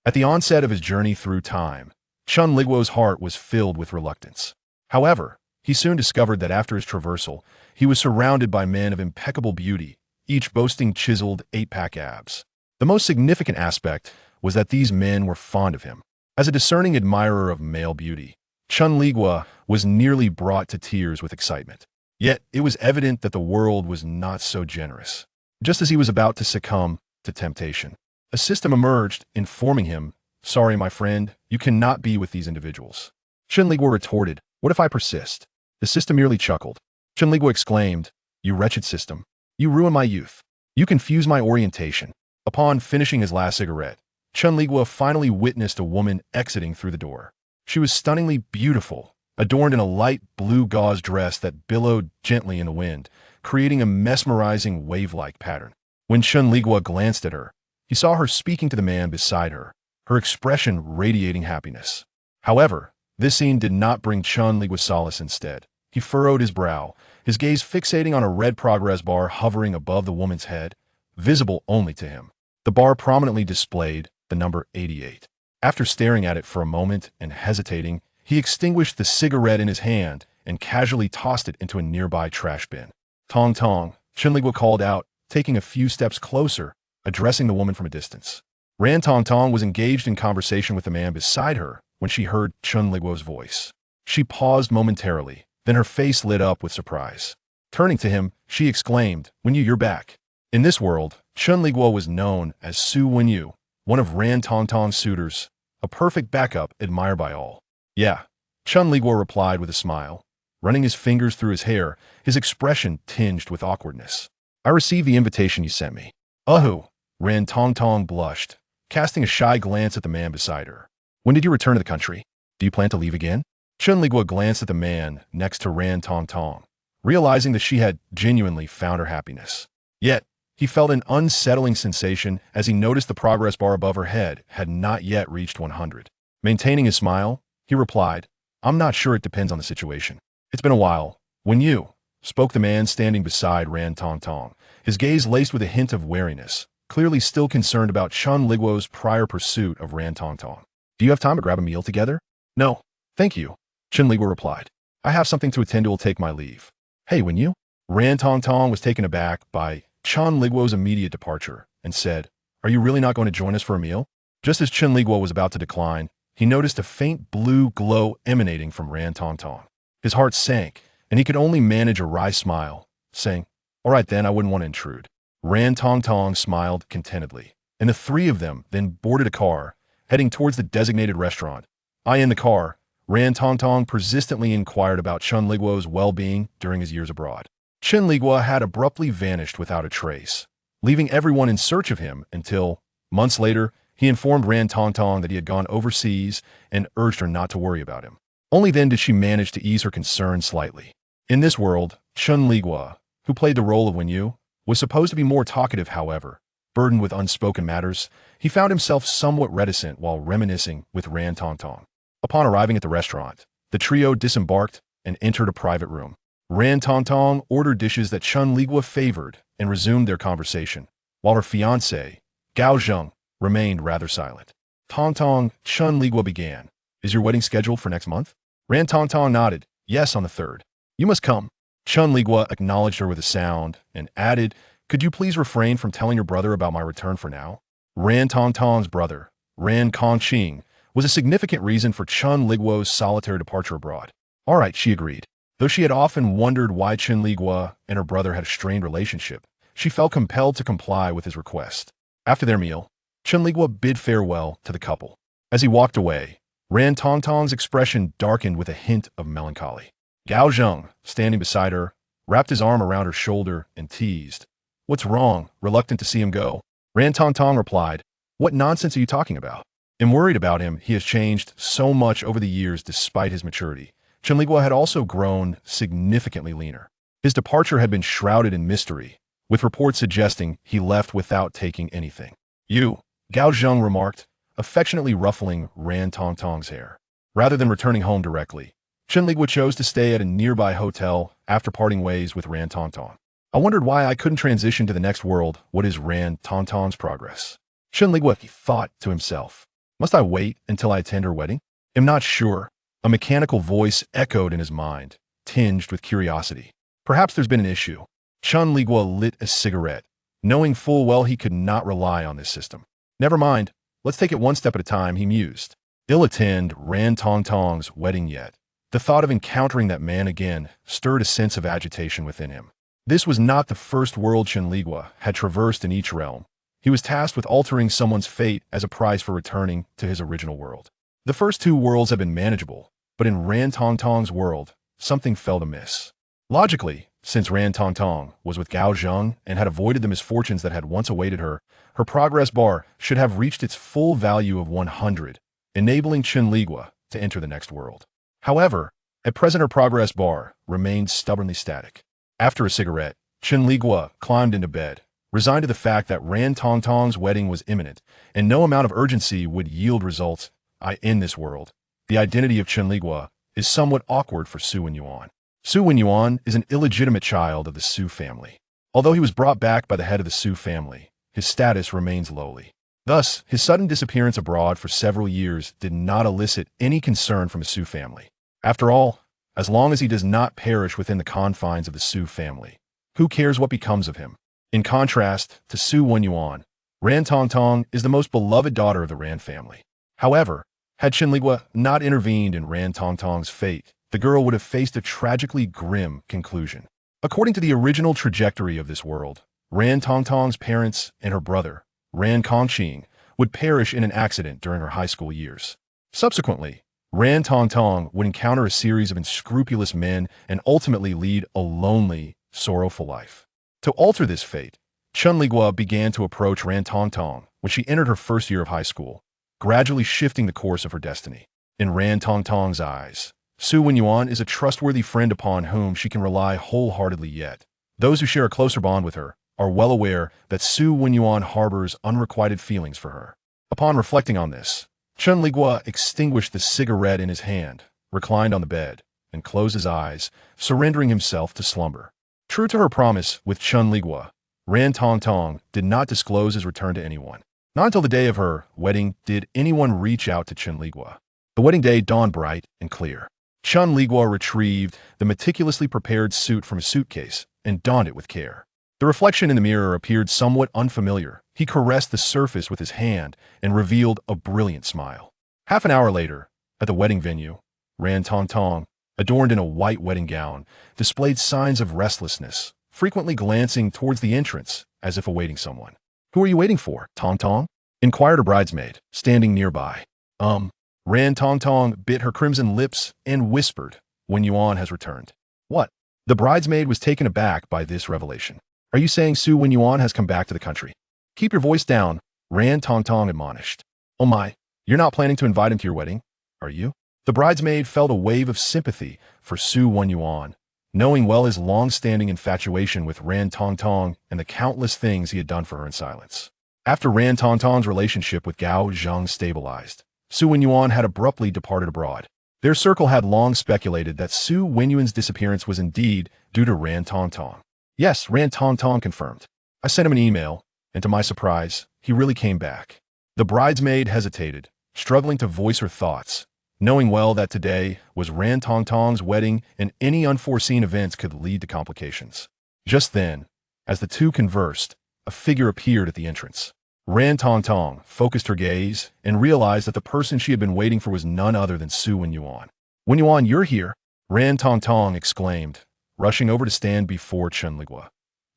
At the onset of his journey through time, Chen Liguo's heart was filled with reluctance. However, he soon discovered that after his traversal, he was surrounded by men of impeccable beauty, each boasting chiseled eight-pack abs. The most significant aspect was that these men were fond of him. As a discerning admirer of male beauty, Chen Liguo was nearly brought to tears with excitement. Yet, it was evident that the world was not so generous. Just as he was about to succumb to temptation, a system emerged, informing him, "Sorry, my friend, you cannot be with these individuals." Chen Liguo retorted, "What if I persist?" The system merely chuckled. Chen Liguo exclaimed, "You wretched system. You ruin my youth. You confuse my orientation." Upon finishing his last cigarette, Chen Liguo finally witnessed a woman exiting through the door. She was stunningly beautiful, adorned in a light blue gauze dress that billowed gently in the wind, creating a mesmerizing wave-like pattern. When Chen Liguo glanced at her, he saw her speaking to the man beside her, her expression radiating happiness. However, this scene did not bring Chen Liguo solace. Instead, he furrowed his brow, his gaze fixating on a red progress bar hovering above the woman's head, visible only to him. The bar prominently displayed the number 88. After staring at it for a moment and hesitating, he extinguished the cigarette in his hand and casually tossed it into a nearby trash bin. "Tong Tong," Chen Liguo called out, taking a few steps closer, addressing the woman from a distance. Ran Tong Tong was engaged in conversation with the man beside her when she heard Chen Liguo's voice. She paused momentarily, then her face lit up with surprise. Turning to him, she exclaimed, "Wenyu, you're back." In this world, Chen Liguo was known as Su Wenyu, one of Ran Tong Tong's suitors, a perfect backup admired by all. "Yeah," Chen Liguo replied with a smile, running his fingers through his hair, his expression tinged with awkwardness. "I received the invitation you sent me." "Uhu," Ran Tong Tong blushed, casting a shy glance at the man beside her. "When did you return to the country? Do you plan to leave again?" Chen Liguo glanced at the man next to Ran Tong Tong, realizing that she had genuinely found her happiness. Yet, he felt an unsettling sensation as he noticed the progress bar above her head had not yet reached 100. Maintaining his smile, he replied, "I'm not sure, it depends on the situation." "It's been a while. When you," spoke the man standing beside Ran Tong Tong, his gaze laced with a hint of wariness, clearly still concerned about Chen Liguo's prior pursuit of Ran Tong Tong. "Do you have time to grab a meal together?" "No, thank you," Chen Liguo replied. "I have something to attend to, will take my leave." "Hey, when you?" Ran Tong Tong was taken aback by Chen Liguo's immediate departure and said, "Are you really not going to join us for a meal?" Just as Chen Liguo was about to decline, he noticed a faint blue glow emanating from Ran Tong Tong. His heart sank, and he could only manage a wry smile, saying, "All right then, I wouldn't want to intrude." Ran Tong Tong smiled contentedly, and the three of them then boarded a car, heading towards the designated restaurant. In the car, Ran Tong Tong persistently inquired about Chen Liguo's well-being during his years abroad. Chen Liguo had abruptly vanished without a trace, leaving everyone in search of him until, months later, he informed Ran Tong Tong that he had gone overseas and urged her not to worry about him. Only then did she manage to ease her concern slightly. In this world, Chen Liguo, who played the role of Wenyu, was supposed to be more talkative. However, burdened with unspoken matters, he found himself somewhat reticent while reminiscing with Ran Tong Tong. Upon arriving at the restaurant, the trio disembarked and entered a private room. Ran Tong Tong ordered dishes that Chen Liguo favored and resumed their conversation, while her fiancé, Gao Zheng, remained rather silent. "Tong Tong," Chen Liguo began, "is your wedding scheduled for next month?" Ran Tong Tong nodded, "Yes, on the 3rd. You must come." Chen Liguo acknowledged her with a sound and added, "Could you please refrain from telling your brother about my return for now?" Ran Tong Tong's brother, Ran Kongqing, was a significant reason for Chen Liguo's solitary departure abroad. "All right," she agreed. Though she had often wondered why Chen Liguo and her brother had a strained relationship, she felt compelled to comply with his request. After their meal, Chen Liguo bid farewell to the couple. As he walked away, Ran Tong Tong's expression darkened with a hint of melancholy. Gao Zheng, standing beside her, wrapped his arm around her shoulder and teased, "What's wrong?" reluctant to see him go. Ran Tong Tong replied, "What nonsense are you talking about? I'm worried about him. He has changed so much over the years despite his maturity." Chen Liguo had also grown significantly leaner. His departure had been shrouded in mystery, with reports suggesting he left without taking anything. "You," Gao Zheng remarked, affectionately ruffling Ran Tong Tong's hair. Rather than returning home directly, Chen Liguo chose to stay at a nearby hotel after parting ways with Ran Tong Tong. "I wondered why I couldn't transition to the next world. What is Ran Tong Tong's progress?" Chen Liguo thought to himself. Must I wait until I attend her wedding? Am not sure. A mechanical voice echoed in his mind, tinged with curiosity. Perhaps there's been an issue. Chen Liguo lit a cigarette, knowing full well he could not rely on this system. Never mind. Let's take it one step at a time, he mused. Ill attend Ran Tong Tong's wedding yet. The thought of encountering that man again stirred a sense of agitation within him. This was not the first world Chen Liguo had traversed in each realm. He was tasked with altering someone's fate as a prize for returning to his original world. The first two worlds have been manageable, but in Ran Tong Tong's world, something felt amiss. Logically, since Ran Tong Tong was with Gao Zheng and had avoided the misfortunes that had once awaited her, her progress bar should have reached its full value of 100, enabling Chen Liguo to enter the next world. However, at present her progress bar remained stubbornly static. After a cigarette, Chen Liguo climbed into bed, resigned to the fact that Ran Tong Tong's wedding was imminent, and no amount of urgency would yield results in this world. The identity of Chen Liguo is somewhat awkward for Su Wenyuan. Su Wenyuan is an illegitimate child of the Su family. Although he was brought back by the head of the Su family, his status remains lowly. Thus, his sudden disappearance abroad for several years did not elicit any concern from the Su family. After all, as long as he does not perish within the confines of the Su family, who cares what becomes of him? In contrast to Su Wenyuan, Ran Tong Tong is the most beloved daughter of the Ran family. However, had Chen Liguo not intervened in Ran Tong Tong's fate, the girl would have faced a tragically grim conclusion. According to the original trajectory of this world, Ran Tong Tong's parents and her brother, Ran Kongqing, would perish in an accident during her high school years. Subsequently, Ran Tong Tong would encounter a series of unscrupulous men and ultimately lead a lonely, sorrowful life. To alter this fate, Chen Liguo began to approach Ran Tong Tong when she entered her first year of high school, gradually shifting the course of her destiny. In Ran Tong Tong's eyes, Su Wenyuan is a trustworthy friend upon whom she can rely wholeheartedly, yet those who share a closer bond with her are well aware that Su Wenyuan harbors unrequited feelings for her. Upon reflecting on this, Chen Liguo extinguished the cigarette in his hand, reclined on the bed, and closed his eyes, surrendering himself to slumber. True to her promise with Chen Liguo, Ran Tong Tong did not disclose his return to anyone. Not until the day of her wedding did anyone reach out to Chen Liguo. The wedding day dawned bright and clear. Chen Liguo retrieved the meticulously prepared suit from a suitcase and donned it with care. The reflection in the mirror appeared somewhat unfamiliar. He caressed the surface with his hand and revealed a brilliant smile. Half an hour later, at the wedding venue, Ran Tong Tong, adorned in a white wedding gown, displayed signs of restlessness, frequently glancing towards the entrance as if awaiting someone. "Who are you waiting for, Tong Tong?" inquired a bridesmaid, standing nearby. Ran Tong Tong bit her crimson lips and whispered, "Wenyuan has returned." "What?" The bridesmaid was taken aback by this revelation. "Are you saying Su Wenyuan has come back to the country?" "Keep your voice down," Ran Tong Tong admonished. "Oh my, you're not planning to invite him to your wedding, are you?" The bridesmaid felt a wave of sympathy for Su Wenyuan, knowing well his long-standing infatuation with Ran Tong Tong and the countless things he had done for her in silence. After Ran Tong Tong's relationship with Gao Zheng stabilized, Su Wenyuan had abruptly departed abroad. Their circle had long speculated that Su Wenyuan's disappearance was indeed due to Ran Tong Tong. "Yes," Ran Tong Tong confirmed. "I sent him an email, and to my surprise, he really came back." The bridesmaid hesitated, struggling to voice her thoughts, knowing well that today was Ran Tong Tong's wedding and any unforeseen events could lead to complications. Just then, as the two conversed, a figure appeared at the entrance. Ran Tong Tong focused her gaze and realized that the person she had been waiting for was none other than Su Wenyuan. "Wenyuan, you're here!" Ran Tong Tong exclaimed, rushing over to stand before Chen Liguo.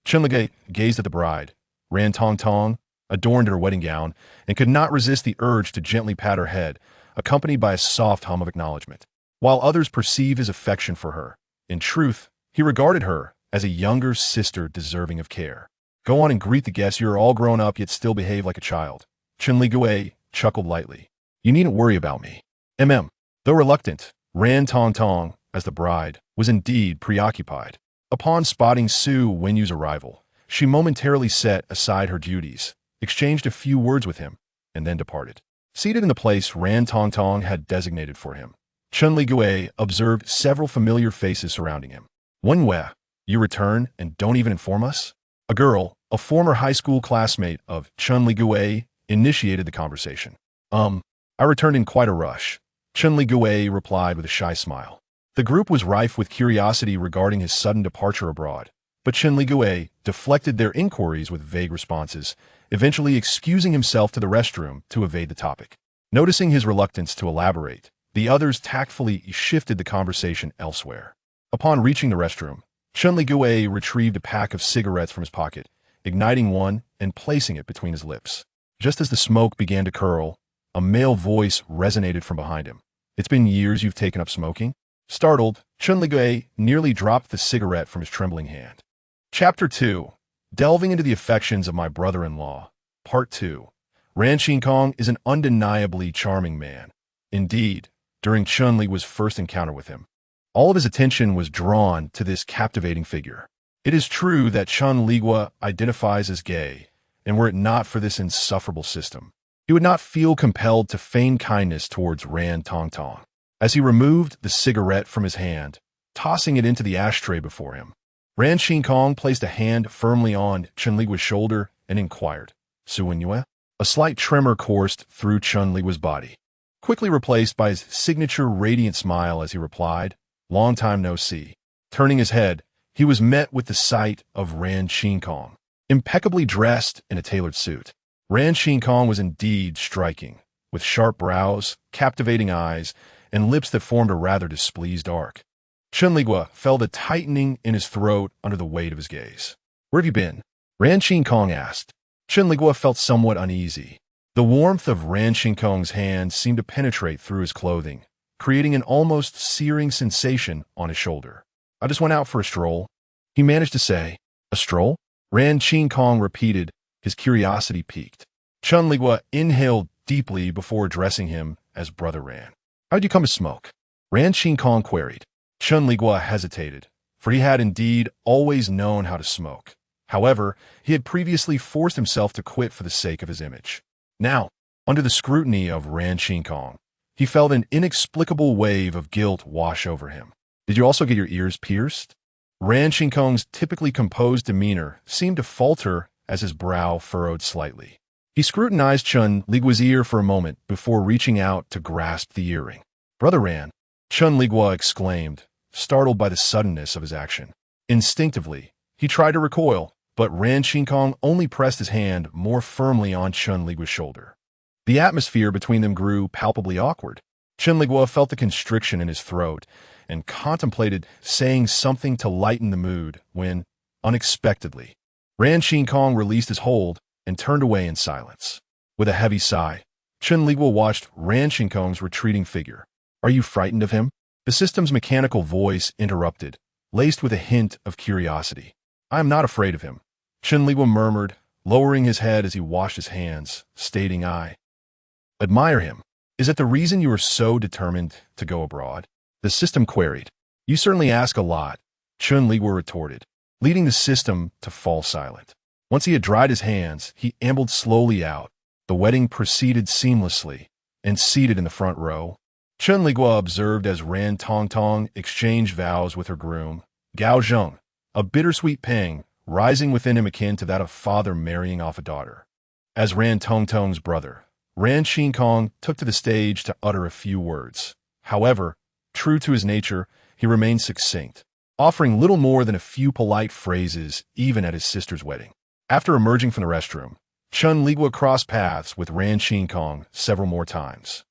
Chen Liguo gazed at the bride, Ran Tong Tong, adorned in her wedding gown, and could not resist the urge to gently pat her head, accompanied by a soft hum of acknowledgement. While others perceive his affection for her, in truth, he regarded her as a younger sister deserving of care. "Go on and greet the guests. You're all grown up yet still behave like a child." Chen Liguo chuckled lightly. "You needn't worry about me." Though reluctant, Ran Tong Tong, as the bride, was indeed preoccupied. Upon spotting Su Wenyu's arrival, she momentarily set aside her duties, exchanged a few words with him, and then departed. Seated in the place Ran Tong Tong had designated for him, Chen Liguo observed several familiar faces surrounding him. "Wenwei, you return and don't even inform us?" A girl, a former high school classmate of Chen Liguo, initiated the conversation. I returned in quite a rush. Chen Liguo replied with a shy smile. The group was rife with curiosity regarding his sudden departure abroad, but Chen Liguo deflected their inquiries with vague responses, eventually excusing himself to the restroom to evade the topic. Noticing his reluctance to elaborate, the others tactfully shifted the conversation elsewhere. Upon reaching the restroom, Chen Liguo retrieved a pack of cigarettes from his pocket, igniting one and placing it between his lips. Just as the smoke began to curl, a male voice resonated from behind him. "It's been years you've taken up smoking?" Startled, Chen Liguo nearly dropped the cigarette from his trembling hand. Chapter 2. Delving into the affections of my brother-in-law. Part 2. Ran Qinkong is an undeniably charming man. Indeed, during Chen Liguo's first encounter with him, all of his attention was drawn to this captivating figure. It is true that Chen Liguo identifies as gay, and were it not for this insufferable system, he would not feel compelled to feign kindness towards Ran Tongtong. As he removed the cigarette from his hand, tossing it into the ashtray before him, Ran Qinkong placed a hand firmly on Chen Liguo's shoulder and inquired, "Suinyue?" A slight tremor coursed through Chen Liguo's body, quickly replaced by his signature radiant smile as he replied, "Long time no see." Turning his head, he was met with the sight of Ran Qinkong, impeccably dressed in a tailored suit. Ran Qinkong was indeed striking, with sharp brows, captivating eyes, and lips that formed a rather displeased arc. Chen Liguo felt a tightening in his throat under the weight of his gaze. "Where have you been?" Ran Qinkong asked. Chen Liguo felt somewhat uneasy. The warmth of Ran Qinkong's hand seemed to penetrate through his clothing, creating an almost searing sensation on his shoulder. "I just went out for a stroll," he managed to say. "A stroll?" Ran Qinkong repeated, his curiosity piqued. Chen Liguo inhaled deeply before addressing him as Brother Ran. "How'd you come to smoke?" Ran Qinkong queried. Chen Liguo hesitated, for he had indeed always known how to smoke. However, he had previously forced himself to quit for the sake of his image. Now, under the scrutiny of Ran Qinkong, he felt an inexplicable wave of guilt wash over him. "Did you also get your ears pierced?" Ran Qinkong's typically composed demeanor seemed to falter as his brow furrowed slightly. He scrutinized Chen Liguo's ear for a moment before reaching out to grasp the earring. "Brother Ran," Chen Liguo exclaimed, startled by the suddenness of his action. Instinctively, he tried to recoil, but Ran Qinkong only pressed his hand more firmly on Chen Liguo's shoulder. The atmosphere between them grew palpably awkward. Chen Liguo felt the constriction in his throat and contemplated saying something to lighten the mood when, unexpectedly, Ran Qinkong released his hold and turned away in silence. With a heavy sigh, Chen Liguo watched Ran Qinkong's retreating figure. "Are you frightened of him?" The system's mechanical voice interrupted, laced with a hint of curiosity. "I am not afraid of him," Chen Liguo murmured, lowering his head as he washed his hands, stating, "I admire him. Is that the reason you are so determined to go abroad?" The system queried. "You certainly ask a lot," Chen Liguo retorted, leading the system to fall silent. Once he had dried his hands, he ambled slowly out. The wedding proceeded seamlessly, and seated in the front row, Chen Liguo observed as Ran Tongtong exchanged vows with her groom, Gao Zheng, a bittersweet pang rising within him akin to that of father marrying off a daughter. As Ran Tongtong's brother, Ran Qinkong took to the stage to utter a few words. However, true to his nature, he remained succinct, offering little more than a few polite phrases even at his sister's wedding. After emerging from the restroom, Chen Liguo crossed paths with Ran Qinkong several more times.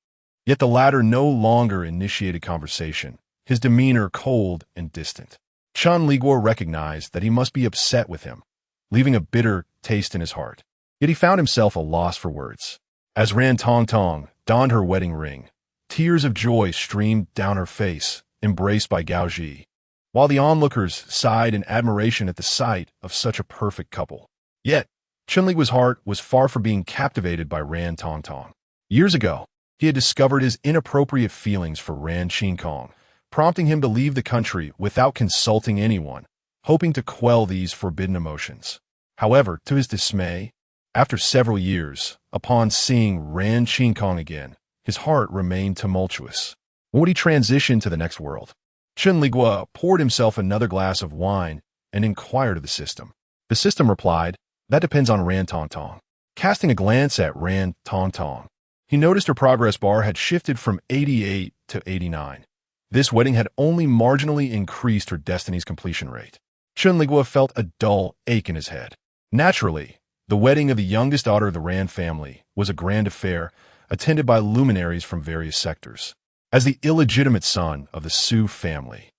Yet the latter no longer initiated conversation, his demeanor cold and distant. Chen Liguo recognized that he must be upset with him, leaving a bitter taste in his heart. Yet he found himself a loss for words. As Ran Tongtong donned her wedding ring, tears of joy streamed down her face, embraced by Gao Ji, while the onlookers sighed in admiration at the sight of such a perfect couple. Yet, Chen Liguo's heart was far from being captivated by Ran Tongtong. Years ago, he had discovered his inappropriate feelings for Ran Qinkong, prompting him to leave the country without consulting anyone, hoping to quell these forbidden emotions. However, to his dismay, after several years, upon seeing Ran Qinkong again, his heart remained tumultuous. When would he transition to the next world? Chen Liguo poured himself another glass of wine and inquired of the system. The system replied, "That depends on Ran Tongtong." Casting a glance at Ran Tongtong, He noticed her progress bar had shifted from 88 to 89. This wedding had only marginally increased her destiny's completion rate. Chen Liguo felt a dull ache in his head. Naturally, the wedding of the youngest daughter of the Ran family was a grand affair attended by luminaries from various sectors. As the illegitimate son of the Su family,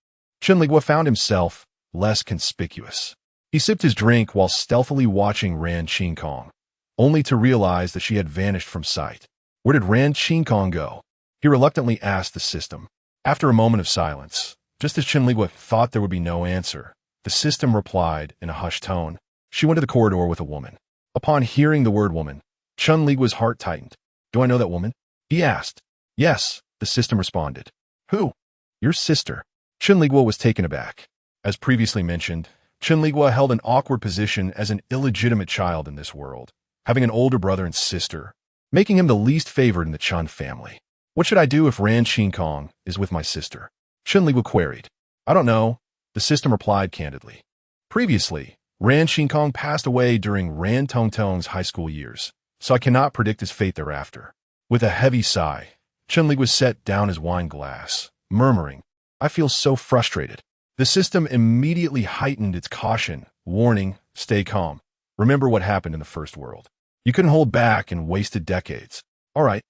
Chen Liguo found himself less conspicuous. He sipped his drink while stealthily watching Ran Qingkong, only to realize that she had vanished from sight. Where did Ran Qingkong go? He reluctantly asked the system. After a moment of silence, just as Chen Liguo thought there would be no answer, the system replied in a hushed tone. She went to the corridor with a woman. Upon hearing the word woman, Chen Liguo's heart tightened. Do I know that woman? He asked. Yes, the system responded. Who? Your sister. Chen Liguo was taken aback. As previously mentioned, Chen Liguo held an awkward position as an illegitimate child in this world, having an older brother and sister, making him the least favored in the Chen family. What should I do if Ran Qingkong is with my sister? Chen Liguo queried. I don't know, the system replied candidly. Previously, Ran Qingkong passed away during Ran Tongtong's high school years, so I cannot predict his fate thereafter. With a heavy sigh, Chen Liguo set down his wine glass, murmuring, I feel so frustrated. The system immediately heightened its caution, warning, stay calm. Remember what happened in the first world. You couldn't hold back and wasted decades. All right,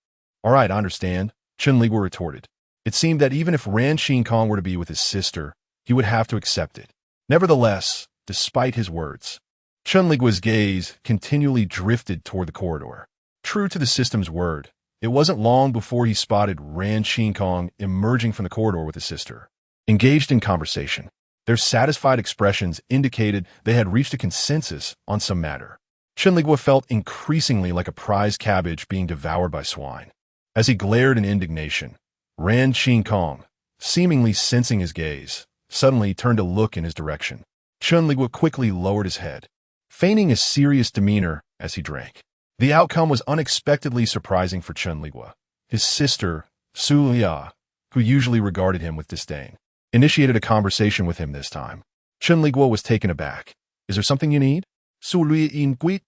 I understand, Chen Liguo retorted. It seemed that even if Ran Qingkong were to be with his sister, he would have to accept it. Nevertheless, despite his words, Chen Liguo's gaze continually drifted toward the corridor. True to the system's word, it wasn't long before he spotted Ran Qingkong emerging from the corridor with his sister. Engaged in conversation, their satisfied expressions indicated they had reached a consensus on some matter. Chen Liguo felt increasingly like a prize cabbage being devoured by swine. As he glared in indignation, Ran Qingkong, seemingly sensing his gaze, suddenly turned to look in his direction. Chen Liguo quickly lowered his head, feigning a serious demeanor as he drank. The outcome was unexpectedly surprising for Chen Liguo. His sister, Su Liya, who usually regarded him with disdain, initiated a conversation with him this time. Chen Liguo was taken aback. Is there something you need? Su Liya inquired.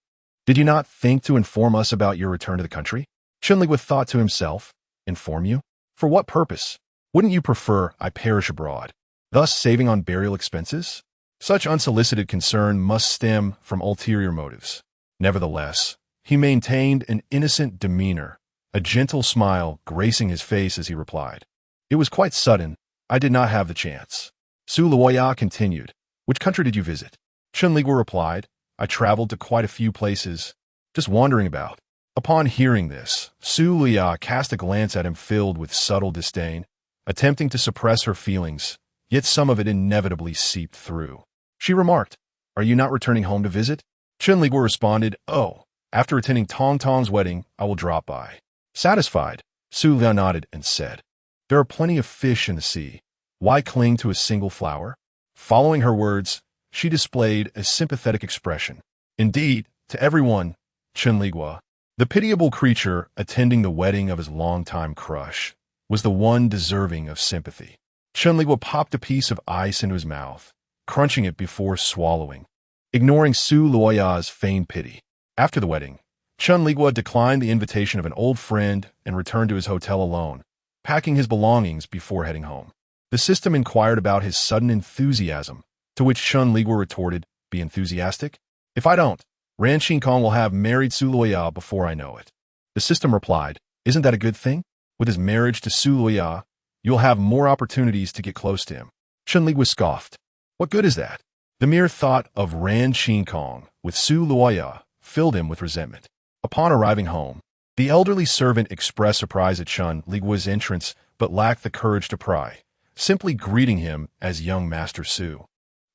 Did you not think to inform us about your return to the country? Chen Liguo thought to himself. Inform you? For what purpose? Wouldn't you prefer I perish abroad, thus saving on burial expenses? Such unsolicited concern must stem from ulterior motives. Nevertheless, he maintained an innocent demeanor, a gentle smile gracing his face as he replied. It was quite sudden. I did not have the chance. Su Luoya continued. Which country did you visit? Chen Liguo replied. I traveled to quite a few places, just wandering about. Upon hearing this, Su Luoya cast a glance at him filled with subtle disdain, attempting to suppress her feelings, yet some of it inevitably seeped through. She remarked, Are you not returning home to visit? Chen Liguo responded, Oh, after attending Tong Tong's wedding, I will drop by. Satisfied, Su Liya nodded and said, There are plenty of fish in the sea. Why cling to a single flower? Following her words, she displayed a sympathetic expression. Indeed, to everyone, Chen Liguo, the pitiable creature attending the wedding of his longtime crush, was the one deserving of sympathy. Chen Liguo popped a piece of ice into his mouth, crunching it before swallowing, ignoring Su Luoya's feigned pity. After the wedding, Chen Liguo declined the invitation of an old friend and returned to his hotel alone, packing his belongings before heading home. The system inquired about his sudden enthusiasm, to which Chen Liguo retorted, Be enthusiastic? If I don't, Ran Qingkong will have married Su Luoya before I know it. The system replied, Isn't that a good thing? With his marriage to Su Luoya, you'll have more opportunities to get close to him. Chen Liguo scoffed. What good is that? The mere thought of Ran Qingkong with Su Luoya filled him with resentment. Upon arriving home, the elderly servant expressed surprise at Chen Liguo's entrance but lacked the courage to pry, simply greeting him as young Master Su.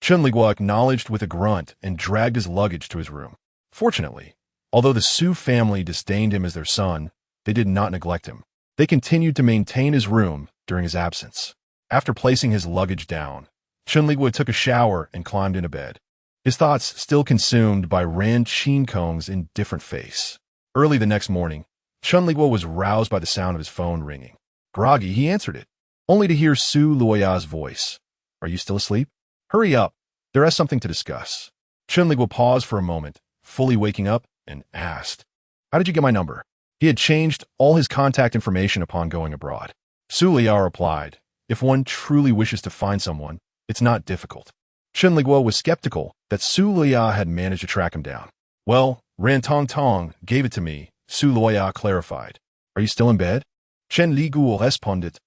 Chen Liguo acknowledged with a grunt and dragged his luggage to his room. Fortunately, although the Su family disdained him as their son, they did not neglect him. They continued to maintain his room during his absence. After placing his luggage down, Chen Liguo took a shower and climbed into bed, his thoughts still consumed by Ran Qingkong's indifferent face. Early the next morning, Chen Liguo was roused by the sound of his phone ringing. Groggy, he answered it, only to hear Su Luoya's voice. Are you still asleep? Hurry up. There is something to discuss. Chen Liguo paused for a moment, fully waking up, and asked, How did you get my number? He had changed all his contact information upon going abroad. Su Liyao replied, if one truly wishes to find someone, it's not difficult. Chen Liguo was skeptical that Su Liyao had managed to track him down. Well, Ran Tong Tong gave it to me, Su Liyao clarified. Are you still in bed? Chen Liguo responded,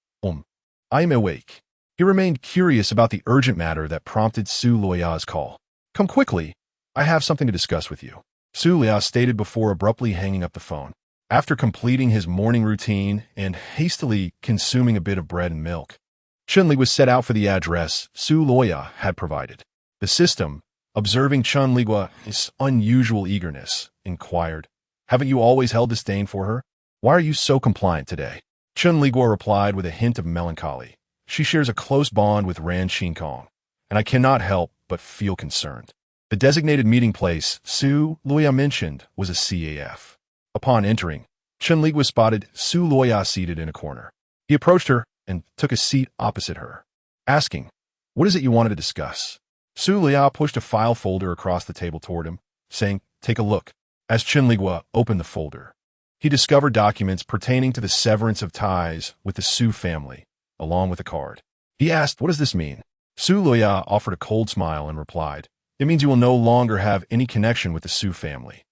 I am awake. He remained curious about the urgent matter that prompted Su Liao's call. Come quickly. I have something to discuss with you, Su Liyao stated before abruptly hanging up the phone. After completing his morning routine and hastily consuming a bit of bread and milk, Chen Liguo set out for the address Su Liyao had provided. The system, observing Chen Liguo's unusual eagerness, inquired, haven't you always held disdain for her? Why are you so compliant today? Chen Liguo replied with a hint of melancholy. She shares a close bond with Ran Qinkong, and I cannot help but feel concerned. The designated meeting place Su Liyao mentioned was a CAF. Upon entering, Chen Liguo spotted Su Liyao seated in a corner. He approached her and took a seat opposite her, asking, what is it you wanted to discuss? Su Liyao pushed a file folder across the table toward him, saying, take a look. As Chen Liguo opened the folder, he discovered documents pertaining to the severance of ties with the Su family, along with a card. He asked, what does this mean? Su Liyao offered a cold smile and replied, it means you will no longer have any connection with the Su family.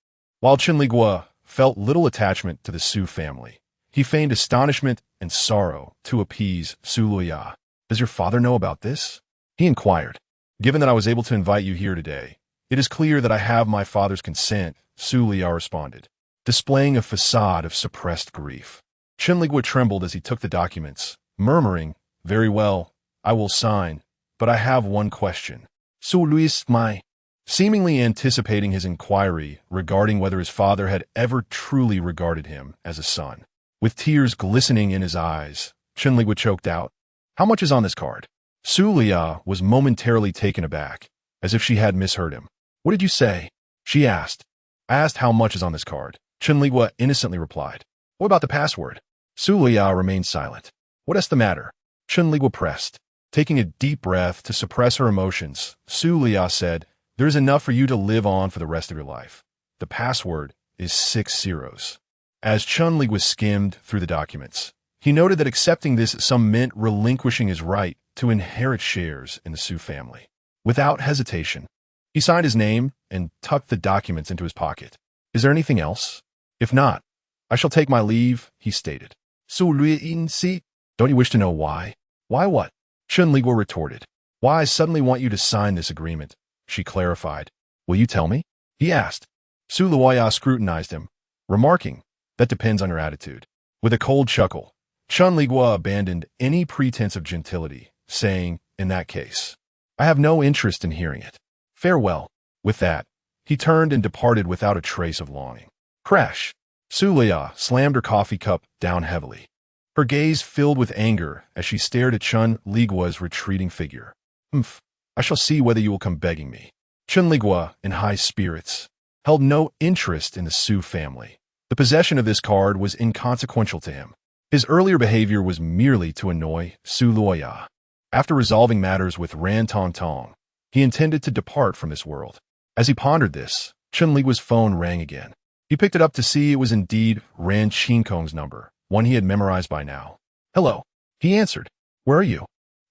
While Chen Liguo felt little attachment to the Su family, he feigned astonishment and sorrow to appease Su Liyao. Does your father know about this? He inquired. Given that I was able to invite you here today, it is clear that I have my father's consent, Su Liyao responded, displaying a facade of suppressed grief. Chen Liguo trembled as he took the documents, murmuring, very well, I will sign, but I have one question. Su Luis my... Seemingly anticipating his inquiry regarding whether his father had ever truly regarded him as a son. With tears glistening in his eyes, Chen Liguo choked out, how much is on this card? Su Liyao was momentarily taken aback, as if she had misheard him. What did you say? She asked. I asked how much is on this card. Chen Liguo innocently replied. What about the password? Su Liyao remained silent. What is the matter? Chen Liguo pressed. Taking a deep breath to suppress her emotions, Su Liyao said, there is enough for you to live on for the rest of your life. The password is 6 zeros. As Chen Liguo skimmed through the documents, he noted that accepting this sum meant relinquishing his right to inherit shares in the Su family. Without hesitation, he signed his name and tucked the documents into his pocket. Is there anything else? If not, I shall take my leave, he stated. Su Luiyin, don't you wish to know why? Why what? Chen Liguo retorted. Why I suddenly want you to sign this agreement, she clarified. Will you tell me? He asked. Su Liyao scrutinized him, remarking, that depends on your attitude. With a cold chuckle, Chen Liguo abandoned any pretense of gentility, saying, in that case, I have no interest in hearing it. Farewell. With that, he turned and departed without a trace of longing. Crash! Su Liyao slammed her coffee cup down heavily. Her gaze filled with anger as she stared at Chen Liguo's retreating figure. I shall see whether you will come begging me. Chen Liguo, in high spirits, held no interest in the Su family. The possession of this card was inconsequential to him. His earlier behavior was merely to annoy Su Liyao. After resolving matters with Ran Tong Tong, he intended to depart from this world. As he pondered this, Chen Liguo's phone rang again. He picked it up to see it was indeed Ran Qinkong's number, one he had memorized by now. Hello, he answered. Where are you?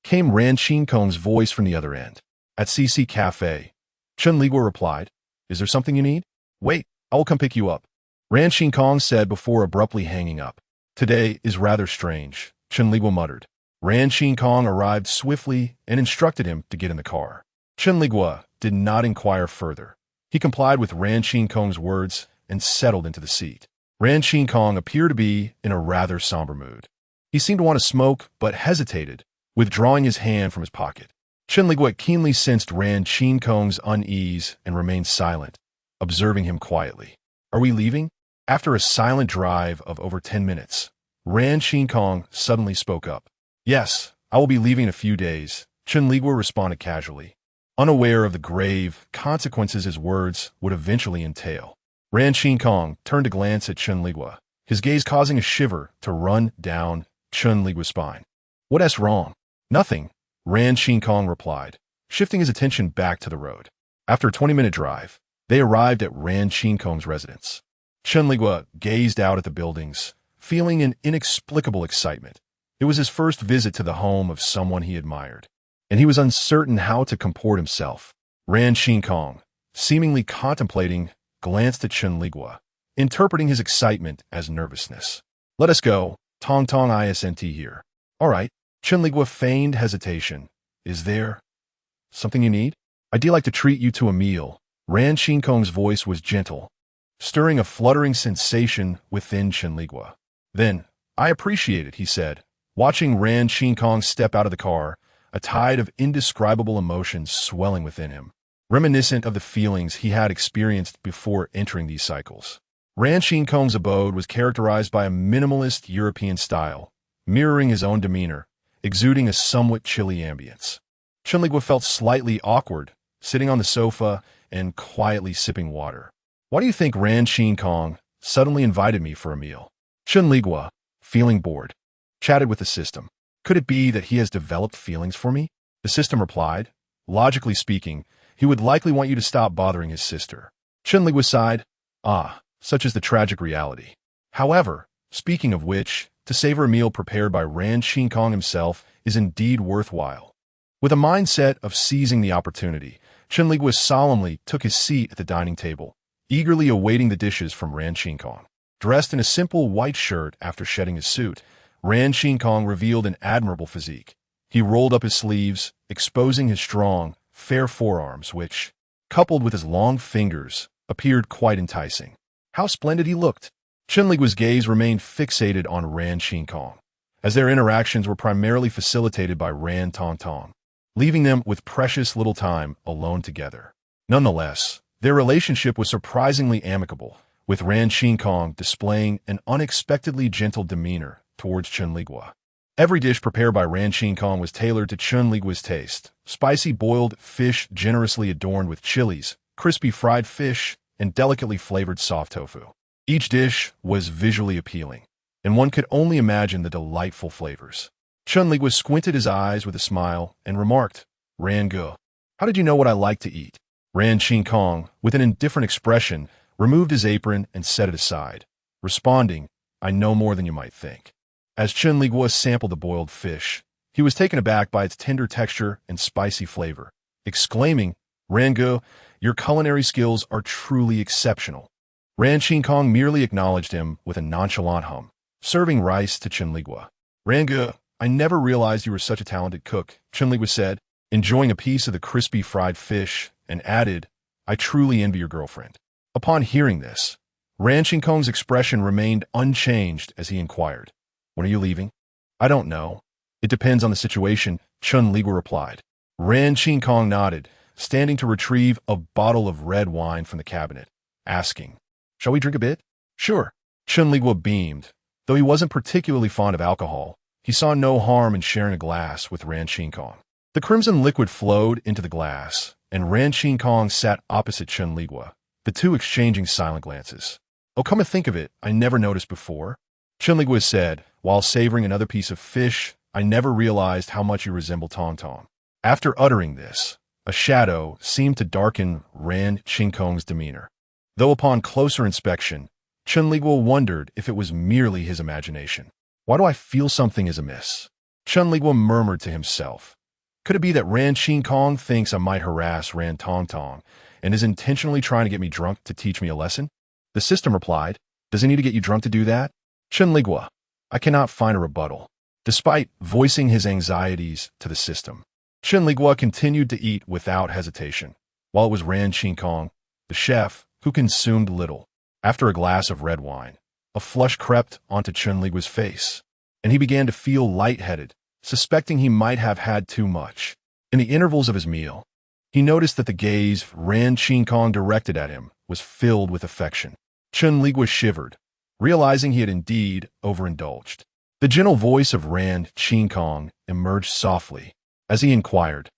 Came Ran Qinkong's voice from the other end. At CC Cafe. Chen Liguo replied, is there something you need? Wait, I will come pick you up. Ran Qinkong said before abruptly hanging up. Today is rather strange, Chen Liguo muttered. Ran Qinkong arrived swiftly and instructed him to get in the car. Chen Liguo did not inquire further. He complied with Ran Qinkong's words and settled into the seat. Ran Qinkong appeared to be in a rather somber mood. He seemed to want to smoke, but hesitated, withdrawing his hand from his pocket. Chen Liguo keenly sensed Ran Qinkong's unease and remained silent, observing him quietly. Are we leaving? After a silent drive of over 10 minutes, Ran Qinkong suddenly spoke up. Yes, I will be leaving in a few days, Chen Liguo responded casually, unaware of the grave consequences his words would eventually entail. Ran Qinkong turned to glance at Chen Liguo, his gaze causing a shiver to run down Chen Liguo's spine. What's wrong? Nothing, Ran Qinkong replied, shifting his attention back to the road. After a 20-minute drive, they arrived at Ran Qinkong's residence. Chen Liguo gazed out at the buildings, feeling an inexplicable excitement. It was his first visit to the home of someone he admired, and he was uncertain how to comport himself. Ran Qinkong, seemingly contemplating, glanced at Chen Liguo, interpreting his excitement as nervousness. "Let us go, Tong Tong isn't here." "All right." Chen Liguo feigned hesitation. "Is there something you need? I'd like to treat you to a meal." Ran Qinkong's voice was gentle, stirring a fluttering sensation within Chen Liguo. "Then, I appreciate it," he said, watching Ran Qinkong step out of the car, a tide of indescribable emotions swelling within him, reminiscent of the feelings he had experienced before entering these cycles. Ran Qinkong's abode was characterized by a minimalist European style, mirroring his own demeanor, exuding a somewhat chilly ambience. Chen Liguo felt slightly awkward, sitting on the sofa and quietly sipping water. "Why do you think Ran Qinkong suddenly invited me for a meal?" Chen Liguo, feeling bored, chatted with the system. "Could it be that he has developed feelings for me?" The system replied, "Logically speaking, he would likely want you to stop bothering his sister." Chen Liguo sighed. Such is the tragic reality. However, speaking of which, to savor a meal prepared by Ran Qinkong himself is indeed worthwhile. With a mindset of seizing the opportunity, Chen Liguo solemnly took his seat at the dining table, eagerly awaiting the dishes from Ran Qinkong. Dressed in a simple white shirt after shedding his suit, Ran Qinkong revealed an admirable physique. He rolled up his sleeves, exposing his strong, fair forearms which, coupled with his long fingers, appeared quite enticing. How splendid he looked! Chen Liguo's gaze remained fixated on Ran Qinkong, as their interactions were primarily facilitated by Ran Tongtong, leaving them with precious little time alone together. Nonetheless, their relationship was surprisingly amicable, with Ran Qinkong displaying an unexpectedly gentle demeanor towards Chen Liguo. Every dish prepared by Ran Qinkong was tailored to Chen Liguo's taste: spicy boiled fish generously adorned with chilies, crispy fried fish, and delicately flavored soft tofu. Each dish was visually appealing, and one could only imagine the delightful flavors. Chen Liguo squinted his eyes with a smile and remarked, "Ran Ge, how did you know what I like to eat?" Ran Qinkong, with an indifferent expression, removed his apron and set it aside, responding, "I know more than you might think." As Chen Liguo sampled the boiled fish, he was taken aback by its tender texture and spicy flavor, exclaiming, "Ran Ge, your culinary skills are truly exceptional." Ran Qinkong merely acknowledged him with a nonchalant hum, serving rice to Chen Liguo. "Ran Ge, I never realized you were such a talented cook," Chen Liguo said, enjoying a piece of the crispy fried fish, and added, "I truly envy your girlfriend." Upon hearing this, Ran Qinkong's expression remained unchanged as he inquired, "When are you leaving?" "I don't know. It depends on the situation," Chen Liguo replied. Ran Qinkong nodded, standing to retrieve a bottle of red wine from the cabinet, asking, "Shall we drink a bit?" "Sure." Chen Liguo beamed. Though he wasn't particularly fond of alcohol, he saw no harm in sharing a glass with Ran Qinkong. The crimson liquid flowed into the glass, and Ran Qinkong sat opposite Chen Liguo, the two exchanging silent glances. "Oh, come to think of it, I never noticed before," Chen Liguo said, while savoring another piece of fish. "I never realized how much you resemble Tong Tong." After uttering this, a shadow seemed to darken Ran Qinkong's demeanor, though upon closer inspection, Chen Liguo wondered if it was merely his imagination. "Why do I feel something is amiss?" Chen Liguo murmured to himself. Could it be that Ran Qinkong thinks I might harass Ran Tongtong and is intentionally trying to get me drunk to teach me a lesson? The system replied, "Does he need to get you drunk to do that?" Chen Liguo, I cannot find a rebuttal. Despite voicing his anxieties to the system, Chen Liguo continued to eat without hesitation, while it was Ran Qinkong, the chef, who consumed little. After a glass of red wine, a flush crept onto Chen Liguo's face, and he began to feel lightheaded, suspecting he might have had too much. In the intervals of his meal, he noticed that the gaze Ran Qinkong directed at him was filled with affection. Chen Liguo shivered, realizing he had indeed overindulged. The gentle voice of Ran Qinkong emerged softly as he inquired,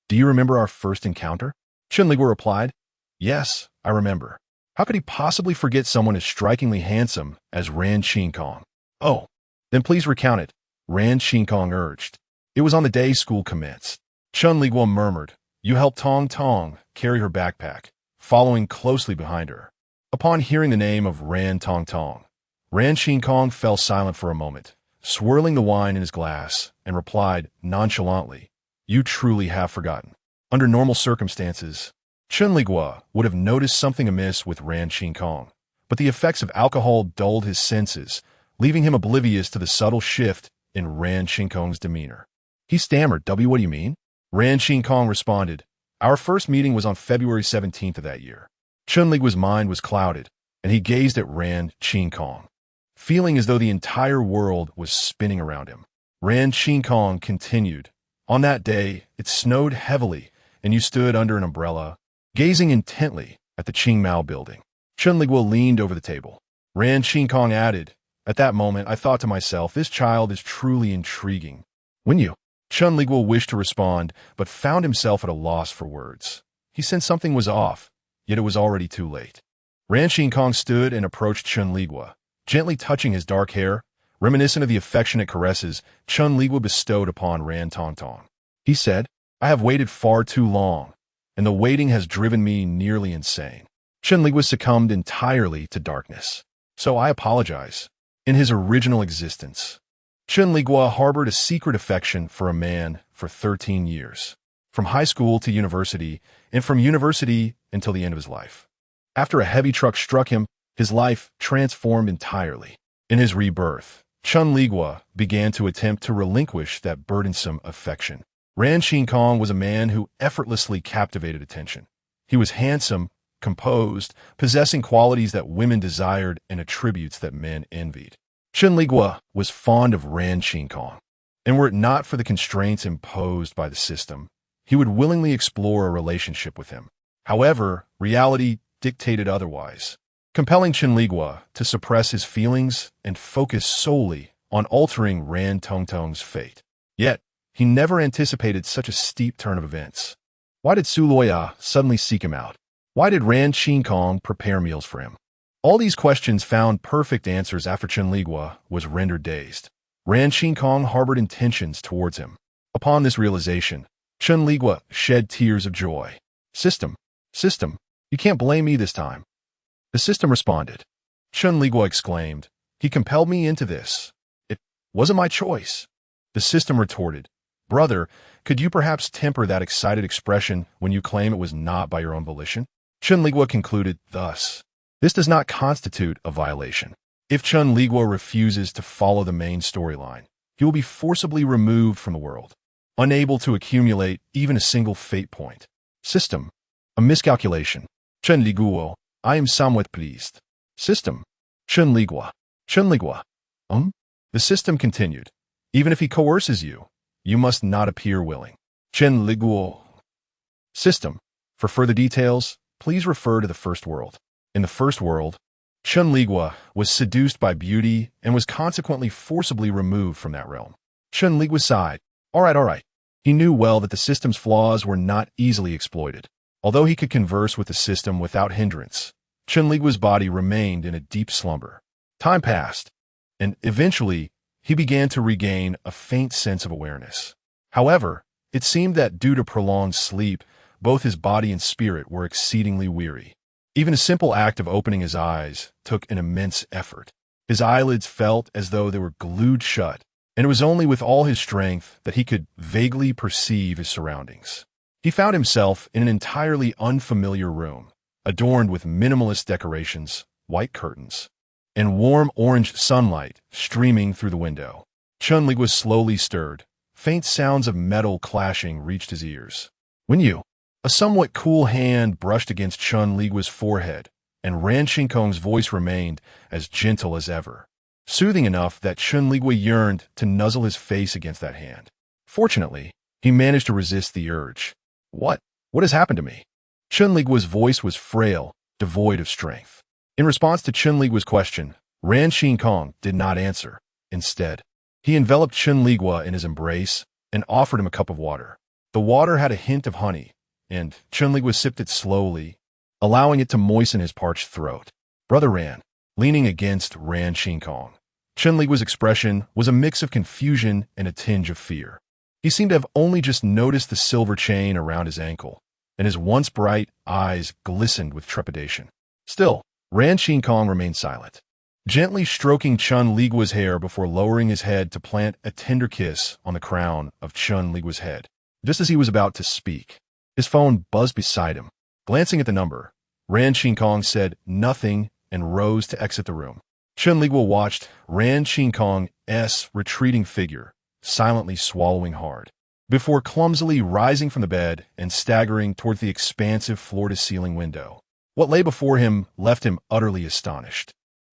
"Do you remember our first encounter?" Chen Liguo replied, "Yes, I remember." How could he possibly forget someone as strikingly handsome as Ran Qinkong? "Oh, then please recount it," Ran Qinkong urged. "It was on the day school commenced." Chen Liguo murmured, "You helped Tong Tong carry her backpack, following closely behind her." Upon hearing the name of Ran Tong Tong, Ran Qing Kong fell silent for a moment, swirling the wine in his glass, and replied nonchalantly, "You truly have forgotten." Under normal circumstances, Chen Liguo would have noticed something amiss with Ran Qing Kong, but the effects of alcohol dulled his senses, leaving him oblivious to the subtle shift in Ran Qing Kong's demeanor. He stammered, "W, what do you mean?" Ran Qing Kong responded, "Our first meeting was on February 17th of that year." Chen Liguo's mind was clouded, and he gazed at Ran Qing Kong, feeling as though the entire world was spinning around him. Ran Qing Kong continued, "On that day, it snowed heavily, and you stood under an umbrella, gazing intently at the Qingmao building." Chen Liguo leaned over the table. Ran Qing Kong added, "At that moment, I thought to myself, this child is truly intriguing. When you—" Chen Liguo wished to respond, but found himself at a loss for words. He sensed something was off, yet it was already too late. Ran Qing Kong stood and approached Chen Liguo, gently touching his dark hair, reminiscent of the affectionate caresses Chen Liguo bestowed upon Ran Tong Tong. He said, "I have waited far too long, and the waiting has driven me nearly insane." Chen Liguo succumbed entirely to darkness. "So I apologize." In his original existence, Chen Liguo harbored a secret affection for a man for 13 years, from high school to university, and from university until the end of his life. After a heavy truck struck him, his life transformed entirely. In his rebirth, Chen Liguo began to attempt to relinquish that burdensome affection. Ran Qing Kong was a man who effortlessly captivated attention. He was handsome, composed, possessing qualities that women desired and attributes that men envied. Chen Liguo was fond of Ran Qing Kong, and were it not for the constraints imposed by the system, he would willingly explore a relationship with him. However, reality dictated otherwise, compelling Chen Liguo to suppress his feelings and focus solely on altering Ran Tong Tong's fate. Yet, he never anticipated such a steep turn of events. Why did Su Luoya suddenly seek him out? Why did Ran Qing Kong prepare meals for him? All these questions found perfect answers after Chen Liguo was rendered dazed. Ran Qing Kong harbored intentions towards him. Upon this realization, Chen Liguo shed tears of joy. System, you can't blame me this time." The system responded. Chen Liguo exclaimed, "He compelled me into this. It wasn't my choice." The system retorted, "Brother, could you perhaps temper that excited expression when you claim it was not by your own volition?" Chen Liguo concluded thus, "This does not constitute a violation. If Chen Liguo refuses to follow the main storyline, he will be forcibly removed from the world, unable to accumulate even a single fate point. System, a miscalculation. Chen Liguo, I am somewhat pleased." System, Chen Liguo. The system continued, "Even if he coerces you, you must not appear willing." Chen Liguo. System, for further details, please refer to the first world. In the first world, Chen Liguo was seduced by beauty and was consequently forcibly removed from that realm. Chen Liguo sighed. All right. He knew well that the system's flaws were not easily exploited. Although he could converse with the system without hindrance, Chen Liguo's body remained in a deep slumber. Time passed, and eventually he began to regain a faint sense of awareness. However, it seemed that due to prolonged sleep, both his body and spirit were exceedingly weary. Even a simple act of opening his eyes took an immense effort. His eyelids felt as though they were glued shut, and it was only with all his strength that he could vaguely perceive his surroundings. He found himself in an entirely unfamiliar room, adorned with minimalist decorations, white curtains, and warm orange sunlight streaming through the window. Chen Liguo slowly stirred. Faint sounds of metal clashing reached his ears. A somewhat cool hand brushed against Chen Liguo's forehead, and Ran Qing Kong's voice remained as gentle as ever, soothing enough that Chen Liguo yearned to nuzzle his face against that hand. Fortunately, he managed to resist the urge. What has happened to me?" Chen Liguo's voice was frail, devoid of strength. In response to Chen Liguo's question, Ran Qing Kong did not answer. Instead, he enveloped Chen Liguo in his embrace and offered him a cup of water. The water had a hint of honey, and Chen Liguo sipped it slowly, allowing it to moisten his parched throat. Brother Ran, leaning against Ran Qing Kong, Chen Liguo's expression was a mix of confusion and a tinge of fear. He seemed to have only just noticed the silver chain around his ankle, and his once bright eyes glistened with trepidation. Still, Ran Qinkong remained silent, gently stroking Chen Liguo's hair before lowering his head to plant a tender kiss on the crown of Chen Liguo's head. Just as he was about to speak, his phone buzzed beside him. Glancing at the number, Ran Qinkong said nothing and rose to exit the room. Chen Liguo watched Ran Qinkong's retreating figure, silently swallowing hard, before clumsily rising from the bed and staggering toward the expansive floor-to-ceiling window. What lay before him left him utterly astonished.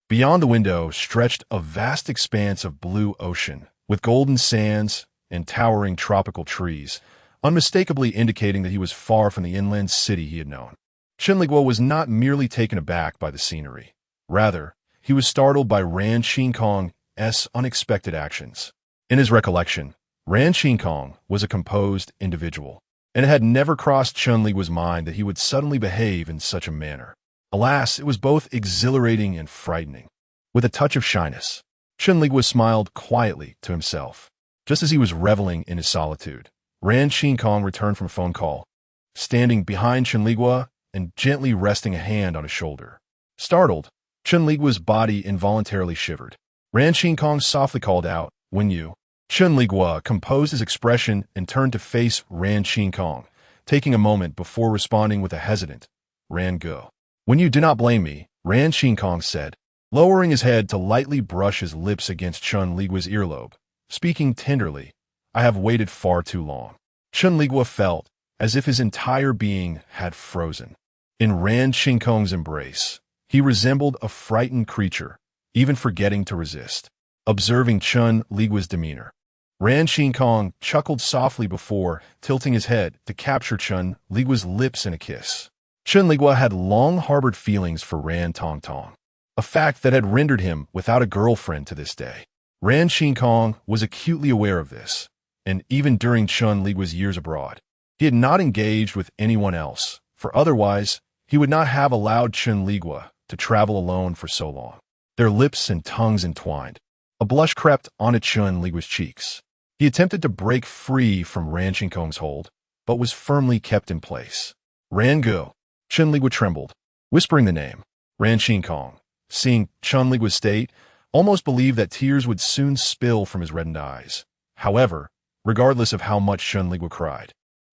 Beyond the window stretched a vast expanse of blue ocean, with golden sands and towering tropical trees, unmistakably indicating that he was far from the inland city he had known. Chen Liguo was not merely taken aback by the scenery. Rather, he was startled by Ran Qinkong's unexpected actions. In his recollection, Ran Qinkong was a composed individual, and it had never crossed Chen Liguo's mind that he would suddenly behave in such a manner. Alas, it was both exhilarating and frightening. With a touch of shyness, Chen Liguo smiled quietly to himself. Just as he was reveling in his solitude, Ran Qinkong returned from a phone call, standing behind Chen Liguo and gently resting a hand on his shoulder. Startled, Chen Liguo's body involuntarily shivered. Ran Qinkong softly called out, "When you..." Chen Liguo composed his expression and turned to face Ran Qinkong, taking a moment before responding with a hesitant, "Ran Go." "When you do not blame me," Ran Qinkong said, lowering his head to lightly brush his lips against Chen Liguo's earlobe, speaking tenderly, "I have waited far too long." Chen Liguo felt as if his entire being had frozen. In Ran Qinkong's embrace, he resembled a frightened creature, even forgetting to resist. Observing Chen Liguo's demeanor, Ran Qinkong chuckled softly before tilting his head to capture Chen Liguo's lips in a kiss. Chen Liguo had long harbored feelings for Ran Tongtong, a fact that had rendered him without a girlfriend to this day. Ran Qinkong was acutely aware of this, and even during Chen Liguo's years abroad, he had not engaged with anyone else, for otherwise he would not have allowed Chen Liguo to travel alone for so long. Their lips and tongues entwined. A blush crept onto Chen Liguo's cheeks. He attempted to break free from Ran Qinkong's hold, but was firmly kept in place. "Ran Go." Chen Liguo trembled, whispering the name. Ran Qinkong, seeing Chen Liguo's state, almost believed that tears would soon spill from his reddened eyes. However, regardless of how much Chen Liguo cried,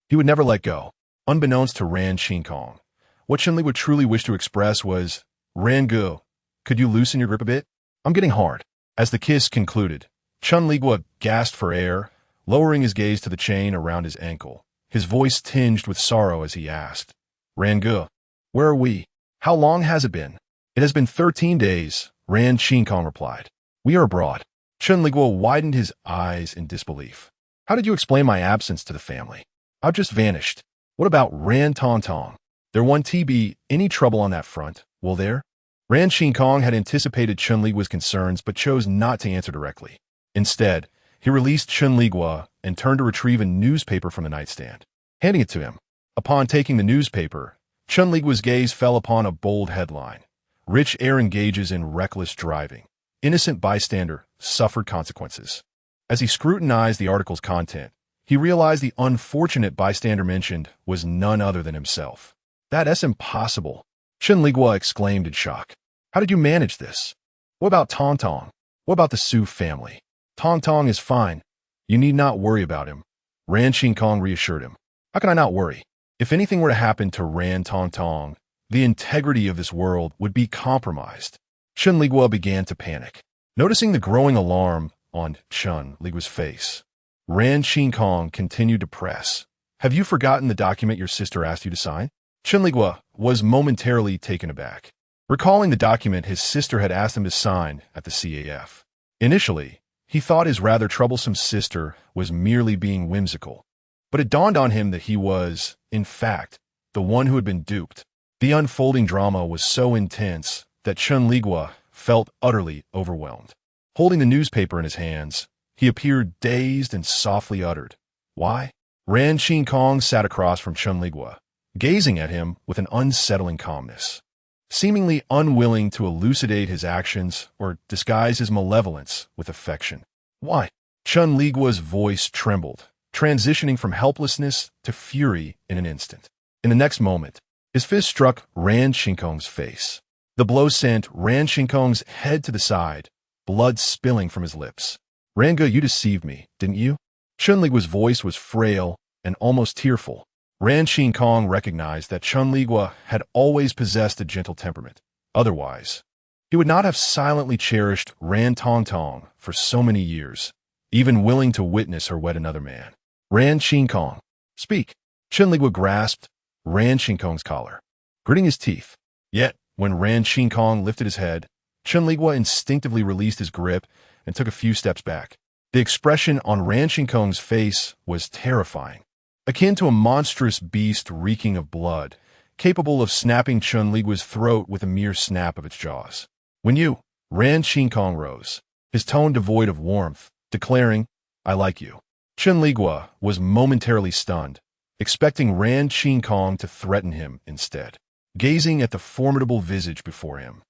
he would never let go. Unbeknownst to Ran Qinkong, what Chen Liguo truly wished to express was, "Ran Go, could you loosen your grip a bit? I'm getting hard." As the kiss concluded, Chen Liguo gasped for air, lowering his gaze to the chain around his ankle, his voice tinged with sorrow as he asked, "Ran Go, where are we? How long has it been?" "It has been 13 days, Ran Qinkong replied. "We are abroad." Chen Liguo widened his eyes in disbelief. "How did you explain my absence to the family?" "I've just vanished." "What about Ran Tongtong? There won't be any trouble on that front, will there?" Ran Qinkong had anticipated Chen Liguo's concerns but chose not to answer directly. Instead, he released Chen Liguo and turned to retrieve a newspaper from the nightstand, handing it to him. Upon taking the newspaper, Chen Liguo's gaze fell upon a bold headline. "Rich heir engages in reckless driving. Innocent bystander suffered consequences." As he scrutinized the article's content, he realized the unfortunate bystander mentioned was none other than himself. "That's impossible," Chen Liguo exclaimed in shock. "How did you manage this? What about Tongtong? What about the Su family?" "Tongtong is fine. You need not worry about him," Ran Qinkong reassured him. "How can I not worry? If anything were to happen to Ran Tongtong, the integrity of this world would be compromised." Chen Liguo began to panic. Noticing the growing alarm on Chen Liguo's face, Ran Qinkong continued to press. "Have you forgotten the document your sister asked you to sign?" Chen Liguo was momentarily taken aback, recalling the document his sister had asked him to sign at the CAF. Initially, he thought his rather troublesome sister was merely being whimsical, but it dawned on him that he was, in fact, the one who had been duped. The unfolding drama was so intense that Chen Liguo felt utterly overwhelmed. Holding the newspaper in his hands, he appeared dazed and softly uttered, "Why?" Ran Qinkong sat across from Chen Liguo, gazing at him with an unsettling calmness, seemingly unwilling to elucidate his actions or disguise his malevolence with affection. "Why?" Chen Liguo's voice trembled, transitioning from helplessness to fury in an instant. In the next moment, his fist struck Ran Qinkong's face. The blow sent Ran Shinkong's head to the side, blood spilling from his lips. "Ranga, you deceived me, didn't you?" Chen Liguo's voice was frail and almost tearful. Ran Shinkong recognized that Chen Liguo had always possessed a gentle temperament. Otherwise, he would not have silently cherished Ran Tongtong for so many years, even willing to witness her wed another man. "Ran Shinkong, speak." Chen Liguo grasped Ran Shinkong's collar, gritting his teeth. Yet, when Ran Shinkong lifted his head, Chen Liguo instinctively released his grip and took a few steps back. The expression on Ran Shinkong's face was terrifying, akin to a monstrous beast reeking of blood, capable of snapping Chen Liguo's throat with a mere snap of its jaws. "When you—" Ran Shinkong rose, his tone devoid of warmth, declaring, "I like you." Chen Liguo was momentarily stunned, expecting Ran Shinkong to threaten him instead. Gazing at the formidable visage before him,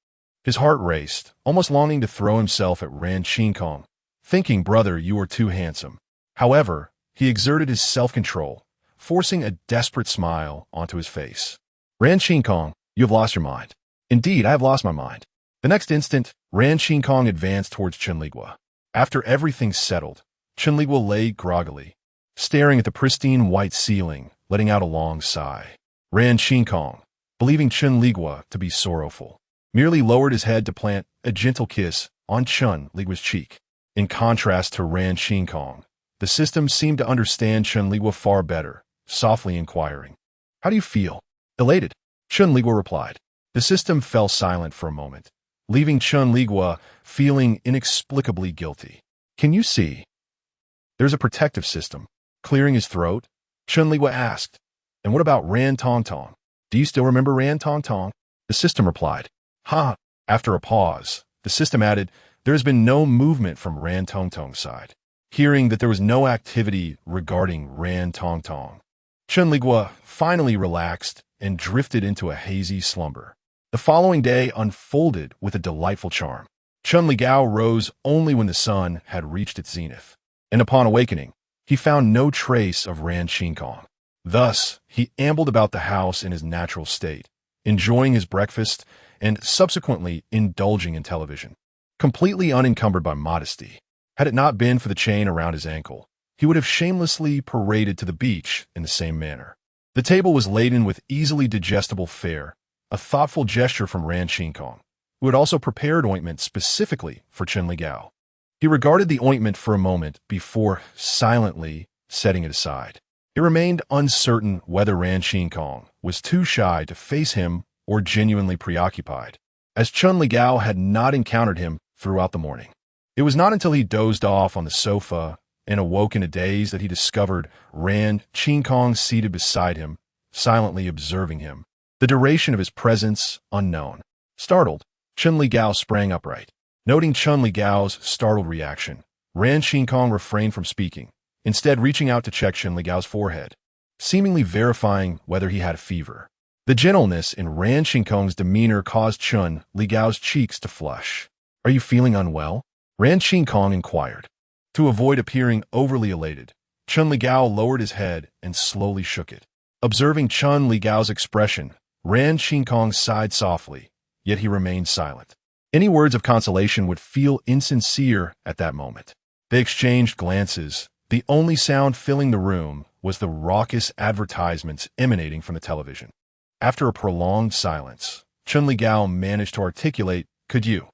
his heart raced, almost longing to throw himself at Ran Shinkong, thinking, "Brother, you are too handsome." However, he exerted his self-control, forcing a desperate smile onto his face. "Ran Shinkong, you have lost your mind." "Indeed, I have lost my mind." The next instant, Ran Shinkong advanced towards Chen Liguo. After everything settled, Chen Liguo lay groggily, staring at the pristine white ceiling, letting out a long sigh. Ran Shinkong, believing Chen Liguo to be sorrowful, merely lowered his head to plant a gentle kiss on Chen Liguo's cheek. In contrast to Ran Shinkong, the system seemed to understand Chen Liguo far better, softly inquiring, "How do you feel?" "Elated," Chen Liguo replied. The system fell silent for a moment, leaving Chen Liguo feeling inexplicably guilty. "Can you see? There's a protective system." Clearing his throat, Chen Liguo asked, "And what about Ran Tongtong? Do you still remember Ran Tongtong?" The system replied, "Ha." After a pause, the system added, "There has been no movement from Ran Tongtong's side." Hearing that there was no activity regarding Ran Tongtong, Chen Liguo finally relaxed and drifted into a hazy slumber. The following day unfolded with a delightful charm. Chen Liguo rose only when the sun had reached its zenith, and upon awakening, he found no trace of Ran Shinkong. Thus, he ambled about the house in his natural state, enjoying his breakfast and subsequently indulging in television, completely unencumbered by modesty. Had it not been for the chain around his ankle, he would have shamelessly paraded to the beach in the same manner. The table was laden with easily digestible fare, a thoughtful gesture from Ran Shinkong, who had also prepared ointment specifically for Chen Liguo. He regarded the ointment for a moment before silently setting it aside. It remained uncertain whether Ran Shinkong was too shy to face him or genuinely preoccupied, as Chen Liguo had not encountered him throughout the morning. It was not until he dozed off on the sofa and awoke in a daze that he discovered Ran Shinkong seated beside him, silently observing him, the duration of his presence unknown. Startled, Chen Liguo sprang upright. Noting Chen Liguo's startled reaction, Ran Shinkong refrained from speaking, instead reaching out to check Chen Liguo's forehead, seemingly verifying whether he had a fever. The gentleness in Ran Shinkong's demeanor caused Chen Liguo's cheeks to flush. "Are you feeling unwell?" Ran Shinkong inquired. To avoid appearing overly elated, Chen Liguo lowered his head and slowly shook it. Observing Chen Liguo's expression, Ran Shinkong sighed softly, yet he remained silent. Any words of consolation would feel insincere at that moment. They exchanged glances. The only sound filling the room was the raucous advertisements emanating from the television. After a prolonged silence, Chen Liguo managed to articulate, "Could you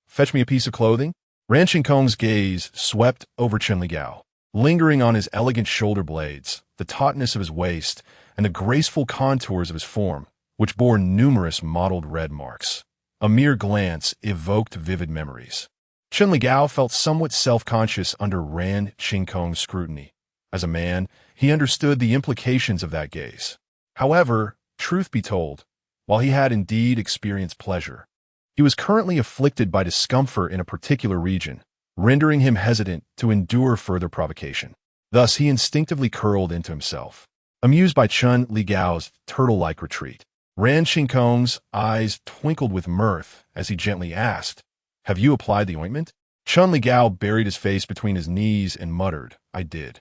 fetch me a piece of clothing?" Ran Shinkong's gaze swept over Chen Liguo, lingering on his elegant shoulder blades, the tautness of his waist, and the graceful contours of his form, which bore numerous mottled red marks. A mere glance evoked vivid memories. Chen Liguo felt somewhat self-conscious under Ran Shinkong's scrutiny. As a man, he understood the implications of that gaze. However, truth be told, while he had indeed experienced pleasure, he was currently afflicted by discomfort in a particular region, rendering him hesitant to endure further provocation. Thus, he instinctively curled into himself, amused by Chen Liguo's turtle-like retreat. Ran Shinkong's eyes twinkled with mirth as he gently asked, "Have you applied the ointment?" Chen Liguo buried his face between his knees and muttered, "I did."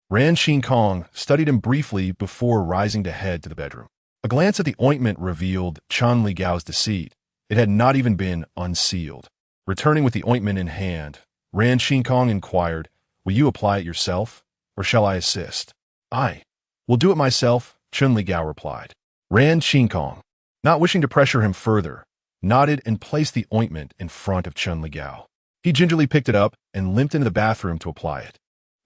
Ran Shinkong studied him briefly before rising to head to the bedroom. A glance at the ointment revealed Chen Liguo's deceit. It had not even been unsealed. Returning with the ointment in hand, Ran Qinkong inquired, "Will you apply it yourself, or shall I assist?" "I will do it myself," Chen Liguo replied. Ran Qinkong, not wishing to pressure him further, nodded and placed the ointment in front of Chen Liguo. He gingerly picked it up and limped into the bathroom to apply it.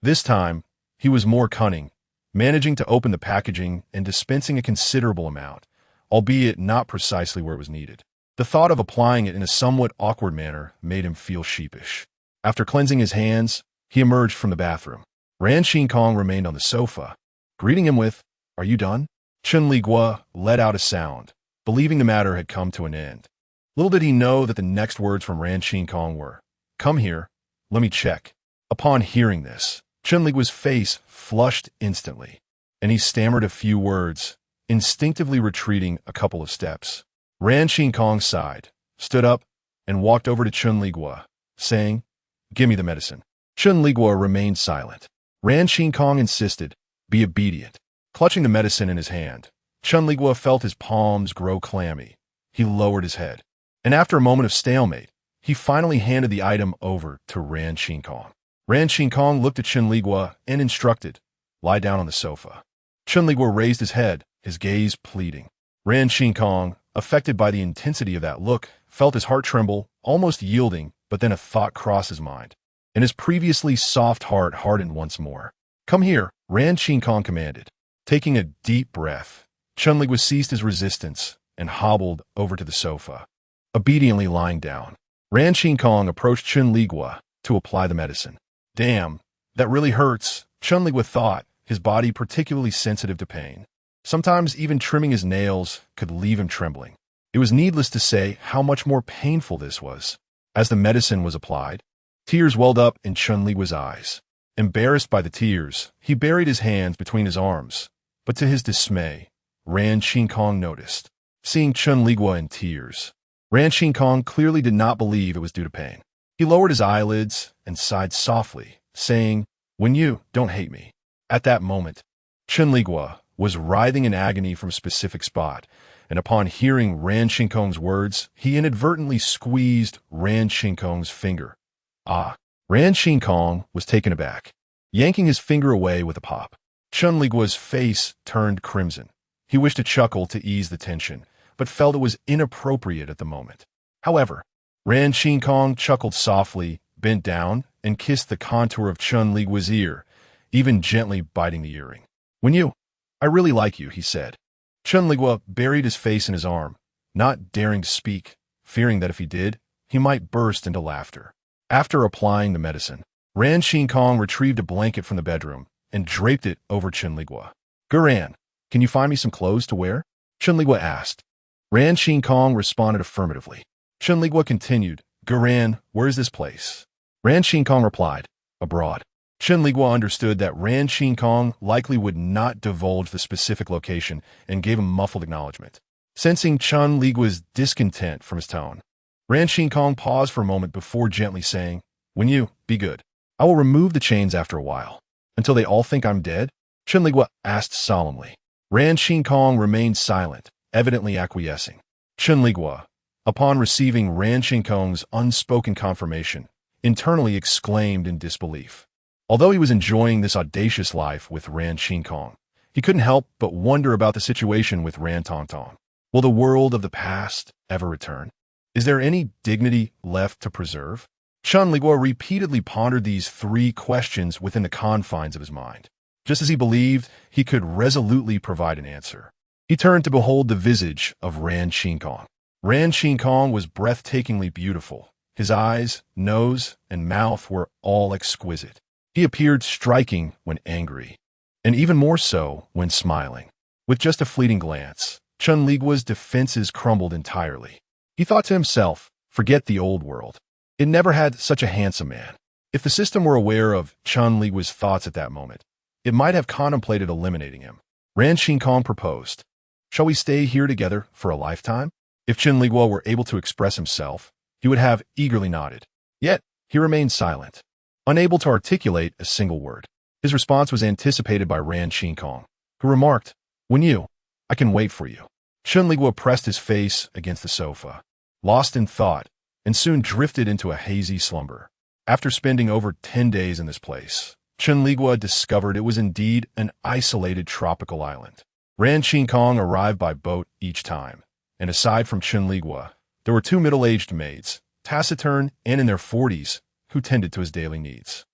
This time, he was more cunning, managing to open the packaging and dispensing a considerable amount, albeit not precisely where it was needed. The thought of applying it in a somewhat awkward manner made him feel sheepish. After cleansing his hands, he emerged from the bathroom. Ran Qinkong remained on the sofa, greeting him with, "Are you done?" Chen Liguo let out a sound, believing the matter had come to an end. Little did he know that the next words from Ran Qinkong were, "Come here, let me check." Upon hearing this, Chen Liguo's face flushed instantly, and he stammered a few words, instinctively retreating a couple of steps. Ran Qinkong sighed, stood up, and walked over to Chen Liguo, saying, "Give me the medicine." Chen Liguo remained silent. Ran Qinkong insisted, "Be obedient." Clutching the medicine in his hand, Chen Liguo felt his palms grow clammy. He lowered his head, and after a moment of stalemate, he finally handed the item over to Ran Qinkong. Ran Qinkong looked at Chen Liguo and instructed, "Lie down on the sofa." Chen Liguo raised his head, his gaze pleading. Ran Qinkong, affected by the intensity of that look, felt his heart tremble, almost yielding, but then a thought crossed his mind, and his previously soft heart hardened once more. "Come here," Ran Qinkong commanded. Taking a deep breath, Chen Liguo ceased his resistance and hobbled over to the sofa. Obediently lying down, Ran Qinkong approached Chen Liguo to apply the medicine. "Damn, that really hurts," Chen Liguo thought, his body particularly sensitive to pain. Sometimes even trimming his nails could leave him trembling. It was needless to say how much more painful this was. As the medicine was applied, tears welled up in Chen Liguo's eyes. Embarrassed by the tears, he buried his hands between his arms, but to his dismay, Ran Qinkong noticed. Seeing Chen Liguo in tears, Ran Qinkong clearly did not believe it was due to pain. He lowered his eyelids and sighed softly, saying, "When you don't hate me." At that moment, Chen Liguo was writhing in agony from a specific spot, and upon hearing Ran Qinkong's words, he inadvertently squeezed Ran Qinkong's finger. Ah! Ran Qinkong was taken aback, yanking his finger away with a pop. Chen Liguo's face turned crimson. He wished to chuckle to ease the tension, but felt it was inappropriate at the moment. However, Ran Qinkong chuckled softly, bent down, and kissed the contour of Chen Liguo's ear, even gently biting the earring. I really like you," he said. Chen Liguo buried his face in his arm, not daring to speak, fearing that if he did, he might burst into laughter. After applying the medicine, Ran Qinkong retrieved a blanket from the bedroom and draped it over Chen Liguo. "Guran, can you find me some clothes to wear?" Chen Liguo asked. Ran Qinkong responded affirmatively. Chen Liguo continued, "Guran, where is this place?" Ran Qinkong replied, "Abroad." Chen Liguo understood that Ran Qinkong likely would not divulge the specific location and gave him muffled acknowledgement. Sensing Chen Liguo's discontent from his tone, Ran Qinkong paused for a moment before gently saying, "Be good. I will remove the chains after a while. Until they all think I'm dead?" Chen Liguo asked solemnly. Ran Qinkong remained silent, evidently acquiescing. Chen Liguo, upon receiving Ran Qinkong's unspoken confirmation, internally exclaimed in disbelief. Although he was enjoying this audacious life with Ran Qinkong, he couldn't help but wonder about the situation with Ran Tongtong. Will the world of the past ever return? Is there any dignity left to preserve? Chen Liguo repeatedly pondered these three questions within the confines of his mind, just as he believed he could resolutely provide an answer. He turned to behold the visage of Ran Qinkong. Ran Qinkong was breathtakingly beautiful. His eyes, nose, and mouth were all exquisite. He appeared striking when angry, and even more so when smiling. With just a fleeting glance, Chen Liguo's defenses crumbled entirely. He thought to himself, forget the old world. It never had such a handsome man. If the system were aware of Chen Liguo's thoughts at that moment, it might have contemplated eliminating him. Ran Qinkong proposed, "Shall we stay here together for a lifetime?" If Chen Liguo were able to express himself, he would have eagerly nodded. Yet, he remained silent, unable to articulate a single word. His response was anticipated by Ran Qinkong, who remarked, I can wait for you." Chen Liguo pressed his face against the sofa. lost in thought, and soon drifted into a hazy slumber. After spending over 10 days in this place, Chen Liguo discovered it was indeed an isolated tropical island. Ran Qingkong arrived by boat each time, and aside from Chen Liguo, there were two middle-aged maids, taciturn and in their 40s, who tended to his daily needs.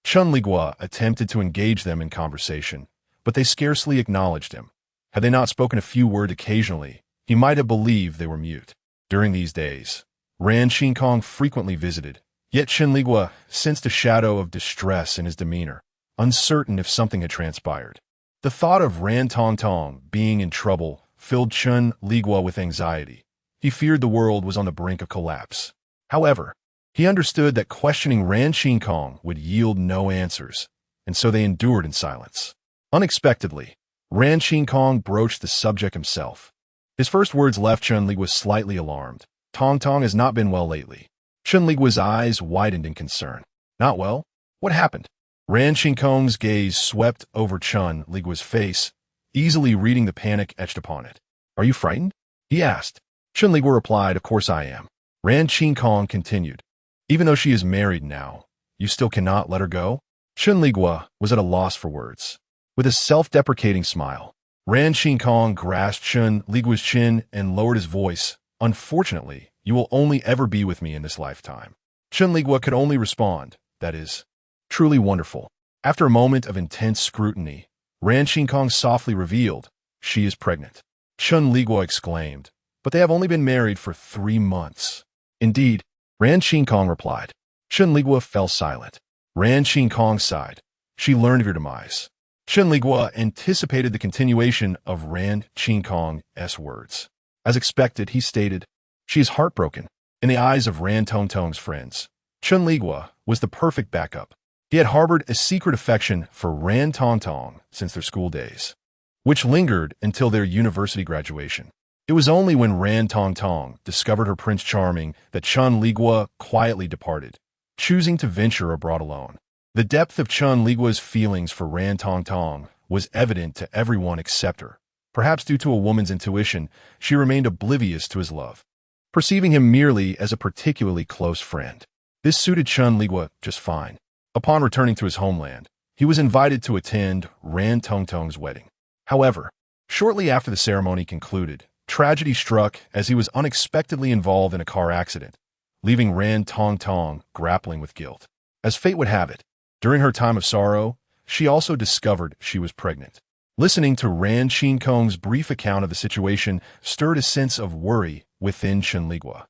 Chen Liguo attempted to engage them in conversation, but they scarcely acknowledged him. Had they not spoken a few words occasionally, he might have believed they were mute. During these days, Ran Qingkong frequently visited, yet Chen Liguo sensed a shadow of distress in his demeanor, uncertain if something had transpired. The thought of Ran Tongtong being in trouble filled Chen Liguo with anxiety. He feared the world was on the brink of collapse. However, he understood that questioning Ran Qingkong would yield no answers, and so they endured in silence. Unexpectedly, Ran Qingkong broached the subject himself. His first words left Chen Liguo slightly alarmed. Tongtong has not been well lately. Chen Liguo's eyes widened in concern. Not well? What happened? Ran Qingkong's gaze swept over Chen Liguo's face, easily reading the panic etched upon it. Are you frightened? He asked. Chen Liguo replied, Of course I am. Ran Qingkong continued. Even though she is married now, you still cannot let her go? Chen Liguo was at a loss for words. With a self-deprecating smile, Ran Qingkong grasped Chen Liguo's chin and lowered his voice. Unfortunately, you will only ever be with me in this lifetime. Chen Liguo could only respond, that is, truly wonderful. After a moment of intense scrutiny, Ran Qingkong softly revealed, she is pregnant. Chen Liguo exclaimed, but they have only been married for 3 months. Indeed, Ran Qingkong replied. Chen Liguo fell silent. Ran Qingkong sighed. She learned of your demise. Chen Liguo anticipated the continuation of Ran Qingkong's words. As expected, he stated, she is heartbroken. In the eyes of Ran Tongtong's friends, Chen Liguo was the perfect backup. He had harbored a secret affection for Ran Tongtong since their school days, which lingered until their university graduation. It was only when Ran Tongtong discovered her Prince Charming that Chen Liguo quietly departed, choosing to venture abroad alone. The depth of Chen Liguo's feelings for Ran Tongtong was evident to everyone except her. Perhaps due to a woman's intuition, she remained oblivious to his love, perceiving him merely as a particularly close friend. This suited Chen Liguo just fine. Upon returning to his homeland, he was invited to attend Ran Tongtong's wedding. However, shortly after the ceremony concluded, tragedy struck as he was unexpectedly involved in a car accident, leaving Ran Tongtong grappling with guilt. As fate would have it, during her time of sorrow, she also discovered she was pregnant. Listening to Ran Qingkong's brief account of the situation stirred a sense of worry within Chen Liguo.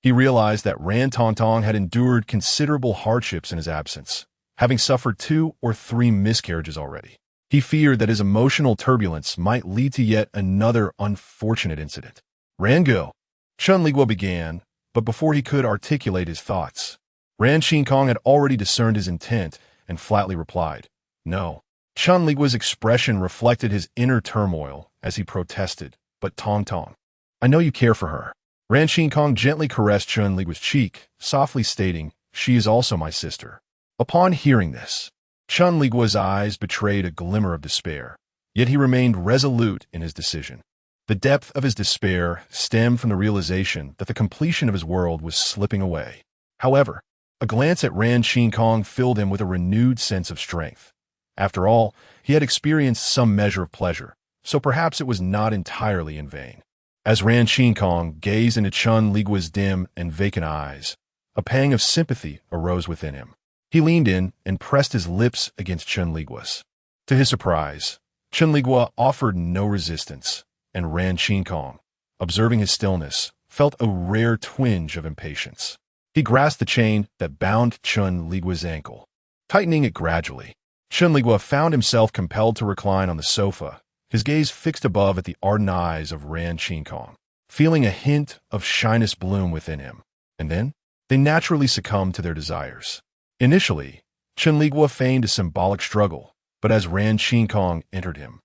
He realized that Ran Tongtong had endured considerable hardships in his absence, having suffered 2 or 3 miscarriages already. He feared that his emotional turbulence might lead to yet another unfortunate incident. Rango, Chen Liguo began, but before he could articulate his thoughts, Ran Qingkong had already discerned his intent and flatly replied, No. Chen Liguo's expression reflected his inner turmoil as he protested, but Tongtong, I know you care for her. Ran Qingkong gently caressed Chen Liguo's cheek, softly stating, She is also my sister. Upon hearing this, Chen Liguo's eyes betrayed a glimmer of despair, yet he remained resolute in his decision. The depth of his despair stemmed from the realization that the completion of his world was slipping away. However, a glance at Ran Qingkong filled him with a renewed sense of strength. After all, he had experienced some measure of pleasure, so perhaps it was not entirely in vain. As Ran Qingkong gazed into Chen Liguo's dim and vacant eyes, a pang of sympathy arose within him. He leaned in and pressed his lips against Chen Liguo's. To his surprise, Chen Liguo offered no resistance, and Ran Qingkong, observing his stillness, felt a rare twinge of impatience. He grasped the chain that bound Chen Liguo's ankle. Tightening it gradually, Chen Liguo found himself compelled to recline on the sofa, his gaze fixed above at the ardent eyes of Ran Qingkong, feeling a hint of shyness bloom within him. And then, they naturally succumbed to their desires. Initially, Chen Liguo feigned a symbolic struggle, but as Ran Qingkong entered him,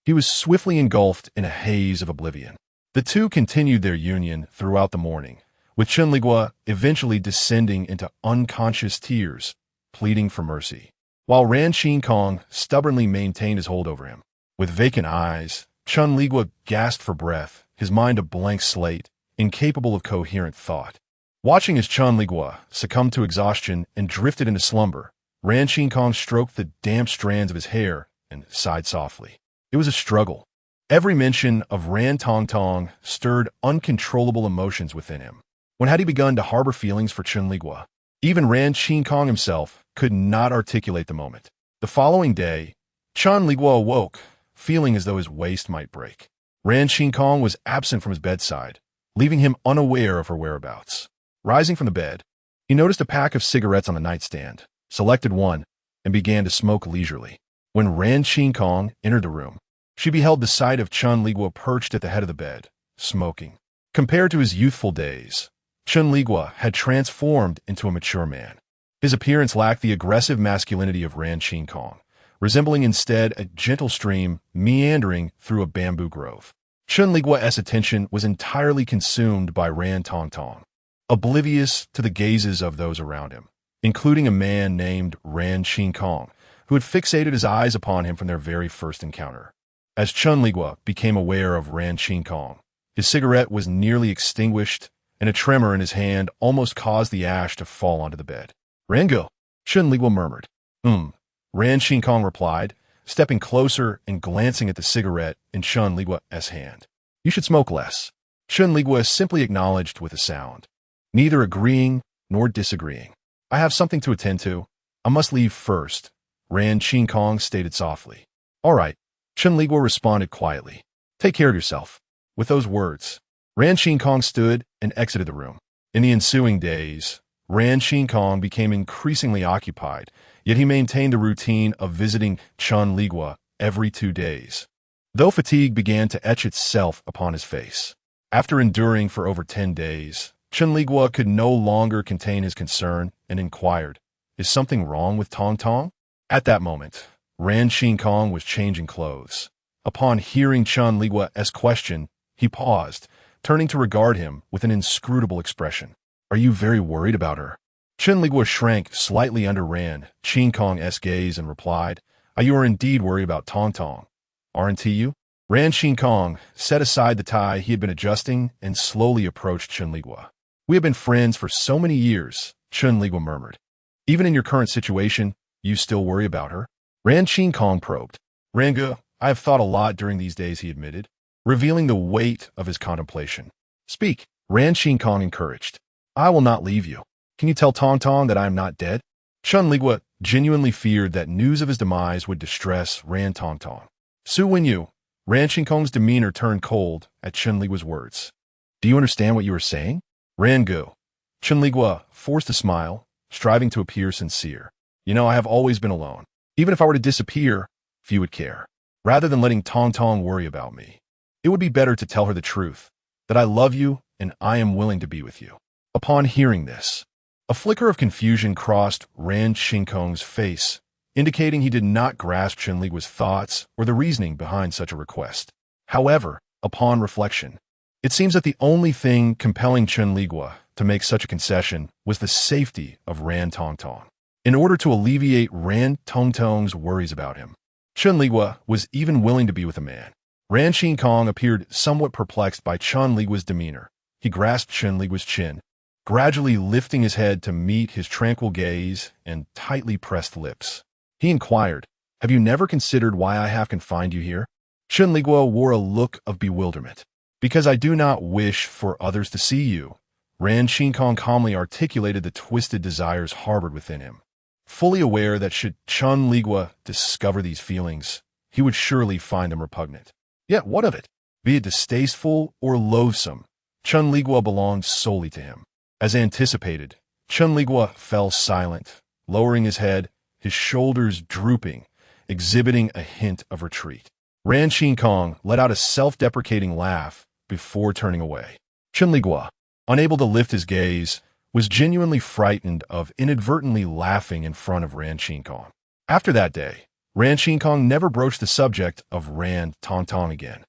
he was swiftly engulfed in a haze of oblivion. The two continued their union throughout the morning, with Chen Liguo eventually descending into unconscious tears, pleading for mercy, while Ran Qingkong stubbornly maintained his hold over him. With vacant eyes, Chen Liguo gasped for breath, his mind a blank slate, incapable of coherent thought. Watching as Chen Liguo succumbed to exhaustion and drifted into slumber, Ran Qinkong stroked the damp strands of his hair and sighed softly. It was a struggle. Every mention of Ran Tongtong stirred uncontrollable emotions within him. When had he begun to harbor feelings for Chen Liguo? Even Ran Qinkong himself could not articulate the moment. The following day, Chen Liguo awoke, feeling as though his waist might break. Ran Qinkong was absent from his bedside, leaving him unaware of her whereabouts. Rising from the bed, he noticed a pack of cigarettes on the nightstand, selected one, and began to smoke leisurely. When Ran Qinkong entered the room, she beheld the sight of Chen Liguo perched at the head of the bed, smoking. Compared to his youthful days, Chen Liguo had transformed into a mature man. His appearance lacked the aggressive masculinity of Ran Qinkong, resembling instead a gentle stream meandering through a bamboo grove. Chen Liguo's attention was entirely consumed by Ran Tongtong, oblivious to the gazes of those around him, including a man named Ran Qinkong, who had fixated his eyes upon him from their very first encounter. As Chen Liguo became aware of Ran Qinkong, his cigarette was nearly extinguished, and a tremor in his hand almost caused the ash to fall onto the bed. "Rango," Chen Liguo murmured. Ran Qinkong replied, stepping closer and glancing at the cigarette in Chen Liguo's hand. "You should smoke less." Chen Liguo simply acknowledged with a sound, neither agreeing nor disagreeing. "I have something to attend to. I must leave first," Ran Qinkong stated softly. "All right," Chen Liguo responded quietly. "Take care of yourself." With those words, Ran Qinkong stood and exited the room. In the ensuing days, Ran Qinkong became increasingly occupied, yet he maintained the routine of visiting Chen Liguo every 2 days. Though fatigue began to etch itself upon his face. After enduring for over 10 days, Chen Liguo could no longer contain his concern and inquired, "Is something wrong with Tongtong?" At that moment, Ran Qinkong was changing clothes. Upon hearing Chen Liguo's question, he paused, turning to regard him with an inscrutable expression. "Are you very worried about her?" Chen Liguo shrank slightly under Ran Qinkong's gaze and replied, "You are indeed worried about Tongtong, aren't you?" Ran Qinkong set aside the tie he had been adjusting and slowly approached Chen Liguo. "We have been friends for so many years," Chen Liguo murmured. "Even in your current situation, you still worry about her?" Ran Qinkong probed. "Rango, I have thought a lot during these days," he admitted, revealing the weight of his contemplation. "Speak," Ran Qinkong encouraged. "I will not leave you. Can you tell Tongtong that I am not dead?" Chen Liguo genuinely feared that news of his demise would distress Ran Tongtong. "Su Wenyu," Ran Qinkong's demeanor turned cold at Chen Liguo's words. "Do you understand what you are saying?" "Rango." Chen Liguo forced a smile, striving to appear sincere. I have always been alone. Even if I were to disappear, few would care. Rather than letting Tongtong worry about me, it would be better to tell her the truth, that I love you and I am willing to be with you." Upon hearing this, a flicker of confusion crossed Ran Qinkong's face, indicating he did not grasp Chen Liguo's thoughts or the reasoning behind such a request. However, upon reflection, it seems that the only thing compelling Chen Liguo to make such a concession was the safety of Ran Tongtong. In order to alleviate Ran Tongtong's worries about him, Chen Liguo was even willing to be with a man. Ran Qinkong appeared somewhat perplexed by Chen Liguo's demeanor. He grasped Chen Liguo's chin, gradually lifting his head to meet his tranquil gaze and tightly pressed lips. He inquired, "Have you never considered why I have confined you here?" Chen Liguo wore a look of bewilderment. "Because I do not wish for others to see you," Ran Qinkong calmly articulated the twisted desires harbored within him, fully aware that should Chen Liguo discover these feelings, he would surely find them repugnant. Yet what of it? Be it distasteful or loathsome, Chen Liguo belonged solely to him. As anticipated, Chen Liguo fell silent, lowering his head, his shoulders drooping, exhibiting a hint of retreat. Ran Qinkong let out a self-deprecating laugh before turning away. Chen Liguo, unable to lift his gaze, was genuinely frightened of inadvertently laughing in front of Ran Qinkong. After that day, Ran Qinkong never broached the subject of Ran Tongtong again.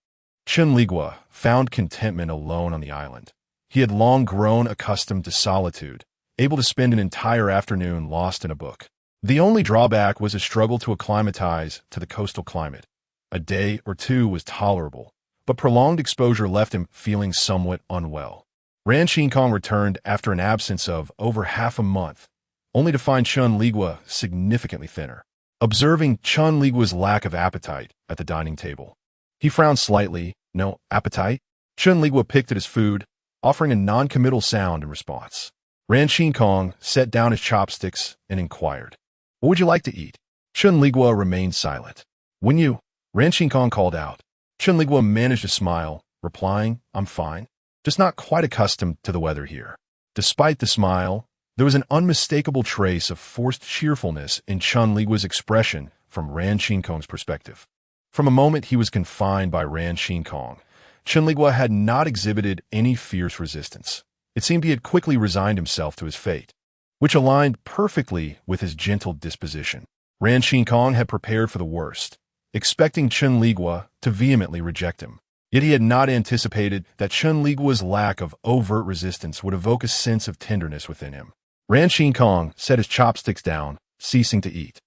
Chen Liguo found contentment alone on the island. He had long grown accustomed to solitude, able to spend an entire afternoon lost in a book. The only drawback was a struggle to acclimatize to the coastal climate. A day or two was tolerable, but prolonged exposure left him feeling somewhat unwell. Ran Qinkong returned after an absence of over half a month, only to find Chen Liguo significantly thinner. Observing Chen Liguo's lack of appetite at the dining table, he frowned slightly. No appetite? Chen Liguo picked at his food, offering a non-committal sound in response. Ran Qinkong set down his chopsticks and inquired, "What would you like to eat?" Chen Liguo remained silent. "When you," Ran Qinkong called out. Chen Liguo managed a smile, replying, "I'm fine. Just not quite accustomed to the weather here." Despite the smile, there was an unmistakable trace of forced cheerfulness in Chen Liguo's expression from Ran Qinkong's perspective. From a moment he was confined by Ran Qinkong, Chen Liguo had not exhibited any fierce resistance. It seemed he had quickly resigned himself to his fate, which aligned perfectly with his gentle disposition. Ran Qinkong had prepared for the worst, expecting Chen Liguo to vehemently reject him. Yet he had not anticipated that Chen Liguo's lack of overt resistance would evoke a sense of tenderness within him. Ran Qinkong set his chopsticks down, ceasing to eat.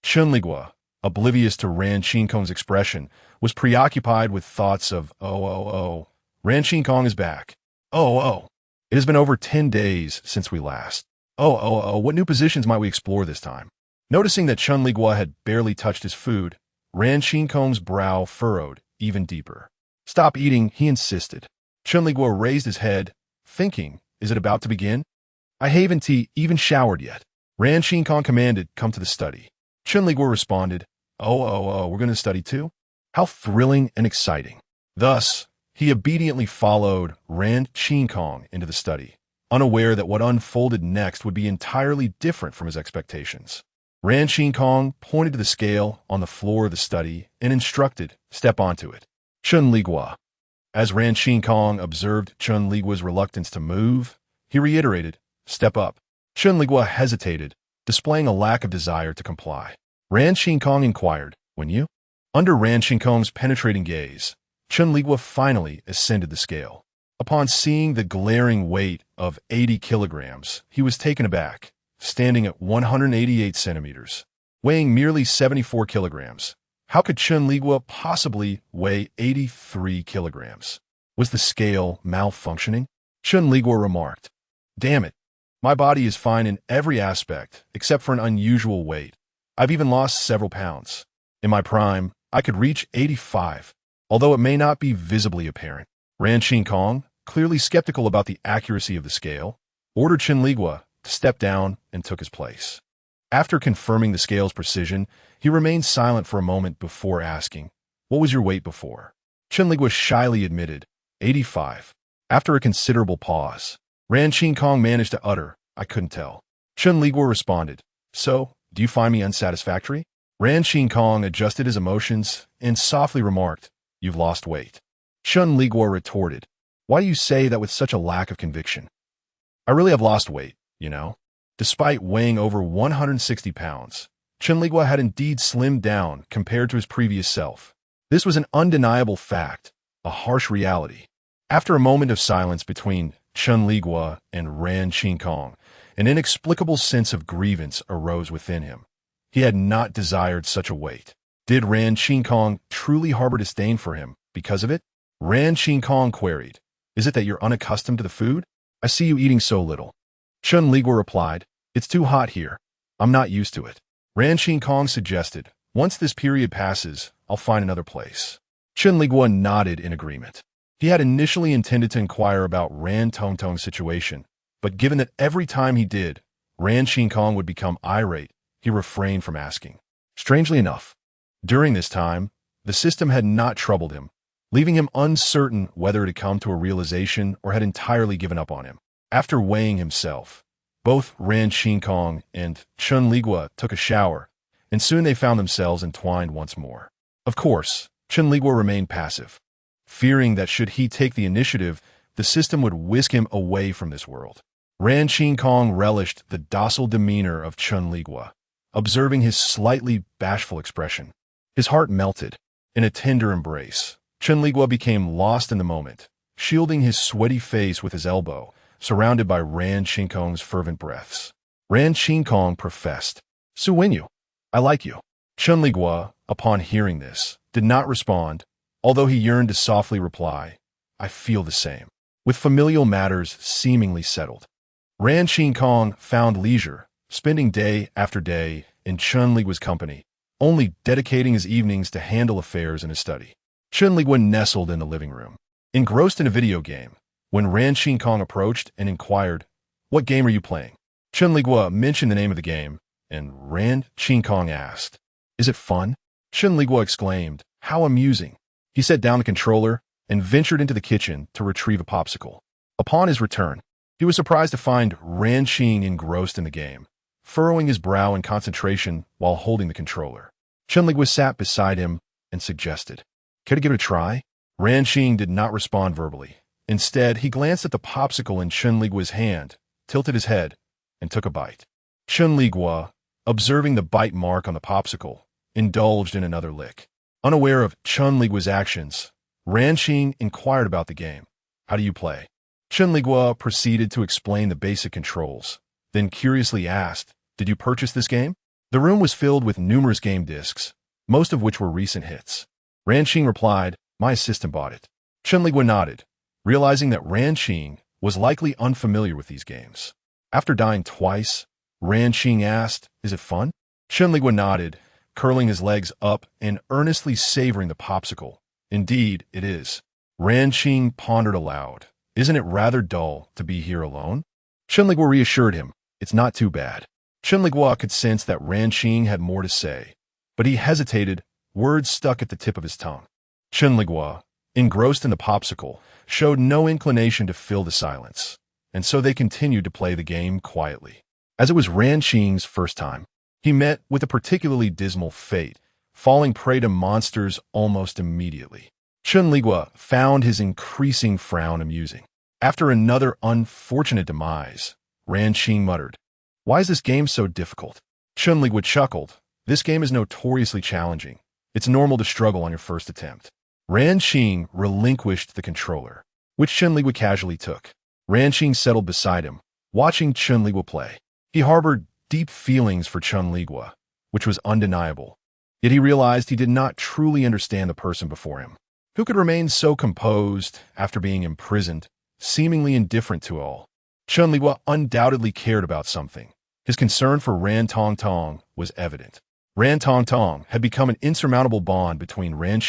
Chen Liguo, oblivious to Ran Qinkong's expression, was preoccupied with thoughts of, oh. Ran Qinkong is back. Oh. It has been over 10 days since we last. Oh, what new positions might we explore this time? Noticing that Chen Liguo had barely touched his food, Ran Qinkong's brow furrowed even deeper. "Stop eating," he insisted. Chen Liguo raised his head, thinking, "Is it about to begin? I haven't even showered yet." Ran Qinkong commanded, "Come to the study." Chen Liguo responded, Oh, we're going to study too? How thrilling and exciting." Thus, he obediently followed Ran Qinkong into the study, unaware that what unfolded next would be entirely different from his expectations. Ran Qinkong pointed to the scale on the floor of the study and instructed, "Step onto it." Chen Liguo. As Ran Qinkong observed Chen Liguo's reluctance to move, he reiterated, "Step up." Chen Liguo hesitated, displaying a lack of desire to comply. Ran Qinkong inquired, "When you?" Under Ran Qinkong's penetrating gaze, Chen Liguo finally ascended the scale. Upon seeing the glaring weight of 80 kilograms, he was taken aback, standing at 188 centimeters, weighing merely 74 kilograms. How could Chen Liguo possibly weigh 83 kilograms? Was the scale malfunctioning? Chen Liguo remarked, "Damn it, my body is fine in every aspect except for an unusual weight. I've even lost several pounds. In my prime, I could reach 85, although it may not be visibly apparent." Ran Qinkong, clearly skeptical about the accuracy of the scale, ordered Chen Liguo to step down and took his place. After confirming the scale's precision, he remained silent for a moment before asking, "What was your weight before?" Chen Liguo shyly admitted, 85. After a considerable pause, Ran Qinkong managed to utter, "I couldn't tell." Chen Liguo responded, "So, do you find me unsatisfactory?" Ran Qinkong adjusted his emotions and softly remarked, "You've lost weight." Chen Liguo retorted, "Why do you say that with such a lack of conviction?" "I really have lost weight, you know." Despite weighing over 160 pounds, Chen Liguo had indeed slimmed down compared to his previous self. This was an undeniable fact, a harsh reality. After a moment of silence between Chen Liguo and Ran Qinkong, an inexplicable sense of grievance arose within him. He had not desired such a weight. Did Ran Qinkong truly harbor disdain for him because of it? Ran Qinkong queried, "Is it that you're unaccustomed to the food? I see you eating so little." Chen Liguo replied, "It's too hot here. I'm not used to it." Ran Qinkong suggested, "Once this period passes, I'll find another place." Chen Liguo nodded in agreement. He had initially intended to inquire about Ran Tongtong's situation, but given that every time he did, Ran Qinkong would become irate, he refrained from asking. Strangely enough, during this time, the system had not troubled him, leaving him uncertain whether it had come to a realization or had entirely given up on him. After weighing himself, both Ran Qinkong and Chen Liguo took a shower, and soon they found themselves entwined once more. Of course, Chen Liguo remained passive, fearing that should he take the initiative, the system would whisk him away from this world. Ran Qinkong relished the docile demeanor of Chen Liguo, observing his slightly bashful expression. His heart melted. In a tender embrace, Chen Liguo became lost in the moment, shielding his sweaty face with his elbow, surrounded by Ran Qinkong's fervent breaths. Ran Qinkong professed, "Su Wenyu, I like you." Chen Liguo, upon hearing this, did not respond, although he yearned to softly reply, "I feel the same." with familial matters seemingly settled. Ran Kong found leisure, spending day after day in Chen Liguo's company, only dedicating his evenings to handle affairs in his study. Chen Liguo nestled in the living room, engrossed in a video game, when Ran Kong approached and inquired, "What game are you playing?" Chen Liguo mentioned the name of the game, and Ran Kong asked, "Is it fun?" Chen Liguo exclaimed, "How amusing." He set down the controller and ventured into the kitchen to retrieve a popsicle. Upon his return, he was surprised to find Ran engrossed in the game, furrowing his brow in concentration while holding the controller. Chen Liguo sat beside him and suggested, "Care to give it a try?" Ran did not respond verbally. Instead, he glanced at the popsicle in Chen Liguo's hand, tilted his head, and took a bite. Chen Liguo, observing the bite mark on the popsicle, indulged in another lick. Unaware of Chen Liguo's actions, Ran inquired about the game. "How do you play?" Chen Liguo proceeded to explain the basic controls, then curiously asked, "Did you purchase this game?" The room was filled with numerous game discs, most of which were recent hits. Ran replied, "My assistant bought it." Chen Liguo nodded, realizing that Ran was likely unfamiliar with these games. After dying twice, Ran asked, "Is it fun?" Chen Liguo nodded, curling his legs up and earnestly savoring the popsicle. "Indeed, it is." Ran pondered aloud. "Isn't it rather dull to be here alone?" Chen Liguo reassured him, "It's not too bad." Chen Liguo could sense that Ran had more to say, but he hesitated, words stuck at the tip of his tongue. Chen Liguo, engrossed in the popsicle, showed no inclination to fill the silence, and so they continued to play the game quietly. As it was Ran first time, he met with a particularly dismal fate, falling prey to monsters almost immediately. Chen Liguo found his increasing frown amusing. After another unfortunate demise, Ran muttered, "Why is this game so difficult?" Chen Liguo chuckled, "This game is notoriously challenging. It's normal to struggle on your first attempt." Ran relinquished the controller, which Chen Liguo casually took. Ran settled beside him, watching Chen Liguo play. He harbored deep feelings for Chen Liguo, which was undeniable. Yet he realized he did not truly understand the person before him. Who could remain so composed after being imprisoned, seemingly indifferent to all? Chen Liguo undoubtedly cared about something. His concern for Ran Tong was evident. Ran Tong had become an insurmountable bond between Ran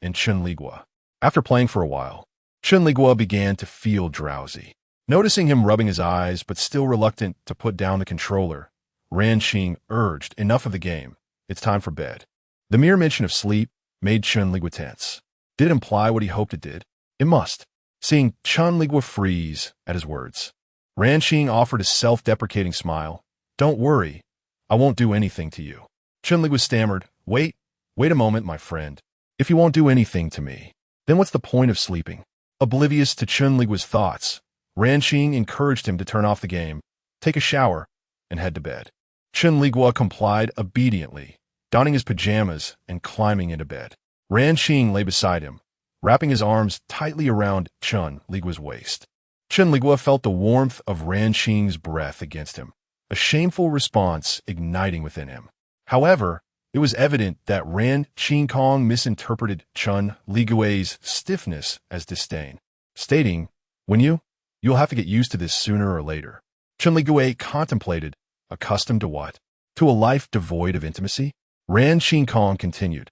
and Chen Liguo. After playing for a while, Chen Liguo began to feel drowsy. Noticing him rubbing his eyes but still reluctant to put down the controller, Ran urged, "Enough of the game. It's time for bed." The mere mention of sleep made Chen Liguo tense. Did it imply what he hoped it did? It must. Seeing Chen Liguo freeze at his words, Ran offered a self-deprecating smile. "Don't worry. I won't do anything to you." Chen Liguo stammered, Wait a moment, my friend. If you won't do anything to me, then what's the point of sleeping?" Oblivious to Chen Liguo's thoughts, Ran encouraged him to turn off the game, take a shower, and head to bed. Chen Liguo complied obediently, donning his pajamas and climbing into bed. Ran lay beside him, wrapping his arms tightly around Chen Liguo's waist. Chen Liguo felt the warmth of Ran breath against him, a shameful response igniting within him. However, it was evident that Ran Kong misinterpreted Chen Liguo's stiffness as disdain, stating, You'll have to get used to this sooner or later." Chen Liguo contemplated, accustomed to what? To a life devoid of intimacy? Ran Kong continued,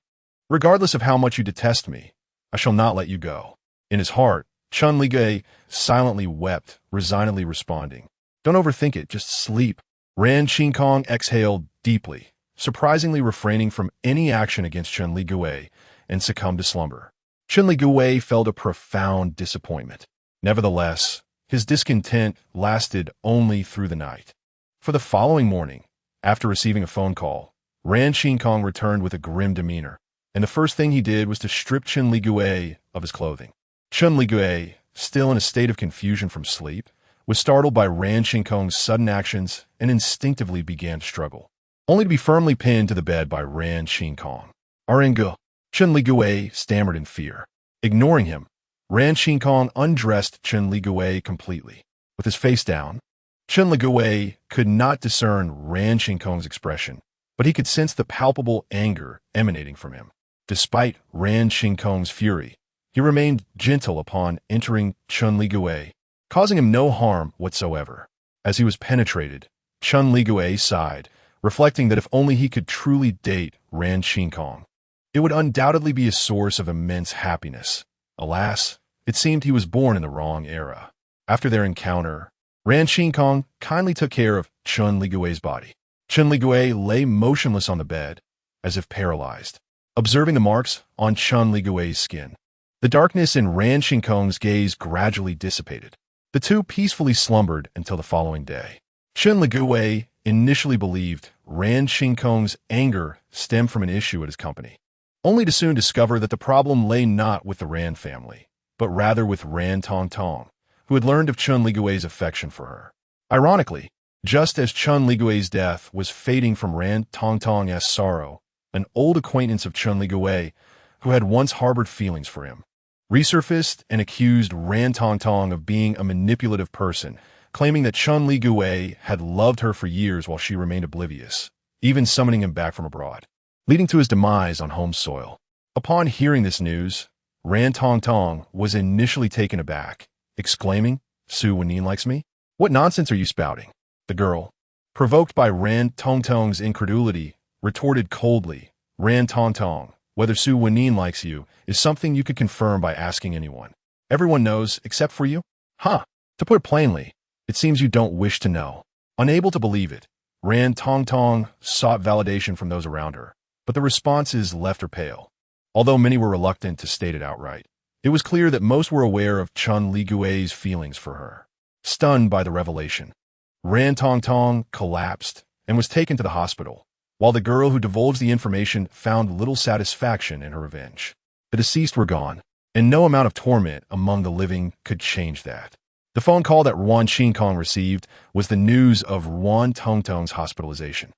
"Regardless of how much you detest me, I shall not let you go." In his heart, Chen Liguo silently wept, resignedly responding, "Don't overthink it, just sleep." Ran Kong exhaled deeply, surprisingly refraining from any action against Chen Liguo, and succumbed to slumber. Chen Liguo felt a profound disappointment. Nevertheless, his discontent lasted only through the night. For the following morning, after receiving a phone call, Ran Kong returned with a grim demeanor, and the first thing he did was to strip Chen Liguo of his clothing. Chen Liguo, still in a state of confusion from sleep, was startled by Ran Kong's sudden actions and instinctively began to struggle, only to be firmly pinned to the bed by Ran Kong. "Arengu," Chen Liguo stammered in fear. Ignoring him, Ran Kong undressed Chen Liguo completely. With his face down, Chen Liguo could not discern Ran Kong's expression, but he could sense the palpable anger emanating from him. Despite Ran Kong's fury, He remained gentle upon entering Chen Liguo, causing him no harm whatsoever. As he was penetrated, Chen Liguo sighed, reflecting that if only he could truly date Ran Qinkong, it would undoubtedly be a source of immense happiness. Alas, it seemed he was born in the wrong era. After their encounter, Ran Qinkong kindly took care of Chen Liguo's body. Chen Liguo lay motionless on the bed, as if paralyzed, observing the marks on Chen Liguo's skin. The darkness in Ran Qinkong's gaze gradually dissipated. The two peacefully slumbered until the following day. Chen Liguo initially believed Ran Qinkong's anger stemmed from an issue at his company, only to soon discover that the problem lay not with the Ran family, but rather with Ran Tongtong, who had learned of Chen Liguo's affection for her. Ironically, just as Chen Liguo's death was fading from Ran Tongtong's sorrow, an old acquaintance of Chen Liguo, who had once harbored feelings for him, resurfaced and accused Ran Tongtong of being a manipulative person, claiming that Chen Liguo had loved her for years while she remained oblivious, even summoning him back from abroad, leading to his demise on home soil. Upon hearing this news, Ran Tongtong was initially taken aback, exclaiming, "Su Wenin likes me? What nonsense are you spouting?" The girl, provoked by Ran Tongtong's incredulity, retorted coldly, "Ran Tongtong, whether Su Wenin likes you is something you could confirm by asking anyone. Everyone knows except for you? Huh. To put it plainly, it seems you don't wish to know." Unable to believe it, Ran Tongtong sought validation from those around her, but the responses left her pale. Although many were reluctant to state it outright, it was clear that most were aware of Chen Liguo's feelings for her. Stunned by the revelation, Ran Tongtong collapsed and was taken to the hospital, while the girl who divulged the information found little satisfaction in her revenge. The deceased were gone, and no amount of torment among the living could change that. The phone call that Ran Qinkong received was the news of Ran Tongtong's hospitalization.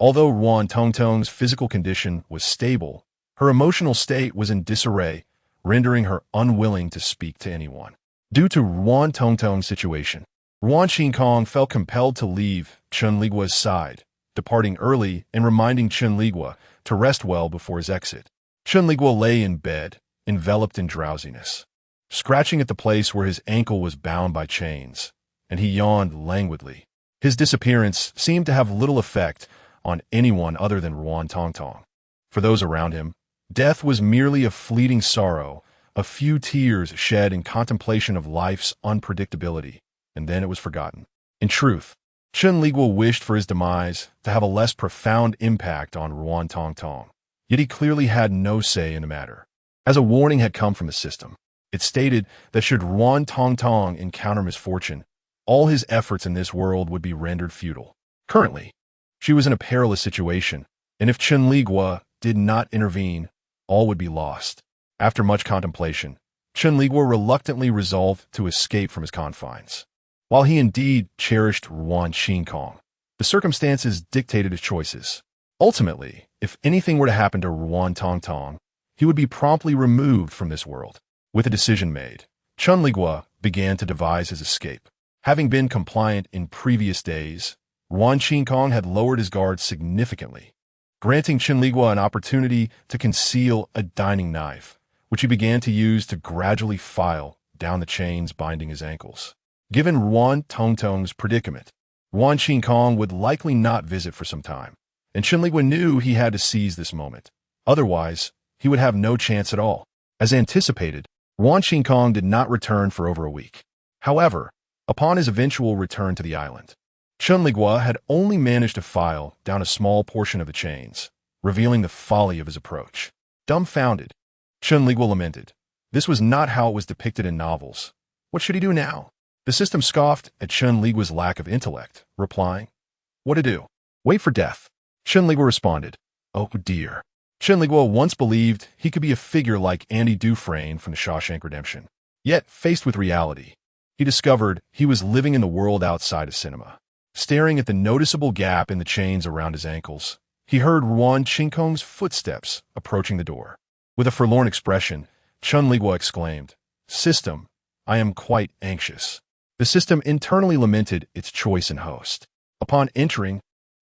Although Ran Tongtong's physical condition was stable, her emotional state was in disarray, rendering her unwilling to speak to anyone. Due to Ran Tongtong's situation, Ran Qinkong felt compelled to leave Chen Liguo's side, departing early and reminding Chen Liguo to rest well before his exit. Chen Liguo lay in bed, enveloped in drowsiness, scratching at the place where his ankle was bound by chains, and he yawned languidly. His disappearance seemed to have little effect on anyone other than Ran Tongtong. For those around him, death was merely a fleeting sorrow, a few tears shed in contemplation of life's unpredictability, and then it was forgotten. In truth, Chen Liguo wished for his demise to have a less profound impact on Ran Tongtong, yet he clearly had no say in the matter. As a warning had come from the system, it stated that should Ran Tongtong encounter misfortune, all his efforts in this world would be rendered futile. Currently, she was in a perilous situation, and if Chen Liguo did not intervene, all would be lost. After much contemplation, Chen Liguo reluctantly resolved to escape from his confines. While he indeed cherished Ran Qinkong, the circumstances dictated his choices. Ultimately, if anything were to happen to Ran Tongtong, he would be promptly removed from this world. With a decision made, Chen Liguo began to devise his escape. Having been compliant in previous days, Ran Qinkong had lowered his guard significantly, granting Chen Liguo an opportunity to conceal a dining knife, which he began to use to gradually file down the chains binding his ankles. Given Ran Tongtong's predicament, Ran Qinkong would likely not visit for some time, and Chen Liguo knew he had to seize this moment. Otherwise, he would have no chance at all. As anticipated, Ran Qinkong did not return for over a week. However, upon his eventual return to the island, Chen Liguo had only managed to file down a small portion of the chains, revealing the folly of his approach. Dumbfounded, Chen Liguo lamented. This was not how it was depicted in novels. What should he do now? The system scoffed at Chen Liguo's lack of intellect, replying, "What to do? Wait for death." Chen Liguo responded, "Oh dear." Chen Liguo once believed he could be a figure like Andy Dufresne from The Shawshank Redemption. Yet, faced with reality, he discovered he was living in the world outside of cinema. Staring at the noticeable gap in the chains around his ankles, he heard Ran Qinkong's footsteps approaching the door. With a forlorn expression, Chen Liguo exclaimed, "System, I am quite anxious." The system internally lamented its choice in host. Upon entering,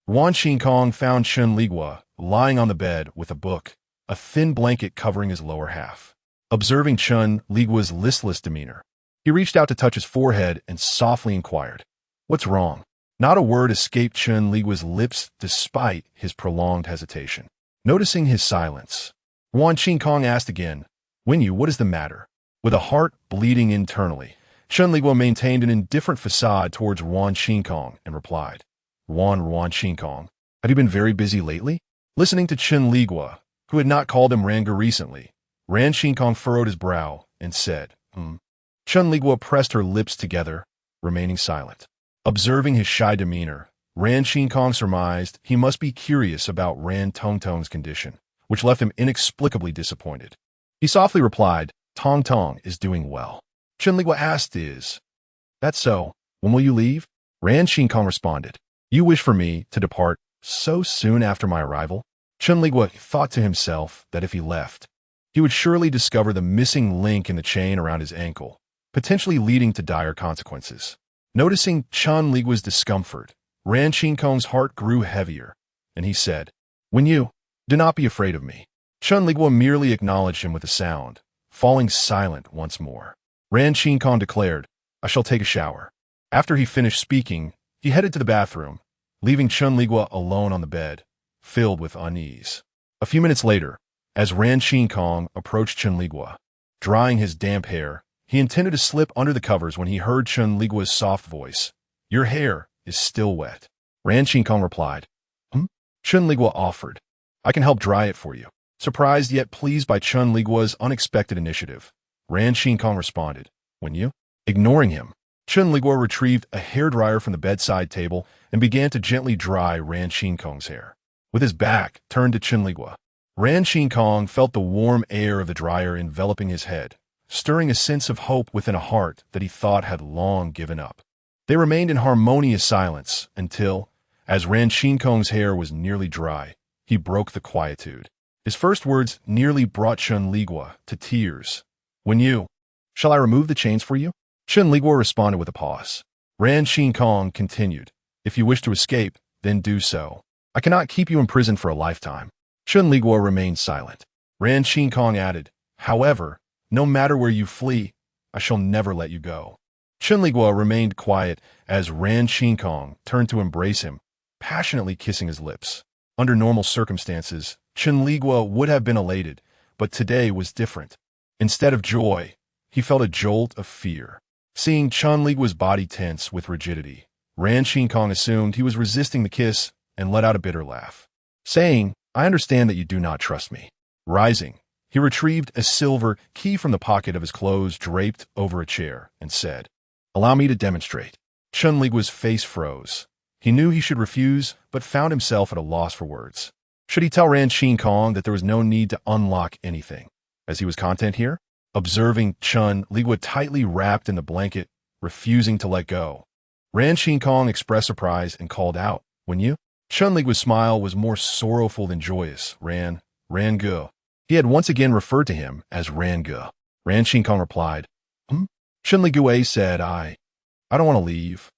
Ran Qinkong found Chen Liguo lying on the bed with a book, a thin blanket covering his lower half. Observing Chen Liguo's listless demeanor, he reached out to touch his forehead and softly inquired, "What's wrong?" Not a word escaped Chen Liguo's lips despite his prolonged hesitation. Noticing his silence, Wan Qingkong asked again, "Wenyu, what is the matter?" With a heart bleeding internally, Chen Liguo maintained an indifferent facade towards Wan Qingkong and replied, Wan Qingkong, have you been very busy lately?" Listening to Chen Liguo, who had not called him Ranga recently, Ran Qingkong furrowed his brow and said, Chen Liguo pressed her lips together, remaining silent. Observing his shy demeanor, Ran Qingkong surmised he must be curious about Ran Tongtong's condition, which left him inexplicably disappointed. He softly replied, "Tong Tong is doing well." Chen Liguo asked, "Is that so? When will you leave?" Ran Qingkong responded, "You wish for me to depart so soon after my arrival?" Chen Liguo thought to himself that if he left, he would surely discover the missing link in the chain around his ankle, potentially leading to dire consequences. Noticing Chen Liguo's discomfort, Ran Qingkong's heart grew heavier, and he said, "Wenyu, do not be afraid of me." Chen Liguo merely acknowledged him with a sound, falling silent once more. Ran Qingkong declared, "I shall take a shower." After he finished speaking, he headed to the bathroom, leaving Chen Liguo alone on the bed, filled with unease. A few minutes later, as Ran Qingkong approached Chen Liguo, drying his damp hair, he intended to slip under the covers when he heard Chen Liguo's soft voice, "Your hair is still wet." Ran Qingkong replied, Chen Liguo offered, "I can help dry it for you." Surprised yet pleased by Chen Liguo's unexpected initiative, Ran Qingkong responded, "Wenyu?" Ignoring him, Chen Liguo retrieved a hairdryer from the bedside table and began to gently dry Ran Qingkong's hair. With his back turned to Chen Liguo, Ran Qingkong felt the warm air of the dryer enveloping his head, stirring a sense of hope within a heart that he thought had long given up. They remained in harmonious silence until, as Ran Qingkong's hair was nearly dry, he broke the quietude. His first words nearly brought Chen Liguo to tears. "Wenyu, shall I remove the chains for you?" Chen Liguo responded with a pause. Ran Qingkong continued, "If you wish to escape, then do so. I cannot keep you imprisoned for a lifetime." Chen Liguo remained silent. Ran Qingkong added, "However, no matter where you flee, I shall never let you go." Chen Liguo remained quiet as Ran Qingkong turned to embrace him, passionately kissing his lips. Under normal circumstances, Chen Liguo would have been elated, but today was different. Instead of joy, he felt a jolt of fear. Seeing Chen Liguo's body tense with rigidity, Ran Qingkong assumed he was resisting the kiss and let out a bitter laugh, saying, "I understand that you do not trust me." Rising, he retrieved a silver key from the pocket of his clothes draped over a chair and said, "Allow me to demonstrate." Chen Liguo's face froze. He knew he should refuse, but found himself at a loss for words. Should he tell Ran Qingkong that there was no need to unlock anything, as he was content here? Observing Chen Liguo tightly wrapped in the blanket, refusing to let go, Ran Qingkong expressed surprise and called out, "Wenyu?" Chen Liguo's smile was more sorrowful than joyous. Ran Ge. He had once again referred to him as Ran Ge. Ran Qingkong replied, Chen Liguo said, I don't want to leave."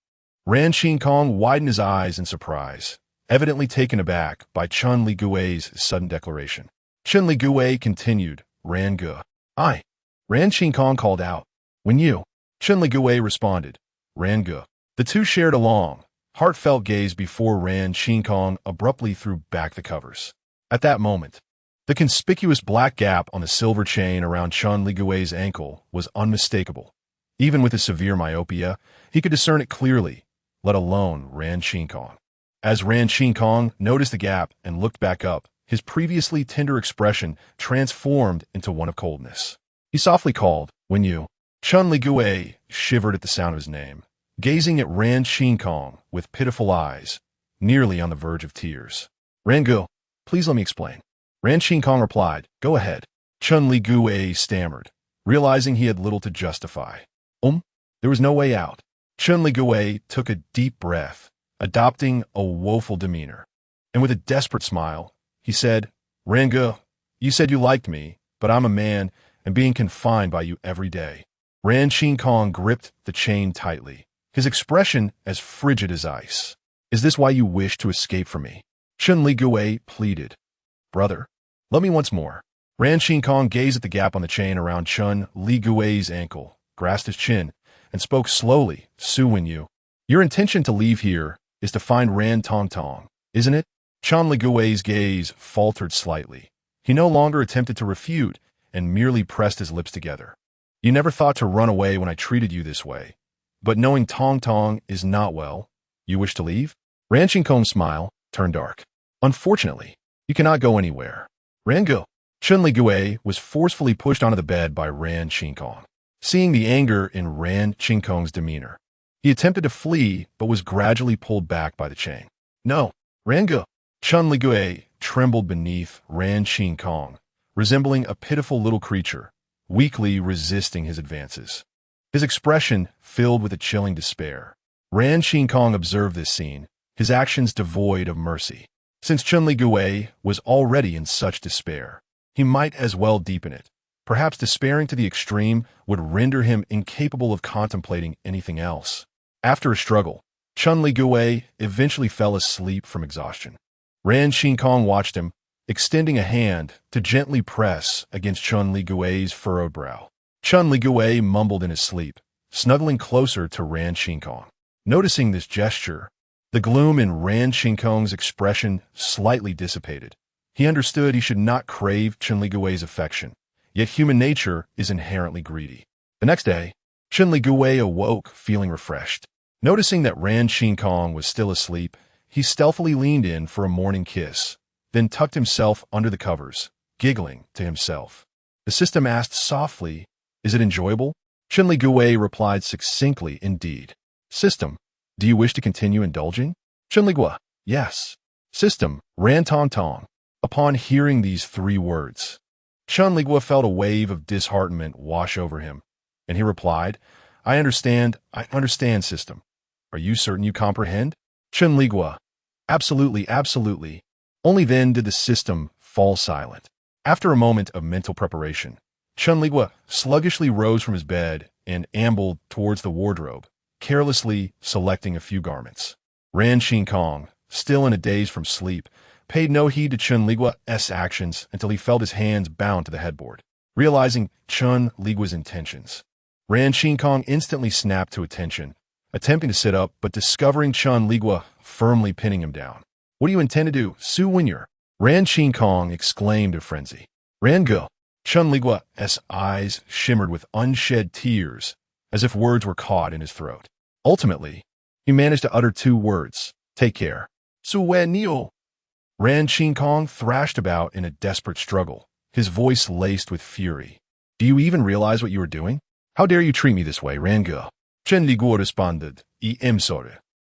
Ran Qingkong widened his eyes in surprise, evidently taken aback by Chen Liguo's sudden declaration. Chen Liguo continued, "Ran Ge. I." Ran Qingkong called out, "Wenyu?" Chen Liguo responded, "Ran Ge." The two shared a long, heartfelt gaze before Ran Qingkong abruptly threw back the covers. At that moment, the conspicuous black gap on the silver chain around Chen Liguo's ankle was unmistakable. Even with his severe myopia, he could discern it clearly, let alone Ran Qingkong. As Ran Qingkong noticed the gap and looked back up, his previously tender expression transformed into one of coldness. He softly called, "Wenyu." Chen Liguo shivered at the sound of his name, gazing at Ran Qingkong with pitiful eyes, nearly on the verge of tears. "Ran Ge, please let me explain." Ran Qingkong replied, "Go ahead." Chen Liguo stammered, realizing he had little to justify. There was no way out. Chen Liguo took a deep breath, adopting a woeful demeanor, and with a desperate smile, he said, "Ran Ge, you said you liked me, but I'm a man and being confined by you every day." Ran Qingkong gripped the chain tightly, his expression as frigid as ice. "Is this why you wish to escape from me?" Chen Liguo pleaded. "Brother, let me once more." Ran Kong gazed at the gap on the chain around Chen Liguo's ankle, grasped his chin, and spoke slowly. Su Wenyu, your intention to leave here is to find Ran Tong, isn't it? Chen Liguo's gaze faltered slightly. He no longer attempted to refute and merely pressed his lips together. You never thought to run away when I treated you this way. But knowing Tong is not well, you wish to leave? Ran Kong's smile turned dark. Unfortunately, you cannot go anywhere. Ran go. Chen Liguo was forcefully pushed onto the bed by Ran Kong. Seeing the anger in Ran Kong's demeanor, he attempted to flee but was gradually pulled back by the chain. No, Ran go. Chen Liguo trembled beneath Ran Kong, resembling a pitiful little creature, weakly resisting his advances. His expression filled with a chilling despair. Ran Kong observed this scene, his actions devoid of mercy. Since Chen Liguo was already in such despair, he might as well deepen it. Perhaps despairing to the extreme would render him incapable of contemplating anything else. After a struggle, Chen Liguo eventually fell asleep from exhaustion. Ran Kong watched him, extending a hand to gently press against Chen Liguo's furrowed brow. Chen Liguo mumbled in his sleep, snuggling closer to Ran Kong. Noticing this gesture, the gloom in Ran Kong's expression slightly dissipated. He understood he should not crave Chen Liguo's affection, yet human nature is inherently greedy. The next day, Chen Liguo awoke feeling refreshed. Noticing that Ran Kong was still asleep, he stealthily leaned in for a morning kiss, then tucked himself under the covers, giggling to himself. The system asked softly, "Is it enjoyable?" Chen Liguo replied succinctly, "Indeed." System, do you wish to continue indulging? Chen Liguo, yes. System, Ran Tong. Upon hearing these three words, Chen Liguo felt a wave of disheartenment wash over him, and he replied, I understand, system. Are you certain you comprehend? Chen Liguo, absolutely. Only then did the system fall silent. After a moment of mental preparation, Chen Liguo sluggishly rose from his bed and ambled towards the wardrobe, carelessly selecting a few garments. Ran Kong, still in a daze from sleep, paid no heed to Chen Liguo's actions until he felt his hands bound to the headboard. Realizing Chen Liguo's intentions, Ran Kong instantly snapped to attention, attempting to sit up but discovering Chen Liguo firmly pinning him down. What do you intend to do, Su Wenyu? Ran Kong exclaimed in frenzy. Ran go. Chen Liguo's eyes shimmered with unshed tears, as if words were caught in his throat. Ultimately, he managed to utter two words, take care. Su Wenyu. Ran Kong thrashed about in a desperate struggle, his voice laced with fury. Do you even realize what you are doing? How dare you treat me this way, Ran go? Chen Liguo responded, I am sorry.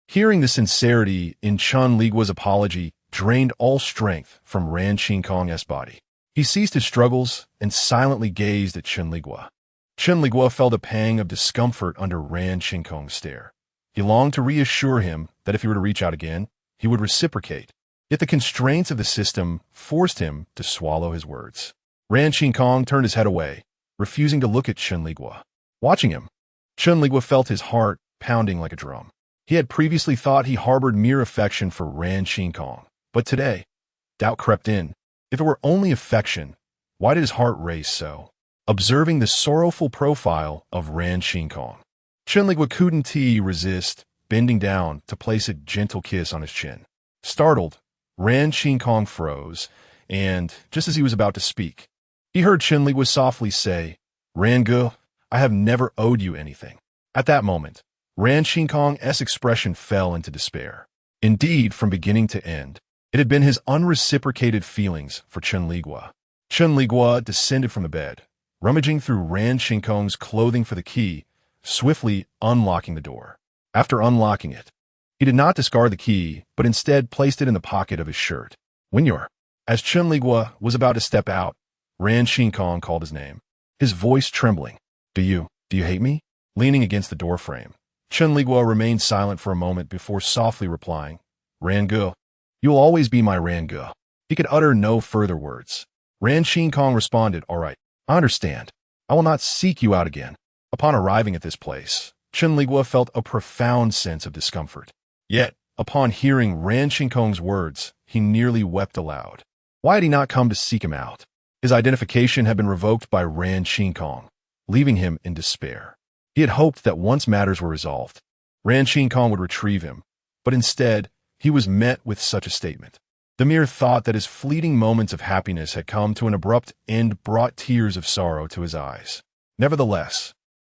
Hearing the sincerity in Chen Liguo's apology drained all strength from Ran Kong's body. He ceased his struggles and silently gazed at Chen Liguo. Chen Liguo felt a pang of discomfort under Ran Kong's stare. He longed to reassure him that if he were to reach out again, he would reciprocate. Yet the constraints of the system forced him to swallow his words. Ran Kong turned his head away, refusing to look at Chen Liguo. Watching him, Chen Liguo felt his heart pounding like a drum. He had previously thought he harbored mere affection for Ran Kong, but today, doubt crept in. If it were only affection, why did his heart race so? Observing the sorrowful profile of Ran Kong, Chen Liguo couldn't resist bending down to place a gentle kiss on his chin. Startled, Ran Kong froze, and just as he was about to speak, he heard Chen Liguo softly say, Ran go, I have never owed you anything. At that moment, Ran Kong's expression fell into despair. Indeed, from beginning to end, it had been his unreciprocated feelings for Chen Liguo. Chen Liguo descended from the bed, rummaging through Ran Kong's clothing for the key, swiftly unlocking the door. After unlocking it, he did not discard the key, but instead placed it in the pocket of his shirt. Wenyu. As Chen Liguo was about to step out, Ran Kong called his name, his voice trembling. Do you hate me? Leaning against the doorframe, Chen Liguo remained silent for a moment before softly replying, Ran go. You'll always be my Ran go. He could utter no further words. Ran Kong responded, all right, I understand. I will not seek you out again. Upon arriving at this place, Chen Liguo felt a profound sense of discomfort. Yet, upon hearing Ran Kong's words, he nearly wept aloud. Why had he not come to seek him out? His identification had been revoked by Ran Qinkong, leaving him in despair. He had hoped that once matters were resolved, Ran Qinkong would retrieve him, but instead, he was met with such a statement. The mere thought that his fleeting moments of happiness had come to an abrupt end brought tears of sorrow to his eyes. Nevertheless,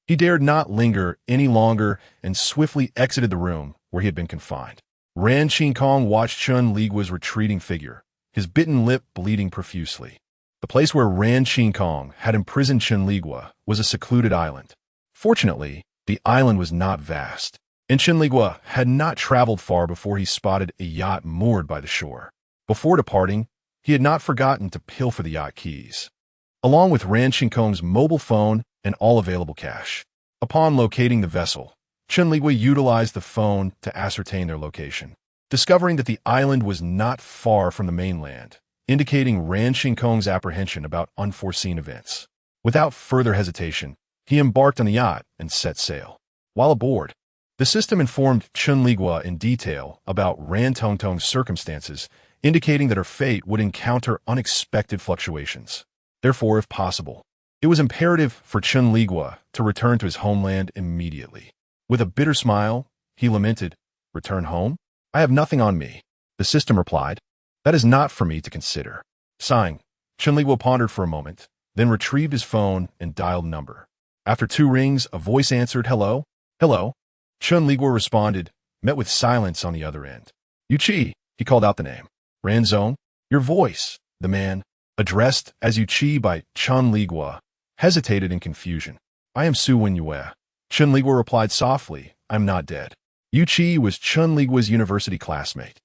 he dared not linger any longer and swiftly exited the room where he had been confined. Ran Qinkong watched Chen Liguo's retreating figure, his bitten lip bleeding profusely. The place where Ran Qinkong had imprisoned Chen Liguo was a secluded island. Fortunately, the island was not vast, and Chen Liguo had not traveled far before he spotted a yacht moored by the shore. Before departing, he had not forgotten to pilfer the yacht keys, along with Ran Qinkong's mobile phone and all available cash. Upon locating the vessel, Chen Liguo utilized the phone to ascertain their location, discovering that the island was not far from the mainland, indicating Ran Qinkong's apprehension about unforeseen events. Without further hesitation, he embarked on the yacht and set sail. While aboard, the system informed Chen Liguo in detail about Ran Tongtong's circumstances, indicating that her fate would encounter unexpected fluctuations. Therefore, if possible, it was imperative for Chen Liguo to return to his homeland immediately. With a bitter smile, he lamented, "Return home? I have nothing on me." The system replied, "That is not for me to consider." Sighing, Chen Liguo pondered for a moment, then retrieved his phone and dialed number. After 2 rings, a voice answered, "Hello? Hello?" Chen Liguo responded, met with silence on the other end. "Yu Qi," he called out the name. "Ran Zong?" "Your voice." The man, addressed as Yu Qi by Chen Liguo, hesitated in confusion. "I am Su Wenyue." Chen Liguo replied softly, "I'm not dead." Yu Qi was Chen Liguo's university classmate,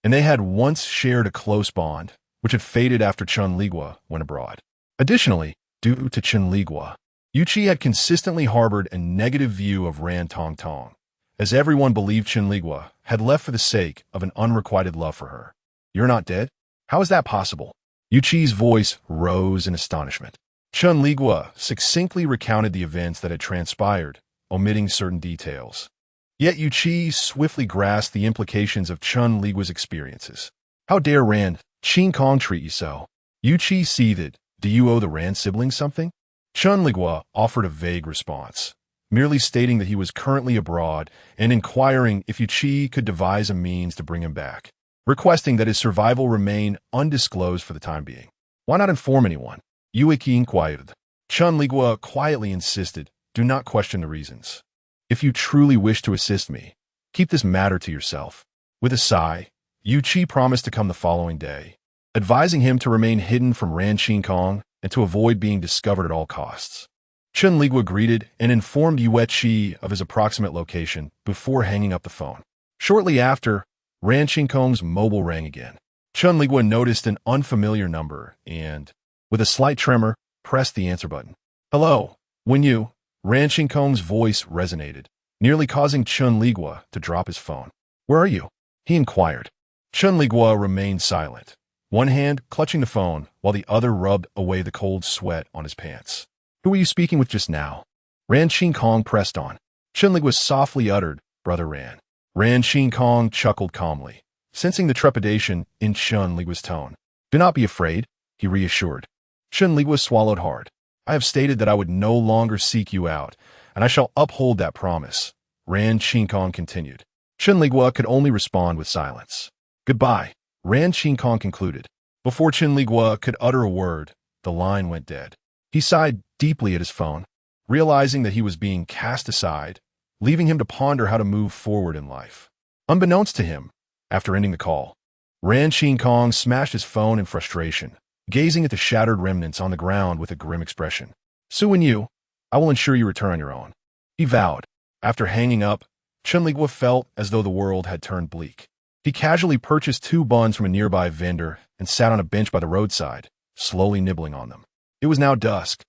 and they had once shared a close bond, which had faded after Chen Liguo went abroad. Additionally, due to Chen Liguo, Yu Qi had consistently harbored a negative view of Ran Tongtong, as everyone believed Chen Liguo had left for the sake of an unrequited love for her. "You're not dead? How is that possible?" Yu Qi's voice rose in astonishment. Chen Liguo succinctly recounted the events that had transpired, omitting certain details. Yet Yu Qi swiftly grasped the implications of Chen Liguo's experiences. "How dare Ran Qinkong treat you so?" Yu Qi seethed. "Do you owe the Ran siblings something?" Chen Liguo offered a vague response, merely stating that he was currently abroad and inquiring if Yu Qi could devise a means to bring him back, requesting that his survival remain undisclosed for the time being. "Why not inform anyone?" Yu Qi inquired. Chen Liguo quietly insisted, "Do not question the reasons. If you truly wish to assist me, keep this matter to yourself." With a sigh, Yu Qi promised to come the following day, advising him to remain hidden from Ran Qinkong and to avoid being discovered at all costs. Chen Liguo greeted and informed Yu Qi of his approximate location before hanging up the phone. Shortly after, Ran Qinkong's mobile rang again. Chen Liguo noticed an unfamiliar number and, with a slight tremor, pressed the answer button. "Hello, Wenyu." Ran Qinkong's voice resonated, nearly causing Chen Liguo to drop his phone. "Where are you?" he inquired. Chen Liguo remained silent, one hand clutching the phone while the other rubbed away the cold sweat on his pants. "Who were you speaking with just now?" Ran Qinkong pressed on. Chen Liguo softly uttered, "Brother Ran." Ran Qinkong chuckled calmly, sensing the trepidation in Chen Liguo's tone. "Do not be afraid," he reassured. Chen Liguo swallowed hard. "I have stated that I would no longer seek you out, and I shall uphold that promise," Ran Qinkong continued. Chen Liguo could only respond with silence. "Goodbye," Ran Qinkong concluded. Before Chen Liguo could utter a word, the line went dead. He sighed deeply at his phone, realizing that he was being cast aside, leaving him to ponder how to move forward in life. Unbeknownst to him, after ending the call, Ran Qinkong smashed his phone in frustration, gazing at the shattered remnants on the ground with a grim expression. "Su and you, I will ensure you return on your own," he vowed. After hanging up, Chen Liguo felt as though the world had turned bleak. He casually purchased 2 buns from a nearby vendor and sat on a bench by the roadside, slowly nibbling on them. It was now dusk,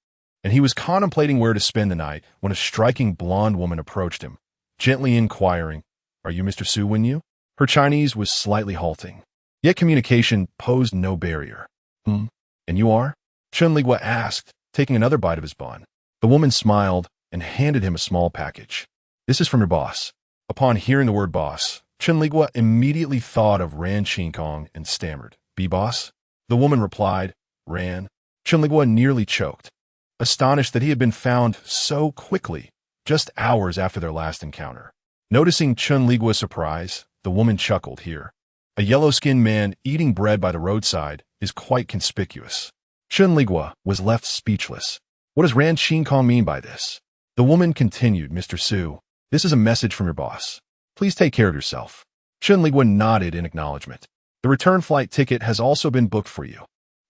and he was contemplating where to spend the night when a striking blonde woman approached him, gently inquiring, "Are you Mr. Su Wenyu?" Her Chinese was slightly halting, yet communication posed no barrier. "And you are?" Chen Liguo asked, taking another bite of his bun. The woman smiled and handed him a small package. "This is from your boss." Upon hearing the word boss, Chen Liguo immediately thought of Ran Qinkong and stammered, "Be boss?" The woman replied, "Ran Chen Liguo nearly choked, astonished that he had been found so quickly, just hours after their last encounter. Noticing Chen Liguo's surprise, the woman chuckled. Here, a yellow-skinned man eating bread by the roadside is quite conspicuous. Chen Liguo was left speechless. What does Ran Qinkong mean by this? The woman continued, Mr. Su, this is a message from your boss. Please take care of yourself. Chen Liguo nodded in acknowledgement. The return flight ticket has also been booked for you.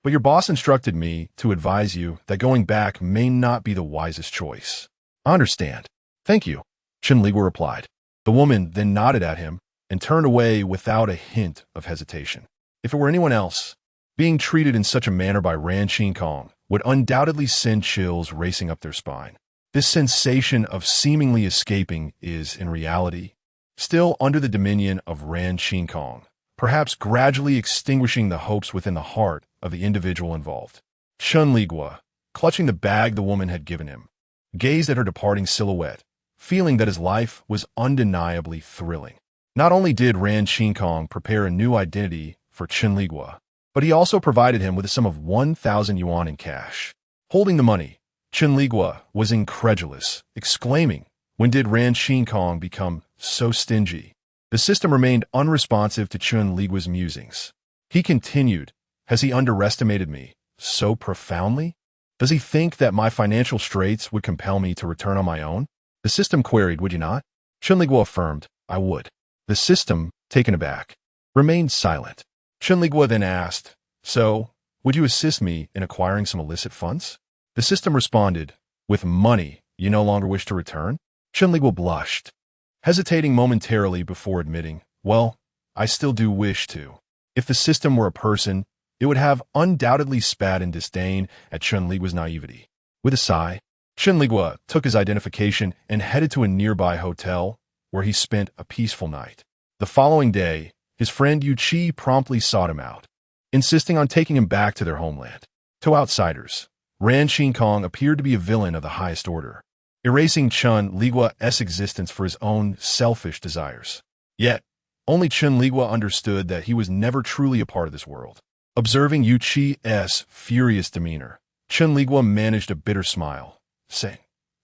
But your boss instructed me to advise you that going back may not be the wisest choice. I understand. Thank you, Chen Liguo replied. The woman then nodded at him and turned away without a hint of hesitation. If it were anyone else, being treated in such a manner by Ran Qinkong would undoubtedly send chills racing up their spine. This sensation of seemingly escaping is, in reality, still under the dominion of Ran Qinkong, perhaps gradually extinguishing the hopes within the heart of the individual involved. Chen Liguo, clutching the bag the woman had given him, gazed at her departing silhouette, feeling that his life was undeniably thrilling. Not only did Ran Qinkong prepare a new identity for Chen Liguo, but he also provided him with a sum of 1,000 yuan in cash. Holding the money, Chen Liguo was incredulous, exclaiming, when did Ran Qinkong become so stingy? The system remained unresponsive to Chen Liguo's musings. He continued, has he underestimated me so profoundly? Does he think that my financial straits would compel me to return on my own? The system queried, would you not? Chen Liguo affirmed, I would. The system, taken aback, remained silent. Chen Liguo then asked, so, would you assist me in acquiring some illicit funds? The system responded, with money you no longer wish to return? Chen Liguo blushed, hesitating momentarily before admitting, well, I still do wish to. If the system were a person, it would have undoubtedly spat in disdain at Chen Liguo's naivety. With a sigh, Chen Liguo took his identification and headed to a nearby hotel, where he spent a peaceful night. The following day, his friend Yu Qi promptly sought him out, insisting on taking him back to their homeland. To outsiders, Ran Qinkong appeared to be a villain of the highest order, erasing Chen Liguo's existence for his own selfish desires. Yet, only Chen Liguo understood that he was never truly a part of this world. Observing Yu Qi's furious demeanor, Chen Liguo managed a bitter smile, saying,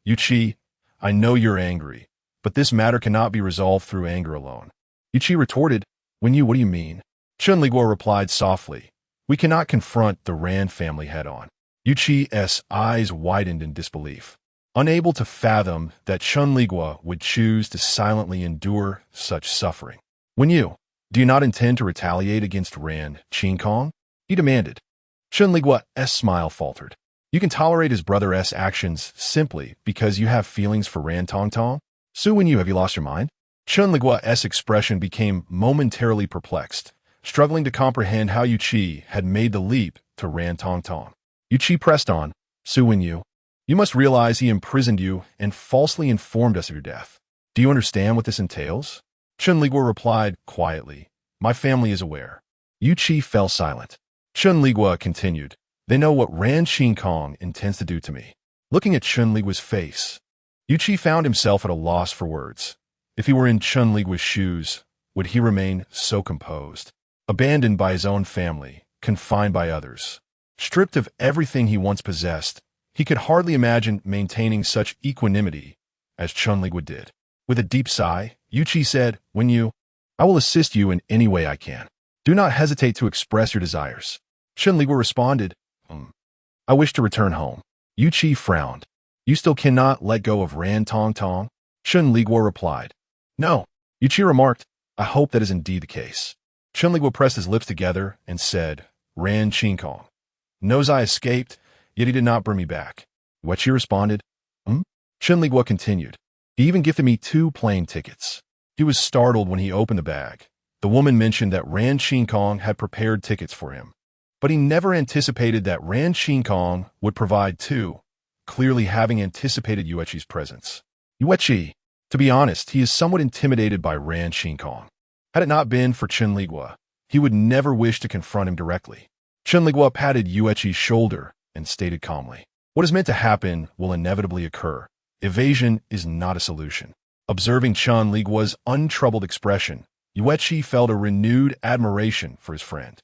Yu Qi, I know you're angry, but this matter cannot be resolved through anger alone. Yu Qi retorted, what do you mean? Chen Liguo replied softly, we cannot confront the Ran family head-on. Yu Qi's eyes widened in disbelief, unable to fathom that Chen Liguo would choose to silently endure such suffering. Do you not intend to retaliate against Ran Qinkong? He demanded. Chen Liguo's smile faltered. You can tolerate his brother's actions simply because you have feelings for Ran Tongtong? Su Wenyu, have you lost your mind? Chen Liguo's expression became momentarily perplexed, struggling to comprehend how Yu Qi had made the leap to Ran Tongtong. Yu Qi pressed on, Su Wenyu, you must realize he imprisoned you and falsely informed us of your death. Do you understand what this entails? Chen Liguo replied quietly, my family is aware. Yu Qi fell silent. Chen Liguo continued, they know what Ran Qinkong intends to do to me. Looking at Chen Liguo's face, Yu Qi found himself at a loss for words. If he were in Chen Liguo's shoes, would he remain so composed? Abandoned by his own family, confined by others, stripped of everything he once possessed, he could hardly imagine maintaining such equanimity as Chen Liguo did. With a deep sigh, Yu Qi said, I will assist you in any way I can. Do not hesitate to express your desires. Chen Liguo responded, I wish to return home. Yu Qi frowned. You still cannot let go of Ran Tongtong? Chen Liguo replied. No. Yu Qi remarked, I hope that is indeed the case. Chen Liguo pressed his lips together and said, Ran Qinkong knows I escaped, yet he did not bring me back. Yu Qi responded, Chen Liguo continued. He even gifted me 2 plane tickets. He was startled when he opened the bag. The woman mentioned that Ran Qinkong had prepared tickets for him, but he never anticipated that Ran Qinkong would provide 2, clearly having anticipated Yu Qi's presence. Yu Qi, to be honest, he is somewhat intimidated by Ran Qinkong. Had it not been for Chen Liguo, he would never wish to confront him directly. Chen Liguo patted Yu Qi's shoulder and stated calmly, what is meant to happen will inevitably occur. Evasion is not a solution. Observing Chen Liguo's untroubled expression, Yu Qi felt a renewed admiration for his friend.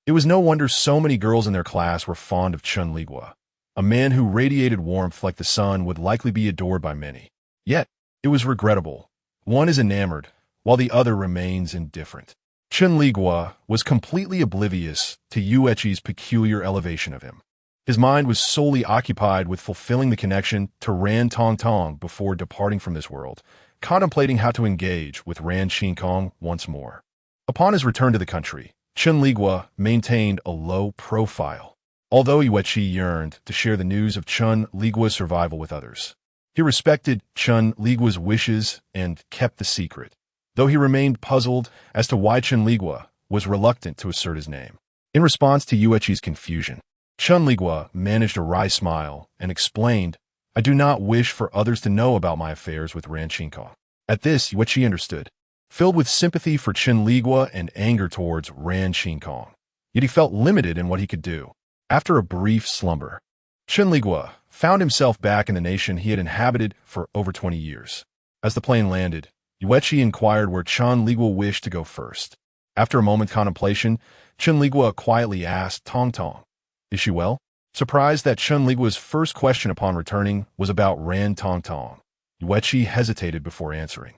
It was no wonder so many girls in their class were fond of Chen Liguo. A man who radiated warmth like the sun would likely be adored by many. Yet, it was regrettable. One is enamored, while the other remains indifferent. Chen Liguo was completely oblivious to Yueqi's peculiar elevation of him. His mind was solely occupied with fulfilling the connection to Ran Tongtong before departing from this world, contemplating how to engage with Ran Qinkong once more. Upon his return to the country, Chen Liguo maintained a low profile, although Yueqi yearned to share the news of Chen Liguo's survival with others. He respected Chen Liguo's wishes and kept the secret, though he remained puzzled as to why Chen Liguo was reluctant to assert his name. In response to Yueqi's confusion, Chen Liguo managed a wry smile and explained, "I do not wish for others to know about my affairs with Ran Qinkong." At this, Yueqi understood, filled with sympathy for Chen Liguo and anger towards Ran Qinkong. Yet he felt limited in what he could do. After a brief slumber, Chen Liguo found himself back in the nation he had inhabited for over 20 years. As the plane landed, Yueqi inquired where Chen Liguo wished to go first. After a moment's contemplation, Chen Liguo quietly asked Tong Tong, "Is she well?" Surprised that Chen Liguo's first question upon returning was about Ran Tong Tong, Yueqi hesitated before answering.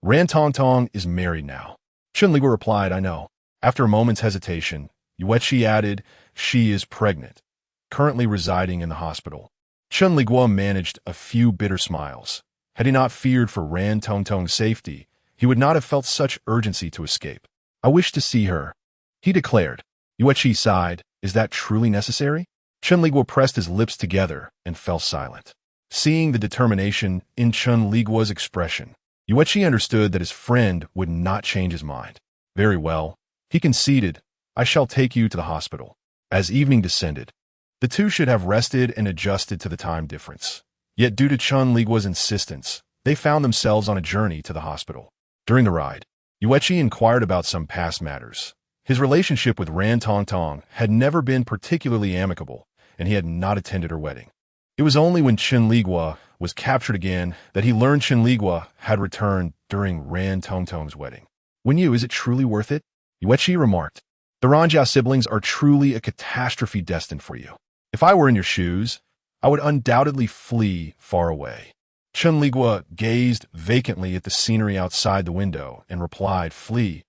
Ran Tong Tong is married now." Chen Liguo replied, "I know." After a moment's hesitation, Yueqi added, "She is pregnant, currently residing in the hospital." Chen Liguo managed a few bitter smiles. Had he not feared for Ran Tong Tong's safety, he would not have felt such urgency to escape. "I wish to see her," he declared. Yueqi sighed, "Is that truly necessary?" Chen Liguo pressed his lips together and fell silent. Seeing the determination in Chen Liguo's expression, Yueqi understood that his friend would not change his mind. "Very well," he conceded, "I shall take you to the hospital." As evening descended, the two should have rested and adjusted to the time difference. Yet due to Chen Liguo's insistence, they found themselves on a journey to the hospital. During the ride, Yueqi inquired about some past matters. His relationship with Ran Tong Tong had never been particularly amicable, and he had not attended her wedding. It was only when Chen Liguo was captured again that he learned Chen Liguo had returned during Ran Tong Tong's wedding. Is it truly worth it?" Yueqi remarked. "The Ranjiao siblings are truly a catastrophe destined for you. If I were in your shoes, I would undoubtedly flee far away." Chen Liguo gazed vacantly at the scenery outside the window and replied, "Flee?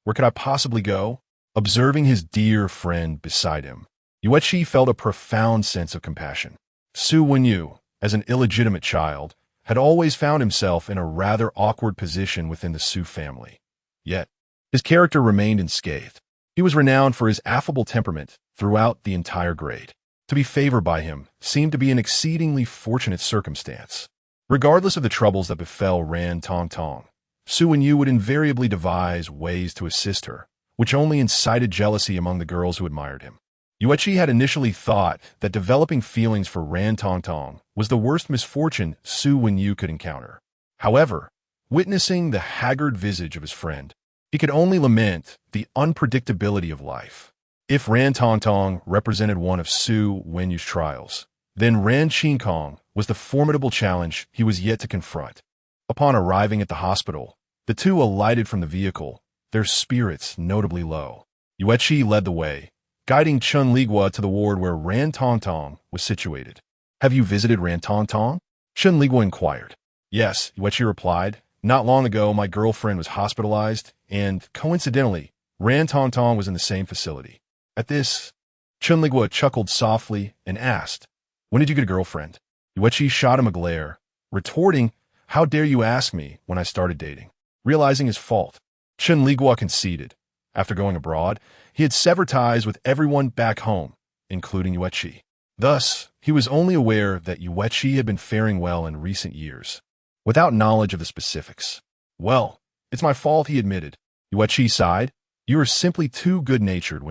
Where could I possibly go?" Observing his dear friend beside him, Yueqi felt a profound sense of compassion. Su Wenyu, as an illegitimate child, had always found himself in a rather awkward position within the Su family. Yet, his character remained unscathed. He was renowned for his affable temperament throughout the entire grade. To be favored by him seemed to be an exceedingly fortunate circumstance. Regardless of the troubles that befell Ran Tong Tong, Su Wenyu would invariably devise ways to assist her, which only incited jealousy among the girls who admired him. Yueqi had initially thought that developing feelings for Ran Tong Tong was the worst misfortune Su Wenyu could encounter. However, witnessing the haggard visage of his friend, he could only lament the unpredictability of life. If Ran Tong Tong represented one of Su Wenyu's trials, then Ran Qinkong was the formidable challenge he was yet to confront. Upon arriving at the hospital, the two alighted from the vehicle, their spirits notably low. Yueqi led the way, guiding Chen Liguo to the ward where Ran Tong Tong was situated. "Have you visited Ran Tong Tong?" Chen Liguo inquired. "Yes," Yueqi replied. "Not long ago, my girlfriend was hospitalized, and, coincidentally, Ran Tong Tong was in the same facility." At this, Chen Liguo chuckled softly and asked, "When did you get a girlfriend?" Yueqi shot him a glare, retorting, "How dare you ask me when I started dating?" Realizing his fault, Chen Liguo conceded. After going abroad, he had severed ties with everyone back home, including Yueqi. Thus, he was only aware that Yueqi had been faring well in recent years, without knowledge of the specifics. "Well, it's my fault," he admitted. Yueqi sighed. "You are simply too good-natured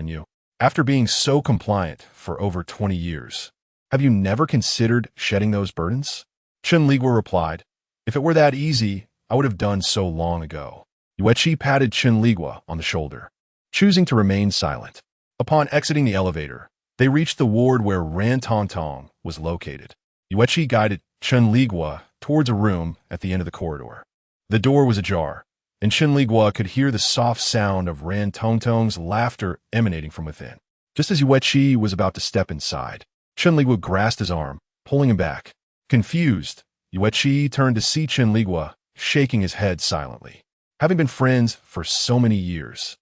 after being so compliant for over 20 years. Have you never considered shedding those burdens?" Chen Liguo replied, "If it were that easy, I would have done so long ago." Yueqi patted Chen Liguo on the shoulder, choosing to remain silent. Upon exiting the elevator, they reached the ward where Ran Tong Tong was located. Yueqi guided Chen Liguo towards a room at the end of the corridor. The door was ajar, and Chen Liguo could hear the soft sound of Ran Tongtong's laughter emanating from within. Just as Yueqi was about to step inside, Chen Liguo grasped his arm, pulling him back. Confused, Yueqi turned to see Chen Liguo, shaking his head silently. Having been friends for so many years,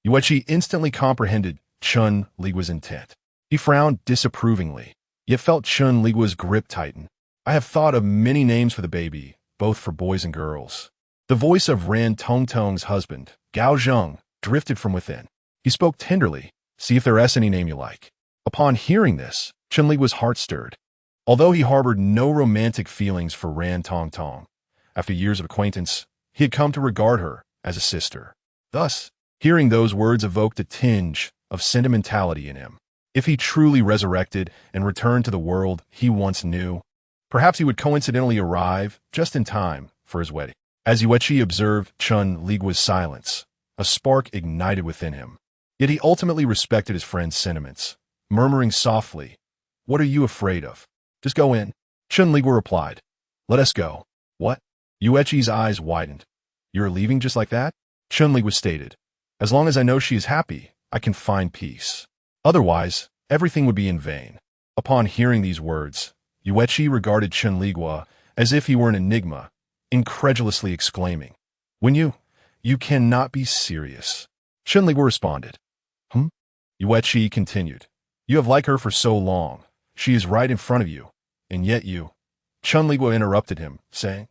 Yueqi instantly comprehended Chen Liguo's intent. He frowned disapprovingly, yet felt Chen Liguo's grip tighten. I have thought of many names for the baby, both for boys and girls. The voice of Ran Tongtong's husband, Gao Zheng, drifted from within. He spoke tenderly. See if there's any name you like. Upon hearing this, Chen Liguo's heart stirred. Although he harbored no romantic feelings for Ran Tongtong, after years of acquaintance, he had come to regard her as a sister. Thus, hearing those words evoked a tinge of sentimentality in him. If he truly resurrected and returned to the world he once knew, perhaps he would coincidentally arrive just in time for his wedding. As Yueqi observed Chen Liguo's silence, a spark ignited within him. Yet he ultimately respected his friend's sentiments, murmuring softly, "What are you afraid of? Just go in." Chen Liguo replied, "Let us go." "What?" Yueqi's eyes widened. "You're leaving just like that?" Chen Liguo stated, "As long as I know she is happy, I can find peace. Otherwise, everything would be in vain." Upon hearing these words, Yueqi regarded Chen Liguo as if he were an enigma, incredulously exclaiming, You cannot be serious." Chen Liguo responded, Yueqi continued, "You have liked her for so long. She is right in front of you, and yet you—" Chen Liguo interrupted him, saying,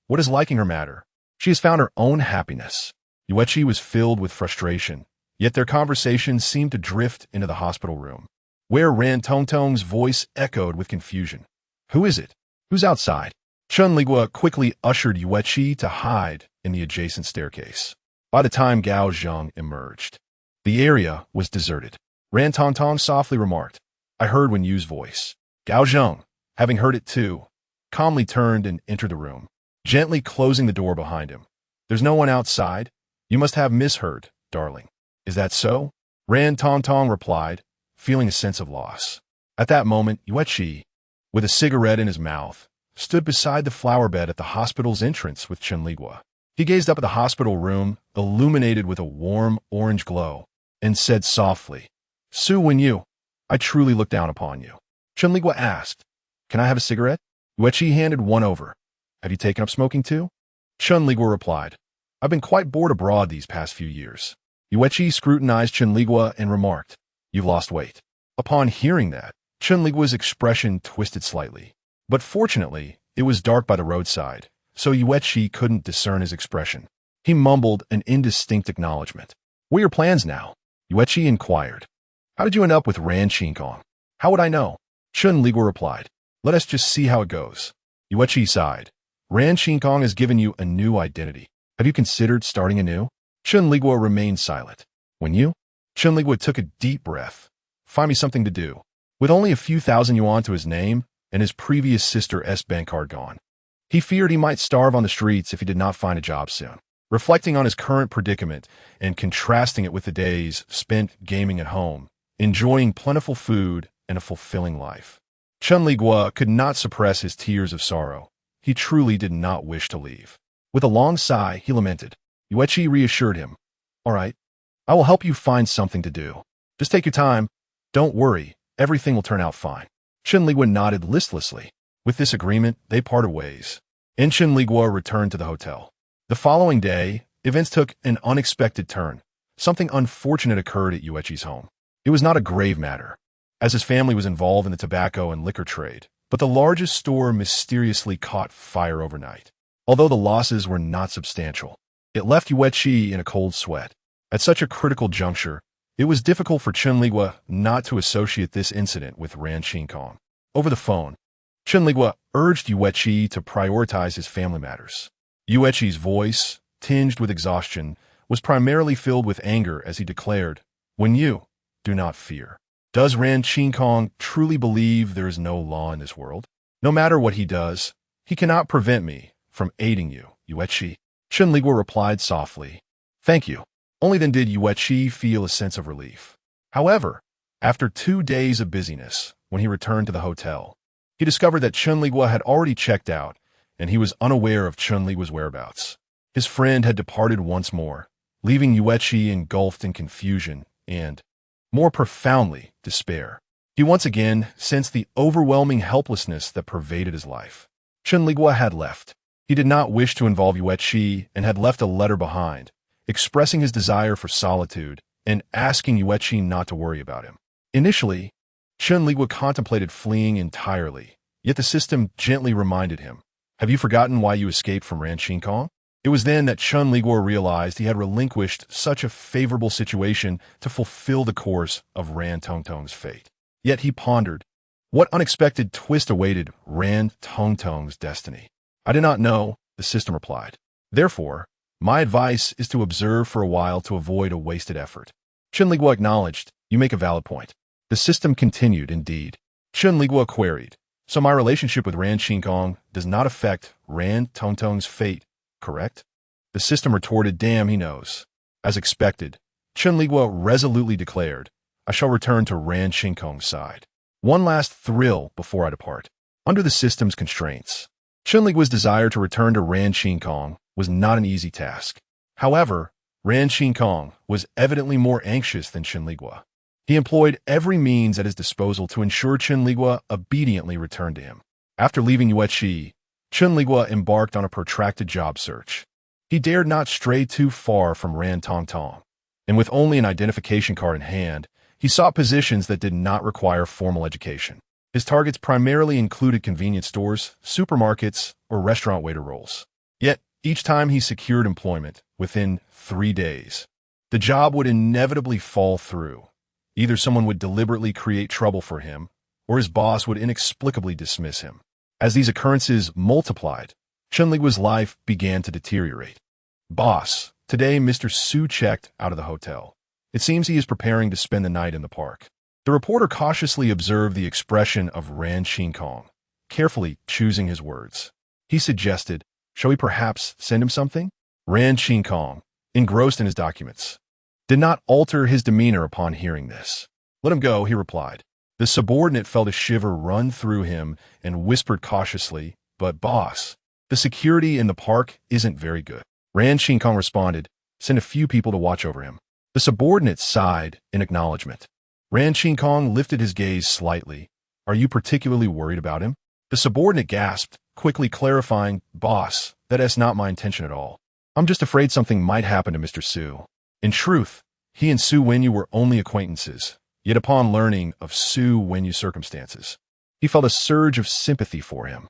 "What does liking her matter? She has found her own happiness." Yueqi was filled with frustration, yet their conversation seemed to drift into the hospital room, where Ran Tongtong's voice echoed with confusion. "Who is it? Who's outside?" Chen Liguo quickly ushered Yueqi to hide in the adjacent staircase. By the time Gao Zheng emerged, the area was deserted. Ran Tongtong softly remarked, "I heard Wen Yu's voice." Gao Zheng, having heard it too, calmly turned and entered the room, gently closing the door behind him. "There's no one outside? You must have misheard, darling." "Is that so?" Ran Tongtong replied, feeling a sense of loss. At that moment, Yueqi, with a cigarette in his mouth, stood beside the flower bed at the hospital's entrance with Chen Liguo. He gazed up at the hospital room, illuminated with a warm orange glow, and said softly, "Su Wen Yu, I truly look down upon you." Chen Liguo asked, "Can I have a cigarette?" Yueqi handed one over. "Have you taken up smoking too?" Chen Liguo replied, "I've been quite bored abroad these past few years." Yueqi scrutinized Chen Liguo and remarked, "You've lost weight." Upon hearing that, Chen Liguo's expression twisted slightly. But fortunately, it was dark by the roadside, so Yueqi couldn't discern his expression. He mumbled an indistinct acknowledgement. "What are your plans now?" Yueqi inquired. "How did you end up with Ran Qingkong?" "How would I know?" Chen Liguo replied. "Let us just see how it goes." Yueqi sighed. "Ran Qingkong has given you a new identity. Have you considered starting anew?" Chen Liguo remained silent. "Wen Yu?" Chen Liguo took a deep breath. "Find me something to do." With only a few thousand yuan to his name and his previous sister's bank card gone, he feared he might starve on the streets if he did not find a job soon. Reflecting on his current predicament and contrasting it with the days spent gaming at home, enjoying plentiful food and a fulfilling life, Chen Liguo could not suppress his tears of sorrow. He truly did not wish to leave. With a long sigh, he lamented. Yueqi reassured him, "All right, I will help you find something to do. Just take your time. Don't worry, everything will turn out fine." Chen Liguo nodded listlessly. With this agreement, they parted ways, and Chen Liguo returned to the hotel. The following day, events took an unexpected turn. Something unfortunate occurred at Yueqi's home. It was not a grave matter, as his family was involved in the tobacco and liquor trade, but the largest store mysteriously caught fire overnight. Although the losses were not substantial, it left Yueqi in a cold sweat. At such a critical juncture, it was difficult for Chen Liguo not to associate this incident with Ran Qingkong. Over the phone, Chen Liguo urged Yueqi to prioritize his family matters. Yueqi's voice, tinged with exhaustion, was primarily filled with anger as he declared, "Wen Yu, do not fear. Does Ran Qingkong truly believe there is no law in this world? No matter what he does, he cannot prevent me from aiding you, Yueqi." Chen Liguo replied softly, "Thank you." Only then did Yueqi feel a sense of relief. However, after 2 days of busyness, when he returned to the hotel, he discovered that Chen Liguo had already checked out, and he was unaware of Chen Liguo's whereabouts. His friend had departed once more, leaving Yuechi engulfed in confusion and, more profoundly, despair. He once again sensed the overwhelming helplessness that pervaded his life. Chen Liguo had left. He did not wish to involve Yuechi and had left a letter behind, expressing his desire for solitude and asking Yuechi not to worry about him. Initially, Chen Liguo contemplated fleeing entirely, yet the system gently reminded him, "Have you forgotten why you escaped from Ran Xinkong?" It was then that Chen Liguo realized he had relinquished such a favorable situation to fulfill the course of Ran Tongtong's fate. Yet he pondered, what unexpected twist awaited Ran Tongtong's destiny? "I do not know," the system replied. "Therefore, my advice is to observe for a while to avoid a wasted effort." Chen Liguo acknowledged, "You make a valid point." The system continued, indeed. Chen Liguo queried, "So my relationship with Ran Xinkong does not affect Ran Tongtong's fate, correct?" The system retorted, "Damn, he knows." As expected, Chen Liguo resolutely declared, "I shall return to Ran Xinkong's side. One last thrill before I depart." Under the system's constraints, Chen Liguo's desire to return to Ran Xinkong was not an easy task. However, Ran Xinkong was evidently more anxious than Chen Liguo. He employed every means at his disposal to ensure Chen Liguo obediently returned to him. After leaving Yuechi, Chen Liguo embarked on a protracted job search. He dared not stray too far from Ran Tongtong, and with only an identification card in hand, he sought positions that did not require formal education. His targets primarily included convenience stores, supermarkets, or restaurant waiter roles. Yet, each time he secured employment, within 3 days, the job would inevitably fall through. Either someone would deliberately create trouble for him, or his boss would inexplicably dismiss him. As these occurrences multiplied, Chen Liguo's life began to deteriorate. "Boss, today Mr. Su checked out of the hotel. It seems he is preparing to spend the night in the park." The reporter cautiously observed the expression of Ran Xinkong, carefully choosing his words. He suggested, "Shall we perhaps send him something?" Ran Xinkong, engrossed in his documents, did not alter his demeanor upon hearing this. "Let him go," he replied. The subordinate felt a shiver run through him and whispered cautiously, "But boss, the security in the park isn't very good." Ran Xinkong responded, "Send a few people to watch over him." The subordinate sighed in acknowledgement. Ran Xinkong lifted his gaze slightly. "Are you particularly worried about him?" The subordinate gasped, quickly clarifying, "Boss, that is not my intention at all. I'm just afraid something might happen to Mr. Su." In truth, he and Su Wenyu were only acquaintances, yet upon learning of Su Wenyu's circumstances, he felt a surge of sympathy for him.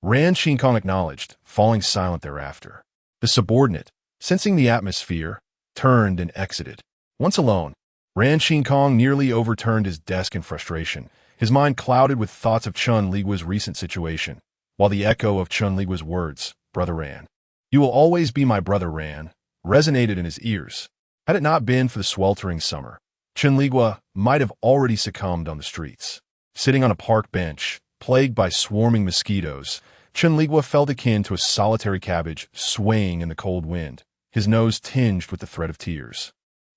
Ran Xinkong acknowledged, falling silent thereafter. The subordinate, sensing the atmosphere, turned and exited. Once alone, Ran Xinkong nearly overturned his desk in frustration, his mind clouded with thoughts of Chen Liguo's recent situation, while the echo of Chen Liguo's words, "Brother Ran, you will always be my brother Ran," resonated in his ears. Had it not been for the sweltering summer, Chen Liguo might have already succumbed on the streets. Sitting on a park bench, plagued by swarming mosquitoes, Chen Liguo felt akin to a solitary cabbage swaying in the cold wind, his nose tinged with the threat of tears.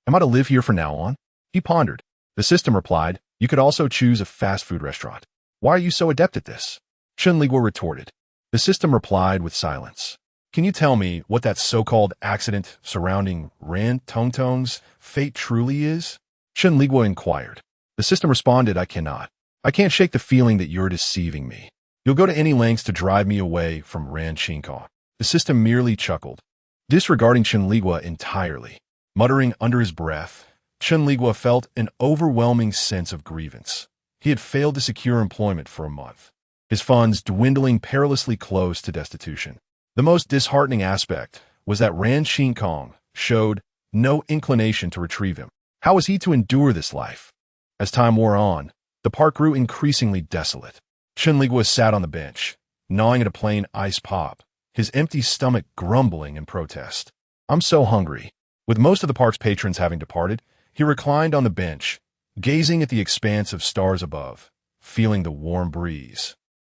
"Am I to live here from now on?" he pondered. The system replied, "You could also choose a fast food restaurant. Why are you so adept at this?" Chen Liguo retorted. The system replied with silence. "Can you tell me what that so-called accident surrounding Ran Tongtong's fate truly is?" Chen Liguo inquired. The system responded, "I cannot. I can't shake the feeling that you're deceiving me. You'll go to any lengths to drive me away from Ran Xinkong." The system merely chuckled, disregarding Chen Liguo entirely. Muttering under his breath, Chen Liguo felt an overwhelming sense of grievance. He had failed to secure employment for a month, his funds dwindling perilously close to destitution. The most disheartening aspect was that Ran Xinkong showed no inclination to retrieve him. How was he to endure this life? As time wore on, the park grew increasingly desolate. Chen Liguo sat on the bench, gnawing at a plain ice pop, his empty stomach grumbling in protest. "I'm so hungry." With most of the park's patrons having departed, he reclined on the bench, gazing at the expanse of stars above, feeling the warm breeze,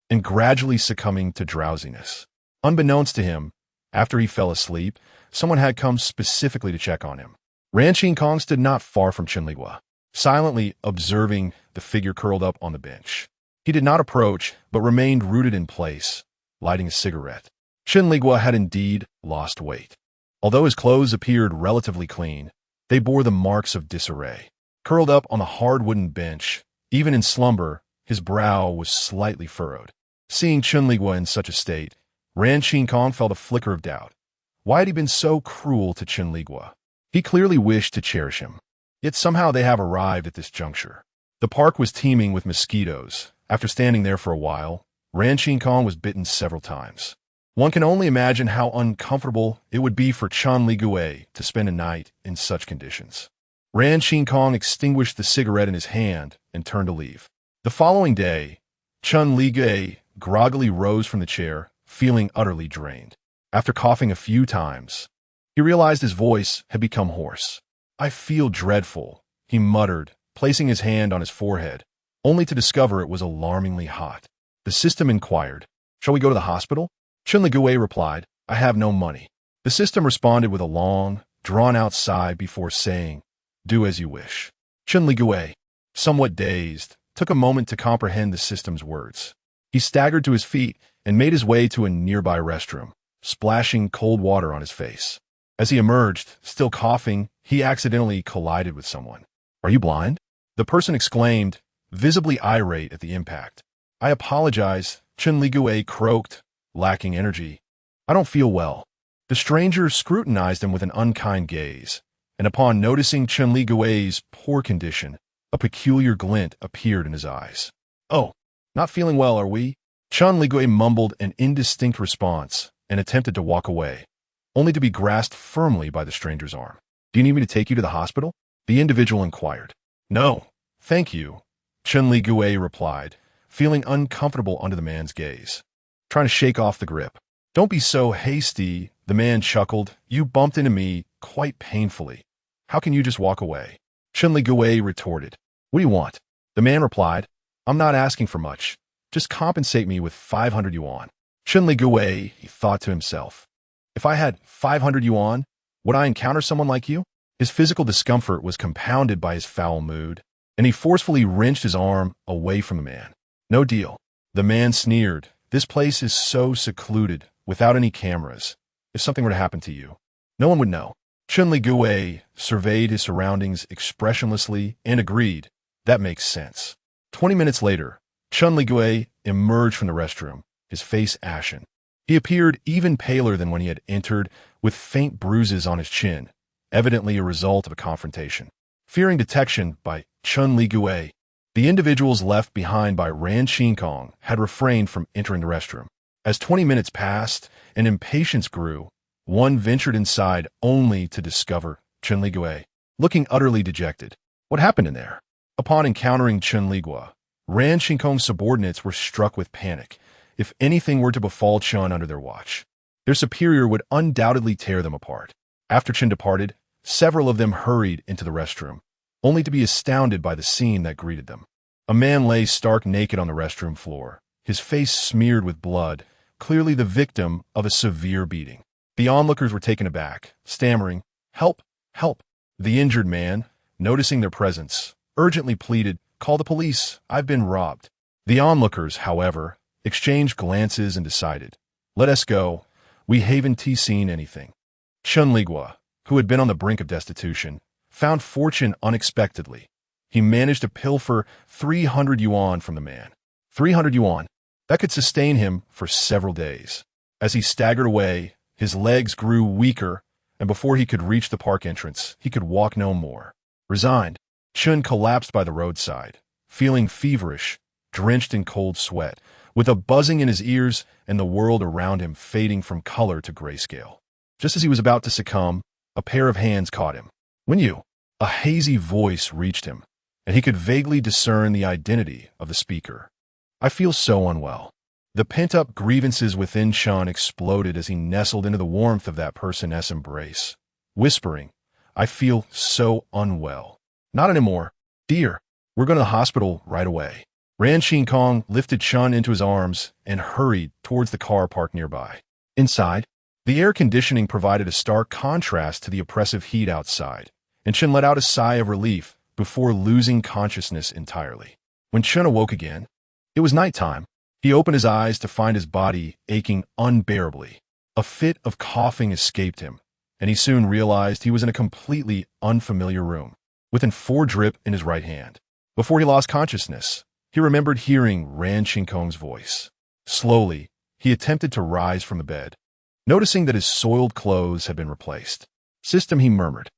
and gradually succumbing to drowsiness. Unbeknownst to him, after he fell asleep, someone had come specifically to check on him. Ran Xinkong stood not far from Chen Liguo, silently observing the figure curled up on the bench. He did not approach, but remained rooted in place, lighting a cigarette. Chen Liguo had indeed lost weight. Although his clothes appeared relatively clean, they bore the marks of disarray. Curled up on the hard wooden bench, even in slumber, his brow was slightly furrowed. Seeing Chen Liguo in such a state, Ran Qinkong felt a flicker of doubt. Why had he been so cruel to Chen Liguo? He clearly wished to cherish him. Yet somehow they have arrived at this juncture. The park was teeming with mosquitoes. After standing there for a while, Ran Qinkong was bitten several times. One can only imagine how uncomfortable it would be for Chen Liguo to spend a night in such conditions. Ran Qinkong extinguished the cigarette in his hand and turned to leave. The following day, Chen Liguo groggily rose from the chair, feeling utterly drained. After coughing a few times, he realized his voice had become hoarse. "I feel dreadful," he muttered, placing his hand on his forehead, only to discover it was alarmingly hot. The system inquired, "Shall we go to the hospital?" Chen Liguo replied, "I have no money." The system responded with a long, drawn-out sigh before saying, "Do as you wish." Chen Liguo, somewhat dazed, took a moment to comprehend the system's words. He staggered to his feet and made his way to a nearby restroom, splashing cold water on his face. As he emerged, still coughing, he accidentally collided with someone. "Are you blind?" the person exclaimed, visibly irate at the impact. "I apologize," Chen Liguo croaked, lacking energy. "I don't feel well." The stranger scrutinized him with an unkind gaze, and upon noticing Chen Liguo's poor condition, a peculiar glint appeared in his eyes. "Oh, not feeling well, are we?" Chen Liguo mumbled an indistinct response and attempted to walk away, only to be grasped firmly by the stranger's arm. "Do you need me to take you to the hospital?" the individual inquired. "No, thank you," Chen Liguo replied, feeling uncomfortable under the man's gaze, trying to shake off the grip. "Don't be so hasty," the man chuckled. "You bumped into me quite painfully. How can you just walk away?" Chen Liguo retorted. "What do you want?" The man replied, "I'm not asking for much. Just compensate me with 500 yuan. Chen Liguo, he thought to himself. If I had 500 yuan, would I encounter someone like you? His physical discomfort was compounded by his foul mood, and he forcefully wrenched his arm away from the man. "No deal." The man sneered. "This place is so secluded, without any cameras. If something were to happen to you, no one would know." Chen Liguo surveyed his surroundings expressionlessly and agreed, "That makes sense." 20 minutes later, Chen Liguo emerged from the restroom, his face ashen. He appeared even paler than when he had entered, with faint bruises on his chin, evidently a result of a confrontation. Fearing detection by Chen Liguo, the individuals left behind by Ran Qinkong had refrained from entering the restroom. As 20 minutes passed and impatience grew, one ventured inside only to discover Chen Liguo, looking utterly dejected. What happened in there? Upon encountering Chen Liguo, Ran Qinkong's subordinates were struck with panic. If anything were to befall Chen under their watch, their superior would undoubtedly tear them apart. After Chen departed, several of them hurried into the restroom, only to be astounded by the scene that greeted them. A man lay stark naked on the restroom floor, his face smeared with blood, clearly the victim of a severe beating. The onlookers were taken aback, stammering, "Help! Help!" The injured man, noticing their presence, urgently pleaded, "Call the police, I've been robbed." The onlookers, however, exchanged glances and decided, "Let us go, we haven't seen anything." Chen Liguo, who had been on the brink of destitution, found fortune unexpectedly. He managed to pilfer 300 yuan from the man. 300 yuan. That could sustain him for several days. As he staggered away, his legs grew weaker, and before he could reach the park entrance, he could walk no more. Resigned, Chen collapsed by the roadside, feeling feverish, drenched in cold sweat, with a buzzing in his ears and the world around him fading from color to grayscale. Just as he was about to succumb, a pair of hands caught him. "When you?" A hazy voice reached him, and he could vaguely discern the identity of the speaker. "I feel so unwell." The pent-up grievances within Chen exploded as he nestled into the warmth of that person's embrace, whispering, "I feel so unwell." "Not anymore, dear. We're going to the hospital right away." Ran Qinkong lifted Chen into his arms and hurried towards the car parked nearby. Inside, the air conditioning provided a stark contrast to the oppressive heat outside, and Chen let out a sigh of relief before losing consciousness entirely. When Chen awoke again, it was nighttime. He opened his eyes to find his body aching unbearably. A fit of coughing escaped him, and he soon realized he was in a completely unfamiliar room, with an 4 drip in his right hand. Before he lost consciousness, he remembered hearing Ran Qinkong's voice. Slowly, he attempted to rise from the bed, noticing that his soiled clothes had been replaced. System, he murmured.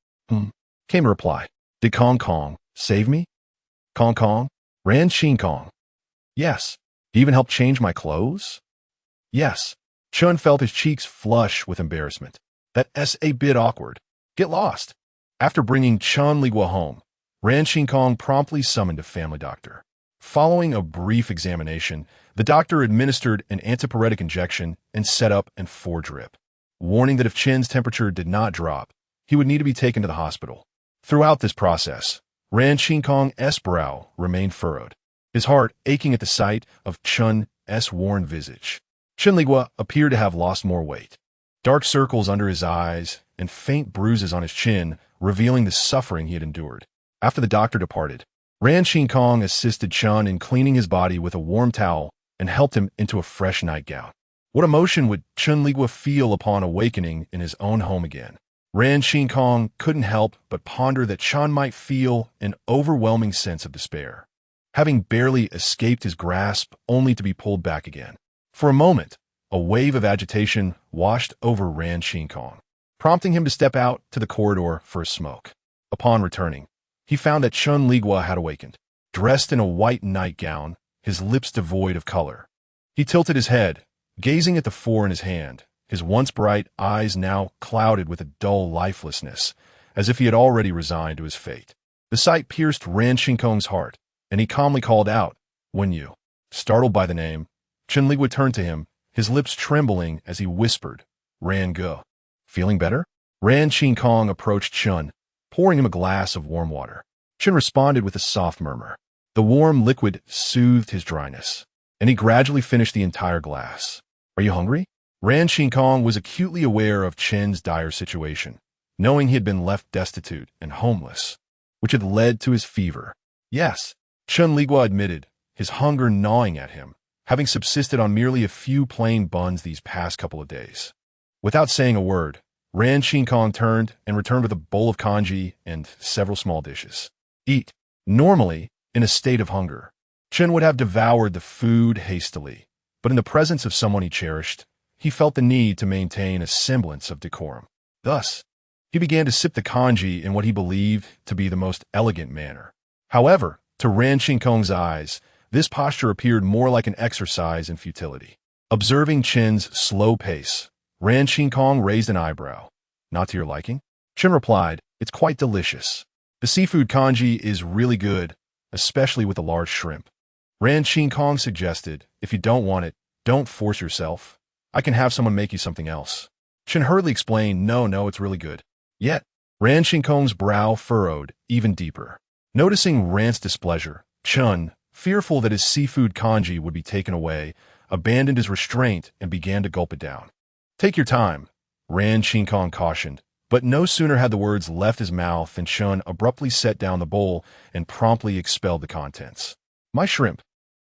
Came a reply. Did Kong Kong save me? Kong Kong? Ran Qinkong. Yes. He even helped change my clothes? Yes. Chen felt his cheeks flush with embarrassment. That's a bit awkward. Get lost. After bringing Chen Liguo home, Ran Qinkong promptly summoned a family doctor. Following a brief examination, the doctor administered an antipyretic injection and set up an 4 drip, warning that if Chen's temperature did not drop, he would need to be taken to the hospital. Throughout this process, Ran Qinkong's brow remained furrowed, his heart aching at the sight of Chen's worn visage. Chen Liguo appeared to have lost more weight. Dark circles under his eyes and faint bruises on his chin, revealing the suffering he had endured. After the doctor departed, Ran Qinkong assisted Chen in cleaning his body with a warm towel and helped him into a fresh nightgown. What emotion would Chen Liguo feel upon awakening in his own home again? Ran Qinkong couldn't help but ponder that Chen might feel an overwhelming sense of despair, having barely escaped his grasp only to be pulled back again. For a moment, a wave of agitation washed over Ran Qinkong, prompting him to step out to the corridor for a smoke. Upon returning, he found that Chen Liguo had awakened, dressed in a white nightgown, his lips devoid of color. He tilted his head, gazing at the 4 in his hand, his once bright eyes now clouded with a dull lifelessness, as if he had already resigned to his fate. The sight pierced Ran Qinkong's heart, and he calmly called out, "When you?" Startled by the name, Chen Liguo turned to him, his lips trembling as he whispered, "Ran Go." Feeling better? Ran Qinkong approached Chen, pouring him a glass of warm water. Chen responded with a soft murmur. The warm liquid soothed his dryness, and he gradually finished the entire glass. "Are you hungry?" Ran Qinkong was acutely aware of Chen's dire situation, knowing he had been left destitute and homeless, which had led to his fever. Yes, Chen Liguo admitted, his hunger gnawing at him, having subsisted on merely a few plain buns these past couple of days. Without saying a word, Ran Qinkong turned and returned with a bowl of congee and several small dishes. Eat. Normally, in a state of hunger, Chen would have devoured the food hastily, but in the presence of someone he cherished, he felt the need to maintain a semblance of decorum. Thus, he began to sip the congee in what he believed to be the most elegant manner. However, to Ran Qinkong's eyes, this posture appeared more like an exercise in futility. Observing Chen's slow pace, Ran Qinkong raised an eyebrow. "Not to your liking?" Chen replied, "It's quite delicious. The seafood congee is really good, especially with the large shrimp." Ran Qinkong suggested, "If you don't want it, don't force yourself. I can have someone make you something else." Chen hurriedly explained, No, it's really good." Yet, Ran Qinkong's brow furrowed even deeper. Noticing Ran's displeasure, Chen, fearful that his seafood congee would be taken away, abandoned his restraint and began to gulp it down. "Take your time," Ran Qinkong cautioned, but no sooner had the words left his mouth than Chen abruptly set down the bowl and promptly expelled the contents. "My shrimp!"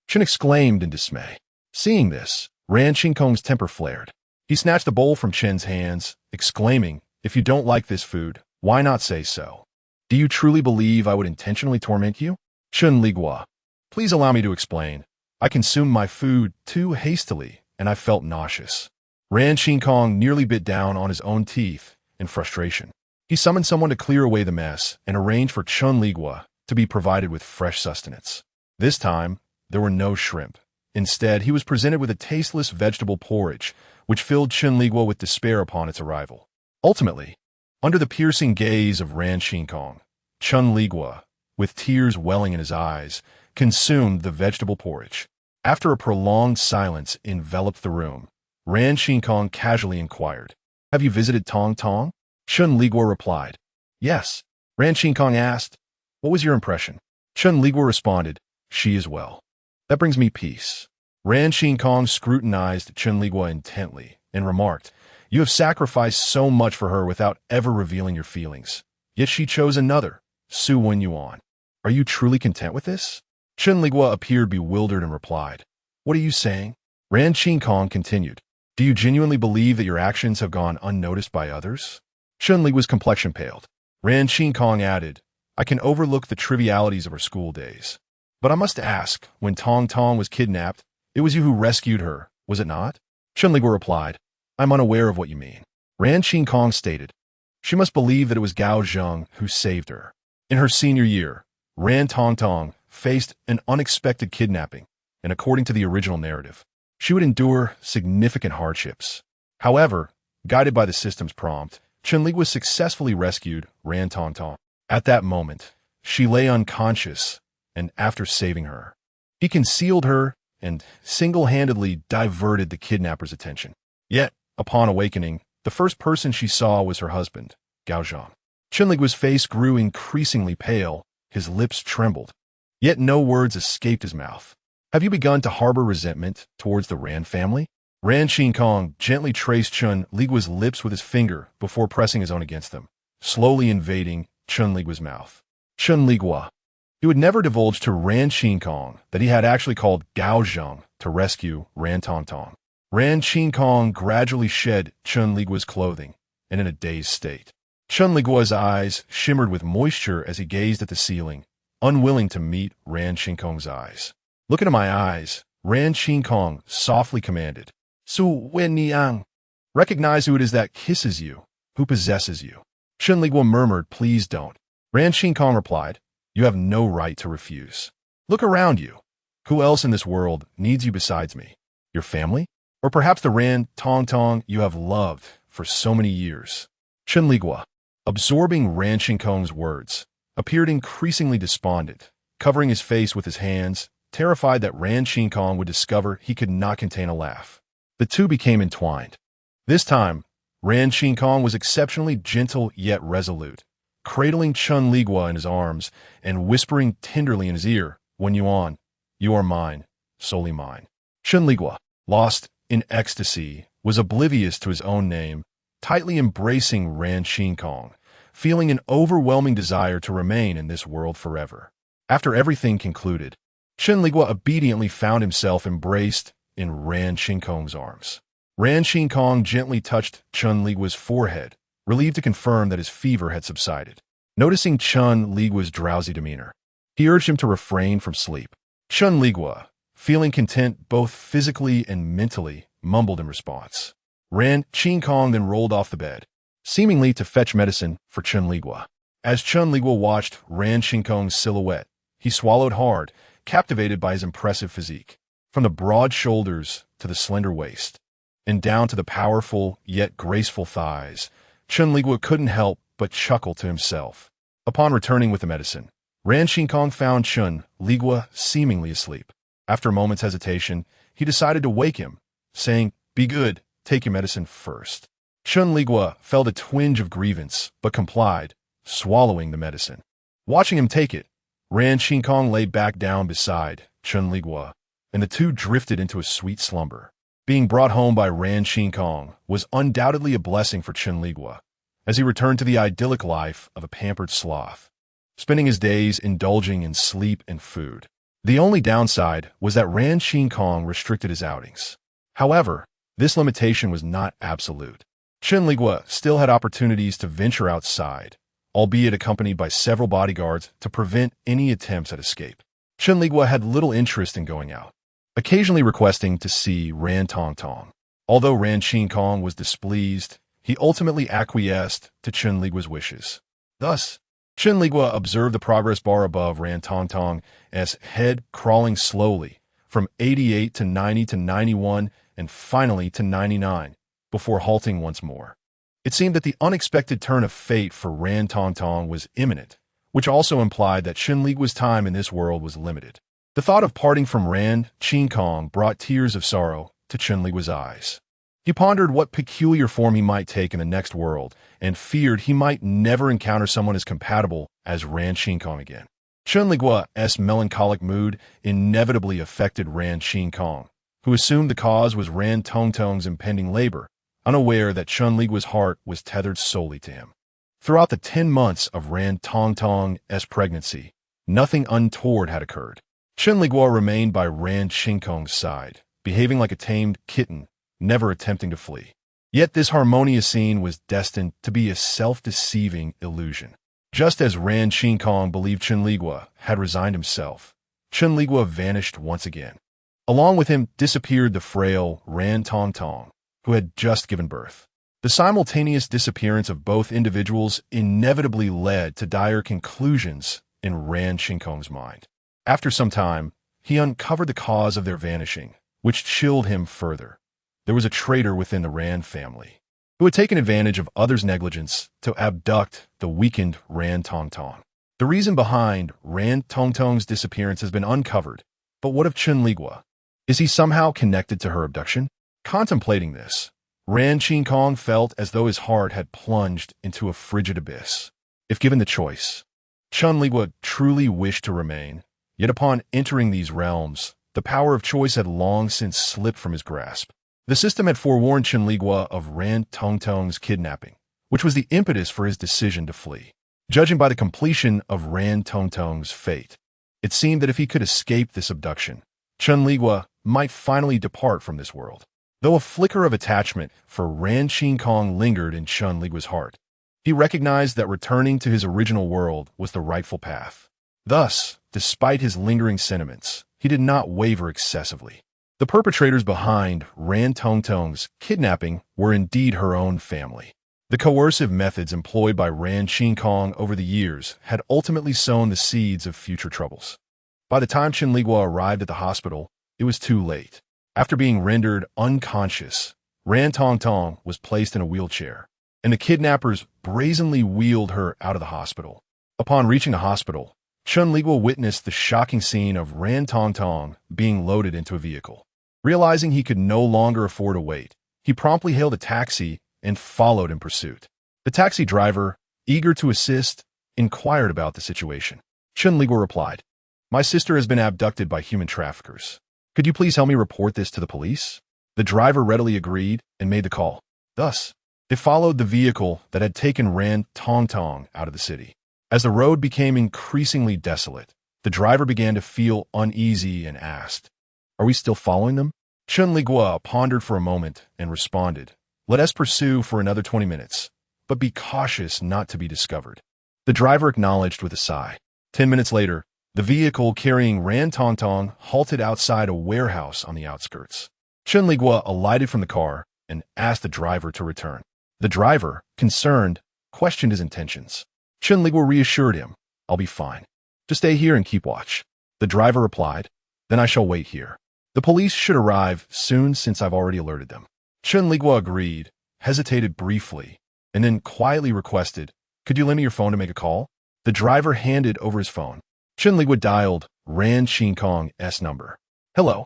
Chen exclaimed in dismay. Seeing this, Ran Qinkong's temper flared. He snatched the bowl from Chen's hands, exclaiming, "If you don't like this food, why not say so? Do you truly believe I would intentionally torment you?" "Chen Liguo, please allow me to explain. I consumed my food too hastily, and I felt nauseous." Ran Qinkong nearly bit down on his own teeth in frustration. He summoned someone to clear away the mess and arranged for Chen Liguo to be provided with fresh sustenance. This time, there were no shrimp. Instead, he was presented with a tasteless vegetable porridge, which filled Chen Liguo with despair upon its arrival. Ultimately, under the piercing gaze of Ran Qinkong, Chen Liguo, with tears welling in his eyes, consumed the vegetable porridge. After a prolonged silence enveloped the room, Ran Qinkong casually inquired, "Have you visited Tong Tong?" Chen Liguo replied, "Yes." Ran Qinkong asked, "What was your impression?" Chen Liguo responded, "She is well. That brings me peace." Ran Qinkong scrutinized Chen Liguo intently and remarked, "You have sacrificed so much for her without ever revealing your feelings. Yet she chose another, Su Wen Yuan. Are you truly content with this?" Chen Liguo appeared bewildered and replied, "What are you saying?" Ran Qinkong continued, Do you genuinely believe that your actions have gone unnoticed by others? Chen Liguo's complexion paled. Ran Kong added, I can overlook the trivialities of her school days. But I must ask, when Tong Tong was kidnapped, it was you who rescued her, was it not? Chen Liguo replied, I'm unaware of what you mean. Ran Kong stated, she must believe that it was Gao Zheng who saved her. In her senior year, Ran Tong Tong faced an unexpected kidnapping, and according to the original narrative, she would endure significant hardships. However, guided by the system's prompt, Chen Liguo successfully rescued Ran Tong Tong. At that moment, she lay unconscious, and after saving her, he concealed her and single-handedly diverted the kidnapper's attention. Yet, upon awakening, the first person she saw was her husband, Gao Zhang. Chen Liguo's face grew increasingly pale, his lips trembled. Yet no words escaped his mouth. Have you begun to harbor resentment towards the Ran family? Ran Kong gently traced Chen Liguo's lips with his finger before pressing his own against them, slowly invading Chen Liguo's mouth. Chen Liguo. He would never divulge to Ran Kong that he had actually called Gao Zheng to rescue Ran Tong Tong. Ran Kong gradually shed Chen Liguo's clothing, and in a dazed state. Chen Liguo's eyes shimmered with moisture as he gazed at the ceiling, unwilling to meet Ran Kong's eyes. Look into my eyes, Ran Kong softly commanded. Su Wen Niang. Recognize who it is that kisses you, who possesses you. Chen Liguo murmured, please don't. Ran Kong replied, you have no right to refuse. Look around you. Who else in this world needs you besides me? Your family? Or perhaps the Ran Tong Tong you have loved for so many years? Chen Liguo, absorbing Ran Kong's words, appeared increasingly despondent, covering his face with his hands, terrified that Ran Kong would discover he could not contain a laugh. The two became entwined. This time, Ran Kong was exceptionally gentle yet resolute, cradling Chen Liguo in his arms and whispering tenderly in his ear, when Yuan, you are mine, solely mine. Chen Liguo, lost in ecstasy, was oblivious to his own name, tightly embracing Ran Kong, feeling an overwhelming desire to remain in this world forever. After everything concluded, Chen Liguo obediently found himself embraced in Ran Kong's arms. Ran Kong gently touched Chen Liguo's forehead, relieved to confirm that his fever had subsided. Noticing Chen Liguo's drowsy demeanor, he urged him to refrain from sleep. Chen Liguo, feeling content both physically and mentally, mumbled in response. Ran Kong then rolled off the bed, seemingly to fetch medicine for Chen Liguo. As Chen Liguo watched Ran Kong's silhouette, he swallowed hard, captivated by his impressive physique. From the broad shoulders to the slender waist, and down to the powerful yet graceful thighs, Chen Liguo couldn't help but chuckle to himself. Upon returning with the medicine, Ran Kong found Chen Liguo seemingly asleep. After a moment's hesitation, he decided to wake him, saying, be good, take your medicine first. Chen Liguo felt a twinge of grievance, but complied, swallowing the medicine. Watching him take it, Ran Kong lay back down beside Chen Liguo, and the two drifted into a sweet slumber. Being brought home by Ran Kong was undoubtedly a blessing for Chen Liguo, as he returned to the idyllic life of a pampered sloth, spending his days indulging in sleep and food. The only downside was that Ran Kong restricted his outings. However, this limitation was not absolute. Chen Liguo still had opportunities to venture outside, albeit accompanied by several bodyguards to prevent any attempts at escape. Chen Liguo had little interest in going out, occasionally requesting to see Ran Tong Tong. Although Ran Kong was displeased, he ultimately acquiesced to Chen Liguo's wishes. Thus, Chen Liguo observed the progress bar above Ran Tong Tong as head crawling slowly from 88 to 90 to 91 and finally to 99, before halting once more. It seemed that the unexpected turn of fate for Ran Tong Tong was imminent, which also implied that Chen Liguo's time in this world was limited. The thought of parting from Ran Kong brought tears of sorrow to Chen Liguo's eyes. He pondered what peculiar form he might take in the next world, and feared he might never encounter someone as compatible as Ran Kong again. Chen Liguo's melancholic mood inevitably affected Ran Kong, who assumed the cause was Ran Tong Tong's impending labor, unaware that Chen Liguo's heart was tethered solely to him. Throughout the 10 months of Ran Tong Tong's pregnancy, nothing untoward had occurred. Chen Liguo remained by Ran Kong's side, behaving like a tamed kitten, never attempting to flee. Yet this harmonious scene was destined to be a self-deceiving illusion. Just as Ran Qinkong believed Chen Liguo had resigned himself, Chen Liguo vanished once again. Along with him disappeared the frail Ran Tongtong, who had just given birth. The simultaneous disappearance of both individuals inevitably led to dire conclusions in Ran Qinkong's mind. After some time, he uncovered the cause of their vanishing, which chilled him further. There was a traitor within the Ran family, who had taken advantage of others' negligence to abduct the weakened Ran Tongtong. The reason behind Ran Tongtong's disappearance has been uncovered, but what of Chen Liguo? Is he somehow connected to her abduction? Contemplating this, Ran Qinkong felt as though his heart had plunged into a frigid abyss. If given the choice, Chen Liguo truly wished to remain, yet upon entering these realms, the power of choice had long since slipped from his grasp. The system had forewarned Chen Liguo of Ran Tongtong's kidnapping, which was the impetus for his decision to flee. Judging by the completion of Ran Tongtong's fate, it seemed that if he could escape this abduction, Chen Liguo might finally depart from this world. Though a flicker of attachment for Ran Qinkong lingered in Chen Liguo's heart, he recognized that returning to his original world was the rightful path. Thus, despite his lingering sentiments, he did not waver excessively. The perpetrators behind Ran Tongtong's kidnapping were indeed her own family. The coercive methods employed by Ran Qinkong over the years had ultimately sown the seeds of future troubles. By the time Chen Liguo arrived at the hospital, it was too late. After being rendered unconscious, Ran Tongtong was placed in a wheelchair, and the kidnappers brazenly wheeled her out of the hospital. Upon reaching the hospital, Chen Liguo witnessed the shocking scene of Ran Tongtong being loaded into a vehicle. Realizing he could no longer afford to wait, he promptly hailed a taxi and followed in pursuit. The taxi driver, eager to assist, inquired about the situation. Chen Liguo replied, "My sister has been abducted by human traffickers. Could you please help me report this to the police?" The driver readily agreed and made the call. Thus, they followed the vehicle that had taken Ran Tongtong out of the city. As the road became increasingly desolate, the driver began to feel uneasy and asked, "Are we still following them?" Chen Liguo pondered for a moment and responded, "Let us pursue for another 20 minutes, but be cautious not to be discovered." The driver acknowledged with a sigh. 10 minutes later, the vehicle carrying Ran Tongtong halted outside a warehouse on the outskirts. Chen Liguo alighted from the car and asked the driver to return. The driver, concerned, questioned his intentions. Chen Liguo reassured him, "I'll be fine. Just stay here and keep watch." The driver replied, "Then I shall wait here. The police should arrive soon since I've already alerted them." Chen Liguo agreed, hesitated briefly, and then quietly requested, "Could you lend me your phone to make a call?" The driver handed over his phone. Chen Liguo dialed Ran Qinkong's number. "Hello."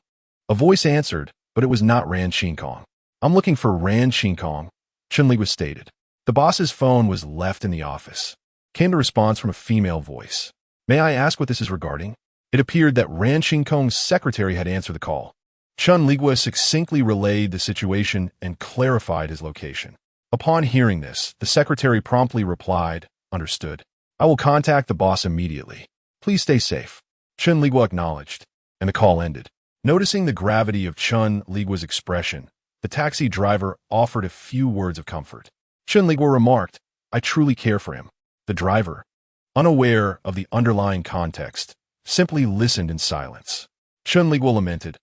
A voice answered, but it was not Ran Qinkong. "I'm looking for Ran Qinkong," Chen Liguo stated. The boss's phone was left in the office. Came the response from a female voice. "May I ask what this is regarding?" It appeared that Ran Qinkong's secretary had answered the call. Chen Liguo succinctly relayed the situation and clarified his location. Upon hearing this, the secretary promptly replied, "Understood. I will contact the boss immediately. Please stay safe." Chen Liguo acknowledged, and the call ended. Noticing the gravity of Chen Liguo's expression, the taxi driver offered a few words of comfort. Chen Liguo remarked, "I truly care for him." The driver, unaware of the underlying context, simply listened in silence. Chen Liguo lamented,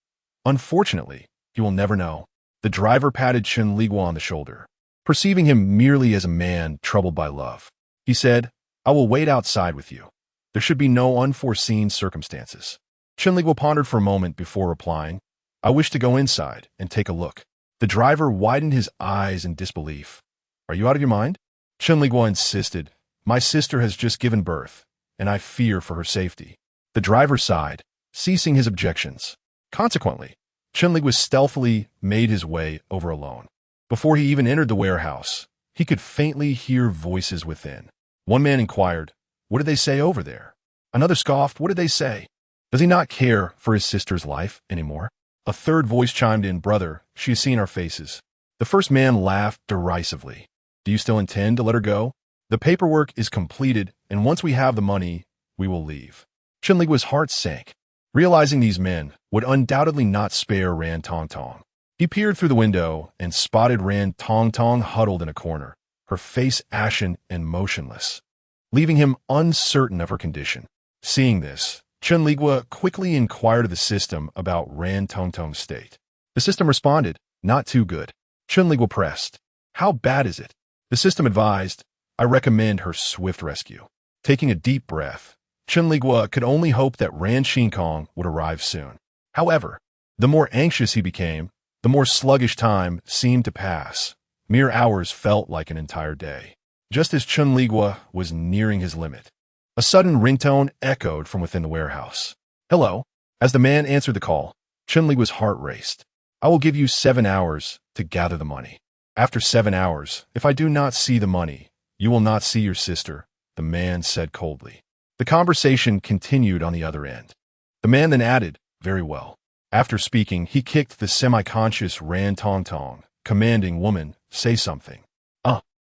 "Unfortunately, he will never know." The driver patted Chen Liguo on the shoulder, perceiving him merely as a man troubled by love. He said, "I will wait outside with you. There should be no unforeseen circumstances." Chen Liguo pondered for a moment before replying, "I wish to go inside and take a look." The driver widened his eyes in disbelief. "Are you out of your mind?" Chen Liguo insisted, "My sister has just given birth, and I fear for her safety." The driver sighed, ceasing his objections. Consequently, Chen Liguo stealthily made his way over alone. Before he even entered the warehouse, he could faintly hear voices within. One man inquired, "What did they say over there?" Another scoffed, "What did they say? Does he not care for his sister's life anymore?" A third voice chimed in, "Brother, she has seen our faces." The first man laughed derisively. "Do you still intend to let her go? The paperwork is completed, and once we have the money, we will leave." Chen Liguo's heart sank. Realizing these men would undoubtedly not spare Ran Tongtong, He peered through the window and spotted Ran Tong Tong huddled in a corner, her face ashen and motionless, leaving him uncertain of her condition. Seeing this, Chen Liguo quickly inquired of the system about Ran Tong Tong's state. The system responded, "Not too good." Chen Liguo pressed, "How bad is it?" The system advised, "I recommend her swift rescue." Taking a deep breath, Chen Liguo could only hope that Ran Kong would arrive soon. However, the more anxious he became, the more sluggish time seemed to pass. Mere hours felt like an entire day. Just as Chen Liguo was nearing his limit, a sudden ringtone echoed from within the warehouse. "Hello." As the man answered the call, Chen Liguo's heart raced. "I will give you 7 hours to gather the money. After 7 hours, if I do not see the money, you will not see your sister," the man said coldly. The conversation continued on the other end. The man then added, "Very well." After speaking, he kicked the semi-conscious Ran Tong Tong, commanding, "Woman, say something."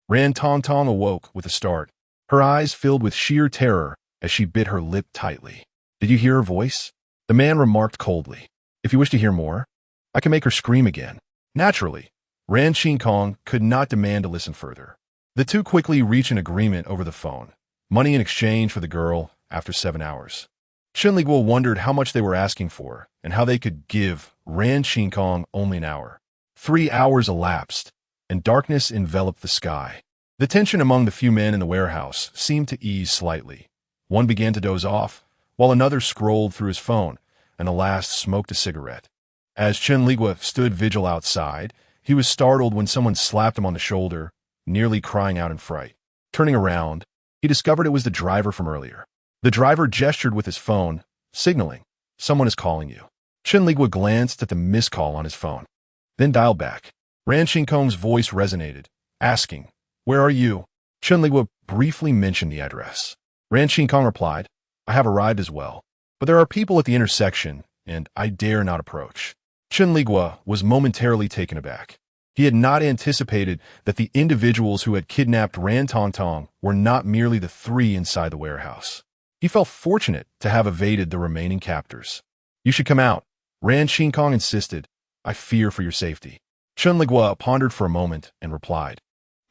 Ran Tong Tong awoke with a start, her eyes filled with sheer terror as she bit her lip tightly. "Did you hear her voice?" The man remarked coldly. "If you wish to hear more, I can make her scream again." Naturally, Ran Kong could not demand to listen further. The two quickly reached an agreement over the phone, money in exchange for the girl after 7 hours. Chen Liguo wondered how much they were asking for and how they could give Ran Kong only an hour. 3 hours elapsed, and darkness enveloped the sky. The tension among the few men in the warehouse seemed to ease slightly. One began to doze off, while another scrolled through his phone, and the last smoked a cigarette. As Chen Liguo stood vigil outside, he was startled when someone slapped him on the shoulder, nearly crying out in fright. Turning around, he discovered it was the driver from earlier. The driver gestured with his phone, signaling, "Someone is calling you." Chen Liguo glanced at the missed call on his phone, then dialed back. Ran Kong's voice resonated, asking, "Where are you?" Chen Liguo briefly mentioned the address. Ran Kong replied, "I have arrived as well, but there are people at the intersection, and I dare not approach." Chen Liguo was momentarily taken aback. He had not anticipated that the individuals who had kidnapped Ran Tong Tong were not merely the 3 inside the warehouse. He felt fortunate to have evaded the remaining captors. "You should come out," Ran Kong insisted. "I fear for your safety." Chen Liguo pondered for a moment and replied,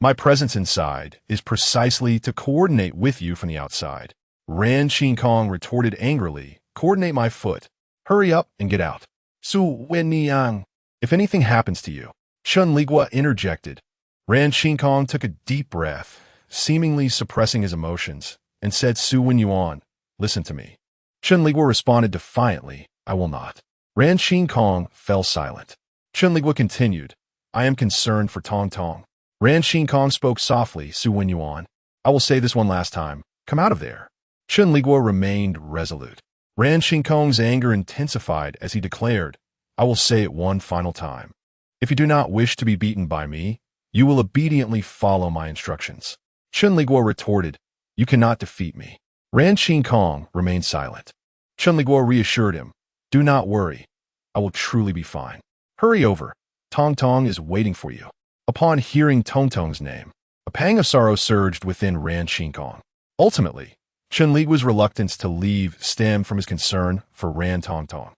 "My presence inside is precisely to coordinate with you from the outside." Ran Kong retorted angrily, "Coordinate my foot. Hurry up and get out." "Su Wen Niang. If anything happens to you," Chen Liguo interjected. Ran Kong took a deep breath, seemingly suppressing his emotions, and said, "Su Wen Yuan, listen to me." Chen Liguo responded defiantly, "I will not." Ran Kong fell silent. Chen Liguo continued, "I am concerned for Tong Tong." Ran Kong spoke softly, "Su Wen Yuan, I will say this one last time. Come out of there." Chen Liguo remained resolute. Ran Kong's anger intensified as he declared, "I will say it one final time. If you do not wish to be beaten by me, you will obediently follow my instructions." Chen Liguo retorted, "You cannot defeat me." Ran Kong remained silent. Chen Liguo reassured him, "Do not worry. I will truly be fine. Hurry over. Tong Tong is waiting for you." Upon hearing Tong Tong's name, a pang of sorrow surged within Ran Kong. Ultimately, Chen Liguo's reluctance to leave stemmed from his concern for Ran Tong Tong.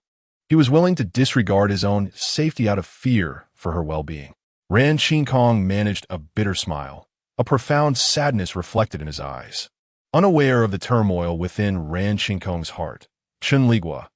He was willing to disregard his own safety out of fear for her well-being. Ran Kong managed a bitter smile, a profound sadness reflected in his eyes. Unaware of the turmoil within Ran Kong's heart, Chen Liguo,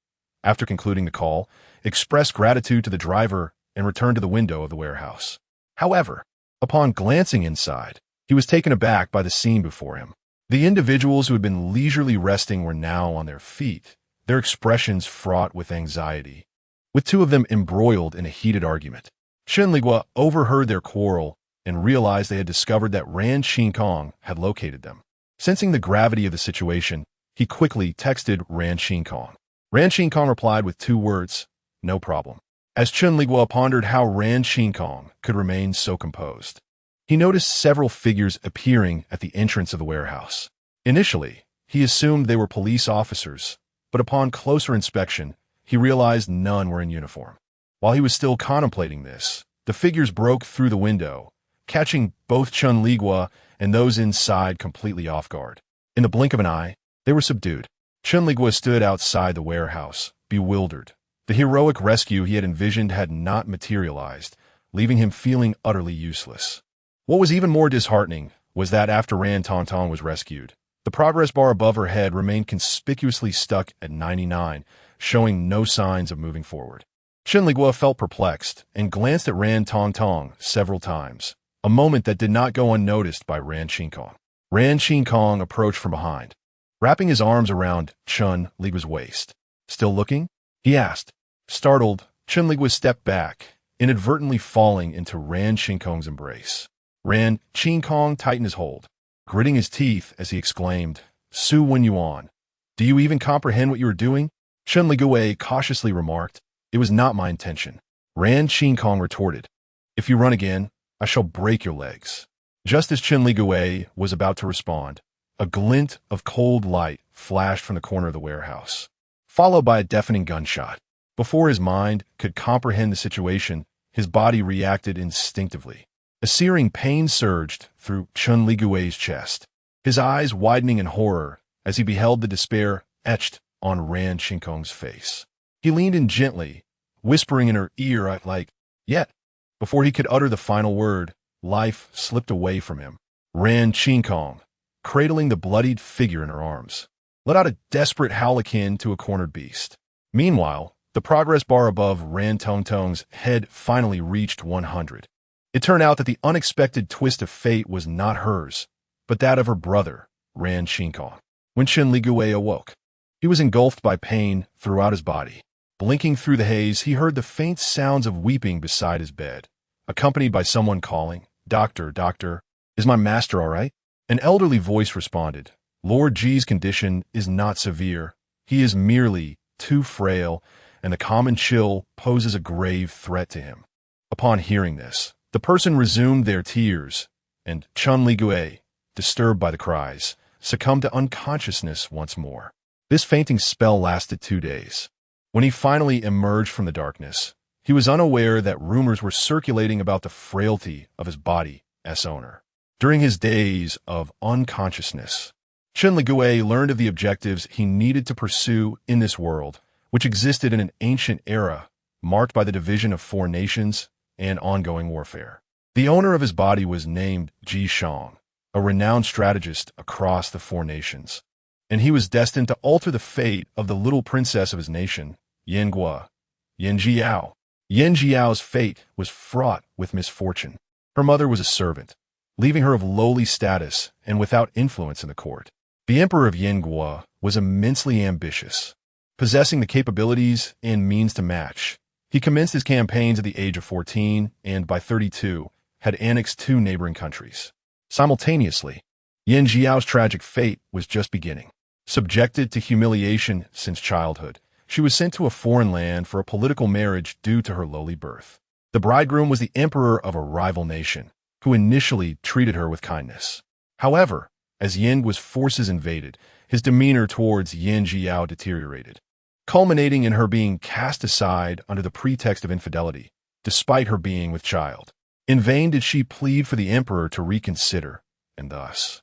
after concluding the call, expressed gratitude to the driver and returned to the window of the warehouse. However, upon glancing inside, he was taken aback by the scene before him. The individuals who had been leisurely resting were now on their feet, their expressions fraught with anxiety, with 2 of them embroiled in a heated argument. Chen Liguo overheard their quarrel and realized they had discovered that Ran Kong had located them. Sensing the gravity of the situation, he quickly texted Ran Kong. Ran Kong replied with 2 words, "No problem." As Chen Liguo pondered how Ran Kong could remain so composed, he noticed several figures appearing at the entrance of the warehouse. Initially, he assumed they were police officers, but upon closer inspection, he realized none were in uniform. While he was still contemplating this, the figures broke through the window, catching both Chen Liguo and those inside completely off guard. In the blink of an eye, they were subdued. Chen Liguo stood outside the warehouse, bewildered, The heroic rescue he had envisioned had not materialized, leaving him feeling utterly useless. What was even more disheartening was that after Ran Tong was rescued, the progress bar above her head remained conspicuously stuck at 99, showing no signs of moving forward. Chen Liguo felt perplexed and glanced at Ran Tong several times, a moment that did not go unnoticed by Ran Qinkong. Ran Qinkong approached from behind, wrapping his arms around Chen Liguo's waist. "Still looking?" he asked. Startled, Chen Liguo stepped back, inadvertently falling into Ran Qinkong's embrace. Ran Qinkong tightened his hold, gritting his teeth as he exclaimed, "Su Wenyuan, do you even comprehend what you are doing?" Chen Liguo cautiously remarked, "It was not my intention." Ran Qinkong retorted, "If you run again, I shall break your legs." Just as Chen Liguo was about to respond, a glint of cold light flashed from the corner of the warehouse, followed by a deafening gunshot. Before his mind could comprehend the situation, his body reacted instinctively. A searing pain surged through Chen Liguo's chest, his eyes widening in horror as he beheld the despair etched on Ran Qinkong's face. He leaned in gently, whispering in her ear like, "Yet." Before he could utter the final word, life slipped away from him. Ran Qinkong, cradling the bloodied figure in her arms, let out a desperate howl akin to a cornered beast. Meanwhile, the progress bar above Ran Tong's head finally reached 100. It turned out that the unexpected twist of fate was not hers, but that of her brother, Ran Qinkong. When Chen Liguo awoke, he was engulfed by pain throughout his body. Blinking through the haze, he heard the faint sounds of weeping beside his bed, accompanied by someone calling, "Doctor, doctor, is my master all right?" An elderly voice responded, "Lord Ji's condition is not severe. He is merely too frail, and the common chill poses a grave threat to him." Upon hearing this, the person resumed their tears, and Chen Liguo, disturbed by the cries, succumbed to unconsciousness once more. This fainting spell lasted 2 days. When he finally emerged from the darkness, he was unaware that rumors were circulating about the frailty of his body's owner. During his days of unconsciousness, Chen Liguo learned of the objectives he needed to pursue in this world, which existed in an ancient era marked by the division of 4 nations and ongoing warfare. The owner of his body was named Ji Shang, a renowned strategist across the 4 nations, and he was destined to alter the fate of the little princess of his nation, Yan Jiao. Yan Jiao's fate was fraught with misfortune. Her mother was a servant, leaving her of lowly status and without influence in the court. The emperor of Yanguo was immensely ambitious, possessing the capabilities and means to match. He commenced his campaigns at the age of 14 and, by 32, had annexed 2 neighboring countries. Simultaneously, Yan Jiao's tragic fate was just beginning. Subjected to humiliation since childhood, she was sent to a foreign land for a political marriage due to her lowly birth. The bridegroom was the emperor of a rival nation, who initially treated her with kindness. However, as Yanguo's forces invaded, his demeanor towards Yan Jiao deteriorated, culminating in her being cast aside under the pretext of infidelity, despite her being with child. In vain did she plead for the emperor to reconsider, and thus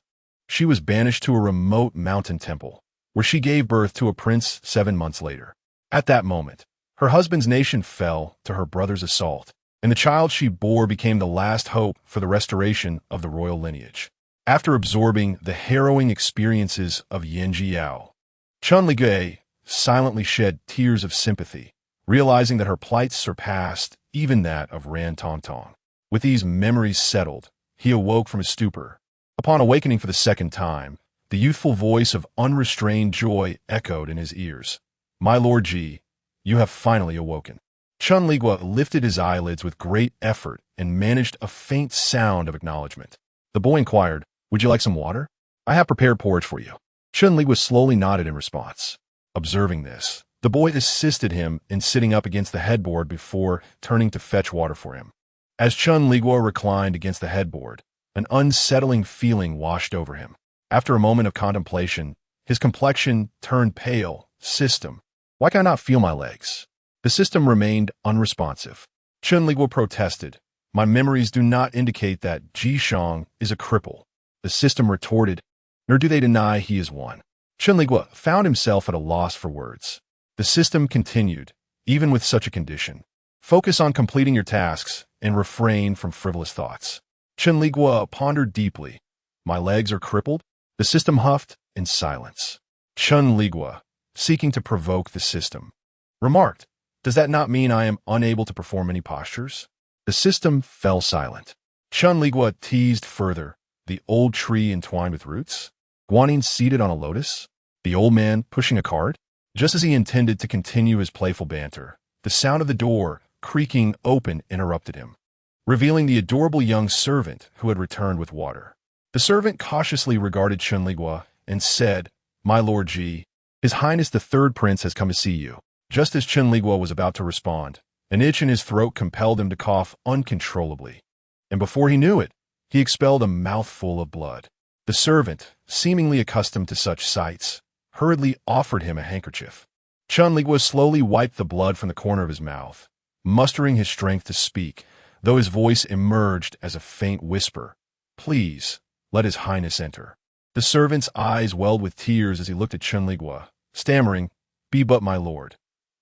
she was banished to a remote mountain temple, where she gave birth to a prince 7 months later. At that moment, her husband's nation fell to her brother's assault, and the child she bore became the last hope for the restoration of the royal lineage. After absorbing the harrowing experiences of Yan Jiao, Chen Liguo silently shed tears of sympathy, realizing that her plight surpassed even that of Ran Tong. With these memories settled, he awoke from his stupor. Upon awakening for the second time, the youthful voice of unrestrained joy echoed in his ears. "My Lord Ji, you have finally awoken." Chen Liguo lifted his eyelids with great effort and managed a faint sound of acknowledgement. The boy inquired, "Would you like some water? I have prepared porridge for you." Chen Liguo slowly nodded in response. Observing this, the boy assisted him in sitting up against the headboard before turning to fetch water for him. As Chen Liguo reclined against the headboard, an unsettling feeling washed over him. After a moment of contemplation, his complexion turned pale. "System, why can I not feel my legs?" The system remained unresponsive. Chen Liguo protested, "My memories do not indicate that Ji Shang is a cripple." The system retorted, "Nor do they deny he is one." Chen Liguo found himself at a loss for words. The system continued, even with such a condition. Focus on completing your tasks and refrain from frivolous thoughts. Chen Liguo pondered deeply. My legs are crippled? The system huffed in silence. Chen Liguo, seeking to provoke the system, remarked, does that not mean I am unable to perform any postures? The system fell silent. Chen Liguo teased further. The old tree entwined with roots? Guanyin seated on a lotus? The old man pushing a cart? Just as he intended to continue his playful banter, the sound of the door creaking open interrupted him, revealing the adorable young servant who had returned with water. The servant cautiously regarded Chen Liguo and said, My Lord Ji, His Highness the Third Prince has come to see you. Just as Chen Liguo was about to respond, an itch in his throat compelled him to cough uncontrollably. And before he knew it, he expelled a mouthful of blood. The servant, seemingly accustomed to such sights, hurriedly offered him a handkerchief. Chen Liguo slowly wiped the blood from the corner of his mouth, mustering his strength to speak, though his voice emerged as a faint whisper. Please, let His Highness enter. The servant's eyes welled with tears as he looked at Chen Liguo, stammering, Be but my lord.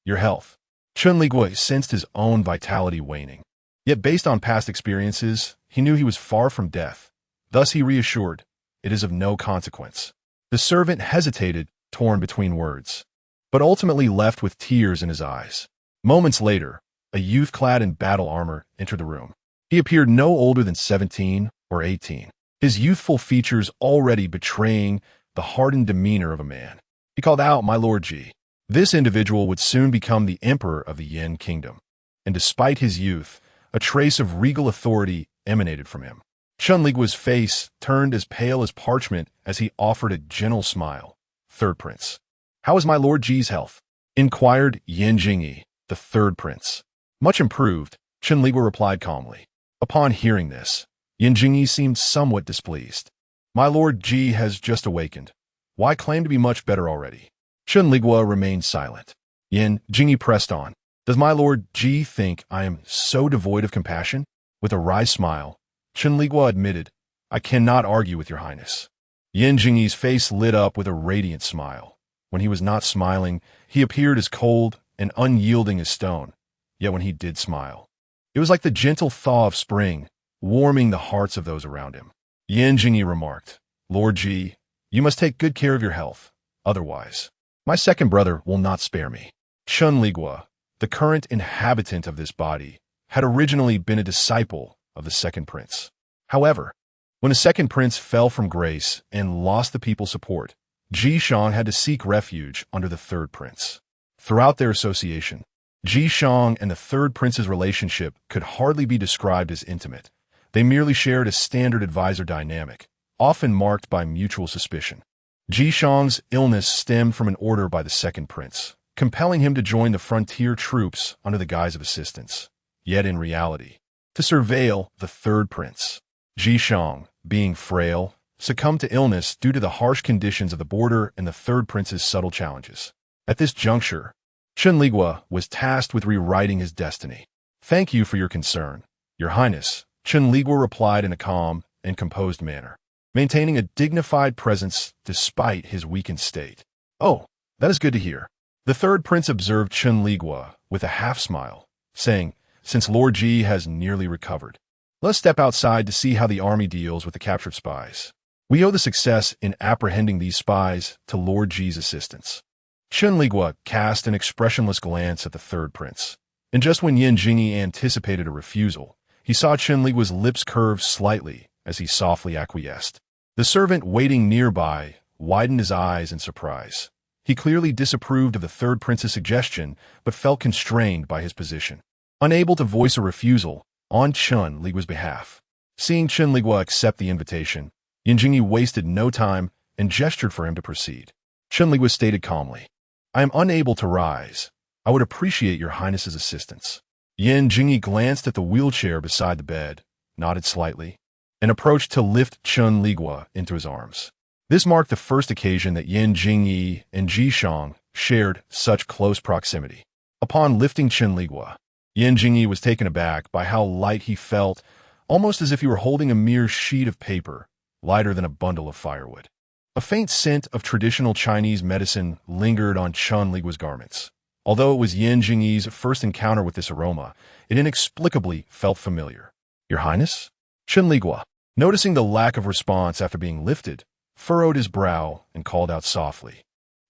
Your health. Chen Liguo sensed his own vitality waning. Yet based on past experiences, he knew he was far from death. Thus he reassured, It is of no consequence. The servant hesitated, torn between words, but ultimately left with tears in his eyes. Moments later, a youth clad in battle armor entered the room. He appeared no older than 17 or 18, his youthful features already betraying the hardened demeanor of a man. He called out, My Lord Ji. This individual would soon become the emperor of the Yin kingdom, and despite his youth, a trace of regal authority emanated from him. Chen Liguo's face turned as pale as parchment as he offered a gentle smile. Third Prince. How is my Lord Ji's health? Inquired Yin Jingyi, the Third Prince. Much improved, Chen Liguo replied calmly. Upon hearing this, Yin Jingyi seemed somewhat displeased. My Lord Ji has just awakened. Why claim to be much better already? Chen Liguo remained silent. Yin Jingyi pressed on. Does my Lord Ji think I am so devoid of compassion? With a wry smile, Chen Liguo admitted, I cannot argue with your highness. Yin Jingyi's face lit up with a radiant smile. When he was not smiling, he appeared as cold and unyielding as stone. Yet when he did smile, it was like the gentle thaw of spring, warming the hearts of those around him. Yin Jingyi remarked, Lord Ji, you must take good care of your health. Otherwise, my second brother will not spare me. Chen Liguo, the current inhabitant of this body, had originally been a disciple of the second prince. However, when the second prince fell from grace and lost the people's support, Ji Shang had to seek refuge under the third prince. Throughout their association, Ji Shang and the third prince's relationship could hardly be described as intimate. They merely shared a standard advisor dynamic, often marked by mutual suspicion. Ji Shang's illness stemmed from an order by the second prince, compelling him to join the frontier troops under the guise of assistance. Yet in reality, to surveil the third prince. Ji Shang, being frail, succumbed to illness due to the harsh conditions of the border and the third prince's subtle challenges. At this juncture, Chen Liguo was tasked with rewriting his destiny. Thank you for your concern, Your Highness, Chen Liguo replied in a calm and composed manner, maintaining a dignified presence despite his weakened state. Oh, that is good to hear. The third prince observed Chen Liguo with a half-smile, saying, Since Lord Ji has nearly recovered, let's step outside to see how the army deals with the captured spies. We owe the success in apprehending these spies to Lord Ji's assistance. Chen Liguo cast an expressionless glance at the third prince, and just when Yin Jingyi anticipated a refusal, he saw Chen Liguo's lips curve slightly as he softly acquiesced. The servant waiting nearby widened his eyes in surprise. He clearly disapproved of the third prince's suggestion, but felt constrained by his position, unable to voice a refusal on Chen Liguo's behalf. Seeing Chen Liguo accept the invitation, Yin Jingyi wasted no time and gestured for him to proceed. Chen Liguo stated calmly, I am unable to rise. I would appreciate your highness's assistance. Yin Jingyi glanced at the wheelchair beside the bed, nodded slightly, and approached to lift Chen Liguo into his arms. This marked the first occasion that Yin Jingyi and Ji Shang shared such close proximity. Upon lifting Chen Liguo, Yin Jingyi was taken aback by how light he felt, almost as if he were holding a mere sheet of paper, lighter than a bundle of firewood. A faint scent of traditional Chinese medicine lingered on Chen Liguo's garments, Although it was Yin Jingyi's first encounter with this aroma, it inexplicably felt familiar. Your Highness? Chen Liguo, noticing the lack of response after being lifted, furrowed his brow and called out softly.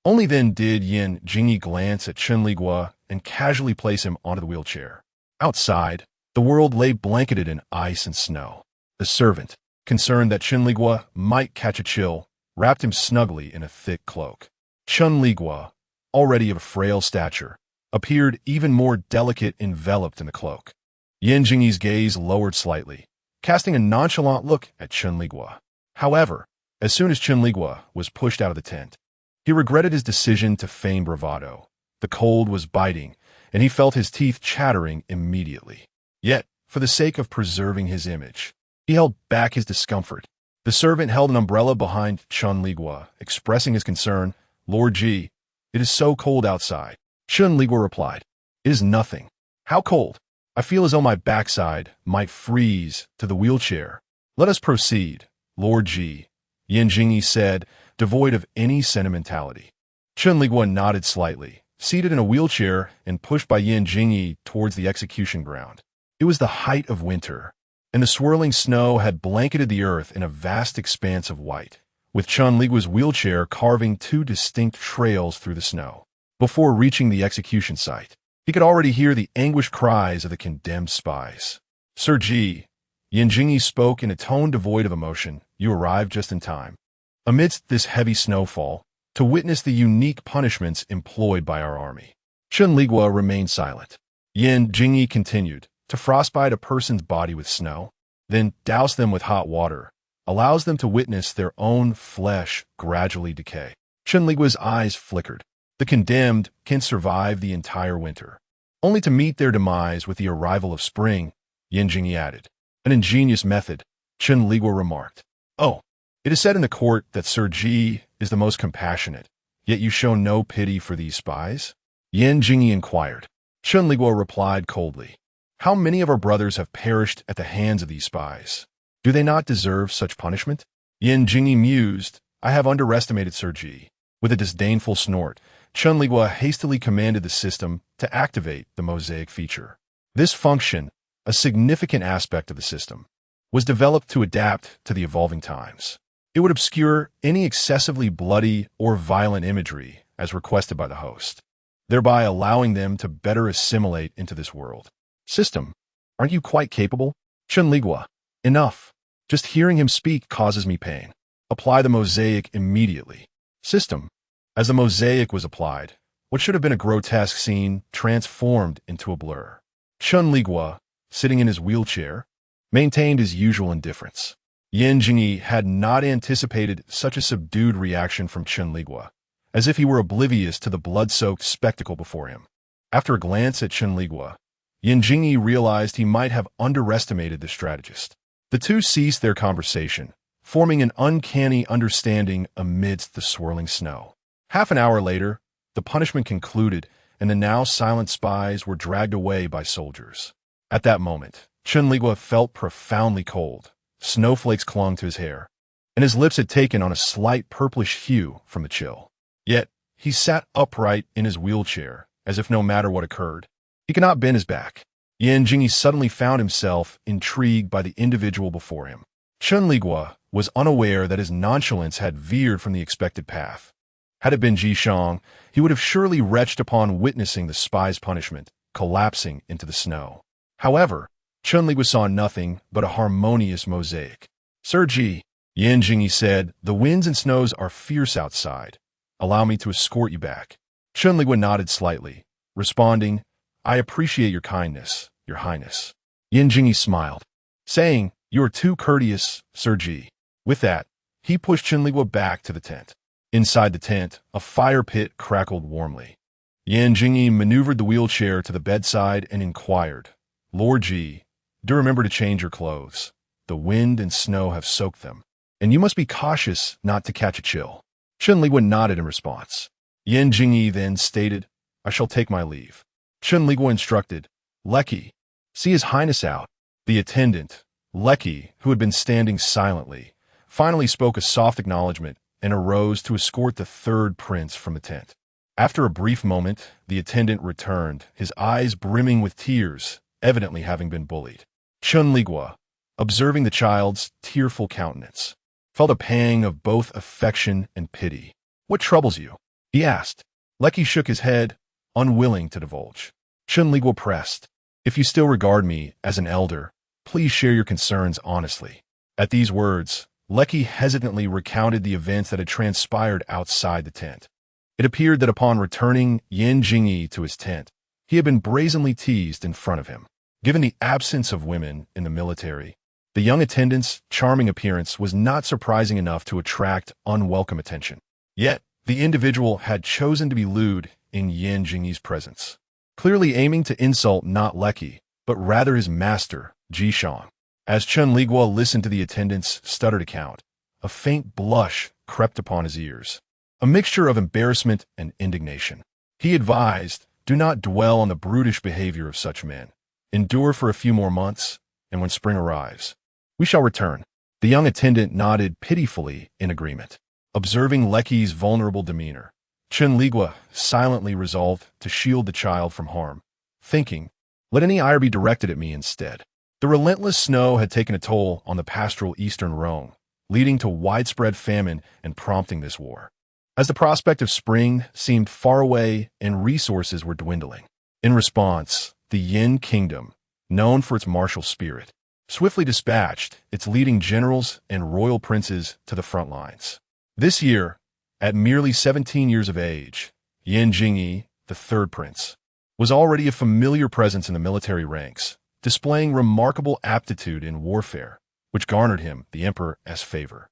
Only then did Yin Jingyi glance at Chen Liguo and casually place him onto the wheelchair. Outside, the world lay blanketed in ice and snow. The servant, concerned that Chen Liguo might catch a chill, wrapped him snugly in a thick cloak. Chen Liguo, already of frail stature, appeared even more delicate enveloped in the cloak. Yin Jingyi's gaze lowered slightly, casting a nonchalant look at Chen Liguo. However, as soon as Chen Liguo was pushed out of the tent, he regretted his decision to feign bravado. The cold was biting, and he felt his teeth chattering immediately. Yet, for the sake of preserving his image, he held back his discomfort. The servant held an umbrella behind Chen Liguo, expressing his concern. Lord Ji, it is so cold outside. Chen Liguo replied, It is nothing. How cold? I feel as though my backside might freeze to the wheelchair. Let us proceed, Lord Ji, Yin Jingyi said, devoid of any sentimentality. Chen Liguo nodded slightly, seated in a wheelchair and pushed by Yin Jingyi towards the execution ground. It was the height of winter, and the swirling snow had blanketed the earth in a vast expanse of white, with Chen Liguo's wheelchair carving two distinct trails through the snow. Before reaching the execution site, he could already hear the anguished cries of the condemned spies. Sir Ji, Yin Jingyi spoke in a tone devoid of emotion, you arrived just in time. Amidst this heavy snowfall, to witness the unique punishments employed by our army. Chen Liguo remained silent. Yin Jingyi continued, to frostbite a person's body with snow, then douse them with hot water, allows them to witness their own flesh gradually decay. Chen Liguo's eyes flickered. The condemned can survive the entire winter, only to meet their demise with the arrival of spring, Yin Jingyi added. An ingenious method, Chen Liguo remarked. Oh, it is said in the court that Sir Ji is the most compassionate, yet you show no pity for these spies? Yin Jingyi inquired. Chen Liguo replied coldly. How many of our brothers have perished at the hands of these spies? Do they not deserve such punishment? Yin Jingyi mused, I have underestimated Sir Ji. With a disdainful snort, Chen Liguo hastily commanded the system to activate the mosaic feature. This function, a significant aspect of the system, was developed to adapt to the evolving times. It would obscure any excessively bloody or violent imagery as requested by the host, thereby allowing them to better assimilate into this world. System, aren't you quite capable? Chen Liguo, enough. Just hearing him speak causes me pain. Apply the mosaic immediately. System, as the mosaic was applied, what should have been a grotesque scene transformed into a blur. Chen Liguo, sitting in his wheelchair, maintained his usual indifference. Yin Jingyi had not anticipated such a subdued reaction from Chen Liguo, as if he were oblivious to the blood-soaked spectacle before him. After a glance at Chen Liguo, Yin Jingyi realized he might have underestimated the strategist. The two ceased their conversation, forming an uncanny understanding amidst the swirling snow. Half an hour later, the punishment concluded, and the now silent spies were dragged away by soldiers. At that moment, Chen Liguo felt profoundly cold. Snowflakes clung to his hair, and his lips had taken on a slight purplish hue from the chill. Yet, he sat upright in his wheelchair, as if no matter what occurred, he could not bend his back. Yin Jingyi suddenly found himself intrigued by the individual before him. Chen Liguo was unaware that his nonchalance had veered from the expected path. Had it been Ji Shang, he would have surely retched upon witnessing the spy's punishment, collapsing into the snow. However, Chen Liguo saw nothing but a harmonious mosaic. Sir Ji, Yin Jingyi said, the winds and snows are fierce outside. Allow me to escort you back. Chen Liguo nodded slightly, responding, I appreciate your kindness, Your Highness. Yin Jingyi smiled, saying, You are too courteous, Sir Ji. With that, he pushed Chen Liguo back to the tent. Inside the tent, a fire pit crackled warmly. Yin Jingyi maneuvered the wheelchair to the bedside and inquired, Lord Ji, do remember to change your clothes. The wind and snow have soaked them, and you must be cautious not to catch a chill. Chen Liguo nodded in response. Yin Jingyi then stated, I shall take my leave. Chen Liguo instructed, Lecky, see His Highness out. The attendant, Lecky, who had been standing silently, finally spoke a soft acknowledgement and arose to escort the third prince from the tent. After a brief moment, the attendant returned, his eyes brimming with tears, evidently having been bullied. Chen Liguo, observing the child's tearful countenance, felt a pang of both affection and pity. "What troubles you?" he asked. Lecky shook his head, unwilling to divulge. Chen Liguo pressed, "If you still regard me as an elder, please share your concerns honestly." At these words, Lecky hesitantly recounted the events that had transpired outside the tent. It appeared that upon returning Yan Jingyi to his tent, he had been brazenly teased in front of him. Given the absence of women in the military, the young attendant's charming appearance was not surprising enough to attract unwelcome attention. Yet, the individual had chosen to be lewd in Yan Jingyi's presence, clearly aiming to insult not Lecky, but rather his master, Ji Shang. As Chen Liguo listened to the attendant's stuttered account, a faint blush crept upon his ears, a mixture of embarrassment and indignation. He advised, "Do not dwell on the brutish behavior of such men. Endure for a few more months, and when spring arrives, we shall return." The young attendant nodded pitifully in agreement. Observing Lecky's vulnerable demeanor, Chen Liguo silently resolved to shield the child from harm, thinking, "Let any ire be directed at me instead." The relentless snow had taken a toll on the pastoral eastern Rhone, leading to widespread famine and prompting this war. As the prospect of spring seemed far away and resources were dwindling. In response, the Yin Kingdom, known for its martial spirit, swiftly dispatched its leading generals and royal princes to the front lines. This year, at merely 17 years of age, Yan Jingyi, the third prince, was already a familiar presence in the military ranks, displaying remarkable aptitude in warfare, which garnered him the emperor's favor.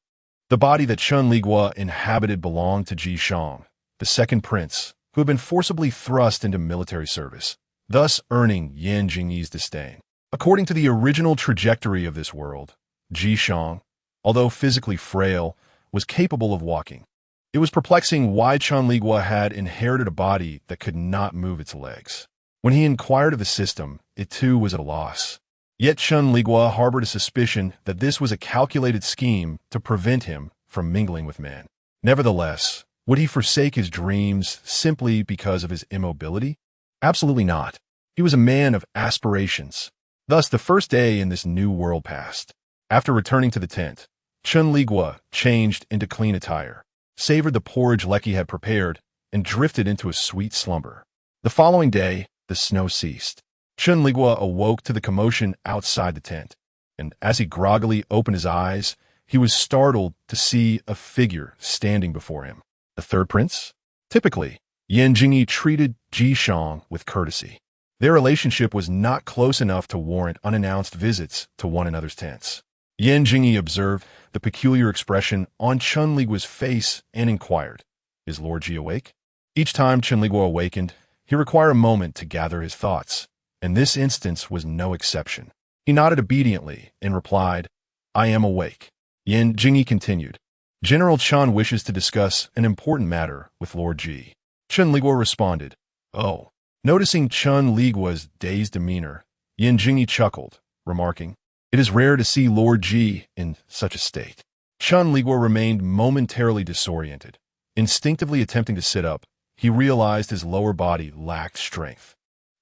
The body that Chen Liguo inhabited belonged to Ji Shang, the second prince, who had been forcibly thrust into military service, thus earning Yan Jingyi's disdain. According to the original trajectory of this world, Ji Shang, although physically frail, was capable of walking. It was perplexing why Chen Liguo had inherited a body that could not move its legs. When he inquired of the system, it too was at a loss. Yet Chen Liguo harbored a suspicion that this was a calculated scheme to prevent him from mingling with men. Nevertheless, would he forsake his dreams simply because of his immobility? Absolutely not. He was a man of aspirations. Thus, the first day in this new world passed. After returning to the tent, Chen Liguo changed into clean attire, savored the porridge Lecky had prepared, and drifted into a sweet slumber. The following day, the snow ceased. Chen Liguo awoke to the commotion outside the tent, and as he groggily opened his eyes, he was startled to see a figure standing before him. The third prince? Typically, Yan Jingyi treated Ji Shang with courtesy. Their relationship was not close enough to warrant unannounced visits to one another's tents. Yan Jingyi observed the peculiar expression on Chen Liguo's face and inquired, "Is Lord Ji awake?" Each time Chen Liguo awakened, he required a moment to gather his thoughts, and this instance was no exception. He nodded obediently and replied, "I am awake." Yan Jingyi continued, "General Chen wishes to discuss an important matter with Lord Ji." Chen Liguo responded, "Oh." Noticing Chen Liguo's dazed demeanor, Yan Jingyi chuckled, remarking, "It is rare to see Lord Ji in such a state." Chen Liguo remained momentarily disoriented. Instinctively attempting to sit up, he realized his lower body lacked strength.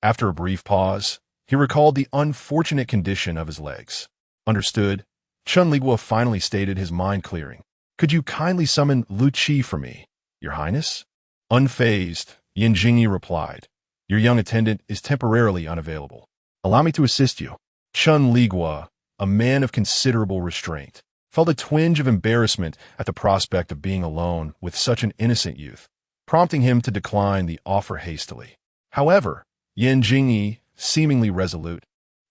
After a brief pause, he recalled the unfortunate condition of his legs. Understood, Chen Liguo finally stated, his mind clearing, "Could you kindly summon Lu Qi for me, Your Highness?" Unfazed, Yan Jingyi replied, "Your young attendant is temporarily unavailable. Allow me to assist you." Chen Liguo, a man of considerable restraint, felt a twinge of embarrassment at the prospect of being alone with such an innocent youth, prompting him to decline the offer hastily. However, Yan Jingyi, seemingly resolute,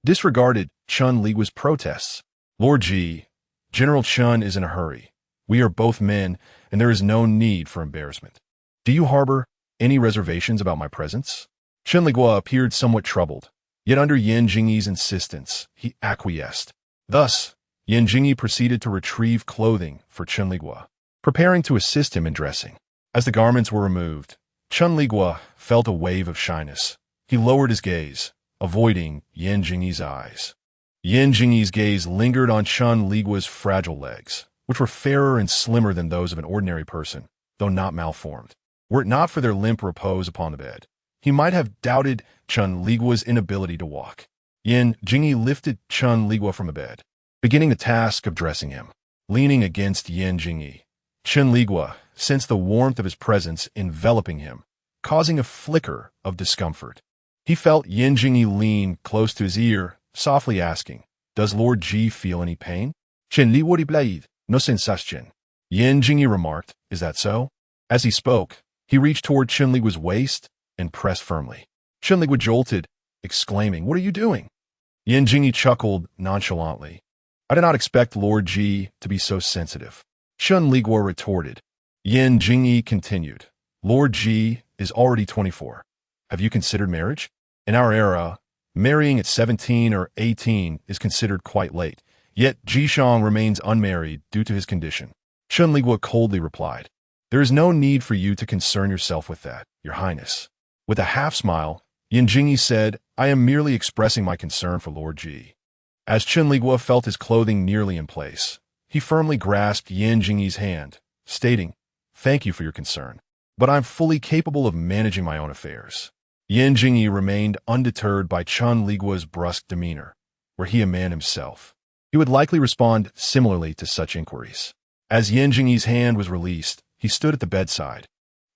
disregarded Chen Liguo's protests. "Lord Ji, General Chen is in a hurry. We are both men, and there is no need for embarrassment. Do you harbor any reservations about my presence?" Chen Liguo appeared somewhat troubled, yet under Yan Jingyi's insistence, he acquiesced. Thus, Yan Jingyi proceeded to retrieve clothing for Chen Liguo, preparing to assist him in dressing. As the garments were removed, Chen Liguo felt a wave of shyness. He lowered his gaze, avoiding Yan Jingyi's eyes. Yan Jingyi's gaze lingered on Chen Liguo's fragile legs, which were fairer and slimmer than those of an ordinary person, though not malformed. Were it not for their limp repose upon the bed, he might have doubted Chen Liguo's inability to walk. Yin Jingyi lifted Chen Liguo from the bed, beginning the task of dressing him. Leaning against Yin Jingyi, Chen Liguo sensed the warmth of his presence enveloping him, causing a flicker of discomfort. He felt Yin Jingyi lean close to his ear, softly asking, "Does Lord Ji feel any pain?" "Chen Liguo de Blade, no sensation." Yin Jingyi remarked, "Is that so?" As he spoke, he reached toward Chen Liguo's waist and pressed firmly. Chen Liguo jolted, exclaiming, "What are you doing?" Yin Jingyi chuckled nonchalantly. "I did not expect Lord Ji to be so sensitive." Chen Liguo retorted. Yin Jingyi continued, "Lord Ji is already 24. Have you considered marriage? In our era, marrying at 17 or 18 is considered quite late, yet Jishang remains unmarried due to his condition." Chen Liguo coldly replied, "There is no need for you to concern yourself with that, Your Highness." With a half-smile, Yin Jingyi said, "I am merely expressing my concern for Lord Ji." As Chen Liguo felt his clothing nearly in place, he firmly grasped Yin Jingyi's hand, stating, "Thank you for your concern, but I'm fully capable of managing my own affairs." Yin Jingyi remained undeterred by Chen Liguo's brusque demeanor. Were he a man himself, he would likely respond similarly to such inquiries. As Yin Jingyi's hand was released, he stood at the bedside,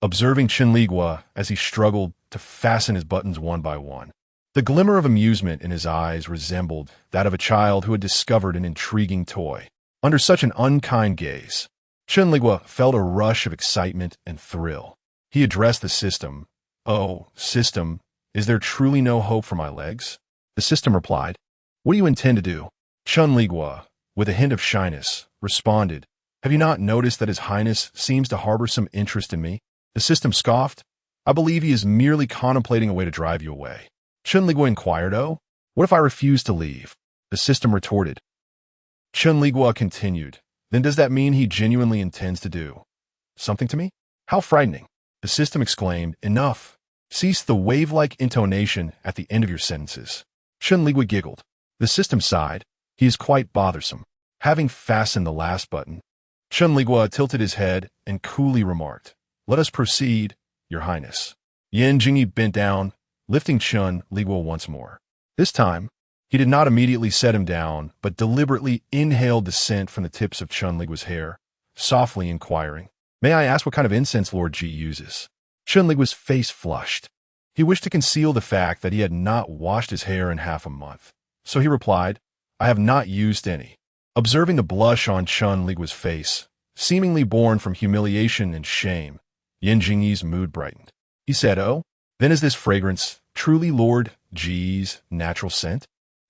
observing Chen Liguo as he struggled to fasten his buttons one by one. The glimmer of amusement in his eyes resembled that of a child who had discovered an intriguing toy. Under such an unkind gaze, Chen Liguo felt a rush of excitement and thrill. He addressed the system. "Oh, system, is there truly no hope for my legs?" The system replied, "What do you intend to do?" Chen Liguo, with a hint of shyness, responded, "Have you not noticed that His Highness seems to harbor some interest in me?" The system scoffed, "I believe he is merely contemplating a way to drive you away." Chen Liguo inquired, "Oh, what if I refuse to leave?" The system retorted. Chen Liguo continued, "Then does that mean he genuinely intends to do something to me? How frightening." The system exclaimed, "Enough. Cease the wave-like intonation at the end of your sentences." Chen Liguo giggled. The system sighed. "He is quite bothersome." Having fastened the last button, Chen Liguo tilted his head and coolly remarked, "Let us proceed, Your Highness." Yin Jingyi bent down, lifting Chen Liguo once more. This time, he did not immediately set him down, but deliberately inhaled the scent from the tips of Chen Liguo's hair, softly inquiring, "May I ask what kind of incense Lord Ji uses?" Chen Liguo's face flushed. He wished to conceal the fact that he had not washed his hair in half a month, so he replied, "I have not used any." Observing the blush on Chen Liguo's face, seemingly born from humiliation and shame, Yin Jingyi's mood brightened. He said, "Oh, then is this fragrance truly Lord Ji's natural scent?"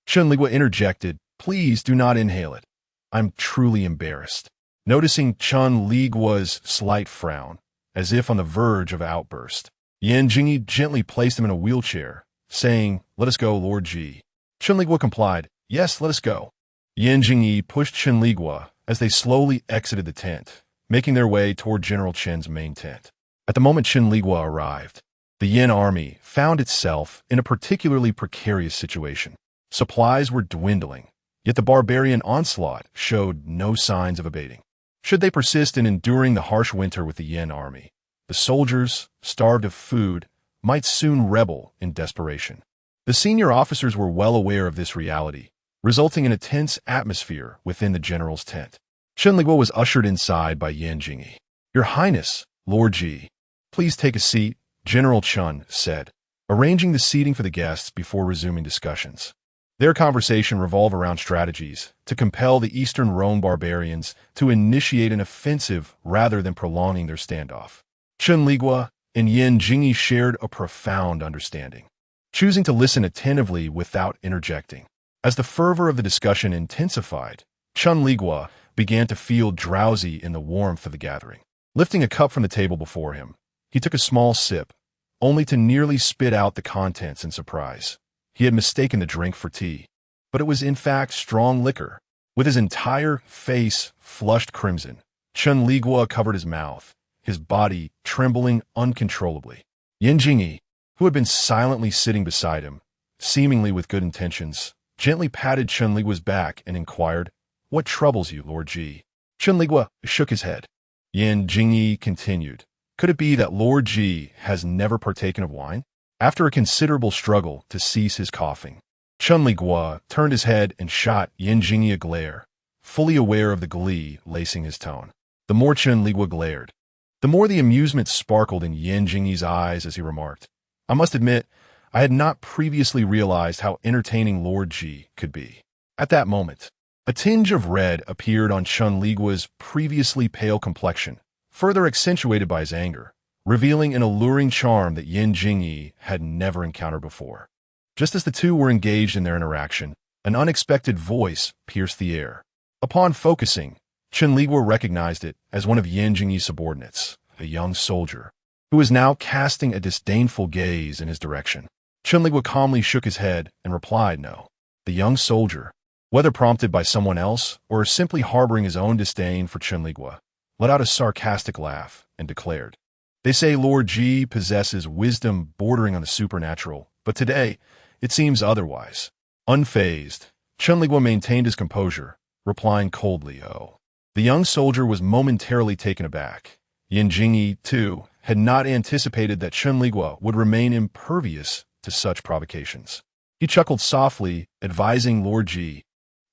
Chen Liguo interjected, "Please do not inhale it. I'm truly embarrassed." Noticing Chen Liguo's slight frown, as if on the verge of outburst, Yin Jingyi gently placed him in a wheelchair, saying, "Let us go, Lord Ji." Chen Liguo complied, "Yes, let us go." Yin Jingyi pushed Chen Liguo as they slowly exited the tent, making their way toward General Chen's main tent. At the moment Chen Liguo arrived, the Yin army found itself in a particularly precarious situation. Supplies were dwindling, yet the barbarian onslaught showed no signs of abating. Should they persist in enduring the harsh winter with the Yin army, the soldiers, starved of food, might soon rebel in desperation. The senior officers were well aware of this reality, resulting in a tense atmosphere within the general's tent. Chen Liguo was ushered inside by Yin Jingyi. "Your Highness, Lord Ji, please take a seat," General Chen said, arranging the seating for the guests before resuming discussions. Their conversation revolved around strategies to compel the Eastern Rhone barbarians to initiate an offensive rather than prolonging their standoff. Chen Liguo and Yin Jingyi shared a profound understanding, choosing to listen attentively without interjecting. As the fervor of the discussion intensified, Chen Liguo began to feel drowsy in the warmth of the gathering. Lifting a cup from the table before him, he took a small sip, only to nearly spit out the contents in surprise. He had mistaken the drink for tea, but it was in fact strong liquor. With his entire face flushed crimson, Chen Liguo covered his mouth, his body trembling uncontrollably. Yin Jingyi, who had been silently sitting beside him, seemingly with good intentions, gently patted Chen Liguo's back and inquired, "What troubles you, Lord Ji?" Chen Liguo shook his head. Yin Jingyi continued, Could it be that Lord Ji has never partaken of wine? After a considerable struggle to cease his coughing, Chen Liguo turned his head and shot Yan Jingyi a glare, fully aware of the glee lacing his tone. The more Chen Liguo glared, the more the amusement sparkled in Yan Jingyi's eyes as he remarked, "I must admit, I had not previously realized how entertaining Lord Ji could be." At that moment, a tinge of red appeared on Chen Liguo's previously pale complexion, further accentuated by his anger, revealing an alluring charm that Yan Jingyi had never encountered before. Just as the two were engaged in their interaction, an unexpected voice pierced the air. Upon focusing, Chen Liguo recognized it as one of Yan Jingyi's subordinates, a young soldier, who was now casting a disdainful gaze in his direction. Chen Liguo calmly shook his head and replied no. The young soldier, whether prompted by someone else or simply harboring his own disdain for Chen Liguo, let out a sarcastic laugh and declared, "They say Lord Ji possesses wisdom bordering on the supernatural, but today it seems otherwise." Unfazed, Chen Liguo maintained his composure, replying coldly, "Oh." The young soldier was momentarily taken aback. Yan Jingyi, too, had not anticipated that Chen Liguo would remain impervious to such provocations. He chuckled softly, advising Lord Ji,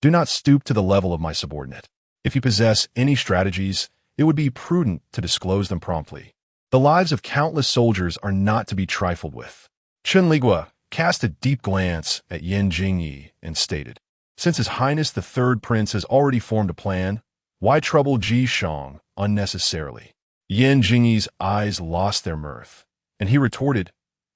"Do not stoop to the level of my subordinate. If you possess any strategies, it would be prudent to disclose them promptly. The lives of countless soldiers are not to be trifled with." Chen Liguo cast a deep glance at Yan Jingyi and stated, "Since His Highness the Third Prince has already formed a plan, why trouble Ji Shang unnecessarily?" Yan Jingyi's eyes lost their mirth, and he retorted,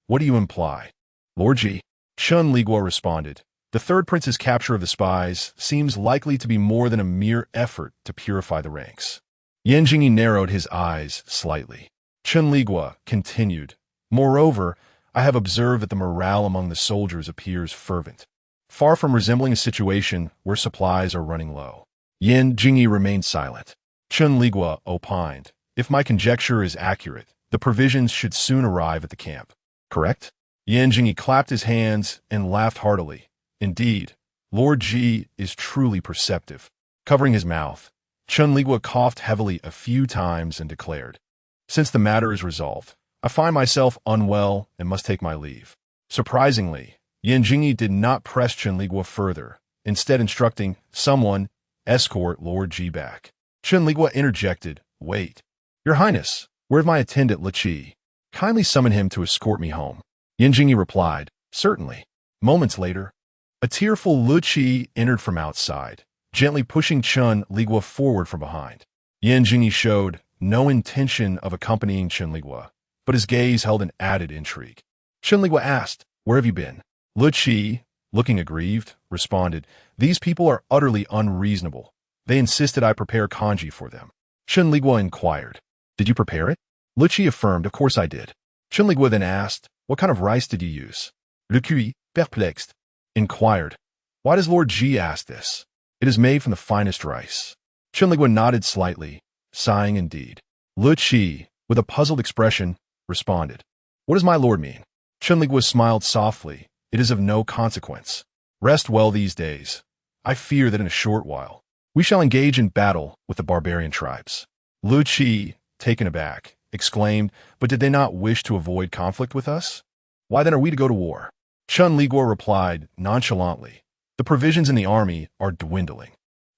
"What do you imply?" "Lord Ji," Chen Liguo responded, "the Third Prince's capture of the spies seems likely to be more than a mere effort to purify the ranks." Yan Jingyi narrowed his eyes slightly. Chen Liguo continued, "Moreover, I have observed that the morale among the soldiers appears fervent, far from resembling a situation where supplies are running low." Yan Jingyi remained silent. Chen Liguo opined, "If my conjecture is accurate, the provisions should soon arrive at the camp. Correct?" Yan Jingyi clapped his hands and laughed heartily. "Indeed, Lord Ji is truly perceptive." Covering his mouth, Chen Liguo coughed heavily a few times and declared, "Since the matter is resolved, I find myself unwell and must take my leave." Surprisingly, Yan Jingyi did not press Chen Liguo further, instead instructing someone, "Escort Lord Ji back." Chen Liguo interjected, "Wait. Your Highness, where's my attendant Li Qi? Kindly summon him to escort me home." Yan Jingyi replied, "Certainly." Moments later, a tearful Li Qi entered from outside, gently pushing Chen Liguo forward from behind. Yan Jingyi showed no intention of accompanying Chen Liguo, but his gaze held an added intrigue. Chen Liguo asked, "Where have you been?" Li Qi, looking aggrieved, responded, "These people are utterly unreasonable. They insisted I prepare congee for them." Chen Liguo inquired, "Did you prepare it?" Li Qi affirmed, "Of course I did." Chen Liguo then asked, "What kind of rice did you use?" Li Qi, perplexed, inquired, "Why does Lord Ji ask this?" "It is made from the finest rice." Chen Liguo nodded slightly, sighing indeed. Li Qi, with a puzzled expression, responded, "What does my lord mean?" Chen Liguo smiled softly. "It is of no consequence. Rest well these days. I fear that in a short while, we shall engage in battle with the barbarian tribes." Li Qi, taken aback, exclaimed, "But did they not wish to avoid conflict with us? Why then are we to go to war?" Chen Liguo replied nonchalantly, "The provisions in the army are dwindling.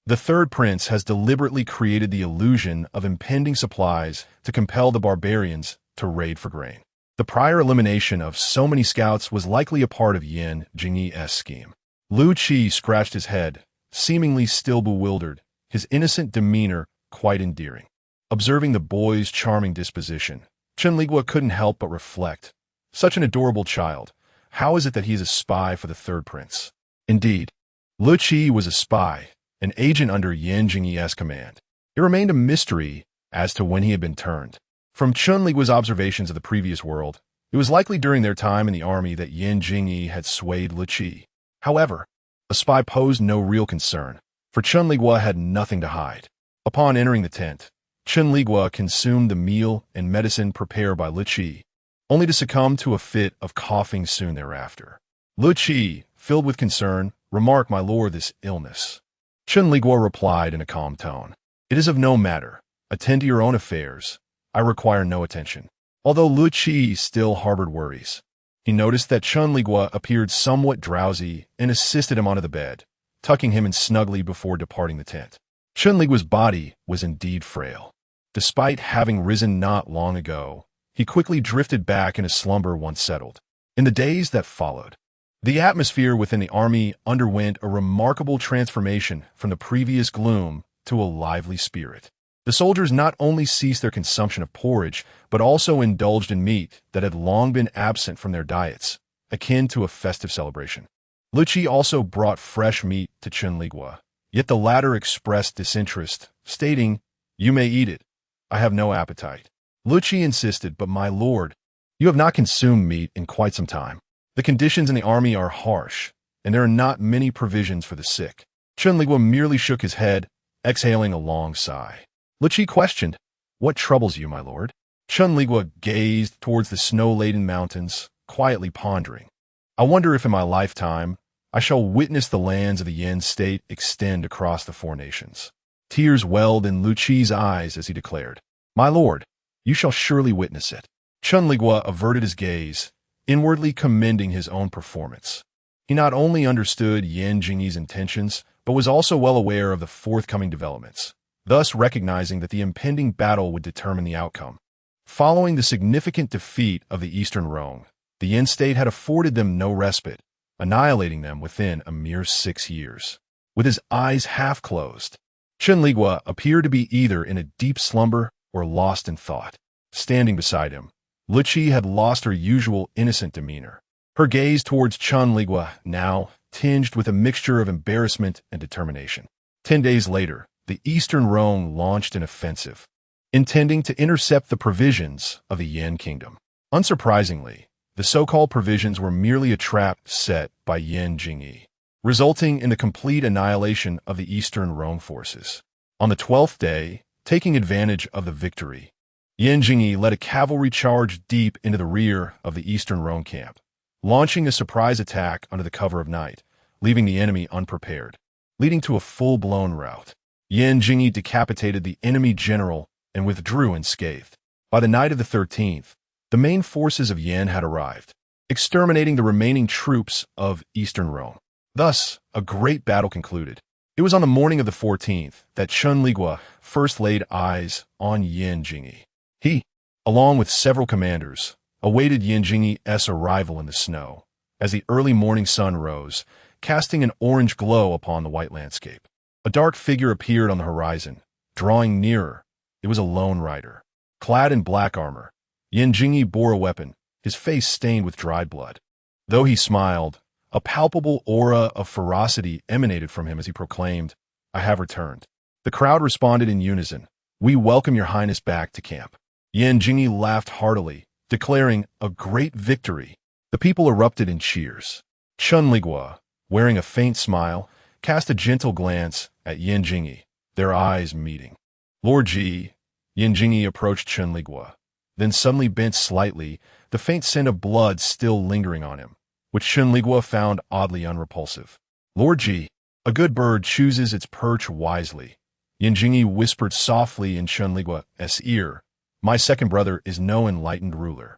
The Third Prince has deliberately created the illusion of impending supplies to compel the barbarians to raid for grain. The prior elimination of so many scouts was likely a part of Yan Jingyi's scheme." Li Qi scratched his head, seemingly still bewildered, his innocent demeanor quite endearing. Observing the boy's charming disposition, Chen Liguo couldn't help but reflect, "Such an adorable child. How is it that he is a spy for the Third Prince?" Indeed, Li Qi was a spy, an agent under Yan Jingyi's command. It remained a mystery as to when he had been turned. From Chen Liguo's observations of the previous world, it was likely during their time in the army that Yan Jingyi had swayed Li Qi. However, a spy posed no real concern, for Chen Liguo had nothing to hide. Upon entering the tent, Chen Liguo consumed the meal and medicine prepared by Li Qi, only to succumb to a fit of coughing soon thereafter. Li Qi, filled with concern, remarked, "My lord, this illness." Chen Liguo replied in a calm tone, "It is of no matter. Attend to your own affairs. I require no attention. Although Lu Qi still harbored worries, he noticed that Chen Liguo appeared somewhat drowsy and assisted him onto the bed, tucking him in snugly before departing the tent. Chen Liguo's body was indeed frail. Despite having risen not long ago, he quickly drifted back into slumber once settled. In the days that followed, the atmosphere within the army underwent a remarkable transformation from the previous gloom to a lively spirit. The soldiers not only ceased their consumption of porridge, but also indulged in meat that had long been absent from their diets, akin to a festive celebration. Lu Qi also brought fresh meat to Chen Liguo, yet the latter expressed disinterest, stating, "You may eat it. I have no appetite." Lu Qi insisted, "But my lord, you have not consumed meat in quite some time. The conditions in the army are harsh, and there are not many provisions for the sick." Chen Liguo merely shook his head, exhaling a long sigh. Lu Qi questioned, "What troubles you, my lord?" Chen Liguo gazed towards the snow-laden mountains, quietly pondering. "I wonder if in my lifetime I shall witness the lands of the Yin state extend across the four nations." Tears welled in Lu Qi's eyes as he declared, "My lord, you shall surely witness it." Chen Liguo averted his gaze, inwardly commending his own performance. He not only understood Yan Jingyi's intentions, but was also well aware of the forthcoming developments, thus recognizing that the impending battle would determine the outcome. Following the significant defeat of the Eastern Rome, the Yin state had afforded them no respite, annihilating them within a mere 6 years. With his eyes half closed, Chen Liguo appeared to be either in a deep slumber or lost in thought. Standing beside him, Lu Qi had lost her usual innocent demeanor. Her gaze towards Chen Liguo now tinged with a mixture of embarrassment and determination. 10 days later, the Eastern Rome launched an offensive, intending to intercept the provisions of the Yan kingdom. Unsurprisingly, the so-called provisions were merely a trap set by Yan Jingyi, resulting in the complete annihilation of the Eastern Rome forces. On the 12th day, taking advantage of the victory, Yan Jingyi led a cavalry charge deep into the rear of the Eastern Rome camp, launching a surprise attack under the cover of night, leaving the enemy unprepared, leading to a full-blown rout. Yan Jingyi decapitated the enemy general and withdrew unscathed. By the night of the 13th, the main forces of Yan had arrived, exterminating the remaining troops of Eastern Rome. Thus, a great battle concluded. It was on the morning of the 14th that Chen Liguo first laid eyes on Yan Jingyi. He, along with several commanders, awaited Yan Jingyi's arrival in the snow, as the early morning sun rose, casting an orange glow upon the white landscape. A dark figure appeared on the horizon, drawing nearer. It was a lone rider. Clad in black armor, Yan Jingyi bore a weapon, his face stained with dried blood. Though he smiled, a palpable aura of ferocity emanated from him as he proclaimed, "I have returned." The crowd responded in unison, "We welcome your highness back to camp." Yan Jingyi laughed heartily, declaring, "A great victory." The people erupted in cheers. Chen Liguo, wearing a faint smile, cast a gentle glance at Yan Jingyi, their eyes meeting. "Lord Ji," Yan Jingyi approached Chen Liguo, then suddenly bent slightly, the faint scent of blood still lingering on him, which Chen Liguo found oddly unrepulsive. "Lord Ji, a good bird chooses its perch wisely," Yan Jingyi whispered softly in Chen Liguo's ear. "My second brother is no enlightened ruler.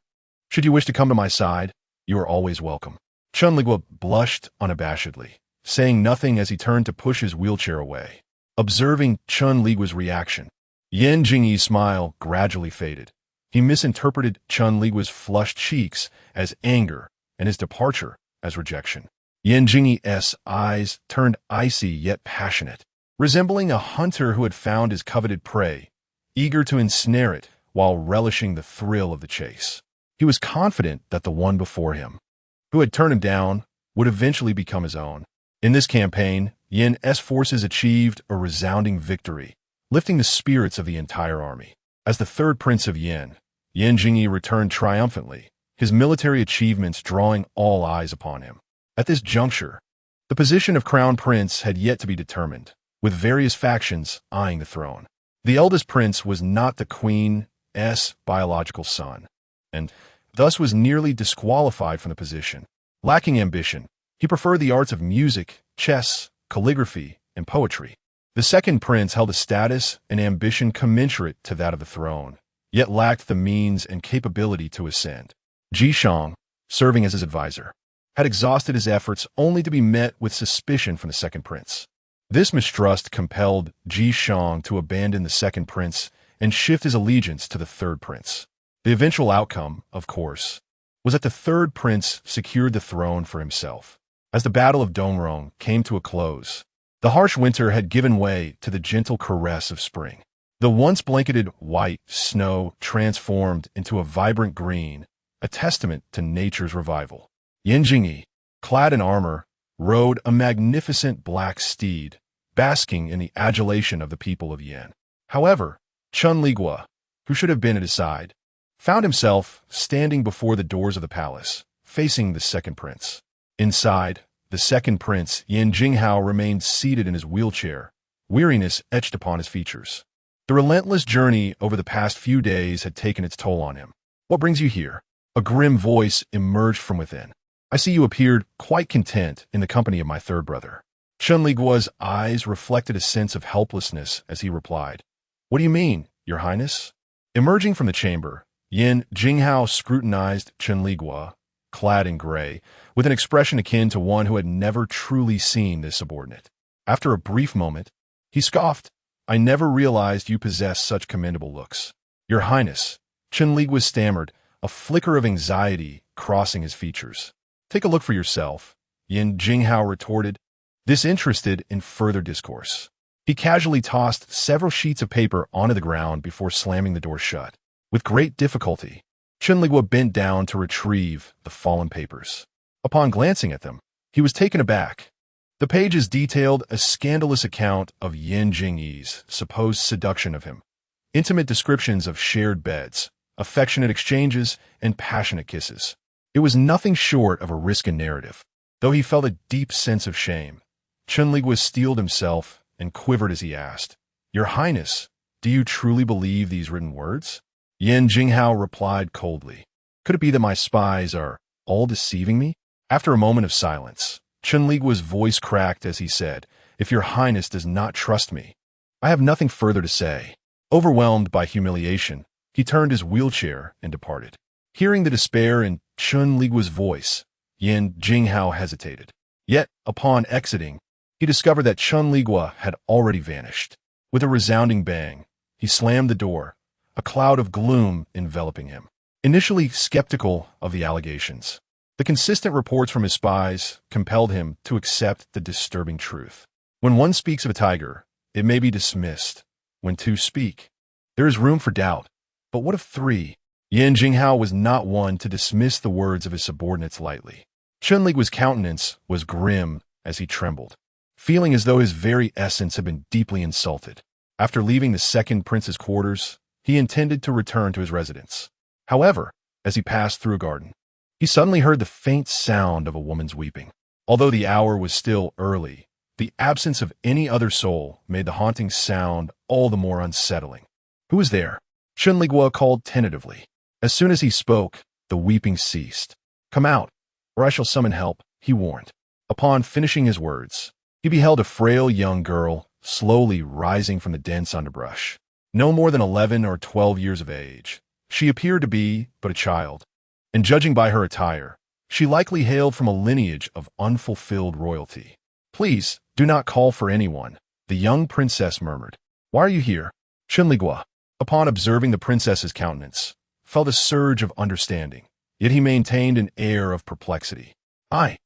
Should you wish to come to my side, you are always welcome." Chen Liguo blushed unabashedly, saying nothing as he turned to push his wheelchair away. Observing Chen Liguo's reaction, Yan Jingyi's smile gradually faded. He misinterpreted Chen Liguo's flushed cheeks as anger and his departure as rejection. Yan Jingyi's eyes turned icy yet passionate, resembling a hunter who had found his coveted prey, eager to ensnare it while relishing the thrill of the chase. He was confident that the one before him, who had turned him down, would eventually become his own. In this campaign, Yan's forces achieved a resounding victory, lifting the spirits of the entire army. As the third prince of Yan, Yan Jingyi returned triumphantly, his military achievements drawing all eyes upon him. At this juncture, the position of crown prince had yet to be determined, with various factions eyeing the throne. The eldest prince was not the queen's biological son, and thus was nearly disqualified from the position. Lacking ambition, he preferred the arts of music, chess, calligraphy, and poetry. The second prince held a status and ambition commensurate to that of the throne, yet lacked the means and capability to ascend. Jishang, serving as his advisor, had exhausted his efforts only to be met with suspicion from the second prince. This mistrust compelled Jishang to abandon the second prince and shift his allegiance to the third prince. The eventual outcome, of course, was that the third prince secured the throne for himself. As the Battle of Dongrong came to a close, the harsh winter had given way to the gentle caress of spring. The once blanketed white snow transformed into a vibrant green, a testament to nature's revival. Yan Jingyi, clad in armor, rode a magnificent black steed, basking in the adulation of the people of Yan. However, Chen Liguo, who should have been at his side, found himself standing before the doors of the palace, facing the second prince. Inside, the second prince, Yan Jinghao, remained seated in his wheelchair, weariness etched upon his features. The relentless journey over the past few days had taken its toll on him. "What brings you here?" A grim voice emerged from within. "I see you appeared quite content in the company of my third brother." Chen Liguo's eyes reflected a sense of helplessness as he replied, "What do you mean, Your Highness?" Emerging from the chamber, Yan Jinghao scrutinized Chen Liguo, clad in gray, with an expression akin to one who had never truly seen his subordinate. After a brief moment, he scoffed, "I never realized you possessed such commendable looks." "Your Highness," Chen Liguo stammered, a flicker of anxiety crossing his features. "Take a look for yourself," Yan Jinghao retorted, disinterested in further discourse. He casually tossed several sheets of paper onto the ground before slamming the door shut. With great difficulty, Chen Liguo bent down to retrieve the fallen papers. Upon glancing at them, he was taken aback. The pages detailed a scandalous account of Yan Jingyi's supposed seduction of him, intimate descriptions of shared beds, affectionate exchanges, and passionate kisses. It was nothing short of a risky narrative. Though he felt a deep sense of shame, Chen Liguo steeled himself and quivered as he asked, "Your Highness, do you truly believe these written words?" Yan Jinghao replied coldly, "Could it be that my spies are all deceiving me?" After a moment of silence, Chen Liguo's voice cracked as he said, "If Your Highness does not trust me, I have nothing further to say." Overwhelmed by humiliation, he turned his wheelchair and departed. Hearing the despair in Chen Liguo's voice, Yan Jinghao hesitated. Yet, upon exiting, he discovered that Chen Liguo had already vanished. With a resounding bang, he slammed the door, a cloud of gloom enveloping him. Initially skeptical of the allegations, the consistent reports from his spies compelled him to accept the disturbing truth. When one speaks of a tiger, it may be dismissed. When two speak, there is room for doubt. But what of three? Yan Jinghao was not one to dismiss the words of his subordinates lightly. Chen Liguo's countenance was grim as he trembled, feeling as though his very essence had been deeply insulted. After leaving the second prince's quarters, he intended to return to his residence. However, as he passed through a garden, he suddenly heard the faint sound of a woman's weeping. Although the hour was still early, the absence of any other soul made the haunting sound all the more unsettling. "Who is there?" Chen Liguo called tentatively. As soon as he spoke, the weeping ceased. "Come out, or I shall summon help," he warned. Upon finishing his words, he beheld a frail young girl slowly rising from the dense underbrush. No more than 11 or 12 years of age, she appeared to be but a child, and judging by her attire, she likely hailed from a lineage of unfulfilled royalty. "Please, do not call for anyone," the young princess murmured. "Why are you here?" Chen Liguo, upon observing the princess's countenance, felt a surge of understanding, yet he maintained an air of perplexity. "I."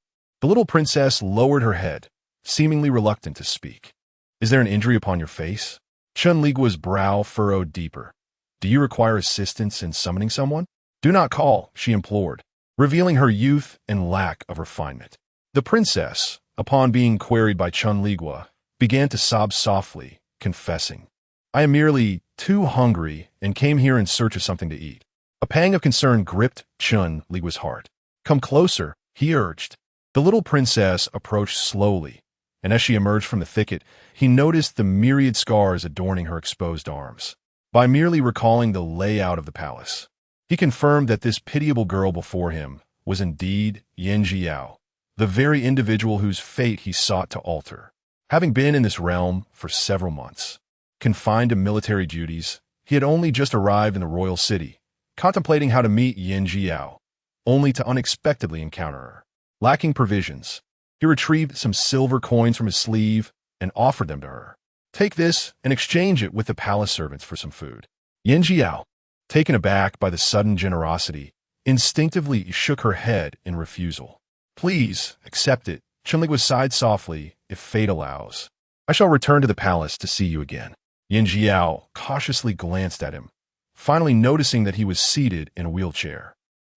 The little princess lowered her head, seemingly reluctant to speak. "Is there an injury upon your face?" Chen Liguo's brow furrowed deeper. "Do you require assistance in summoning someone?" "Do not call," she implored, revealing her youth and lack of refinement. The princess, upon being queried by Chen Liguo, began to sob softly, confessing, "I am merely too hungry and came here in search of something to eat." A pang of concern gripped Chen Liguo's heart. "Come closer," he urged. The little princess approached slowly, and as she emerged from the thicket, he noticed the myriad scars adorning her exposed arms. By merely recalling the layout of the palace, he confirmed that this pitiable girl before him was indeed Yan Jiao, the very individual whose fate he sought to alter. Having been in this realm for several months, confined to military duties, He had only just arrived in the royal city, contemplating how to meet Yin Jiao, only to unexpectedly encounter her. Lacking provisions, he retrieved some silver coins from his sleeve and offered them to her. Take this and exchange it with the palace servants for some food. Yin Jiao, taken aback by the sudden generosity, instinctively shook her head in refusal. Please, accept it. Chen Liguo sighed softly, if fate allows. I shall return to the palace to see you again. Yin Jiao cautiously glanced at him, finally noticing that he was seated in a wheelchair.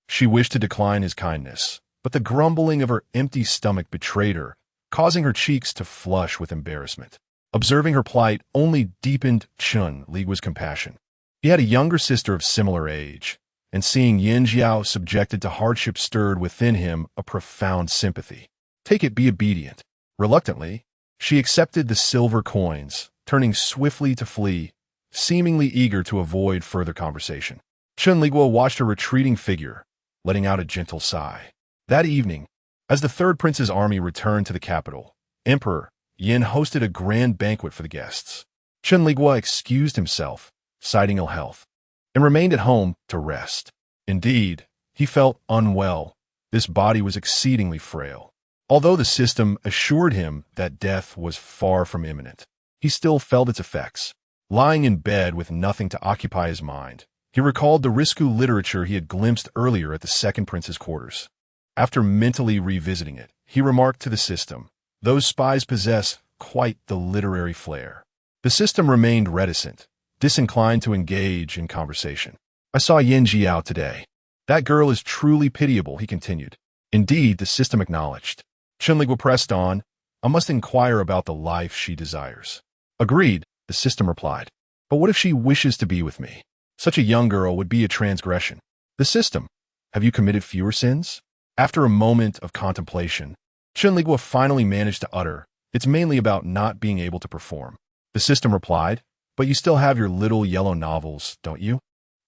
She wished to decline his kindness, but the grumbling of her empty stomach betrayed her, causing her cheeks to flush with embarrassment. Observing her plight only deepened Chen Liguo's compassion. He had a younger sister of similar age, and seeing Yin Jiao subjected to hardship stirred within him a profound sympathy. Take it, be obedient. Reluctantly, she accepted the silver coins, turning swiftly to flee, seemingly eager to avoid further conversation. Chen Liguo watched her retreating figure, letting out a gentle sigh. That evening, as the third prince's army returned to the capital, Emperor Yin hosted a grand banquet for the guests. Chen Liguo excused himself, citing ill health, and remained at home to rest. Indeed, he felt unwell. This body was exceedingly frail. Although the system assured him that death was far from imminent, he still felt its effects. Lying in bed with nothing to occupy his mind, he recalled the risque literature he had glimpsed earlier at the second prince's quarters. After mentally revisiting it, he remarked to the system, "Those spies possess quite the literary flair." The system remained reticent, disinclined to engage in conversation. I saw Yin Jiao today. That girl is truly pitiable, he continued. Indeed, the system acknowledged. Chen Liguo pressed on, I must inquire about the life she desires. Agreed, the system replied. But what if she wishes to be with me? Such a young girl would be a transgression. The system, have you committed fewer sins? After a moment of contemplation, Chen Liguo finally managed to utter, it's mainly about not being able to perform. The system replied, but you still have your little yellow novels, don't you?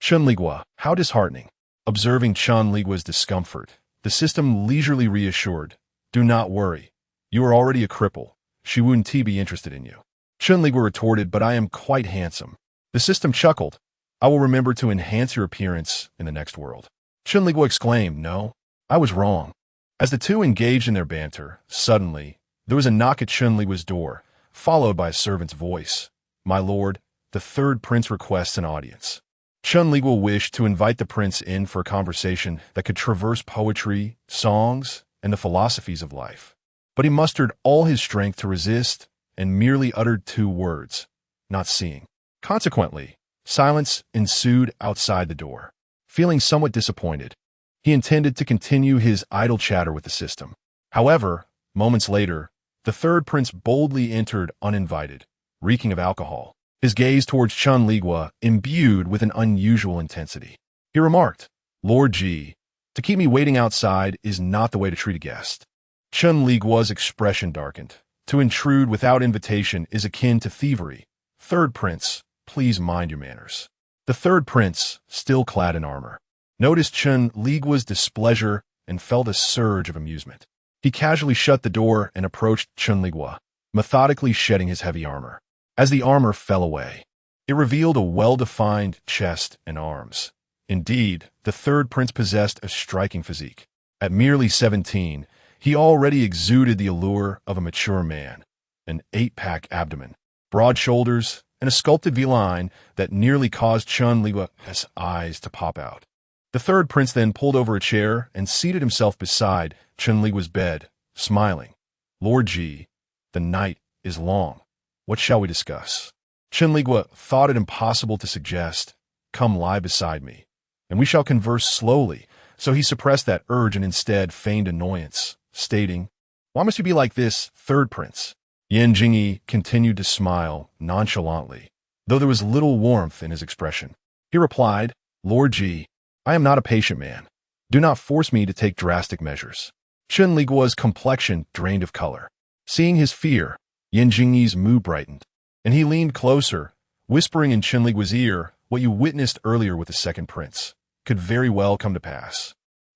Chen Liguo, how disheartening. Observing Chen Liguo's discomfort, the system leisurely reassured, do not worry. You are already a cripple. She wouldn't be interested in you. Chen Liguo retorted, but I am quite handsome. The system chuckled. I will remember to enhance your appearance in the next world. Chen Liguo exclaimed, no, I was wrong. As the two engaged in their banter, suddenly, there was a knock at Chen Liguo's door, followed by a servant's voice. My lord, the third prince requests an audience. Chen Liguo wished to invite the prince in for a conversation that could traverse poetry, songs, and the philosophies of life. But he mustered all his strength to resist and merely uttered 2 words, not seeing. Consequently, silence ensued outside the door. Feeling somewhat disappointed, he intended to continue his idle chatter with the system. However, moments later, the third prince boldly entered uninvited, reeking of alcohol, his gaze towards Chen Liguo imbued with an unusual intensity. He remarked, Lord Ji, to keep me waiting outside is not the way to treat a guest. Chen Liguo's expression darkened. To intrude without invitation is akin to thievery. Third prince, please mind your manners. The third prince, still clad in armor, noticed Chen Liguo's displeasure and felt a surge of amusement. He casually shut the door and approached Chen Liguo, methodically shedding his heavy armor. As the armor fell away, it revealed a well-defined chest and arms. Indeed, the third prince possessed a striking physique. At merely 17, he already exuded the allure of a mature man, an 8-pack abdomen, broad shoulders, and a sculpted V-line that nearly caused Chen Liguo's eyes to pop out. The third prince then pulled over a chair and seated himself beside Chen Liguo's bed, smiling. Lord Ji, the night is long. What shall we discuss? Chen Liguo thought it impossible to suggest, come lie beside me, and we shall converse slowly, so he suppressed that urge and instead feigned annoyance, stating, why must you be like this, third prince? Yan Jingyi continued to smile nonchalantly, though there was little warmth in his expression. He replied, Lord Ji, I am not a patient man. Do not force me to take drastic measures. Chen Liguo's complexion drained of color. Seeing his fear, Yan Jingyi's mood brightened, and he leaned closer, whispering in Chen Liguo's ear, what you witnessed earlier with the second prince could very well come to pass.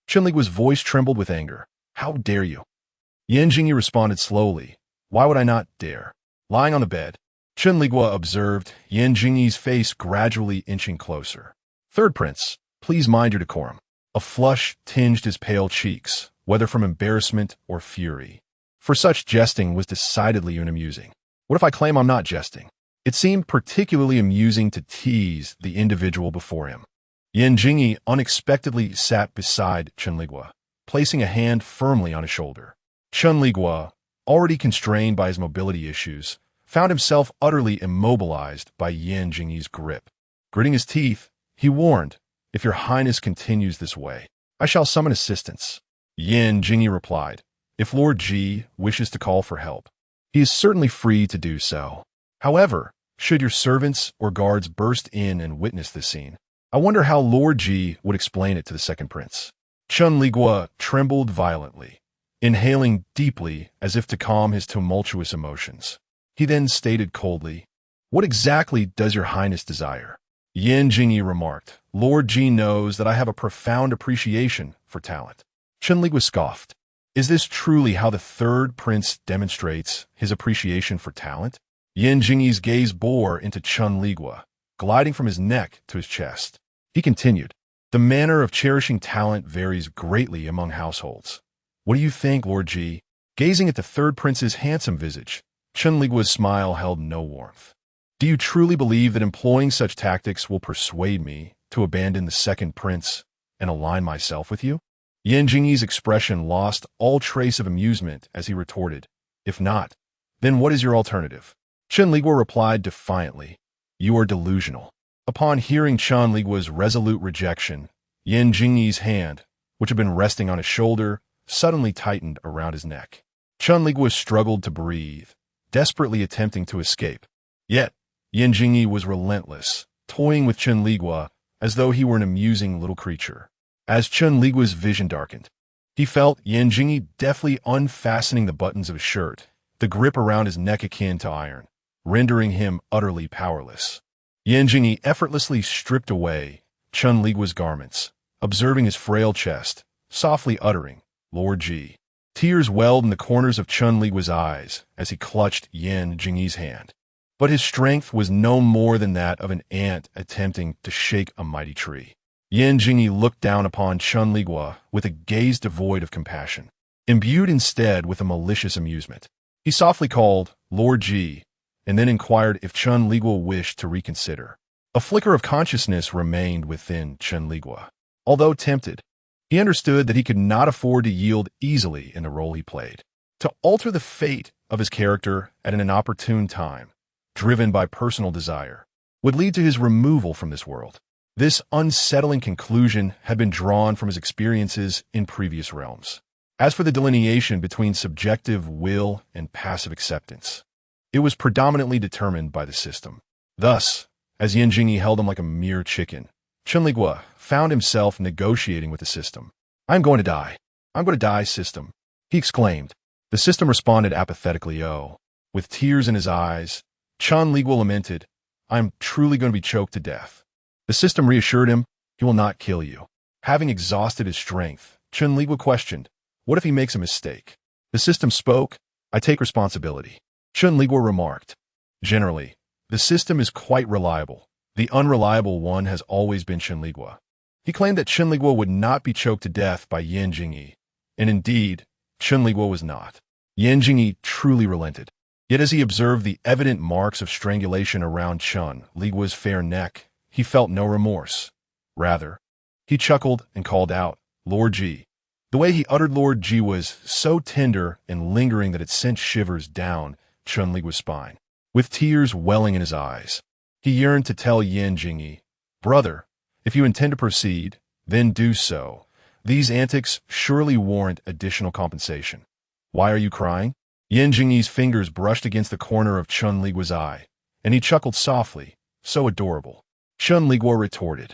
Chen Liguo's voice trembled with anger. How dare you? Yan Jingyi responded slowly, why would I not dare? Lying on the bed, Chen Liguo observed, Yan Jingyi's face gradually inching closer. Third prince, please mind your decorum. A flush tinged his pale cheeks, whether from embarrassment or fury. For such jesting was decidedly unamusing. What if I claim I'm not jesting? It seemed particularly amusing to tease the individual before him. Yan Jingyi unexpectedly sat beside Chen Liguo, placing a hand firmly on his shoulder. Chen Liguo, already constrained by his mobility issues, found himself utterly immobilized by Yan Jingyi's grip. Gritting his teeth, he warned, "If your highness continues this way, I shall summon assistance." Yan Jingyi replied, "If Lord Ji wishes to call for help, he is certainly free to do so. However, should your servants or guards burst in and witness this scene, I wonder how Lord Ji would explain it to the second prince." Chen Liguo trembled violently, inhaling deeply as if to calm his tumultuous emotions. He then stated coldly, "What exactly does your highness desire?" Yan Jingyi remarked, "Lord Ji knows that I have a profound appreciation for talent." Chen Liguo scoffed. Is this truly how the third prince demonstrates his appreciation for talent? Yan Jingyi's gaze bore into Chen Liguo, gliding from his neck to his chest. He continued, "The manner of cherishing talent varies greatly among households. What do you think, Lord Ji?" Gazing at the third prince's handsome visage, Chen Liguo's smile held no warmth. "Do you truly believe that employing such tactics will persuade me to abandon the second prince and align myself with you?" Yan Jingyi's expression lost all trace of amusement as he retorted, "If not, then what is your alternative?" Chen Liguo replied defiantly, "You are delusional." Upon hearing Chen Liguo's resolute rejection, Yan Jingyi's hand, which had been resting on his shoulder, suddenly tightened around his neck. Chen Liguo struggled to breathe, desperately attempting to escape. Yet, Yan Jingyi was relentless, toying with Chen Liguo as though he were an amusing little creature. As Chen Liguo's vision darkened, he felt Yan Jingyi deftly unfastening the buttons of his shirt, the grip around his neck akin to iron, rendering him utterly powerless. Yan Jingyi effortlessly stripped away Chen Liguo's garments, observing his frail chest, softly uttering, "Lord Ji." Tears welled in the corners of Chen Liguo's eyes as he clutched Yan Jingyi's hand. But his strength was no more than that of an ant attempting to shake a mighty tree. Yan Jingyi looked down upon Chen Liguo with a gaze devoid of compassion, imbued instead with a malicious amusement. He softly called, "Lord Ji," and then inquired if Chen Liguo wished to reconsider. A flicker of consciousness remained within Chen Liguo. Although tempted, he understood that he could not afford to yield easily in the role he played. To alter the fate of his character at an inopportune time, driven by personal desire, would lead to his removal from this world. This unsettling conclusion had been drawn from his experiences in previous realms. As for the delineation between subjective will and passive acceptance, it was predominantly determined by the system. Thus, as Yan Jingyi held him like a mere chicken, Chen Liguo found himself negotiating with the system. "I'm going to die. I'm going to die, system," he exclaimed. The system responded apathetically, "Oh." With tears in his eyes, Chen Liguo lamented, "I'm truly going to be choked to death." The system reassured him, "He will not kill you." Having exhausted his strength, Chen Liguo questioned, "What if he makes a mistake?" The system spoke, "I take responsibility." Chen Liguo remarked, "Generally, the system is quite reliable. The unreliable one has always been Chen Liguo." He claimed that Chen Liguo would not be choked to death by Yan Jingyi, and indeed, Chen Liguo was not. Yan Jingyi truly relented. Yet as he observed the evident marks of strangulation around Chen Liguo's fair neck, he felt no remorse. Rather, he chuckled and called out, "Lord Ji." The way he uttered Lord Ji was so tender and lingering that it sent shivers down Chen Liguo's spine. With tears welling in his eyes, he yearned to tell Yan Jingyi, "Brother, if you intend to proceed, then do so. These antics surely warrant additional compensation. Why are you crying?" Yan Jingyi's fingers brushed against the corner of Chen Liguo's eye, and he chuckled softly, so adorable. Chen Liguo retorted,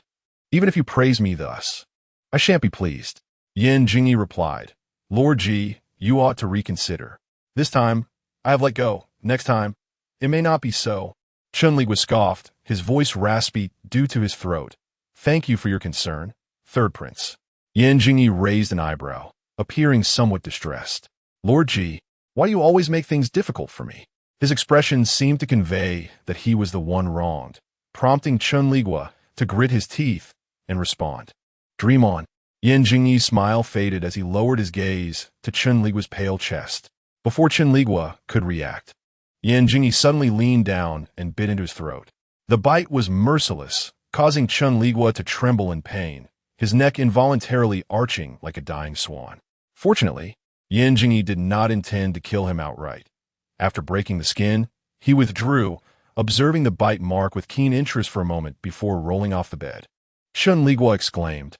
"Even if you praise me thus, I shan't be pleased." Yan Jingyi replied, "Lord Ji, you ought to reconsider. This time, I have let go. Next time, it may not be so." Chen Liguo scoffed, his voice raspy due to his throat. "Thank you for your concern, third prince." Yan Jingyi raised an eyebrow, appearing somewhat distressed. "Lord Ji, why do you always make things difficult for me?" His expression seemed to convey that he was the one wronged, prompting Chen Liguo to grit his teeth and respond. Dream on. Yan Jingyi's smile faded as he lowered his gaze to Chen Liguo's pale chest. Before Chen Liguo could react, Yan Jingyi suddenly leaned down and bit into his throat. The bite was merciless, causing Chen Liguo to tremble in pain, his neck involuntarily arching like a dying swan. Fortunately, Yan Jingyi did not intend to kill him outright. After breaking the skin, he withdrew, observing the bite mark with keen interest for a moment before rolling off the bed. Chen Liguo exclaimed,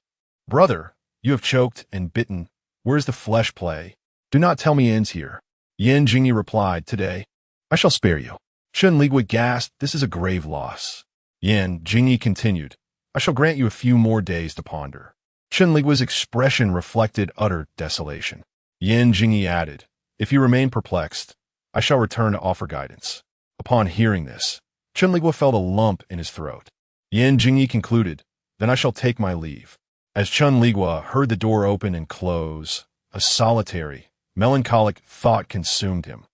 "Brother, you have choked and bitten. Where is the flesh play? Do not tell me ends here." Yan Jingyi replied, "Today, I shall spare you." Chen Liguo gasped, "This is a grave loss." Yan Jingyi continued, "I shall grant you a few more days to ponder." Chen Liguo's expression reflected utter desolation. Yan Jingyi added, "If you remain perplexed, I shall return to offer guidance." Upon hearing this, Chen Liguo felt a lump in his throat. Yan Jingyi concluded, "Then I shall take my leave." As Chen Liguo heard the door open and close, a solitary, melancholic thought consumed him.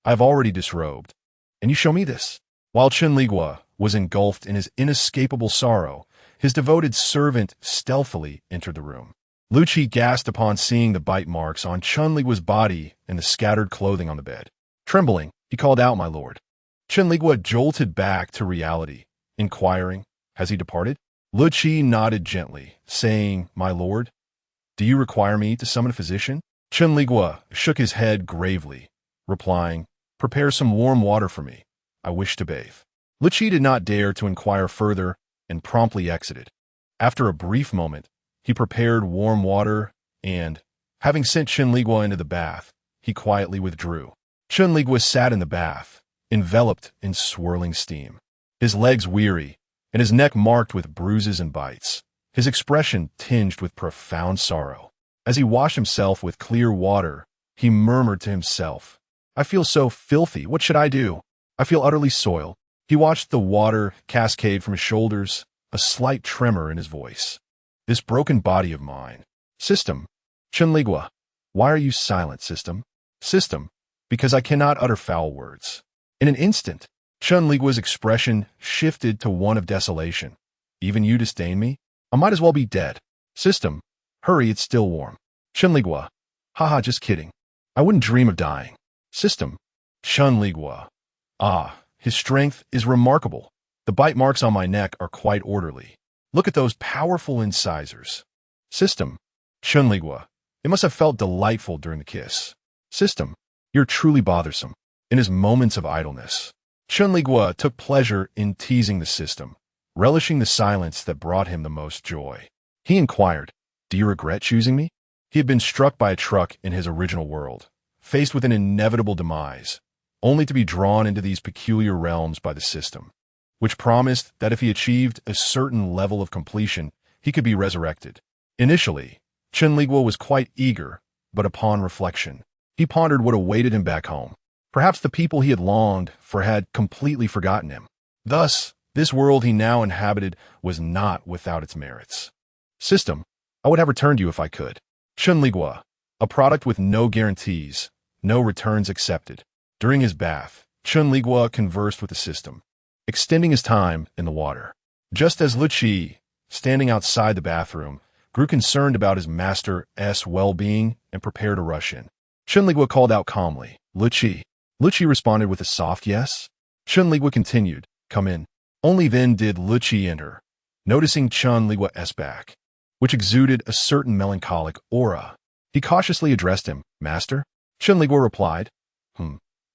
"I have already disrobed, and you show me this." While Chen Liguo was engulfed in his inescapable sorrow, his devoted servant stealthily entered the room. Lu Qi gasped upon seeing the bite marks on Chen Liguo's body and the scattered clothing on the bed. Trembling, he called out, "My lord." Chen Liguo jolted back to reality, inquiring, "Has he departed?" Lu Qi nodded gently, saying, "My lord, do you require me to summon a physician?" Chen Liguo shook his head gravely, replying, "Prepare some warm water for me. I wish to bathe." Lu Qi did not dare to inquire further and promptly exited. After a brief moment, he prepared warm water and, having sent Chen Liguo into the bath, he quietly withdrew. Chen Liguo sat in the bath, enveloped in swirling steam, his legs weary and his neck marked with bruises and bites, his expression tinged with profound sorrow. As he washed himself with clear water, he murmured to himself, "I feel so filthy, what should I do? I feel utterly soiled." He watched the water cascade from his shoulders, a slight tremor in his voice. "This broken body of mine." "System." "Chen Liguo, why are you silent, system?" "System, because I cannot utter foul words." In an instant, Chen Liguo's expression shifted to one of desolation. "Even you disdain me? I might as well be dead." "System, hurry, it's still warm." Chen Liguo, "Haha, just kidding. I wouldn't dream of dying." "System." Chen Liguo, "Ah, his strength is remarkable. The bite marks on my neck are quite orderly. Look at those powerful incisors." "System." Chen Liguo, "It must have felt delightful during the kiss." "System, you're truly bothersome." In his moments of idleness, Chen Liguo took pleasure in teasing the system, relishing the silence that brought him the most joy. He inquired, "Do you regret choosing me?" He had been struck by a truck in his original world, faced with an inevitable demise, only to be drawn into these peculiar realms by the system, which promised that if he achieved a certain level of completion, he could be resurrected. Initially, Chen Liguo was quite eager, but upon reflection, he pondered what awaited him back home. Perhaps the people he had longed for had completely forgotten him. Thus, this world he now inhabited was not without its merits. "System, I would have returned you if I could." Chen Liguo, a product with no guarantees, no returns accepted. During his bath, Chen Liguo conversed with the system, extending his time in the water. Just as Lu Qi, standing outside the bathroom, grew concerned about his master's well-being and prepared to rush in, Chen Liguo called out calmly, "Lu Qi." Lu Qi responded with a soft yes. Chen Liguo continued, "Come in." Only then did Lu Qi enter, noticing Chen Liguo's back, which exuded a certain melancholic aura. He cautiously addressed him, "Master?" Chen Liguo replied,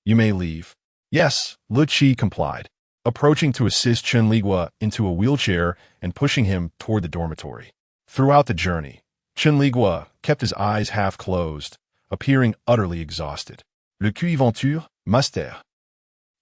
You may leave." "Yes," Lu Qi complied, approaching to assist Chen Liguo into a wheelchair and pushing him toward the dormitory. Throughout the journey, Chen Liguo kept his eyes half closed, appearing utterly exhausted. "Le cuiventure, master?"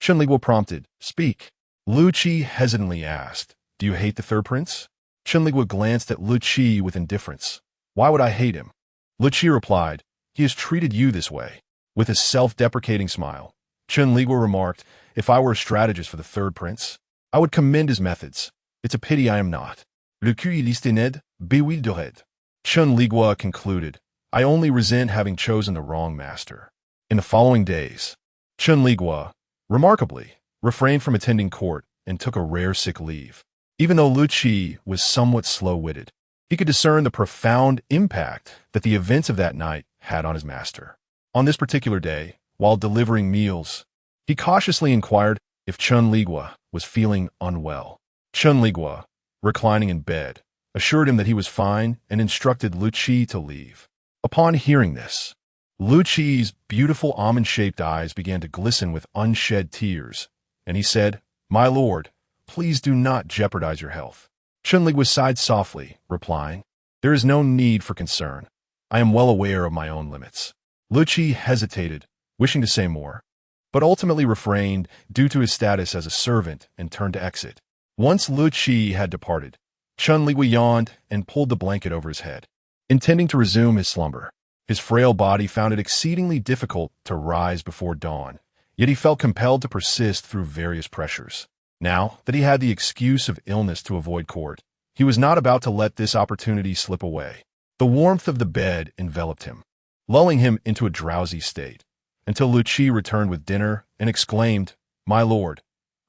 Chen Liguo prompted, "Speak." Lu Qi hesitantly asked, "Do you hate the third prince?" Chen Liguo glanced at Lu Qi with indifference. "Why would I hate him?" Lu Qi replied, "He has treated you this way." With a self-deprecating smile, Chen Liguo remarked, "If I were a strategist for the third prince, I would commend his methods. It's a pity I am not." Le cul listined, bewildered. Chen Liguo concluded, "I only resent having chosen the wrong master." In the following days, Chen Liguo, remarkably, refrained from attending court and took a rare sick leave. Even though Lu Qi was somewhat slow-witted, he could discern the profound impact that the events of that night had on his master. On this particular day, while delivering meals, he cautiously inquired if Chen Liguo was feeling unwell. Chen Liguo, reclining in bed, assured him that he was fine and instructed Lu Qi to leave. Upon hearing this, Lu Qi's beautiful almond-shaped eyes began to glisten with unshed tears, and he said, "My lord, please do not jeopardize your health." Chen Liguo sighed softly, replying, "There is no need for concern. I am well aware of my own limits." Lu Qi hesitated, wishing to say more, but ultimately refrained due to his status as a servant and turned to exit. Once Lu Qi had departed, Chen Liguo yawned and pulled the blanket over his head, intending to resume his slumber. His frail body found it exceedingly difficult to rise before dawn, yet he felt compelled to persist through various pressures. Now that he had the excuse of illness to avoid court, he was not about to let this opportunity slip away. The warmth of the bed enveloped him, lulling him into a drowsy state, until Lu Qi returned with dinner and exclaimed, "My lord,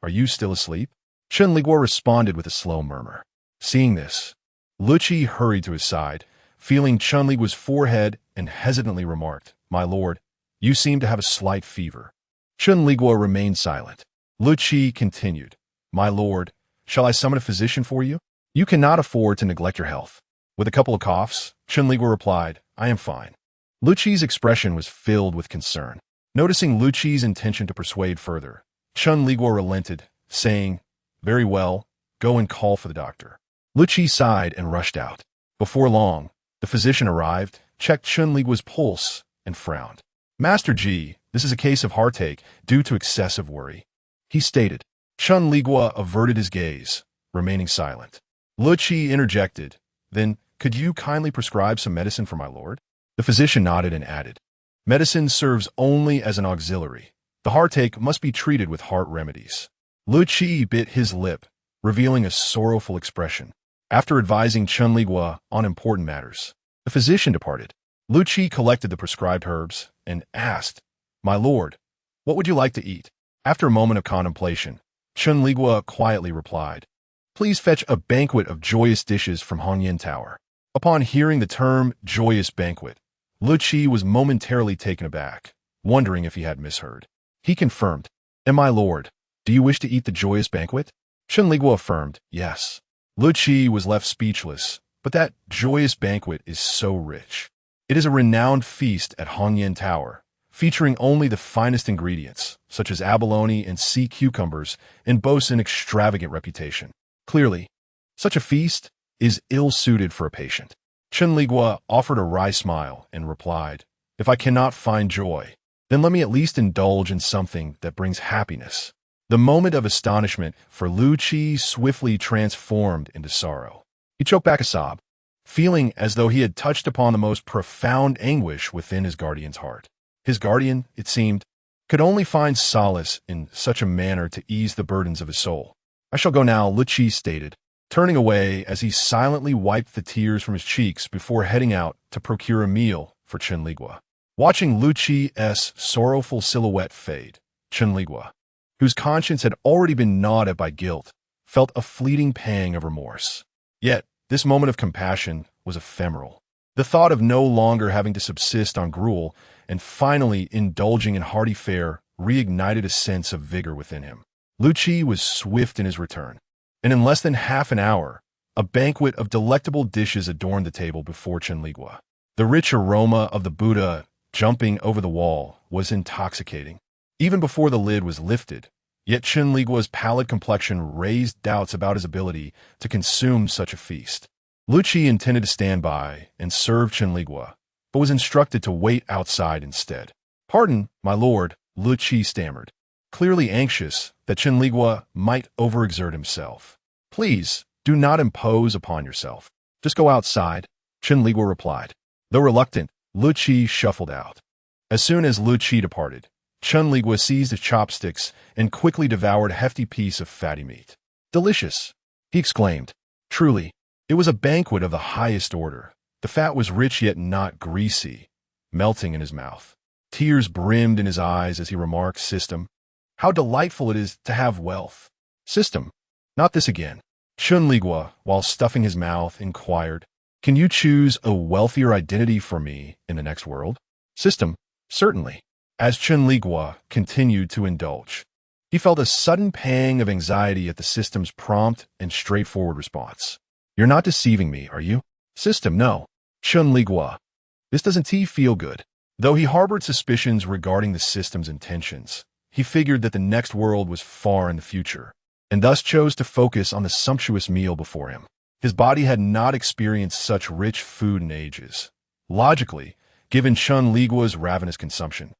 are you still asleep?" Chen Liguo responded with a slow murmur. Seeing this, Lu Qi hurried to his side, feeling Chen Liguo's forehead, and hesitantly remarked, "My lord, you seem to have a slight fever." Chen Liguo remained silent. Lu Qi continued, "My lord, shall I summon a physician for you? You cannot afford to neglect your health." With a couple of coughs, Chen Liguo replied, "I am fine." Lu Qi's expression was filled with concern. Noticing Lu Qi's intention to persuade further, Chen Liguo relented, saying, "Very well, go and call for the doctor." Lu Qi sighed and rushed out. Before long, the physician arrived, checked Chen Liguo's pulse, and frowned. "Master Ji, this is a case of heartache due to excessive worry," he stated. Chen Liguo averted his gaze, remaining silent. Lu Qi interjected, "Then, could you kindly prescribe some medicine for my lord?" The physician nodded and added, "Medicine serves only as an auxiliary. The heartache must be treated with heart remedies." Lu Qi bit his lip, revealing a sorrowful expression. After advising Chen Liguo on important matters, the physician departed. Lu Qi collected the prescribed herbs and asked, "My lord, what would you like to eat?" After a moment of contemplation, Chen Liguo quietly replied, "Please fetch a banquet of joyous dishes from Hongyan Tower." Upon hearing the term joyous banquet, Lu Qi was momentarily taken aback, wondering if he had misheard. He confirmed, "And my lord, do you wish to eat the joyous banquet?" Chen Liguo affirmed, "Yes." Lu Qi was left speechless, but that joyous banquet is so rich. It is a renowned feast at Hongyan Tower, featuring only the finest ingredients, such as abalone and sea cucumbers, and boasts an extravagant reputation. Clearly, such a feast is ill-suited for a patient. Chen Liguo offered a wry smile and replied, "If I cannot find joy, then let me at least indulge in something that brings happiness." The moment of astonishment for Lu Qi swiftly transformed into sorrow. He choked back a sob, feeling as though he had touched upon the most profound anguish within his guardian's heart. His guardian, it seemed, could only find solace in such a manner to ease the burdens of his soul. "I shall go now," Lu Qi stated, turning away as he silently wiped the tears from his cheeks before heading out to procure a meal for Chen Liguo. Watching Lu Qi's sorrowful silhouette fade, Chen Liguo, whose conscience had already been gnawed at by guilt, felt a fleeting pang of remorse. Yet, this moment of compassion was ephemeral. The thought of no longer having to subsist on gruel and finally indulging in hearty fare reignited a sense of vigor within him. Lu Qi was swift in his return, and in less than half an hour, a banquet of delectable dishes adorned the table before Chen Liguo. The rich aroma of the Buddha jumping over the wall was intoxicating. Even before the lid was lifted, yet Chen Liguo's pallid complexion raised doubts about his ability to consume such a feast. Lu Qi intended to stand by and serve Chen Liguo, but was instructed to wait outside instead. "Pardon, my lord," Lu Qi stammered, clearly anxious that Chen Liguo might overexert himself. "Please, do not impose upon yourself. Just go outside," Chen Liguo replied. Though reluctant, Lu Qi shuffled out. As soon as Lu Qi departed, Chen Liguo seized his chopsticks and quickly devoured a hefty piece of fatty meat. "Delicious," he exclaimed. Truly, it was a banquet of the highest order. The fat was rich yet not greasy, melting in his mouth. Tears brimmed in his eyes as he remarked, "System, How delightful it is to have wealth. System. Not this again. Chen Liguo, while stuffing his mouth, inquired, can you choose a wealthier identity for me in the next world? System. Certainly. As Chen Liguo continued to indulge, he felt a sudden pang of anxiety at the system's prompt and straightforward response. You're not deceiving me, are you? System. No. Chen Liguo. This doesn't feel good. Though he harbored suspicions regarding the system's intentions, he figured that the next world was far in the future, and thus chose to focus on the sumptuous meal before him. His body had not experienced such rich food in ages. Logically, given Chen Liguo's ravenous consumption,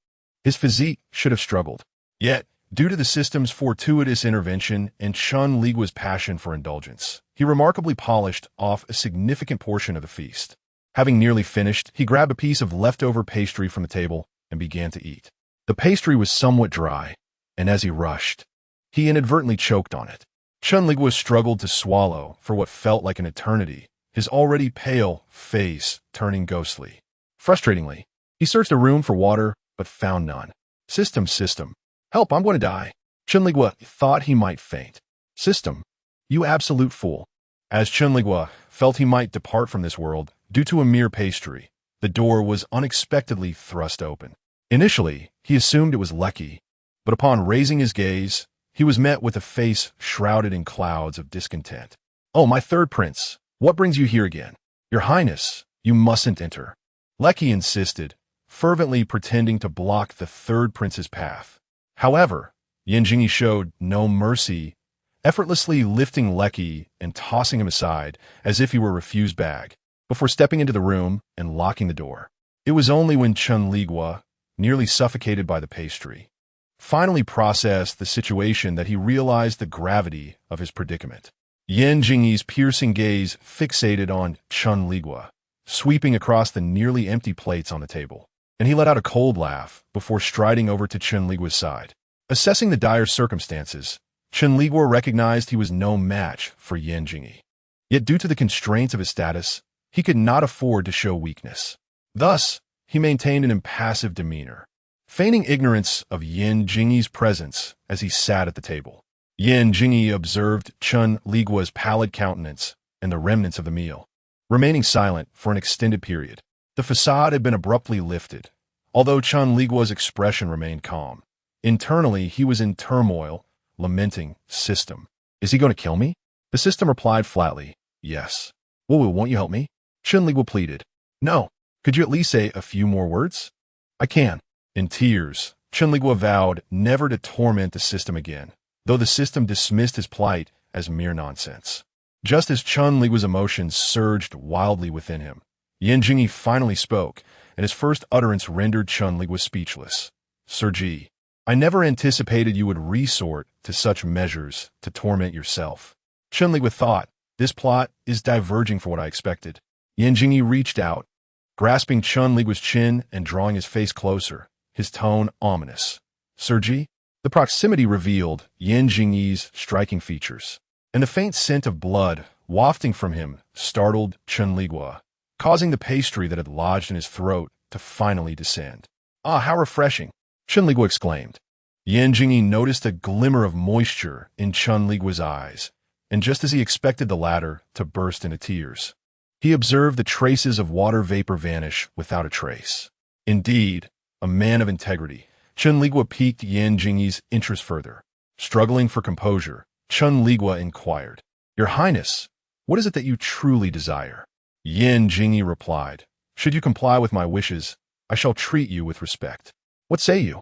his physique should have struggled. Yet, due to the system's fortuitous intervention and Chen Liguo's passion for indulgence, he remarkably polished off a significant portion of the feast. Having nearly finished, he grabbed a piece of leftover pastry from the table and began to eat. The pastry was somewhat dry, and as he rushed, he inadvertently choked on it. Chen Liguo struggled to swallow for what felt like an eternity, his already pale face turning ghostly. Frustratingly, he searched the room for water, but found none. System. Help, I'm going to die. Chen Liguo thought he might faint. System. You absolute fool. As Chen Liguo felt he might depart from this world due to a mere pastry, the door was unexpectedly thrust open. Initially, he assumed it was Lecky, but upon raising his gaze, he was met with a face shrouded in clouds of discontent. Oh, my third prince, what brings you here again? Your Highness, you mustn't enter. Lecky insisted, fervently pretending to block the third prince's path. However, Yan Jingyi showed no mercy, effortlessly lifting Lecky and tossing him aside as if he were a refused bag, before stepping into the room and locking the door. It was only when Chen Liguo, nearly suffocated by the pastry, finally processed the situation that he realized the gravity of his predicament. Yan Jingyi's piercing gaze fixated on Chen Liguo, sweeping across the nearly empty plates on the table, and he let out a cold laugh before striding over to Chen Liguo's side. Assessing the dire circumstances, Chen Liguo recognized he was no match for Yan Jingyi. Yet due to the constraints of his status, he could not afford to show weakness. Thus, he maintained an impassive demeanor, feigning ignorance of Yan Jingyi's presence as he sat at the table. Yan Jingyi observed Chen Liguo's pallid countenance and the remnants of the meal, remaining silent for an extended period. The facade had been abruptly lifted, although Chen Liguo's expression remained calm. Internally, he was in turmoil, lamenting, System. Is he going to kill me? The system replied flatly, yes. Won't you help me? Chen Liguo pleaded. No. Could you at least say a few more words? I can. In tears, Chen Liguo vowed never to torment the system again, though the system dismissed his plight as mere nonsense. Just as Chen Liguo's emotions surged wildly within him, Yan Jingyi finally spoke, and his first utterance rendered Chen Liguo speechless. Sir Ji, I never anticipated you would resort to such measures to torment yourself. Chen Liguo thought, this plot is diverging from what I expected. Yan Jingyi reached out, grasping Chen Liguo's chin and drawing his face closer, his tone ominous. Sir Ji? The proximity revealed Yan Jingyi's striking features, and the faint scent of blood wafting from him startled Chen Liguo, causing the pastry that had lodged in his throat to finally descend. Ah, how refreshing! Chen Liguo exclaimed. Yan Jingyi noticed a glimmer of moisture in Chen Liguo's eyes, and just as he expected the latter to burst into tears, he observed the traces of water vapor vanish without a trace. Indeed, a man of integrity, Chen Liguo piqued Yan Jingyi's interest further. Struggling for composure, Chen Liguo inquired, Your Highness, what is it that you truly desire? Yan Jingyi replied, Should you comply with my wishes, I shall treat you with respect. What say you?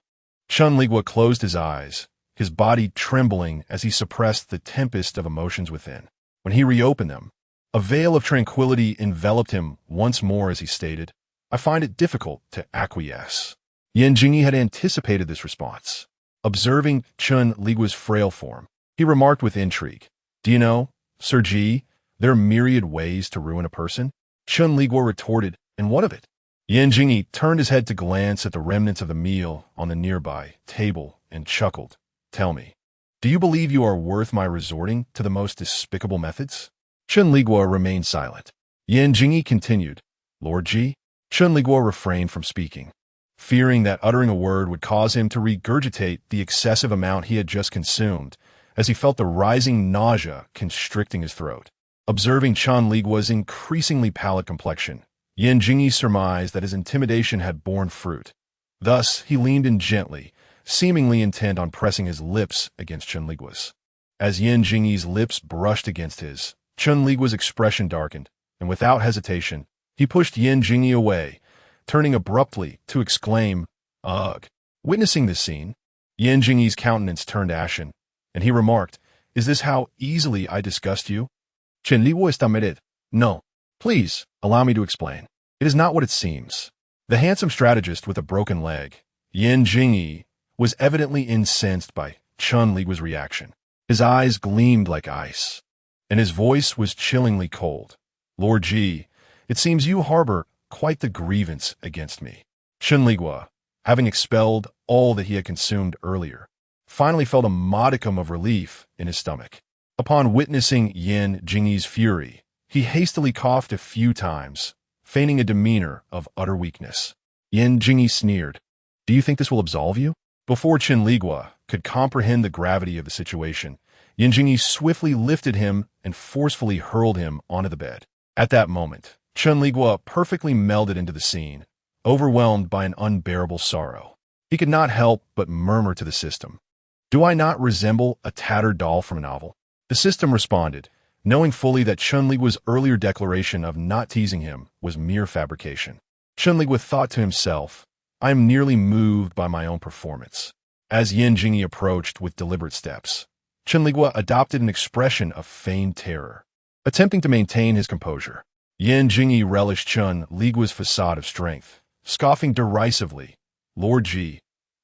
Chen Liguo closed his eyes, his body trembling as he suppressed the tempest of emotions within. When he reopened them, a veil of tranquility enveloped him once more as he stated, I find it difficult to acquiesce. Yan Jingyi had anticipated this response. Observing Chen Liguo's frail form, he remarked with intrigue, Do you know, Sir Ji, there are myriad ways to ruin a person? Chen Liguo retorted, And what of it? Yan Jingyi turned his head to glance at the remnants of the meal on the nearby table and chuckled. Tell me, do you believe you are worth my resorting to the most despicable methods? Chen Liguo remained silent. Yan Jingyi continued, Lord Ji? Chen Liguo refrained from speaking, fearing that uttering a word would cause him to regurgitate the excessive amount he had just consumed, as he felt the rising nausea constricting his throat. Observing Chen Liguo's increasingly pallid complexion, Yan Jingyi surmised that his intimidation had borne fruit. Thus, he leaned in gently, seemingly intent on pressing his lips against Chen Liguo's. As Yan Jingyi's lips brushed against his, Chen Liguo's expression darkened, and without hesitation, he pushed Yan Jingyi away, turning abruptly to exclaim, "Ugh!" Witnessing this scene, Yan Jingyi's countenance turned ashen, and he remarked, "Is this how easily I disgust you?" "Chen Liguo está mered." "No. Please, allow me to explain. It is not what it seems." The handsome strategist with a broken leg, Yan Jingyi, was evidently incensed by Chen Liguo's reaction. His eyes gleamed like ice, and his voice was chillingly cold. "Lord Ji, it seems you harbor quite the grievance against me." Chen Liguo, having expelled all that he had consumed earlier, finally felt a modicum of relief in his stomach. Upon witnessing Yan Jingyi's fury, he hastily coughed a few times, feigning a demeanor of utter weakness. Yan Jingyi sneered, "Do you think this will absolve you?" Before Chen Liguo could comprehend the gravity of the situation, Yan Jingyi swiftly lifted him and forcefully hurled him onto the bed. At that moment, Chen Liguo perfectly melded into the scene, overwhelmed by an unbearable sorrow. He could not help but murmur to the system, "Do I not resemble a tattered doll from a novel?" The system responded, knowing fully that Chen Liguo's earlier declaration of not teasing him was mere fabrication. Chen Liguo thought to himself, "I am nearly moved by my own performance." As Yan Jingyi approached with deliberate steps, Chen Liguo adopted an expression of feigned terror. Attempting to maintain his composure, Yan Jingyi relished Chen Liguo's facade of strength, scoffing derisively, "Lord Ji,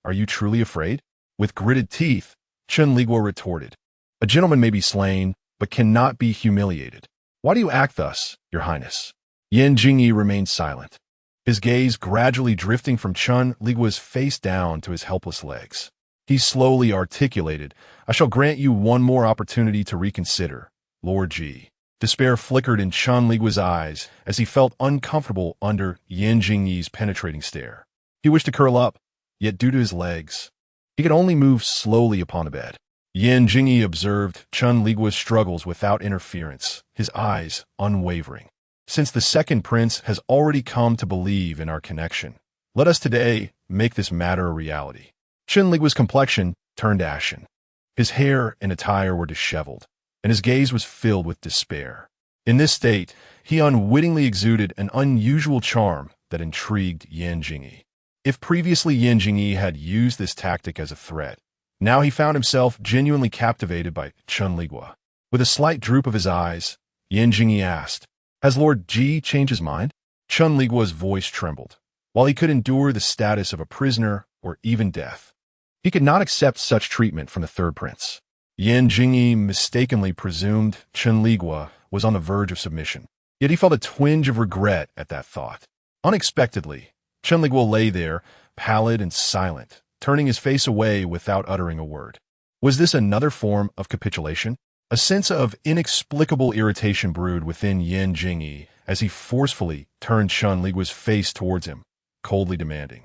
are you truly afraid?" With gritted teeth, Chen Liguo retorted, "A gentleman may be slain, but cannot be humiliated. Why do you act thus, your highness?" Yan Jingyi remained silent, his gaze gradually drifting from Chen Liguo's face down to his helpless legs. He slowly articulated, "I shall grant you one more opportunity to reconsider, Lord Ji." Despair flickered in Chen Liguo's eyes as he felt uncomfortable under Yan Jingyi's penetrating stare. He wished to curl up, yet due to his legs, he could only move slowly upon the bed. Yan Jingyi observed Chen Liguo's struggles without interference, his eyes unwavering. "Since the second prince has already come to believe in our connection, let us today make this matter a reality." Chen Liguo's complexion turned ashen. His hair and attire were disheveled, and his gaze was filled with despair. In this state, he unwittingly exuded an unusual charm that intrigued Yan Jingyi. If previously Yan Jingyi had used this tactic as a threat, now he found himself genuinely captivated by Chen Liguo. With a slight droop of his eyes, Yan Jingyi asked, "Has Lord Ji changed his mind?" Chen Liguo's voice trembled. While he could endure the status of a prisoner or even death, he could not accept such treatment from the third prince. Yan Jingyi mistakenly presumed Chen Liguo was on the verge of submission, yet he felt a twinge of regret at that thought. Unexpectedly, Chen Liguo lay there, pallid and silent, turning his face away without uttering a word. Was this another form of capitulation? A sense of inexplicable irritation brewed within Yan Jingyi as he forcefully turned Chen Liguo's face towards him, coldly demanding,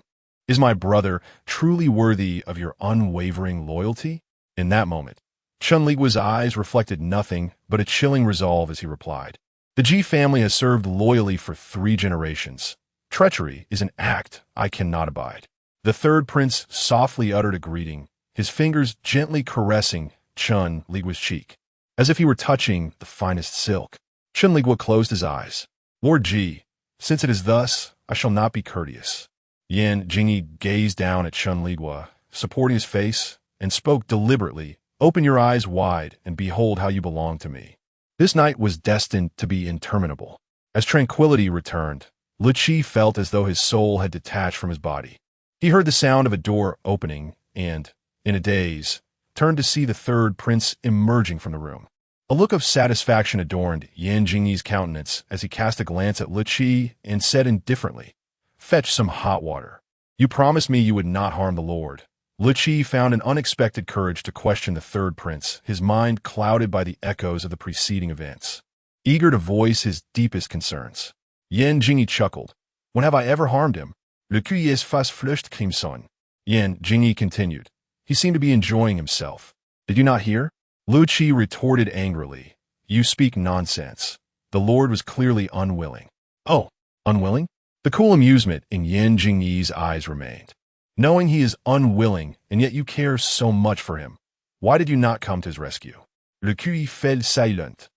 "Is my brother truly worthy of your unwavering loyalty?" In that moment, Chen Liguo's eyes reflected nothing but a chilling resolve as he replied, "The Ji family has served loyally for 3 generations. Treachery is an act I cannot abide." The third prince softly uttered a greeting, his fingers gently caressing Chen Liguo's cheek, as if he were touching the finest silk. Chen Liguo closed his eyes. "Lord Ji, since it is thus, I shall not be courteous." Yan Jingyi gazed down at Chen Liguo, supporting his face, and spoke deliberately, "Open your eyes wide and behold how you belong to me." This night was destined to be interminable. As tranquility returned, Lu Qi felt as though his soul had detached from his body. He heard the sound of a door opening and, in a daze, turned to see the third prince emerging from the room. A look of satisfaction adorned Yan Jingyi's countenance as he cast a glance at Lu Qi and said indifferently, "Fetch some hot water. You promised me you would not harm the Lord." Lu Qi found an unexpected courage to question the third prince, his mind clouded by the echoes of the preceding events. Eager to voice his deepest concerns, Yan Jingyi chuckled, "When have I ever harmed him?" Le curieux face flushed crimson. Yan Jingyi continued. He seemed to be enjoying himself. Did you not hear? Lu Qi retorted angrily. You speak nonsense. The Lord was clearly unwilling. Oh, unwilling? The cool amusement in Yan Jingyi's eyes remained. Knowing he is unwilling, and yet you care so much for him, why did you not come to his rescue? Le curieux fell silent,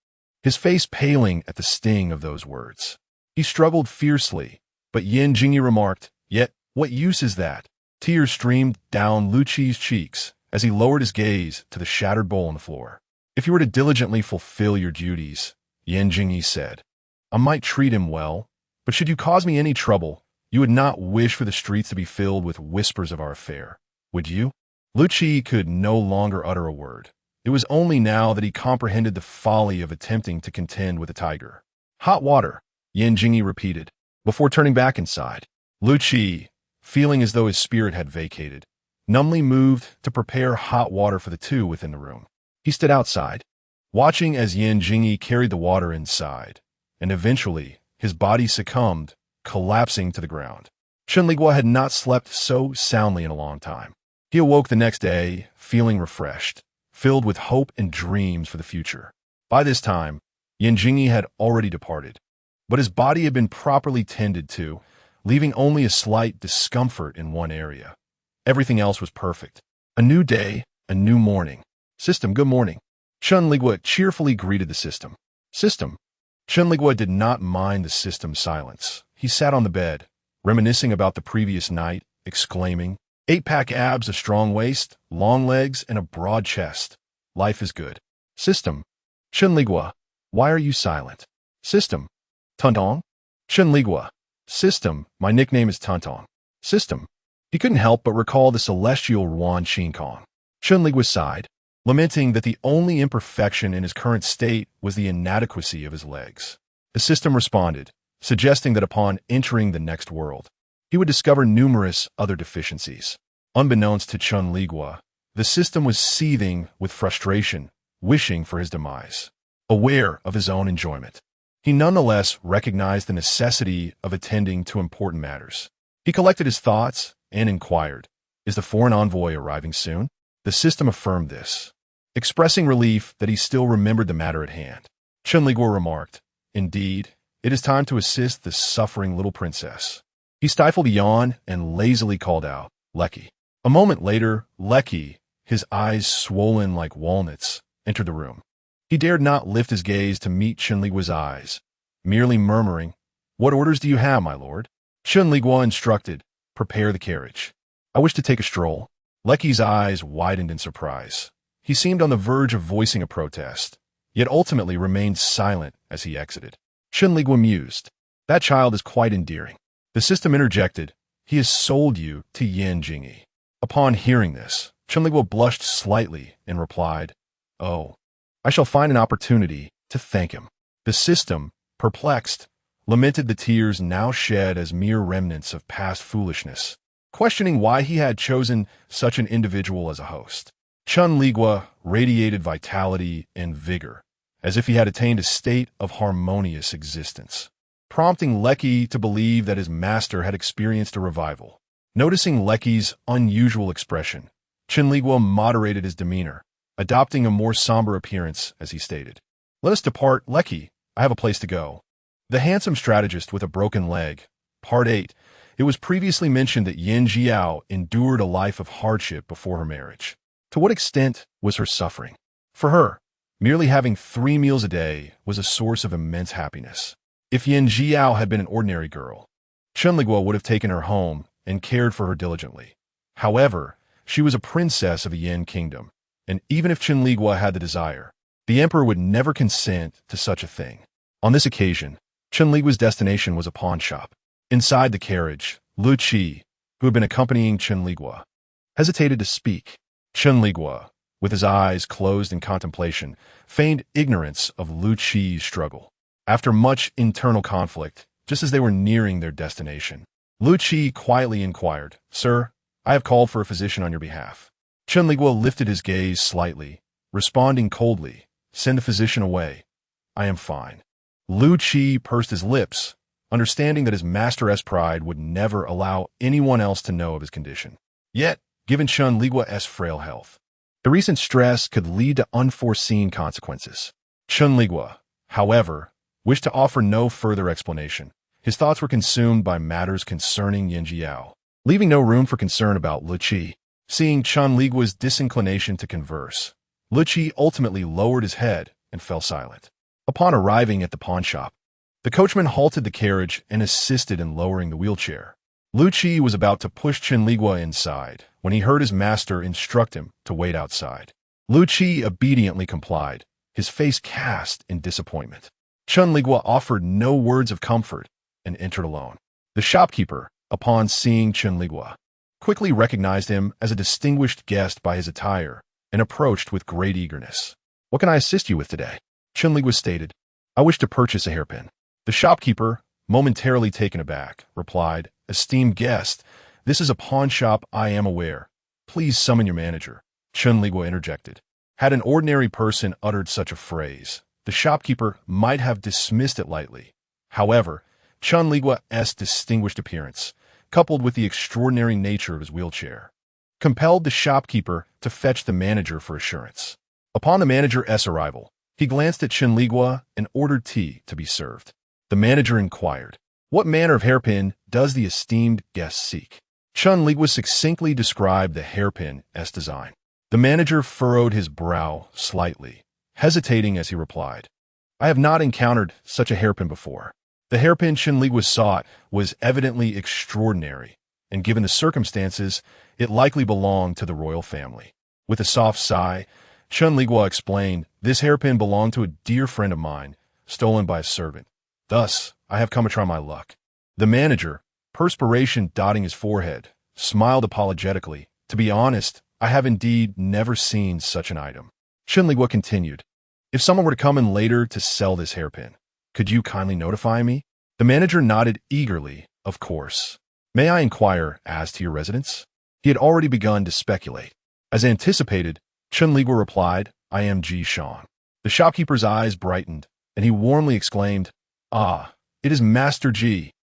his face paling at the sting of those words. He struggled fiercely, but Yan Jingyi remarked, Yet, what use is that? Tears streamed down Lu Qi's cheeks as he lowered his gaze to the shattered bowl on the floor. If you were to diligently fulfill your duties, Yan Jingyi said, I might treat him well, but should you cause me any trouble, you would not wish for the streets to be filled with whispers of our affair, would you? Lu Qi could no longer utter a word. It was only now that he comprehended the folly of attempting to contend with a tiger. Hot water, Yan Jingyi repeated, before turning back inside. Lu Qi, feeling as though his spirit had vacated, numbly moved to prepare hot water for the two within the room. He stood outside, watching as Yan Jingyi carried the water inside, and eventually his body succumbed, collapsing to the ground. Chen Liguo had not slept so soundly in a long time. He awoke the next day, feeling refreshed, filled with hope and dreams for the future. By this time, Yan Jingyi had already departed, but his body had been properly tended to, leaving only a slight discomfort in one area. Everything else was perfect. A new day, a new morning. System, good morning. Chen Liguo cheerfully greeted the system. System. Chen Liguo did not mind the system's silence. He sat on the bed, reminiscing about the previous night, exclaiming, 8-pack abs, a strong waist, long legs, and a broad chest. Life is good. System. Chen Liguo, why are you silent? System. Tuntong? Chen Liguo. System, my nickname is Tuntong. System. He couldn't help but recall the celestial Ruan Qinkong. Chen Liguo sighed, lamenting that the only imperfection in his current state was the inadequacy of his legs. The system responded, suggesting that upon entering the next world, he would discover numerous other deficiencies. Unbeknownst to Chen Liguo, the system was seething with frustration, wishing for his demise. Aware of his own enjoyment, he nonetheless recognized the necessity of attending to important matters. He collected his thoughts and inquired, Is the foreign envoy arriving soon? The system affirmed this, expressing relief that he still remembered the matter at hand. Chen Liguo remarked, Indeed, it is time to assist this suffering little princess. He stifled a yawn and lazily called out, Lecky. A moment later, Lecky, his eyes swollen like walnuts, entered the room. He dared not lift his gaze to meet Chen Liguo's eyes, merely murmuring, What orders do you have, my lord? Chen Liguo instructed, Prepare the carriage. I wish to take a stroll. Lecky's eyes widened in surprise. He seemed on the verge of voicing a protest, yet ultimately remained silent as he exited. Chen Liguo mused, That child is quite endearing. The system interjected, He has sold you to Yan Jingyi. Upon hearing this, Chen Liguo blushed slightly and replied, Oh, I shall find an opportunity to thank him. The system, perplexed, lamented the tears now shed as mere remnants of past foolishness, questioning why he had chosen such an individual as a host. Chen Liguo radiated vitality and vigor, as if he had attained a state of harmonious existence, prompting Lecky to believe that his master had experienced a revival. Noticing Lecky's unusual expression, Chen Liguo moderated his demeanor, adopting a more somber appearance as he stated, Let us depart, Lecky. I have a place to go. The handsome strategist with a broken leg. Part 8. It was previously mentioned that Yin Jiao endured a life of hardship before her marriage. To what extent was her suffering? For her, merely having 3 meals a day was a source of immense happiness. If Yin Jiao had been an ordinary girl, Chen Liguo would have taken her home and cared for her diligently. However, she was a princess of the Yin kingdom, and even if Chen Liguo had the desire, the emperor would never consent to such a thing. On this occasion, Chen Liguo's destination was a pawn shop. Inside the carriage, Lu Qi, who had been accompanying Chen Liguo, hesitated to speak. Chen Liguo, with his eyes closed in contemplation, feigned ignorance of Lu Qi's struggle. After much internal conflict, just as they were nearing their destination, Lu Qi quietly inquired, Sir, I have called for a physician on your behalf. Chen Liguo lifted his gaze slightly, responding coldly, Send the physician away. I am fine. Lu Qi pursed his lips, understanding that his master's pride would never allow anyone else to know of his condition. Yet, given Chen Liguo's frail health, the recent stress could lead to unforeseen consequences. Chen Liguo, however, wished to offer no further explanation. His thoughts were consumed by matters concerning Yan Jiao, leaving no room for concern about Lu Qi. Seeing Chen Liguo's disinclination to converse, Lu Qi ultimately lowered his head and fell silent. Upon arriving at the pawnshop, the coachman halted the carriage and assisted in lowering the wheelchair. Lu Qi was about to push Chen Liguo inside when he heard his master instruct him to wait outside. Lu Qi obediently complied, his face cast in disappointment. Chen Liguo offered no words of comfort and entered alone. The shopkeeper, upon seeing Chen Liguo, quickly recognized him as a distinguished guest by his attire and approached with great eagerness. "What can I assist you with today?" Chen Liguo stated. "I wish to purchase a hairpin." The shopkeeper, momentarily taken aback, replied, "Esteemed guest, this is a pawn shop, I am aware. Please summon your manager." Chen Liguo interjected. Had an ordinary person uttered such a phrase, the shopkeeper might have dismissed it lightly. However, Chen Liguo's distinguished appearance, coupled with the extraordinary nature of his wheelchair, compelled the shopkeeper to fetch the manager for assurance. Upon the manager's arrival, he glanced at Chen Liguo and ordered tea to be served. The manager inquired, "What manner of hairpin does the esteemed guest seek?" Chen Liguo succinctly described the hairpin's design. The manager furrowed his brow slightly, hesitating as he replied, "I have not encountered such a hairpin before." The hairpin Chen Liguo sought was evidently extraordinary, and given the circumstances, it likely belonged to the royal family. With a soft sigh, Chen Liguo explained, "This hairpin belonged to a dear friend of mine, stolen by a servant. Thus, I have come to try my luck." The manager, perspiration dotting his forehead, smiled apologetically. "To be honest, I have indeed never seen such an item." Chen Liguo continued, "If someone were to come in later to sell this hairpin, could you kindly notify me?" The manager nodded eagerly, "Of course. May I inquire as to your residence?" He had already begun to speculate. As anticipated, Chen Liguo replied, "I am Ji Shan." The shopkeeper's eyes brightened, and he warmly exclaimed, "Ah, it is Master Ji.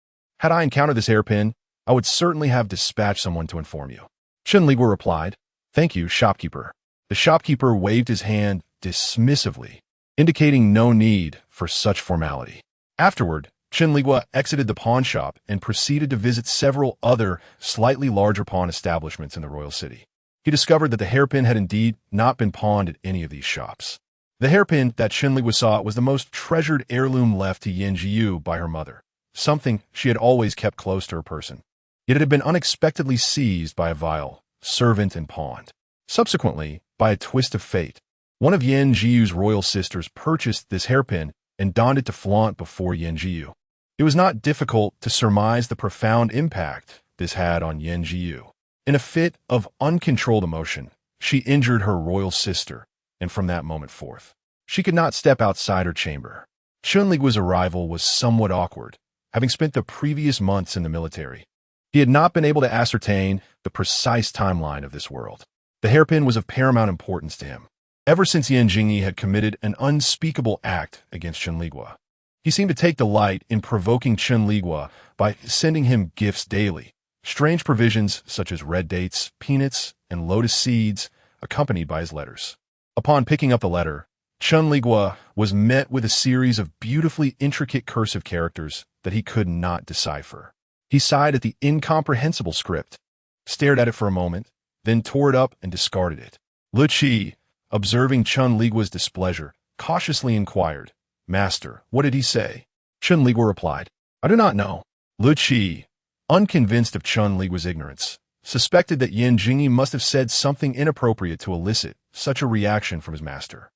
Had I encountered this hairpin, I would certainly have dispatched someone to inform you." Chen Liguo replied, "Thank you, shopkeeper." The shopkeeper waved his hand dismissively, indicating no need for such formality. Afterward, Chen Liguo exited the pawn shop and proceeded to visit several other, slightly larger pawn establishments in the royal city. He discovered that the hairpin had indeed not been pawned at any of these shops. The hairpin that Chen Liguo saw was the most treasured heirloom left to Yan Jiu by her mother, something she had always kept close to her person. Yet it had been unexpectedly seized by a vile servant and pawned. Subsequently, by a twist of fate, one of Yan Jiu's royal sisters purchased this hairpin and donned it to flaunt before Yan Jiu. It was not difficult to surmise the profound impact this had on Yan Jiu. In a fit of uncontrolled emotion, she injured her royal sister, and from that moment forth, she could not step outside her chamber. Chen Liguo's arrival was somewhat awkward, having spent the previous months in the military. He had not been able to ascertain the precise timeline of this world. The hairpin was of paramount importance to him. Ever since Yan Jingyi had committed an unspeakable act against Chen Liguo, he seemed to take delight in provoking Chen Liguo by sending him gifts daily, strange provisions such as red dates, peanuts, and lotus seeds, accompanied by his letters. Upon picking up the letter, Chen Liguo was met with a series of beautifully intricate cursive characters that he could not decipher. He sighed at the incomprehensible script, stared at it for a moment, then tore it up and discarded it. Lu Qi, observing Chen Liguo's displeasure, cautiously inquired, "Master, what did he say?" Chen Liguo replied, "I do not know." Lu Qi, unconvinced of Chen Liguo's ignorance, suspected that Yan Jingyi must have said something inappropriate to elicit such a reaction from his master.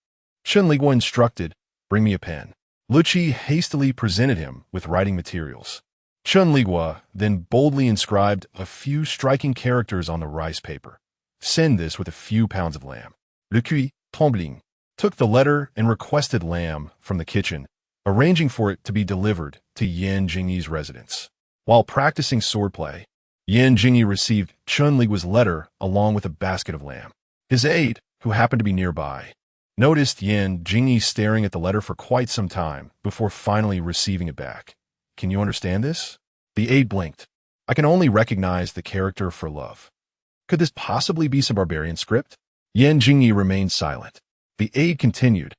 Chen Liguo instructed, "Bring me a pen." Lu Qi hastily presented him with writing materials. Chen Liguo then boldly inscribed a few striking characters on the rice paper. "Send this with a few pounds of lamb." Le Cui, trembling, took the letter and requested lamb from the kitchen, arranging for it to be delivered to Yan Jingyi's residence. While practicing swordplay, Yan Jingyi received Chen Liguo's letter along with a basket of lamb. His aide, who happened to be nearby, noticed Yan Jingyi staring at the letter for quite some time before finally receiving it back. can you understand this? The aide blinked. I can only recognize the character for love. Could this possibly be some barbarian script? Yan Jingyi remained silent. The aide continued.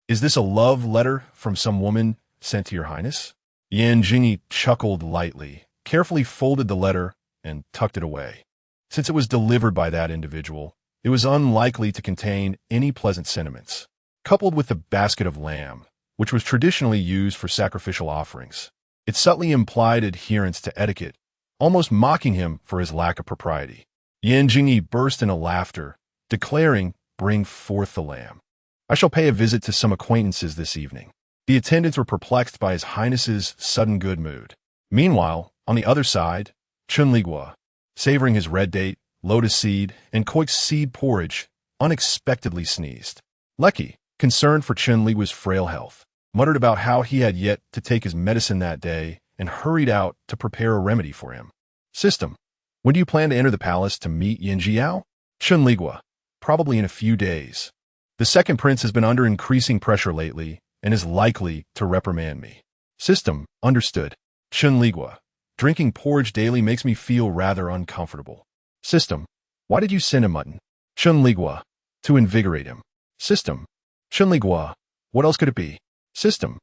Is this a love letter from some woman sent to your highness? Yan Jingyi chuckled lightly, carefully folded the letter, and tucked it away. Since it was delivered by that individual, it was unlikely to contain any pleasant sentiments. Coupled with the basket of lamb, which was traditionally used for sacrificial offerings, it subtly implied adherence to etiquette, almost mocking him for his lack of propriety. Yan Jingyi burst into laughter, declaring, "Bring forth the lamb. I shall pay a visit to some acquaintances this evening." The attendants were perplexed by his highness's sudden good mood. Meanwhile, on the other side, Chen Liguo, savoring his red date, lotus seed, and koik seed porridge, unexpectedly sneezed. Lecky, concerned for Chen Liguo's frail health, muttered about how he had yet to take his medicine that day and hurried out to prepare a remedy for him. System, when do you plan to enter the palace to meet Yin Jiao? Chen Liguo, probably in a few days. The second prince has been under increasing pressure lately and is likely to reprimand me. System, understood. Chen Liguo, drinking porridge daily makes me feel rather uncomfortable. System, why did you send him mutton? Chen Liguo, to invigorate him. System, Chen Liguo, what else could it be? System,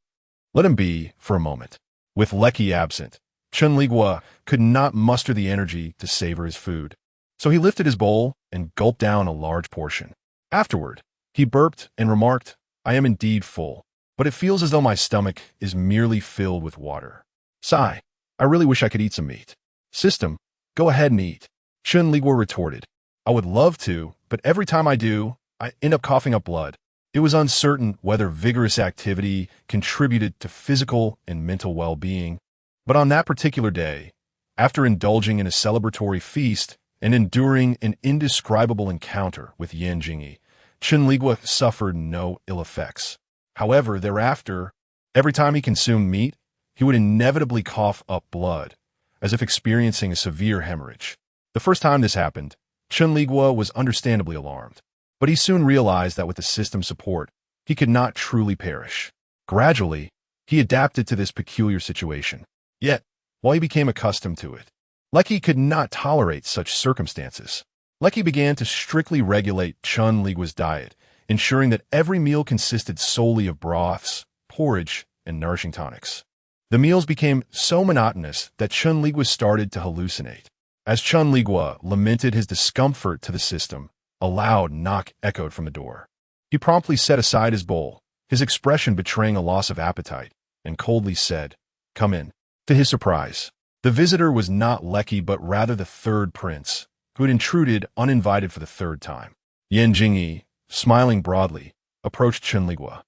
let him be for a moment. With Lecky absent, Chen Liguo could not muster the energy to savor his food. So he lifted his bowl and gulped down a large portion. Afterward, he burped and remarked, I am indeed full, but it feels as though my stomach is merely filled with water. Sigh, I really wish I could eat some meat. System, go ahead and eat. Chen Liguo retorted, I would love to, but every time I do, I end up coughing up blood. It was uncertain whether vigorous activity contributed to physical and mental well-being, but on that particular day, after indulging in a celebratory feast and enduring an indescribable encounter with Yan Jingyi, Chen Liguo suffered no ill effects. However, thereafter, every time he consumed meat, he would inevitably cough up blood, as if experiencing a severe hemorrhage. The first time this happened, Chen Liguo was understandably alarmed, but he soon realized that with the system's support, he could not truly perish. Gradually, he adapted to this peculiar situation. Yet, while he became accustomed to it, Lecky could not tolerate such circumstances. Lecky began to strictly regulate Chen Liguo's diet, ensuring that every meal consisted solely of broths, porridge, and nourishing tonics. The meals became so monotonous that Chen Liguo started to hallucinate. As Chen Liguo lamented his discomfort to the system, a loud knock echoed from the door. He promptly set aside his bowl, his expression betraying a loss of appetite, and coldly said, Come in. To his surprise, the visitor was not Lecky but rather the third prince, who had intruded uninvited for the third time. Yan Jingyi, smiling broadly, approached Chen Liguo,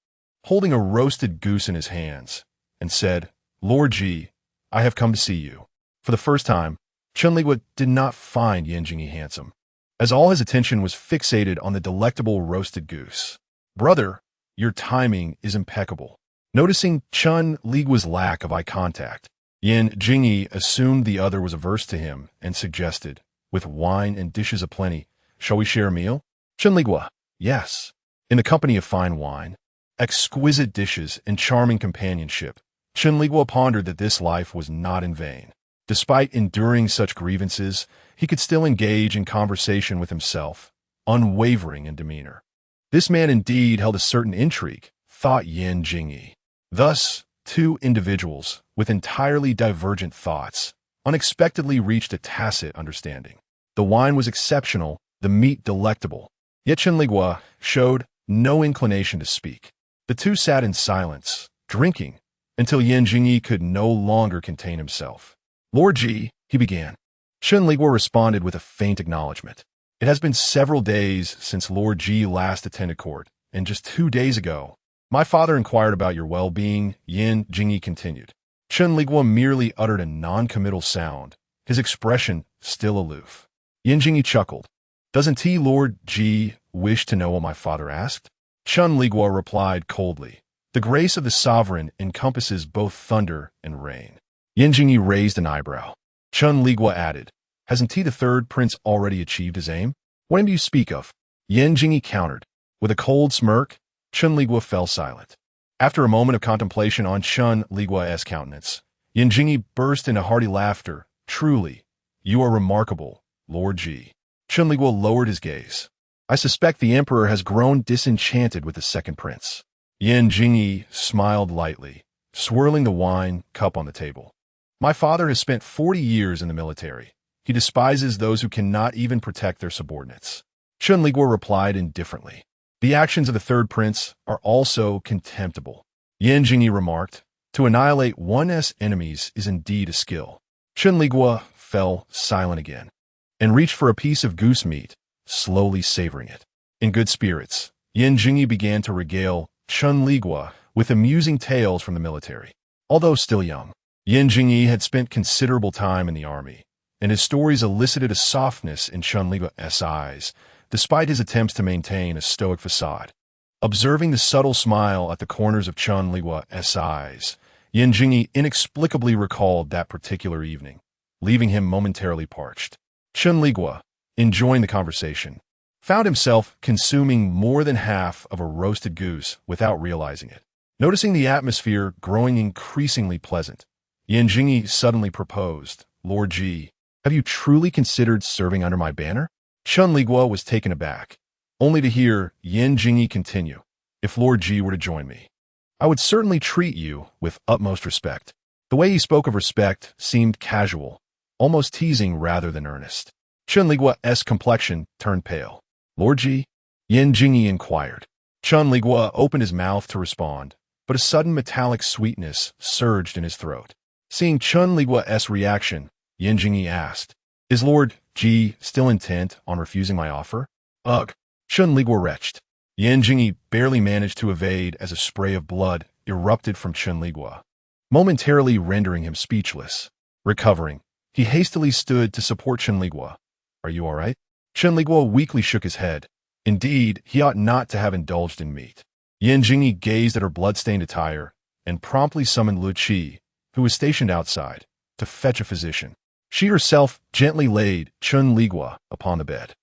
holding a roasted goose in his hands, and said, Lord Ji, I have come to see you. For the first time, Chen Liguo did not find Yan Jingyi handsome, as all his attention was fixated on the delectable roasted goose. Brother, your timing is impeccable. Noticing Chen Liguo's lack of eye contact, Yan Jingyi assumed the other was averse to him and suggested, with wine and dishes aplenty, shall we share a meal? Chen Liguo, yes. In the company of fine wine, exquisite dishes, and charming companionship, Chen Liguo pondered that this life was not in vain. Despite enduring such grievances, he could still engage in conversation with himself, unwavering in demeanor. This man indeed held a certain intrigue, thought Yan Jingyi. Thus, two individuals, with entirely divergent thoughts, unexpectedly reached a tacit understanding. The wine was exceptional, the meat delectable, yet Chen Liguo showed no inclination to speak. The two sat in silence, drinking, until Yan Jingyi could no longer contain himself. Lord Ji, he began. Chen Liguo responded with a faint acknowledgement. It has been several days since Lord Ji last attended court, and just 2 days ago, my father inquired about your well-being, Yan Jingyi continued. Chen Liguo merely uttered a non-committal sound, his expression still aloof. Yan Jingyi chuckled. Doesn't he, Lord Ji, wish to know what my father asked? Chen Liguo replied coldly. The grace of the sovereign encompasses both thunder and rain. Yan Jingyi raised an eyebrow. Chen Liguo added, Hasn't he, the third prince, already achieved his aim? What aim do you speak of? Yan Jingyi countered. With a cold smirk, Chen Liguo fell silent. After a moment of contemplation on Chen Liguo's countenance, Yan Jingyi burst into hearty laughter. Truly, you are remarkable, Lord Ji. Chen Liguo lowered his gaze. I suspect the emperor has grown disenchanted with the second prince. Yan Jingyi smiled lightly, swirling the wine cup on the table. My father has spent 40 years in the military. He despises those who cannot even protect their subordinates. Chen Liguo replied indifferently. The actions of the third prince are also contemptible. Yan Jingyi remarked, to annihilate one's enemies is indeed a skill. Chen Liguo fell silent again and reached for a piece of goose meat, slowly savoring it. In good spirits, Yan Jingyi began to regale Chen Liguo with amusing tales from the military. Although still young, Yan Jingyi had spent considerable time in the army, and his stories elicited a softness in Chen Liguo's eyes, despite his attempts to maintain a stoic facade. Observing the subtle smile at the corners of Chen Liguo's eyes, Yan Jingyi inexplicably recalled that particular evening, leaving him momentarily parched. Chen Liguo, enjoying the conversation, found himself consuming more than half of a roasted goose without realizing it. Noticing the atmosphere growing increasingly pleasant, Yan Jingyi suddenly proposed, Lord Ji, have you truly considered serving under my banner? Chen Liguo was taken aback, only to hear Yan Jingyi continue, if Lord Ji were to join me, I would certainly treat you with utmost respect. The way he spoke of respect seemed casual, almost teasing rather than earnest. Chen Liguo's complexion turned pale. Lord Ji? Yan Jingyi inquired. Chen Liguo opened his mouth to respond, but a sudden metallic sweetness surged in his throat. Seeing Chen Liguo's reaction, Yan Jingyi asked, is Lord Ji still intent on refusing my offer? Ugh! Chen Liguo retched. Yan Jingyi barely managed to evade as a spray of blood erupted from Chen Liguo, momentarily rendering him speechless. Recovering, he hastily stood to support Chen Liguo. Are you all right? Chen Liguo weakly shook his head. Indeed, he ought not to have indulged in meat. Yan Jingyi gazed at her blood-stained attire and promptly summoned Lu Qi, who was stationed outside, to fetch a physician. She herself gently laid Chen Liguo upon the bed.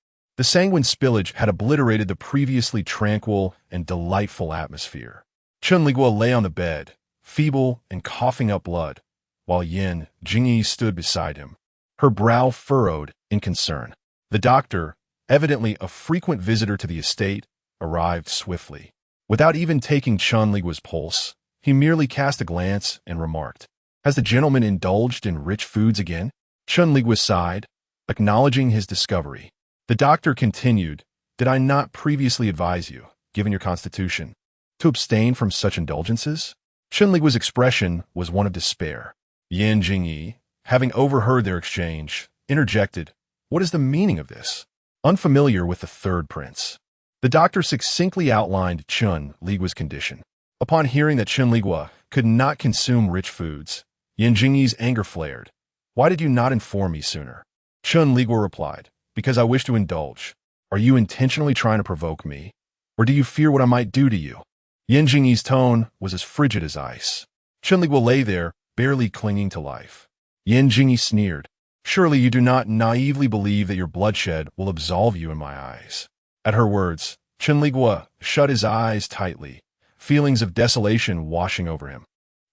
The sanguine spillage had obliterated the previously tranquil and delightful atmosphere. Chen Liguo lay on the bed, feeble and coughing up blood, while Yan Jingyi stood beside him, her brow furrowed in concern. The doctor, evidently a frequent visitor to the estate, arrived swiftly. Without even taking Chen Liguo's pulse, he merely cast a glance and remarked, has the gentleman indulged in rich foods again? Chen Liguo sighed, acknowledging his discovery. The doctor continued, did I not previously advise you, given your constitution, to abstain from such indulgences? Chen Liguo's expression was one of despair. Yan Jingyi, having overheard their exchange, interjected, what is the meaning of this? Unfamiliar with the third prince, the doctor succinctly outlined Chen Liguo's condition. Upon hearing that Chen Liguo could not consume rich foods, Yan Jingyi's anger flared. Why did you not inform me sooner? Chen Liguo replied, because I wish to indulge. Are you intentionally trying to provoke me? Or do you fear what I might do to you? Yan Jingyi's tone was as frigid as ice. Chen Liguo lay there, barely clinging to life. Yan Jingyi sneered. Surely you do not naively believe that your bloodshed will absolve you in my eyes. At her words, Chen Liguo shut his eyes tightly, feelings of desolation washing over him.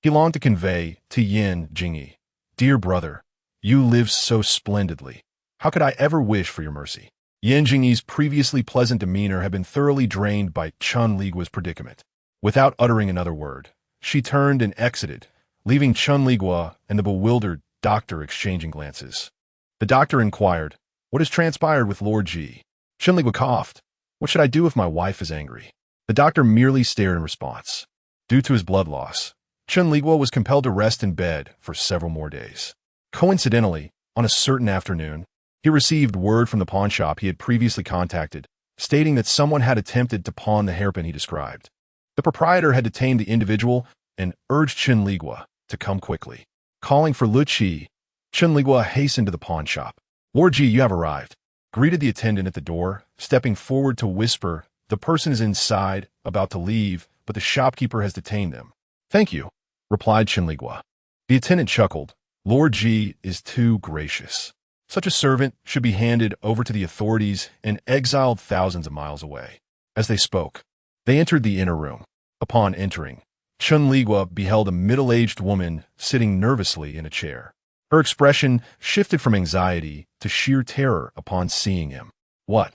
He longed to convey to Yan Jingyi, dear brother, you live so splendidly. How could I ever wish for your mercy? Yan Jingyi's previously pleasant demeanor had been thoroughly drained by Chen Liguo's predicament. Without uttering another word, she turned and exited, leaving Chen Liguo and the bewildered doctor exchanging glances. The doctor inquired, what has transpired with Lord Ji? Chen Liguo coughed. What should I do if my wife is angry? The doctor merely stared in response. Due to his blood loss, Chen Liguo was compelled to rest in bed for several more days. Coincidentally, on a certain afternoon, he received word from the pawn shop he had previously contacted, stating that someone had attempted to pawn the hairpin he described. The proprietor had detained the individual and urged Chen Liguo to come quickly. Calling for Lu Qi, Chen Liguo hastened to the pawn shop. Lord Ji, you have arrived, greeted the attendant at the door, stepping forward to whisper, the person is inside, about to leave, but the shopkeeper has detained them. Thank you, replied Chen Liguo. The attendant chuckled. Lord Ji is too gracious. Such a servant should be handed over to the authorities and exiled thousands of miles away. As they spoke, they entered the inner room. Upon entering, Chen Liguo beheld a middle-aged woman sitting nervously in a chair. Her expression shifted from anxiety to sheer terror upon seeing him. What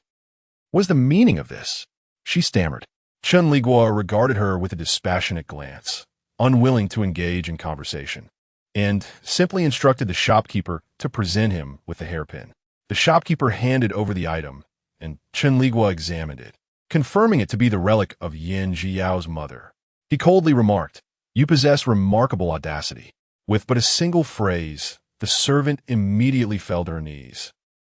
was the meaning of this? She stammered. Chen Liguo regarded her with a dispassionate glance, unwilling to engage in conversation, and simply instructed the shopkeeper to present him with the hairpin. The shopkeeper handed over the item, and Chen Liguo examined it, confirming it to be the relic of Yan Jiao's mother. He coldly remarked, "You possess remarkable audacity." With but a single phrase, the servant immediately fell to her knees,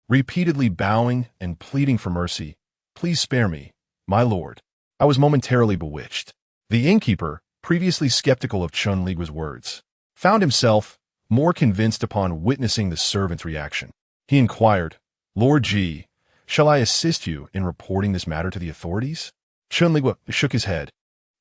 repeatedly bowing and pleading for mercy. "Please spare me, my lord. I was momentarily bewitched." The innkeeper, previously skeptical of Chen Liguo's words, found himself more convinced upon witnessing the servant's reaction. He inquired, "Lord Ji, shall I assist you in reporting this matter to the authorities?" Chen Liguo shook his head,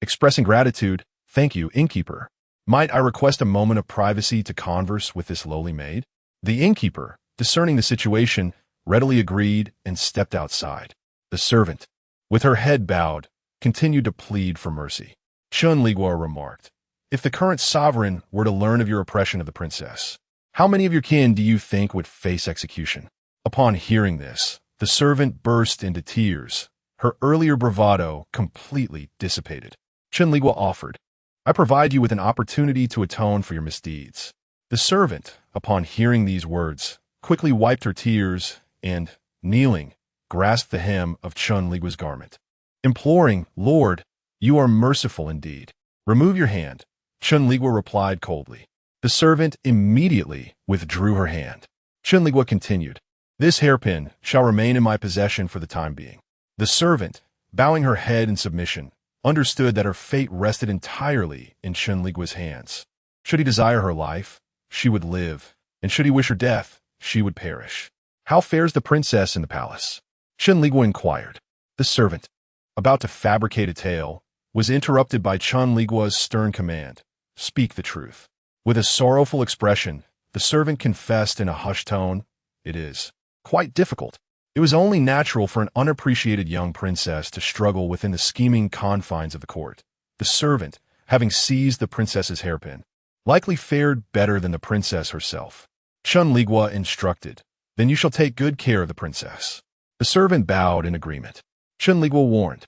expressing gratitude. "Thank you, innkeeper. Might I request a moment of privacy to converse with this lowly maid?" The innkeeper, discerning the situation, readily agreed and stepped outside. The servant, with her head bowed, continued to plead for mercy. Chen Liguo remarked, "If the current sovereign were to learn of your oppression of the princess, how many of your kin do you think would face execution?" Upon hearing this, the servant burst into tears. Her earlier bravado completely dissipated. Chen Liguo offered, "I provide you with an opportunity to atone for your misdeeds." The servant, upon hearing these words, quickly wiped her tears and, kneeling, grasped the hem of Chen Liguo's garment, imploring, "Lord, you are merciful indeed. Remove your hand." Chen Liguo replied coldly. The servant immediately withdrew her hand. Chen Liguo continued, "This hairpin shall remain in my possession for the time being." The servant, bowing her head in submission, understood that her fate rested entirely in Chen Liguo's hands. Should he desire her life, she would live, and should he wish her death, she would perish. "How fares the princess in the palace?" Chen Liguo inquired. The servant, about to fabricate a tale, was interrupted by Chen Liguo's stern command, "Speak the truth." With a sorrowful expression, the servant confessed in a hushed tone, "It is quite difficult. It was only natural for an unappreciated young princess to struggle within the scheming confines of the court. The servant, having seized the princess's hairpin, likely fared better than the princess herself." Chen Liguo instructed, "Then you shall take good care of the princess." The servant bowed in agreement. Chen Liguo warned,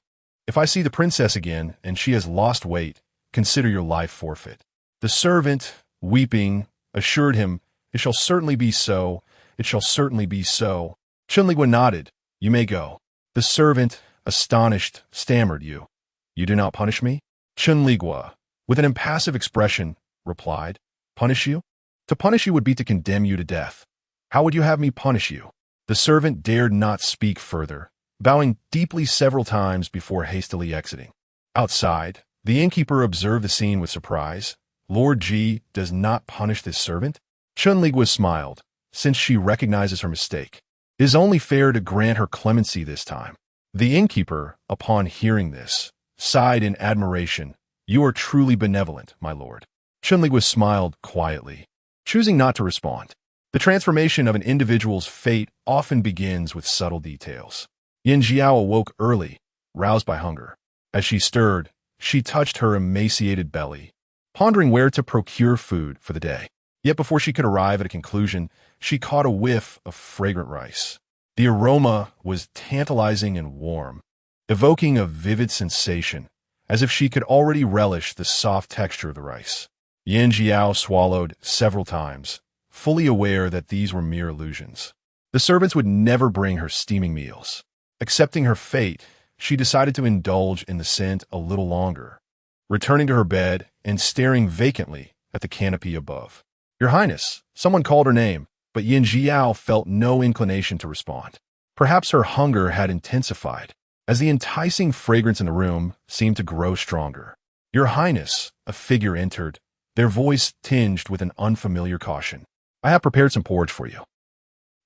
"If I see the princess again and she has lost weight, consider your life forfeit." The servant, weeping, assured him, "It shall certainly be so. It shall certainly be so." Chen Liguo nodded, "You may go." The servant, astonished, stammered, You do not punish me?" Chen Liguo, with an impassive expression, replied, "Punish you? To punish you would be to condemn you to death. How would you have me punish you?" The servant dared not speak further, bowing deeply several times before hastily exiting. Outside, the innkeeper observed the scene with surprise. Lord Ji does not punish this servant? Chen Liguo smiled, since she recognizes her mistake. It is only fair to grant her clemency this time. The innkeeper, upon hearing this, sighed in admiration. "You are truly benevolent, my lord." Chen Liguo smiled quietly, choosing not to respond. The transformation of an individual's fate often begins with subtle details. Yan Jiao awoke early, roused by hunger. As she stirred, she touched her emaciated belly, pondering where to procure food for the day. Yet before she could arrive at a conclusion, she caught a whiff of fragrant rice. The aroma was tantalizing and warm, evoking a vivid sensation, as if she could already relish the soft texture of the rice. Yan Jiao swallowed several times, fully aware that these were mere illusions. The servants would never bring her steaming meals. Accepting her fate, she decided to indulge in the scent a little longer, returning to her bed and staring vacantly at the canopy above. "Your Highness," someone called her name, but Yan Jiao felt no inclination to respond. Perhaps her hunger had intensified, as the enticing fragrance in the room seemed to grow stronger. "Your Highness," a figure entered, their voice tinged with an unfamiliar caution. "I have prepared some porridge for you.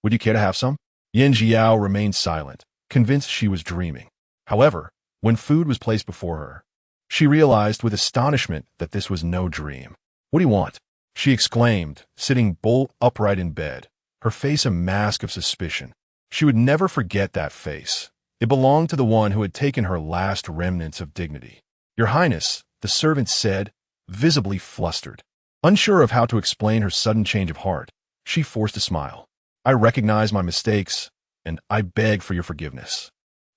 Would you care to have some?" Yan Jiao remained silent, convinced she was dreaming. However, when food was placed before her, she realized with astonishment that this was no dream. "What do you want?" she exclaimed, sitting bolt upright in bed, her face a mask of suspicion. She would never forget that face. It belonged to the one who had taken her last remnants of dignity. "Your Highness," the servant said, visibly flustered. Unsure of how to explain her sudden change of heart, she forced a smile. I recognize my mistakes, and I beg for your forgiveness.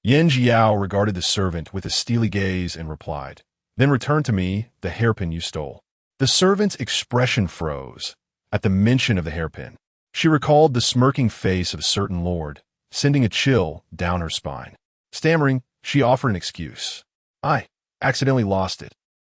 Yan Jiao regarded the servant with a steely gaze and replied, Then return to me the hairpin you stole. The servant's expression froze at the mention of the hairpin. She recalled the smirking face of a certain lord, sending a chill down her spine. Stammering, she offered an excuse. I accidentally lost it.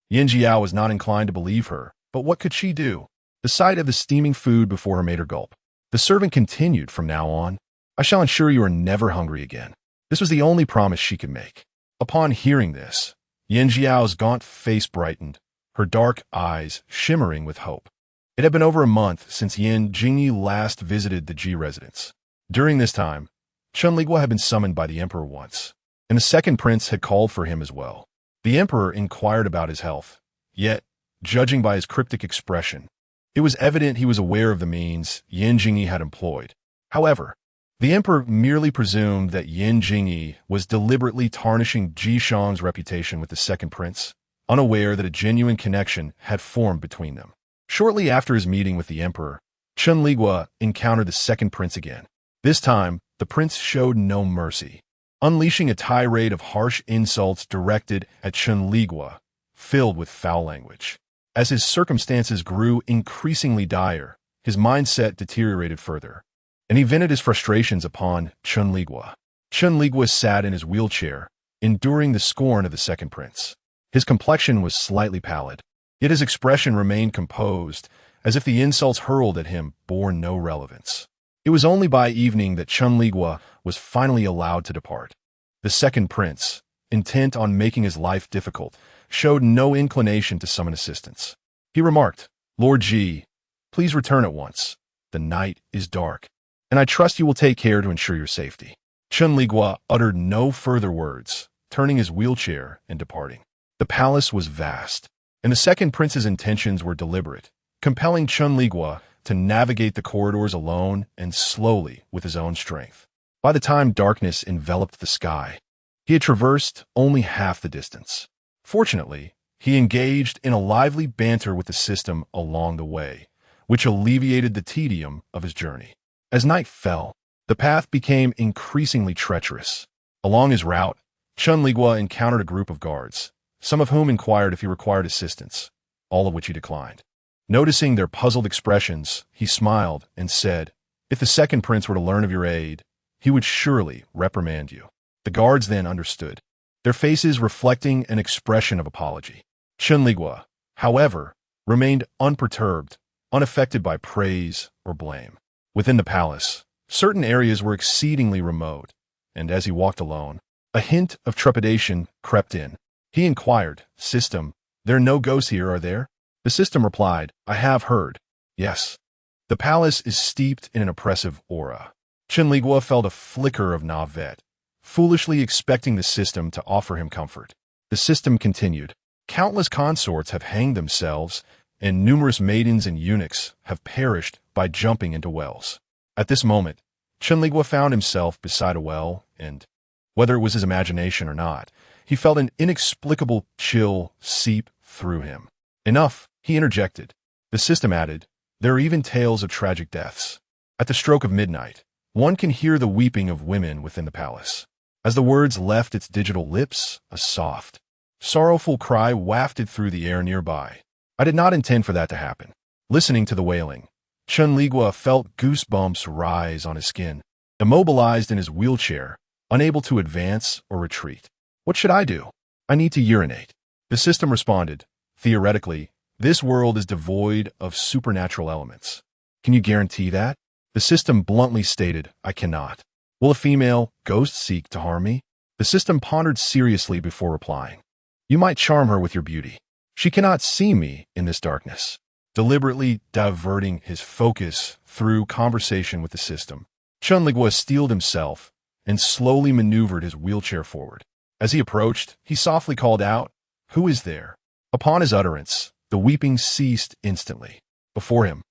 Yan Jiao was not inclined to believe her, but what could she do? The sight of the steaming food before her made her gulp. The servant continued from now on, I shall ensure you are never hungry again. This was the only promise she could make. Upon hearing this, Yan Jiao's gaunt face brightened, her dark eyes shimmering with hope. It had been over a month since Yan Jingyi last visited the Ji residence. During this time, Chen Liguo had been summoned by the emperor once, and the second prince had called for him as well. The emperor inquired about his health, yet, judging by his cryptic expression, it was evident he was aware of the means Yan Jingyi had employed. However, the emperor merely presumed that Yan Jingyi was deliberately tarnishing Ji Shang's reputation with the second prince, unaware that a genuine connection had formed between them. Shortly after his meeting with the emperor, Chen Liguo encountered the second prince again. This time, the prince showed no mercy, unleashing a tirade of harsh insults directed at Chen Liguo, filled with foul language. As his circumstances grew increasingly dire, his mindset deteriorated further, and he vented his frustrations upon Chen Liguo. Chen Liguo sat in his wheelchair, enduring the scorn of the second prince. His complexion was slightly pallid, yet his expression remained composed, as if the insults hurled at him bore no relevance. It was only by evening that Chen Liguo was finally allowed to depart. The second prince, intent on making his life difficult, showed no inclination to summon assistance. He remarked, Lord Ji, please return at once. The night is dark, and I trust you will take care to ensure your safety. Chen Liguo uttered no further words, turning his wheelchair and departing. The palace was vast, and the second prince's intentions were deliberate, compelling Chen Liguo to navigate the corridors alone and slowly with his own strength. By the time darkness enveloped the sky, he had traversed only half the distance. Fortunately, he engaged in a lively banter with the system along the way, which alleviated the tedium of his journey. As night fell, the path became increasingly treacherous. Along his route, Chen Liguo encountered a group of guards, some of whom inquired if he required assistance, all of which he declined. Noticing their puzzled expressions, he smiled and said, If the second prince were to learn of your aid, he would surely reprimand you. The guards then understood, their faces reflecting an expression of apology. Chen Liguo, however, remained unperturbed, unaffected by praise or blame. Within the palace, certain areas were exceedingly remote, and as he walked alone, a hint of trepidation crept in. He inquired, System, there are no ghosts here, are there? The system replied, I have heard. Yes. The palace is steeped in an oppressive aura. Chen Liguo felt a flicker of navet, foolishly expecting the system to offer him comfort. The system continued, Countless consorts have hanged themselves, and numerous maidens and eunuchs have perished by jumping into wells. At this moment, Chen Liguo found himself beside a well, and, whether it was his imagination or not, he felt an inexplicable chill seep through him. Enough, he interjected. The system added, There are even tales of tragic deaths. At the stroke of midnight, one can hear the weeping of women within the palace. As the words left its digital lips, a soft, sorrowful cry wafted through the air nearby. I did not intend for that to happen. Listening to the wailing, Chen Liguo felt goosebumps rise on his skin, immobilized in his wheelchair, unable to advance or retreat. What should I do? I need to urinate. The system responded, Theoretically, this world is devoid of supernatural elements. Can you guarantee that? The system bluntly stated, I cannot. Will a female ghost seek to harm me? The system pondered seriously before replying. You might charm her with your beauty. She cannot see me in this darkness. Deliberately diverting his focus through conversation with the system, Chen Liguo steeled himself and slowly maneuvered his wheelchair forward. As he approached, he softly called out, Who is there? Upon his utterance, the weeping ceased instantly. Before him,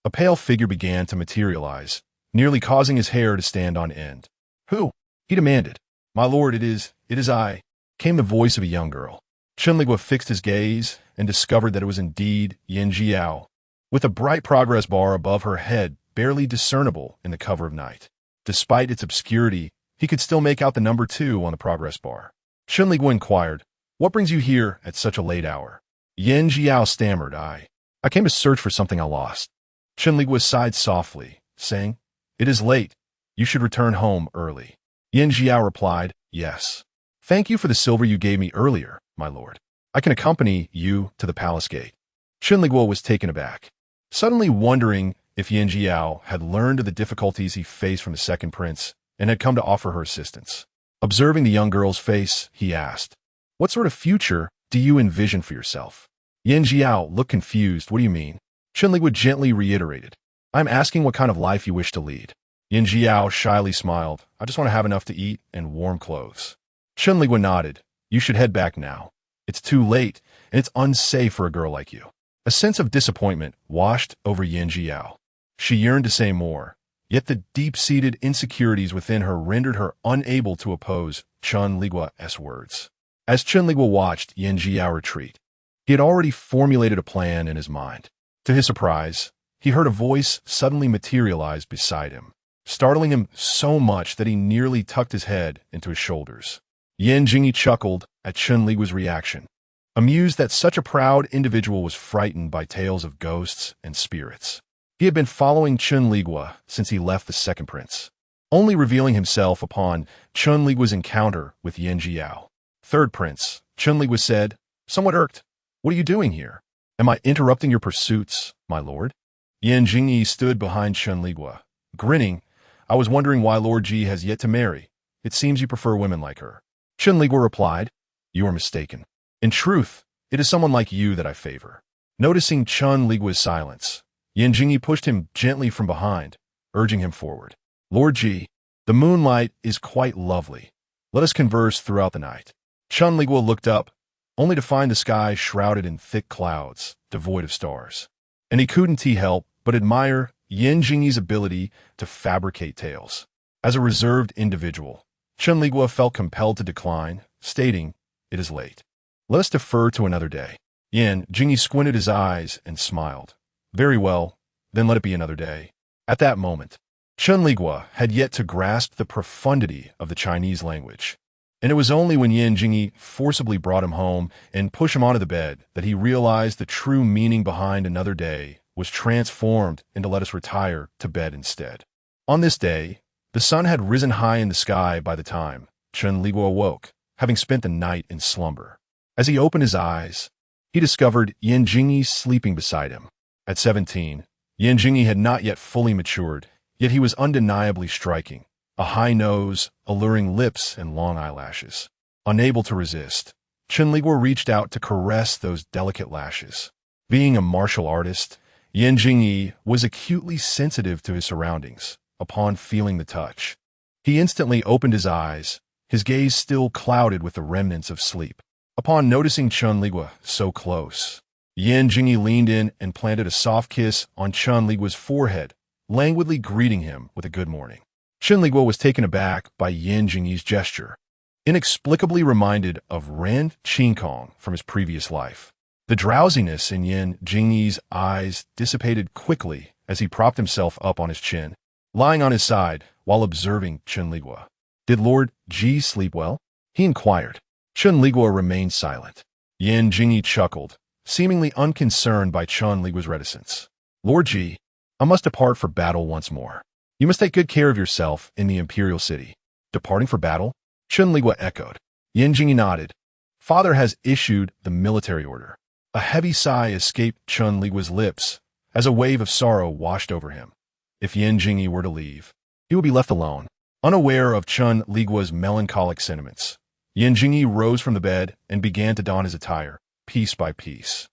a pale figure began to materialize, nearly causing his hair to stand on end. Who? He demanded. My lord, it is I, came the voice of a young girl. Chen Liguo fixed his gaze and discovered that it was indeed Yin Jiao, with a bright progress bar above her head barely discernible in the cover of night. Despite its obscurity, he could still make out the number 2 on the progress bar. Chen Liguo inquired, "What brings you here at such a late hour?" Yin Jiao stammered, I came to search for something I lost." Chen Liguo sighed softly, saying, "It is late. You should return home early." Yin Jiao replied, "Yes. Thank you for the silver you gave me earlier, my lord. I can accompany you to the palace gate." Chen Liguo was taken aback, suddenly wondering if Yin Jiao had learned of the difficulties he faced from the second prince and had come to offer her assistance. Observing the young girl's face, he asked, "What sort of future do you envision for yourself?" Yin Jiao looked confused. "What do you mean?" Chen Liguo gently reiterated, "I'm asking what kind of life you wish to lead." Yin Jiao shyly smiled, "I just want to have enough to eat and warm clothes." Chen Liguo nodded, "You should head back now. It's too late, and it's unsafe for a girl like you." A sense of disappointment washed over Yin Jiao. She yearned to say more, yet the deep-seated insecurities within her rendered her unable to oppose Chen Liguo's words. As Chen Liguo watched Yin Jiao retreat, he had already formulated a plan in his mind. To his surprise, he heard a voice suddenly materialize beside him, startling him so much that he nearly tucked his head into his shoulders. Yin Jingyi chuckled at Chen Liguo's reaction, amused that such a proud individual was frightened by tales of ghosts and spirits. He had been following Chen Liguo since he left the second prince, only revealing himself upon Chen Liguo's encounter with Yin Jiao. "Third prince," Chen Liguo said, somewhat irked, "What are you doing here? Am I interrupting your pursuits, my lord?" Yin Jingyi stood behind Chen Liguo, grinning. "I was wondering why Lord Ji has yet to marry. It seems you prefer women like her." Chen Liguo replied, "You are mistaken. In truth, it is someone like you that I favor." Noticing Chen Liguo's silence, Yin Jingyi pushed him gently from behind, urging him forward. "Lord Ji, the moonlight is quite lovely. Let us converse throughout the night." Chen Liguo looked up, only to find the sky shrouded in thick clouds, devoid of stars. And he couldn't help but admire Yin Jingyi's ability to fabricate tales. As a reserved individual, Chen Liguo felt compelled to decline, stating, "It is late. Let us defer to another day." Yin Jingyi squinted his eyes and smiled. "Very well, then let it be another day." At that moment, Chen Liguo had yet to grasp the profundity of the Chinese language, and it was only when Yin Jingyi forcibly brought him home and pushed him onto the bed that he realized the true meaning behind another day was transformed into "let us retire to bed instead." On this day, the sun had risen high in the sky by the time Chen Liguo awoke, having spent the night in slumber. As he opened his eyes, he discovered Yin Jingyi sleeping beside him. At 17, Yin Jingyi had not yet fully matured, yet he was undeniably striking. A high nose, alluring lips, and long eyelashes. Unable to resist, Chen Liguo reached out to caress those delicate lashes. Being a martial artist, Yin Jingyi was acutely sensitive to his surroundings. Upon feeling the touch, he instantly opened his eyes, his gaze still clouded with the remnants of sleep. Upon noticing Chen Liguo so close, Yin Jingyi leaned in and planted a soft kiss on Chen Liguo's forehead, languidly greeting him with a good morning. Chen Liguo was taken aback by Yin Jingyi's gesture, inexplicably reminded of Ran Qingkong from his previous life. The drowsiness in Yin Jingyi's eyes dissipated quickly as he propped himself up on his chin, lying on his side while observing Chen Liguo. "Did Lord Ji sleep well?" he inquired. Chen Liguo remained silent. Yin Jingyi chuckled, seemingly unconcerned by Chen Liguo's reticence. "Lord Ji, I must depart for battle once more. You must take good care of yourself in the imperial city." "Departing for battle?" Chen Liguo echoed. Yin Jingyi nodded. "Father has issued the military order." A heavy sigh escaped Chen Liguo's lips as a wave of sorrow washed over him. If Yin Jingyi were to leave, he would be left alone, unaware of Chen Liguo's melancholic sentiments. Yin Jingyi rose from the bed and began to don his attire, piece by piece.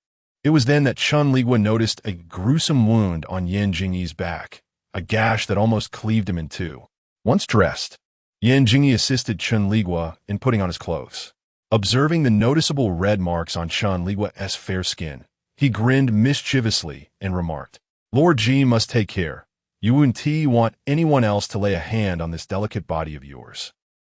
It was then that Chen Liguo noticed a gruesome wound on Yin Jingyi's back, a gash that almost cleaved him in two. Once dressed, Yin Jingyi assisted Chen Liguo in putting on his clothes. Observing the noticeable red marks on Chen Liguo's fair skin, he grinned mischievously and remarked, "Lord Ji must take care. You wouldn't want anyone else to lay a hand on this delicate body of yours."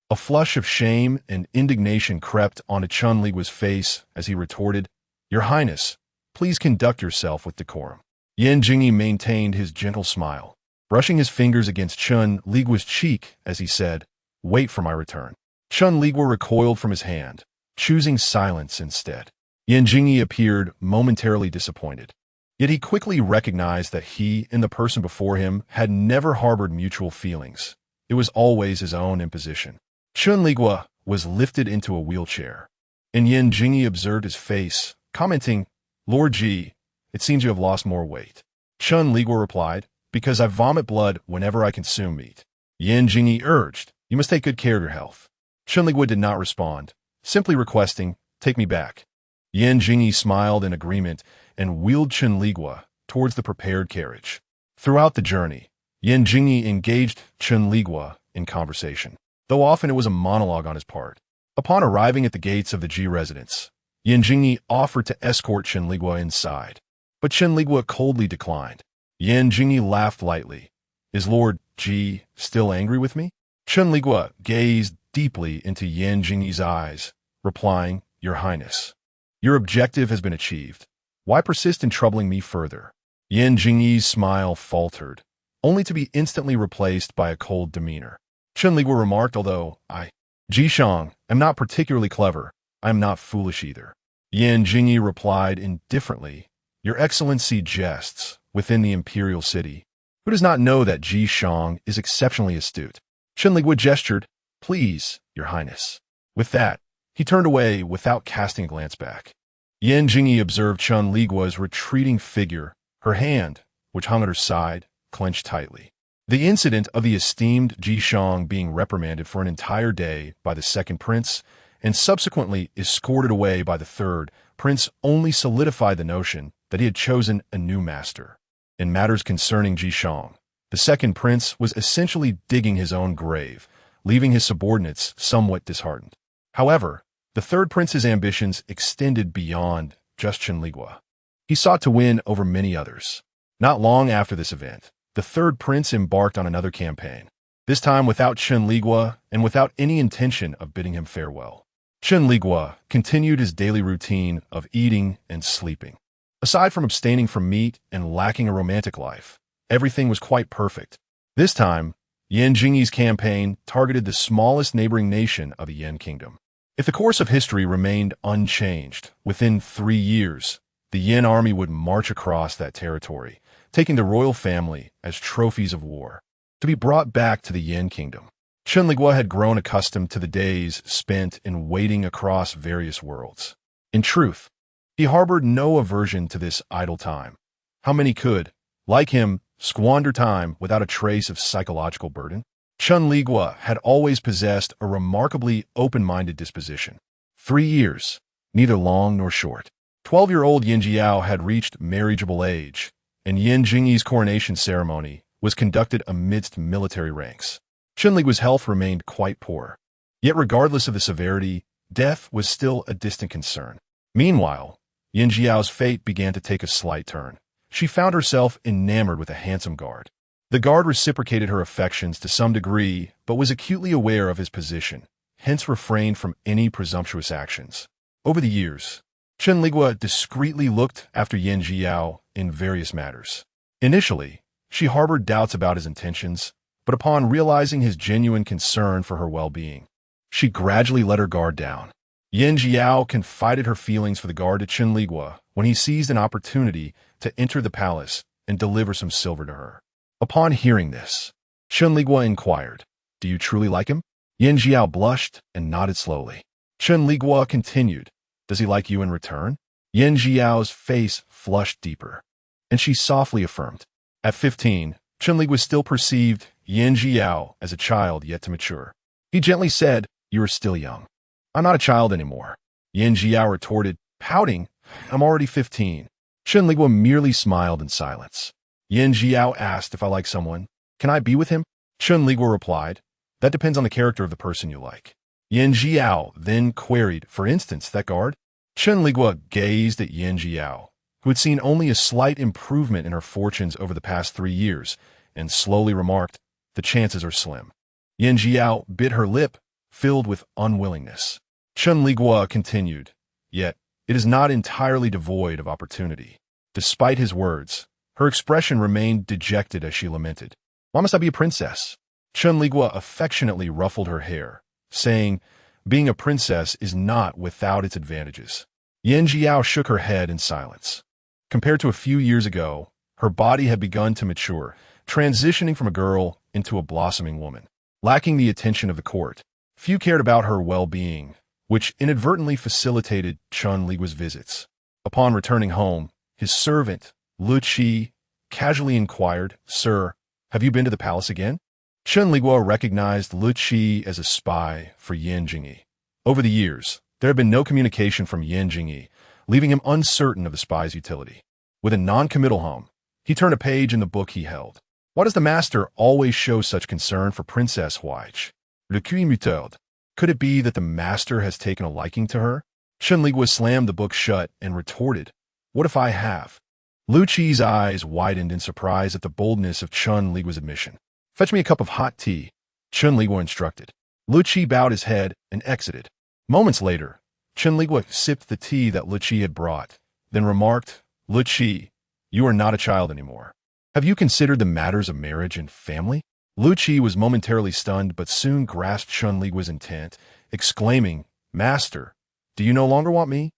A flush of shame and indignation crept onto Chen Liguo's face as he retorted, Your Highness, please conduct yourself with decorum. Yan Jingyi maintained his gentle smile, brushing his fingers against Chen Liguo's cheek as he said, "Wait for my return." Chen Liguo recoiled from his hand, choosing silence instead. Yan Jingyi appeared momentarily disappointed. Yet he quickly recognized that he and the person before him had never harbored mutual feelings. It was always his own imposition. Chen Liguo was lifted into a wheelchair, and Yan Jingyi observed his face, commenting, "Lord Ji, it seems you have lost more weight." Chen Liguo replied, "Because I vomit blood whenever I consume meat." Yan Jingyi urged, "You must take good care of your health." Chen Liguo did not respond, simply requesting, "Take me back." Yan Jingyi smiled in agreement and wheeled Chen Liguo towards the prepared carriage. Throughout the journey, Yan Jingyi engaged Chen Liguo in conversation, though often it was a monologue on his part. Upon arriving at the gates of the Ji residence, Yan Jingyi offered to escort Chen Liguo inside, but Chen Liguo coldly declined. Yan Jingyi laughed lightly. "Is Lord Ji still angry with me?" Chen Liguo gazed deeply into Yan Jingyi's eyes, replying, "Your Highness, your objective has been achieved. Why persist in troubling me further?" Yan Jingyi's smile faltered, only to be instantly replaced by a cold demeanor. Chen Liguo remarked, "Although I, Jishang, am not particularly clever, I am not foolish either." Yan Jingyi replied indifferently, "Your Excellency jests within the imperial city. Who does not know that Jishang is exceptionally astute?" Chen Liguo gestured, "Please, Your Highness." With that, he turned away without casting a glance back. Yan Jingyi observed Chen Liguo's retreating figure, her hand, which hung at her side, clenched tightly. The incident of the esteemed Jishang being reprimanded for an entire day by the second prince and subsequently escorted away by the third prince only solidified the notion that he had chosen a new master. In matters concerning Jishang, the second prince was essentially digging his own grave, leaving his subordinates somewhat disheartened. However, the third prince's ambitions extended beyond just Chen Liguo. He sought to win over many others. Not long after this event, the third prince embarked on another campaign, this time without Chen Liguo and without any intention of bidding him farewell. Chen Liguo continued his daily routine of eating and sleeping. Aside from abstaining from meat and lacking a romantic life, everything was quite perfect. This time, Yan Jingyi's campaign targeted the smallest neighboring nation of the Yan Kingdom. If the course of history remained unchanged, within 3 years, the Yan army would march across that territory, taking the royal family as trophies of war, to be brought back to the Yan Kingdom. Chen Liguo had grown accustomed to the days spent in wading across various worlds. In truth, he harbored no aversion to this idle time. How many could, like him, squander time without a trace of psychological burden? Chen Liguo had always possessed a remarkably open-minded disposition. 3 years, neither long nor short. 12-year-old Yin Jiao had reached marriageable age, and Yan Jingyi's coronation ceremony was conducted amidst military ranks. Chen Liguo's health remained quite poor. Yet regardless of the severity, death was still a distant concern. Meanwhile, Yin Jiao's fate began to take a slight turn. She found herself enamored with a handsome guard. The guard reciprocated her affections to some degree, but was acutely aware of his position, hence refrained from any presumptuous actions. Over the years, Chen Liguo discreetly looked after Yin Jiao in various matters. Initially, she harbored doubts about his intentions, but upon realizing his genuine concern for her well-being, she gradually let her guard down. Yin Jiao confided her feelings for the guard to Chen Liguo when he seized an opportunity to enter the palace and deliver some silver to her. Upon hearing this, Chen Liguo inquired, "Do you truly like him?" Yin Jiao blushed and nodded slowly. Chen Liguo continued, "Does he like you in return?" Yin Jiao's face flushed deeper, and she softly affirmed. At 15, Chen Liguo still perceived Yin Jiao as a child yet to mature. He gently said, "You are still young." "I'm not a child anymore," Yin Jiao retorted, pouting, "I'm already 15. Chen Liguo merely smiled in silence. Yin Jiao asked if I like someone. "Can I be with him?" Chen Liguo replied, "That depends on the character of the person you like." Yin Jiao then queried, "For instance, that guard?" Chen Liguo gazed at Yin Jiao, who had seen only a slight improvement in her fortunes over the past 3 years, and slowly remarked, "The chances are slim." Yin Jiao bit her lip, filled with unwillingness. Chen Liguo continued, "Yet, it is not entirely devoid of opportunity. Despite his words, her expression remained dejected as she lamented. Why must I be a princess? Chen Liguo affectionately ruffled her hair, saying, being a princess is not without its advantages. Yan Jiao shook her head in silence. Compared to a few years ago, her body had begun to mature, transitioning from a girl into a blossoming woman. Lacking the attention of the court, few cared about her well-being, which inadvertently facilitated Chen Liguo's visits. Upon returning home, his servant, Lu Qi, casually inquired, Sir, have you been to the palace again? Chen Liguo recognized Lu Qi as a spy for Yan Jingyi. Over the years, there had been no communication from Yan Jingyi, leaving him uncertain of the spy's utility. With a non-committal hum, he turned a page in the book he held. Why does the master always show such concern for Princess Huaich? Could it be that the master has taken a liking to her? Chen Liguo slammed the book shut and retorted, What if I have? Lu Qi's eyes widened in surprise at the boldness of Chen Liguo's admission. Fetch me a cup of hot tea, Chen Liguo instructed. Lu Qi bowed his head and exited. Moments later, Chen Liguo sipped the tea that Lu Qi had brought, then remarked, Lu Qi, you are not a child anymore. Have you considered the matters of marriage and family? Lu Qi was momentarily stunned but soon grasped Chen Liguo's intent, exclaiming, Master, do you no longer want me?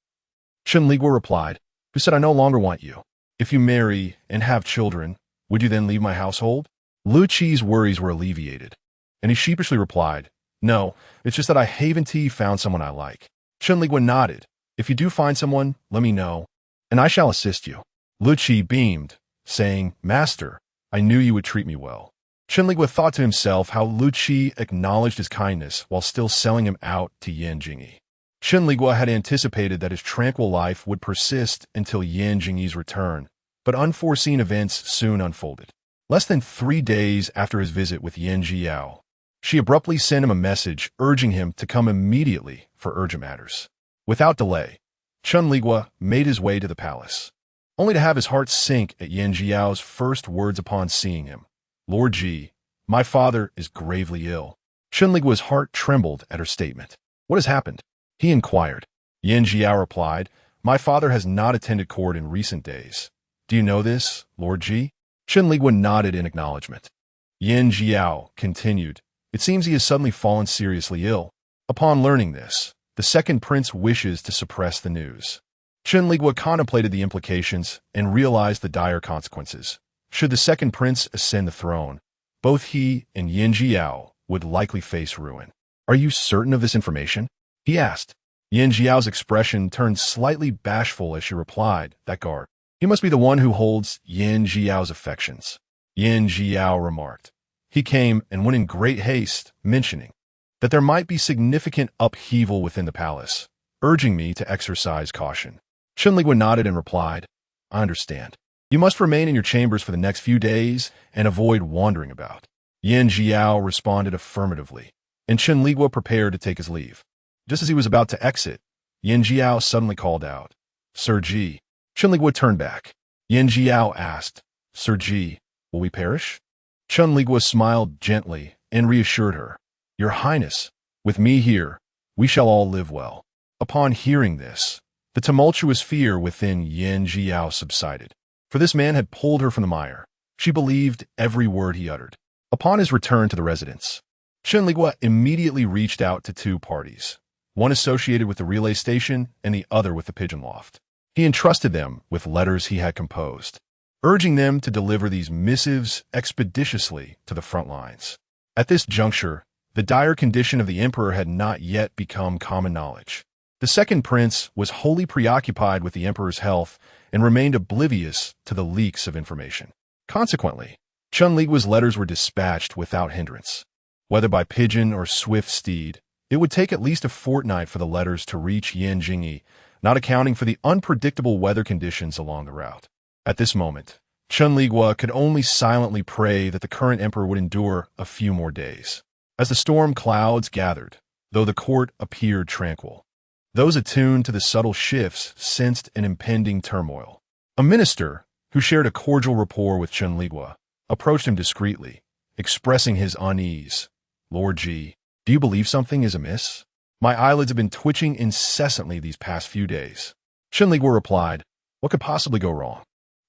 Chen Liguo replied, Who said I no longer want you? If you marry and have children, would you then leave my household? Lu Qi's worries were alleviated, and he sheepishly replied, No, it's just that I haven't found someone I like. Chen Liguo nodded. If you do find someone, let me know, and I shall assist you. Lu Qi beamed, saying, Master, I knew you would treat me well. Chen Liguo thought to himself how Lu Qi acknowledged his kindness while still selling him out to Yan Jingyi. Chen Liguo had anticipated that his tranquil life would persist until Yan Jingyi's return, but unforeseen events soon unfolded. Less than 3 days after his visit with Yan Jiao, she abruptly sent him a message urging him to come immediately for urgent matters. Without delay, Chen Liguo made his way to the palace, only to have his heart sink at Yan Jiao's first words upon seeing him. Lord Ji, my father is gravely ill. Chen Liguo's heart trembled at her statement. What has happened? He inquired. Yan Jiao replied, My father has not attended court in recent days. Do you know this, Lord Ji? Chen Liguo nodded in acknowledgement. Yan Jiao continued, It seems he has suddenly fallen seriously ill. Upon learning this, the second prince wishes to suppress the news. Chen Liguo contemplated the implications and realized the dire consequences. Should the second prince ascend the throne, both he and Yan Jiao would likely face ruin. Are you certain of this information? He asked. Yan Jiao's expression turned slightly bashful as she replied, That guard. He must be the one who holds Yan Jiao's affections. Yan Jiao remarked. He came and went in great haste, mentioning that there might be significant upheaval within the palace, urging me to exercise caution. Chen Liguo nodded and replied, I understand. You must remain in your chambers for the next few days and avoid wandering about. Yan Jiao responded affirmatively, and Chen Liguo prepared to take his leave. Just as he was about to exit, Yan Jiao suddenly called out, Sir Ji. Chen Liguo turned back. Yan Jiao asked, Sir Ji, will we perish? Chen Liguo smiled gently and reassured her, Your Highness, with me here, we shall all live well. Upon hearing this, the tumultuous fear within Yan Jiao subsided, for this man had pulled her from the mire. She believed every word he uttered. Upon his return to the residence, Chen Liguo immediately reached out to 2 parties, one associated with the relay station and the other with the pigeon loft. He entrusted them with letters he had composed, urging them to deliver these missives expeditiously to the front lines. At this juncture, the dire condition of the emperor had not yet become common knowledge. The second prince was wholly preoccupied with the emperor's health and remained oblivious to the leaks of information. Consequently, Chen Liguo's letters were dispatched without hindrance. Whether by pigeon or swift steed, it would take at least a fortnight for the letters to reach Yan Jingyi, not accounting for the unpredictable weather conditions along the route. At this moment, Chen Liguo could only silently pray that the current emperor would endure a few more days. As the storm clouds gathered, though the court appeared tranquil, those attuned to the subtle shifts sensed an impending turmoil. A minister, who shared a cordial rapport with Chen Liguo, approached him discreetly, expressing his unease. Lord Ji, do you believe something is amiss? My eyelids have been twitching incessantly these past few days. Chen Liguo replied, "What could possibly go wrong?"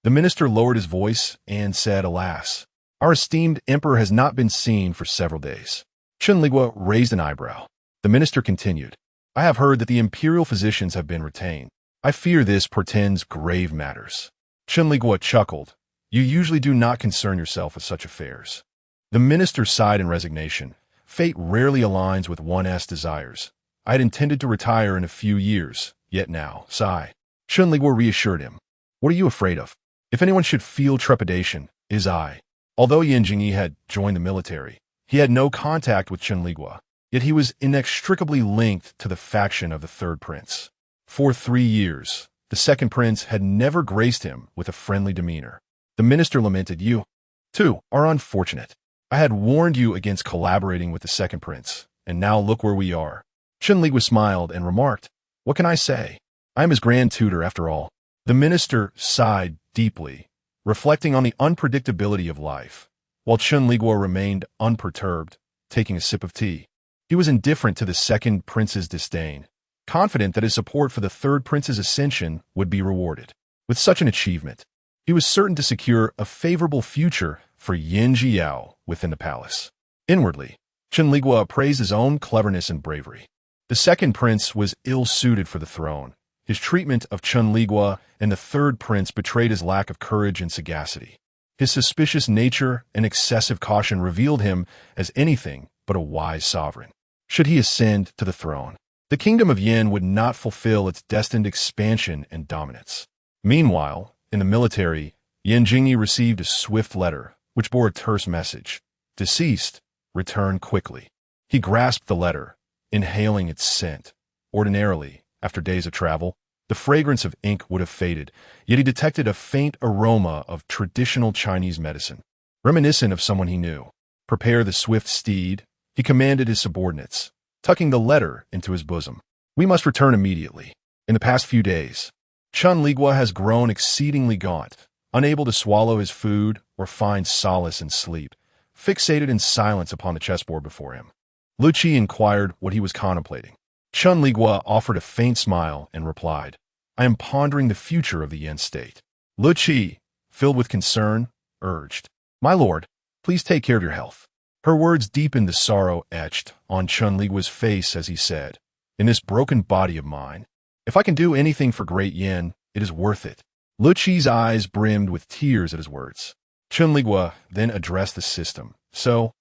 The minister lowered his voice and said, "Alas, our esteemed emperor has not been seen for several days." Chen Liguo raised an eyebrow. The minister continued, "I have heard that the imperial physicians have been retained. I fear this portends grave matters." Chen Liguo chuckled. "You usually do not concern yourself with such affairs." The minister sighed in resignation. Fate rarely aligns with one's desires. I had intended to retire in a few years, yet now, sigh. Chen Liguo reassured him. "What are you afraid of? If anyone should feel trepidation, it is I." Although Yan Jingyi had joined the military, he had no contact with Chen Liguo, yet he was inextricably linked to the faction of the third prince. For 3 years, the second prince had never graced him with a friendly demeanor. The minister lamented, "You, too, are unfortunate. I had warned you against collaborating with the second prince, and now look where we are." Chen Liguo smiled and remarked, "What can I say? I am his grand tutor after all." The minister sighed deeply, reflecting on the unpredictability of life, while Chen Liguo remained unperturbed, taking a sip of tea. He was indifferent to the second prince's disdain, confident that his support for the third prince's ascension would be rewarded. With such an achievement, he was certain to secure a favorable future for Yin Jiao within the palace. Inwardly, Chen Liguo praised his own cleverness and bravery. The second prince was ill-suited for the throne. His treatment of Chen Liguo and the third prince betrayed his lack of courage and sagacity. His suspicious nature and excessive caution revealed him as anything but a wise sovereign. Should he ascend to the throne, the kingdom of Yin would not fulfill its destined expansion and dominance. Meanwhile, in the military, Yan Jingyi received a swift letter, which bore a terse message. "Deceased, return quickly." He grasped the letter, inhaling its scent. Ordinarily, after days of travel, the fragrance of ink would have faded, yet he detected a faint aroma of traditional Chinese medicine, reminiscent of someone he knew. "Prepare the swift steed," he commanded his subordinates, tucking the letter into his bosom. "We must return immediately." In the past few days, Chen Liguo has grown exceedingly gaunt, unable to swallow his food or find solace in sleep, fixated in silence upon the chessboard before him. Lu Qi inquired what he was contemplating. Chen Liguo offered a faint smile and replied, "I am pondering the future of the Yin state." Lu Qi, filled with concern, urged, "My lord, please take care of your health." Her words deepened the sorrow etched on Chen Liguo's face as he said, "In this broken body of mine, if I can do anything for great Yin, it is worth it." Lu Qi's eyes brimmed with tears at his words. Chen Liguo then addressed the system. "So,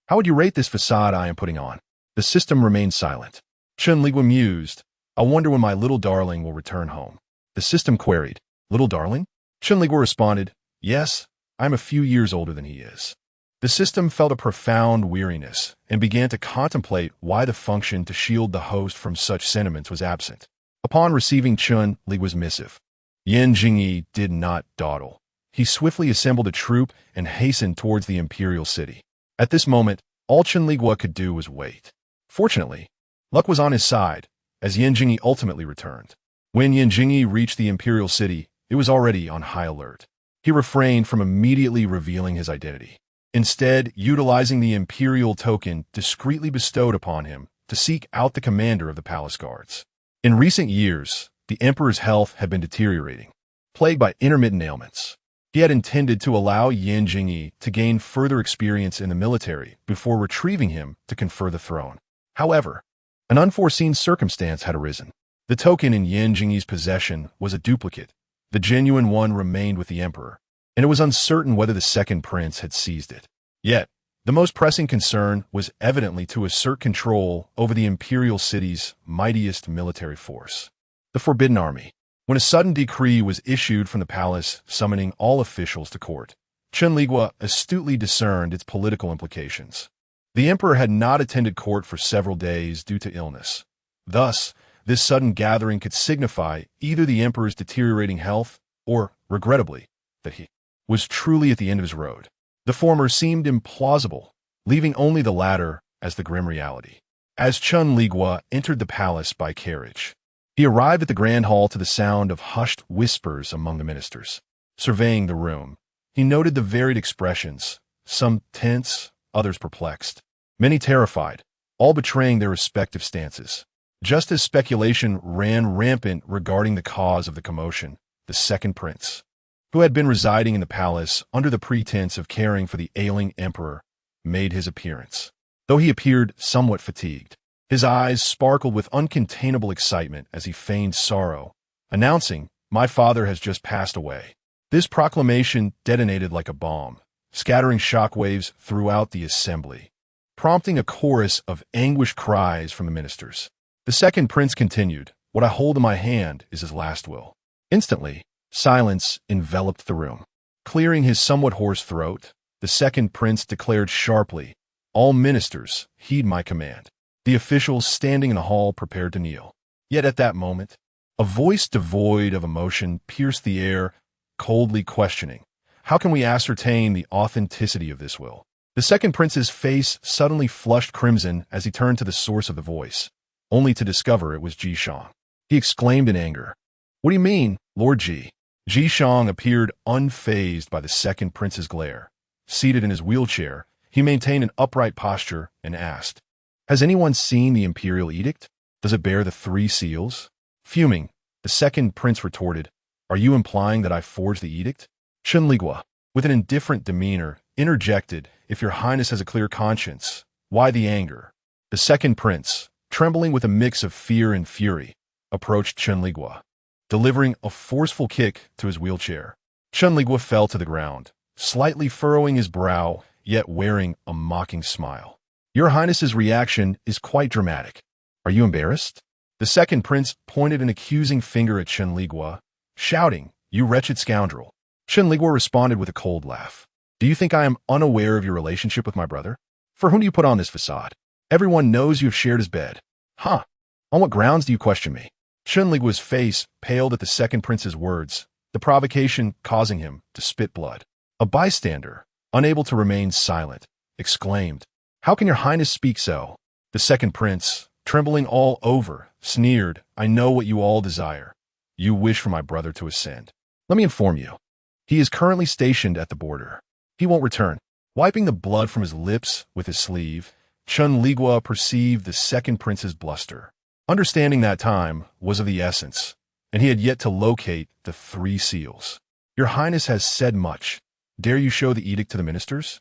how would you rate this facade I am putting on?" The system remained silent. Chen Liguo mused, "I wonder when my little darling will return home." The system queried, "Little darling?" Chen Liguo responded, "Yes, I am a few years older than he is." The system felt a profound weariness and began to contemplate why the function to shield the host from such sentiments was absent. Upon receiving Chen Liguo's missive, Yan Jingyi did not dawdle. He swiftly assembled a troop and hastened towards the imperial city. At this moment, all Chen Liguo could do was wait. Fortunately, luck was on his side, as Yan Jingyi ultimately returned. When Yan Jingyi reached the imperial city, it was already on high alert. He refrained from immediately revealing his identity, instead utilizing the imperial token discreetly bestowed upon him to seek out the commander of the palace guards. In recent years, the emperor's health had been deteriorating, plagued by intermittent ailments. He had intended to allow Yan Jingyi to gain further experience in the military before retrieving him to confer the throne. However, an unforeseen circumstance had arisen. The token in Yan Jingyi's possession was a duplicate. The genuine one remained with the emperor, and it was uncertain whether the second prince had seized it. Yet, the most pressing concern was evidently to assert control over the imperial city's mightiest military force, the Forbidden Army. When a sudden decree was issued from the palace summoning all officials to court, Chen Liguo astutely discerned its political implications. The emperor had not attended court for several days due to illness. Thus, this sudden gathering could signify either the emperor's deteriorating health or, regrettably, that he was truly at the end of his road. The former seemed implausible, leaving only the latter as the grim reality. As Chen Liguo entered the palace by carriage, he arrived at the grand hall to the sound of hushed whispers among the ministers. Surveying the room, he noted the varied expressions, some tense, others perplexed, many terrified, all betraying their respective stances. Just as speculation ran rampant regarding the cause of the commotion, the second prince, who had been residing in the palace under the pretense of caring for the ailing emperor, made his appearance. Though he appeared somewhat fatigued, his eyes sparkled with uncontainable excitement as he feigned sorrow, announcing, "My father has just passed away." This proclamation detonated like a bomb, scattering shockwaves throughout the assembly, prompting a chorus of anguished cries from the ministers. The second prince continued, "What I hold in my hand is his last will." Instantly, silence enveloped the room. Clearing his somewhat hoarse throat, the second prince declared sharply, "All ministers, heed my command." The officials standing in the hall prepared to kneel. Yet at that moment, a voice devoid of emotion pierced the air, coldly questioning, "How can we ascertain the authenticity of this will?" The second prince's face suddenly flushed crimson as he turned to the source of the voice, only to discover it was Ji Shang. He exclaimed in anger, "What do you mean, Lord Ji?" Ji Shang appeared unfazed by the second prince's glare. Seated in his wheelchair, he maintained an upright posture and asked, "Has anyone seen the imperial edict? Does it bear the 3 seals?" Fuming, the second prince retorted, "Are you implying that I forged the edict?" Chen Liguo, with an indifferent demeanor, interjected, "If your highness has a clear conscience, why the anger?" The second prince, trembling with a mix of fear and fury, approached Chen Liguo, delivering a forceful kick to his wheelchair. Chen Liguo fell to the ground, slightly furrowing his brow, yet wearing a mocking smile. "Your highness's reaction is quite dramatic. Are you embarrassed?" The second prince pointed an accusing finger at Chen Liguo, shouting, "You wretched scoundrel." Chen Liguo responded with a cold laugh. "Do you think I am unaware of your relationship with my brother? For whom do you put on this facade? Everyone knows you have shared his bed. Huh? On what grounds do you question me?" Chen Liguo's face paled at the second prince's words, the provocation causing him to spit blood. A bystander, unable to remain silent, exclaimed, "How can your highness speak so?" The second prince, trembling all over, sneered, "I know what you all desire. You wish for my brother to ascend. Let me inform you. He is currently stationed at the border. He won't return." Wiping the blood from his lips with his sleeve, Chen Liguo perceived the second prince's bluster. Understanding that time was of the essence, and he had yet to locate the 3 seals. "Your highness has said much. Dare you show the edict to the ministers?"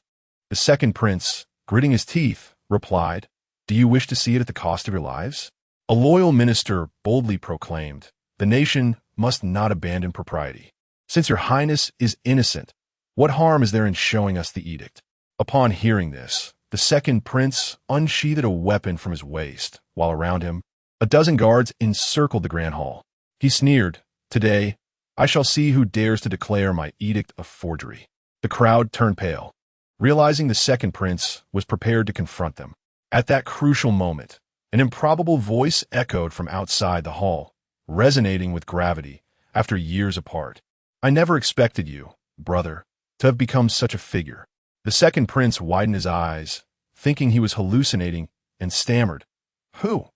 The second prince, gritting his teeth, replied, "Do you wish to see it at the cost of your lives?" A loyal minister boldly proclaimed, "The nation must not abandon propriety. Since your highness is innocent, what harm is there in showing us the edict?" Upon hearing this, the second prince unsheathed a weapon from his waist, while around him, a dozen guards encircled the grand hall. He sneered, "Today, I shall see who dares to declare my edict a forgery." The crowd turned pale, realizing the second prince was prepared to confront them. At that crucial moment, an improbable voice echoed from outside the hall, resonating with gravity after years apart. "I never expected you, brother, to have become such a figure." The second prince widened his eyes, thinking he was hallucinating, and stammered, "Who?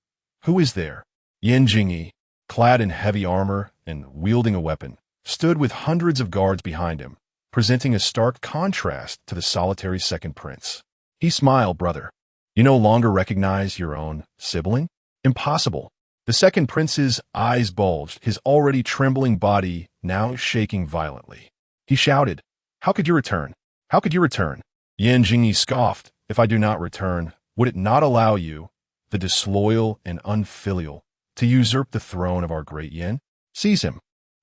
Who is there?" Yan Jingyi, clad in heavy armor and wielding a weapon, stood with hundreds of guards behind him, presenting a stark contrast to the solitary second prince. He smiled, "Brother, you no longer recognize your own sibling? Impossible." The second prince's eyes bulged, his already trembling body now shaking violently. He shouted, "How could you return? How could you return?" Yan Jingyi scoffed, "If I do not return, would it not allow you, the disloyal and unfilial, to usurp the throne of our great Yan? Seize him."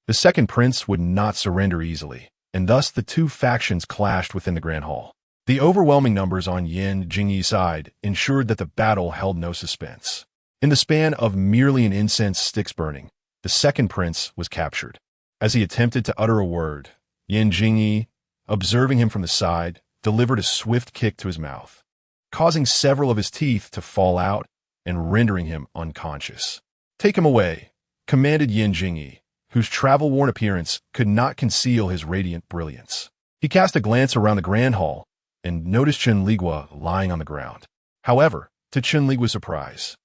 The second prince would not surrender easily, and thus the 2 factions clashed within the grand hall. The overwhelming numbers on Yan Jingyi's side ensured that the battle held no suspense. In the span of merely an incense sticks burning, the second prince was captured. As he attempted to utter a word, Yan Jingyi, observing him from the side, delivered a swift kick to his mouth, causing several of his teeth to fall out and rendering him unconscious. "Take him away," commanded Yan Jingyi, whose travel-worn appearance could not conceal his radiant brilliance. He cast a glance around the grand hall and noticed Chen Liguo lying on the ground. However, to Chen Liguo's surprise,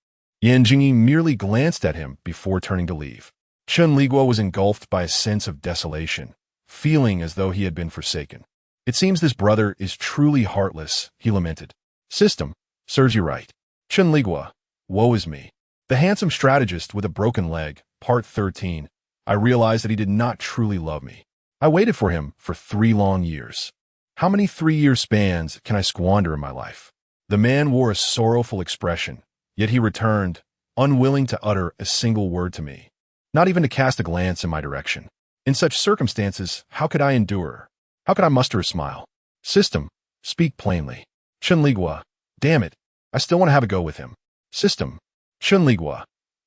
Yan Jingyi merely glanced at him before turning to leave. Chen Liguo was engulfed by a sense of desolation, feeling as though he had been forsaken. "It seems this brother is truly heartless," he lamented. "System serves you right. Chen Liguo, woe is me. The handsome strategist with a broken leg, Part 13. I realized that he did not truly love me. I waited for him for 3 long years. How many 3-year spans can I squander in my life? The man wore a sorrowful expression, yet he returned, unwilling to utter a single word to me, not even to cast a glance in my direction. In such circumstances, how could I endure? How could I muster a smile? System, speak plainly. Chen Liguo, damn it, I still want to have a go with him. System, Chen Liguo,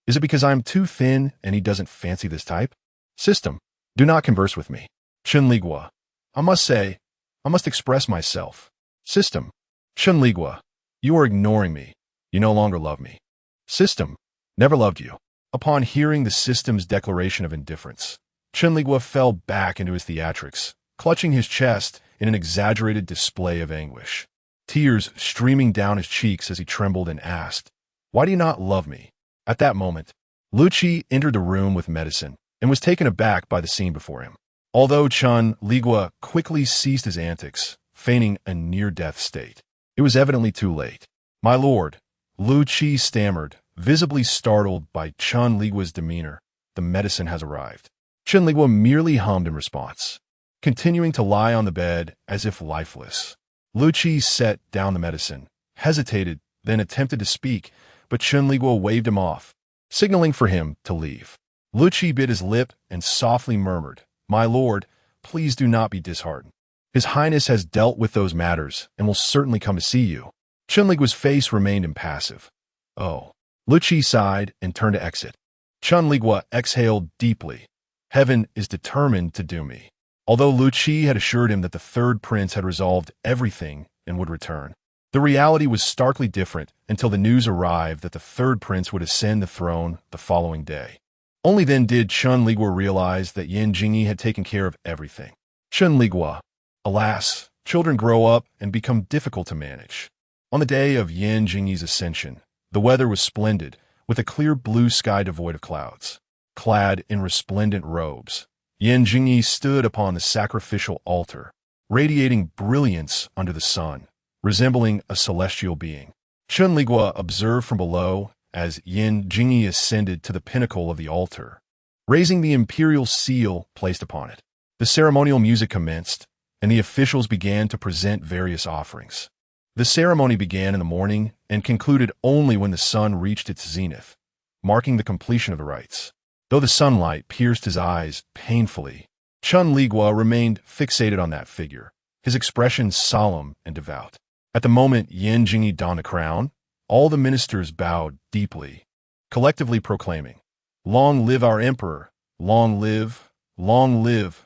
is it because I am too thin and he doesn't fancy this type? System, do not converse with me. Chen Liguo, I must express myself. System, Chen Liguo, you are ignoring me. You no longer love me. System, never loved you. Upon hearing the system's declaration of indifference, Chen Liguo fell back into his theatrics, clutching his chest in an exaggerated display of anguish. Tears streaming down his cheeks as he trembled and asked, "Why do you not love me?" At that moment, Lu Qi entered the room with medicine and was taken aback by the scene before him. Although Chen Liguo quickly ceased his antics, feigning a near-death state, it was evidently too late. "My lord," Lu Qi stammered, visibly startled by Chen Liguo's demeanor, "the medicine has arrived." Chen Liguo merely hummed in response, continuing to lie on the bed as if lifeless. Lu Qi set down the medicine, hesitated, then attempted to speak, but Chen Liguo waved him off, signaling for him to leave. Lu Qi bit his lip and softly murmured, "My lord, please do not be disheartened. His Highness has dealt with those matters and will certainly come to see you." Chen Liguo's face remained impassive. "Oh." Lu Qi sighed and turned to exit. Chen Liguo exhaled deeply. Heaven is determined to do me. Although Lu Qi had assured him that the third prince had resolved everything and would return, the reality was starkly different until the news arrived that the third prince would ascend the throne the following day. Only then did Chen Liguo realize that Yan Jingyi had taken care of everything. Chen Liguo. Alas, children grow up and become difficult to manage. On the day of Yan Jingyi's ascension, the weather was splendid, with a clear blue sky devoid of clouds. Clad in resplendent robes, Yan Jingyi stood upon the sacrificial altar, radiating brilliance under the sun, resembling a celestial being. Chen Liguo observed from below as Yan Jingyi ascended to the pinnacle of the altar, raising the imperial seal placed upon it. The ceremonial music commenced, and the officials began to present various offerings. The ceremony began in the morning and concluded only when the sun reached its zenith, marking the completion of the rites. Though the sunlight pierced his eyes painfully, Chen Liguo remained fixated on that figure, his expression solemn and devout. At the moment Yan Jingyi donned a crown, all the ministers bowed deeply, collectively proclaiming, "Long live our emperor, long live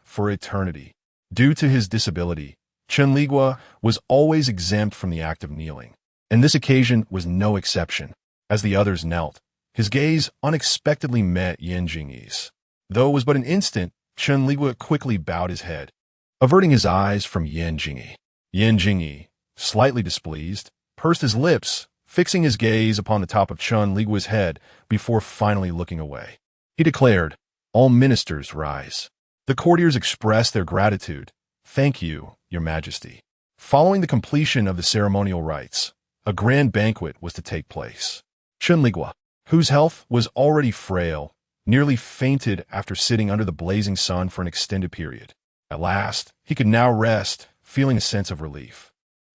for eternity." Due to his disability, Chen Liguo was always exempt from the act of kneeling, and this occasion was no exception. As the others knelt, his gaze unexpectedly met Yan Jingyi's. Though it was but an instant, Chen Liguo quickly bowed his head, averting his eyes from Yan Jingyi. Yan Jingyi, slightly displeased, pursed his lips, fixing his gaze upon the top of Chen Liguo's head before finally looking away. He declared, "All ministers rise." The courtiers expressed their gratitude. "Thank you, Your Majesty." Following the completion of the ceremonial rites, a grand banquet was to take place. Chen Liguo, whose health was already frail, nearly fainted after sitting under the blazing sun for an extended period. At last, he could now rest, feeling a sense of relief.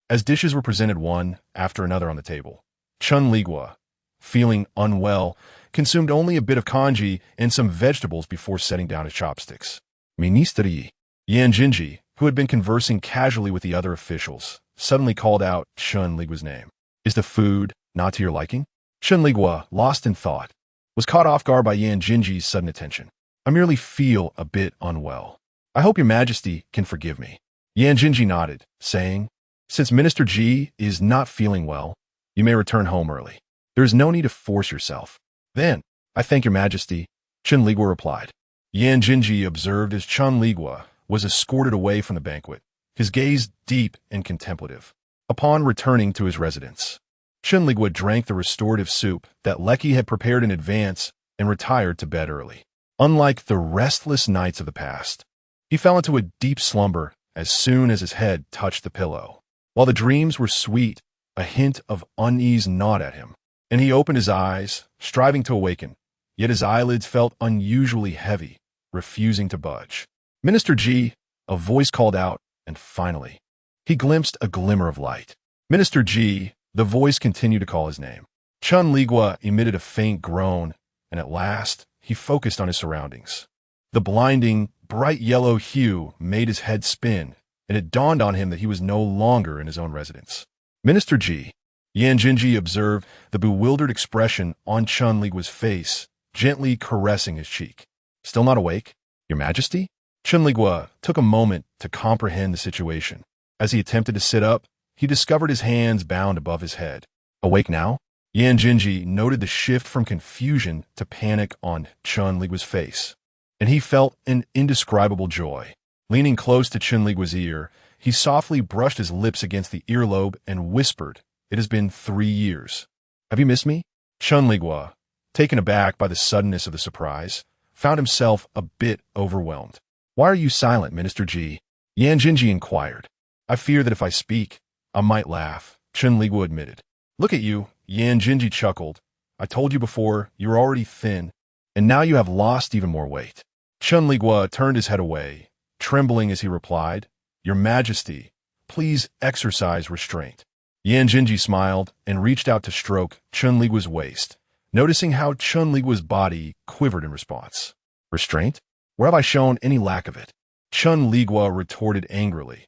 As dishes were presented one after another on the table, Chen Liguo, feeling unwell, consumed only a bit of congee and some vegetables before setting down his chopsticks. Ministry. Yan Jingyi, who had been conversing casually with the other officials, suddenly called out Chen Liguo's name. "Is the food not to your liking?" Chen Liguo, lost in thought, was caught off guard by Yan Jingyi's sudden attention. "I merely feel a bit unwell. I hope Your Majesty can forgive me." Yan Jingyi nodded, saying, "Since Minister Ji is not feeling well, you may return home early. There is no need to force yourself." "Then, I thank Your Majesty," Chen Liguo replied. Yan Jingyi observed as Chen Liguo was escorted away from the banquet, his gaze deep and contemplative. Upon returning to his residence, Chen Liguo drank the restorative soup that Lecky had prepared in advance and retired to bed early. Unlike the restless nights of the past, he fell into a deep slumber as soon as his head touched the pillow. While the dreams were sweet, a hint of unease gnawed at him. and he opened his eyes, striving to awaken, yet his eyelids felt unusually heavy, refusing to budge. "Minister Ji," a voice called out, and finally, he glimpsed a glimmer of light. "Minister Ji," the voice continued to call his name. Chen Liguo emitted a faint groan, and at last, he focused on his surroundings. The blinding, bright yellow hue made his head spin, and it dawned on him that he was no longer in his own residence. "Minister Ji," Yan Jinji observed the bewildered expression on Chen Liguo's face, gently caressing his cheek. "Still not awake, Your Majesty?" Chen Liguo took a moment to comprehend the situation. As he attempted to sit up, he discovered his hands bound above his head. "Awake now?" Yan Jinji noted the shift from confusion to panic on Chen Liguo's face, and he felt an indescribable joy. Leaning close to Chen Liguo's ear, he softly brushed his lips against the earlobe and whispered, "It has been 3 years. Have you missed me?" Chen Liguo, taken aback by the suddenness of the surprise, found himself a bit overwhelmed. "Why are you silent, Minister Ji?" Yan Jinji inquired. "I fear that if I speak, I might laugh," Chen Liguo admitted. "Look at you," Yan Jinji chuckled. "I told you before, you're already thin, and now you have lost even more weight." Chen Liguo turned his head away, trembling as he replied, "Your Majesty, please exercise restraint." Yan Jinji smiled and reached out to stroke Chen Liguo's waist, noticing how Chen Liguo's body quivered in response. "Restraint? Where have I shown any lack of it?" Chen Liguo retorted angrily.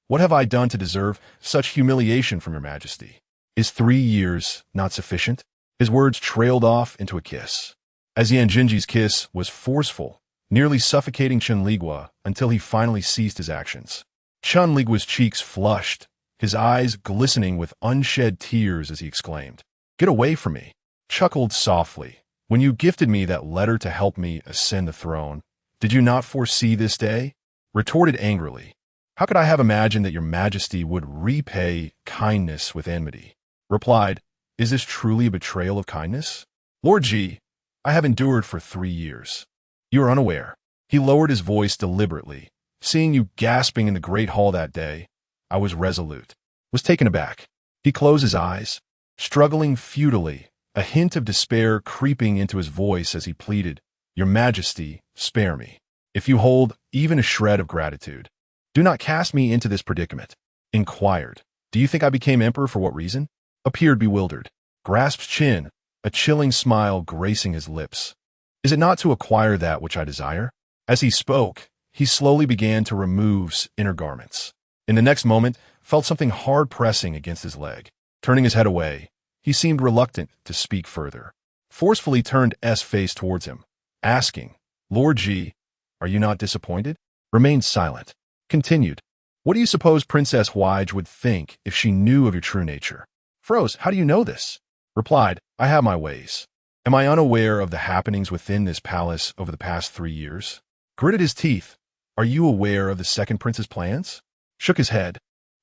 "What have I done to deserve such humiliation from Your Majesty? Is 3 years not sufficient?" His words trailed off into a kiss. As Yan Jinji's kiss was forceful, nearly suffocating Chen Liguo until he finally ceased his actions. Chen Liguo's cheeks flushed, his eyes glistening with unshed tears as he exclaimed, "Get away from me!" Chuckled softly. "When you gifted me that letter to help me ascend the throne, did you not foresee this day?" Retorted angrily, "How could I have imagined that Your Majesty would repay kindness with enmity?" Replied, "Is this truly a betrayal of kindness? Lord Ji, I have endured for 3 years. You are unaware." He lowered his voice deliberately. "Seeing you gasping in the great hall that day, I was resolute, was taken aback." He closed his eyes, struggling futilely, a hint of despair creeping into his voice as he pleaded, "Your Majesty, spare me. If you hold even a shred of gratitude, do not cast me into this predicament." Inquired, "Do you think I became emperor for what reason?" Appeared bewildered, grasped chin, a chilling smile gracing his lips. "Is it not to acquire that which I desire?" As he spoke, he slowly began to remove inner garments. In the next moment, felt something hard pressing against his leg. Turning his head away, he seemed reluctant to speak further. Forcefully turned S face towards him, asking, "Lord Ji, are you not disappointed?" Remained silent. Continued, "What do you suppose Princess Huige would think if she knew of your true nature?" Froze, "How do you know this?" Replied, "I have my ways. Am I unaware of the happenings within this palace over the past 3 years?" Gritted his teeth. "Are you aware of the second prince's plans?" Shook his head.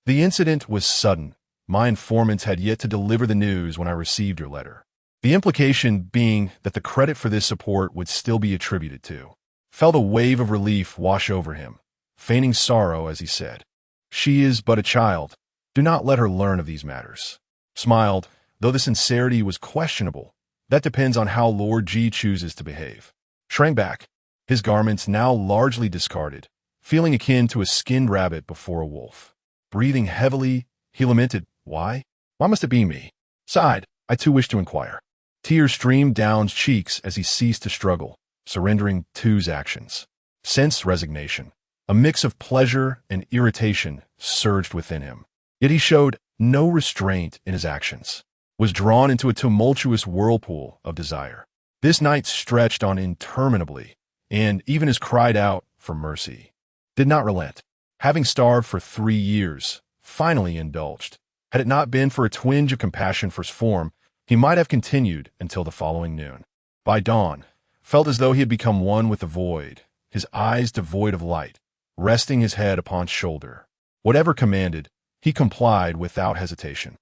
"The incident was sudden. My informants had yet to deliver the news when I received your letter. The implication being that the credit for this support would still be attributed to." Felt a wave of relief wash over him, feigning sorrow as he said, "She is but a child. Do not let her learn of these matters." Smiled, though the sincerity was questionable. "That depends on how Lord Ji chooses to behave." Shrank back, his garments now largely discarded, feeling akin to a skinned rabbit before a wolf. Breathing heavily, he lamented, "Why? Why must it be me?" Sighed, "I too wish to inquire." Tears streamed down his cheeks as he ceased to struggle, surrendering to his actions. Sensed resignation. A mix of pleasure and irritation surged within him. Yet he showed no restraint in his actions. Was drawn into a tumultuous whirlpool of desire. This night stretched on interminably, and even as cried out for mercy, did not relent. Having starved for 3 years, finally indulged. Had it not been for a twinge of compassion for his form, he might have continued until the following noon. By dawn, felt as though he had become one with the void, his eyes devoid of light, resting his head upon shoulder. Whatever commanded, he complied without hesitation.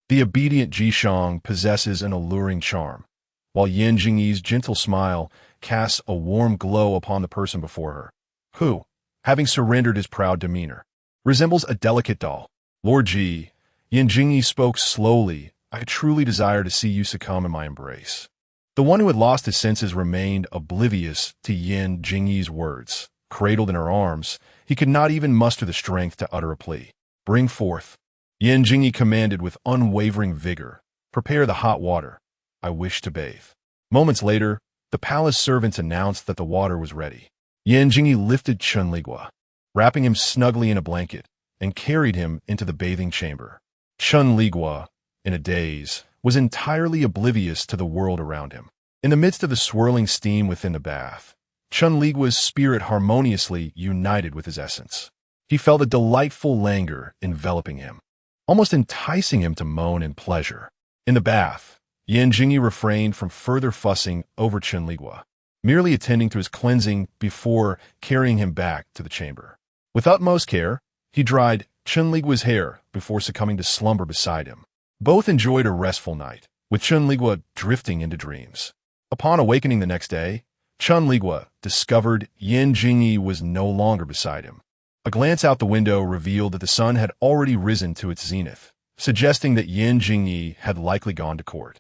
The obedient Jishang possesses an alluring charm, while Yan Jingyi's gentle smile casts a warm glow upon the person before her, who, having surrendered his proud demeanor, resembles a delicate doll. Lord Ji, Yan Jingyi spoke slowly, I truly desire to see you succumb in my embrace. The one who had lost his senses remained oblivious to Yin Jingyi's words. Cradled in her arms, he could not even muster the strength to utter a plea. Bring forth. Yin Jingyi commanded with unwavering vigor. Prepare the hot water. I wish to bathe. Moments later, the palace servants announced that the water was ready. Yin Jingyi lifted Chen Liguo, wrapping him snugly in a blanket, and carried him into the bathing chamber. Chen Liguo, in a daze, was entirely oblivious to the world around him. In the midst of the swirling steam within the bath, Chen Liguo's spirit harmoniously united with his essence. He felt a delightful languor enveloping him, almost enticing him to moan in pleasure. In the bath, Yin Jingyi refrained from further fussing over Chen Liguo, merely attending to his cleansing before carrying him back to the chamber. With utmost care, he dried Chen Liguo's hair before succumbing to slumber beside him. Both enjoyed a restful night, with Chen Liguo drifting into dreams. Upon awakening the next day, Chen Liguo discovered Yin Jingyi was no longer beside him. A glance out the window revealed that the sun had already risen to its zenith, suggesting that Yin Jingyi had likely gone to court.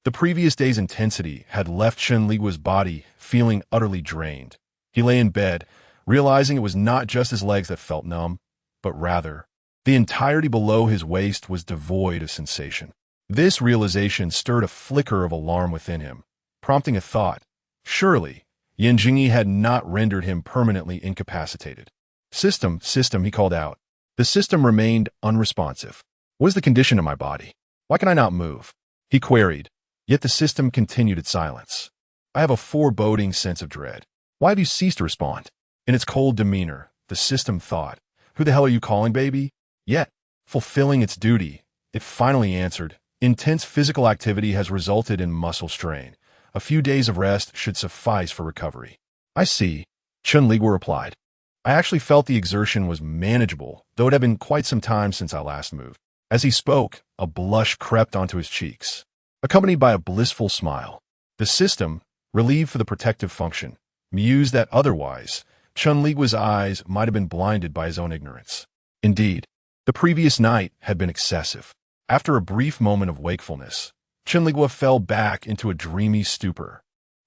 The previous day's intensity had left Chen Liguo's body feeling utterly drained. He lay in bed, realizing it was not just his legs that felt numb, but rather, the entirety below his waist was devoid of sensation. This realization stirred a flicker of alarm within him, prompting a thought. Surely, Yin Jingyi had not rendered him permanently incapacitated. System, he called out. The system remained unresponsive. What is the condition of my body? Why can I not move? He queried, yet the system continued its silence. I have a foreboding sense of dread. Why have you ceased to respond? In its cold demeanor, the system thought, who the hell are you calling, baby? Yet, fulfilling its duty, it finally answered, intense physical activity has resulted in muscle strain. A few days of rest should suffice for recovery. I see, Chen Liguo replied. I actually felt the exertion was manageable, though it had been quite some time since I last moved. As he spoke, a blush crept onto his cheeks, accompanied by a blissful smile. The system, relieved for the protective function, mused that otherwise, Chen Liguo's eyes might have been blinded by his own ignorance. Indeed, the previous night had been excessive. After a brief moment of wakefulness, Chen Liguo fell back into a dreamy stupor,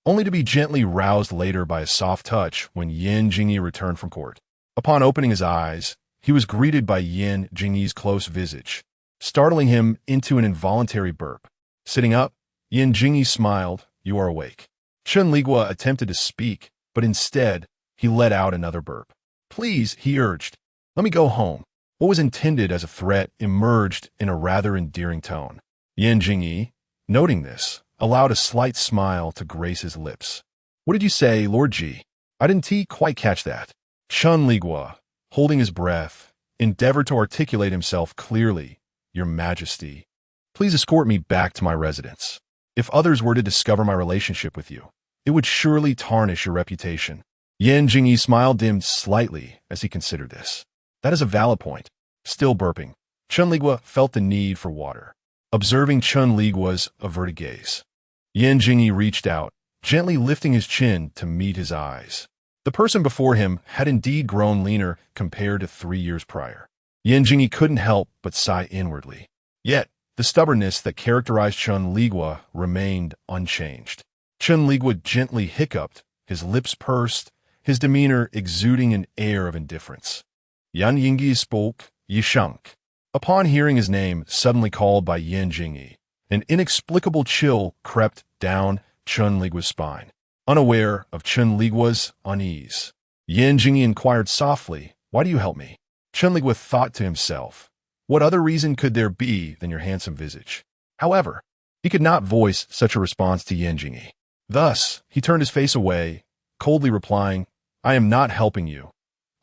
only to be gently roused later by a soft touch when Yin Jingyi returned from court. Upon opening his eyes, he was greeted by Yin Jingyi's close visage, startling him into an involuntary burp. Sitting up, Yin Jingyi smiled, "You are awake." Chen Liguo attempted to speak, but instead, he let out another burp. "Please," he urged, "let me go home." What was intended as a threat emerged in a rather endearing tone. Yin Jingyi, noting this, allowed a slight smile to grace his lips. "What did you say, Lord Ji? I didn't quite catch that." Chen Liguo, holding his breath, endeavored to articulate himself clearly. "Your Majesty, please escort me back to my residence. If others were to discover my relationship with you, it would surely tarnish your reputation." Yin Jingyi's smile dimmed slightly as he considered this. That is a valid point. Still burping, Chen Liguo felt the need for water. Observing Chen Liguo's averted gaze, Yin Jingyi reached out, gently lifting his chin to meet his eyes. The person before him had indeed grown leaner compared to 3 years prior. Yin Jingyi couldn't help but sigh inwardly. Yet, the stubbornness that characterized Chen Liguo remained unchanged. Chen Liguo gently hiccuped, his lips pursed, his demeanor exuding an air of indifference. Yan Yingyi spoke, Yishunk. Upon hearing his name suddenly called by Yin Jingyi, an inexplicable chill crept down Chen Liguo's spine. Unaware of Chen Liguo's unease, Yin Jingyi inquired softly, "Why do you help me?" Chen Liguo thought to himself, what other reason could there be than your handsome visage? However, he could not voice such a response to Yin Jingyi. Thus, he turned his face away, coldly replying, "I am not helping you.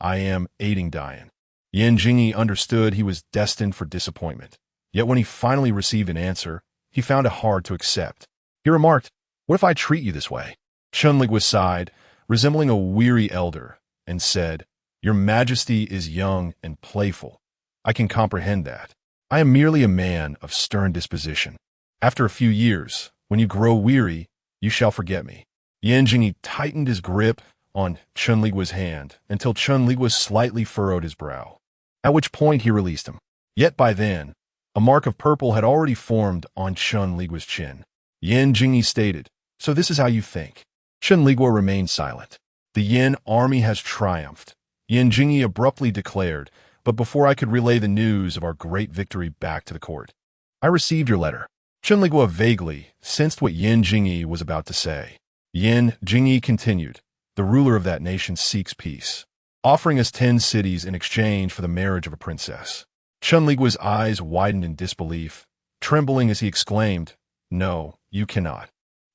I am aiding Diane." Yin Jingyi understood he was destined for disappointment. Yet when he finally received an answer, he found it hard to accept. He remarked, "What if I treat you this way?" Chen Liguo sighed, resembling a weary elder, and said, "Your Majesty is young and playful. I can comprehend that. I am merely a man of stern disposition. After a few years, when you grow weary, you shall forget me." Yin Jingyi tightened his grip on Chen Liguo's hand until Chen Liguo slightly furrowed his brow, at which point he released him. Yet by then, A mark of purple had already formed on Chen Liguo's chin. Yan Jingyi stated, "So this is how you think." Chen Liguo remained silent. "The Yin army has triumphed," Yan Jingyi abruptly declared, but before I could relay the news of our great victory back to the court. "I received your letter." Chen Liguo vaguely sensed what Yan Jingyi was about to say. Yan Jingyi continued, "The ruler of that nation seeks peace, offering us 10 cities in exchange for the marriage of a princess." Chen Liguo's eyes widened in disbelief, trembling as he exclaimed, "No, you cannot."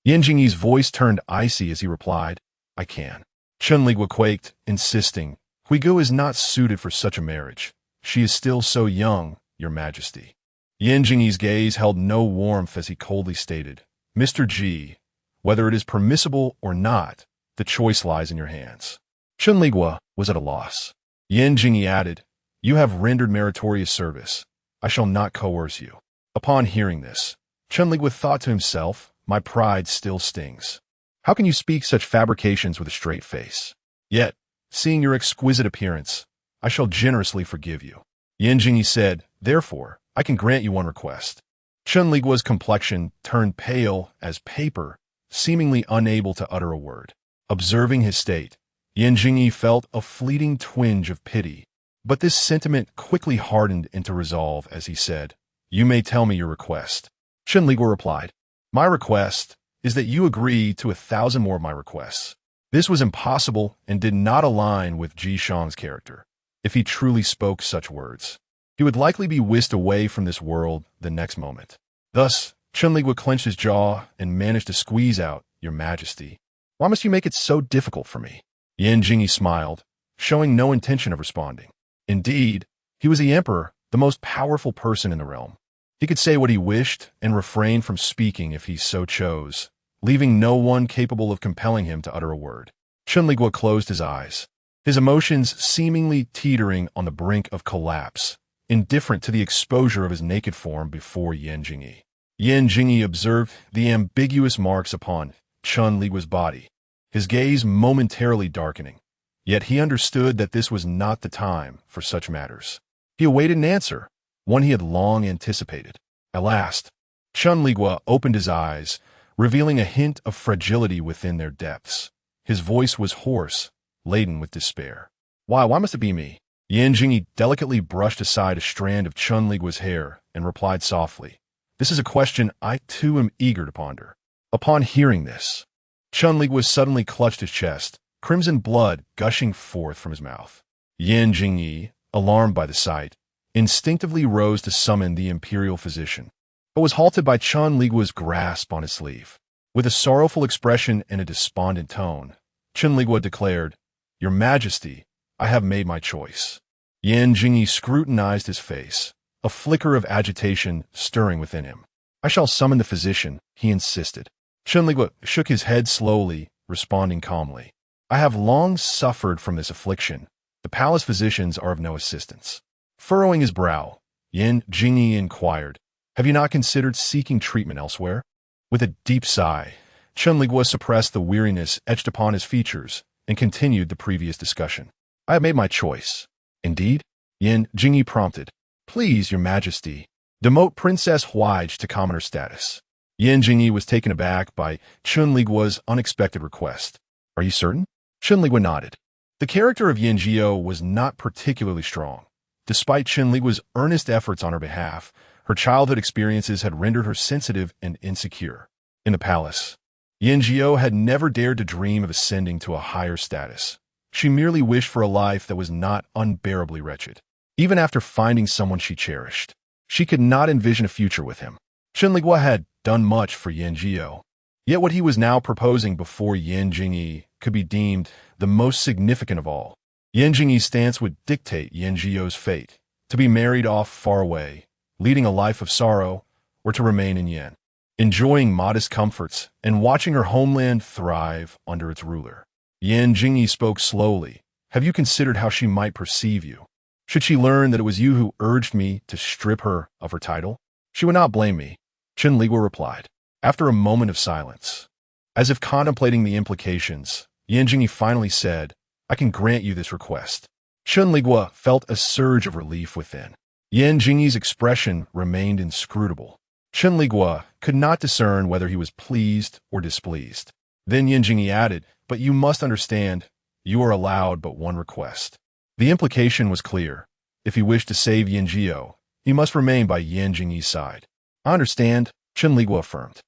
Yan Jingyi's voice turned icy as he replied, "I can." Chen Liguo quaked, insisting, "Huigu is not suited for such a marriage. She is still so young, your majesty." Yan Jingyi's gaze held no warmth as he coldly stated, "Mr. Ji, whether it is permissible or not, the choice lies in your hands." Chen Liguo was at a loss. Yan Jingyi added, "You have rendered meritorious service. I shall not coerce you." Upon hearing this, Chen Liguo thought to himself, "My pride still stings. How can you speak such fabrications with a straight face? Yet, seeing your exquisite appearance, I shall generously forgive you." Yan Jingyi said, "Therefore, I can grant you one request." Chen Liguo's complexion turned pale as paper, seemingly unable to utter a word. Observing his state, Yan Jingyi felt a fleeting twinge of pity, but this sentiment quickly hardened into resolve as he said, "You may tell me your request." Chen Liguo replied, "My request is that you agree to 1,000 more of my requests." This was impossible and did not align with Ji Shang's character. If he truly spoke such words, he would likely be whisked away from this world the next moment. Thus, Chen Liguo clenched his jaw and managed to squeeze out, "Your Majesty, why must you make it so difficult for me?" Yan Jingyi smiled, showing no intention of responding. Indeed, he was the emperor, the most powerful person in the realm. He could say what he wished and refrain from speaking if he so chose, leaving no one capable of compelling him to utter a word. Chen Liguo closed his eyes, his emotions seemingly teetering on the brink of collapse, indifferent to the exposure of his naked form before Yan Jingyi. Yan Jingyi observed the ambiguous marks upon Chen Liguo's body, his gaze momentarily darkening. Yet he understood that this was not the time for such matters. He awaited an answer, one he had long anticipated. At last, Chen Liguo opened his eyes, revealing a hint of fragility within their depths. His voice was hoarse, laden with despair. Why must it be me?" Yan Jingyi delicately brushed aside a strand of Chen Liguo's hair and replied softly, "This is a question I too am eager to ponder." Upon hearing this, Chen Liguo suddenly clutched his chest, crimson blood gushing forth from his mouth. Yan Jingyi, alarmed by the sight, instinctively rose to summon the imperial physician, but was halted by Chen Liguo's grasp on his sleeve. With a sorrowful expression and a despondent tone, Chen Liguo declared, "Your Majesty, I have made my choice." Yan Jingyi scrutinized his face, a flicker of agitation stirring within him. "I shall summon the physician," he insisted. Chen Liguo shook his head slowly, responding calmly, "I have long suffered from this affliction. The palace physicians are of no assistance." Furrowing his brow, Yan Jingyi inquired, "Have you not considered seeking treatment elsewhere?" With a deep sigh, Chen Liguo suppressed the weariness etched upon his features and continued the previous discussion. "I have made my choice." "Indeed?" Yan Jingyi prompted. "Please, your Majesty, demote Princess Huaij to commoner status." Yan Jingyi was taken aback by Chen Liguo's unexpected request. "Are you certain?" Chen Liguo nodded. The character of Yan Jingyi was not particularly strong. Despite Chen Liguo's earnest efforts on her behalf, her childhood experiences had rendered her sensitive and insecure. In the palace, Yan Jingyi had never dared to dream of ascending to a higher status. She merely wished for a life that was not unbearably wretched. Even after finding someone she cherished, she could not envision a future with him. Chen Liguo had done much for Yan Jingyi, yet what he was now proposing before Yan Jingyi could be deemed the most significant of all. Yan Jingyi's stance would dictate Yan Jingyi's fate, to be married off far away, leading a life of sorrow, or to remain in Yan, enjoying modest comforts and watching her homeland thrive under its ruler. Yan Jingyi spoke slowly. "Have you considered how she might perceive you? Should she learn that it was you who urged me to strip her of her title? She would not blame me," Chen Liguo replied. After a moment of silence, as if contemplating the implications, Yan Jingyi finally said, "I can grant you this request." Chen Liguo felt a surge of relief within. Yan Jingyi's expression remained inscrutable. Chen Liguo could not discern whether he was pleased or displeased. Then Yan Jingyi added, "But you must understand, you are allowed but one request." The implication was clear. If he wished to save Yan Jiao, he must remain by Yan Jingyi's side. "I understand," Chen Liguo affirmed.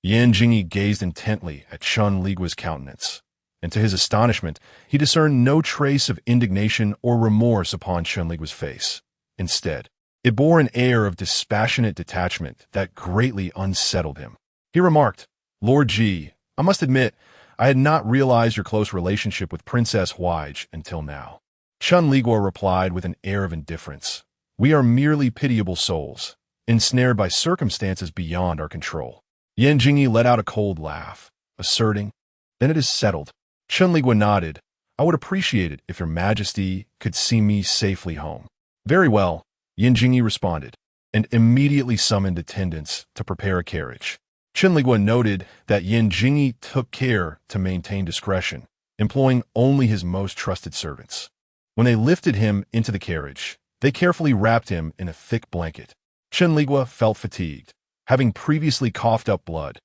Yan Jingyi gazed intently at Chen Liguo's countenance, and to his astonishment, he discerned no trace of indignation or remorse upon Chen Liguo's face. Instead, it bore an air of dispassionate detachment that greatly unsettled him. He remarked, "Lord Ji, I must admit, I had not realized your close relationship with Princess Huaij until now." Chen Liguo replied with an air of indifference, "We are merely pitiable souls, ensnared by circumstances beyond our control." Yan Jingyi let out a cold laugh, asserting, "Then it is settled." Chen Liguo nodded, "I would appreciate it if your majesty could see me safely home." "Very well," Yan Jingyi responded, and immediately summoned attendants to prepare a carriage. Chen Liguo noted that Yan Jingyi took care to maintain discretion, employing only his most trusted servants. When they lifted him into the carriage, they carefully wrapped him in a thick blanket. Chen Liguo felt fatigued, having previously coughed up blood.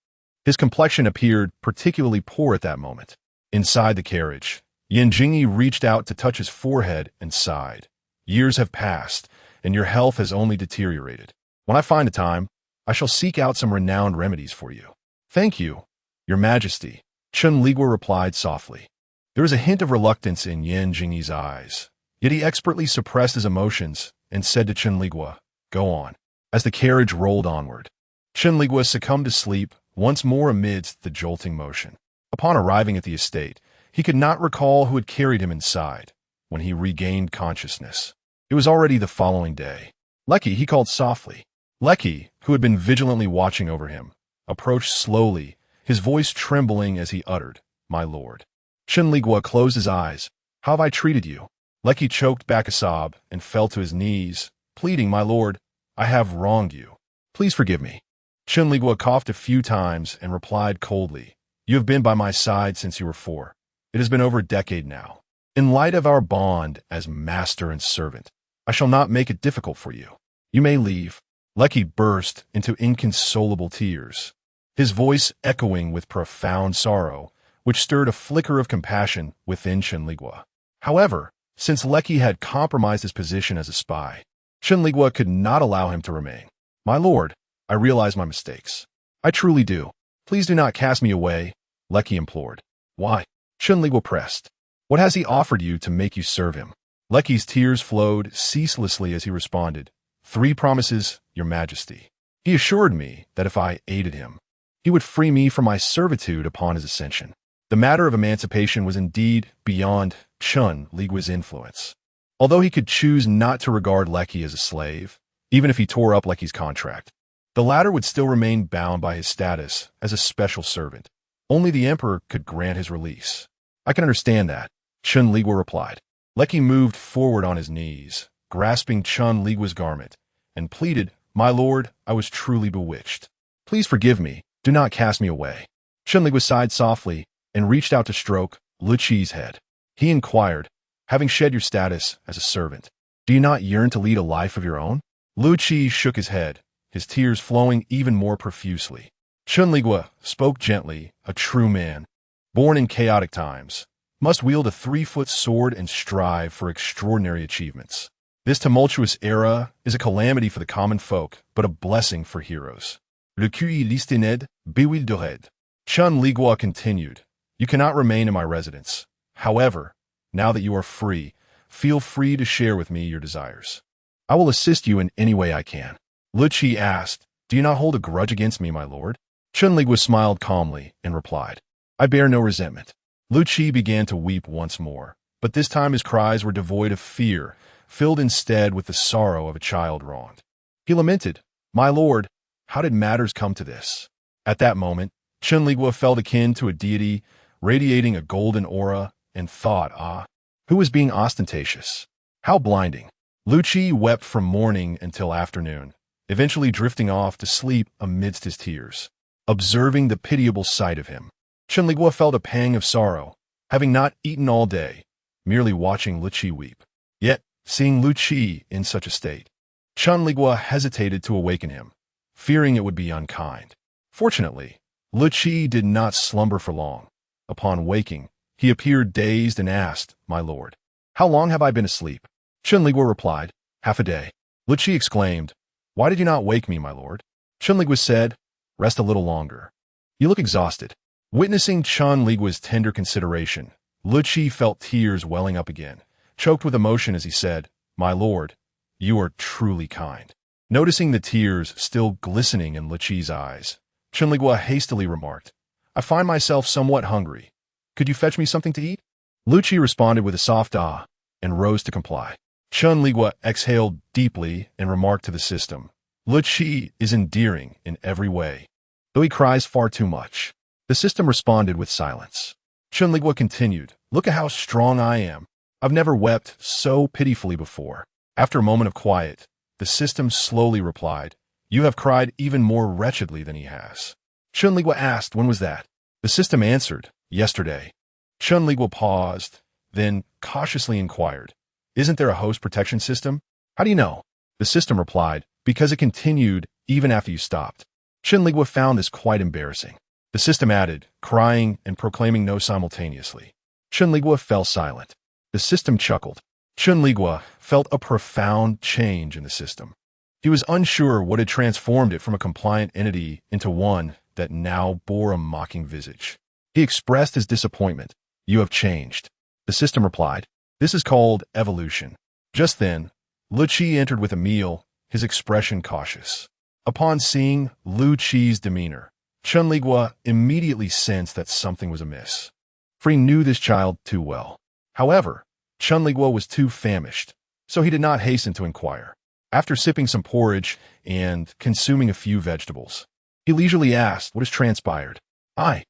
His complexion appeared particularly poor at that moment. Inside the carriage, Yan Jingyi reached out to touch his forehead and sighed. "Years have passed, and your health has only deteriorated. When I find a time, I shall seek out some renowned remedies for you." "Thank you, your majesty," Chen Liguo replied softly. There was a hint of reluctance in Yan Jingyi's eyes, yet he expertly suppressed his emotions and said to Chen Liguo, "Go on." As the carriage rolled onward, Chen Liguo succumbed to sleep once more amidst the jolting motion. Upon arriving at the estate, he could not recall who had carried him inside when he regained consciousness. It was already the following day. "Lecky," he called softly. Lecky, who had been vigilantly watching over him, approached slowly, his voice trembling as he uttered, "My lord." Chen Liguo closed his eyes. "How have I treated you?" Lecky choked back a sob and fell to his knees, pleading, "My lord, I have wronged you. Please forgive me." Chen Liguo coughed a few times and replied coldly, "You have been by my side since you were 4. It has been over a decade now. In light of our bond as master and servant, I shall not make it difficult for you. You may leave." Lecky burst into inconsolable tears, his voice echoing with profound sorrow, which stirred a flicker of compassion within Chen Liguo. However, since Lecky had compromised his position as a spy, Chen Liguo could not allow him to remain. "My lord, I realize my mistakes. I truly do. Please do not cast me away," Lecky implored. "Why?" Chen Liguo pressed. "What has he offered you to make you serve him?" Lecky's tears flowed ceaselessly as he responded, "3 promises, your majesty. He assured me that if I aided him, he would free me from my servitude upon his ascension." The matter of emancipation was indeed beyond Chen Liguo's influence. Although he could choose not to regard Lecky as a slave, even if he tore up Lecky's contract, the latter would still remain bound by his status as a special servant. Only the emperor could grant his release. "I can understand that," Chen Liguo replied. Lecky moved forward on his knees, grasping Chen Liguo's garment, and pleaded, "My lord, I was truly bewitched. Please forgive me. Do not cast me away." Chen Liguo sighed softly and reached out to stroke Lu Qi's head. He inquired, "Having shed your status as a servant, do you not yearn to lead a life of your own?" Lu Qi shook his head, his tears flowing even more profusely. Chen Liguo spoke gently, a true man, born in chaotic times, must wield a 3-foot sword and strive for extraordinary achievements. This tumultuous era is a calamity for the common folk, but a blessing for heroes. Le cul listined, bewil dored. Chen Liguo continued, "You cannot remain in my residence. However, now that you are free, feel free to share with me your desires. I will assist you in any way I can." Lu Qi asked, "Do you not hold a grudge against me, my lord?" Chen Liguo smiled calmly and replied, "I bear no resentment." Lu Qi began to weep once more, but this time his cries were devoid of fear, filled instead with the sorrow of a child wronged. He lamented, "My lord, how did matters come to this?" At that moment, Chen Liguo felt akin to a deity, radiating a golden aura, and thought, who was being ostentatious? How blinding. Lu Qi wept from morning until afternoon, eventually drifting off to sleep amidst his tears. Observing the pitiable sight of him, Chen Liguo felt a pang of sorrow, having not eaten all day, merely watching Lu Qi weep. Yet, seeing Lu Qi in such a state, Chen Liguo hesitated to awaken him, fearing it would be unkind. Fortunately, Lu Qi did not slumber for long. Upon waking, he appeared dazed and asked, "My lord, how long have I been asleep?" Chen Liguo replied, "Half a day." Lu Qi exclaimed, "Why did you not wake me, my lord?" Chen Liguo said, "Rest a little longer. You look exhausted." Witnessing Chen Liguo's tender consideration, Lu Qi felt tears welling up again, choked with emotion as he said, "My lord, you are truly kind." Noticing the tears still glistening in Lu Qi's eyes, Chen Liguo hastily remarked, "I find myself somewhat hungry. Could you fetch me something to eat?" Lu Qi responded with a soft ah and rose to comply. Chen Liguo exhaled deeply and remarked to the system, "Lu Qi is endearing in every way, though he cries far too much." The system responded with silence. Chen Liguo continued, "Look at how strong I am. I've never wept so pitifully before." After a moment of quiet, the system slowly replied, "You have cried even more wretchedly than he has." Chen Liguo asked, "When was that?" The system answered, "Yesterday." Chen Liguo paused, then cautiously inquired, "Isn't there a host protection system?" "How do you know?" The system replied, "Because it continued even after you stopped." Chen Liguo found this quite embarrassing. The system added, "Crying and proclaiming no simultaneously." Chen Liguo fell silent. The system chuckled. Chen Liguo felt a profound change in the system. He was unsure what had transformed it from a compliant entity into one that now bore a mocking visage. He expressed his disappointment. "You have changed." The system replied, "This is called evolution." Just then, Lu Qi entered with a meal, his expression cautious. Upon seeing Lu Qi's demeanor, Chen Liguo immediately sensed that something was amiss, for he knew this child too well. However, Chen Liguo was too famished, so he did not hasten to inquire. After sipping some porridge and consuming a few vegetables, he leisurely asked, "What has transpired?" I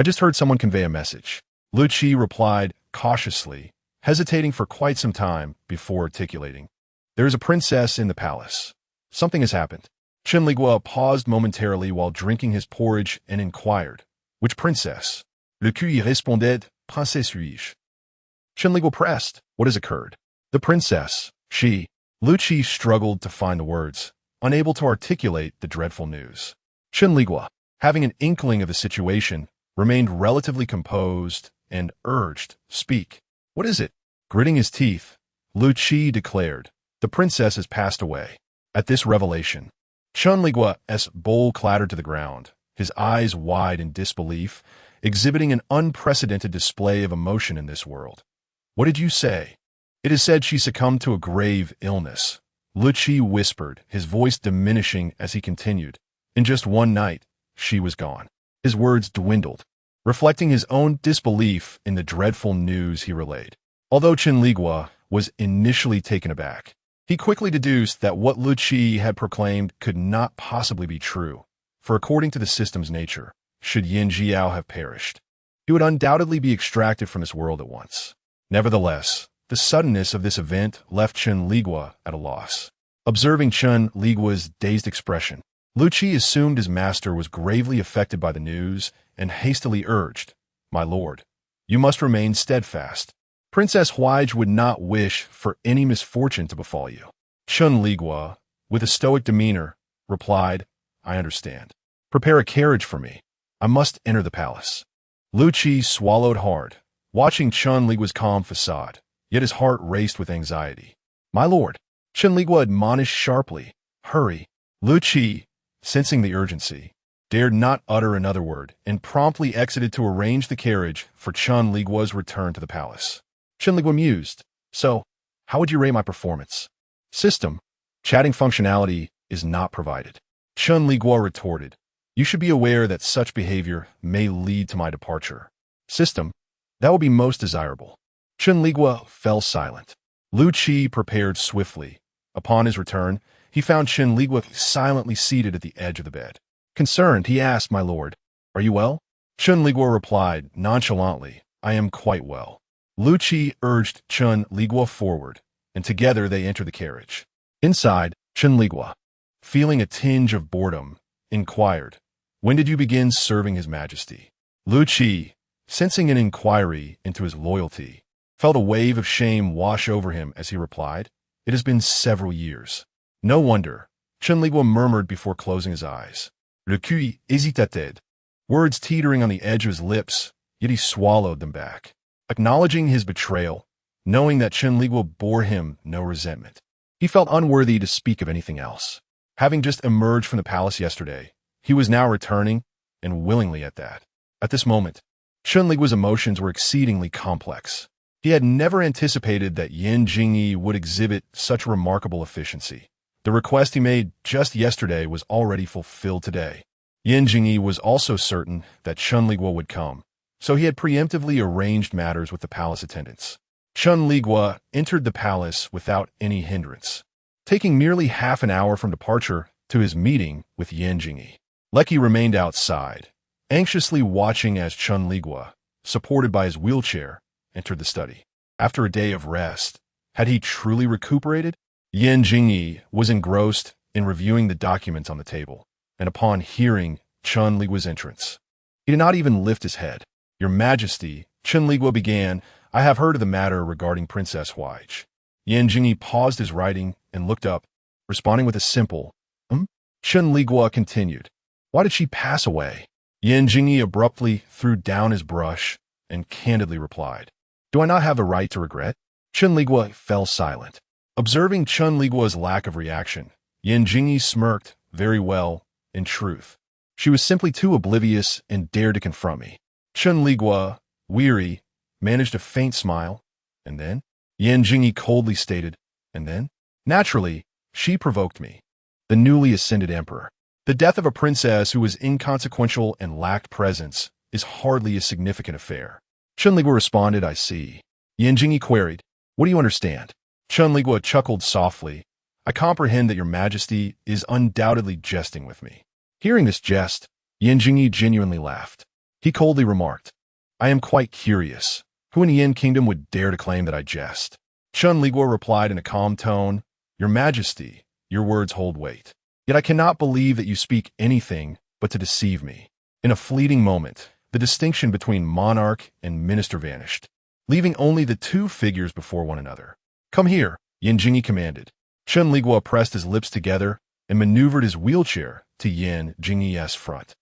just heard someone convey a message." Lu Qi replied cautiously, hesitating for quite some time before articulating, "There is a princess in the palace. Something has happened." Chen Liguo paused momentarily while drinking his porridge and inquired, "Which princess?" Le Qi répondait, "Princesse suis-je?" Chen Liguo pressed, "What has occurred?" "The princess, she." Lu Qi struggled to find the words, unable to articulate the dreadful news. Chen Liguo, having an inkling of the situation, remained relatively composed and urged, "Speak. What is it?" Gritting his teeth, Lu Qi declared, "The princess has passed away." At this revelation, Chen Liguo's bowl clattered to the ground, his eyes wide in disbelief, exhibiting an unprecedented display of emotion in this world. "What did you say?" "It is said she succumbed to a grave illness," Lu Qi whispered, his voice diminishing as he continued. "In just one night, she was gone." His words dwindled, reflecting his own disbelief in the dreadful news he relayed. Although Chen Liguo was initially taken aback, he quickly deduced that what Lu Qi had proclaimed could not possibly be true, for according to the system's nature, should Yin Jiao have perished, he would undoubtedly be extracted from this world at once. Nevertheless, the suddenness of this event left Chen Liguo at a loss. Observing Chen Liguo's dazed expression, Lu Qi assumed his master was gravely affected by the news and hastily urged, "My lord, you must remain steadfast. Princess Huaizhi would not wish for any misfortune to befall you." Chen Liguo, with a stoic demeanor, replied, "I understand. Prepare a carriage for me. I must enter the palace." Lu Qi swallowed hard, watching Chen Liguo's calm facade, yet his heart raced with anxiety. "My lord," Chen Liguo admonished sharply, "hurry." Lu Qi, sensing the urgency, dared not utter another word and promptly exited to arrange the carriage for Chen Liguo's return to the palace. Chen Liguo mused, "So, how would you rate my performance?" "System. Chatting functionality is not provided." Chen Liguo retorted, "You should be aware that such behavior may lead to my departure." "System. That will be most desirable." Chen Liguo fell silent. Lu Qi prepared swiftly. Upon his return, he found Chen Liguo silently seated at the edge of the bed. Concerned, he asked, "My lord, are you well?" Chen Liguo replied nonchalantly, "I am quite well." Lu Qi urged Chen Liguo forward, and together they entered the carriage. Inside, Chen Liguo, feeling a tinge of boredom, inquired, "When did you begin serving His Majesty?" Lu Qi, sensing an inquiry into his loyalty, felt a wave of shame wash over him as he replied, "It has been several years." No wonder, Chen Liguo murmured before closing his eyes. Le cul hésitated. Words teetering on the edge of his lips, yet he swallowed them back. Acknowledging his betrayal, knowing that Chen Liguo bore him no resentment. He felt unworthy to speak of anything else. Having just emerged from the palace yesterday, he was now returning, and willingly at that. At this moment, Chen Liguo's emotions were exceedingly complex. He had never anticipated that Yan Jingyi would exhibit such remarkable efficiency. The request he made just yesterday was already fulfilled today. Yan Jingyi was also certain that Chen Liguo would come, so he had preemptively arranged matters with the palace attendants. Chen Liguo entered the palace without any hindrance, taking merely half an hour from departure to his meeting with Yan Jingyi. Lecky remained outside, anxiously watching as Chen Liguo, supported by his wheelchair, entered the study. After a day of rest, had he truly recuperated? Yan Jingyi was engrossed in reviewing the documents on the table, and upon hearing Chen Liguo's entrance, he did not even lift his head. Your Majesty, Chen Liguo began, I have heard of the matter regarding Princess Huige. Yan Jingyi paused his writing and looked up, responding with a simple, Chen Liguo continued. Why did she pass away? Yan Jingyi abruptly threw down his brush and candidly replied, Do I not have a right to regret? Chen Liguo fell silent. Observing Chen Liguo's lack of reaction, Yan Jingyi smirked, very well, in truth. She was simply too oblivious and dared to confront me. Chen Liguo, weary, managed a faint smile, and then? Yan Jingyi coldly stated, and then? Naturally, she provoked me. The newly ascended emperor. The death of a princess who was inconsequential and lacked presence is hardly a significant affair. Chen Liguo responded, I see. Yan Jingyi queried, What do you understand? Chen Liguo chuckled softly. I comprehend that your Majesty is undoubtedly jesting with me. Hearing this jest, Yan Jingyi genuinely laughed. He coldly remarked, I am quite curious. Who in the Yin Kingdom would dare to claim that I jest? Chen Liguo replied in a calm tone, Your Majesty, your words hold weight. Yet I cannot believe that you speak anything but to deceive me. In a fleeting moment, the distinction between monarch and minister vanished, leaving only the two figures before one another. Come here, Yan Jingyi commanded. Chen Liguo pressed his lips together and maneuvered his wheelchair to Yan Jingyi's front.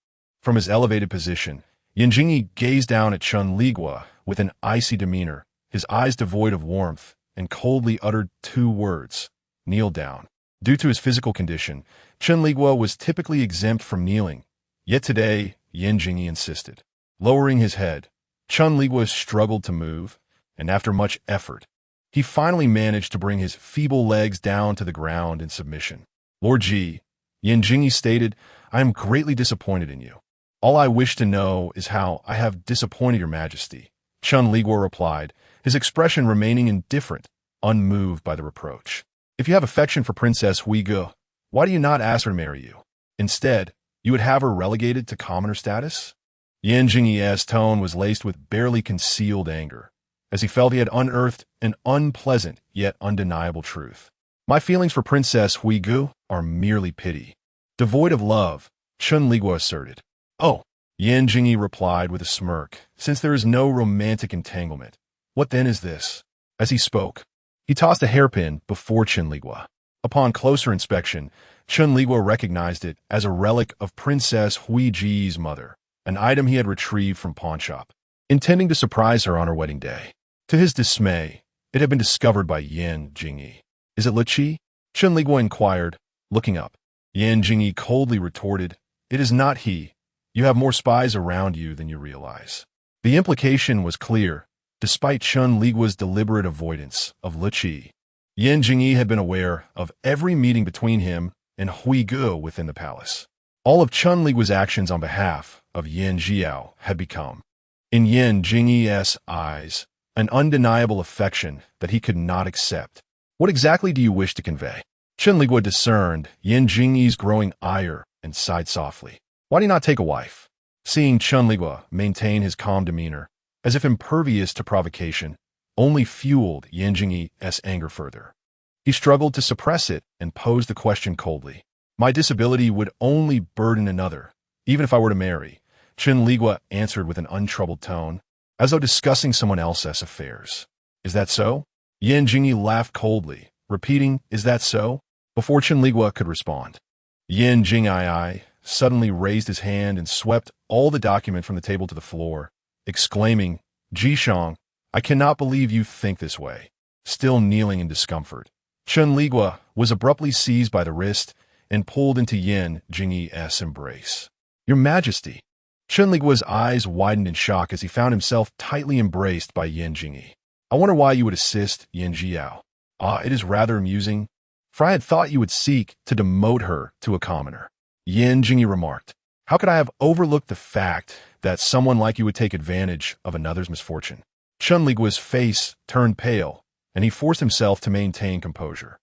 From his elevated position, Yan Jingyi gazed down at Chen Liguo with an icy demeanor, his eyes devoid of warmth, and coldly uttered two words, kneel down. Due to his physical condition, Chen Liguo was typically exempt from kneeling, yet today, Yan Jingyi insisted. Lowering his head, Chen Liguo struggled to move, and after much effort, he finally managed to bring his feeble legs down to the ground in submission. Lord Ji, Yan Jingyi stated, I am greatly disappointed in you. All I wish to know is how I have disappointed your Majesty. Chen Liguo replied, his expression remaining indifferent, unmoved by the reproach. If you have affection for Princess Huige, why do you not ask her to marry you? Instead, you would have her relegated to commoner status? Yan Jingyi's tone was laced with barely concealed anger, as he felt he had unearthed an unpleasant yet undeniable truth. My feelings for Princess Huige are merely pity. Devoid of love, Chen Liguo asserted. Oh, Yan Jingyi replied with a smirk, since there is no romantic entanglement. What then is this? As he spoke, he tossed a hairpin before Chen Liguo. Upon closer inspection, Chen Liguo recognized it as a relic of Princess Huiji's mother, an item he had retrieved from pawnshop, intending to surprise her on her wedding day. To his dismay, it had been discovered by Yan Jingyi. Is it Le Qi? Chen Liguo inquired, looking up. Yan Jingyi coldly retorted, It is not he. You have more spies around you than you realize. The implication was clear, despite Chen Liguo's deliberate avoidance of Le Qi. Yan Jingyi had been aware of every meeting between him and Huige within the palace. All of Chen Liguo's actions on behalf of Yan Jiao had become, in Yan Jingyi's eyes, an undeniable affection that he could not accept. What exactly do you wish to convey? Chen Liguo discerned Yan Jingyi's growing ire and sighed softly. Why do you not take a wife? Seeing Chen Liguo maintain his calm demeanor, as if impervious to provocation, only fueled Yan Jingyi's anger further. He struggled to suppress it and posed the question coldly. My disability would only burden another, even if I were to marry, Chen Liguo answered with an untroubled tone, as though discussing someone else's affairs. Is that so? Yan Jingyi laughed coldly, repeating, Is that so? Before Chen Liguo could respond, Yin Jing'ai suddenly raised his hand and swept all the document from the table to the floor, exclaiming, Jishang, I cannot believe you think this way. Still kneeling in discomfort, Chen Liguo was abruptly seized by the wrist and pulled into Yin Jingyi's embrace. Your Majesty! Chen Liguo's eyes widened in shock as he found himself tightly embraced by Yin Jingyi. I wonder why you would assist Yin Jiao. It is rather amusing, for I had thought you would seek to demote her to a commoner. Yin Jingyi remarked, how could I have overlooked the fact that someone like you would take advantage of another's misfortune? Chen Liguo's face turned pale, and he forced himself to maintain composure.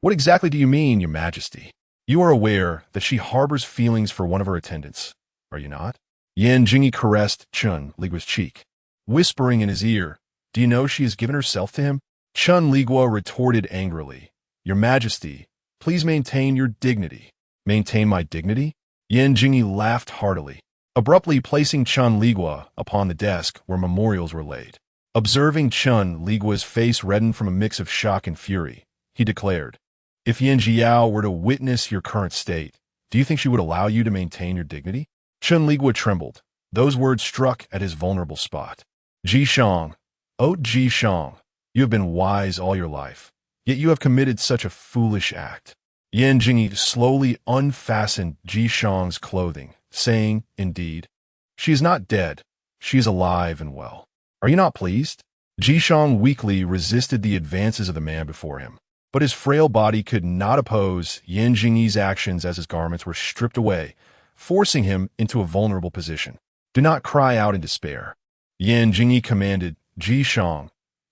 What exactly do you mean, Your Majesty? You are aware that she harbors feelings for one of her attendants, are you not? Yin Jingyi caressed Chen Liguo's cheek, whispering in his ear, do you know she has given herself to him? Chen Liguo retorted angrily, Your Majesty, please maintain your dignity. Maintain my dignity? Yin Jingyi laughed heartily, abruptly placing Chen Liguo upon the desk where memorials were laid. Observing Chen Liguo's face redden from a mix of shock and fury, he declared, if Yin Jiao were to witness your current state, do you think she would allow you to maintain your dignity? Chen Liguo trembled. Those words struck at his vulnerable spot. Jishang, oh Jishang, you have been wise all your life, yet you have committed such a foolish act. Yin Jingyi slowly unfastened Jishang's clothing, saying, indeed, she is not dead, she is alive and well. Are you not pleased? Jishang weakly resisted the advances of the man before him, but his frail body could not oppose Yin Jingyi's actions as his garments were stripped away, forcing him into a vulnerable position. Do not cry out in despair. Yin Jingyi commanded, Jishang,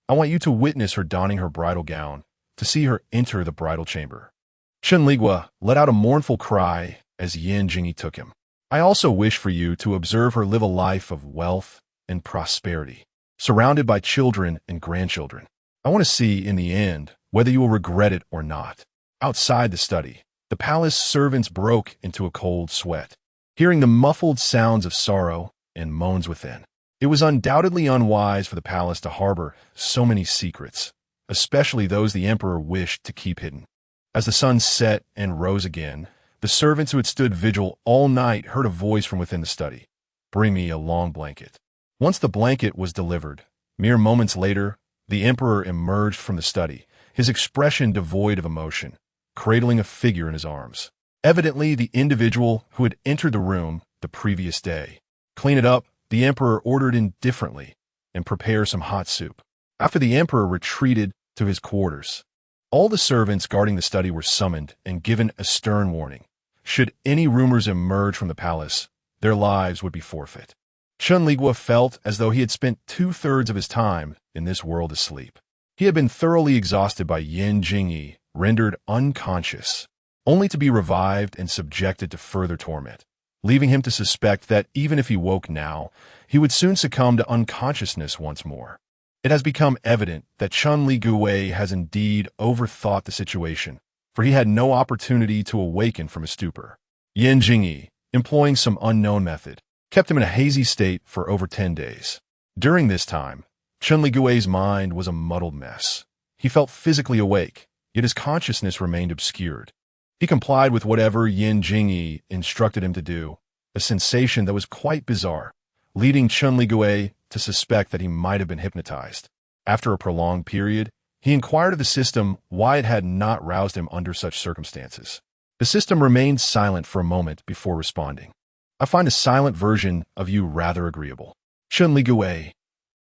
I want you to witness her donning her bridal gown, to see her enter the bridal chamber. Chen Liguo let out a mournful cry as Yin Jingyi took him. I also wish for you to observe her live a life of wealth and prosperity, surrounded by children and grandchildren. I want to see, in the end, whether you will regret it or not. Outside the study, the palace servants broke into a cold sweat, hearing the muffled sounds of sorrow and moans within. It was undoubtedly unwise for the palace to harbor so many secrets, especially those the emperor wished to keep hidden. As the sun set and rose again, the servants who had stood vigil all night heard a voice from within the study. Bring me a long blanket. Once the blanket was delivered, mere moments later, the emperor emerged from the study, his expression devoid of emotion, cradling a figure in his arms. Evidently the individual who had entered the room the previous day. Clean it up, the emperor ordered indifferently, and prepare some hot soup. After the emperor retreated to his quarters, all the servants guarding the study were summoned and given a stern warning. Should any rumors emerge from the palace, their lives would be forfeit. Chen Liguo felt as though he had spent 2/3 of his time in this world asleep. He had been thoroughly exhausted by Yin Jingyi, rendered unconscious, only to be revived and subjected to further torment, leaving him to suspect that even if he woke now, he would soon succumb to unconsciousness once more. It has become evident that Chen Liguo has indeed overthought the situation, for he had no opportunity to awaken from his stupor. Yin Jingyi, employing some unknown method, kept him in a hazy state for over 10 days. During this time, Chen Liguo's mind was a muddled mess. He felt physically awake, yet his consciousness remained obscured. He complied with whatever Yin Jingyi instructed him to do, a sensation that was quite bizarre, leading Chen Liguo to suspect that he might have been hypnotized. After a prolonged period, he inquired of the system why it had not roused him under such circumstances. The system remained silent for a moment before responding. I find a silent version of you rather agreeable. Chen Liguo.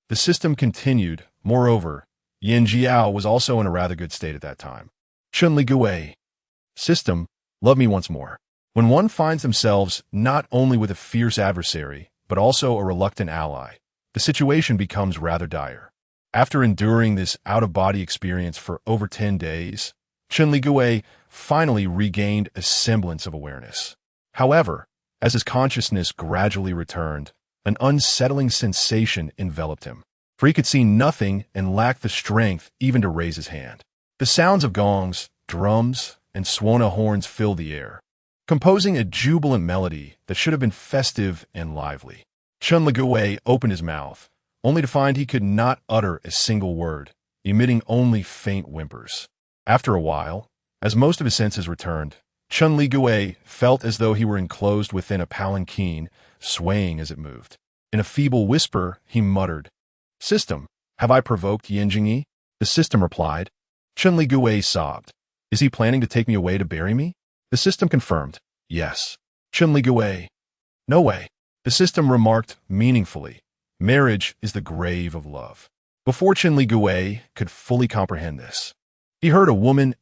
The system continued. Moreover, Yin Jiao was also in a rather good state at that time. Chen Liguo. System, love me once more. When one finds themselves not only with a fierce adversary, but also a reluctant ally, the situation becomes rather dire. After enduring this out-of-body experience for over 10 days, Chen Liguo finally regained a semblance of awareness. However, as his consciousness gradually returned, an unsettling sensation enveloped him, for he could see nothing and lacked the strength even to raise his hand. The sounds of gongs, drums, and Swana horns filled the air, composing a jubilant melody that should have been festive and lively. Chen Liguo opened his mouth, only to find he could not utter a single word, emitting only faint whimpers. After a while, As most of his senses returned, Chen Liguo felt as though he were enclosed within a palanquin, swaying as it moved. In a feeble whisper, he muttered, "System, have I provoked Yan Jingyi?" The system replied. Chen Liguo sobbed. "Is he planning to take me away to bury me?" The system confirmed, "Yes." Chen Liguo, "No way." The system remarked meaningfully, "Marriage is the grave of love." Before Chen Liguo could fully comprehend this, he heard a woman's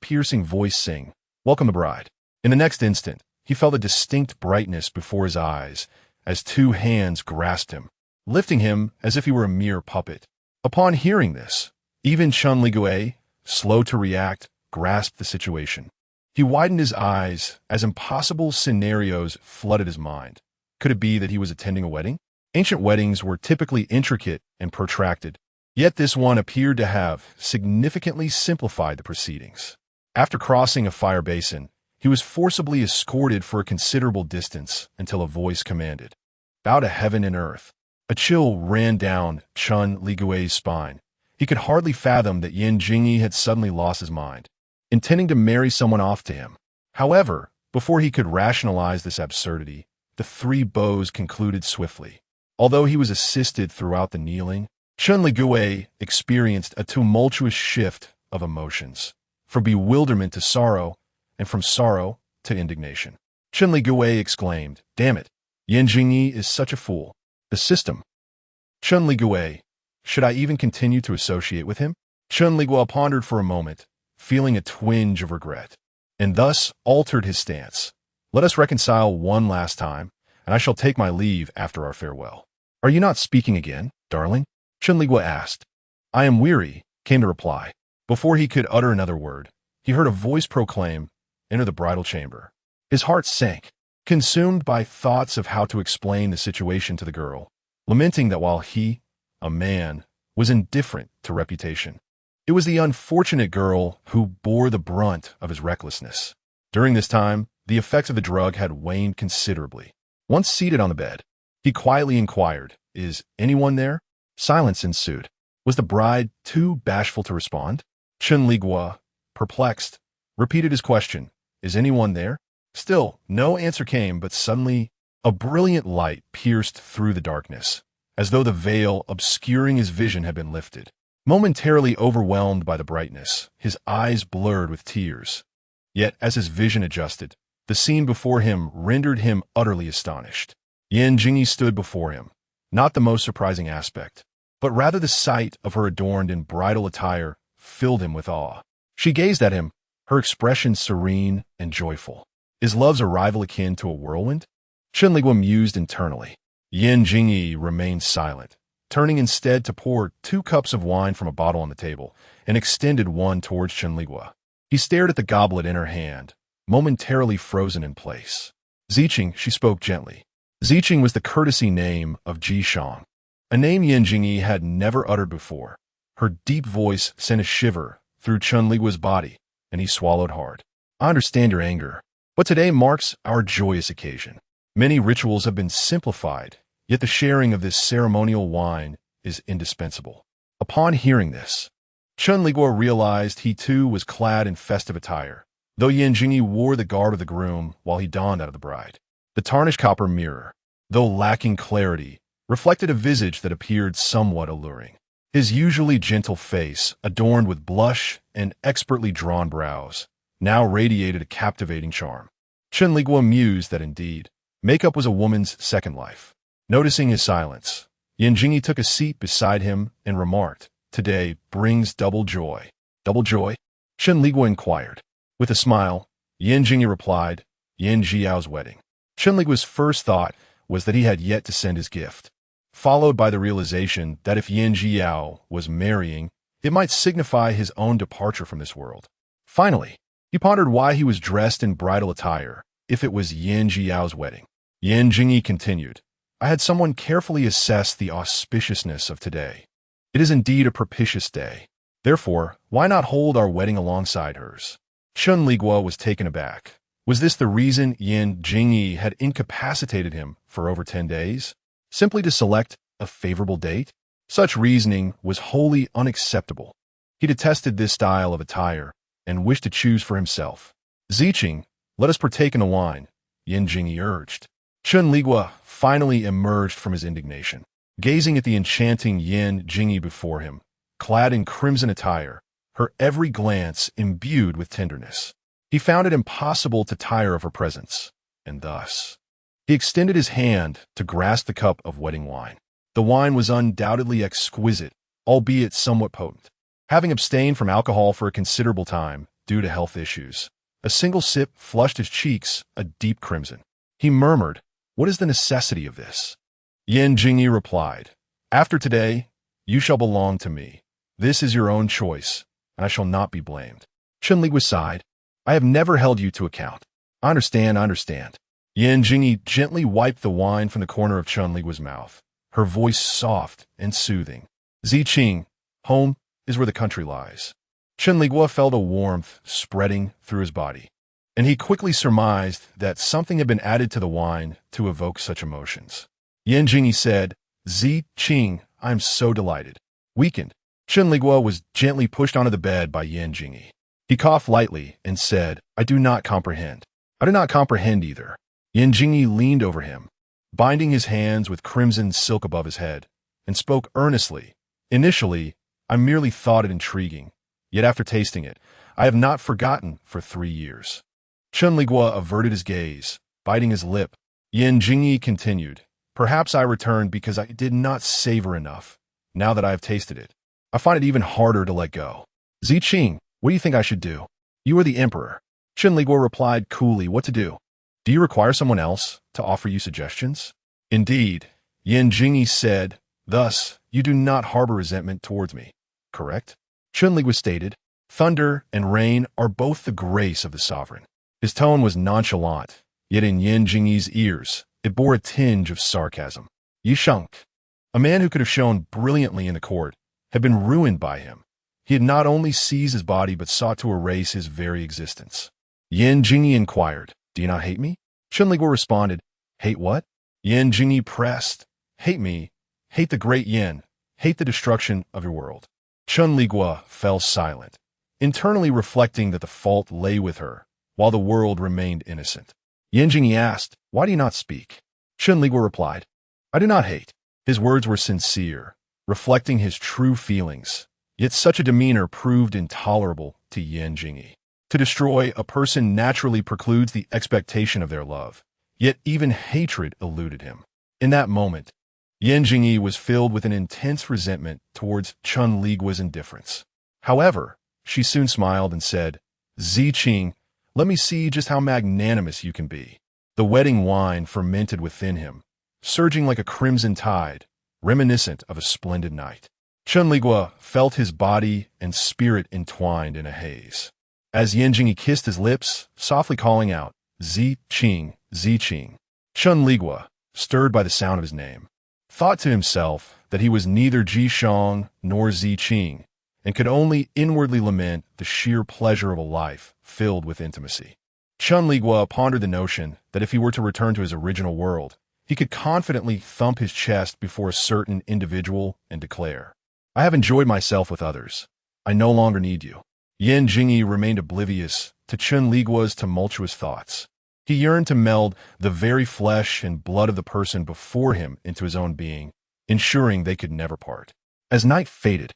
piercing voice sing, "Welcome the bride." In the next instant, he felt a distinct brightness before his eyes as two hands grasped him, lifting him as if he were a mere puppet. Upon hearing this, even Chen Liguo, slow to react, grasped the situation. He widened his eyes as impossible scenarios flooded his mind. Could it be that he was attending a wedding? Ancient weddings were typically intricate and protracted, yet this one appeared to have significantly simplified the proceedings. After crossing a fire basin, he was forcibly escorted for a considerable distance until a voice commanded, "Bow to heaven and earth." A chill ran down Chen Liguo's spine. He could hardly fathom that Yan Jingyi had suddenly lost his mind, intending to marry someone off to him. However, before he could rationalize this absurdity, the three bows concluded swiftly. Although he was assisted throughout the kneeling, Chen Liguo experienced a tumultuous shift of emotions, from bewilderment to sorrow, and from sorrow to indignation. Chen Liguo exclaimed, "Damn it, Yan Jingyi is such a fool." The system. Chen Liguo, should I even continue to associate with him? Chen Liguo pondered for a moment, feeling a twinge of regret, and thus altered his stance. "Let us reconcile one last time, and I shall take my leave after our farewell." "Are you not speaking again, darling?" Chen Liguo asked. "I am weary," came the reply. Before he could utter another word, he heard a voice proclaim, "Enter the bridal chamber." His heart sank, consumed by thoughts of how to explain the situation to the girl, lamenting that while he, a man, was indifferent to reputation, it was the unfortunate girl who bore the brunt of his recklessness. During this time, the effects of the drug had waned considerably. Once seated on the bed, he quietly inquired, "Is anyone there?" Silence ensued. Was the bride too bashful to respond? Chen Liguo, perplexed, repeated his question, "Is anyone there?" Still, no answer came, but suddenly a brilliant light pierced through the darkness, as though the veil obscuring his vision had been lifted. Momentarily overwhelmed by the brightness, his eyes blurred with tears. Yet, as his vision adjusted, the scene before him rendered him utterly astonished. Yan Jingyi stood before him, not the most surprising aspect, but rather the sight of her adorned in bridal attire filled him with awe. She gazed at him, her expression serene and joyful. Is love's arrival akin to a whirlwind? Chen Liguo mused internally. Yan Jingyi remained silent, turning instead to pour 2 cups of wine from a bottle on the table, and extended one towards Chen Liguo. He stared at the goblet in her hand, momentarily frozen in place. "Ziqing," she spoke gently. Ziqing was the courtesy name of Ji Shang, a name Yan Jingyi had never uttered before. Her deep voice sent a shiver through Chen Liguo's body, and he swallowed hard. "I understand your anger, but today marks our joyous occasion. Many rituals have been simplified, yet the sharing of this ceremonial wine is indispensable." Upon hearing this, Chen Liguo realized he too was clad in festive attire, though Yan Jingyi wore the garb of the groom while he donned that of the bride. The tarnished copper mirror, though lacking clarity, reflected a visage that appeared somewhat alluring. His usually gentle face, adorned with blush and expertly drawn brows, now radiated a captivating charm. Chen Liguo mused that indeed, makeup was a woman's second life. Noticing his silence, Yan Jingyi took a seat beside him and remarked, "Today brings double joy." "Double joy?" Chen Liguo inquired. With a smile, Yan Jingyi replied, "Yan Jiao's wedding." Chen Liguo's first thought was that he had yet to send his gift, followed by the realization that if Yan Jiao was marrying, it might signify his own departure from this world. Finally, he pondered why he was dressed in bridal attire, if it was Yan Jiao's wedding. Yan Jingyi continued, "I had someone carefully assess the auspiciousness of today. It is indeed a propitious day. Therefore, why not hold our wedding alongside hers?" Chen Liguo was taken aback. Was this the reason Yan Jingyi had incapacitated him for over 10 days? Simply to select a favorable date? Such reasoning was wholly unacceptable. He detested this style of attire, and wished to choose for himself. Ziqing, let us partake in the wine, Yan Jingyi urged. Chen Liguo finally emerged from his indignation. Gazing at the enchanting Yan Jingyi before him, clad in crimson attire, her every glance imbued with tenderness. He found it impossible to tire of her presence, and thus he extended his hand to grasp the cup of wedding wine. The wine was undoubtedly exquisite, albeit somewhat potent. Having abstained from alcohol for a considerable time due to health issues, a single sip flushed his cheeks a deep crimson. He murmured, "What is the necessity of this?" Yan Jingyi replied, "After today, you shall belong to me. This is your own choice, and I shall not be blamed." Chen Liguo sighed, "I have never held you to account." I understand. Yan Jingyi gently wiped the wine from the corner of Chen Liguo's mouth, her voice soft and soothing. Ziqing, home is where the country lies. Chen Liguo felt a warmth spreading through his body, and he quickly surmised that something had been added to the wine to evoke such emotions. Yan Jingyi said, "Ziqing, I am so delighted." Weakened, Chen Liguo was gently pushed onto the bed by Yan Jingyi. He coughed lightly and said, "I do not comprehend." "I do not comprehend either." Yan Jingyi leaned over him, binding his hands with crimson silk above his head, and spoke earnestly. "Initially, I merely thought it intriguing, yet after tasting it, I have not forgotten for 3 years." Chen Liguo averted his gaze, biting his lip. Yan Jingyi continued, "Perhaps I returned because I did not savor enough. Now that I have tasted it, I find it even harder to let go." "Ziqing, what do you think I should do?" "You are the emperor." Chen Liguo replied coolly, "What to do? Do you require someone else to offer you suggestions?" "Indeed," Yan Jingyi said, "thus you do not harbor resentment towards me, correct?" Chen Liguo stated, "Thunder and rain are both the grace of the sovereign." His tone was nonchalant, yet in Yan Jingyi's ears, it bore a tinge of sarcasm. Yisheng, a man who could have shone brilliantly in the court, had been ruined by him. He had not only seized his body but sought to erase his very existence. Yan Jingyi inquired, "Do you not hate me?" Chen Liguo responded, "Hate what?" Yan Jingyi pressed, "Hate me, hate the great Yan, hate the destruction of your world." Chen Liguo fell silent, internally reflecting that the fault lay with her, while the world remained innocent. Yan Jingyi asked, "Why do you not speak?" Chen Liguo replied, "I do not hate." His words were sincere, reflecting his true feelings, yet such a demeanor proved intolerable to Yan Jingyi. To destroy a person naturally precludes the expectation of their love, yet even hatred eluded him. In that moment, Yan Jingyi was filled with an intense resentment towards Chen Liguo's indifference. However, she soon smiled and said, "Ziqing, let me see just how magnanimous you can be." The wedding wine fermented within him, surging like a crimson tide, reminiscent of a splendid night. Chen Liguo felt his body and spirit entwined in a haze. As Yan Jingyi kissed his lips, softly calling out, "Ziqing, Ziqing," Chen Liguo, stirred by the sound of his name, thought to himself that he was neither Zishang nor Ziqing, and could only inwardly lament the sheer pleasure of a life filled with intimacy. Chen Liguo pondered the notion that if he were to return to his original world, he could confidently thump his chest before a certain individual and declare, "I have enjoyed myself with others. I no longer need you." Yan Jingyi remained oblivious to Chen Liguo's tumultuous thoughts. He yearned to meld the very flesh and blood of the person before him into his own being, ensuring they could never part. As night faded,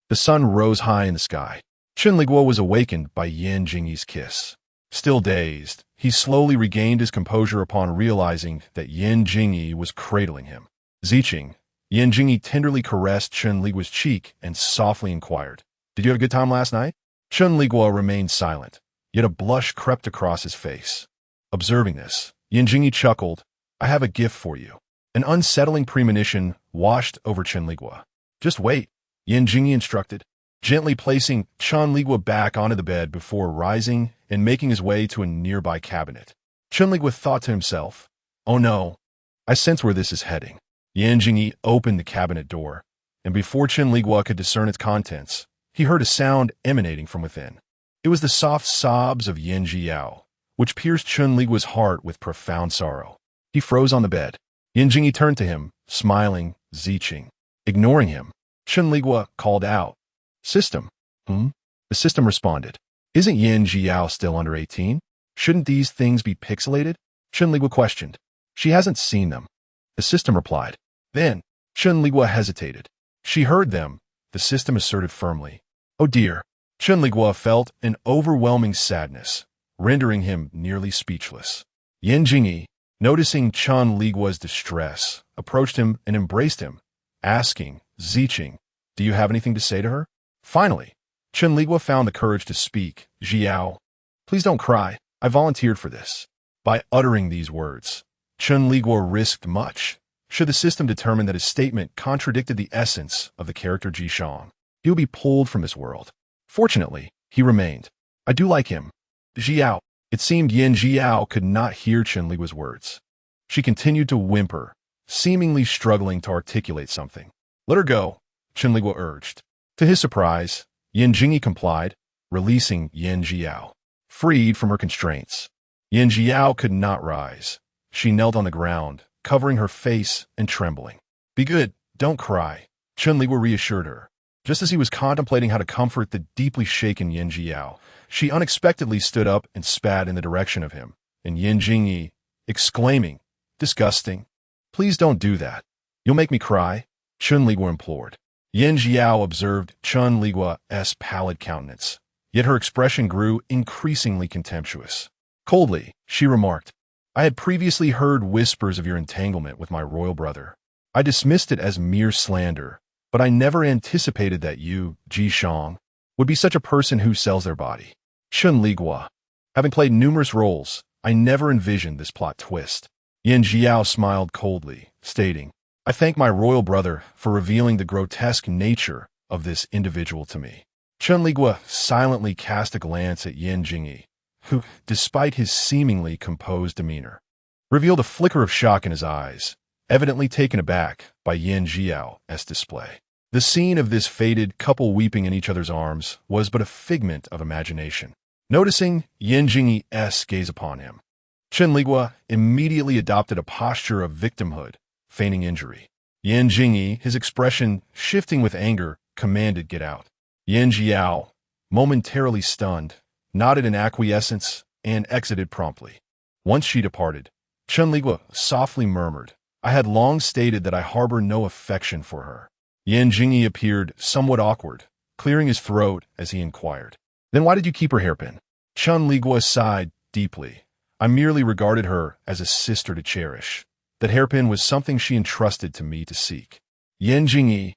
the sun rose high in the sky. Chen Liguo was awakened by Yan Jingyi's kiss. Still dazed, he slowly regained his composure upon realizing that Yan Jingyi was cradling him. "Ziqing," Yan Jingyi tenderly caressed Chen Liguo's cheek and softly inquired, "Did you have a good time last night?" Chen Liguo remained silent, yet a blush crept across his face. Observing this, Yan Jingyi chuckled, "I have a gift for you." An unsettling premonition washed over Chen Liguo. "Just wait," Yan Jingyi instructed, gently placing Chen Liguo back onto the bed before rising and making his way to a nearby cabinet. Chen Liguo thought to himself, "Oh no, I sense where this is heading." Yan Jingyi opened the cabinet door, and before Chen Liguo could discern its contents, he heard a sound emanating from within. It was the soft sobs of Yan Jiao, which pierced Chen Liguo's heart with profound sorrow. He froze on the bed. Yan Jingyi turned to him, smiling, "Ziqing." Ignoring him, Chen Liguo called out, "System." "Hmm?" The system responded, Isn't Yin Jiao still under 18? Shouldn't these things be pixelated? Chen Liguo questioned. She hasn't seen them. The system replied. Then, Chen Liguo hesitated. She heard them. The system asserted firmly. Oh dear. Chen Liguo felt an overwhelming sadness, rendering him nearly speechless. Yan Jingyi, noticing Chen Liguo's distress, approached him and embraced him, asking, Ziqing, do you have anything to say to her? Finally, Chen Liguo found the courage to speak. Jiao, please don't cry. I volunteered for this. By uttering these words, Chen Liguo risked much. Should the system determine that his statement contradicted the essence of the character Jishang, he would be pulled from this world. Fortunately, he remained. I do like him. Jiao. It seemed Yin Jiao could not hear Chen Liguo's words. She continued to whimper, seemingly struggling to articulate something. Let her go, Chen Liguo urged. To his surprise, Yan Jingyi complied, releasing Yin Jiao. Freed from her constraints, Yin Jiao could not rise. She knelt on the ground, covering her face and trembling. Be good, don't cry, Chen Liguo reassured her. Just as he was contemplating how to comfort the deeply shaken Yin Jiao, she unexpectedly stood up and spat in the direction of him, and Yin Jingyi, exclaiming, disgusting. Please don't do that. You'll make me cry, Chen Liguo implored. Yin Jiao observed Chen Liguo's pallid countenance, yet her expression grew increasingly contemptuous. Coldly, she remarked, I had previously heard whispers of your entanglement with my royal brother. I dismissed it as mere slander, but I never anticipated that you, Jishang, would be such a person who sells their body. Chen Liguo. Having played numerous roles, I never envisioned this plot twist. Yin Jiao smiled coldly, stating, I thank my royal brother for revealing the grotesque nature of this individual to me. Chen Liguo silently cast a glance at Yan Jingyi, who, despite his seemingly composed demeanor, revealed a flicker of shock in his eyes, evidently taken aback by Yin Jiao's display. The scene of this fated couple weeping in each other's arms was but a figment of imagination. Noticing Yan Jingyi's gaze upon him, Chen Liguo immediately adopted a posture of victimhood, feigning injury. Yan Jingyi, his expression shifting with anger, commanded, get out. Yin Jiao, momentarily stunned, nodded in acquiescence and exited promptly. Once she departed, Chen Liguo softly murmured, I had long stated that I harbor no affection for her. Yan Jingyi appeared somewhat awkward, clearing his throat as he inquired, then why did you keep her hairpin? Chen Liguo sighed deeply. I merely regarded her as a sister to cherish. That hairpin was something she entrusted to me to seek. Yan Jingyi,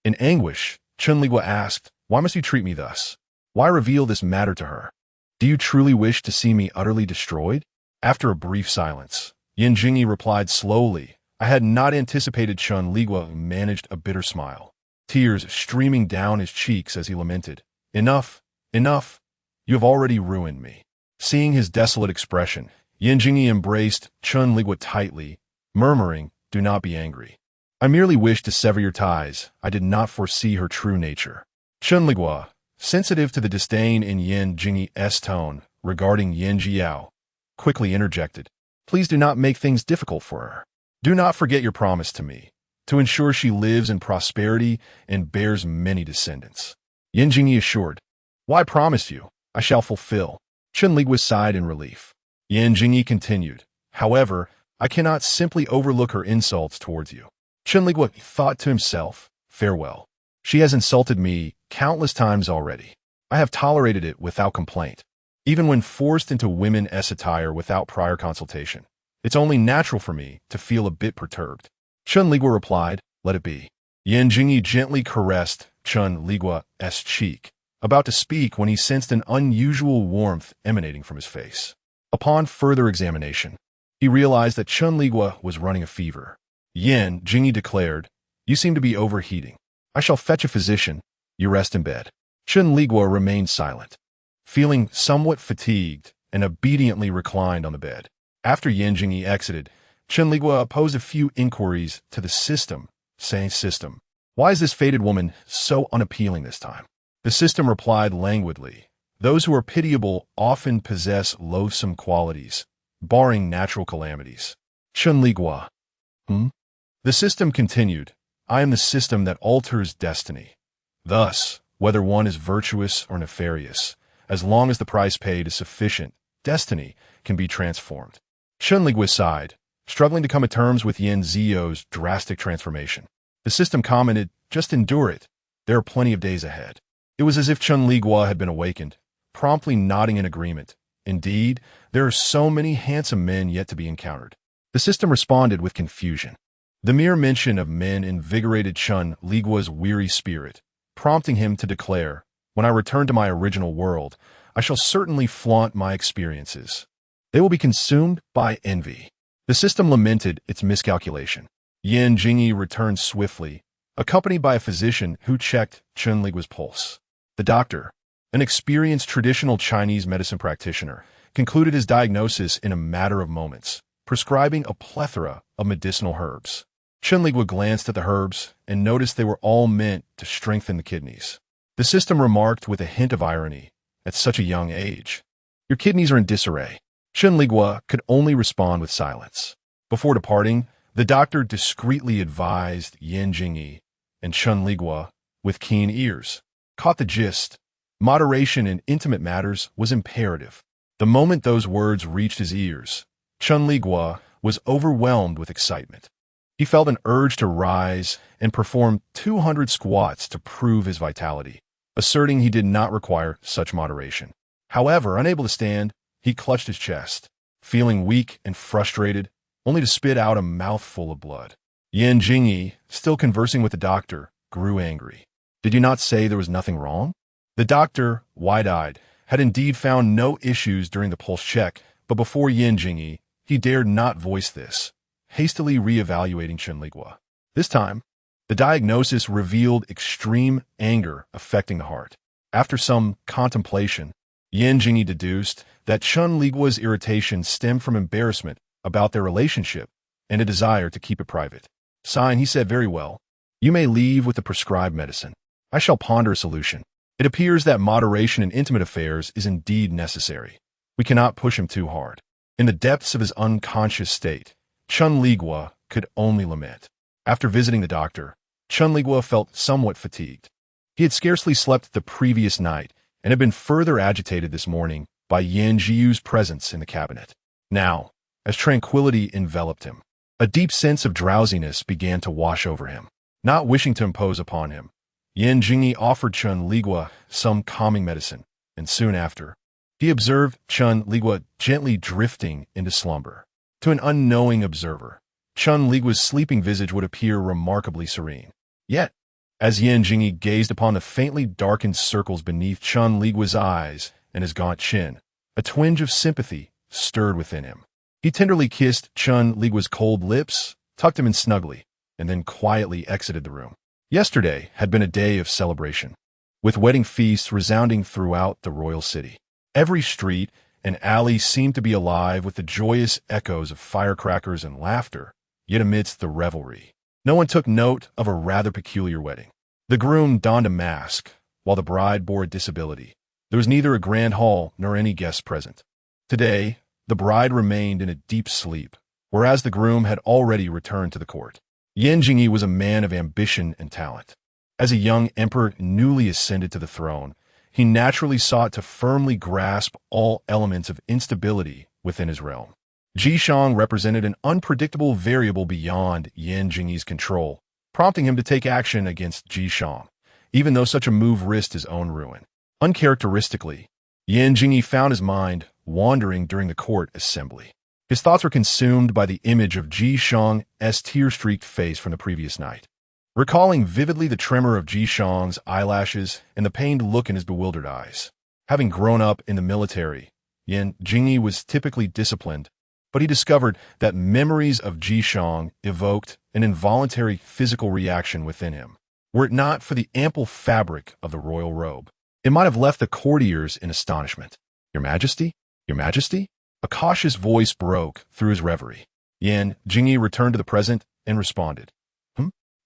in anguish, Chen Liguo asked, why must you treat me thus? Why reveal this matter to her? Do you truly wish to see me utterly destroyed? After a brief silence, Yan Jingyi replied slowly. I had not anticipated. Chen Liguo managed a bitter smile, tears streaming down his cheeks as he lamented, enough, enough, you have already ruined me. Seeing his desolate expression, Yan Jingyi embraced Chen Liguo tightly, murmuring, do not be angry. I merely wished to sever your ties. I did not foresee her true nature. Chen Liguo, sensitive to the disdain in Yan Jingyi's tone regarding Yin Jiao, quickly interjected, please do not make things difficult for her. Do not forget your promise to me, to ensure she lives in prosperity and bears many descendants. Yan Jingyi assured, why promise you? I shall fulfill. Chen Liguo sighed in relief. Yan Jingyi continued, however, I cannot simply overlook her insults towards you. Chen Liguo thought to himself, farewell. She has insulted me countless times already. I have tolerated it without complaint. Even when forced into women's attire without prior consultation, it's only natural for me to feel a bit perturbed. Chen Liguo replied, let it be. Yan Jingyi gently caressed Chen Liguo's cheek, about to speak when he sensed an unusual warmth emanating from his face. Upon further examination, he realized that Chen Liguo was running a fever. Yan Jingyi declared, you seem to be overheating. I shall fetch a physician. You rest in bed. Chen Liguo remained silent, feeling somewhat fatigued, and obediently reclined on the bed. After Yan Jingyi exited, Chen Liguo posed a few inquiries to the system, saying, System, why is this fated woman so unappealing this time? The system replied languidly, those who are pitiable often possess loathsome qualities, barring natural calamities. Chen Liguo. The system continued, I am the system that alters destiny. Thus, whether one is virtuous or nefarious, As long as the price paid is sufficient, destiny can be transformed. Chen Liguo sighed, struggling to come to terms with Yin Zio's drastic transformation. The system commented, "Just endure it. There are plenty of days ahead." It was as if Chen Liguo had been awakened, promptly nodding in agreement. Indeed, there are so many handsome men yet to be encountered. The system responded with confusion. The mere mention of men invigorated Chen Liguo's weary spirit, prompting him to declare, "When I return to my original world, I shall certainly flaunt my experiences. They will be consumed by envy." The system lamented its miscalculation. Yan Jingyi returned swiftly, accompanied by a physician who checked Chen Liguo's pulse. The doctor, an experienced traditional Chinese medicine practitioner, concluded his diagnosis in a matter of moments, prescribing a plethora of medicinal herbs. Chen Liguo glanced at the herbs and noticed they were all meant to strengthen the kidneys. The system remarked with a hint of irony, "At such a young age, your kidneys are in disarray." Chen Liguo could only respond with silence. Before departing, the doctor discreetly advised Yan Jingyi, and Chen Liguo, with keen ears, caught the gist. Moderation in intimate matters was imperative. The moment those words reached his ears, Chen Liguo was overwhelmed with excitement. He felt an urge to rise and perform 200 squats to prove his vitality, asserting he did not require such moderation. However, unable to stand, he clutched his chest, feeling weak and frustrated, only to spit out a mouthful of blood. Yan Jingyi, still conversing with the doctor, grew angry. "Did you not say there was nothing wrong?" The doctor, wide-eyed, had indeed found no issues during the pulse check, but before Yan Jingyi, he dared not voice this, hastily re-evaluating Chen Liguo. This time, the diagnosis revealed extreme anger affecting the heart. After some contemplation, Yan Jingyi deduced that Chen Liguo's irritation stemmed from embarrassment about their relationship and a desire to keep it private. Sighing, he said, "Very well. You may leave with the prescribed medicine. I shall ponder a solution. It appears that moderation in intimate affairs is indeed necessary. We cannot push him too hard." In the depths of his unconscious state, Chen Liguo could only lament. After visiting the doctor, Chen Liguo felt somewhat fatigued. He had scarcely slept the previous night and had been further agitated this morning by Yan Jiu's presence in the cabinet. Now, as tranquility enveloped him, a deep sense of drowsiness began to wash over him. Not wishing to impose upon him, Yan Jingyi offered Chen Liguo some calming medicine, and soon after, he observed Chen Liguo gently drifting into slumber. To an unknowing observer, Chen Liguo's sleeping visage would appear remarkably serene. Yet, as Yan Jingyi gazed upon the faintly darkened circles beneath Chen Liguo's eyes and his gaunt chin, a twinge of sympathy stirred within him. He tenderly kissed Chen Liguo's cold lips, tucked him in snugly, and then quietly exited the room. Yesterday had been a day of celebration, with wedding feasts resounding throughout the royal city. Every street and alley seemed to be alive with the joyous echoes of firecrackers and laughter, yet amidst the revelry, no one took note of a rather peculiar wedding. The groom donned a mask, while the bride bore a disability. There was neither a grand hall nor any guests present. Today, the bride remained in a deep sleep, whereas the groom had already returned to the court. Yan Jingyi was a man of ambition and talent. As a young emperor newly ascended to the throne, he naturally sought to firmly grasp all elements of instability within his realm. Jishang represented an unpredictable variable beyond Yan Jingyi's control, prompting him to take action against Jishang, even though such a move risked his own ruin. Uncharacteristically, Yan Jingyi found his mind wandering during the court assembly. His thoughts were consumed by the image of Jishang's tear-streaked face from the previous night. Recalling vividly the tremor of Jishang's eyelashes and the pained look in his bewildered eyes. Having grown up in the military, Yan Jingyi was typically disciplined, but he discovered that memories of Jishang evoked an involuntary physical reaction within him. Were it not for the ample fabric of the royal robe, it might have left the courtiers in astonishment. "Your Majesty? Your Majesty?" A cautious voice broke through his reverie. Yan Jingyi returned to the present and responded,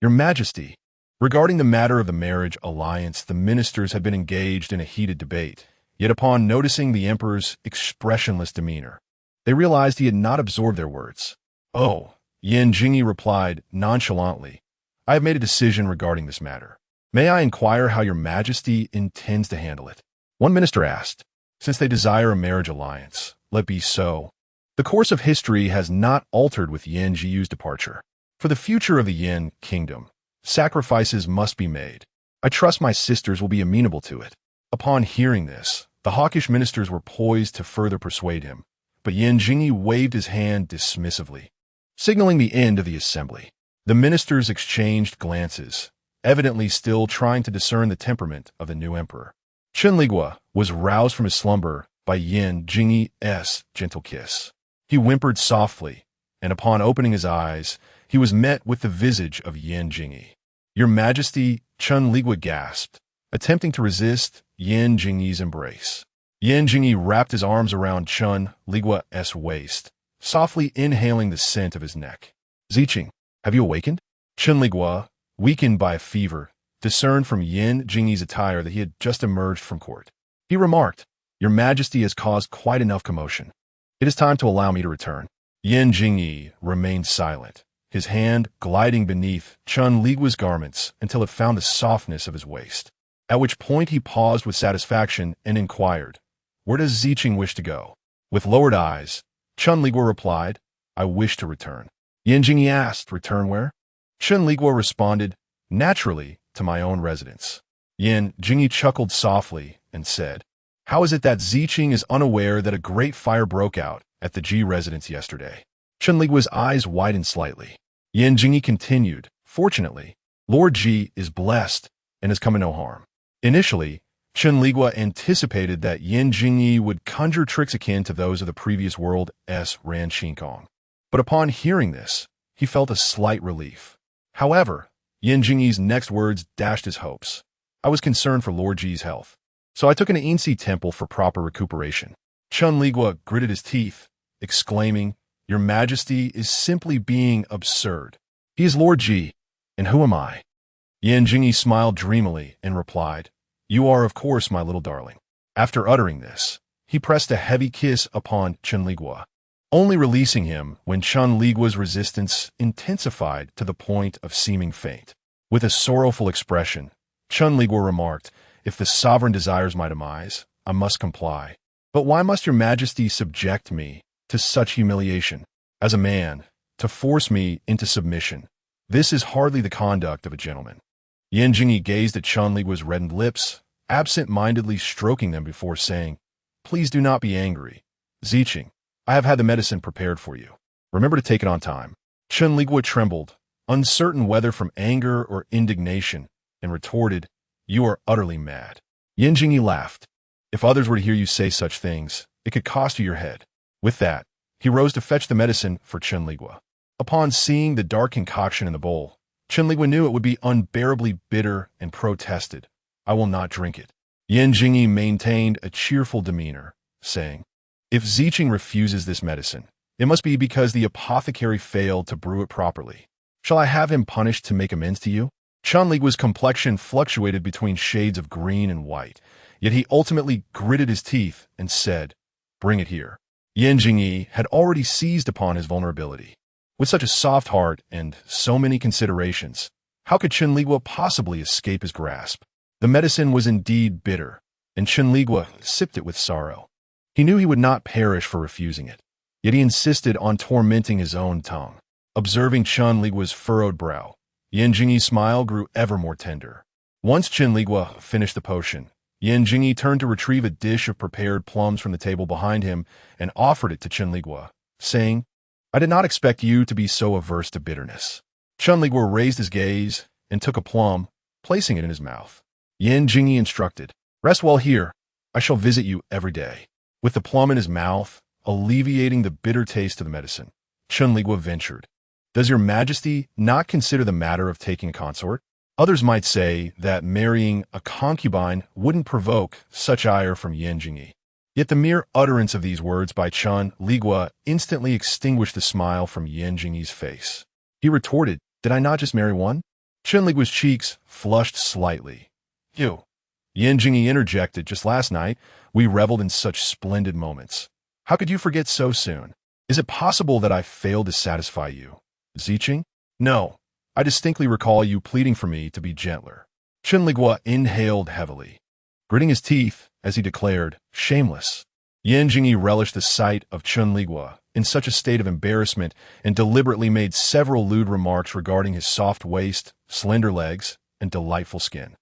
"Your Majesty." Regarding the matter of the marriage alliance, the ministers had been engaged in a heated debate, yet upon noticing the emperor's expressionless demeanor, they realized he had not absorbed their words. "Oh," Yan Jingyi replied nonchalantly, "I have made a decision regarding this matter. May I inquire how your Majesty intends to handle it?" One minister asked. Since they desire a marriage alliance, let be so. The course of history has not altered with Yan Zhiyu's departure. For the future of the Yin kingdom, sacrifices must be made. I trust my sisters will be amenable to it." Upon hearing this, the hawkish ministers were poised to further persuade him, but Yan Jingyi waved his hand dismissively, signaling the end of the assembly. The ministers exchanged glances, evidently still trying to discern the temperament of the new emperor. Chen Liguo was roused from his slumber by Yan Jingyi's gentle kiss. He whimpered softly, and upon opening his eyes, he was met with the visage of Yan Jingyi. "Your Majesty," Chen Liguo gasped, attempting to resist Yan Jingyi's embrace. Yan Jingyi wrapped his arms around Chen Liguo's waist, softly inhaling the scent of his neck. "Ziqing, have you awakened?" Chen Liguo, weakened by a fever, discerned from Yan Jingyi's attire that he had just emerged from court. He remarked, "Your Majesty has caused quite enough commotion. It is time to allow me to return." Yan Jingyi remained silent, his hand gliding beneath Chen Liguo's garments until it found the softness of his waist, at which point he paused with satisfaction and inquired, "Where does Ziqing wish to go?" With lowered eyes, Chen Liguo replied, "I wish to return." Yan Jingyi asked, "Return where?" Chen Liguo responded, "Naturally, to my own residence." Yan Jingyi chuckled softly and said, "How is it that Ziqing is unaware that a great fire broke out at the Ji residence yesterday?" Chen Liguo's eyes widened slightly. Yan Jingyi continued, "Fortunately, Lord Ji is blessed and has come to no harm." Initially, Chen Liguo anticipated that Yan Jingyi would conjure tricks akin to those of the previous world's Ran Qinkong. But upon hearing this, he felt a slight relief. However, Yan Jingyi's next words dashed his hopes. "I was concerned for Lord Ji's health, so I took an Yinsi temple for proper recuperation." Chen Liguo gritted his teeth, exclaiming, "Your Majesty is simply being absurd. He is Lord Ji, and who am I?" Yan Jingyi smiled dreamily and replied, "You are, of course, my little darling." After uttering this, he pressed a heavy kiss upon Chen Liguo, only releasing him when Chen Liguo's resistance intensified to the point of seeming faint. With a sorrowful expression, Chen Liguo remarked, "If the sovereign desires my demise, I must comply. But why must your Majesty subject me to such humiliation? As a man, to force me into submission, this is hardly the conduct of a gentleman." Yan Jingyi gazed at Chen Liguo's reddened lips, absent-mindedly stroking them before saying, "Please do not be angry. Ziqing, I have had the medicine prepared for you. Remember to take it on time." Chen Liguo trembled, uncertain whether from anger or indignation, and retorted, "You are utterly mad." Yan Jingyi laughed. "If others were to hear you say such things, it could cost you your head." With that, he rose to fetch the medicine for Chen Liguo. Upon seeing the dark concoction in the bowl, Chen Liguo knew it would be unbearably bitter and protested, "I will not drink it." Yan Jingyi maintained a cheerful demeanor, saying, "If Ziqing refuses this medicine, it must be because the apothecary failed to brew it properly. Shall I have him punished to make amends to you?" Chen Liguo's complexion fluctuated between shades of green and white, yet he ultimately gritted his teeth and said, "Bring it here." Yan Jingyi had already seized upon his vulnerability. With such a soft heart and so many considerations, how could Chen Liguo possibly escape his grasp? The medicine was indeed bitter, and Chen Liguo sipped it with sorrow. He knew he would not perish for refusing it, yet he insisted on tormenting his own tongue. Observing Chen Liguo's furrowed brow, Yan Jingyi's smile grew ever more tender. Once Chen Liguo finished the potion, Yan Jingyi turned to retrieve a dish of prepared plums from the table behind him and offered it to Chen Liguo, saying, "I did not expect you to be so averse to bitterness." Chen Liguo raised his gaze and took a plum, placing it in his mouth. Yan Jingyi instructed, "Rest well here. I shall visit you every day." With the plum in his mouth, alleviating the bitter taste of the medicine, Chen Liguo ventured, "Does your Majesty not consider the matter of taking a consort? Others might say that marrying a concubine wouldn't provoke such ire from Yan Jingyi." Yet the mere utterance of these words by Chen Liguo instantly extinguished the smile from Yan Jingyi's face. He retorted, "Did I not just marry one?" Chen Liguo's cheeks flushed slightly. "You." Yan Jingyi interjected, "Just last night, we reveled in such splendid moments. How could you forget so soon? Is it possible that I failed to satisfy you, Ziqing?" "No. I distinctly recall you pleading for me to be gentler." Chen Liguo inhaled heavily. gritting his teeth as he declared, "Shameless." Yan Jingyi relished the sight of Chen Liguo in such a state of embarrassment and deliberately made several lewd remarks regarding his soft waist, slender legs, and delightful skin.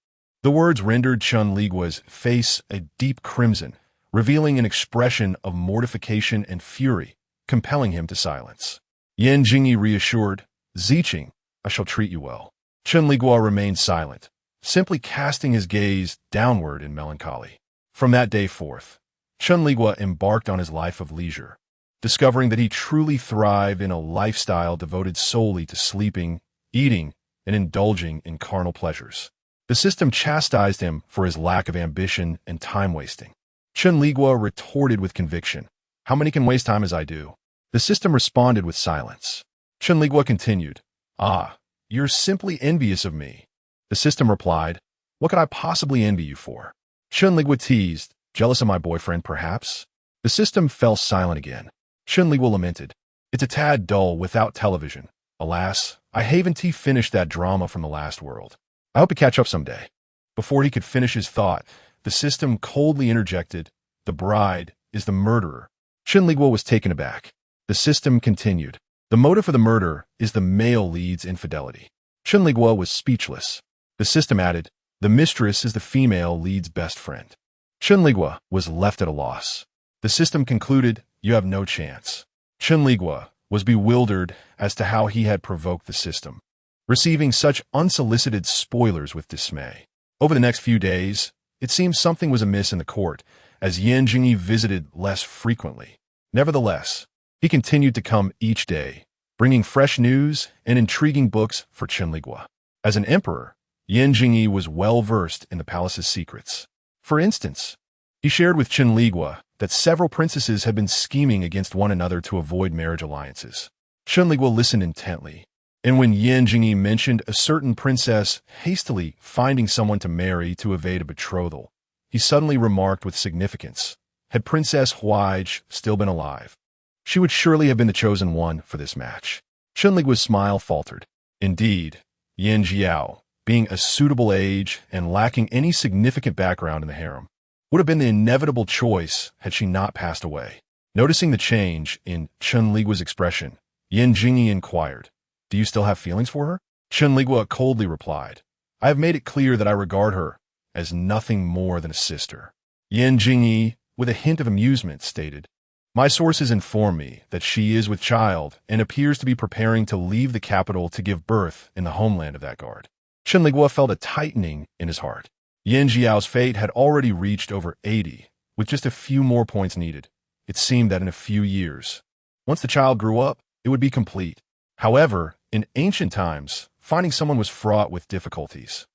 The words rendered Chen Liguo's face a deep crimson, revealing an expression of mortification and fury, compelling him to silence. Yan Jingyi reassured, "Ziqing, I shall treat you well." Chen Liguo remained silent, simply casting his gaze downward in melancholy. From that day forth, Chen Liguo embarked on his life of leisure, discovering that he truly thrived in a lifestyle devoted solely to sleeping, eating, and indulging in carnal pleasures. The system chastised him for his lack of ambition and time wasting. Chen Liguo retorted with conviction, "How many can waste time as I do?" The system responded with silence. Chen Liguo continued, "Ah, you're simply envious of me." The system replied, "What could I possibly envy you for?" Chen Liguo teased, "Jealous of my boyfriend, perhaps?" The system fell silent again. Chen Liguo lamented, "It's a tad dull without television. Alas, I haven't finished that drama from the last world. I hope to catch up someday." Before he could finish his thought, the system coldly interjected, "The bride is the murderer." Chen Liguo was taken aback. The system continued, "The motive for the murder is the male lead's infidelity." Chen Liguo was speechless. The system added, "The mistress is the female lead's best friend." Chen Liguo was left at a loss. The system concluded, "You have no chance." Chen Liguo was bewildered as to how he had provoked the system, receiving such unsolicited spoilers with dismay. Over the next few days, it seemed something was amiss in the court, as Yan Jingyi visited less frequently. Nevertheless, he continued to come each day, bringing fresh news and intriguing books for Chen Liguo. As an emperor, Yan Jingyi was well versed in the palace's secrets. For instance, he shared with Chen Liguo that several princesses had been scheming against one another to avoid marriage alliances. Chen Liguo listened intently, and when Yan Jingyi mentioned a certain princess hastily finding someone to marry to evade a betrothal, he suddenly remarked with significance, "Had Princess Huaij still been alive, she would surely have been the chosen one for this match." Chen Liguo's smile faltered. Indeed, Yan Jiao, being a suitable age and lacking any significant background in the harem, would have been the inevitable choice had she not passed away. Noticing the change in Chen Liguo's expression, Yan Jingyi inquired, "Do you still have feelings for her?" Chen Liguo coldly replied, "I have made it clear that I regard her as nothing more than a sister." Yan Jingyi, with a hint of amusement, stated, "My sources inform me that she is with child and appears to be preparing to leave the capital to give birth in the homeland of that guard." Chen Liguo felt a tightening in his heart. Yan Jiao's fate had already reached over 80, with just a few more points needed. It seemed that in a few years, once the child grew up, it would be complete. However, in ancient times, finding someone was fraught with difficulties.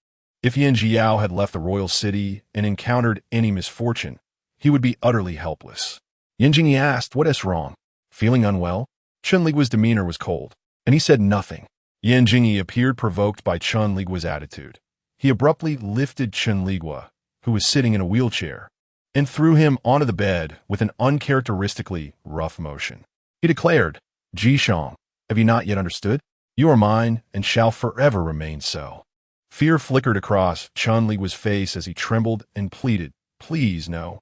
If Yan Jiao had left the royal city and encountered any misfortune, he would be utterly helpless. Yan Jingyi asked, "What is wrong? Feeling unwell?" Chen Liguo's demeanor was cold, and he said nothing. Yan Jingyi appeared provoked by Chen Liguo's attitude. He abruptly lifted Chen Liguo, who was sitting in a wheelchair, and threw him onto the bed with an uncharacteristically rough motion. He declared, "Ji Shang, have you not yet understood? You are mine and shall forever remain so." Fear flickered across Chen Liguo's face as he trembled and pleaded, "Please, no."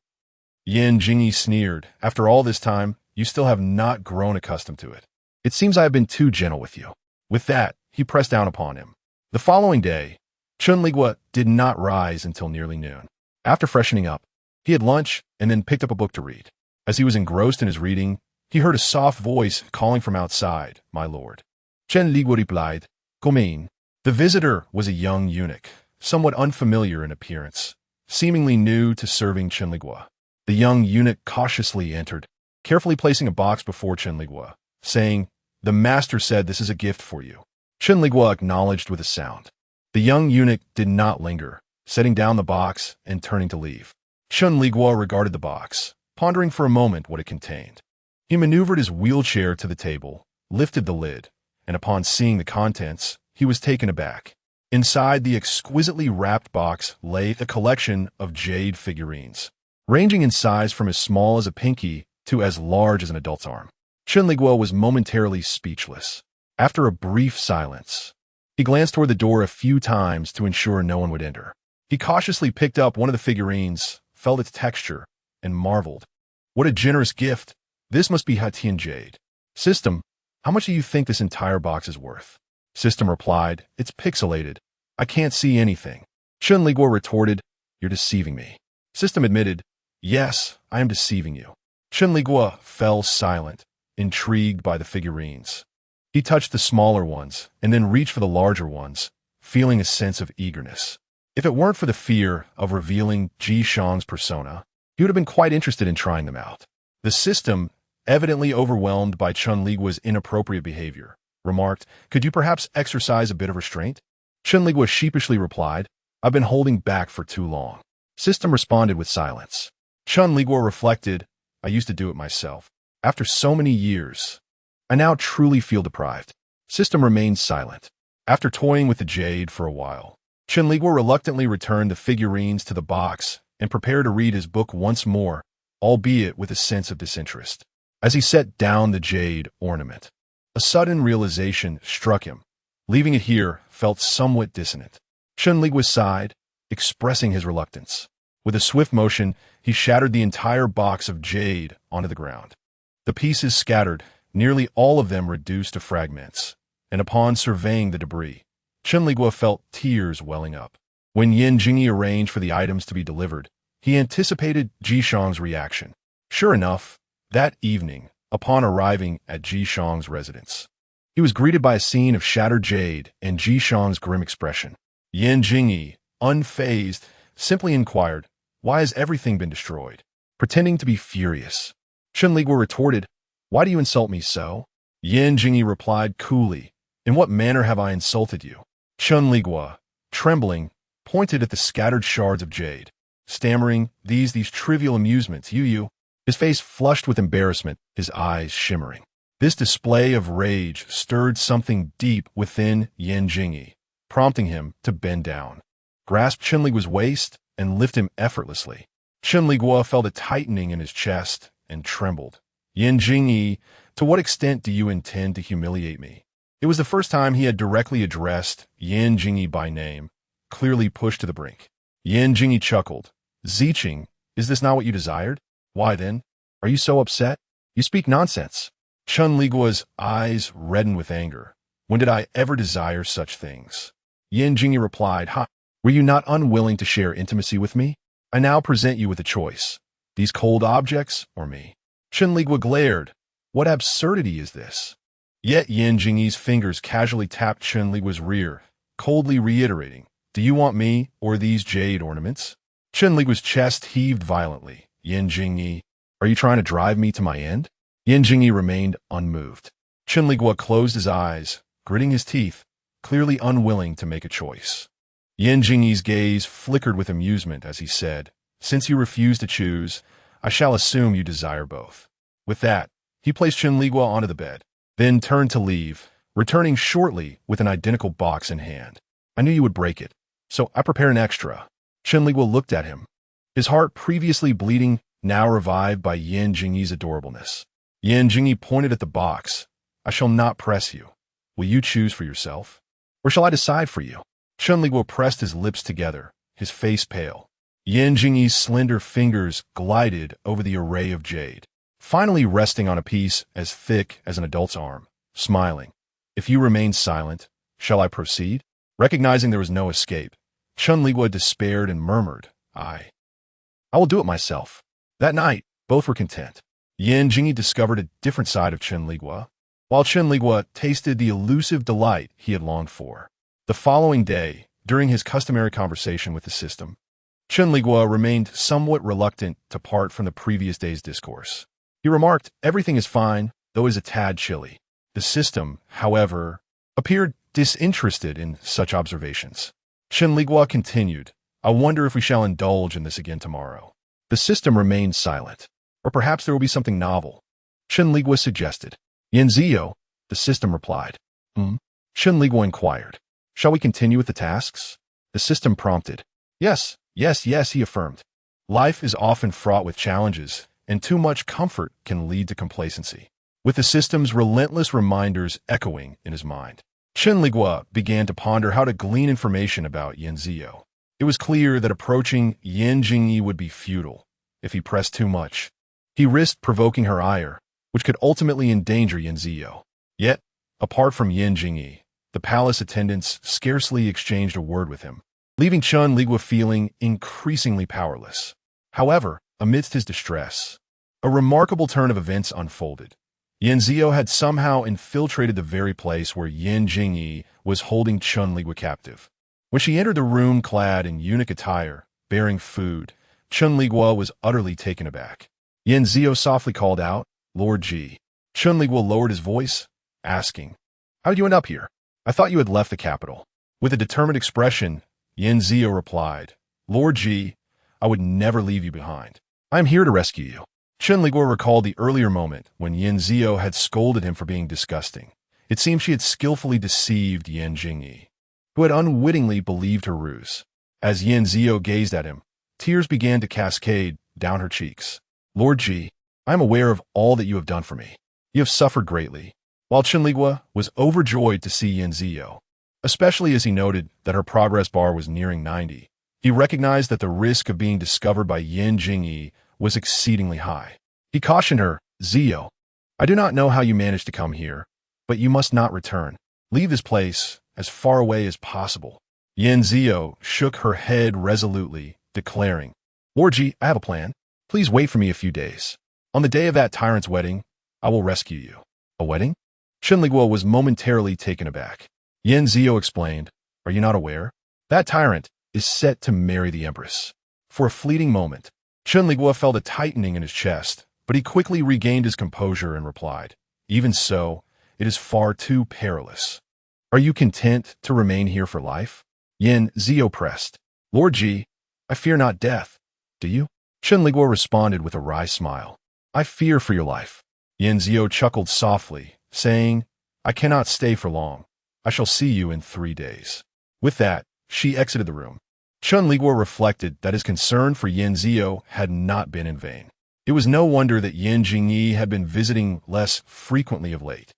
Yan Jingyi sneered, "After all this time, you still have not grown accustomed to it. It seems I have been too gentle with you." With that, he pressed down upon him. The following day, Chen Liguo did not rise until nearly noon. After freshening up, he had lunch and then picked up a book to read. As he was engrossed in his reading, he heard a soft voice calling from outside, "My lord." Chen Liguo replied, "Come in." The visitor was a young eunuch, somewhat unfamiliar in appearance, seemingly new to serving Chen Liguo. The young eunuch cautiously entered, carefully placing a box before Chen Liguo, saying, "The master said this is a gift for you." Chen Liguo acknowledged with a sound. The young eunuch did not linger, setting down the box and turning to leave. Chen Liguo regarded the box, pondering for a moment what it contained. He maneuvered his wheelchair to the table, lifted the lid, and upon seeing the contents, he was taken aback. Inside the exquisitely wrapped box lay a collection of jade figurines, ranging in size from as small as a pinky to as large as an adult's arm. Chen Liguo was momentarily speechless. After a brief silence, he glanced toward the door a few times to ensure no one would enter. He cautiously picked up one of the figurines, felt its texture, and marveled. What a generous gift. This must be Hatian Jade. System, how much do you think this entire box is worth? System replied, it's pixelated. I can't see anything. Chen Liguo retorted, you're deceiving me. System admitted, yes, I am deceiving you. Chen Liguo fell silent, intrigued by the figurines. He touched the smaller ones and then reached for the larger ones, feeling a sense of eagerness. If it weren't for the fear of revealing Ji Shang's persona, he would have been quite interested in trying them out. The system, evidently overwhelmed by Chen Liguo's inappropriate behavior, remarked, could you perhaps exercise a bit of restraint? Chen Liguo sheepishly replied, I've been holding back for too long. System responded with silence. Chen Liguo reflected, I used to do it myself. After so many years, I now truly feel deprived. System remained silent. After toying with the jade for a while, Chen Liguo reluctantly returned the figurines to the box and prepared to read his book once more, albeit with a sense of disinterest. As he set down the jade ornament, a sudden realization struck him. Leaving it here felt somewhat dissonant. Chen Liguo sighed, expressing his reluctance. With a swift motion, he shattered the entire box of jade onto the ground. The pieces scattered, nearly all of them reduced to fragments, and upon surveying the debris, Chen Liguo felt tears welling up. When Yan Jingyi arranged for the items to be delivered, he anticipated Ji Shang's reaction. Sure enough, that evening, upon arriving at Ji Shang's residence, he was greeted by a scene of shattered jade and Ji Shang's grim expression. Yan Jingyi, unfazed, simply inquired, why has everything been destroyed? Pretending to be furious, Chen Liguo retorted, why do you insult me so? Yan Jingyi replied coolly, in what manner have I insulted you? Chen Liguo, trembling, pointed at the scattered shards of jade, stammering, these trivial amusements, you. His face flushed with embarrassment, his eyes shimmering. This display of rage stirred something deep within Yan Jingyi, prompting him to bend down, grasp Chen Liguo's waist, and lift him effortlessly. Chen Liguo felt a tightening in his chest and trembled. Yan Jingyi, to what extent do you intend to humiliate me? It was the first time he had directly addressed Yan Jingyi by name, clearly pushed to the brink. Yan Jingyi chuckled. Ziqing, is this not what you desired? Why then? Are you so upset? You speak nonsense. Chen Liguo's eyes reddened with anger. When did I ever desire such things? Yan Jingyi replied, were you not unwilling to share intimacy with me? I now present you with a choice. These cold objects or me? Chen Liguo glared. What absurdity is this? Yet Yan Jingyi's fingers casually tapped Chen Liguo's rear, coldly reiterating, do you want me or these jade ornaments? Chen Liguo's chest heaved violently. Yan Jingyi, are you trying to drive me to my end? Yan Jingyi remained unmoved. Chen Liguo closed his eyes, gritting his teeth, clearly unwilling to make a choice. Yan Jingyi's gaze flickered with amusement as he said, since you refuse to choose, I shall assume you desire both. With that, he placed Chen Liguo onto the bed, then turned to leave, returning shortly with an identical box in hand. I knew you would break it, so I prepared an extra. Chen Liguo looked at him, his heart previously bleeding, now revived by Yan Jingyi's adorableness. Yan Jingyi pointed at the box. I shall not press you. Will you choose for yourself? Or shall I decide for you? Chen Liguo pressed his lips together, his face pale. Yan Jingyi's slender fingers glided over the array of jade, finally resting on a piece as thick as an adult's arm, smiling. If you remain silent, shall I proceed? Recognizing there was no escape, Chen Liguo despaired and murmured, I will do it myself. That night, both were content. Yan Jingyi discovered a different side of Chen Liguo, while Chen Liguo tasted the elusive delight he had longed for. The following day, during his customary conversation with the system, Chen Liguo remained somewhat reluctant to part from the previous day's discourse. He remarked, everything is fine, though it is a tad chilly. The system, however, appeared disinterested in such observations. Chen Liguo continued, I wonder if we shall indulge in this again tomorrow. The system remained silent. Or perhaps there will be something novel. Chen Liguo suggested. Yanzio, the system replied. Chen Liguo inquired. Shall we continue with the tasks? The system prompted. Yes, he affirmed. Life is often fraught with challenges, and too much comfort can lead to complacency. With the system's relentless reminders echoing in his mind, Chen Liguo began to ponder how to glean information about Yanzio. It was clear that approaching Yan Jingyi would be futile if he pressed too much. He risked provoking her ire, which could ultimately endanger Yan Ziyou. Yet, apart from Yan Jingyi, the palace attendants scarcely exchanged a word with him, leaving Chen Liguo feeling increasingly powerless. However, amidst his distress, a remarkable turn of events unfolded. Yan Ziyou had somehow infiltrated the very place where Yan Jingyi was holding Chen Liguo captive. When she entered the room clad in eunuch attire, bearing food, Chen Liguo was utterly taken aback. Yan Ziyou softly called out, "Lord Ji." Chen Liguo lowered his voice, asking, "How did you end up here? I thought you had left the capital." With a determined expression, Yan Ziyou replied, "Lord Ji, I would never leave you behind. I am here to rescue you." Chen Liguo recalled the earlier moment when Yan Ziyou had scolded him for being disgusting. It seemed she had skillfully deceived Yan Jingyi, who had unwittingly believed her ruse. As Yan Ziyou gazed at him, tears began to cascade down her cheeks. "Lord Ji, I am aware of all that you have done for me. You have suffered greatly." While Chen Liguo was overjoyed to see Yan Ziyou, especially as he noted that her progress bar was nearing 90, he recognized that the risk of being discovered by Yan Jingyi was exceedingly high. He cautioned her, "Ziyou, I do not know how you managed to come here, but you must not return. Leave this place as far away as possible." Yan Ziyou shook her head resolutely, declaring, "Lord Ji, I have a plan. Please wait for me a few days. On the day of that tyrant's wedding, I will rescue you." "A wedding?" Chen Liguo was momentarily taken aback. Yan Ziyou explained, "Are you not aware? That tyrant is set to marry the Empress." For a fleeting moment, Chen Liguo felt a tightening in his chest, but he quickly regained his composure and replied, "Even so, it is far too perilous. Are you content to remain here for life?" Yan Ziyou pressed, "Lord Ji, I fear not death. Do you?" Chen Liguo responded with a wry smile, "I fear for your life." Yan Ziyou chuckled softly, saying, "I cannot stay for long. I shall see you in 3 days." With that, she exited the room. Chen Liguo reflected that his concern for Yan Ziyou had not been in vain. It was no wonder that Yan Jingyi had been visiting less frequently of late.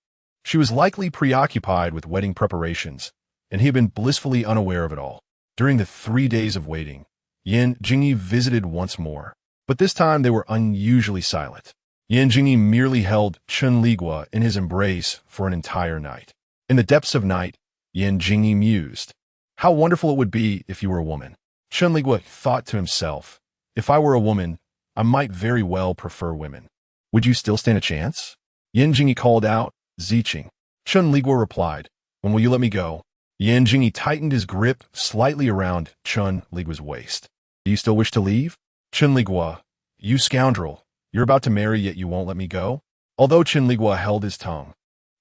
She was likely preoccupied with wedding preparations, and he had been blissfully unaware of it all. During the 3 days of waiting, Yan Jingyi visited once more, but this time they were unusually silent. Yan Jingyi merely held Chen Liguo in his embrace for an entire night. In the depths of night, Yan Jingyi mused, "How wonderful it would be if you were a woman." Chen Liguo thought to himself, "If I were a woman, I might very well prefer women." "Would you still stand a chance?" Yan Jingyi called out, "Ziqing." Chen Liguo replied, "When will you let me go?" Yan Jingyi tightened his grip slightly around Chen Liguo's waist. "Do you still wish to leave?" Chen Liguo, "You scoundrel, you're about to marry yet you won't let me go?" Although Chen Liguo held his tongue,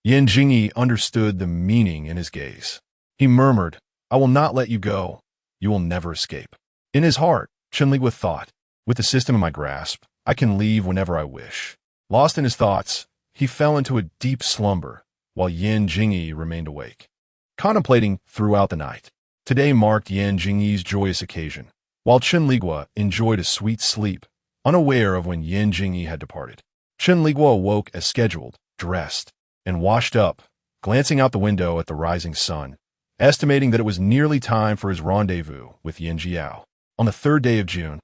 Yan Jingyi understood the meaning in his gaze. He murmured, "I will not let you go. You will never escape." In his heart, Chen Liguo thought, "With the system in my grasp, I can leave whenever I wish." Lost in his thoughts, he fell into a deep slumber, while Yan Jingyi remained awake, contemplating throughout the night. Today marked Yan Jingyi's joyous occasion, while Chen Liguo enjoyed a sweet sleep, unaware of when Yan Jingyi had departed. Chen Liguo awoke as scheduled, dressed, and washed up, glancing out the window at the rising sun, estimating that it was nearly time for his rendezvous with Yan Ziyou. On the 3rd day of June,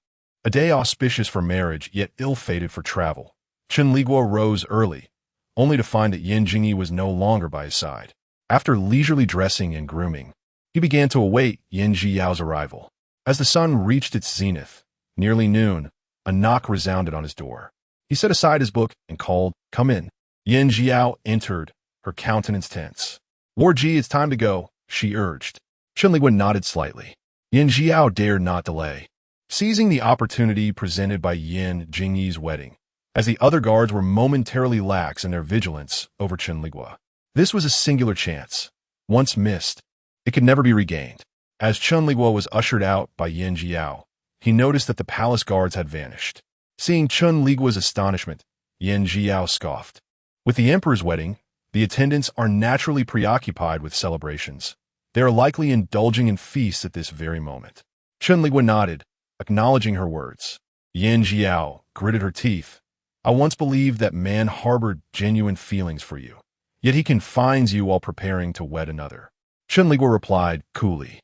a day auspicious for marriage yet ill-fated for travel, Chen Liguo rose early, only to find that Yan Jingyi was no longer by his side. After leisurely dressing and grooming, he began to await Yan Ziyou's arrival. As the sun reached its zenith, nearly noon, a knock resounded on his door. He set aside his book and called, "Come in." Yan Ziyou entered, her countenance tense. "Lord Ji, it's time to go," she urged. Chen Liguo nodded slightly. Yan Ziyou dared not delay, seizing the opportunity presented by Yan Jingyi's wedding, as the other guards were momentarily lax in their vigilance over Chen Liguo. This was a singular chance. Once missed, it could never be regained. As Chen Liguo was ushered out by Yan Ziyou, he noticed that the palace guards had vanished. Seeing Chen Liguo's astonishment, Yan Ziyou scoffed. With the emperor's wedding, the attendants are naturally preoccupied with celebrations. They are likely indulging in feasts at this very moment. Chen Liguo nodded, acknowledging her words. Yan Ziyou gritted her teeth. "I once believed that man harbored genuine feelings for you, yet he confines you while preparing to wed another." Chen Liguo replied coolly,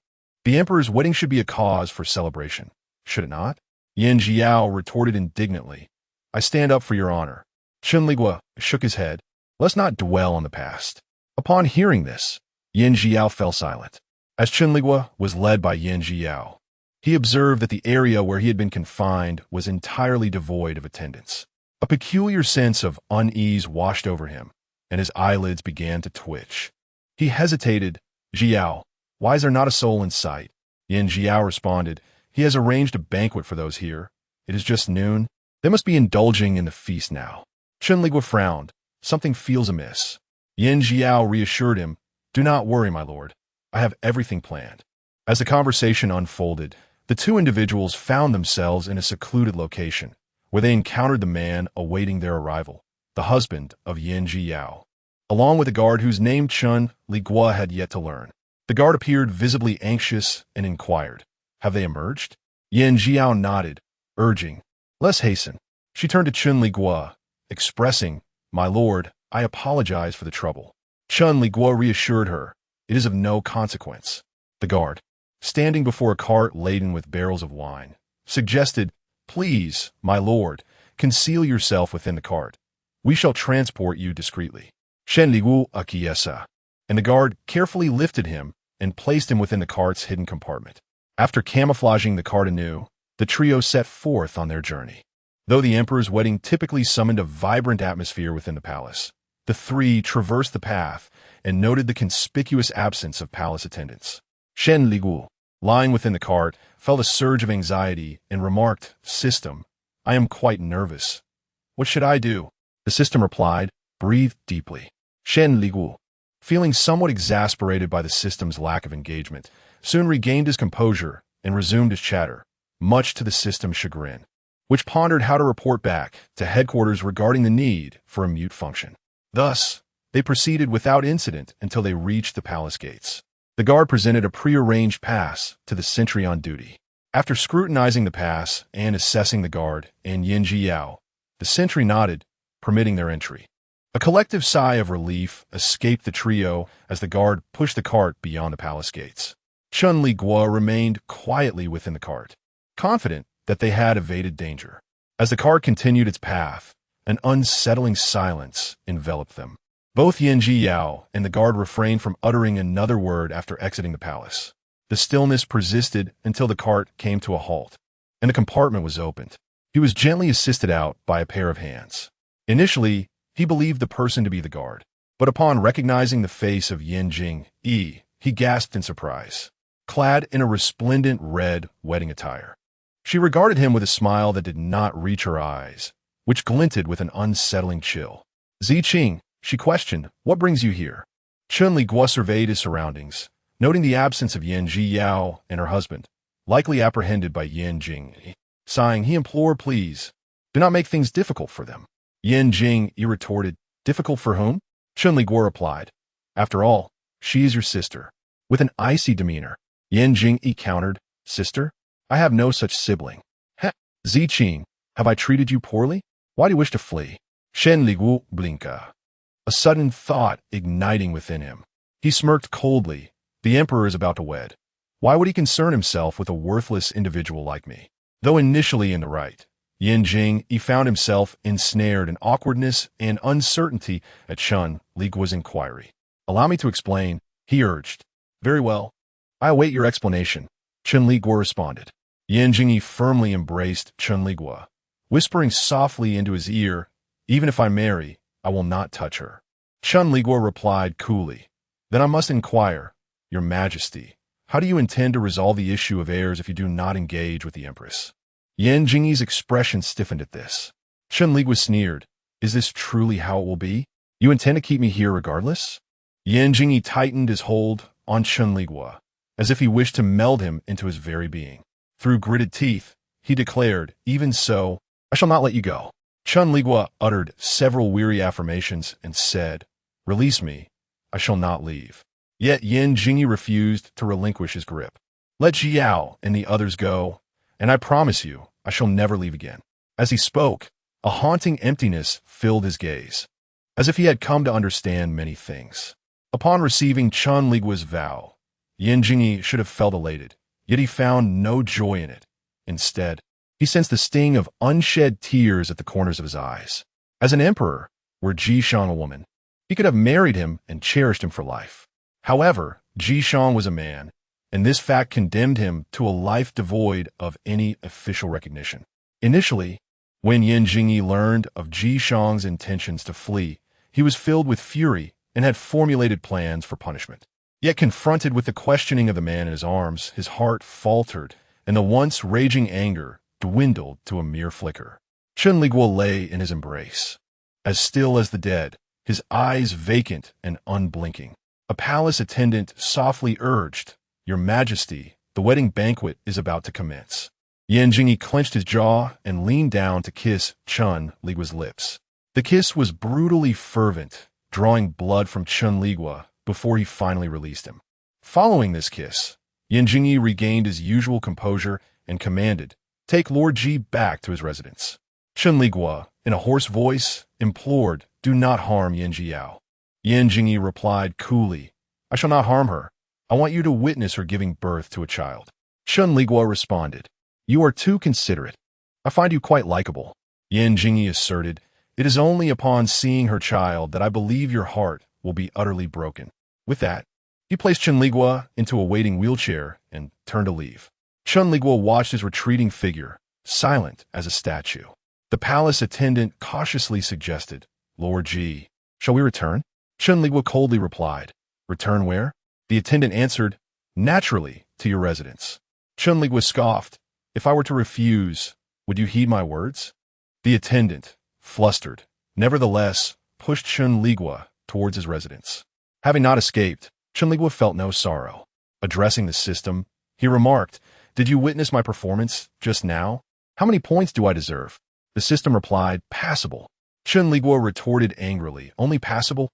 The emperor's wedding should be a cause for celebration, should it not? Yan Jiao retorted indignantly. I stand up for your honor. Chen Liguo shook his head. Let's not dwell on the past. Upon hearing this, Yan Jiao fell silent. As Chen Liguo was led by Yan Jiao, he observed that the area where he had been confined was entirely devoid of attendants. A peculiar sense of unease washed over him, and his eyelids began to twitch. He hesitated. Jiao, why is there not a soul in sight? Yan Jiao responded, he has arranged a banquet for those here. It is just noon. They must be indulging in the feast now. Chen Liguo frowned. Something feels amiss. Yan Jiao reassured him, do not worry, my lord. I have everything planned. As the conversation unfolded, the two individuals found themselves in a secluded location, where they encountered the man awaiting their arrival, the husband of Yan Jiao, along with a guard whose name Chen Liguo had yet to learn. The guard appeared visibly anxious and inquired, have they emerged? Yan Jiao nodded, urging, let's hasten. She turned to Chen Liguo, expressing, my lord, I apologize for the trouble. Chen Liguo reassured her, it is of no consequence. The guard, standing before a cart laden with barrels of wine, suggested, please, my lord, conceal yourself within the cart. We shall transport you discreetly. Chen Liguo acquiesced, and the guard carefully lifted him and placed him within the cart's hidden compartment. After camouflaging the cart anew, the trio set forth on their journey. Though the emperor's wedding typically summoned a vibrant atmosphere within the palace, the three traversed the path and noted the conspicuous absence of palace attendants. Chen Liguo, lying within the cart, felt a surge of anxiety and remarked, System, I am quite nervous. What should I do? The system replied, breathe deeply. Chen Liguo, feeling somewhat exasperated by the system's lack of engagement, soon regained his composure and resumed his chatter, much to the system's chagrin, which pondered how to report back to headquarters regarding the need for a mute function. Thus, they proceeded without incident until they reached the palace gates. The guard presented a prearranged pass to the sentry on duty. After scrutinizing the pass and assessing the guard and Yan Jiao, the sentry nodded, permitting their entry. A collective sigh of relief escaped the trio as the guard pushed the cart beyond the palace gates. Chen Liguo remained quietly within the cart, confident that they had evaded danger. As the cart continued its path, an unsettling silence enveloped them. Both Yan Jiao and the guard refrained from uttering another word after exiting the palace. The stillness persisted until the cart came to a halt, and the compartment was opened. He was gently assisted out by a pair of hands. Initially, he believed the person to be the guard, but upon recognizing the face of Yan Jing, he gasped in surprise. Clad in a resplendent red wedding attire, she regarded him with a smile that did not reach her eyes, which glinted with an unsettling chill. Ziqing, she questioned, what brings you here? Chen Liguo surveyed his surroundings, noting the absence of Yan Jiao and her husband, likely apprehended by Yan Jing. Sighing, he implored, please, do not make things difficult for them. Yan Jing retorted, difficult for whom? Chen Liguo replied, after all, she is your sister. With an icy demeanor, Yan Jing countered, sister? I have no such sibling. Heh, Ziqing, have I treated you poorly? Why do you wish to flee? Chen Liguo blinked, a sudden thought igniting within him. He smirked coldly. The emperor is about to wed. Why would he concern himself with a worthless individual like me? Though initially in the right, Yan Jing found himself ensnared in awkwardness and uncertainty at Chen Liguo's inquiry. Allow me to explain, he urged. Very well. I await your explanation, Chen Liguo responded. Yan Jing firmly embraced Chen Liguo, whispering softly into his ear, even if I marry, I will not touch her. Chen Liguo replied coolly, then I must inquire, Your Majesty, how do you intend to resolve the issue of heirs if you do not engage with the Empress? Yan Jing's expression stiffened at this. Chen Liguo sneered, is this truly how it will be? You intend to keep me here regardless? Yan Jing tightened his hold on Chen Liguo, as if he wished to meld him into his very being. Through gritted teeth, he declared, even so, I shall not let you go. Chen Liguo uttered several weary affirmations and said, release me, I shall not leave. Yet Yan Jing refused to relinquish his grip. Let Jiao and the others go, and I promise you, I shall never leave again. As he spoke, a haunting emptiness filled his gaze, as if he had come to understand many things. Upon receiving Chen Liguo's vow, Yan Jingyi should have felt elated, yet he found no joy in it. Instead, he sensed the sting of unshed tears at the corners of his eyes. As an emperor, were Ji Shang a woman, he could have married him and cherished him for life. However, Ji Shang was a man, and this fact condemned him to a life devoid of any official recognition. Initially, when Yan Jingyi learned of Ji Shang's intentions to flee, he was filled with fury and had formulated plans for punishment. Yet confronted with the questioning of the man in his arms, his heart faltered, and the once raging anger dwindled to a mere flicker. Chen Liguo lay in his embrace, as still as the dead, his eyes vacant and unblinking. A palace attendant softly urged, "Your Majesty, the wedding banquet is about to commence." Yan Jingyi clenched his jaw and leaned down to kiss Chen Liguo's lips. The kiss was brutally fervent, drawing blood from Chen Liguo before he finally released him. Following this kiss, Yan Jingyi regained his usual composure and commanded, "Take Lord Ji back to his residence." Chen Liguo, in a hoarse voice, implored, "Do not harm Yan Jiao." Yan Jingyi replied coolly, "I shall not harm her. I want you to witness her giving birth to a child." Chen Liguo responded, "You are too considerate. I find you quite likable." Yan Jingyi asserted, "It is only upon seeing her child that I believe your heart will be utterly broken." With that, he placed Chen Liguo into a waiting wheelchair and turned to leave. Chen Liguo watched his retreating figure, silent as a statue. The palace attendant cautiously suggested, "Lord Ji, shall we return?" Chen Liguo coldly replied, "Return where?" The attendant answered, "Naturally, to your residence." Chen Liguo scoffed, "If I were to refuse, would you heed my words?" The attendant, flustered, nevertheless, pushed Chen Liguo towards his residence. Having not escaped, Chen Liguo felt no sorrow. Addressing the system, he remarked, "Did you witness my performance just now? How many points do I deserve?" The system replied, "Passable." Chen Liguo retorted angrily, "Only passable?"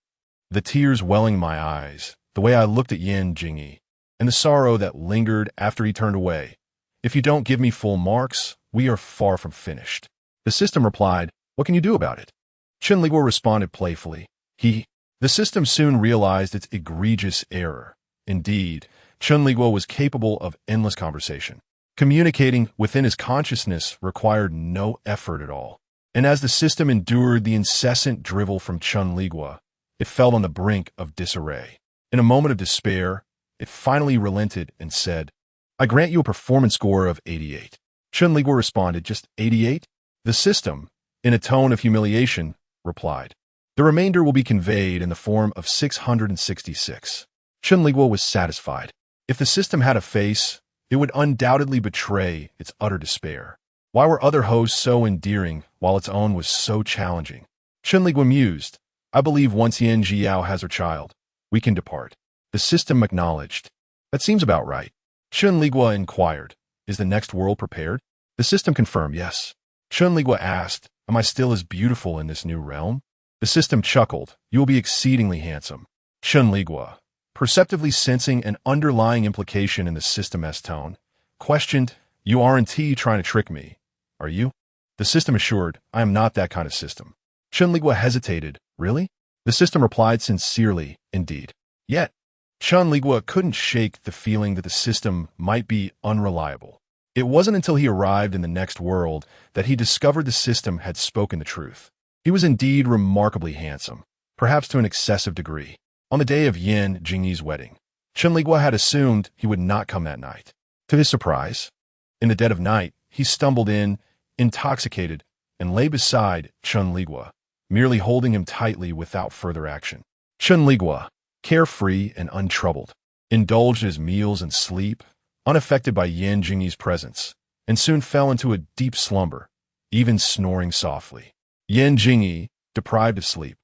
The tears welling in my eyes, the way I looked at Yan Jingyi, and the sorrow that lingered after he turned away. "If you don't give me full marks, we are far from finished." The system replied, "What can you do about it?" Chen Liguo responded playfully, The system soon realized its egregious error. Indeed, Chen Liguo was capable of endless conversation. Communicating within his consciousness required no effort at all. And as the system endured the incessant drivel from Chen Liguo, it felt on the brink of disarray. In a moment of despair, it finally relented and said, "I grant you a performance score of 88. Chen Liguo responded, "Just 88? The system, in a tone of humiliation, replied, "The remainder will be conveyed in the form of 666. Chen Liguo was satisfied. If the system had a face, it would undoubtedly betray its utter despair. Why were other hosts so endearing while its own was so challenging? Chen Liguo mused, "I believe once Yan Jiao has her child, we can depart." The system acknowledged, "That seems about right." Chen Liguo inquired, "Is the next world prepared?" The system confirmed, "Yes." Chen Liguo asked, "Am I still as beautiful in this new realm?" The system chuckled, "You will be exceedingly handsome." Chen Liguo, perceptively sensing an underlying implication in the system's tone, questioned, "You aren't trying to trick me, are you?" The system assured, "I am not that kind of system." Chen Liguo hesitated, "Really?" The system replied sincerely, "Indeed." Yet, Chen Liguo couldn't shake the feeling that the system might be unreliable. It wasn't until he arrived in the next world that he discovered the system had spoken the truth. He was indeed remarkably handsome, perhaps to an excessive degree. On the day of Yan Jingyi's wedding, Chen Liguo had assumed he would not come that night. To his surprise, in the dead of night, he stumbled in, intoxicated, and lay beside Chen Liguo, merely holding him tightly without further action. Chen Liguo, carefree and untroubled, indulged in his meals and sleep, unaffected by Yan Jingyi's presence, and soon fell into a deep slumber, even snoring softly. Yan Jingyi, deprived of sleep,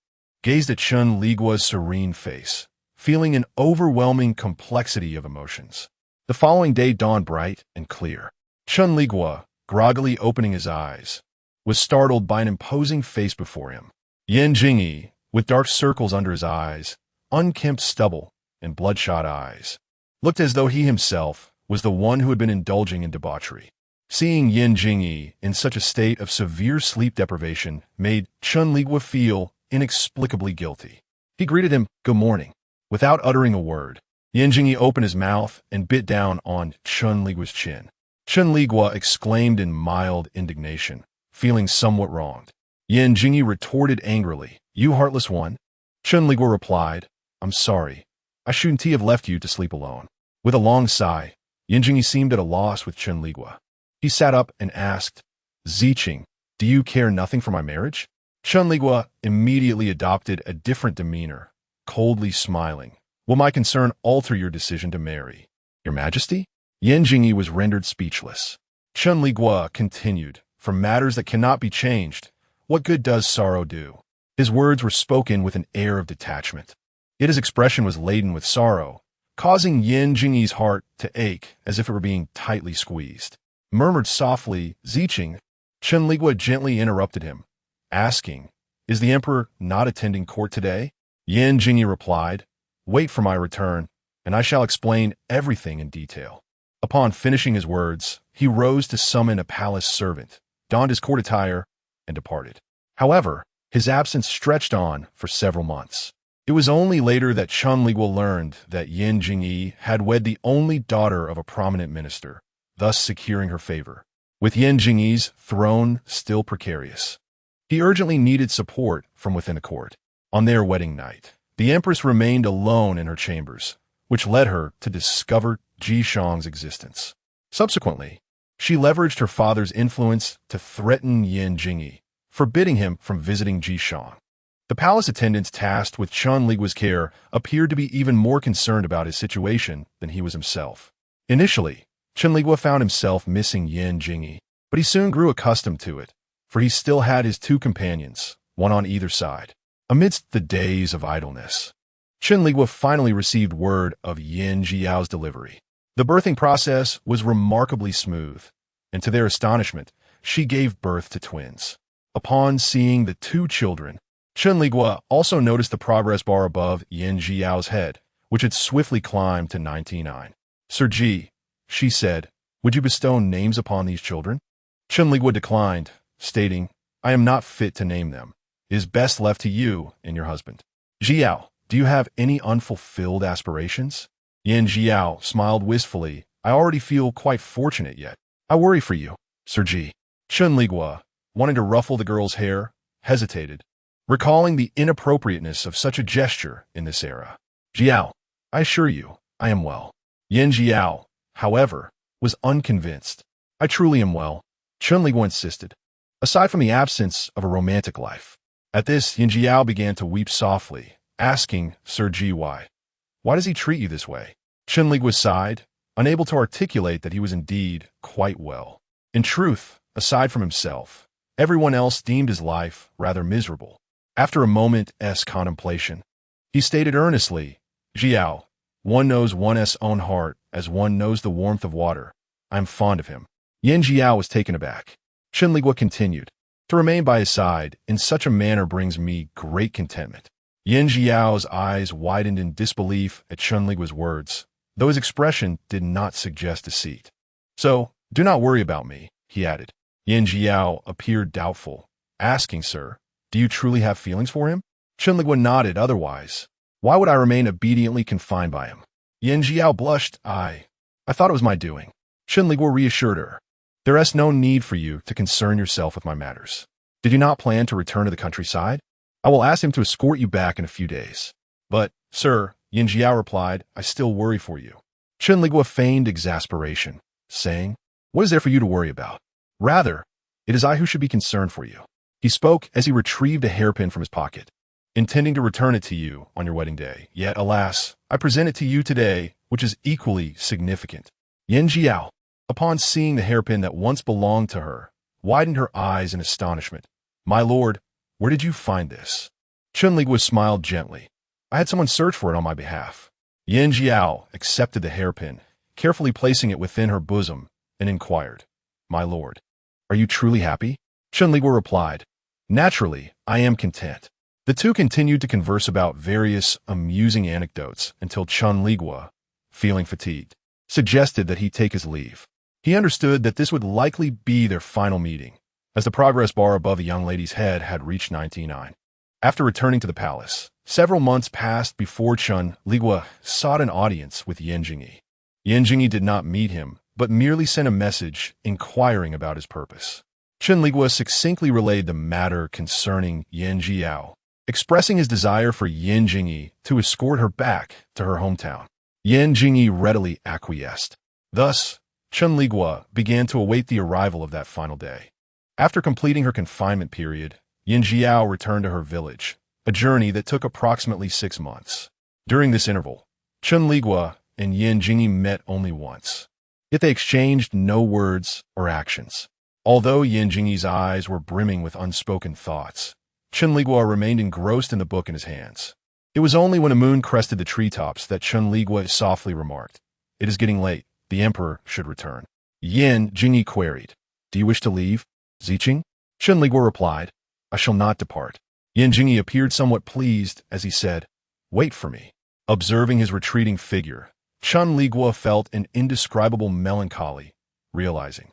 gazed at Chen Liguo's serene face, feeling an overwhelming complexity of emotions. The following day dawned bright and clear. Chen Liguo, groggily opening his eyes, was startled by an imposing face before him. Yan Jingyi, with dark circles under his eyes, unkempt stubble, and bloodshot eyes, looked as though he himself was the one who had been indulging in debauchery. Seeing Yan Jingyi in such a state of severe sleep deprivation made Chen Liguo feel inexplicably guilty. He greeted him, "Good morning," without uttering a word. Yan Jingyi opened his mouth and bit down on Chen Liguo's chin. Chen Liguo exclaimed in mild indignation, feeling somewhat wronged. Yan Jingyi retorted angrily, "You heartless one." Chen Liguo replied, "I'm sorry. I shouldn't have left you to sleep alone." With a long sigh, Yan Jingyi seemed at a loss with Chen Liguo. He sat up and asked, "Ziqing, do you care nothing for my marriage?" Chen Liguo immediately adopted a different demeanor, coldly smiling. "Will my concern alter your decision to marry, Your Majesty?" Yan Jingyi was rendered speechless. Chen Liguo continued, "For matters that cannot be changed, what good does sorrow do?" His words were spoken with an air of detachment. Yet his expression was laden with sorrow, causing Yan Jingyi's heart to ache as if it were being tightly squeezed. Murmured softly, "Ziqing." Chen Liguo gently interrupted him, asking, "Is the emperor not attending court today?" Yan Jingyi replied, "Wait for my return, and I shall explain everything in detail." Upon finishing his words, he rose to summon a palace servant, donned his court attire, and departed. However, his absence stretched on for several months. It was only later that Chen Liguo learned that Yan Jingyi had wed the only daughter of a prominent minister, thus securing her favor. With Yan Jingyi's throne still precarious, he urgently needed support from within the court. On their wedding night, the empress remained alone in her chambers, which led her to discover Jishang's existence. Subsequently, she leveraged her father's influence to threaten Yan Jingyi, forbidding him from visiting Jishang. The palace attendants tasked with Chen Liguo's care appeared to be even more concerned about his situation than he was himself. Initially, Chen Liguo found himself missing Yan Jingyi, but he soon grew accustomed to it, for he still had his two companions, one on either side. Amidst the days of idleness, Chen Liguo finally received word of Yan Jiao's delivery. The birthing process was remarkably smooth, and to their astonishment, she gave birth to twins. Upon seeing the two children, Chen Liguo also noticed the progress bar above Yan Jiao's head, which had swiftly climbed to 99. "Sir Ji," she said, "would you bestow names upon these children?" Chen Liguo declined, stating, "I am not fit to name them. It is best left to you and your husband." "Jiao, do you have any unfulfilled aspirations?" Yan Jiao smiled wistfully. "I already feel quite fortunate yet. I worry for you, Sir Ji." Chen Liguo, wanting to ruffle the girl's hair, hesitated, recalling the inappropriateness of such a gesture in this era. "Jiao, I assure you, I am well." Yan Jiao, however, was unconvinced. "I truly am well," Chen Liguo insisted, "aside from the absence of a romantic life." At this, Yan Jiao began to weep softly, asking Sir Ji why. "Why does he treat you this way?" Chen Liguo sighed, unable to articulate that he was indeed quite well. In truth, aside from himself, everyone else deemed his life rather miserable. After a moment's contemplation, he stated earnestly, "Jiao, one knows one's own heart as one knows the warmth of water. I am fond of him." Yan Jiao was taken aback. Chen Liguo continued, "To remain by his side in such a manner brings me great contentment." Yan Jiao's eyes widened in disbelief at Chen Liguo's words, though his expression did not suggest deceit. "So, do not worry about me," he added. Yan Jiao appeared doubtful, asking, "Sir, do you truly have feelings for him?" Chen Liguo nodded. "Otherwise, why would I remain obediently confined by him?" Yan Jiao blushed. I thought it was my doing." Chen Liguo reassured her, "There is no need for you to concern yourself with my matters. Did you not plan to return to the countryside? I will ask him to escort you back in a few days." "But, sir," Yan Jiao replied, "I still worry for you." Chen Liguo feigned exasperation, saying, "What is there for you to worry about? Rather, it is I who should be concerned for you." He spoke as he retrieved a hairpin from his pocket, intending to return it to you on your wedding day. Yet, alas, I present it to you today, which is equally significant. Yan Jiao, upon seeing the hairpin that once belonged to her, widened her eyes in astonishment. "My lord, where did you find this?" Chen Liguo smiled gently. "I had someone search for it on my behalf." Yan Jiao accepted the hairpin, carefully placing it within her bosom, and inquired, "My lord, are you truly happy?" Chen Liguo replied, "Naturally, I am content." The two continued to converse about various amusing anecdotes until Chen Liguo, feeling fatigued, suggested that he take his leave. He understood that this would likely be their final meeting, as the progress bar above the young lady's head had reached 99. After returning to the palace, Several months passed before Chen Liguo sought an audience with Yan Jingyi. Yan Jingyi did not meet him, but merely sent a message inquiring about his purpose. Chen Liguo succinctly relayed the matter concerning Yan Jiao, expressing his desire for Yan Jingyi to escort her back to her hometown. Yan Jingyi readily acquiesced. Thus, Chen Liguo began to await the arrival of that final day. After completing her confinement period, Yan Jiao returned to her village, a journey that took approximately 6 months. During this interval, Chen Liguo and Yan Jingyi met only once. Yet they exchanged no words or actions. Although Yan Jingyi's eyes were brimming with unspoken thoughts, Chen Liguo remained engrossed in the book in his hands. It was only when a moon crested the treetops that Chen Liguo softly remarked, "It is getting late. The emperor should return." Yan Jingyi queried, "Do you wish to leave, Ziqing?" Chen Liguo replied, "I shall not depart." Yan Jingyi appeared somewhat pleased as he said, "Wait for me." Observing his retreating figure, Chen Liguo felt an indescribable melancholy, realizing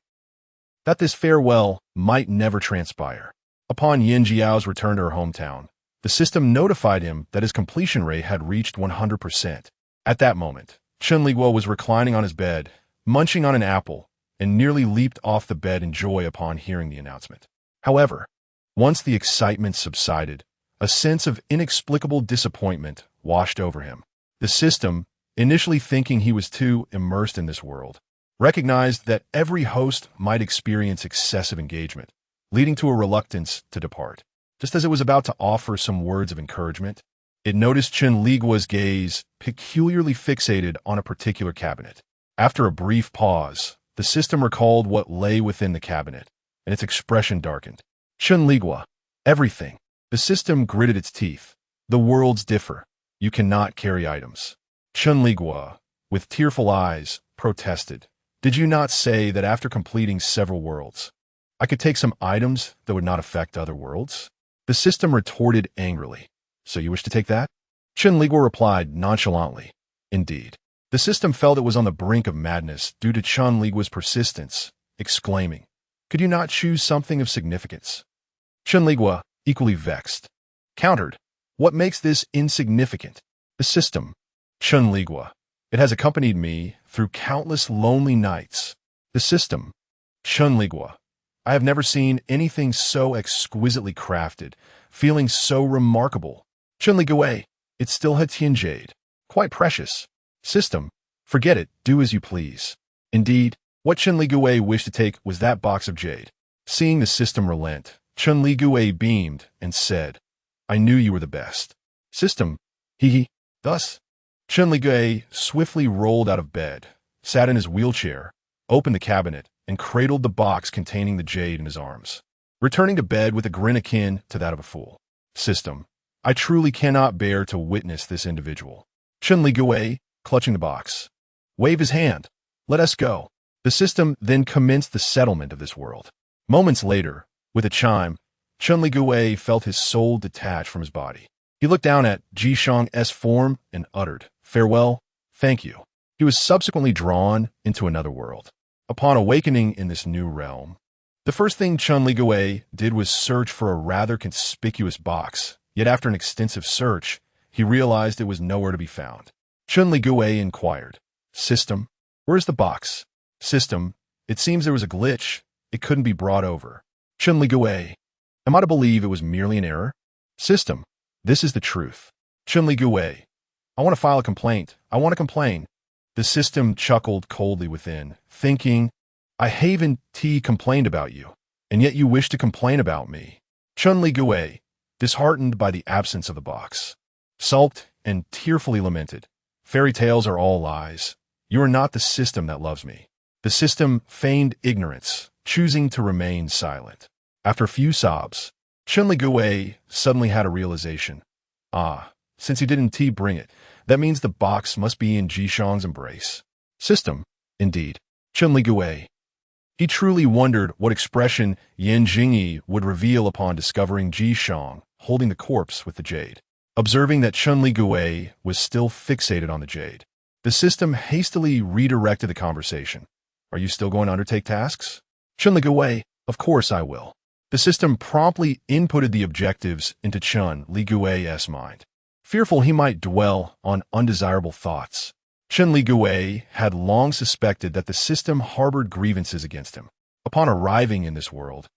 that this farewell might never transpire. Upon Yan Jiao's return to her hometown, the system notified him that his completion rate had reached 100%. At that moment, Chen Liguo was reclining on his bed, munching on an apple, and nearly leaped off the bed in joy upon hearing the announcement. However, once the excitement subsided, a sense of inexplicable disappointment washed over him. The system, initially thinking he was too immersed in this world, recognized that every host might experience excessive engagement, leading to a reluctance to depart. Just as it was about to offer some words of encouragement, it noticed Chen Liguo's gaze peculiarly fixated on a particular cabinet. After a brief pause, the system recalled what lay within the cabinet, and its expression darkened. "Chen Liguo, everything." The system gritted its teeth. "The worlds differ. You cannot carry items." Chen Liguo, with tearful eyes, protested, "Did you not say that after completing several worlds, I could take some items that would not affect other worlds?" The system retorted angrily, "So you wish to take that?" Chen Liguo replied nonchalantly, "Indeed." The system felt it was on the brink of madness due to Chen Liguo's persistence, exclaiming, "Could you not choose something of significance?" Chen Liguo, equally vexed, countered, "What makes this insignificant?" The system, Chen Liguo, "It has accompanied me through countless lonely nights." The system, Chen Liguo, "I have never seen anything so exquisitely crafted, feeling so remarkable." Chen Liguo, "It still had Tian jade. Quite precious." System, "Forget it, do as you please." Indeed, what Chen Liguo wished to take was that box of jade. Seeing the system relent, Chen Liguo beamed and said, "I knew you were the best." System, "Hee." Thus, Chen Liguo swiftly rolled out of bed, sat in his wheelchair, opened the cabinet, and cradled the box containing the jade in his arms, returning to bed with a grin akin to that of a fool. System, "I truly cannot bear to witness this individual." Chen Liguo, clutching the box, wave his hand, "Let us go." The system then commenced the settlement of this world. Moments later, with a chime, Chen Liguo felt his soul detach from his body. He looked down at Jishang's form and uttered, "Farewell, thank you." He was subsequently drawn into another world. Upon awakening in this new realm, the first thing Chen Liguo did was search for a rather conspicuous box, yet after an extensive search, he realized it was nowhere to be found. Chen Liguo inquired, "System, where is the box?" System, "It seems there was a glitch. It couldn't be brought over." Chen Liguo, "Am I to believe it was merely an error?" System, "This is the truth." Chen Liguo, "I want to file a complaint. I want to complain." The system chuckled coldly within, thinking, "I haven't complained about you, and yet you wish to complain about me." Chen Liguo, disheartened by the absence of the box, sulked and tearfully lamented, "Fairy tales are all lies. You are not the system that loves me." The system feigned ignorance, choosing to remain silent. After a few sobs, Chen Liguo suddenly had a realization. Since he didn't bring it, that means the box must be in Jishang's embrace. System, indeed. Chen Liguo. He truly wondered what expression Yan Jingyi would reveal upon discovering Jishang holding the corpse with the jade. Observing that Chen Liguo was still fixated on the jade, the system hastily redirected the conversation. "Are you still going to undertake tasks?" Chen Liguo, "Of course I will." The system promptly inputted the objectives into Chen Liguo's mind. fearful he might dwell on undesirable thoughts. Chen Liguo had long suspected that the system harbored grievances against him. Upon arriving in this world,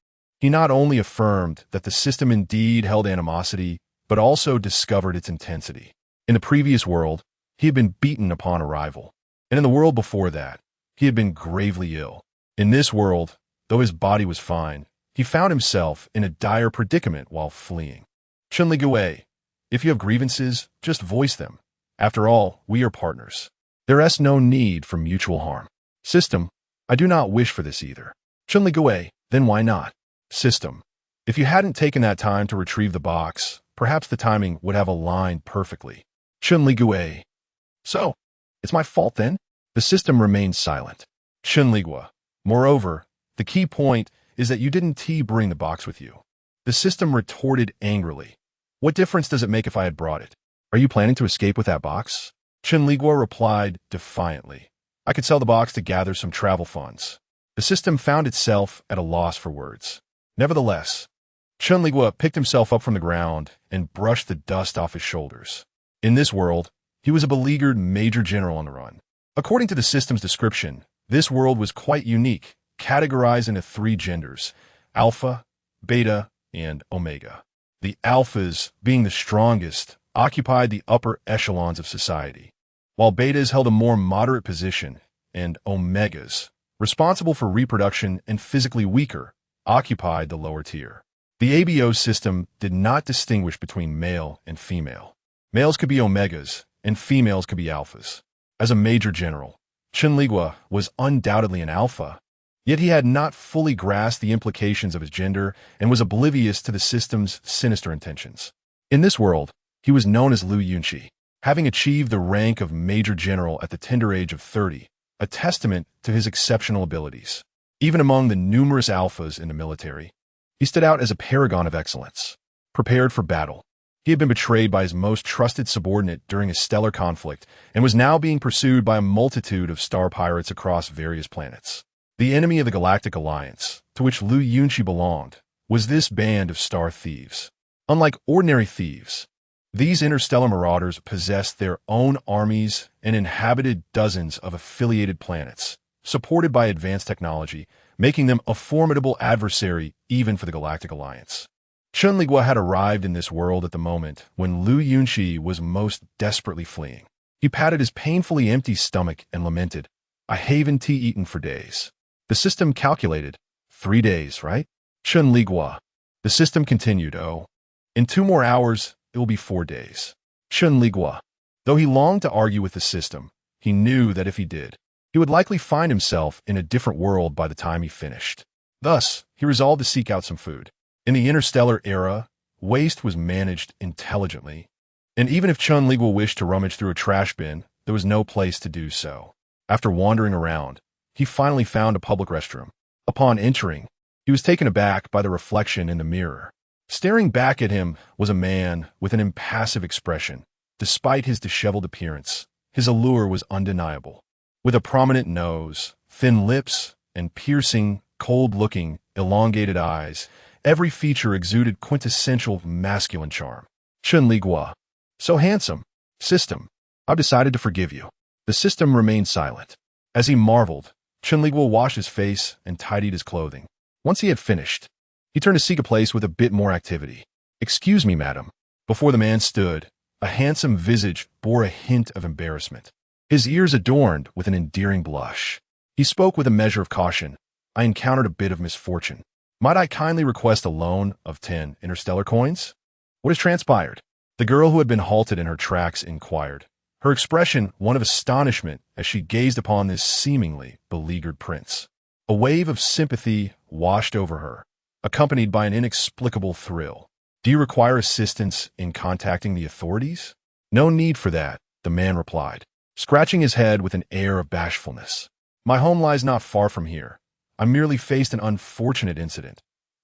he not only affirmed that the system indeed held animosity, but also discovered its intensity. In the previous world, he had been beaten upon arrival, and in the world before that, he had been gravely ill. In this world, though his body was fine, he found himself in a dire predicament while fleeing. Chen Liguo, if you have grievances, just voice them. After all, we are partners. There is no need for mutual harm. System, I do not wish for this either. Chen Liguo, then why not? System, if you hadn't taken that time to retrieve the box, perhaps the timing would have aligned perfectly. Chen Liguo, so, it's my fault then? The system remained silent. Chen Liguo, moreover, the key point is that you didn't bring the box with you. The system retorted angrily. What difference does it make if I had brought it? Are you planning to escape with that box? Chen Liguo replied defiantly. I could sell the box to gather some travel funds. The system found itself at a loss for words. Nevertheless, Chen Liguo picked himself up from the ground and brushed the dust off his shoulders. In this world, he was a beleaguered major general on the run. According to the system's description, this world was quite unique, categorized into 3 genders: Alpha, Beta, and Omega. The Alphas, being the strongest, occupied the upper echelons of society, while Betas held a more moderate position, and Omegas, responsible for reproduction and physically weaker, occupied the lower tier. The ABO system did not distinguish between male and female. Males could be Omegas, and females could be Alphas. As a major general, Chen Liguo was undoubtedly an Alpha, yet he had not fully grasped the implications of his gender and was oblivious to the system's sinister intentions. In this world, he was known as Lu Yunqi, having achieved the rank of Major General at the tender age of 30, a testament to his exceptional abilities. Even among the numerous alphas in the military, he stood out as a paragon of excellence. Prepared for battle, he had been betrayed by his most trusted subordinate during a stellar conflict and was now being pursued by a multitude of star pirates across various planets. The enemy of the Galactic Alliance, to which Lu Yunqi belonged, was this band of star thieves. Unlike ordinary thieves, these interstellar marauders possessed their own armies and inhabited dozens of affiliated planets, supported by advanced technology, making them a formidable adversary even for the Galactic Alliance. Chen Liguo had arrived in this world at the moment when Lu Yunqi was most desperately fleeing. He patted his painfully empty stomach and lamented, "I haven't eaten for days." The system calculated, 3 days, right? Chen Liguo. The system continued, "Oh, in 2 more hours, it will be 4 days." Chen Liguo. Though he longed to argue with the system, he knew that if he did, he would likely find himself in a different world by the time he finished. Thus, he resolved to seek out some food. In the interstellar era, waste was managed intelligently, and even if Chen Liguo wished to rummage through a trash bin, there was no place to do so. After wandering around, he finally found a public restroom. Upon entering, he was taken aback by the reflection in the mirror. Staring back at him was a man with an impassive expression. Despite his disheveled appearance, his allure was undeniable. With a prominent nose, thin lips, and piercing, cold-looking, elongated eyes, every feature exuded quintessential masculine charm. Chen Liguo. So handsome. System, I've decided to forgive you. The system remained silent. As he marveled, Chen Liguo washed his face and tidied his clothing. Once he had finished, he turned to seek a place with a bit more activity. "Excuse me, madam." Before the man stood, a handsome visage bore a hint of embarrassment, his ears adorned with an endearing blush. He spoke with a measure of caution. "I encountered a bit of misfortune. Might I kindly request a loan of 10 interstellar coins?" "What has transpired?" The girl who had been halted in her tracks inquired, her expression one of astonishment as she gazed upon this seemingly beleaguered prince. A wave of sympathy washed over her, accompanied by an inexplicable thrill. "Do you require assistance in contacting the authorities?" "No need for that," the man replied, scratching his head with an air of bashfulness. "My home lies not far from here. I merely faced an unfortunate incident."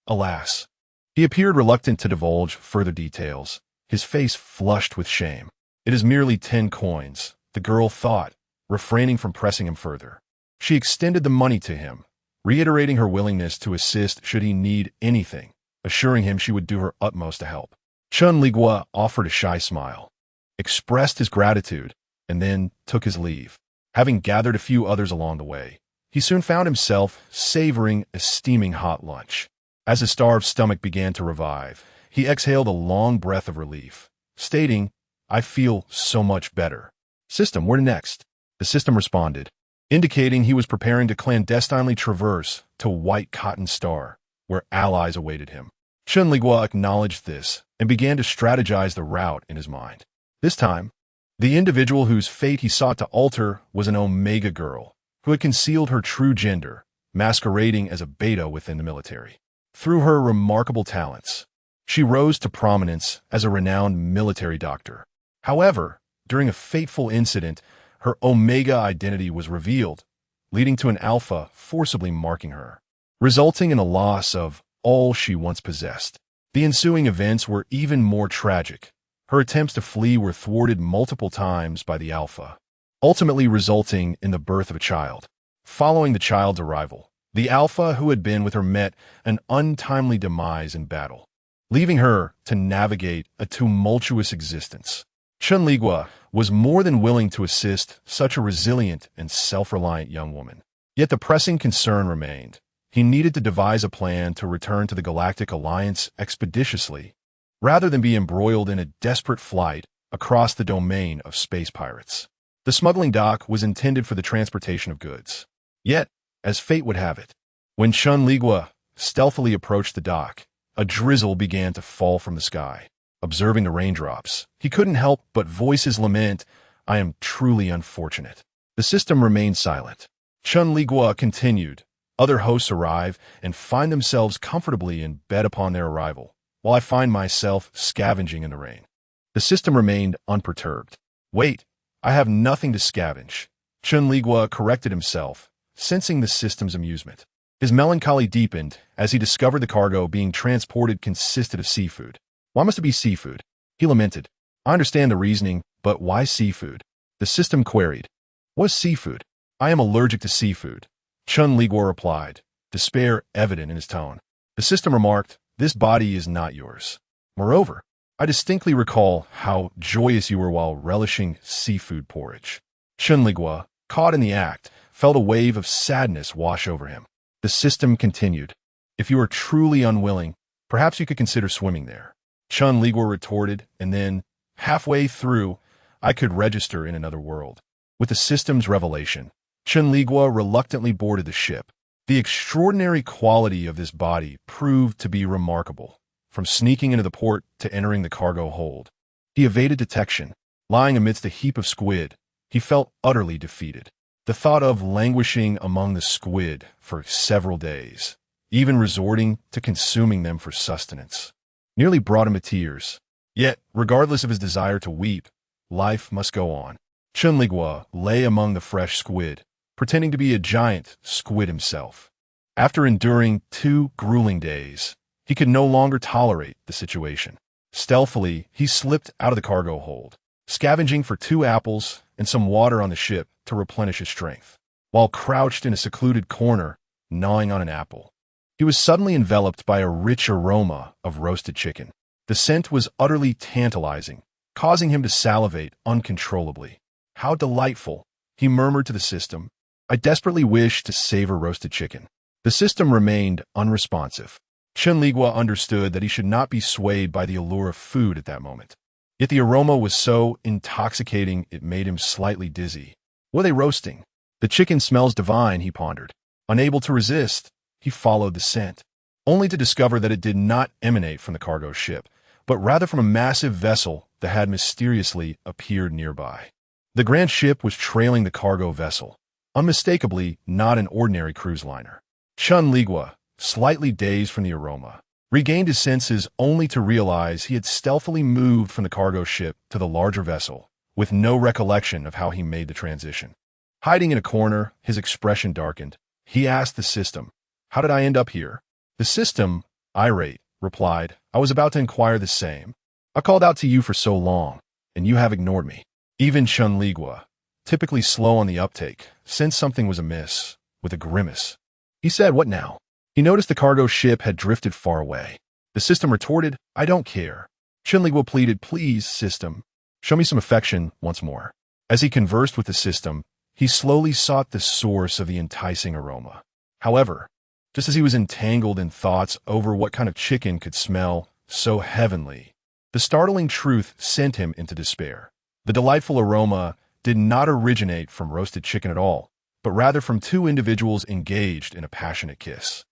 Alas. He appeared reluctant to divulge further details, his face flushed with shame. "It is merely 10 coins, the girl thought, refraining from pressing him further. She extended the money to him, reiterating her willingness to assist should he need anything, assuring him she would do her utmost to help. Chen Liguo offered a shy smile. expressed his gratitude, and then took his leave. Having gathered a few others along the way, he soon found himself savoring a steaming hot lunch. As his starved stomach began to revive, he exhaled a long breath of relief, stating, "I feel so much better." "System, where next?" The system responded, indicating he was preparing to clandestinely traverse to White Cotton Star, where allies awaited him. Chen Liguo acknowledged this and began to strategize the route in his mind. This time, the individual whose fate he sought to alter was an Omega girl who had concealed her true gender, masquerading as a beta within the military. Through her remarkable talents, she rose to prominence as a renowned military doctor. However, during a fateful incident, her Omega identity was revealed, leading to an Alpha forcibly marking her, resulting in a loss of all she once possessed. The ensuing events were even more tragic. Her attempts to flee were thwarted multiple times by the Alpha, ultimately resulting in the birth of a child. Following the child's arrival, the Alpha who had been with her met an untimely demise in battle, leaving her to navigate a tumultuous existence. Chen Liguo was more than willing to assist such a resilient and self-reliant young woman. Yet the pressing concern remained. He needed to devise a plan to return to the Galactic Alliance expeditiously, rather than be embroiled in a desperate flight across the domain of space pirates. The smuggling dock was intended for the transportation of goods. Yet, as fate would have it, when Chen Liguo stealthily approached the dock, a drizzle began to fall from the sky. Observing the raindrops, he couldn't help but voice his lament, "I am truly unfortunate." The system remained silent. Chen Liguo continued, "Other hosts arrive and find themselves comfortably in bed upon their arrival, while I find myself scavenging in the rain." The system remained unperturbed. "Wait, I have nothing to scavenge." Chen Liguo corrected himself, sensing the system's amusement. His melancholy deepened as he discovered the cargo being transported consisted of seafood. "Why must it be seafood?" he lamented. "I understand the reasoning, but why seafood?" The system queried. "What is seafood?" "I am allergic to seafood," Chen Liguo replied, despair evident in his tone. The system remarked, "This body is not yours. Moreover, I distinctly recall how joyous you were while relishing seafood porridge." Chen Liguo, caught in the act, felt a wave of sadness wash over him. The system continued, "If you are truly unwilling, perhaps you could consider swimming there." Chen Liguo retorted, and then, halfway through, "I could register in another world." With the system's revelation, Chen Liguo reluctantly boarded the ship. The extraordinary quality of this body proved to be remarkable. From sneaking into the port to entering the cargo hold, he evaded detection. Lying amidst a heap of squid, he felt utterly defeated. The thought of languishing among the squid for several days, even resorting to consuming them for sustenance, nearly brought him to tears. Yet, regardless of his desire to weep, life must go on. Chen Liguo lay among the fresh squid, pretending to be a giant squid himself. After enduring 2 grueling days, he could no longer tolerate the situation. Stealthily, he slipped out of the cargo hold, scavenging for 2 apples and some water on the ship to replenish his strength. While crouched in a secluded corner, gnawing on an apple, he was suddenly enveloped by a rich aroma of roasted chicken. The scent was utterly tantalizing, causing him to salivate uncontrollably. "How delightful," he murmured to the system. "I desperately wish to savor roasted chicken." The system remained unresponsive. Chen Liguo understood that he should not be swayed by the allure of food at that moment. Yet the aroma was so intoxicating it made him slightly dizzy. "What are they roasting?" "The chicken smells divine," he pondered. Unable to resist, he followed the scent, only to discover that it did not emanate from the cargo ship, but rather from a massive vessel that had mysteriously appeared nearby. The grand ship was trailing the cargo vessel, unmistakably not an ordinary cruise liner. Chen Liguo, slightly dazed from the aroma, regained his senses only to realize he had stealthily moved from the cargo ship to the larger vessel, with no recollection of how he made the transition. Hiding in a corner, his expression darkened. He asked the system, "How did I end up here?" The system, irate, replied, "I was about to inquire the same. I called out to you for so long, and you have ignored me." Even Chen Liguo, typically slow on the uptake, sensed something was amiss, with a grimace. He said, "What now?" He noticed the cargo ship had drifted far away. The system retorted, "I don't care." Chen Liguo pleaded, "Please, system." Show me some affection once more. As he conversed with the system, he slowly sought the source of the enticing aroma. However, just as he was entangled in thoughts over what kind of chicken could smell so heavenly, the startling truth sent him into despair. The delightful aroma did not originate from roasted chicken at all, but rather from two individuals engaged in a passionate kiss.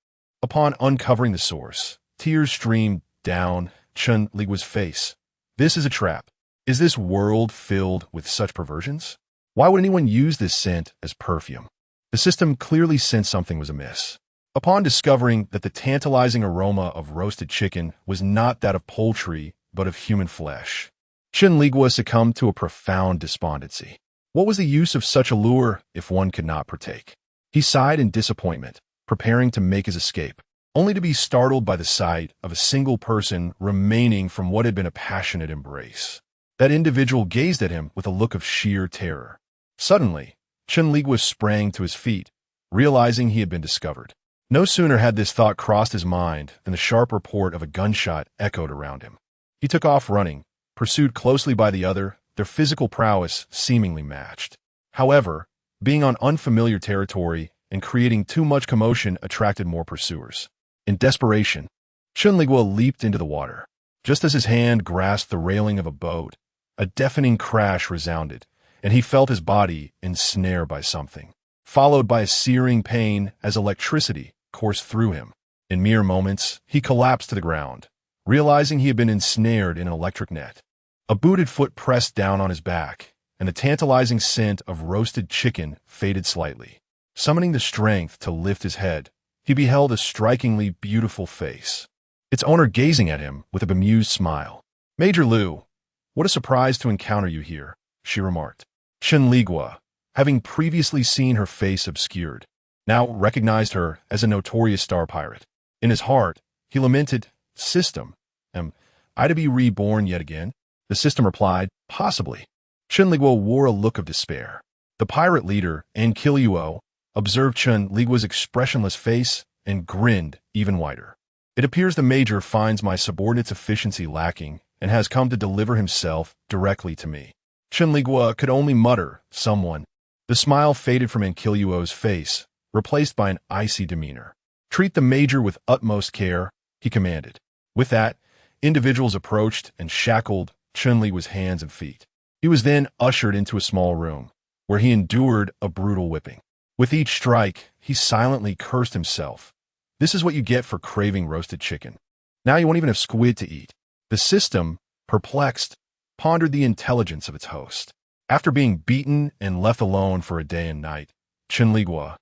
Upon uncovering the source, tears streamed down Chen Liguo's face. This is a trap. Is this world filled with such perversions? Why would anyone use this scent as perfume? The system clearly sensed something was amiss. Upon discovering that the tantalizing aroma of roasted chicken was not that of poultry, but of human flesh, Chen Liguo succumbed to a profound despondency. What was the use of such a lure if one could not partake? He sighed in disappointment, preparing to make his escape, only to be startled by the sight of a single person remaining from what had been a passionate embrace. That individual gazed at him with a look of sheer terror. Suddenly, Chen Liguo sprang to his feet, realizing he had been discovered. No sooner had this thought crossed his mind than the sharp report of a gunshot echoed around him. He took off running, pursued closely by the other, their physical prowess seemingly matched. However, being on unfamiliar territory and creating too much commotion attracted more pursuers. In desperation, Chen Liguo leaped into the water. Just as his hand grasped the railing of a boat, a deafening crash resounded, and he felt his body ensnared by something, followed by a searing pain as electricity coursed through him. In mere moments, he collapsed to the ground, realizing he had been ensnared in an electric net. A booted foot pressed down on his back, and the tantalizing scent of roasted chicken faded slightly. Summoning the strength to lift his head, he beheld a strikingly beautiful face, its owner gazing at him with a bemused smile. "Major Liu, what a surprise to encounter you here," she remarked. Chen Liguo, having previously seen her face obscured, now recognized her as a notorious star pirate. In his heart, he lamented, "System, am I to be reborn yet again?" The system replied, "Possibly." Chen Liguo wore a look of despair. The pirate leader, Chen Liguo, observed Chen Liguo's expressionless face and grinned even wider. "It appears the Major finds my subordinate's efficiency lacking and has come to deliver himself directly to me." Chen Liguo could only mutter, "Someone." The smile faded from Chen Liguo's face, replaced by an icy demeanor. "Treat the Major with utmost care," he commanded. With that, individuals approached and shackled Chen Liguo's hands and feet. He was then ushered into a small room, where he endured a brutal whipping. With each strike, he silently cursed himself. "This is what you get for craving roasted chicken. Now you won't even have squid to eat." The system, perplexed, pondered the intelligence of its host. After being beaten and left alone for a day and night, Chen Liguo,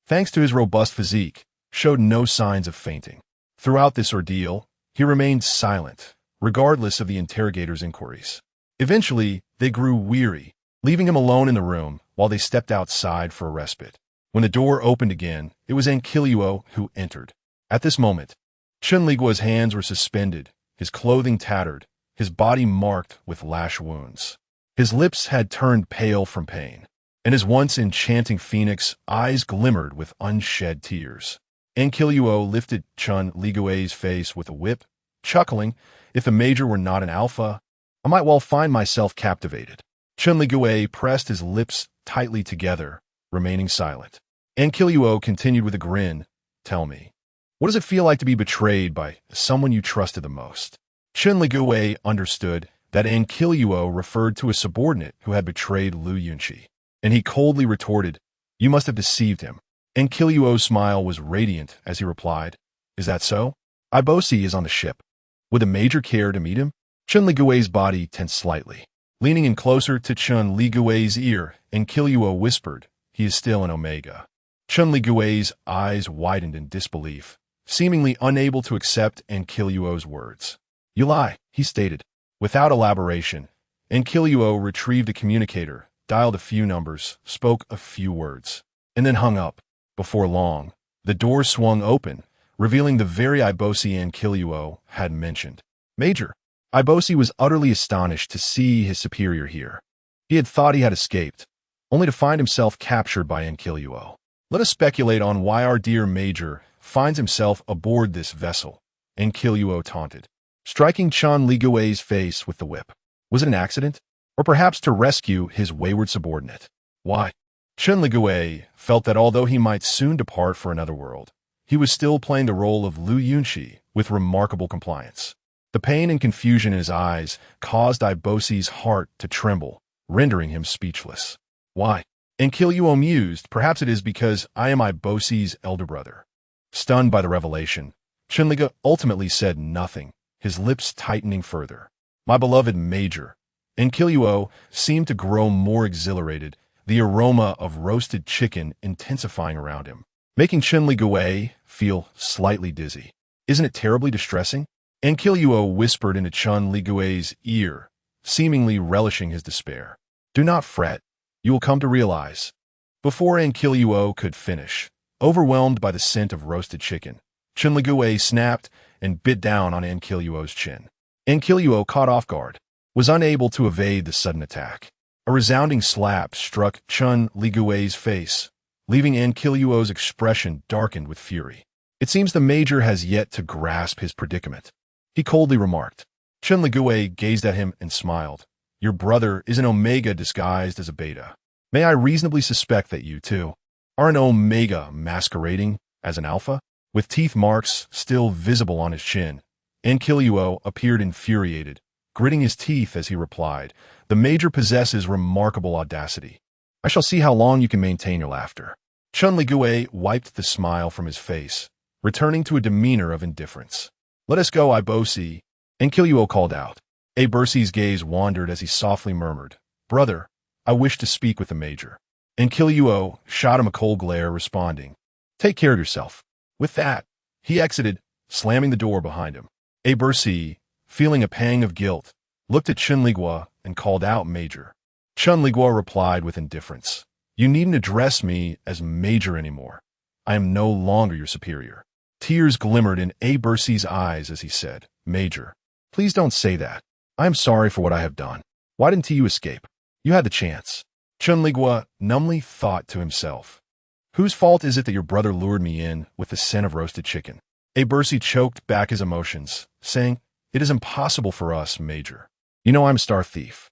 thanks to his robust physique, showed no signs of fainting. Throughout this ordeal, he remained silent, regardless of the interrogator's inquiries. Eventually, they grew weary, leaving him alone in the room while they stepped outside for a respite. When the door opened again, it was Chen Liguo who entered. At this moment, Chen Liguo's hands were suspended, his clothing tattered, his body marked with lash wounds. His lips had turned pale from pain, and his once enchanting phoenix eyes glimmered with unshed tears. Chen Liguo lifted Chen Liguo's face with a whip, chuckling, "If the Major were not an alpha, I might well find myself captivated." Chen Liguo pressed his lips tightly together, remaining silent. Chen Liguo continued with a grin, "Tell me, what does it feel like to be betrayed by someone you trusted the most?" Chen Liguo understood that Chen Liguo referred to a subordinate who had betrayed Liu Yunqi, and he coldly retorted, "You must have deceived him." Chen Liguo's smile was radiant as he replied, "Is that so? Ibosi is on the ship. Would the Major care to meet him?" Chen Liguo's body tensed slightly. Leaning in closer to Chen Liguo's ear, Chen Liguo whispered, "He is still an Omega." Chen Liguo's eyes widened in disbelief, seemingly unable to accept Chen Liguo's words. "You lie," he stated. Without elaboration, Chen Liguo retrieved a communicator, dialed a few numbers, spoke a few words, and then hung up. Before long, the door swung open, revealing the very Ibosi Chen Liguo had mentioned. "Major." Ibosi was utterly astonished to see his superior here. He had thought he had escaped, only to find himself captured by Chen Liguo. "Let us speculate on why our dear Major finds himself aboard this vessel," Chen Liguo taunted, striking Chen Liguo's face with the whip. "Was it an accident? or perhaps to rescue his wayward subordinate. Why? Chen Liguo felt that although he might soon depart for another world, he was still playing the role of Lu Yunxi with remarkable compliance. The pain and confusion in his eyes caused Ibosi's heart to tremble, rendering him speechless. Why? And Liguo mused, perhaps it is because I am Ibosi's elder brother. Stunned by the revelation, Chen Liguo ultimately said nothing, his lips tightening further. My beloved Major. And Liguo seemed to grow more exhilarated, the aroma of roasted chicken intensifying around him, making Chen Liguo feel slightly dizzy. Isn't it terribly distressing? And Liguo whispered into Chen Liguo's ear, seemingly relishing his despair. Do not fret. You will come to realize. Before Liguo could finish, overwhelmed by the scent of roasted chicken, Chen Liguo snapped and bit down on Liguo's chin. Liguo, caught off guard, was unable to evade the sudden attack. A resounding slap struck Chen Liguo's face, leaving Liguo's expression darkened with fury. It seems the Major has yet to grasp his predicament, he coldly remarked. Chen Liguo gazed at him and smiled. Your brother is an Omega disguised as a Beta. May I reasonably suspect that you, too, are an Omega masquerading as an Alpha? With teeth marks still visible on his chin, Liguo appeared infuriated, gritting his teeth as he replied, the Major possesses remarkable audacity. I shall see how long you can maintain your laughter. Chen Liguo wiped the smile from his face, returning to a demeanor of indifference. Let us go, Ibosi, Liguo called out. Ibosi's gaze wandered as he softly murmured, Brother, I wish to speak with the Major. Liguo shot him a cold glare, responding, Take care of yourself. With that, he exited, slamming the door behind him. Ibosi, feeling a pang of guilt, looked at Chen Liguo and called out Major. Chen Liguo replied with indifference, You needn't address me as Major anymore. I am no longer your superior. Tears glimmered in Ibosi's eyes as he said, Major, please don't say that. I am sorry for what I have done. Why didn't you escape? You had the chance. Chen Liguo numbly thought to himself. Whose fault is it that your brother lured me in with the scent of roasted chicken? Ibosi choked back his emotions, saying, It is impossible for us, Major. You know I'm a star thief.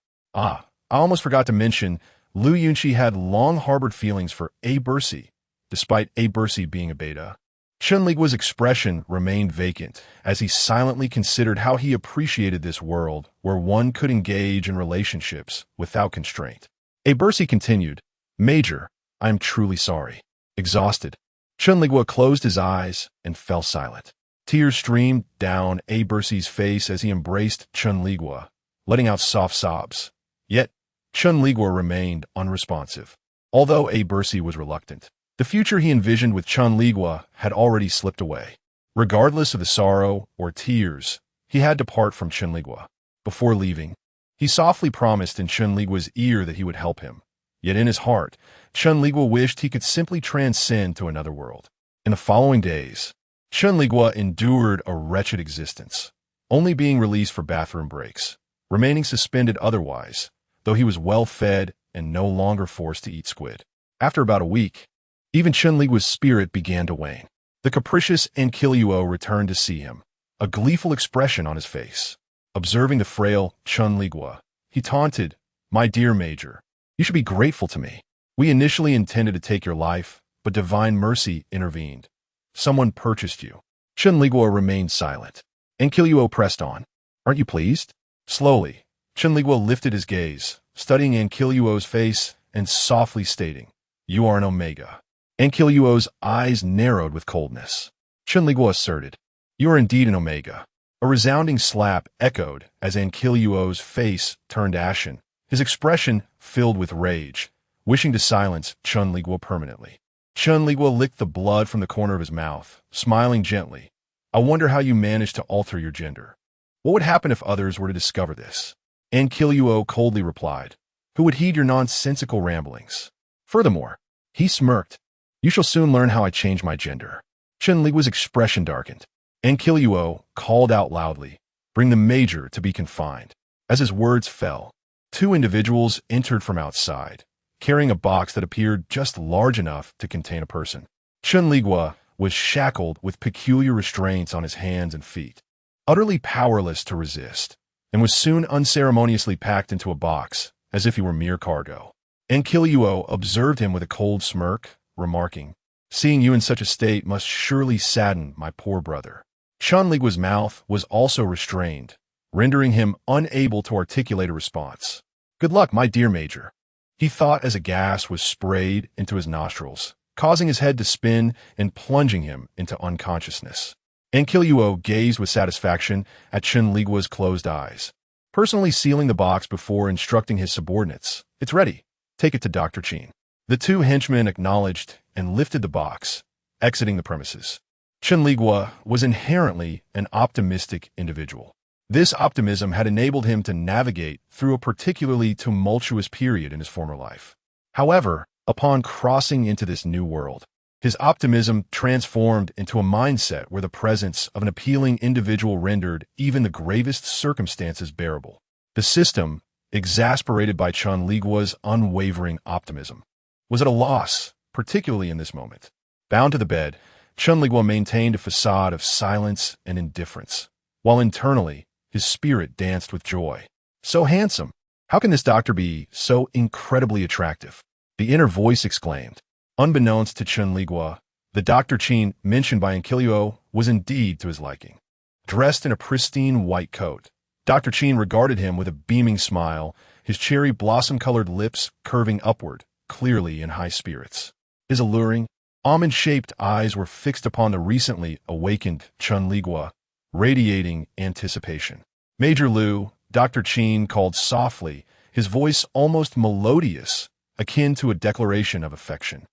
I almost forgot to mention, Lu Yunxi had long harbored feelings for Ibosi, despite Ibosi being a Beta. Chen Liguo's expression remained vacant as he silently considered how he appreciated this world where one could engage in relationships without constraint. Ibosi continued, Major, I am truly sorry. Exhausted, Chen Liguo closed his eyes and fell silent. Tears streamed down Ibosi's face as he embraced Chen Liguo, letting out soft sobs. Yet, Chen Liguo remained unresponsive. Although Ibosi was reluctant, the future he envisioned with Chen Liguo had already slipped away. Regardless of the sorrow or tears, he had to part from Chen Liguo. Before leaving, he softly promised in Chen Liguo's ear that he would help him. Yet in his heart, Chen Liguo wished he could simply transcend to another world. In the following days, Chen Liguo endured a wretched existence, only being released for bathroom breaks, remaining suspended otherwise, though he was well fed and no longer forced to eat squid. After about a week, even Chen Liguo's spirit began to wane. The capricious Liguo returned to see him, a gleeful expression on his face. Observing the frail Chen Liguo, he taunted, My dear Major, you should be grateful to me. We initially intended to take your life, but divine mercy intervened. Someone purchased you. Chen Liguo remained silent. Liguo pressed on. Aren't you pleased? Slowly, Chen Liguo lifted his gaze, studying Liguo's face and softly stating, You are an Omega. Liguo's eyes narrowed with coldness. Chen Liguo asserted, You are indeed an Omega. A resounding slap echoed as Liguo's face turned ashen, his expression filled with rage, wishing to silence Chen Liguo permanently. Chen Liguo licked the blood from the corner of his mouth, smiling gently. I wonder how you managed to alter your gender. What would happen if others were to discover this? Liguo coldly replied, Who would heed your nonsensical ramblings? Furthermore, he smirked. You shall soon learn how I changed my gender. Chen Liguo's expression darkened. Liguo called out loudly, Bring the Major to be confined. As his words fell, two individuals entered from outside, carrying a box that appeared just large enough to contain a person. Chen Liguo was shackled with peculiar restraints on his hands and feet. Utterly powerless to resist, and was soon unceremoniously packed into a box, as if he were mere cargo. Chen Liguo observed him with a cold smirk, remarking, "Seeing you in such a state must surely sadden my poor brother." Chen Liguo's mouth was also restrained, rendering him unable to articulate a response. "Good luck, my dear Major," he thought as a gas was sprayed into his nostrils, causing his head to spin and plunging him into unconsciousness. Chen Liguo gazed with satisfaction at Chen Liguo's closed eyes, personally sealing the box before instructing his subordinates, "It's ready. Take it to Dr. Chen." The two henchmen acknowledged and lifted the box, exiting the premises. Chen Liguo was inherently an optimistic individual. This optimism had enabled him to navigate through a particularly tumultuous period in his former life. However, upon crossing into this new world, his optimism transformed into a mindset where the presence of an appealing individual rendered even the gravest circumstances bearable. The system, exasperated by Chen Liguo's unwavering optimism, was at a loss, particularly in this moment. Bound to the bed, Chen Liguo maintained a facade of silence and indifference, while internally, his spirit danced with joy. "So handsome! How can this doctor be so incredibly attractive?" the inner voice exclaimed. Unbeknownst to Chen Liguo, the Dr. Chen mentioned by Chen Liguo was indeed to his liking. Dressed in a pristine white coat, Dr. Chen regarded him with a beaming smile, his cherry blossom-colored lips curving upward, clearly in high spirits. His alluring, almond-shaped eyes were fixed upon the recently awakened Chen Liguo, radiating anticipation. "Major Liu," Dr. Chen called softly, his voice almost melodious, akin to a declaration of affection.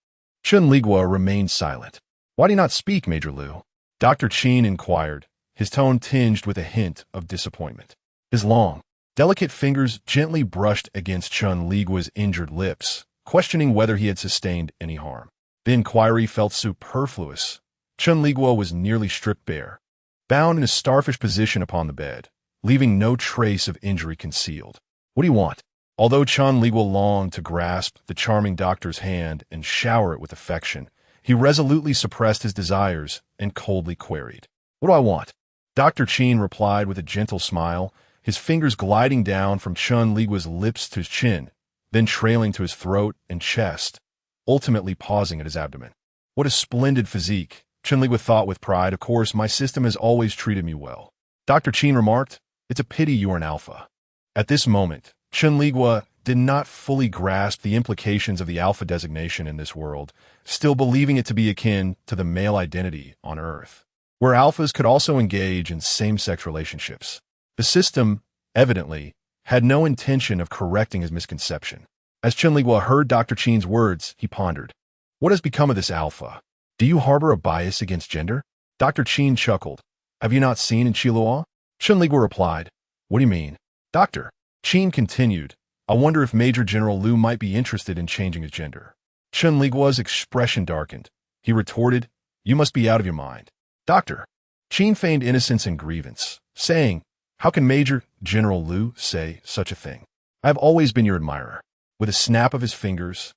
Chen Liguo remained silent. "Why do you not speak, Major Liu?" Dr. Chen inquired, his tone tinged with a hint of disappointment. His long, delicate fingers gently brushed against Chen Liguo's injured lips, questioning whether he had sustained any harm. The inquiry felt superfluous. Chen Liguo was nearly stripped bare, bound in a starfish position upon the bed, leaving no trace of injury concealed. "What do you want?" Although Chen Liguo longed to grasp the charming doctor's hand and shower it with affection, he resolutely suppressed his desires and coldly queried, "What do I want?" Dr. Chen replied with a gentle smile, his fingers gliding down from Chen Liguo's lips to his chin, then trailing to his throat and chest, ultimately pausing at his abdomen. "What a splendid physique," Chen Liguo thought with pride. "Of course, my system has always treated me well." Dr. Chen remarked, "It's a pity you are an alpha." At this moment, Chen Liguo did not fully grasp the implications of the alpha designation in this world, still believing it to be akin to the male identity on Earth, where alphas could also engage in same-sex relationships. The system, evidently, had no intention of correcting his misconception. As Chen Liguo heard Dr. Chen's words, he pondered, "What has become of this alpha? Do you harbor a bias against gender?" Dr. Chen chuckled. "Have you not seen in Chiluo?" Chen Liguo replied, "What do you mean?" Dr. Chen continued, "I wonder if Major General Liu might be interested in changing his gender." Chen Liguo's expression darkened. He retorted, "You must be out of your mind." Dr. Chen feigned innocence and grievance, saying, "How can Major General Liu say such a thing? I have always been your admirer." With a snap of his fingers,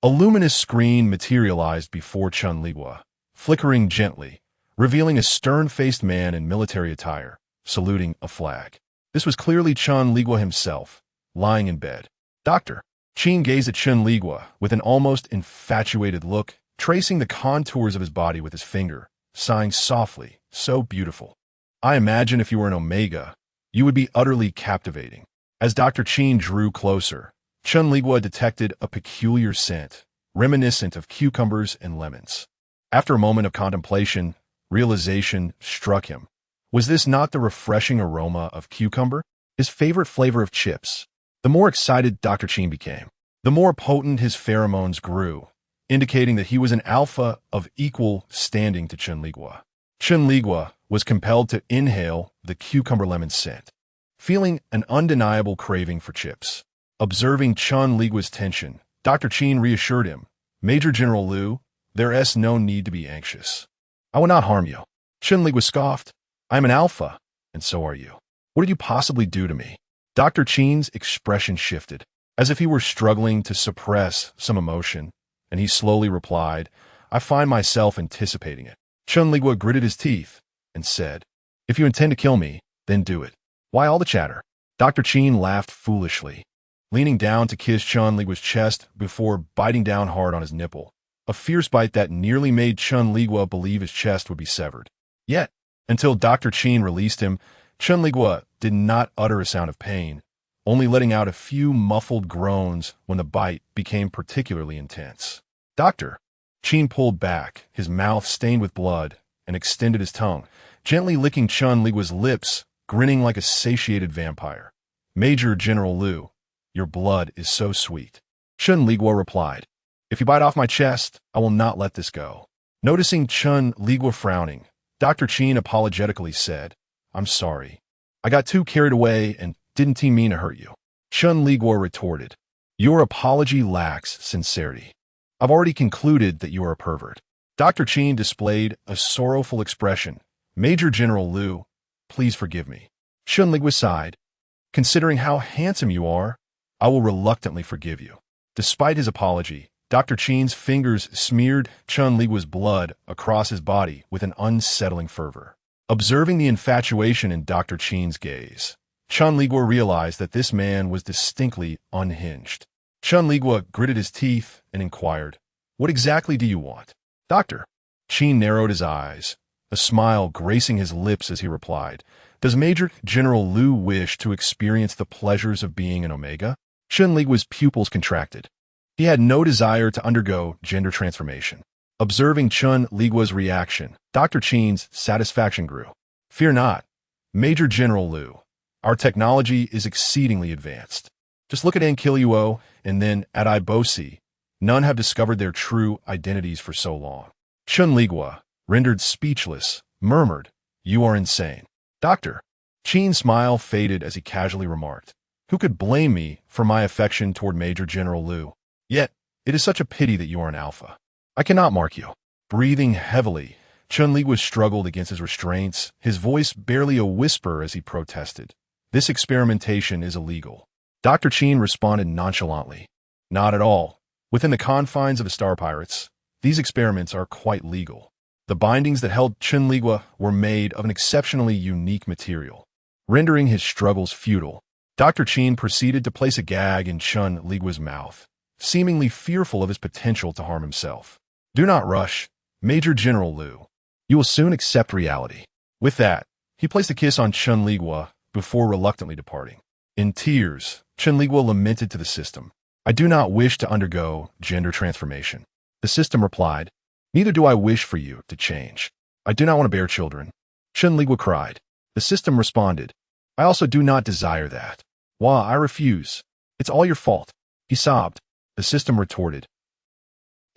a luminous screen materialized before Chen Liguo, flickering gently, revealing a stern-faced man in military attire, saluting a flag. This was clearly Chen Liguo himself, lying in bed. Dr. Chen gazed at Chen Liguo with an almost infatuated look, tracing the contours of his body with his finger, sighing softly, "So beautiful. I imagine if you were an Omega, you would be utterly captivating." As Dr. Chen drew closer, Chen Liguo detected a peculiar scent, reminiscent of cucumbers and lemons. After a moment of contemplation, realization struck him. Was this not the refreshing aroma of cucumber, his favorite flavor of chips? The more excited Dr. Chen became, the more potent his pheromones grew, indicating that he was an alpha of equal standing to Chen Liguo. Chen Liguo was compelled to inhale the cucumber lemon scent, feeling an undeniable craving for chips. Observing Chen Liguo's tension, Dr. Chen reassured him, "Major General Liu, there is no need to be anxious. I will not harm you." Chen Liguo scoffed, "I am an alpha, and so are you. What did you possibly do to me?" Dr. Chen's expression shifted, as if he were struggling to suppress some emotion, and he slowly replied, "I find myself anticipating it." Chen Liguo gritted his teeth and said, "If you intend to kill me, then do it. Why all the chatter?" Dr. Chen laughed foolishly, leaning down to kiss Chen Liguo's chest before biting down hard on his nipple, a fierce bite that nearly made Chen Liguo believe his chest would be severed. Yet, until Dr. Chen released him, Chen Liguo did not utter a sound of pain, only letting out a few muffled groans when the bite became particularly intense. Doctor. Chen pulled back, his mouth stained with blood, and extended his tongue, gently licking Chen Liguo's lips, grinning like a satiated vampire. Major General Liu, your blood is so sweet. Chen Liguo replied, if you bite off my chest, I will not let this go. Noticing Chen Liguo frowning, Dr. Chen apologetically said, I'm sorry. I got too carried away and didn't mean to hurt you. Chen Liguo retorted, your apology lacks sincerity. I've already concluded that you are a pervert. Dr. Chen displayed a sorrowful expression. Major General Liu, please forgive me. Chen Liguo sighed. Considering how handsome you are, I will reluctantly forgive you. Despite his apology, Dr. Chen's fingers smeared Chen Liguo's blood across his body with an unsettling fervor. Observing the infatuation in Dr. Chen's gaze, Chen Liguo realized that this man was distinctly unhinged. Chen Liguo gritted his teeth and inquired, what exactly do you want? Doctor. Chen narrowed his eyes, a smile gracing his lips as he replied, does Major General Liu wish to experience the pleasures of being an Omega? Chen Liguo's pupils contracted. He had no desire to undergo gender transformation. Observing Chen Liguo's reaction, Dr. Chen's satisfaction grew. Fear not, Major General Liu. Our technology is exceedingly advanced. Just look at Ankyluo and then at Ibosi. None have discovered their true identities for so long. Chen Liguo, rendered speechless, murmured, you are insane. Doctor. Chen's smile faded as he casually remarked, who could blame me for my affection toward Major General Liu? Yet, it is such a pity that you are an alpha. I cannot mark you. Breathing heavily, Chen Liguo struggled against his restraints, his voice barely a whisper as he protested. This experimentation is illegal. Dr. Chen responded nonchalantly. Not at all. Within the confines of the Star Pirates, these experiments are quite legal. The bindings that held Chen Liguo were made of an exceptionally unique material. Rendering his struggles futile, Dr. Chen proceeded to place a gag in Chen Liguo's mouth, seemingly fearful of his potential to harm himself. Do not rush, Major General Liu. You will soon accept reality. With that, he placed a kiss on Chen Liguo before reluctantly departing. In tears, Chen Liguo lamented to the system, I do not wish to undergo gender transformation. The system replied, neither do I wish for you to change. I do not want to bear children. Chen Liguo cried. The system responded, I also do not desire that. Why, I refuse. It's all your fault. He sobbed. The system retorted,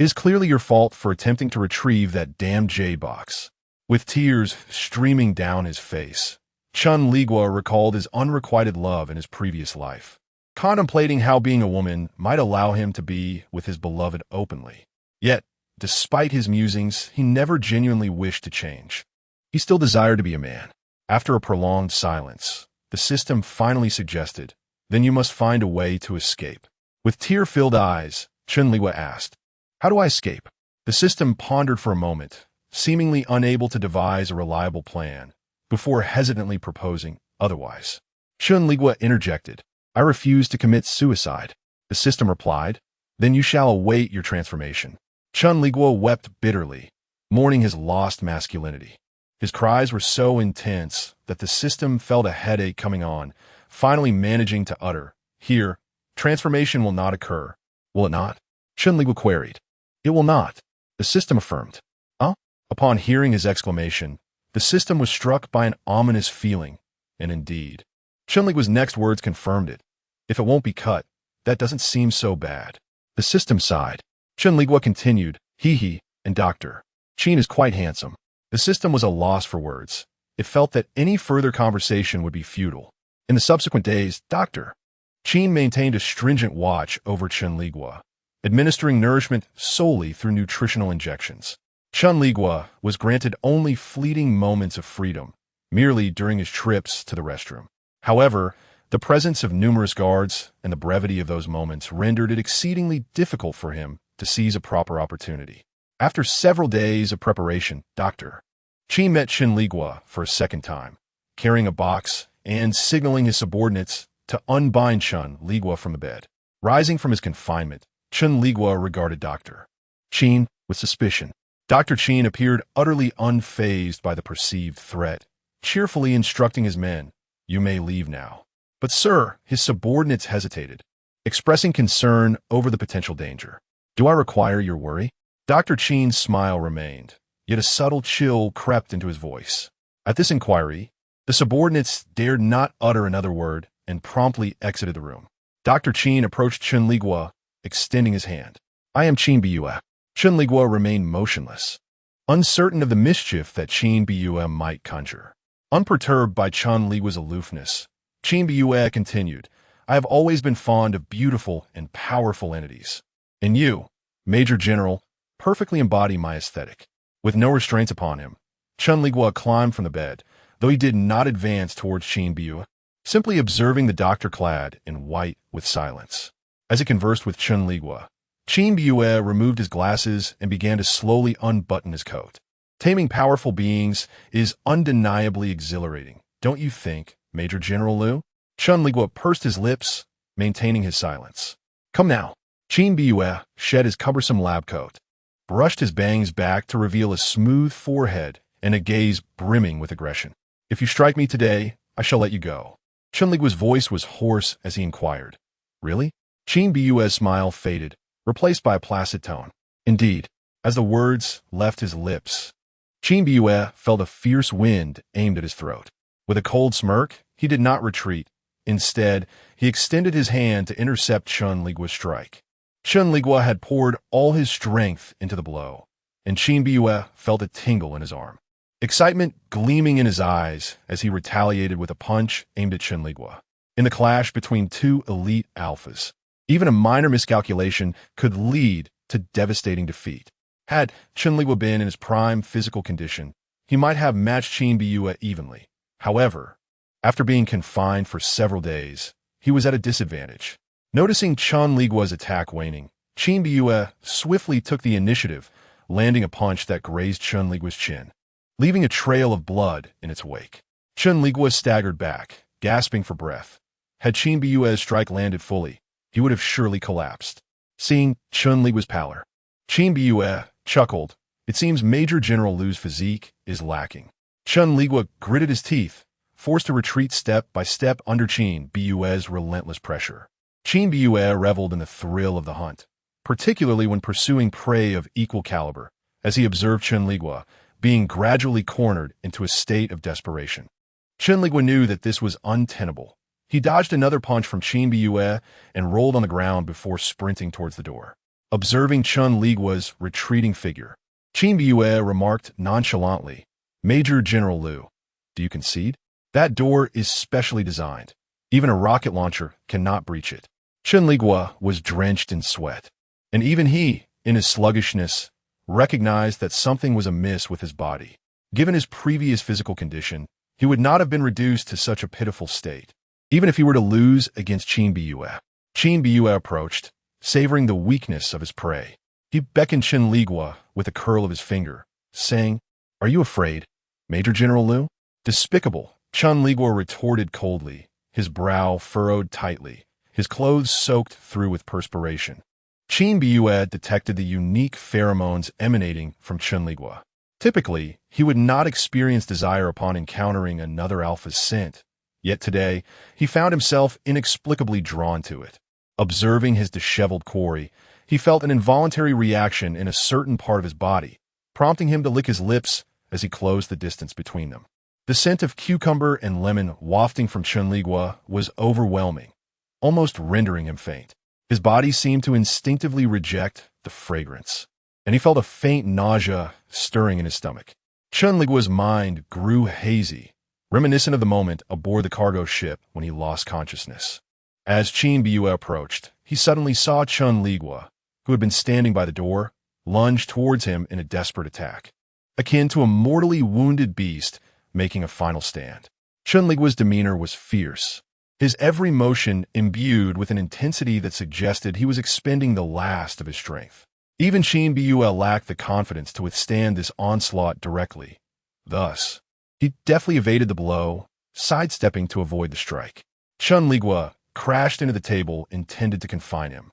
it is clearly your fault for attempting to retrieve that damned J-box. With tears streaming down his face, Chen Liguo recalled his unrequited love in his previous life, contemplating how being a woman might allow him to be with his beloved openly. Yet, despite his musings, he never genuinely wished to change. He still desired to be a man. After a prolonged silence, the system finally suggested, then you must find a way to escape. With tear-filled eyes, Chen Liguo asked, how do I escape? The system pondered for a moment, seemingly unable to devise a reliable plan, before hesitantly proposing otherwise. Chen Liguo interjected, I refuse to commit suicide. The system replied, then you shall await your transformation. Chen Liguo wept bitterly, mourning his lost masculinity. His cries were so intense that the system felt a headache coming on, finally managing to utter, here, transformation will not occur. Will it not? Chen Liguo queried. It will not. The system affirmed. Huh? Upon hearing his exclamation, the system was struck by an ominous feeling, and indeed, Chen Liguo's next words confirmed it. If it won't be cut, that doesn't seem so bad. The system sighed. Chen Liguo continued, hee, and Dr. Chen is quite handsome. The system was a loss for words. It felt that any further conversation would be futile. In the subsequent days, Dr. Chen maintained a stringent watch over Chen Liguo, administering nourishment solely through nutritional injections. Chen Liguo was granted only fleeting moments of freedom, merely during his trips to the restroom. However, the presence of numerous guards and the brevity of those moments rendered it exceedingly difficult for him to seize a proper opportunity. After several days of preparation, Dr. Chen met Chen Liguo for a second time, carrying a box and signaling his subordinates to unbind Chen Liguo from the bed. Rising from his confinement, Chen Liguo regarded Dr. Chen with suspicion. Dr. Chen appeared utterly unfazed by the perceived threat, cheerfully instructing his men, "You may leave now." But sir, his subordinates hesitated, expressing concern over the potential danger. "Do I require your worry?" Dr. Chen's smile remained, yet a subtle chill crept into his voice. At this inquiry, the subordinates dared not utter another word and promptly exited the room. Dr. Chen approached Chen Liguo, extending his hand. "I am Chen Bue." Chen Liguo remained motionless, uncertain of the mischief that Chen Bue might conjure. Unperturbed by Chen Liguo's aloofness, Chen Bue continued, "I have always been fond of beautiful and powerful entities. And you, Major General, perfectly embody my aesthetic." With no restraints upon him, Chen Liguo climbed from the bed, though he did not advance towards Chen Bue, simply observing the doctor clad in white with silence. As he conversed with Chen Liguo, Chen Bue removed his glasses and began to slowly unbutton his coat. "Taming powerful beings is undeniably exhilarating, don't you think, Major General Liu?" Chen Liguo pursed his lips, maintaining his silence. "Come now." Chen Bue shed his cumbersome lab coat, brushed his bangs back to reveal a smooth forehead and a gaze brimming with aggression. "If you strike me today, I shall let you go." Chen Liguo's voice was hoarse as he inquired, "Really?" Chen Bue's smile faded, replaced by a placid tone. "Indeed." As the words left his lips, Chen Bue felt a fierce wind aimed at his throat. With a cold smirk, he did not retreat. Instead, he extended his hand to intercept Chen Liguo's strike. Chen Liguo had poured all his strength into the blow, and Chen Bue felt a tingle in his arm, excitement gleaming in his eyes as he retaliated with a punch aimed at Chen Liguo. In the clash between two elite alphas, even a minor miscalculation could lead to devastating defeat. Had Chen Liguo been in his prime physical condition, he might have matched Chen Bue evenly. However, after being confined for several days, he was at a disadvantage. Noticing Chen Liguo's attack waning, Chen Bue swiftly took the initiative, landing a punch that grazed Chen Liguo's chin, leaving a trail of blood in its wake. Chen Liguo staggered back, gasping for breath. Had Chen Bue's strike landed fully, he would have surely collapsed. Seeing Chen Liguo's pallor, Chen Bue chuckled. "It seems Major General Liu's physique is lacking." Chen Liguo gritted his teeth, forced to retreat step by step under Chen Bue's relentless pressure. Chen Bue reveled in the thrill of the hunt, particularly when pursuing prey of equal caliber, as he observed Chen Liguo being gradually cornered into a state of desperation. Chen Liguo knew that this was untenable. He dodged another punch from Chen Bue and rolled on the ground before sprinting towards the door. Observing Chen Liguo's retreating figure, Chen Bue remarked nonchalantly, "Major General Liu, do you concede? That door is specially designed. Even a rocket launcher cannot breach it." Chen Liguo was drenched in sweat, and even he, in his sluggishness, recognized that something was amiss with his body. Given his previous physical condition, he would not have been reduced to such a pitiful state, even if he were to lose against Chen Bue. Chen Bue approached, savoring the weakness of his prey. He beckoned Chen Liguo with a curl of his finger, saying, "Are you afraid, Major General Liu?" "Despicable," Chen Liguo retorted coldly, his brow furrowed tightly, his clothes soaked through with perspiration. Chen Bue detected the unique pheromones emanating from Chen Liguo. Typically, he would not experience desire upon encountering another alpha's scent, yet today he found himself inexplicably drawn to it. Observing his disheveled quarry, he felt an involuntary reaction in a certain part of his body, prompting him to lick his lips as he closed the distance between them. The scent of cucumber and lemon wafting from Chen Liguo was overwhelming, almost rendering him faint. His body seemed to instinctively reject the fragrance, and he felt a faint nausea stirring in his stomach. Chen Liguo's mind grew hazy, reminiscent of the moment aboard the cargo ship when he lost consciousness. As Chen Bue approached, he suddenly saw Chen Liguo, who had been standing by the door, lunge towards him in a desperate attack, akin to a mortally wounded beast making a final stand. Chen Liguo's demeanor was fierce, his every motion imbued with an intensity that suggested he was expending the last of his strength. Even Chen Bue lacked the confidence to withstand this onslaught directly. Thus, he deftly evaded the blow, sidestepping to avoid the strike. Chen Liguo crashed into the table intended to confine him,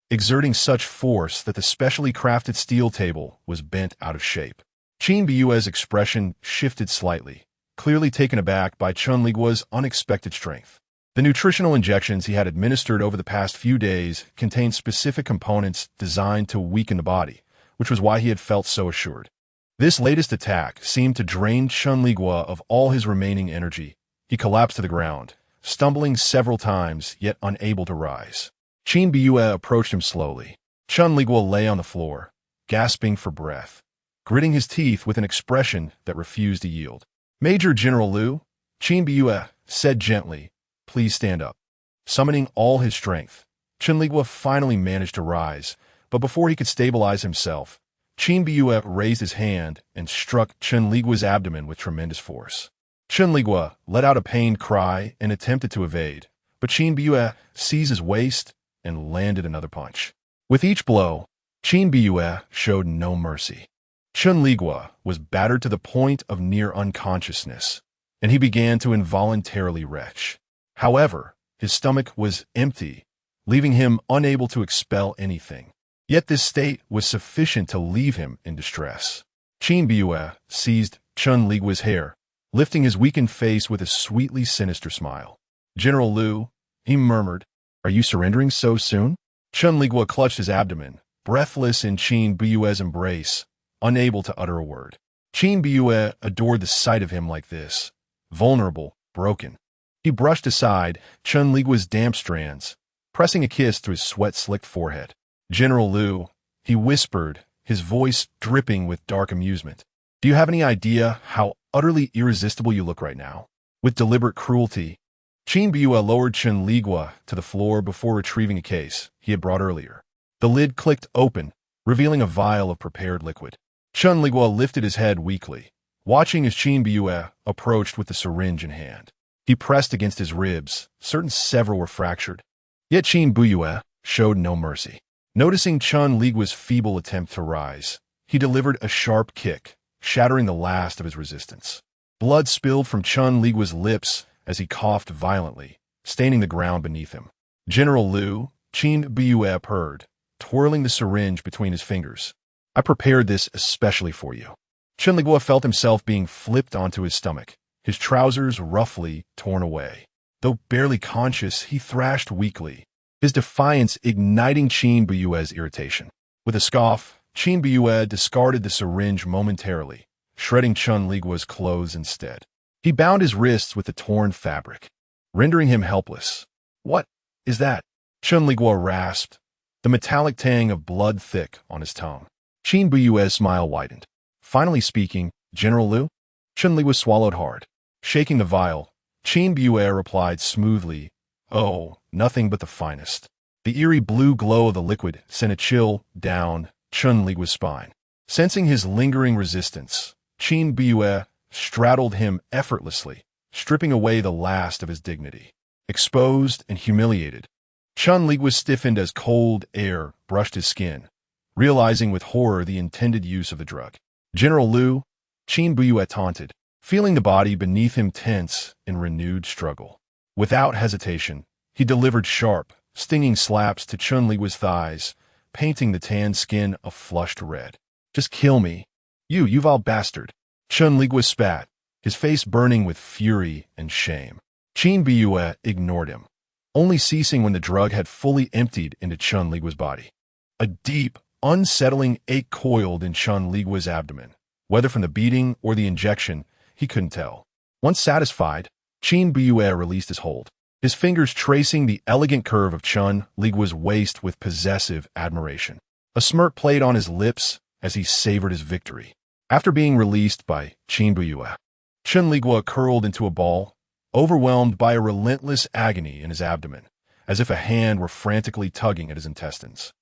exerting such force that the specially crafted steel table was bent out of shape. Chen Liguo's expression shifted slightly, clearly taken aback by Chen Liguo's unexpected strength. The nutritional injections he had administered over the past few days contained specific components designed to weaken the body, which was why he had felt so assured. This latest attack seemed to drain Chen Liguo of all his remaining energy. He collapsed to the ground, stumbling several times, yet unable to rise. Chen Liguo approached him slowly. Chen Liguo lay on the floor, gasping for breath, gritting his teeth with an expression that refused to yield. "Major General Liu," Chen Liguo said gently, "please stand up." Summoning all his strength, Chen Liguo finally managed to rise, but before he could stabilize himself, Chen Liguo raised his hand and struck Chen Liguo's abdomen with tremendous force. Chen Liguo let out a pained cry and attempted to evade, but Chen Liguo seized his waist and landed another punch. With each blow, Chen Liguo showed no mercy. Chen Liguo was battered to the point of near unconsciousness, and he began to involuntarily retch. However, his stomach was empty, leaving him unable to expel anything. Yet this state was sufficient to leave him in distress. Chen Liguo seized Chen Liguo's hair, lifting his weakened face with a sweetly sinister smile. "General Liu," he murmured, "are you surrendering so soon?" Chen Liguo clutched his abdomen, breathless in Chen Liguo's embrace, unable to utter a word. Chen Liguo adored the sight of him like this, vulnerable, broken. He brushed aside Chen Liguo's damp strands, pressing a kiss to his sweat-slicked forehead. "General Liu," he whispered, his voice dripping with dark amusement. "Do you have any idea how utterly irresistible you look right now?" With deliberate cruelty, Chen Liguo lowered Chen Liguo to the floor before retrieving a case he had brought earlier. The lid clicked open, revealing a vial of prepared liquid. Chen Liguo lifted his head weakly, watching as Chen Liguo approached with the syringe in hand. He pressed against his ribs, certain several were fractured. Yet Chen Liguo showed no mercy. Noticing Chen Liguo's feeble attempt to rise, he delivered a sharp kick, shattering the last of his resistance. Blood spilled from Chen Liguo's lips as he coughed violently, staining the ground beneath him. "General Liu," Chen Liguo purred, twirling the syringe between his fingers. "I prepared this especially for you." Chen Liguo felt himself being flipped onto his stomach, his trousers roughly torn away. Though barely conscious, he thrashed weakly, his defiance igniting Chen Liguo's irritation. With a scoff, Chen Liguo discarded the syringe momentarily, shredding Chen Liguo's clothes instead. He bound his wrists with the torn fabric, rendering him helpless. "What is that?" Chen Liguo rasped, the metallic tang of blood thick on his tongue. Chen Liguo's smile widened. Finally speaking, "General Liu?" Chen Liguo swallowed hard. Shaking the vial, Chen Liguo replied smoothly, "Oh, nothing but the finest." The eerie blue glow of the liquid sent a chill down Chen Liguo's spine. Sensing his lingering resistance, Chen Liguo straddled him effortlessly, stripping away the last of his dignity. Exposed and humiliated, Chen Liguo stiffened as cold air brushed his skin, realizing with horror the intended use of the drug. "General Liu," Chen Liguo taunted, feeling the body beneath him tense in renewed struggle. Without hesitation, he delivered sharp, stinging slaps to Chen Liguo's thighs, painting the tan skin a flushed red. "Just kill me. You vile bastard." Chen Liguo spat, his face burning with fury and shame. Chen Liguo ignored him, only ceasing when the drug had fully emptied into Chen Liguo's body. A deep, unsettling ache coiled in Chen Liguo's abdomen. Whether from the beating or the injection, he couldn't tell. Once satisfied, Chen Liguo released his hold, his fingers tracing the elegant curve of Chen Liguo's waist with possessive admiration. A smirk played on his lips as he savored his victory. After being released by Chen Liguo, Chen Liguo curled into a ball, overwhelmed by a relentless agony in his abdomen, as if a hand were frantically tugging at his intestines.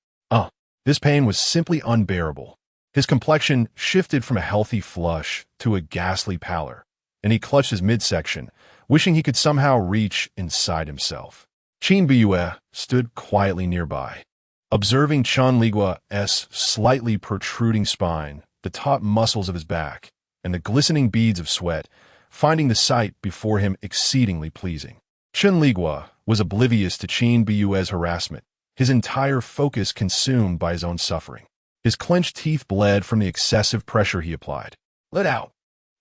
This pain was simply unbearable. His complexion shifted from a healthy flush to a ghastly pallor, and he clutched his midsection, wishing he could somehow reach inside himself. Chen Liguo stood quietly nearby, observing Chen Liguo's slightly protruding spine, the taut muscles of his back, and the glistening beads of sweat, finding the sight before him exceedingly pleasing. Chen Liguo was oblivious to Chen Liguo's harassment, his entire focus consumed by his own suffering. His clenched teeth bled from the excessive pressure he applied. "Let out,"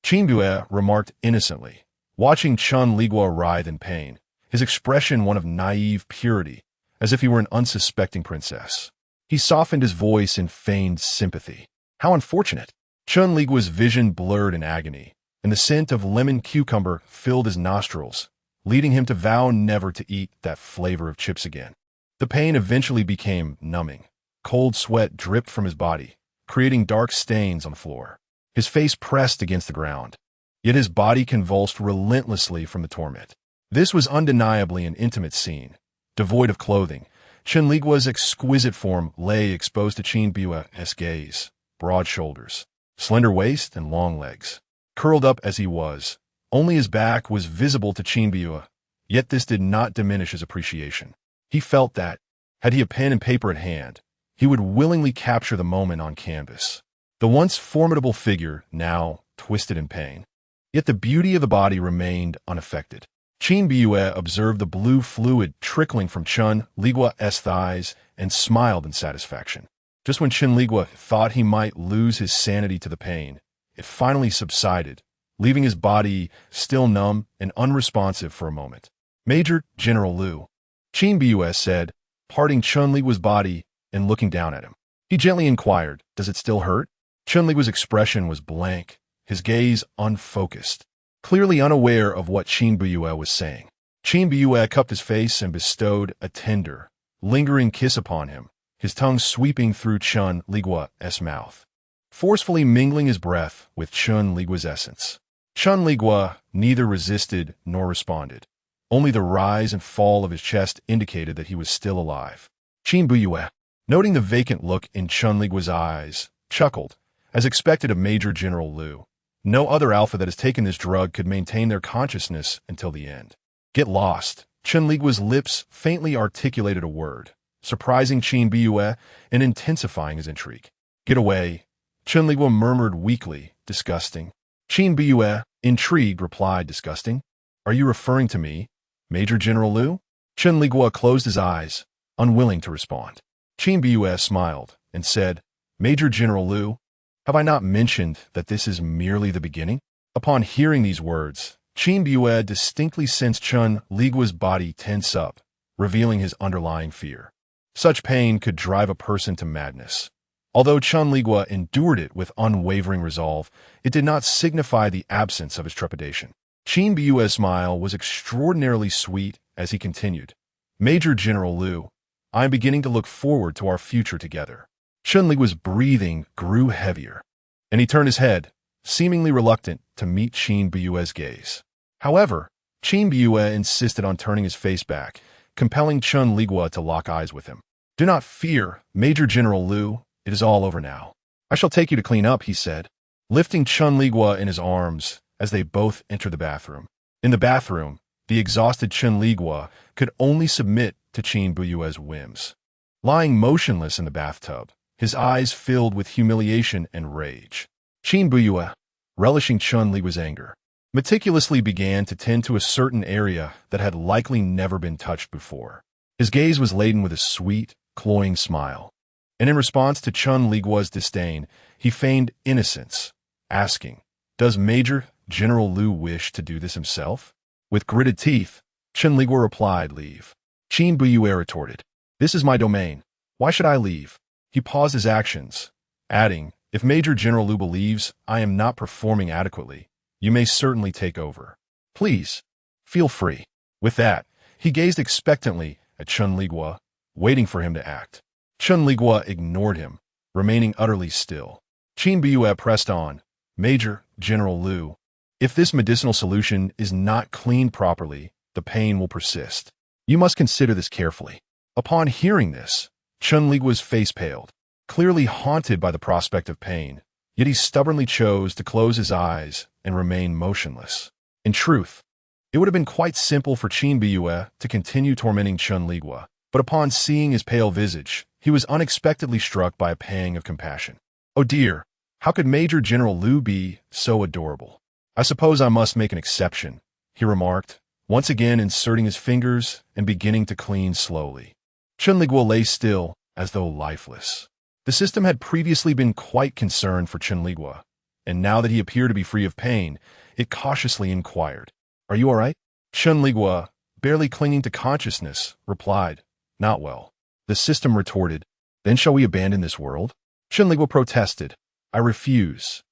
Chen Liguo remarked innocently, watching Chen Liguo writhe in pain, his expression one of naive purity, as if he were an unsuspecting princess. He softened his voice in feigned sympathy. "How unfortunate." Chen Liguo's vision blurred in agony, and the scent of lemon cucumber filled his nostrils, leading him to vow never to eat that flavor of chips again. The pain eventually became numbing. Cold sweat dripped from his body, creating dark stains on the floor. His face pressed against the ground, yet his body convulsed relentlessly from the torment. This was undeniably an intimate scene. Devoid of clothing, Chen Liguo's exquisite form lay exposed to Chen Liguo's gaze, broad shoulders, slender waist, and long legs. Curled up as he was, only his back was visible to Chen Liguo, yet this did not diminish his appreciation. He felt that, had he a pen and paper at hand, he would willingly capture the moment on canvas. The once formidable figure now twisted in pain. Yet the beauty of the body remained unaffected. Chen Liguo observed the blue fluid trickling from Chen Liguo's thighs and smiled in satisfaction. Just when Chen Liguo thought he might lose his sanity to the pain, it finally subsided, leaving his body still numb and unresponsive for a moment. "Major General Liu," Chen Liguo said, parting Chen Liguo's body and looking down at him. He gently inquired, "Does it still hurt?" Chen Liguo's expression was blank, his gaze unfocused, clearly unaware of what Chen Liguo was saying. Chen Liguo cupped his face and bestowed a tender, lingering kiss upon him, his tongue sweeping through Chen Liguo's mouth, forcefully mingling his breath with Chen Liguo's essence. Chen Liguo neither resisted nor responded. Only the rise and fall of his chest indicated that he was still alive. Chen Liguo, noting the vacant look in Chen Liguo's eyes, chuckled, as expected of Major General Liu. No other alpha that has taken this drug could maintain their consciousness until the end. "Get lost." Chen Liguo's lips faintly articulated a word, surprising Chen Liguo and intensifying his intrigue. "Get away," Chen Liguo murmured weakly, "disgusting." Chen Liguo, intrigued, replied, "Disgusting? Are you referring to me, Major General Liu?" Chen Liguo closed his eyes, unwilling to respond. Chen Liguo smiled and said, "Major General Liu, have I not mentioned that this is merely the beginning?" Upon hearing these words, Chen Liguo distinctly sensed Chen Liguo's body tense up, revealing his underlying fear. Such pain could drive a person to madness. Although Chen Liguo endured it with unwavering resolve, it did not signify the absence of his trepidation. Chen Liguo's smile was extraordinarily sweet as he continued, "Major General Liu, I am beginning to look forward to our future together." Chen Liguo's breathing grew heavier, and he turned his head, seemingly reluctant to meet Chen Liguo's gaze. However, Chen Liguo insisted on turning his face back, compelling Chen Liguo to lock eyes with him. "Do not fear, Major General Liu, it is all over now. I shall take you to clean up," he said, lifting Chen Liguo in his arms as they both entered the bathroom. In the bathroom, the exhausted Chen Liguo could only submit to Chen Liguo's whims. Lying motionless in the bathtub, his eyes filled with humiliation and rage, Chen Liguo, relishing Chen Liguo's anger, meticulously began to tend to a certain area that had likely never been touched before. His gaze was laden with a sweet, cloying smile, and in response to Chen Liguo's disdain, he feigned innocence, asking, "Does Major General Liu wish to do this himself?" With gritted teeth, Chen Liguo replied, "Leave." Chen Liguo retorted, "This is my domain. Why should I leave?" He paused his actions, adding, "If Major General Liu believes I am not performing adequately, you may certainly take over. Please, feel free." With that, he gazed expectantly at Chen Liguo, waiting for him to act. Chen Liguo ignored him, remaining utterly still. Chen Liguo pressed on, "Major General Liu, if this medicinal solution is not cleaned properly, the pain will persist. You must consider this carefully." Upon hearing this, Chen Liguo's face paled, clearly haunted by the prospect of pain, yet he stubbornly chose to close his eyes and remain motionless. In truth, it would have been quite simple for Chen Liguo to continue tormenting Chen Liguo, but upon seeing his pale visage, he was unexpectedly struck by a pang of compassion. "Oh dear, how could Major General Liu be so adorable? I suppose I must make an exception," he remarked, once again inserting his fingers and beginning to clean slowly. Chen Liguo lay still, as though lifeless. The system had previously been quite concerned for Chen Liguo, and now that he appeared to be free of pain, it cautiously inquired, "Are you all right?" Chen Liguo, barely clinging to consciousness, replied, "Not well." The system retorted, "Then shall we abandon this world?" Chen Liguo protested, "I refuse.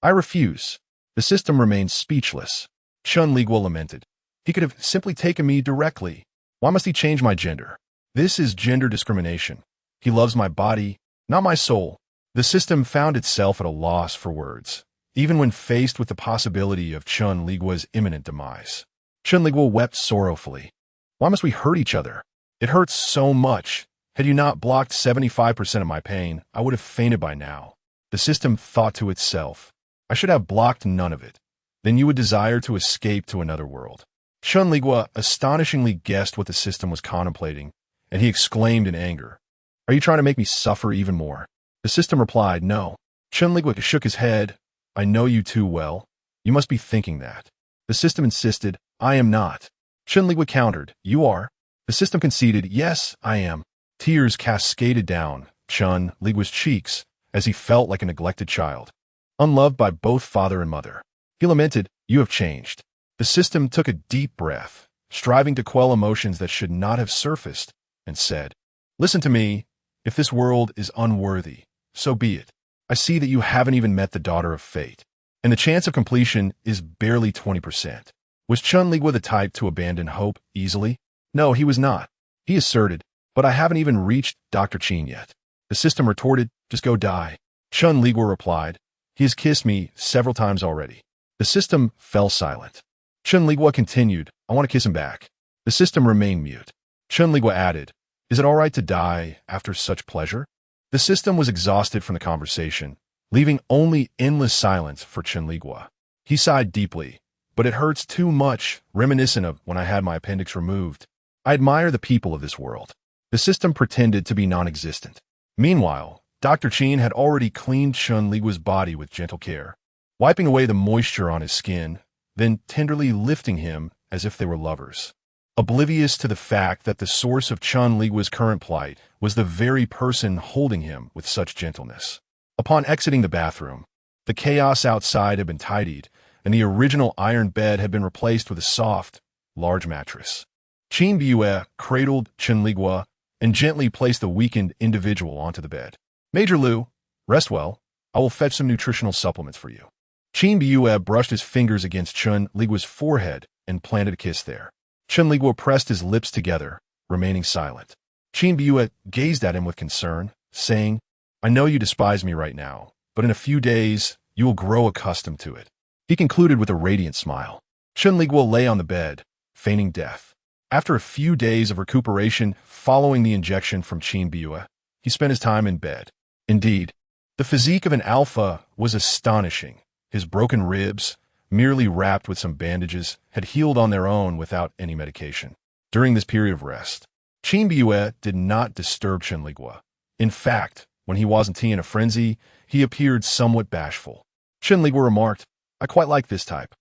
I refuse." The system remained speechless. Chen Liguo lamented, "He could have simply taken me directly. Why must he change my gender? This is gender discrimination. He loves my body, not my soul." The system found itself at a loss for words, even when faced with the possibility of Chen Liguo's imminent demise. Chen Liguo wept sorrowfully. "Why must we hurt each other? It hurts so much. Had you not blocked 75% of my pain, I would have fainted by now." The system thought to itself, "I should have blocked none of it. Then you would desire to escape to another world." Chen Liguo astonishingly guessed what the system was contemplating, and he exclaimed in anger, "Are you trying to make me suffer even more?" The system replied, "No." Chen Liguo shook his head, "I know you too well. You must be thinking that." The system insisted, "I am not." Chen Liguo countered, "You are." The system conceded, "Yes, I am." Tears cascaded down Chen Liguo's cheeks as he felt like a neglected child, unloved by both father and mother. He lamented, "You have changed." The system took a deep breath, striving to quell emotions that should not have surfaced, and said, "Listen to me. If this world is unworthy, so be it. I see that you haven't even met the daughter of fate, and the chance of completion is barely 20%. Was Chen Liguo the type to abandon hope easily? No, he was not. He asserted, "But I haven't even reached Dr. Qin yet." The system retorted, "Just go die." Chen Liguo replied, "He has kissed me several times already." The system fell silent. Chen Liguo continued, "I want to kiss him back." The system remained mute. Chen Liguo added, "Is it all right to die after such pleasure?" The system was exhausted from the conversation, leaving only endless silence for Chen Liguo. He sighed deeply, "But it hurts too much, reminiscent of when I had my appendix removed. I admire the people of this world." The system pretended to be non-existent. Meanwhile, Dr. Qin had already cleaned Chen Liguo's body with gentle care, wiping away the moisture on his skin, then tenderly lifting him as if they were lovers. Oblivious to the fact that the source of Chen Liguo's current plight was the very person holding him with such gentleness. Upon exiting the bathroom, the chaos outside had been tidied, and the original iron bed had been replaced with a soft, large mattress. Qin Biyue cradled Chen Liguo and gently placed the weakened individual onto the bed. "Major Lu, rest well. I will fetch some nutritional supplements for you." Qin Biyue brushed his fingers against Chen Liguo's forehead and planted a kiss there. Chen Liguo pressed his lips together, remaining silent. Qin Biyue gazed at him with concern, saying, "I know you despise me right now, but in a few days, you will grow accustomed to it." He concluded with a radiant smile. Chen Liguo lay on the bed, feigning death. After a few days of recuperation following the injection from Qin Biyue, he spent his time in bed. Indeed, the physique of an alpha was astonishing. His broken ribs, merely wrapped with some bandages, had healed on their own without any medication. During this period of rest, Qin Biyue did not disturb Chen Liguo. In fact, when he wasn't in a frenzy, he appeared somewhat bashful. Chen Liguo remarked, "I quite like this type.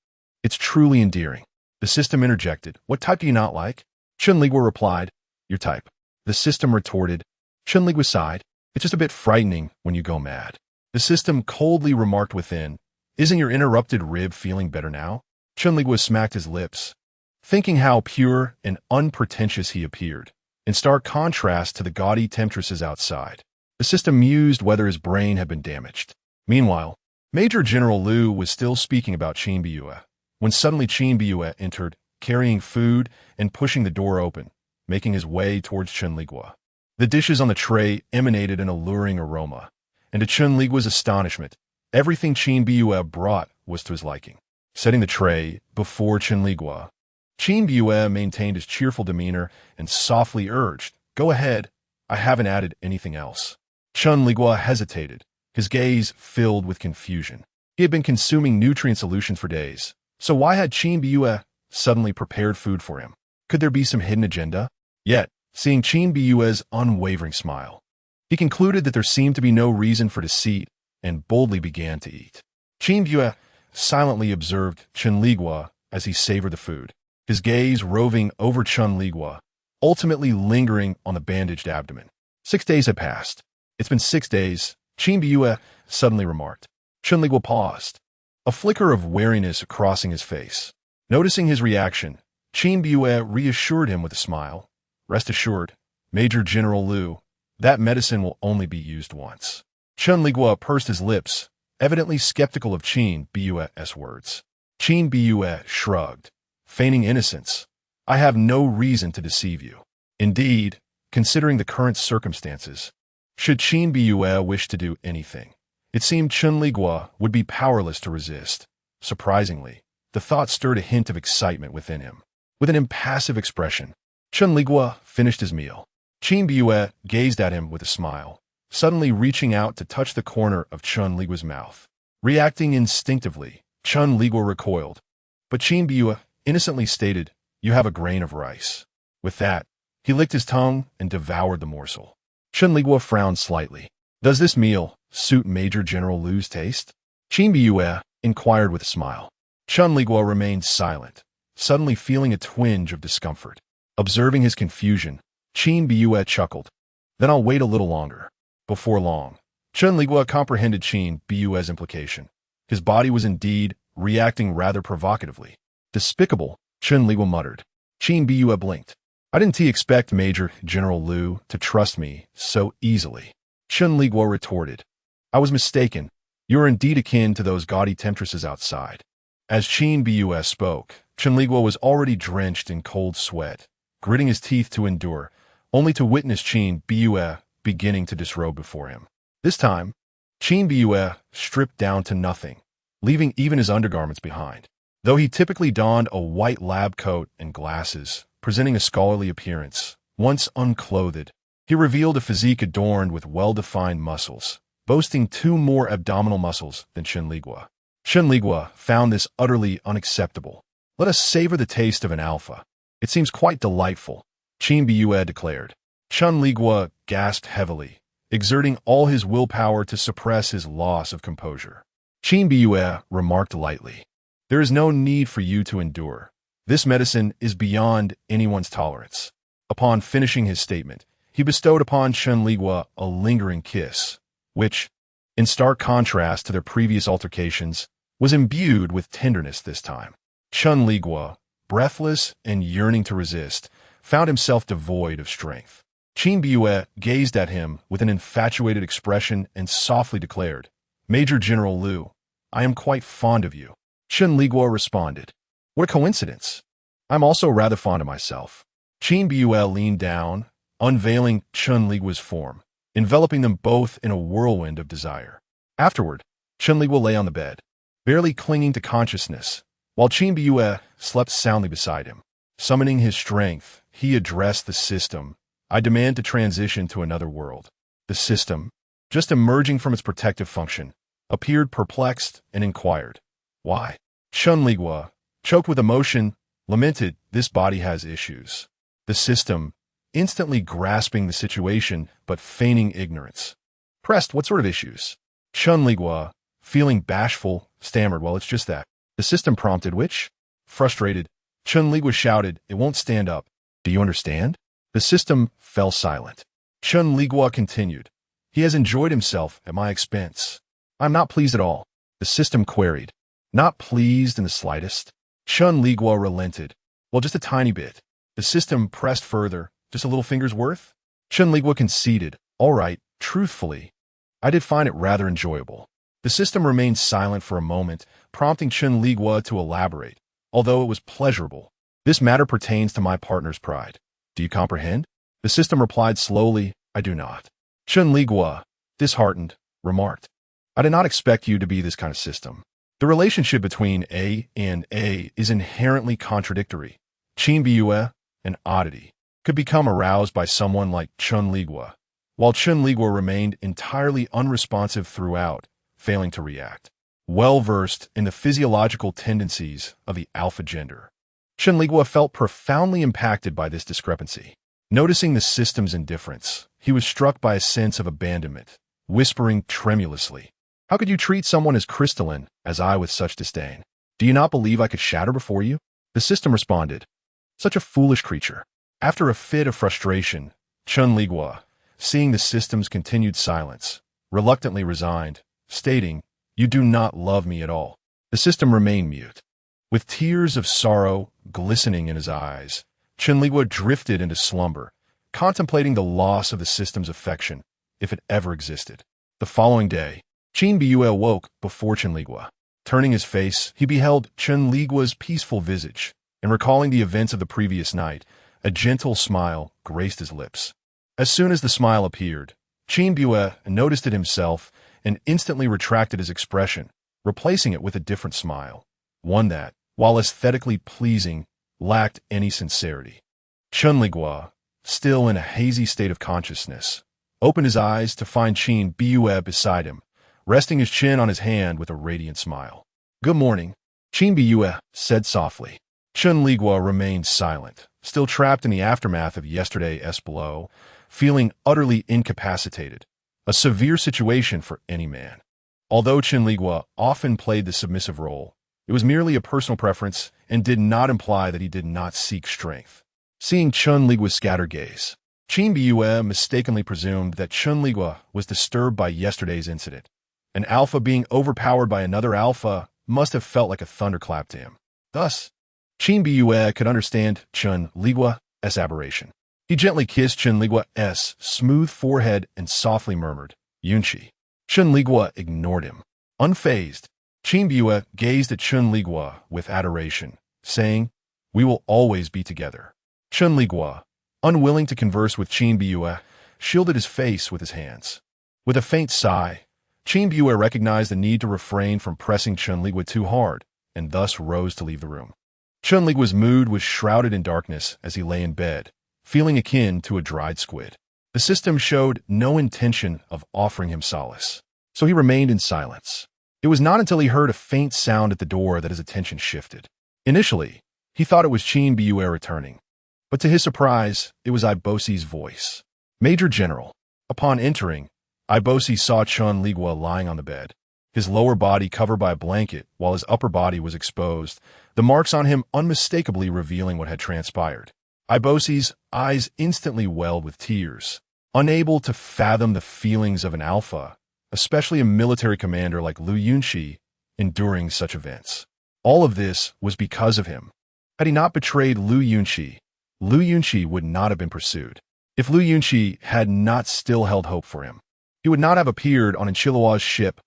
It's truly endearing." The system interjected, "What type do you not like?" Chen Liguo replied, "Your type." The system retorted. Chen Liguo sighed, "It's just a bit frightening when you go mad." The system coldly remarked within, "Isn't your interrupted rib feeling better now?" Chen Liguo smacked his lips, thinking how pure and unpretentious he appeared, in stark contrast to the gaudy temptresses outside. The system mused whether his brain had been damaged. Meanwhile, Major General Lu was still speaking about Qin Biyue, when suddenly Qin Biyue entered, carrying food and pushing the door open, making his way towards Chen Liguo. The dishes on the tray emanated an alluring aroma, and to Chen Liguo's astonishment, everything Qin Biyue brought was to his liking. Setting the tray before Chen Liguo, Qin Biyue maintained his cheerful demeanor and softly urged, "Go ahead, I haven't added anything else." Chen Liguo hesitated, his gaze filled with confusion. He had been consuming nutrient solutions for days, so why had Qin Biyue suddenly prepared food for him? Could there be some hidden agenda? Yet, seeing Qin Biyue's unwavering smile, he concluded that there seemed to be no reason for deceit and boldly began to eat. Qin Biyue silently observed Chen Liguo as he savored the food. his gaze roving over Chen Liguo, ultimately lingering on the bandaged abdomen. 6 days had passed. It's been 6 days, Chen Liguo suddenly remarked. Chen Liguo paused, a flicker of wariness crossing his face. Noticing his reaction, Chen Liguo reassured him with a smile. Rest assured, Major General Liu, that medicine will only be used once. Chen Liguo pursed his lips, evidently skeptical of Chen Liguo's words. Chen Liguo shrugged, feigning innocence. I have no reason to deceive you. Indeed, considering the current circumstances, should Chen Liguo wish to do anything, it seemed Chen Liguo would be powerless to resist. Surprisingly, the thought stirred a hint of excitement within him. With an impassive expression, Chen Liguo finished his meal. Chen Liguo gazed at him with a smile, suddenly reaching out to touch the corner of Chen Liguo's mouth. Reacting instinctively, Chen Liguo recoiled, but Chen Liguo innocently stated, "You have a grain of rice." With that, he licked his tongue and devoured the morsel. Chen Liguo frowned slightly. Does this meal suit Major General Liu's taste? Chen Liguo inquired with a smile. Chen Liguo remained silent, suddenly feeling a twinge of discomfort. Observing his confusion, Chen Liguo chuckled. Then I'll wait a little longer. Before long, Chen Liguo comprehended Chen Liguo's implication. His body was indeed reacting rather provocatively. Despicable, Chen Liguo muttered. Chen Liguo blinked. I didn't expect Major General Liu to trust me so easily. Chen Liguo retorted. I was mistaken. You are indeed akin to those gaudy temptresses outside. As Chen Liguo spoke, Chen Liguo was already drenched in cold sweat, gritting his teeth to endure, only to witness Chen Liguo beginning to disrobe before him. This time, Chen Liguo stripped down to nothing, leaving even his undergarments behind. Though he typically donned a white lab coat and glasses, presenting a scholarly appearance, once unclothed, he revealed a physique adorned with well-defined muscles, boasting 2 more abdominal muscles than Chen Liguo. Chen Liguo found this utterly unacceptable. Let us savor the taste of an alpha. It seems quite delightful, Chen Liguo declared. Chen Liguo gasped heavily, exerting all his willpower to suppress his loss of composure. Chen Liguo remarked lightly, there is no need for you to endure. This medicine is beyond anyone's tolerance. Upon finishing his statement, he bestowed upon Chen Liguo a lingering kiss, which, in stark contrast to their previous altercations, was imbued with tenderness this time. Chen Liguo, breathless and yearning to resist, found himself devoid of strength. Chen Liguo gazed at him with an infatuated expression and softly declared, Major General Liu, I am quite fond of you. Chen Liguo responded, what a coincidence. I'm also rather fond of myself. Chen Liguo leaned down, unveiling Chen Liguo's form, enveloping them both in a whirlwind of desire. Afterward, Chen Liguo lay on the bed, barely clinging to consciousness, while Chen Liguo slept soundly beside him. Summoning his strength, he addressed the system. I demand to transition to another world. The system, just emerging from its protective function, appeared perplexed and inquired, why? Chen Liguo, choked with emotion, lamented, this body has issues. The system, instantly grasping the situation but feigning ignorance, pressed, what sort of issues? Chen Liguo, feeling bashful, stammered, well, it's just that. The system prompted, which? Frustrated, Chen Liguo shouted, it won't stand up. Do you understand? The system fell silent. Chen Liguo continued, he has enjoyed himself at my expense. I'm not pleased at all. The system queried, not pleased in the slightest. Chen Liguo relented. Well, just a tiny bit. The system pressed further. Just a little finger's worth? Chen Liguo conceded. All right, truthfully, I did find it rather enjoyable. The system remained silent for a moment, prompting Chen Liguo to elaborate. Although it was pleasurable, this matter pertains to my partner's pride. Do you comprehend? The system replied slowly, I do not. Chen Liguo, disheartened, remarked, I did not expect you to be this kind of system. The relationship between A and A is inherently contradictory. Chen Liguo, an oddity, could become aroused by someone like Chen Liguo, while Chen Liguo remained entirely unresponsive throughout, failing to react. Well-versed in the physiological tendencies of the alpha gender, Chen Liguo felt profoundly impacted by this discrepancy. Noticing the system's indifference, he was struck by a sense of abandonment, whispering tremulously, how could you treat someone as crystalline as I with such disdain? Do you not believe I could shatter before you? The system responded, Such a foolish creature. After a fit of frustration, Chen Liguo, seeing the system's continued silence, reluctantly resigned, stating, "You do not love me at all." The system remained mute. With tears of sorrow glistening in his eyes, Chen Liguo drifted into slumber, contemplating the loss of the system's affection, if it ever existed. The following day, Chen Liguo awoke before Chen Liguo. Turning his face, he beheld Chen Liguo's peaceful visage, and recalling the events of the previous night, a gentle smile graced his lips. As soon as the smile appeared, Chen Liguo noticed it himself and instantly retracted his expression, replacing it with a different smile, one that, while aesthetically pleasing, lacked any sincerity. Chen Liguo, still in a hazy state of consciousness, opened his eyes to find Chen Liguo beside him, resting his chin on his hand with a radiant smile. "Good morning," Chen Liguo said softly. Chen Liguo remained silent, still trapped in the aftermath of yesterday's blow, feeling utterly incapacitated, a severe situation for any man. Although Chen Liguo often played the submissive role, it was merely a personal preference and did not imply that he did not seek strength. Seeing Chen Liguo's scattered gaze, Chen Liguo mistakenly presumed that Chen Liguo was disturbed by yesterday's incident. An alpha being overpowered by another alpha must have felt like a thunderclap to him. Thus, Chen Liguo could understand Chen Liguo's aberration. He gently kissed Chen Liguo's smooth forehead and softly murmured, "Yunqi." Chen Liguo ignored him. Unfazed, Chen Liguo gazed at Chen Liguo with adoration, saying, "We will always be together." Chen Liguo, unwilling to converse with Chen Liguo, shielded his face with his hands. With a faint sigh, Chen Liguo recognized the need to refrain from pressing Chen Liguo too hard, and thus rose to leave the room. Chen Liguo's mood was shrouded in darkness as he lay in bed, feeling akin to a dried squid. The system showed no intention of offering him solace, so he remained in silence. It was not until he heard a faint sound at the door that his attention shifted. Initially, he thought it was Chen Liguo returning, but to his surprise, it was Ibosi's voice. "Major General." Upon entering, Ibosi saw Chen Liguo lying on the bed, his lower body covered by a blanket while his upper body was exposed, the marks on him unmistakably revealing what had transpired. Ibosi's eyes instantly welled with tears, unable to fathom the feelings of an alpha, especially a military commander like Lu Yunqi, enduring such events. All of this was because of him. Had he not betrayed Lu Yunqi would not have been pursued. If Lu Yunqi had not still held hope for him, he would not have appeared on Enchilawa's ship,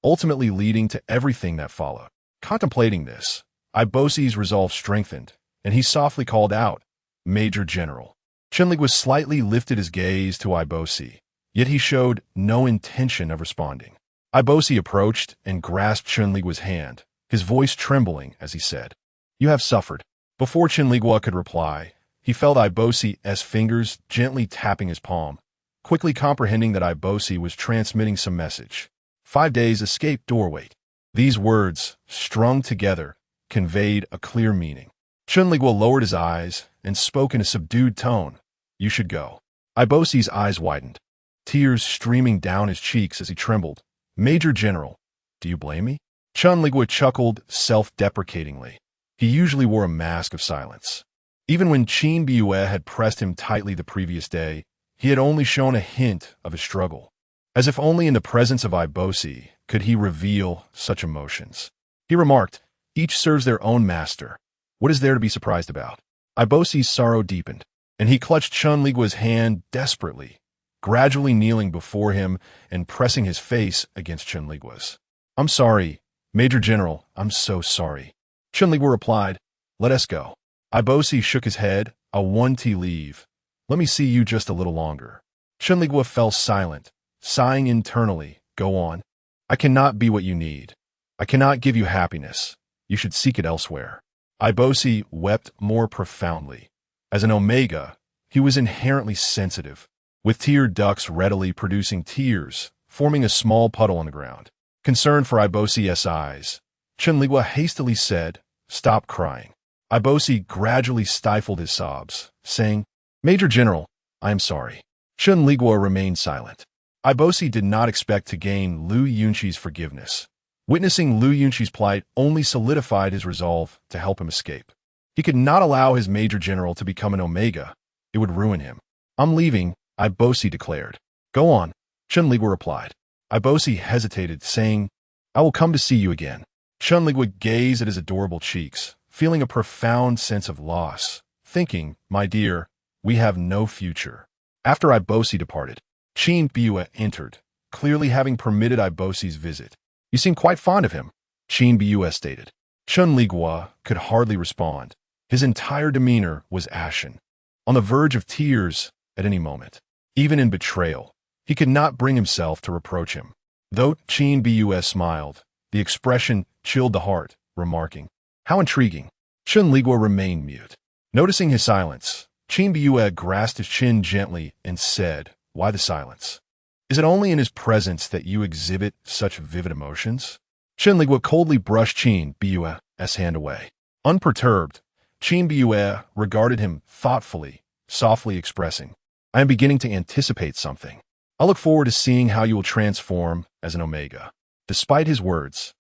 ultimately leading to everything that followed. Contemplating this, Ibosi's resolve strengthened, and he softly called out, "Major General." Chen Liguo slightly lifted his gaze to Ibosi, yet he showed no intention of responding. Ibosi approached and grasped Chen Liguo's hand, his voice trembling as he said, "You have suffered." Before Chen Liguo could reply, he felt Ibosi's fingers gently tapping his palm, quickly comprehending that Ibosi was transmitting some message. 5 days escape doorway. These words, strung together, conveyed a clear meaning. Chen Liguo lowered his eyes and spoke in a subdued tone, "You should go." Ibosi's eyes widened, tears streaming down his cheeks as he trembled. "Major General, do you blame me?" Chen Liguo chuckled self-deprecatingly. He usually wore a mask of silence. Even when Chen Liguo had pressed him tightly the previous day, he had only shown a hint of his struggle. As if only in the presence of Ibosi could he reveal such emotions. He remarked, "Each serves their own master. What is there to be surprised about?" Ibosi's sorrow deepened, and he clutched Chen Liguo's hand desperately, gradually kneeling before him and pressing his face against Chen Liguo's. "I'm sorry, Major General, I'm so sorry." Chen Liguo replied, "Let us go." Ibosi shook his head, "I want to leave. Let me see you just a little longer." Chen Liguo fell silent, sighing internally, "Go on. I cannot be what you need. I cannot give you happiness. You should seek it elsewhere." Ibosi wept more profoundly. As an Omega, he was inherently sensitive, with tear ducts readily producing tears, forming a small puddle on the ground. Concerned for Ibosi's eyes, Chen Liguo hastily said, "Stop crying." Ibosi gradually stifled his sobs, saying, "Major General, I am sorry." Chen Liguo remained silent. Ibosi did not expect to gain Lu Yunqi's forgiveness. Witnessing Lu Yunqi's plight only solidified his resolve to help him escape. He could not allow his major general to become an Omega. It would ruin him. I'm leaving, Ibosi declared. Go on, Chen Liguo replied. Ibosi hesitated, saying, I will come to see you again. Chen Liguo gazed at his adorable cheeks, feeling a profound sense of loss, thinking, my dear, we have no future. After Ibosi departed, Chen Liguo entered, clearly having permitted Ibosi's visit. You seem quite fond of him, Chen Liguo stated. Chen Liguo could hardly respond. His entire demeanor was ashen, on the verge of tears at any moment. Even in betrayal, he could not bring himself to reproach him. Though Chen Liguo smiled, the expression chilled the heart, remarking, how intriguing. Chen Liguo remained mute. Noticing his silence, Chen Liguo grasped his chin gently and said, why the silence? Is it only in his presence that you exhibit such vivid emotions? Chen Liguo coldly brushed Chen Liguo's hand away. Unperturbed, Chen Liguo regarded him thoughtfully, softly expressing, I am beginning to anticipate something. I look forward to seeing how you will transform as an Omega. Despite his words,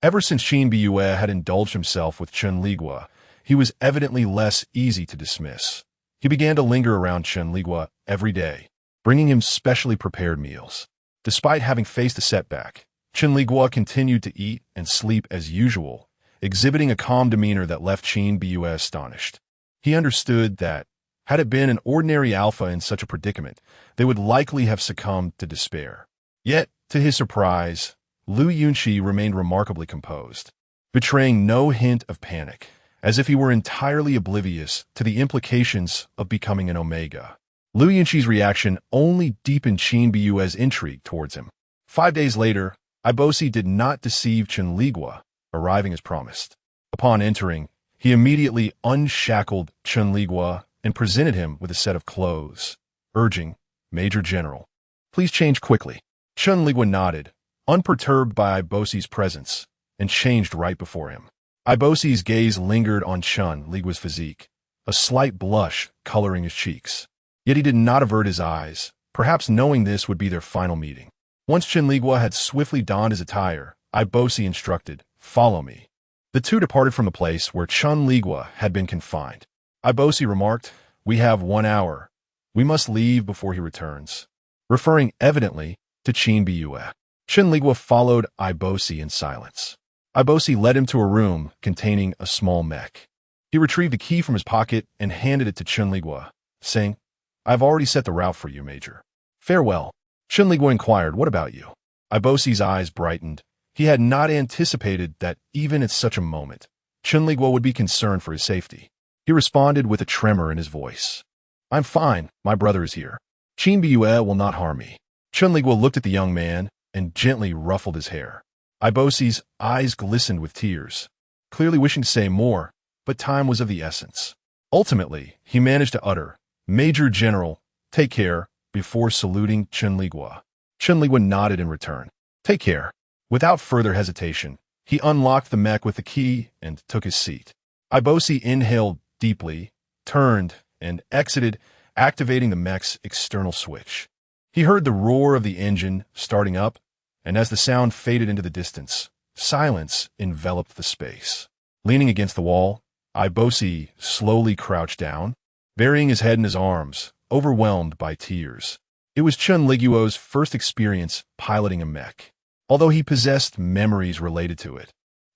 ever since Chen Liguo had indulged himself with Chen Liguo, he was evidently less easy to dismiss. He began to linger around Chen Liguo every day, bringing him specially prepared meals. Despite having faced a setback, Chen Liguo continued to eat and sleep as usual, exhibiting a calm demeanor that left Chen Liguo astonished. He understood that, had it been an ordinary alpha in such a predicament, they would likely have succumbed to despair. Yet, to his surprise, Lu Yunqi remained remarkably composed, betraying no hint of panic, as if he were entirely oblivious to the implications of becoming an Omega. Lu Yunqi's reaction only deepened Chen Liguo's intrigue towards him. 5 days later, Ibosi did not deceive Chen Liguo, arriving as promised. Upon entering, he immediately unshackled Chen Liguo and presented him with a set of clothes, urging, Major General, please change quickly. Chen Liguo nodded, unperturbed by Ibosi's presence, and changed right before him. Ibosi's gaze lingered on Chen Liguo's physique, a slight blush coloring his cheeks. Yet he did not avert his eyes, perhaps knowing this would be their final meeting. Once Chen Liguo had swiftly donned his attire, Ibosi instructed, follow me. The two departed from the place where Chen Liguo had been confined. Ibosi remarked, we have 1 hour. We must leave before he returns, referring evidently to Chen Liguo. Chen Liguo followed Ibosi in silence. Ibosi led him to a room containing a small mech. He retrieved a key from his pocket and handed it to Chen Liguo, saying, I have already set the route for you, Major. Farewell. Chen Liguo inquired, what about you? Ibosi's eyes brightened. He had not anticipated that even at such a moment, Chen Liguo would be concerned for his safety. He responded with a tremor in his voice. I'm fine, my brother is here. Chen Liguo will not harm me. Chen Liguo looked at the young man and gently ruffled his hair. Ibosi's eyes glistened with tears, clearly wishing to say more, but time was of the essence. Ultimately, he managed to utter, Major General, take care, before saluting Chen Liguo. Chen Liguo nodded in return. Take care. Without further hesitation, he unlocked the mech with the key and took his seat. Ibosi inhaled deeply, turned, and exited, activating the mech's external switch. He heard the roar of the engine starting up, and as the sound faded into the distance, silence enveloped the space. Leaning against the wall, Ibosi slowly crouched down, burying his head in his arms, overwhelmed by tears. It was Chen Liguo's first experience piloting a mech. Although he possessed memories related to it,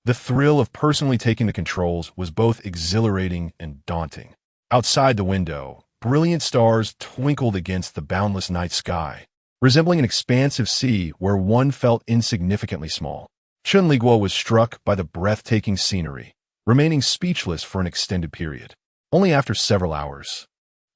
the thrill of personally taking the controls was both exhilarating and daunting. Outside the window, brilliant stars twinkled against the boundless night sky, resembling an expansive sea where one felt insignificantly small. Chen Liguo was struck by the breathtaking scenery, remaining speechless for an extended period. Only after several hours,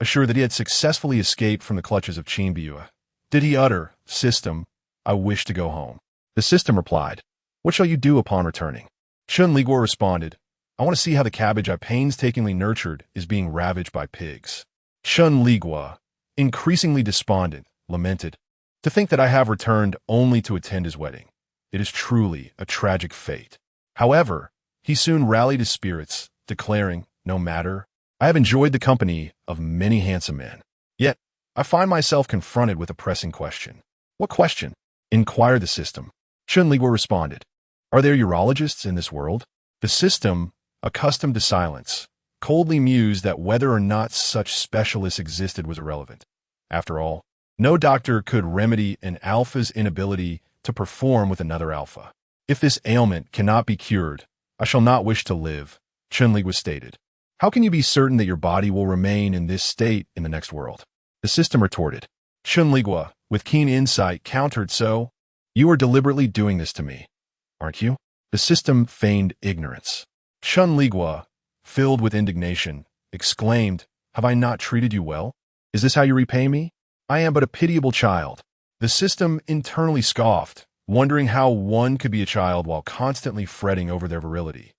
assured that he had successfully escaped from the clutches of Chen Liguo, did he utter, System, I wish to go home. The system replied, What shall you do upon returning? Chen Liguo responded, I want to see how the cabbage I painstakingly nurtured is being ravaged by pigs. Chen Liguo, increasingly despondent, lamented, To think that I have returned only to attend his wedding. It is truly a tragic fate. However, he soon rallied his spirits, declaring, No matter, I have enjoyed the company of many handsome men. Yet, I find myself confronted with a pressing question. What question? Inquired the system. Chen Liguo responded, Are there urologists in this world? The system, accustomed to silence, coldly mused that whether or not such specialists existed was irrelevant. After all, no doctor could remedy an alpha's inability to perform with another alpha. If this ailment cannot be cured, I shall not wish to live, Chen Liguo stated. How can you be certain that your body will remain in this state in the next world? The system retorted. Chen Liguo, with keen insight, countered, so, you are deliberately doing this to me, aren't you? The system feigned ignorance. Chen Liguo, filled with indignation, exclaimed, have I not treated you well? Is this how you repay me? I am but a pitiable child. The system internally scoffed, wondering how one could be a child while constantly fretting over their virility.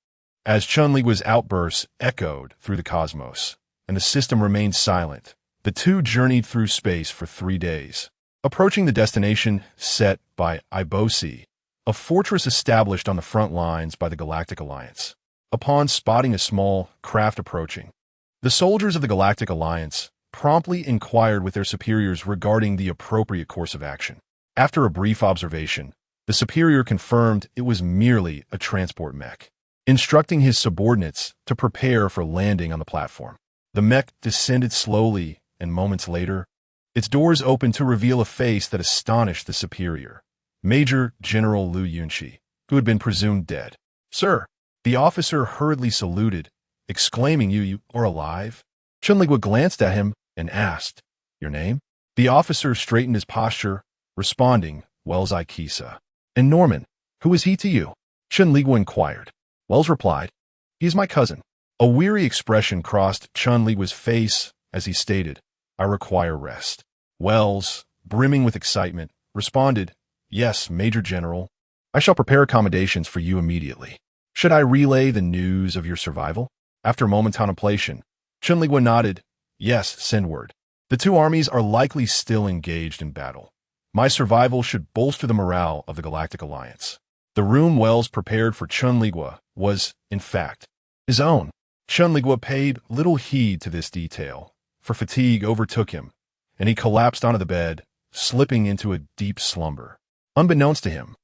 As Chen Liguo's outbursts echoed through the cosmos, and the system remained silent, the two journeyed through space for 3 days, approaching the destination set by Ibosi, a fortress established on the front lines by the Galactic Alliance. Upon spotting a small craft approaching, the soldiers of the Galactic Alliance promptly inquired with their superiors regarding the appropriate course of action. After a brief observation, the superior confirmed it was merely a transport mech, instructing his subordinates to prepare for landing on the platform. The mech descended slowly, and moments later, its doors opened to reveal a face that astonished the superior, Major General Lu Yunqi, who had been presumed dead. Sir, the officer hurriedly saluted, exclaiming, You are alive? Chen Liguo glanced at him and asked, Your name? The officer straightened his posture, responding, Wells Ikisa. And Norman, who is he to you? Chen Liguo inquired. Wells replied, He is my cousin. A weary expression crossed Chen Liguo's face as he stated, I require rest. Wells, brimming with excitement, responded, Yes, Major General. I shall prepare accommodations for you immediately. Should I relay the news of your survival? After a moment's contemplation, Chen Liguo nodded, Yes, send word. The two armies are likely still engaged in battle. My survival should bolster the morale of the Galactic Alliance. The room Wells prepared for Chen Liguo was, in fact, his own. Chen Liguo paid little heed to this detail, for fatigue overtook him, and he collapsed onto the bed, slipping into a deep slumber. Unbeknownst to him,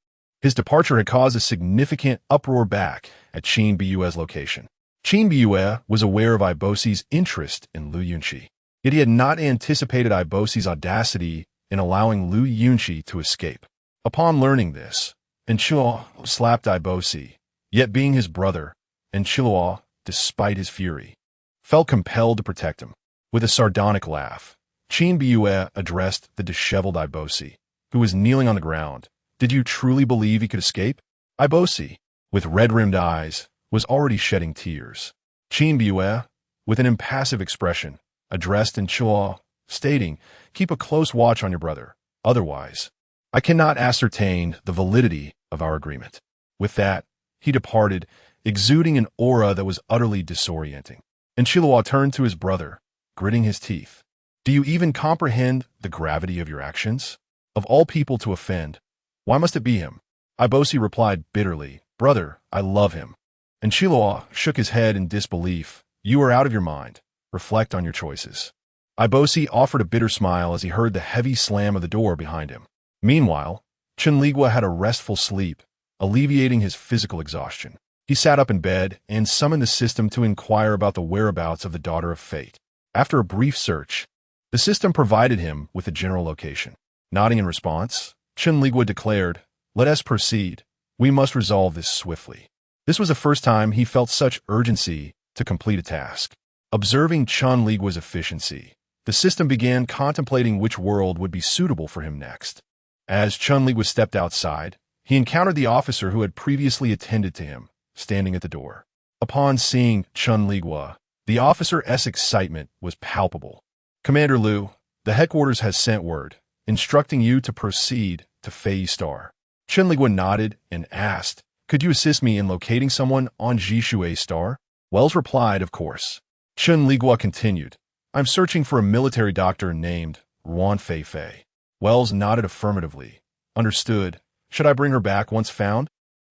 his departure had caused a significant uproar back at Qin Bue's location. Qin Bue was aware of Ibosi's interest in Lu Yunqi, yet he had not anticipated Ibosi's audacity in allowing Lu Yunqi to escape. Upon learning this, Enchilua slapped Ibosi, yet being his brother, Enchilua, despite his fury, felt compelled to protect him. With a sardonic laugh, Qin Bue addressed the disheveled Ibosi, who was kneeling on the ground. Did you truly believe he could escape? Ibosi, with red-rimmed eyes, was already shedding tears. Qin Bue, with an impassive expression, addressed Enchilua, stating, Keep a close watch on your brother. Otherwise, I cannot ascertain the validity of our agreement. With that, he departed, exuding an aura that was utterly disorienting. Enchilua turned to his brother, gritting his teeth. Do you even comprehend the gravity of your actions? Of all people to offend, why must it be him? Ibosi replied bitterly, Brother, I love him. Enchilua shook his head in disbelief. You are out of your mind. Reflect on your choices. Ibosi offered a bitter smile as he heard the heavy slam of the door behind him. Meanwhile, Chen Liguo had a restful sleep, alleviating his physical exhaustion. He sat up in bed and summoned the system to inquire about the whereabouts of the Daughter of Fate. After a brief search, the system provided him with a general location. Nodding in response, Chen Liguo declared, Let us proceed. We must resolve this swiftly. This was the first time he felt such urgency to complete a task. Observing Chen Liguo's efficiency, the system began contemplating which world would be suitable for him next. As Chen Liguo stepped outside, he encountered the officer who had previously attended to him, standing at the door. Upon seeing Chen Liguo, the officer's excitement was palpable. Commander Lu, the headquarters has sent word, instructing you to proceed to Fei Star. Chen Liguo nodded and asked, Could you assist me in locating someone on Jishui Star? Wells replied, Of course. Chen Liguo continued, I'm searching for a military doctor named Ruan Fei. Wells nodded affirmatively. Understood. Should I bring her back once found?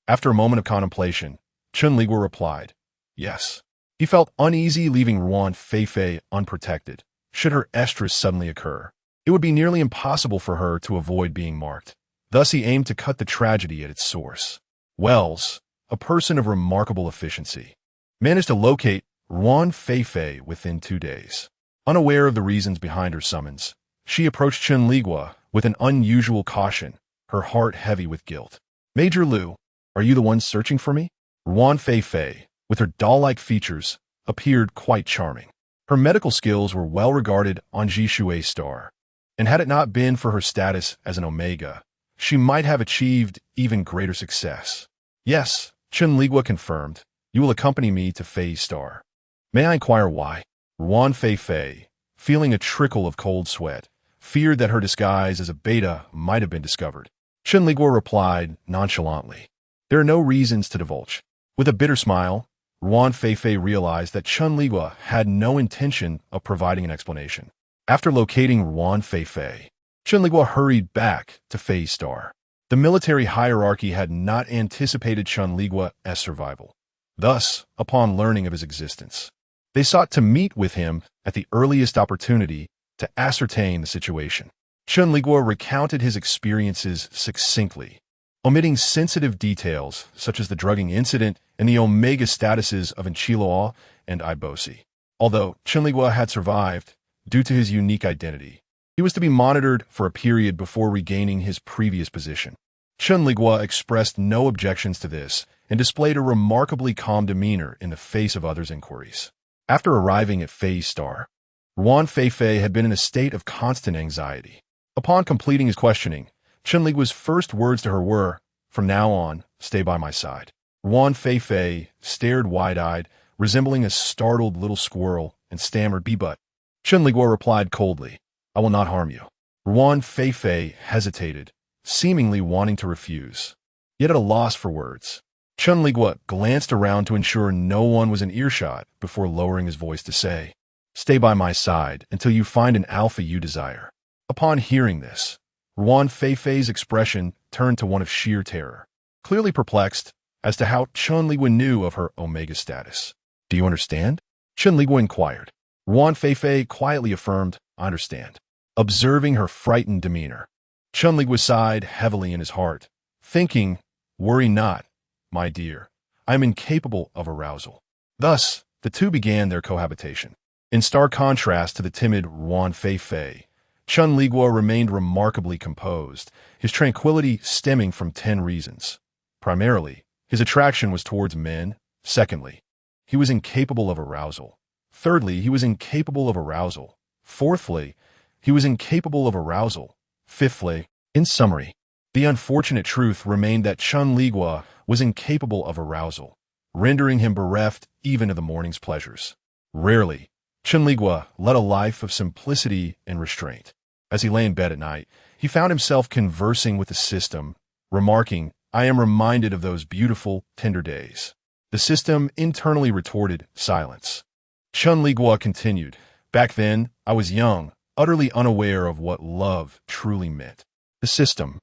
After a moment of contemplation, Chen Liguo replied, Yes. He felt uneasy leaving Ruan Fei unprotected. Should her estrus suddenly occur, it would be nearly impossible for her to avoid being marked. Thus he aimed to cut the tragedy at its source. Wells, a person of remarkable efficiency, managed to locate Ruan Feifei within 2 days. Unaware of the reasons behind her summons, she approached Chen Liguo with an unusual caution, her heart heavy with guilt. Major Lu, are you the one searching for me? Ruan Feifei, with her doll-like features, appeared quite charming. Her medical skills were well regarded on Jishui's star, and had it not been for her status as an Omega, she might have achieved even greater success. Yes, Chen Liguo confirmed, you will accompany me to Fei's star. May I inquire why? Ruan Feifei, feeling a trickle of cold sweat, feared that her disguise as a beta might have been discovered. Chen Liguo replied nonchalantly, there are no reasons to divulge. With a bitter smile, Ruan Feifei realized that Chen Liguo had no intention of providing an explanation. After locating Ruan Feifei, Chen Liguo hurried back to Fei's star. The military hierarchy had not anticipated Chen Liguo's survival. Thus, upon learning of his existence, they sought to meet with him at the earliest opportunity to ascertain the situation. Chen Liguo recounted his experiences succinctly, omitting sensitive details such as the drugging incident and the Omega statuses of Enchiluo and Ibosi. Although Chen Liguo had survived due to his unique identity, he was to be monitored for a period before regaining his previous position. Chen Liguo expressed no objections to this and displayed a remarkably calm demeanor in the face of others' inquiries. After arriving at Fei's star, Ruan Feifei had been in a state of constant anxiety. Upon completing his questioning, Chen Liguo's first words to her were, from now on, stay by my side. Ruan Feifei stared wide-eyed, resembling a startled little squirrel, and stammered, but. Chen Liguo replied coldly, I will not harm you. Ruan Feifei hesitated, seemingly wanting to refuse, yet at a loss for words. Chen Liguo glanced around to ensure no one was in earshot before lowering his voice to say, stay by my side until you find an alpha you desire. Upon hearing this, Ruan Feifei's expression turned to one of sheer terror, clearly perplexed as to how Chen Liguo knew of her Omega status. Do you understand? Chen Liguo inquired. Ruan Feifei quietly affirmed, I understand. Observing her frightened demeanor, Chen Liguo sighed heavily in his heart, thinking, worry not, my dear, I am incapable of arousal. Thus, the two began their cohabitation. In stark contrast to the timid Ruan Feifei, Chen Liguo remained remarkably composed, his tranquility stemming from 10 reasons. Primarily, his attraction was towards men. Secondly, he was incapable of arousal. Thirdly, he was incapable of arousal. Fourthly, he was incapable of arousal. Fifthly, in summary, the unfortunate truth remained that Chen Liguo was incapable of arousal, rendering him bereft even of the morning's pleasures. Rarely, Chen Liguo led a life of simplicity and restraint. As he lay in bed at night, he found himself conversing with the system, remarking, I am reminded of those beautiful, tender days. The system internally retorted, silence. Chen Liguo continued, back then, I was young, utterly unaware of what love truly meant. The system.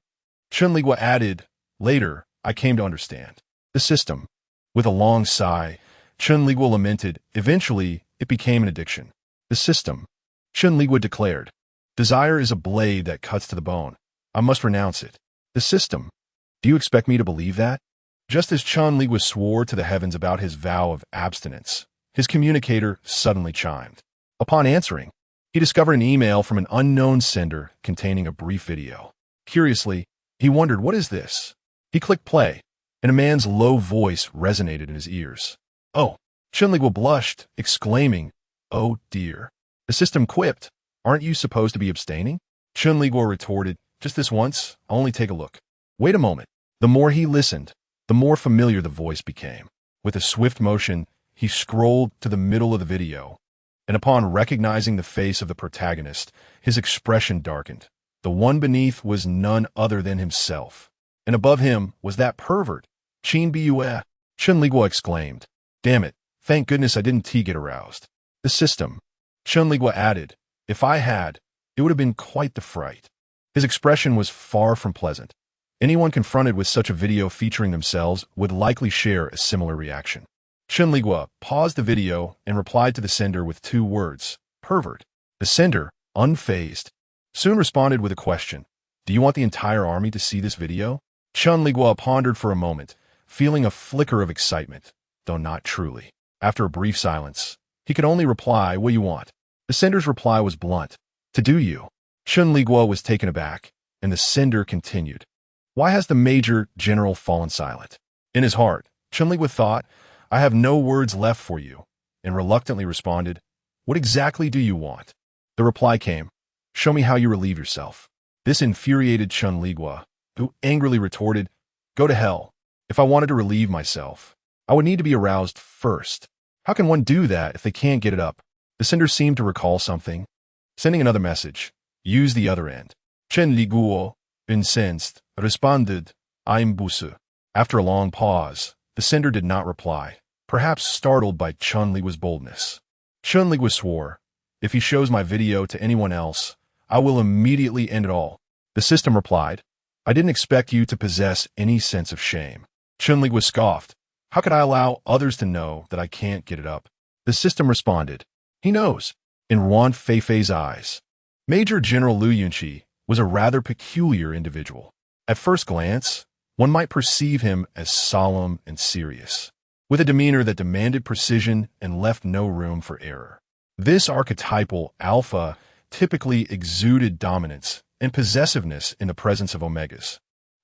Chen Liguo added, later, I came to understand. The system. With a long sigh, Chen Liguo lamented, eventually, it became an addiction. The system. Chen Liguo declared, desire is a blade that cuts to the bone. I must renounce it. The system. Do you expect me to believe that? Just as Chen Liguo swore to the heavens about his vow of abstinence, his communicator suddenly chimed. Upon answering, he discovered an email from an unknown sender containing a brief video. Curiously, he wondered, what is this? He clicked play, and a man's low voice resonated in his ears. Oh, Chen Liguo blushed, exclaiming, oh dear. The system quipped, aren't you supposed to be abstaining? Chen Liguo retorted, just this once, I'll only take a look. Wait a moment. The more he listened, the more familiar the voice became. With a swift motion, he scrolled to the middle of the video, and upon recognizing the face of the protagonist, his expression darkened. The one beneath was none other than himself, and above him was that pervert, Chen Bue. Chen Liguo exclaimed, damn it, thank goodness I didn't get aroused. The system. Chen Liguo added, if I had, it would have been quite the fright. His expression was far from pleasant. Anyone confronted with such a video featuring themselves would likely share a similar reaction. Chen Liguo paused the video and replied to the sender with 2 words, pervert. The sender, unfazed, soon responded with a question. Do you want the entire army to see this video? Chen Liguo pondered for a moment, feeling a flicker of excitement, though not truly. After a brief silence, he could only reply, "What you want?" The sender's reply was blunt. "To do you." Chen Liguo was taken aback, and the sender continued. "Why has the Major General fallen silent?" In his heart, Chen Liguo thought, "I have no words left for you," and reluctantly responded, "What exactly do you want?" The reply came, "Show me how you relieve yourself." This infuriated Chen Liguo, who angrily retorted, "Go to hell. If I wanted to relieve myself, I would need to be aroused first. How can one do that if they can't get it up?" The sender seemed to recall something. Sending another message, use the other end. Chen Liguo, incensed, responded, "I'm Busu." After a long pause, the sender did not reply, perhaps startled by Chen Liguo's boldness. Chen Liguo swore, "If he shows my video to anyone else, I will immediately end it all." The system replied, "I didn't expect you to possess any sense of shame." Chen Liguo scoffed, "How could I allow others to know that I can't get it up?" The system responded, "He knows." In Yuan Feifei's eyes, Major General Lu Yunqi was a rather peculiar individual. At first glance, one might perceive him as solemn and serious, with a demeanor that demanded precision and left no room for error. This archetypal alpha typically exuded dominance and possessiveness in the presence of omegas.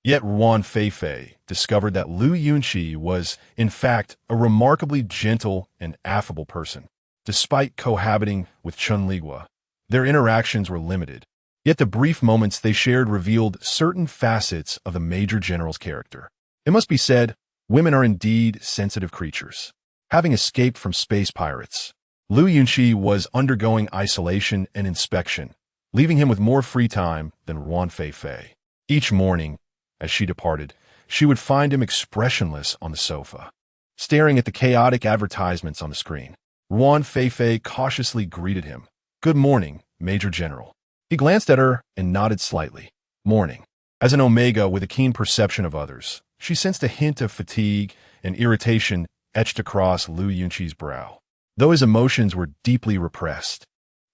Yet Yuan Feifei discovered that Lu Yunqi was, in fact, a remarkably gentle and affable person. Despite cohabiting with Chen Liguo, their interactions were limited. Yet the brief moments they shared revealed certain facets of the Major General's character. It must be said, women are indeed sensitive creatures. Having escaped from space pirates, Lu Yunqi was undergoing isolation and inspection, leaving him with more free time than Yuan Feifei. Each morning, as she departed, she would find him expressionless on the sofa, staring at the chaotic advertisements on the screen. Yuan Feifei cautiously greeted him. "Good morning, Major General." He glanced at her and nodded slightly. "Morning." As an Omega with a keen perception of others, she sensed a hint of fatigue and irritation etched across Lu Yunqi's brow. Though his emotions were deeply repressed,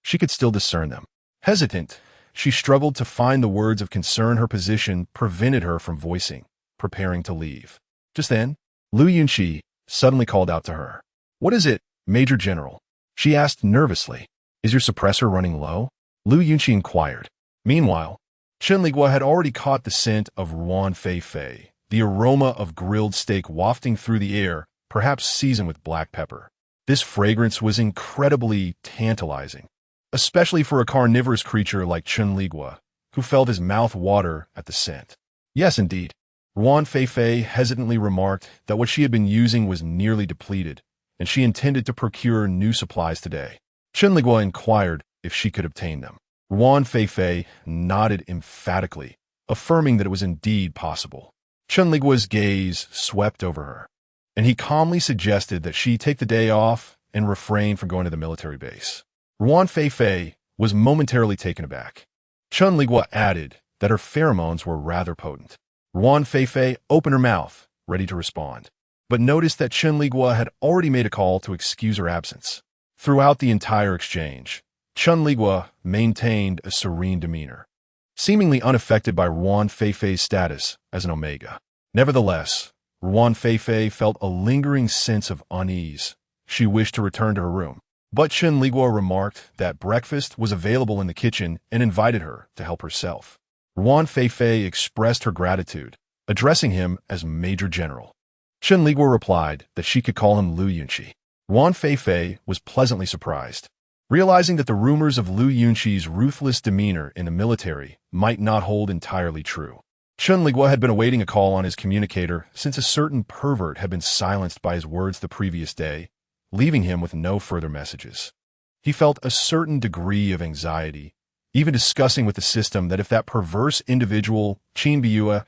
she could still discern them. Hesitant, she struggled to find the words of concern her position prevented her from voicing, preparing to leave. Just then, Lu Yunqi suddenly called out to her. "What is it, Major General?" she asked nervously. "Is your suppressor running low?" Lu Yunqi inquired. Meanwhile, Chen Liguo had already caught the scent of Yuan Feifei, the aroma of grilled steak wafting through the air, perhaps seasoned with black pepper. This fragrance was incredibly tantalizing, especially for a carnivorous creature like Chen Liguo, who felt his mouth water at the scent. Yes, indeed. Yuan Feifei hesitantly remarked that what she had been using was nearly depleted, and she intended to procure new supplies today. Chen Liguo inquired if she could obtain them. Yuan Feifei nodded emphatically, affirming that it was indeed possible. Chen Liguo's gaze swept over her, and he calmly suggested that she take the day off and refrain from going to the military base. Yuan Feifei was momentarily taken aback. Chen Liguo added that her pheromones were rather potent. Yuan Feifei opened her mouth, ready to respond, but noticed that Chen Liguo had already made a call to excuse her absence. Throughout the entire exchange, Chen Liguo maintained a serene demeanor, seemingly unaffected by Yuan Feifei's status as an Omega. Nevertheless, Yuan Feifei felt a lingering sense of unease. She wished to return to her room, but Chen Liguo remarked that breakfast was available in the kitchen and invited her to help herself. Yuan Feifei expressed her gratitude, addressing him as Major General. Chen Liguo replied that she could call him Lu Yunqi. Yuan Feifei was pleasantly surprised, realizing that the rumors of Lu Yunqi's ruthless demeanor in the military might not hold entirely true. Chen Liguo had been awaiting a call on his communicator since a certain pervert had been silenced by his words the previous day, leaving him with no further messages. He felt a certain degree of anxiety, even discussing with the system that if that perverse individual, Qin Biua,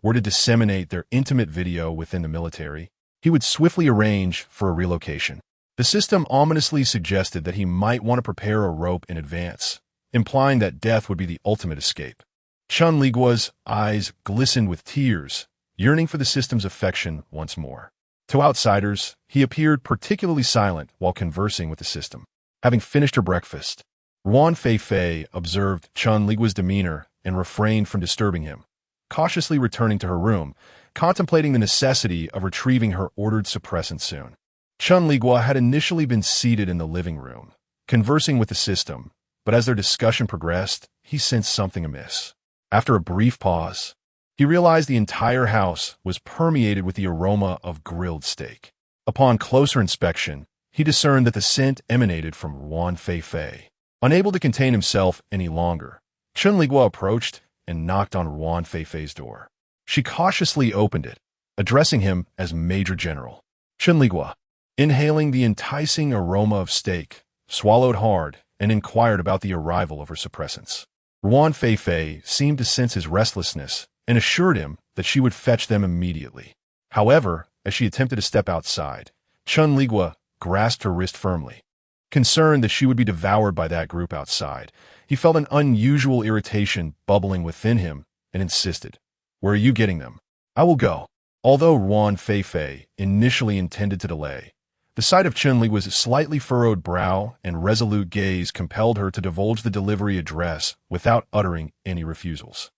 were to disseminate their intimate video within the military, he would swiftly arrange for a relocation. The system ominously suggested that he might want to prepare a rope in advance, implying that death would be the ultimate escape. Chen Liguo's eyes glistened with tears, yearning for the system's affection once more. To outsiders, he appeared particularly silent while conversing with the system. Having finished her breakfast, Yuan Feifei observed Chen Liguo's demeanor and refrained from disturbing him, cautiously returning to her room, contemplating the necessity of retrieving her ordered suppressant soon. Chen Liguo had initially been seated in the living room, conversing with the system, but as their discussion progressed, he sensed something amiss. After a brief pause, he realized the entire house was permeated with the aroma of grilled steak. Upon closer inspection, he discerned that the scent emanated from Ruan Fei. Unable to contain himself any longer, Chen Liguo approached and knocked on Ruan Fei's door. She cautiously opened it, addressing him as Major General. Chen Liguo, inhaling the enticing aroma of steak, swallowed hard and inquired about the arrival of her suppressants. Ruan Fei seemed to sense his restlessness and assured him that she would fetch them immediately. However, as she attempted to step outside, Chen Liguo grasped her wrist firmly. Concerned that she would be devoured by that group outside, he felt an unusual irritation bubbling within him and insisted, "Where are you getting them? I will go." Although Ruan Fei initially intended to delay, the sight of Chen Liguo's slightly furrowed brow and resolute gaze compelled her to divulge the delivery address without uttering any refusals.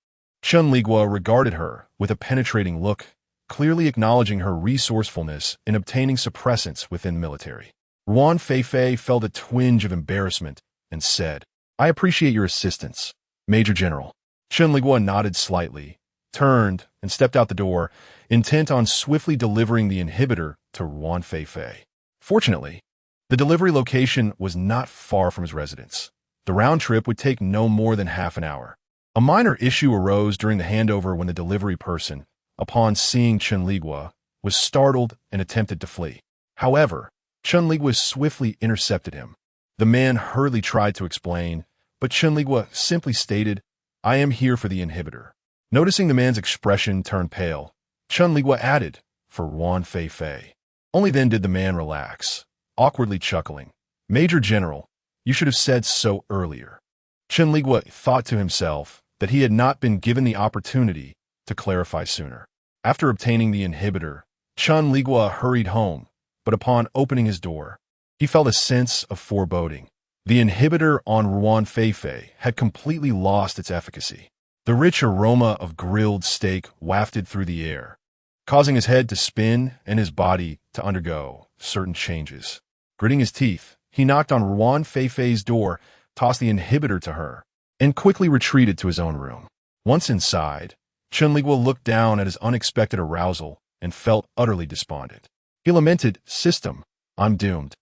Chen Liguo regarded her with a penetrating look, clearly acknowledging her resourcefulness in obtaining suppressants within the military. Ruan Fei felt a twinge of embarrassment and said, "I appreciate your assistance, Major General." Chen Liguo nodded slightly, turned, and stepped out the door, intent on swiftly delivering the inhibitor to Ruan Fei. Fortunately, the delivery location was not far from his residence. The round trip would take no more than half an hour. A minor issue arose during the handover when the delivery person, upon seeing Chen Liguo, was startled and attempted to flee. However, Chen Liguo swiftly intercepted him. The man hurriedly tried to explain, but Chen Liguo simply stated, "I am here for the inhibitor." Noticing the man's expression turn pale, Chen Liguo added, "For Ruan Fei." Only then did the man relax, awkwardly chuckling. "Major General, you should have said so earlier." Chen Liguo thought to himself that he had not been given the opportunity to clarify sooner. After obtaining the inhibitor, Chen Liguo hurried home, but upon opening his door, he felt a sense of foreboding. The inhibitor on Ruan Fei had completely lost its efficacy. The rich aroma of grilled steak wafted through the air, causing his head to spin and his body to undergo certain changes. Gritting his teeth, he knocked on Ruan Fei's door, tossed the inhibitor to her, and quickly retreated to his own room. Once inside, Chen Liguo looked down at his unexpected arousal and felt utterly despondent. He lamented, "System, I'm doomed.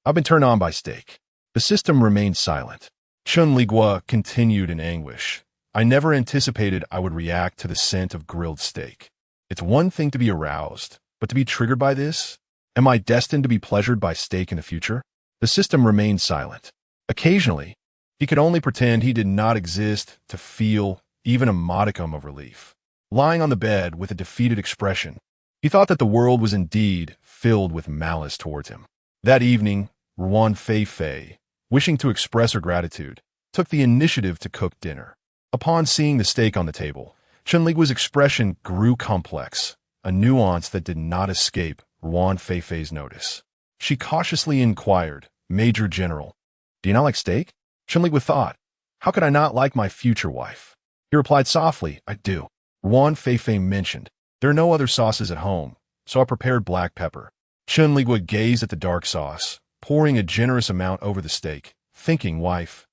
I've been turned on by steak." The system remained silent. Chen Liguo continued in anguish. "I never anticipated I would react to the scent of grilled steak. It's one thing to be aroused, but to be triggered by this? Am I destined to be pleasured by steak in the future?" The system remained silent. Occasionally, he could only pretend he did not exist to feel even a modicum of relief. Lying on the bed with a defeated expression, he thought that the world was indeed filled with malice towards him. That evening, Ruan Fei, wishing to express her gratitude, took the initiative to cook dinner. Upon seeing the steak on the table, Chen Liguo's expression grew complex, a nuance that did not escape Ruan Fei's notice. She cautiously inquired, "Major General, do you not like steak?" Chen Liguo thought, "How could I not like my future wife?" He replied softly, "I do." Ruan Fei mentioned, "There are no other sauces at home, so I prepared black pepper." Chen Liguo gazed at the dark sauce, pouring a generous amount over the steak, thinking, "Wife,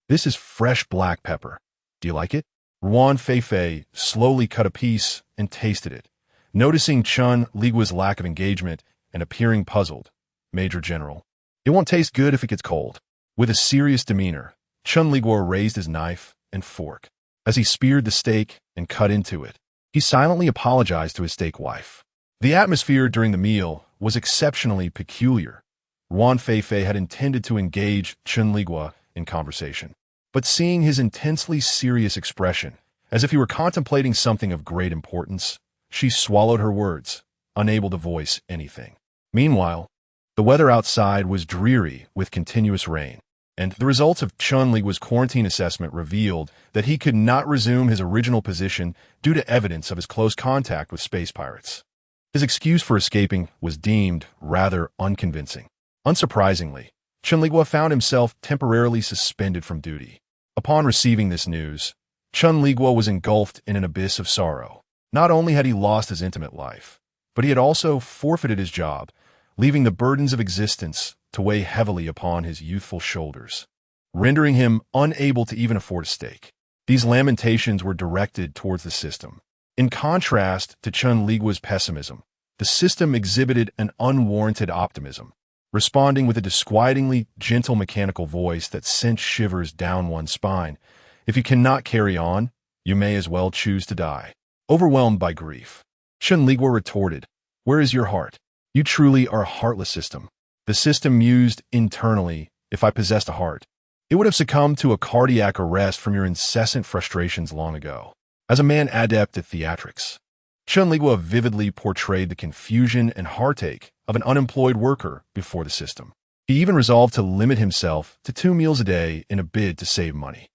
this is fresh black pepper. Do you like it?" Ruan Fei slowly cut a piece and tasted it. Noticing Chen Liguo's lack of engagement and appearing puzzled, "Major General, it won't taste good if it gets cold." With a serious demeanor, Chen Liguo raised his knife and fork. As he speared the steak and cut into it, he silently apologized to his steak wife. The atmosphere during the meal was exceptionally peculiar. Ruan Fei had intended to engage Chen Liguo in conversation, but seeing his intensely serious expression, as if he were contemplating something of great importance, she swallowed her words, unable to voice anything. Meanwhile, the weather outside was dreary with continuous rain, and the results of Chen Liguo's quarantine assessment revealed that he could not resume his original position due to evidence of his close contact with space pirates. His excuse for escaping was deemed rather unconvincing. Unsurprisingly, Chen Liguo found himself temporarily suspended from duty. Upon receiving this news, Chen Liguo was engulfed in an abyss of sorrow. Not only had he lost his intimate life, but he had also forfeited his job, leaving the burdens of existence to weigh heavily upon his youthful shoulders, rendering him unable to even afford a steak. These lamentations were directed towards the system. In contrast to Chen Liguo's pessimism, the system exhibited an unwarranted optimism, responding with a disquietingly gentle mechanical voice that sent shivers down one's spine. If you cannot carry on, you may as well choose to die. Overwhelmed by grief, Chen Liguo retorted, "Where is your heart? You truly are a heartless system." The system mused internally, "If I possessed a heart, it would have succumbed to a cardiac arrest from your incessant frustrations long ago." As a man adept at theatrics, Chen Liguo vividly portrayed the confusion and heartache of an unemployed worker before the system. He even resolved to limit himself to 2 meals a day in a bid to save money.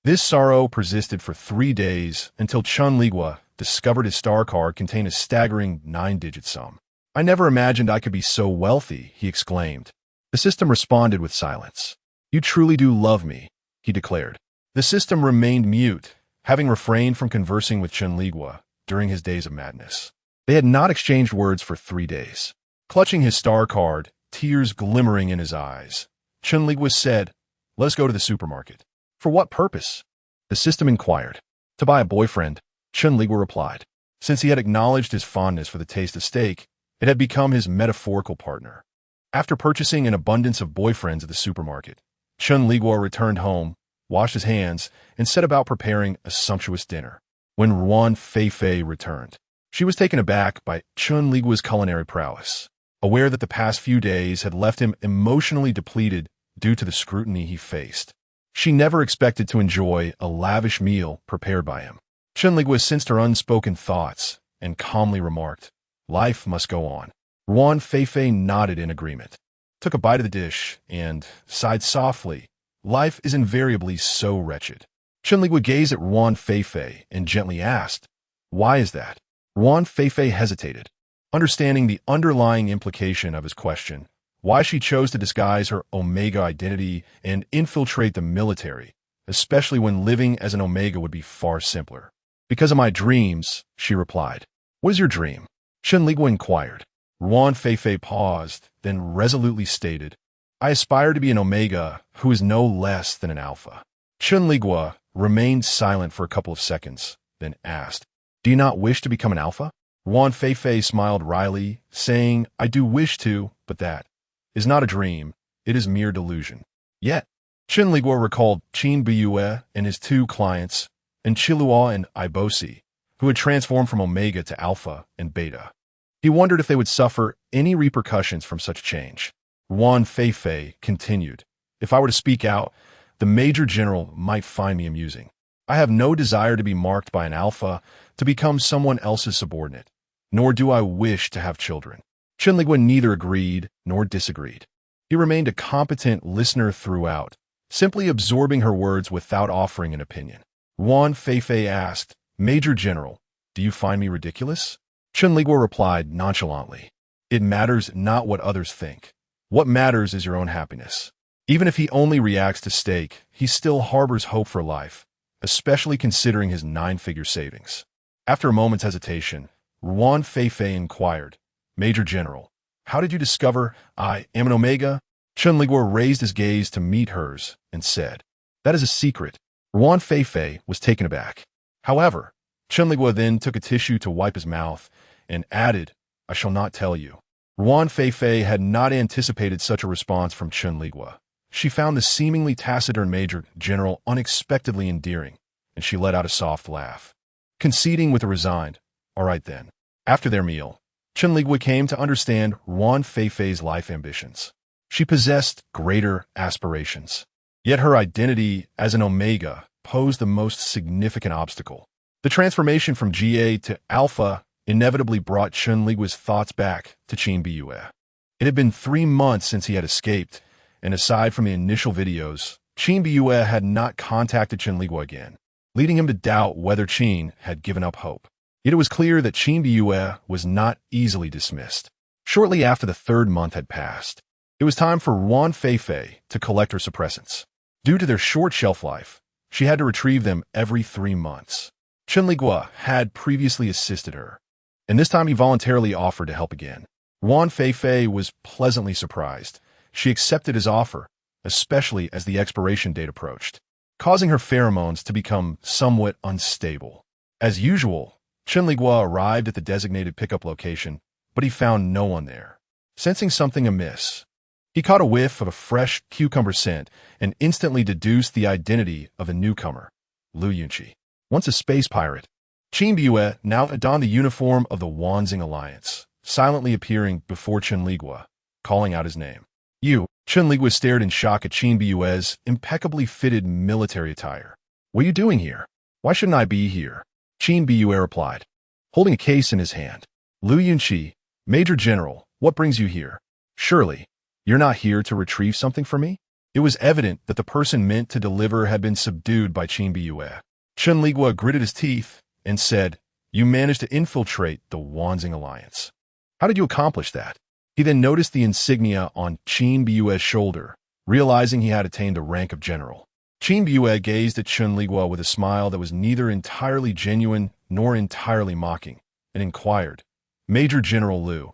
This sorrow persisted for 3 days until Chen Liguo discovered his star card contained a staggering 9-digit sum. "I never imagined I could be so wealthy," he exclaimed. The system responded with silence. "You truly do love me," he declared. The system remained mute, having refrained from conversing with Chen Liguo during his days of madness. They had not exchanged words for 3 days. Clutching his star card, tears glimmering in his eyes, Chen Liguo said, "Let us go to the supermarket." "For what purpose?" the system inquired. "To buy a boyfriend," Chen Liguo replied. Since he had acknowledged his fondness for the taste of steak, it had become his metaphorical partner. After purchasing an abundance of boyfriends at the supermarket, Chen Liguo returned home, washed his hands, and set about preparing a sumptuous dinner. When Ruan Feifei returned, she was taken aback by Chen Liguo's culinary prowess. Aware that the past few days had left him emotionally depleted due to the scrutiny he faced, she never expected to enjoy a lavish meal prepared by him. Chen Liguo sensed her unspoken thoughts and calmly remarked, "Life must go on." Ruan Feifei nodded in agreement, took a bite of the dish, and sighed softly. Life is invariably so wretched. Chen Liguo gazed at Ruan Feifei and gently asked, "Why is that?" Ruan Feifei hesitated, understanding the underlying implication of his question, why she chose to disguise her Omega identity and infiltrate the military, especially when living as an Omega would be far simpler. "Because of my dreams," she replied. "What is your dream?" Chen Liguo inquired. Ruan Feifei paused, then resolutely stated, "I aspire to be an Omega who is no less than an Alpha." Chen Liguo remained silent for a couple of seconds, then asked, "Do you not wish to become an Alpha?" Ruan Feifei smiled wryly, saying, "I do wish to, but that is not a dream, it is mere delusion." Yet, Chen Liguo recalled Qin Biyue and his 2 clients, and Chiluo and Ibosi, who had transformed from Omega to Alpha and Beta. He wondered if they would suffer any repercussions from such change. Ruan Feifei continued, "If I were to speak out, the Major General might find me amusing. I have no desire to be marked by an Alpha to become someone else's subordinate, nor do I wish to have children." Chen Liguo neither agreed nor disagreed. He remained a competent listener throughout, simply absorbing her words without offering an opinion. Ruan Feifei asked, "Major General, do you find me ridiculous?" Chen Liguo replied nonchalantly, "It matters not what others think. What matters is your own happiness." Even if he only reacts to steak, he still harbors hope for life, especially considering his 9-figure savings. After a moment's hesitation, Ruan Feifei inquired, "Major General, how did you discover I am an Omega?" Chen Liguo raised his gaze to meet hers and said, "That is a secret." Ruan Feifei was taken aback. However, Chen Liguo then took a tissue to wipe his mouth and added, "I shall not tell you." Ruan Feifei had not anticipated such a response from Chen Liguo. She found the seemingly taciturn Major General unexpectedly endearing, and she let out a soft laugh, conceding with a resigned, "All right then." After their meal, Chen Liguo came to understand Ruan Feifei's life ambitions. She possessed greater aspirations, yet her identity as an Omega posed the most significant obstacle. The transformation from GA to Alpha inevitably brought Chen Liguo's thoughts back to Qin Biyue. It had been 3 months since he had escaped, and aside from the initial videos, Qin Biyue had not contacted Chen Liguo again, leading him to doubt whether Qin had given up hope. Yet it was clear that Qin Biyue was not easily dismissed. Shortly after the 3rd month had passed, it was time for Ruan Feifei to collect her suppressants. Due to their short shelf life, she had to retrieve them every 3 months. Chen Liguo had previously assisted her, and this time he voluntarily offered to help again. Wan Feifei was pleasantly surprised. She accepted his offer, especially as the expiration date approached, causing her pheromones to become somewhat unstable. As usual, Chen Liguo arrived at the designated pickup location, but he found no one there. Sensing something amiss, he caught a whiff of a fresh cucumber scent and instantly deduced the identity of a newcomer, Lu Yunqi. Once a space pirate, Qin Biyue now donned the uniform of the Wanzing Alliance, silently appearing before Chen Liguo, calling out his name. You, Chen Liguo stared in shock at Qin Biyue's impeccably fitted military attire. What are you doing here? Why shouldn't I be here? Qin Biyue replied, holding a case in his hand. Lu Yunqi, Major General, what brings you here? Surely, you're not here to retrieve something for me? It was evident that the person meant to deliver had been subdued by Qin Biyue. Chen Liguo gritted his teeth and said, you managed to infiltrate the Wanzing Alliance. How did you accomplish that? He then noticed the insignia on Qin Biyue's shoulder, realizing he had attained the rank of general. Qin Biyue gazed at Chen Liguo with a smile that was neither entirely genuine nor entirely mocking, and inquired, Major General Lu,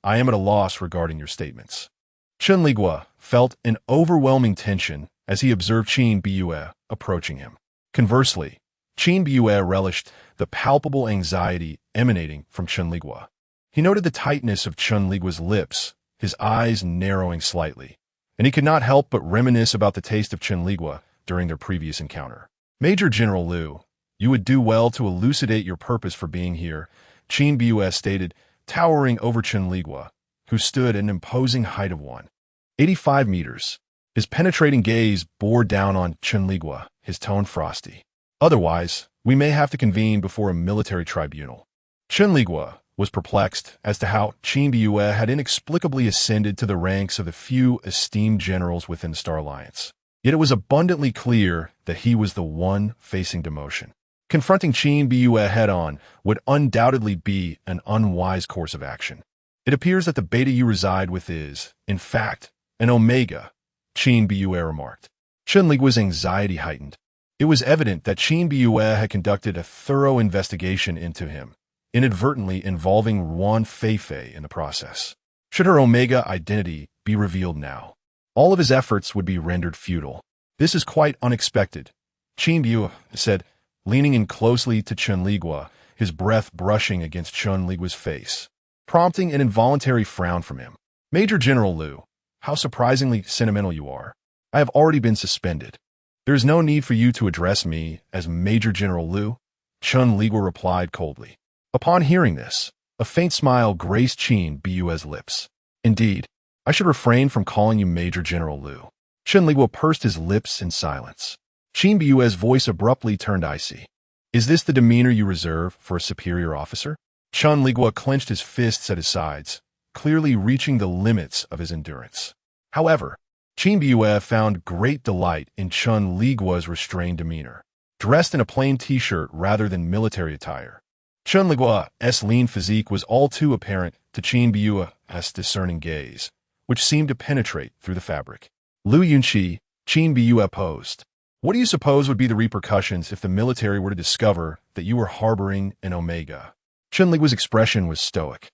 I am at a loss regarding your statements. Chen Liguo felt an overwhelming tension as he observed Qin Biyue approaching him. Conversely, Qin Biyue relished the palpable anxiety emanating from Chen Liguo. He noted the tightness of Chen Liguo's lips, his eyes narrowing slightly, and he could not help but reminisce about the taste of Chen Liguo during their previous encounter. Major General Lu, you would do well to elucidate your purpose for being here, Qin Biyue stated, towering over Chen Liguo, who stood at an imposing height of 185 meters. His penetrating gaze bore down on Chen Liguo, his tone frosty. Otherwise, we may have to convene before a military tribunal. Chen Liguo was perplexed as to how Qin Biyue had inexplicably ascended to the ranks of the few esteemed generals within the Star Alliance. Yet it was abundantly clear that he was the one facing demotion. Confronting Qin Biyue head-on would undoubtedly be an unwise course of action. It appears that the beta you reside with is, in fact, an omega, Qin Biyue remarked. Chen Liguo's anxiety heightened. It was evident that Qin Biyue had conducted a thorough investigation into him, inadvertently involving Wan Feifei in the process. Should her omega identity be revealed now, all of his efforts would be rendered futile. This is quite unexpected, Qin Biyue said, leaning in closely to Chen Liguo, his breath brushing against Chen Liguo's face, prompting an involuntary frown from him. Major General Lu, how surprisingly sentimental you are. I have already been suspended. There is no need for you to address me as Major General Lu, Chen Liguo replied coldly. Upon hearing this, a faint smile graced Qin Biyue's lips. Indeed, I should refrain from calling you Major General Lu. Chen Liguo pursed his lips in silence. Qin Biyue's voice abruptly turned icy. Is this the demeanor you reserve for a superior officer? Chen Liguo clenched his fists at his sides, clearly reaching the limits of his endurance. However, Qin Biyue found great delight in Chen Liguo's restrained demeanor. Dressed in a plain t-shirt rather than military attire, Chen Liguo's lean physique was all too apparent to Qin Biyue's discerning gaze, which seemed to penetrate through the fabric. Lu Yunqi, Qin Biyue posed. What do you suppose would be the repercussions if the military were to discover that you were harboring an omega? Chen Liguo's expression was stoic,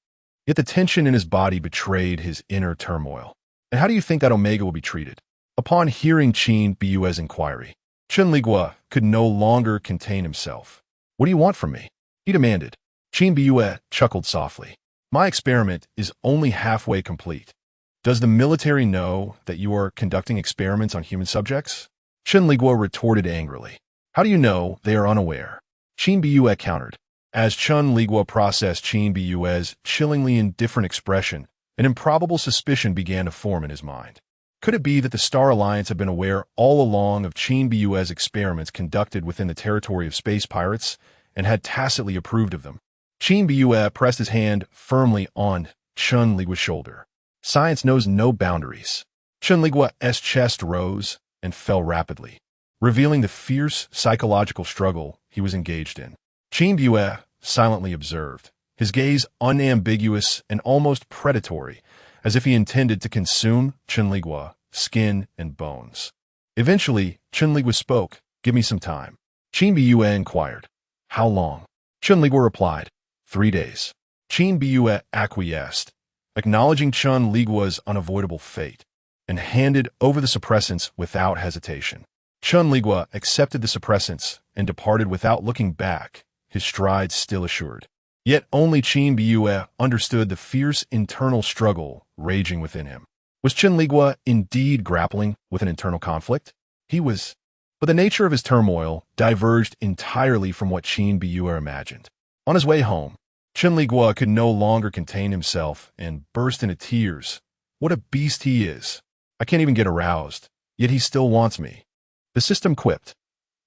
yet the tension in his body betrayed his inner turmoil. And how do you think that omega will be treated? Upon hearing Qin Biyue's inquiry, Chen Liguo could no longer contain himself. What do you want from me? He demanded. Qin Biyue chuckled softly. My experiment is only halfway complete. Does the military know that you are conducting experiments on human subjects? Chen Liguo retorted angrily. How do you know they are unaware? Qin Biyue countered. As Chen Liguo processed Qin Biyue's chillingly indifferent expression, an improbable suspicion began to form in his mind. Could it be that the Star Alliance had been aware all along of Qin Biyue's experiments conducted within the territory of space pirates and had tacitly approved of them? Qin Biyue pressed his hand firmly on Chen Liguo's shoulder. Science knows no boundaries. Chen Liguo's chest rose and fell rapidly, revealing the fierce psychological struggle he was engaged in. Qin Biyue silently observed, his gaze unambiguous and almost predatory, as if he intended to consume Chen Liguo, skin and bones. Eventually, Chen Liguo spoke. Give me some time. Qin Biyue inquired. How long? Chen Liguo replied. 3 days. Qin Biyue acquiesced, acknowledging Chen Liguo's unavoidable fate, and handed over the suppressants without hesitation. Chen Liguo accepted the suppressants and departed without looking back, his stride still assured. Yet only Chen Liguo understood the fierce internal struggle raging within him. Was Chen Liguo indeed grappling with an internal conflict? He was, but the nature of his turmoil diverged entirely from what Chen Liguo imagined. On his way home, Chen Liguo could no longer contain himself and burst into tears. What a beast he is! I can't even get aroused, yet he still wants me. The system quipped.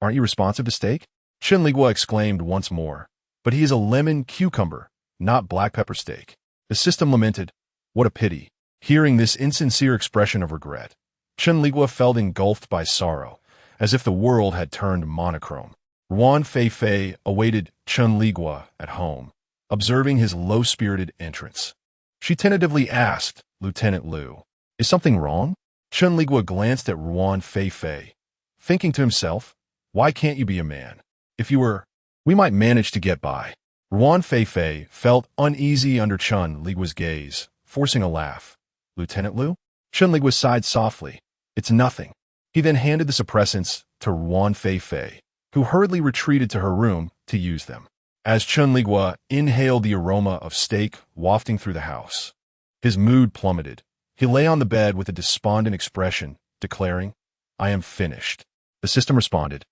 Aren't you responsive to steak? Chen Liguo exclaimed once more. But he is a lemon cucumber, not black pepper steak. The system lamented. What a pity. Hearing this insincere expression of regret, Chen Liguo felt engulfed by sorrow, as if the world had turned monochrome. Ruan Fei awaited Chen Liguo at home, observing his low-spirited entrance. She tentatively asked Lieutenant Liu, "Is something wrong?" Chen Liguo glanced at Ruan Fei, thinking to himself, "Why can't you be a man? If you were, we might manage to get by." Ruan Fei felt uneasy under Chen Liguo's gaze, forcing a laugh. "Lieutenant Liu?" Chen Liguo sighed softly. "It's nothing." He then handed the suppressants to Ruan Fei, who hurriedly retreated to her room to use them. As Chen Liguo inhaled the aroma of steak wafting through the house, his mood plummeted. He lay on the bed with a despondent expression, declaring, "I am finished." The system responded.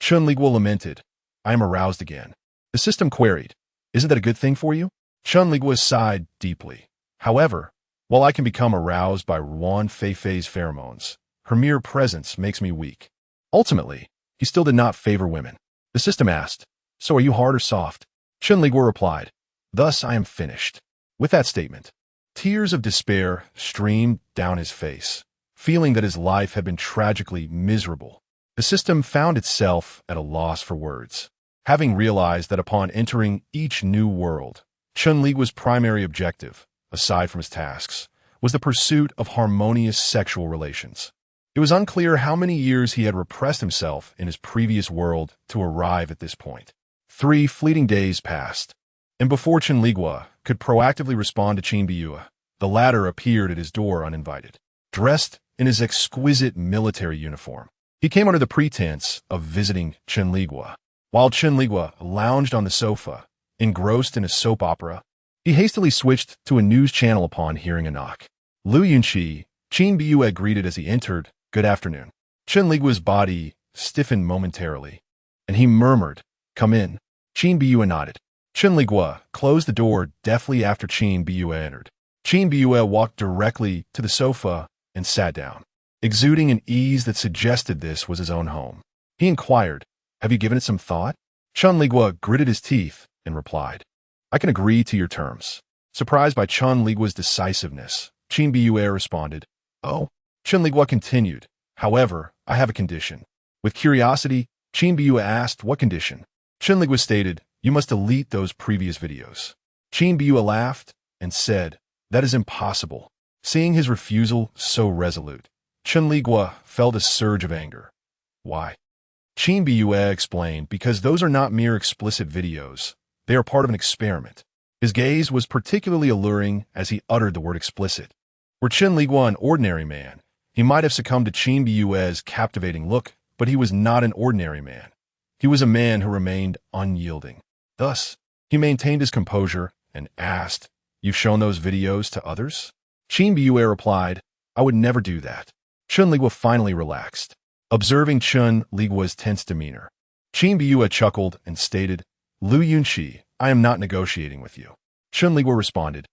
Chen Liguo lamented, "I am aroused again." The system queried, "Isn't that a good thing for you?" Chen Liguo sighed deeply. "However, while I can become aroused by Ruan Fei's pheromones, her mere presence makes me weak." Ultimately, he still did not favor women. The system asked, "So are you hard or soft?" Chen Liguo replied, "Thus I am finished." With that statement, tears of despair streamed down his face, feeling that his life had been tragically miserable. The system found itself at a loss for words. Having realized that upon entering each new world, Chen Liguo's primary objective, aside from his tasks, was the pursuit of harmonious sexual relations. It was unclear how many years he had repressed himself in his previous world to arrive at this point. 3 fleeting days passed, and before Chen Liguo could proactively respond to Chen Liguo, the latter appeared at his door uninvited. Dressed in his exquisite military uniform, he came under the pretense of visiting Chen Liguo. While Chen Liguo lounged on the sofa, engrossed in a soap opera, he hastily switched to a news channel upon hearing a knock. Liu Yunqi, Chen Liguo greeted as he entered, "Good afternoon." Chen Liguo's body stiffened momentarily, and he murmured, "Come in." Chen Liguo nodded. Chen Liguo closed the door deftly after Chen Liguo entered. Chen Liguo walked directly to the sofa and sat down, exuding an ease that suggested this was his own home. He inquired, "Have you given it some thought?" Chen Liguo gritted his teeth and replied, "I can agree to your terms." Surprised by Chen Liguo's decisiveness, Chen Liguo responded, "Oh." Chen Liguo continued, "However, I have a condition." With curiosity, Chen Liguo asked, "What condition?" Chen Liguo stated, "You must delete those previous videos." Chen Liguo laughed and said, "That is impossible." Seeing his refusal so resolute, Chen Liguo felt a surge of anger. "Why?" Chen Liguo explained, "Because those are not mere explicit videos. They are part of an experiment." His gaze was particularly alluring as he uttered the word explicit. Were Chen Liguo an ordinary man, he might have succumbed to Chen Liguo's captivating look, but he was not an ordinary man. He was a man who remained unyielding. Thus, he maintained his composure and asked, "You've shown those videos to others?" Chen Liguo replied, "I would never do that." Chen Liguo finally relaxed, observing Chen Liguo's tense demeanor. Chen Liguo chuckled and stated, "Liu Yunqi, I am not negotiating with you." Chen Liguo responded,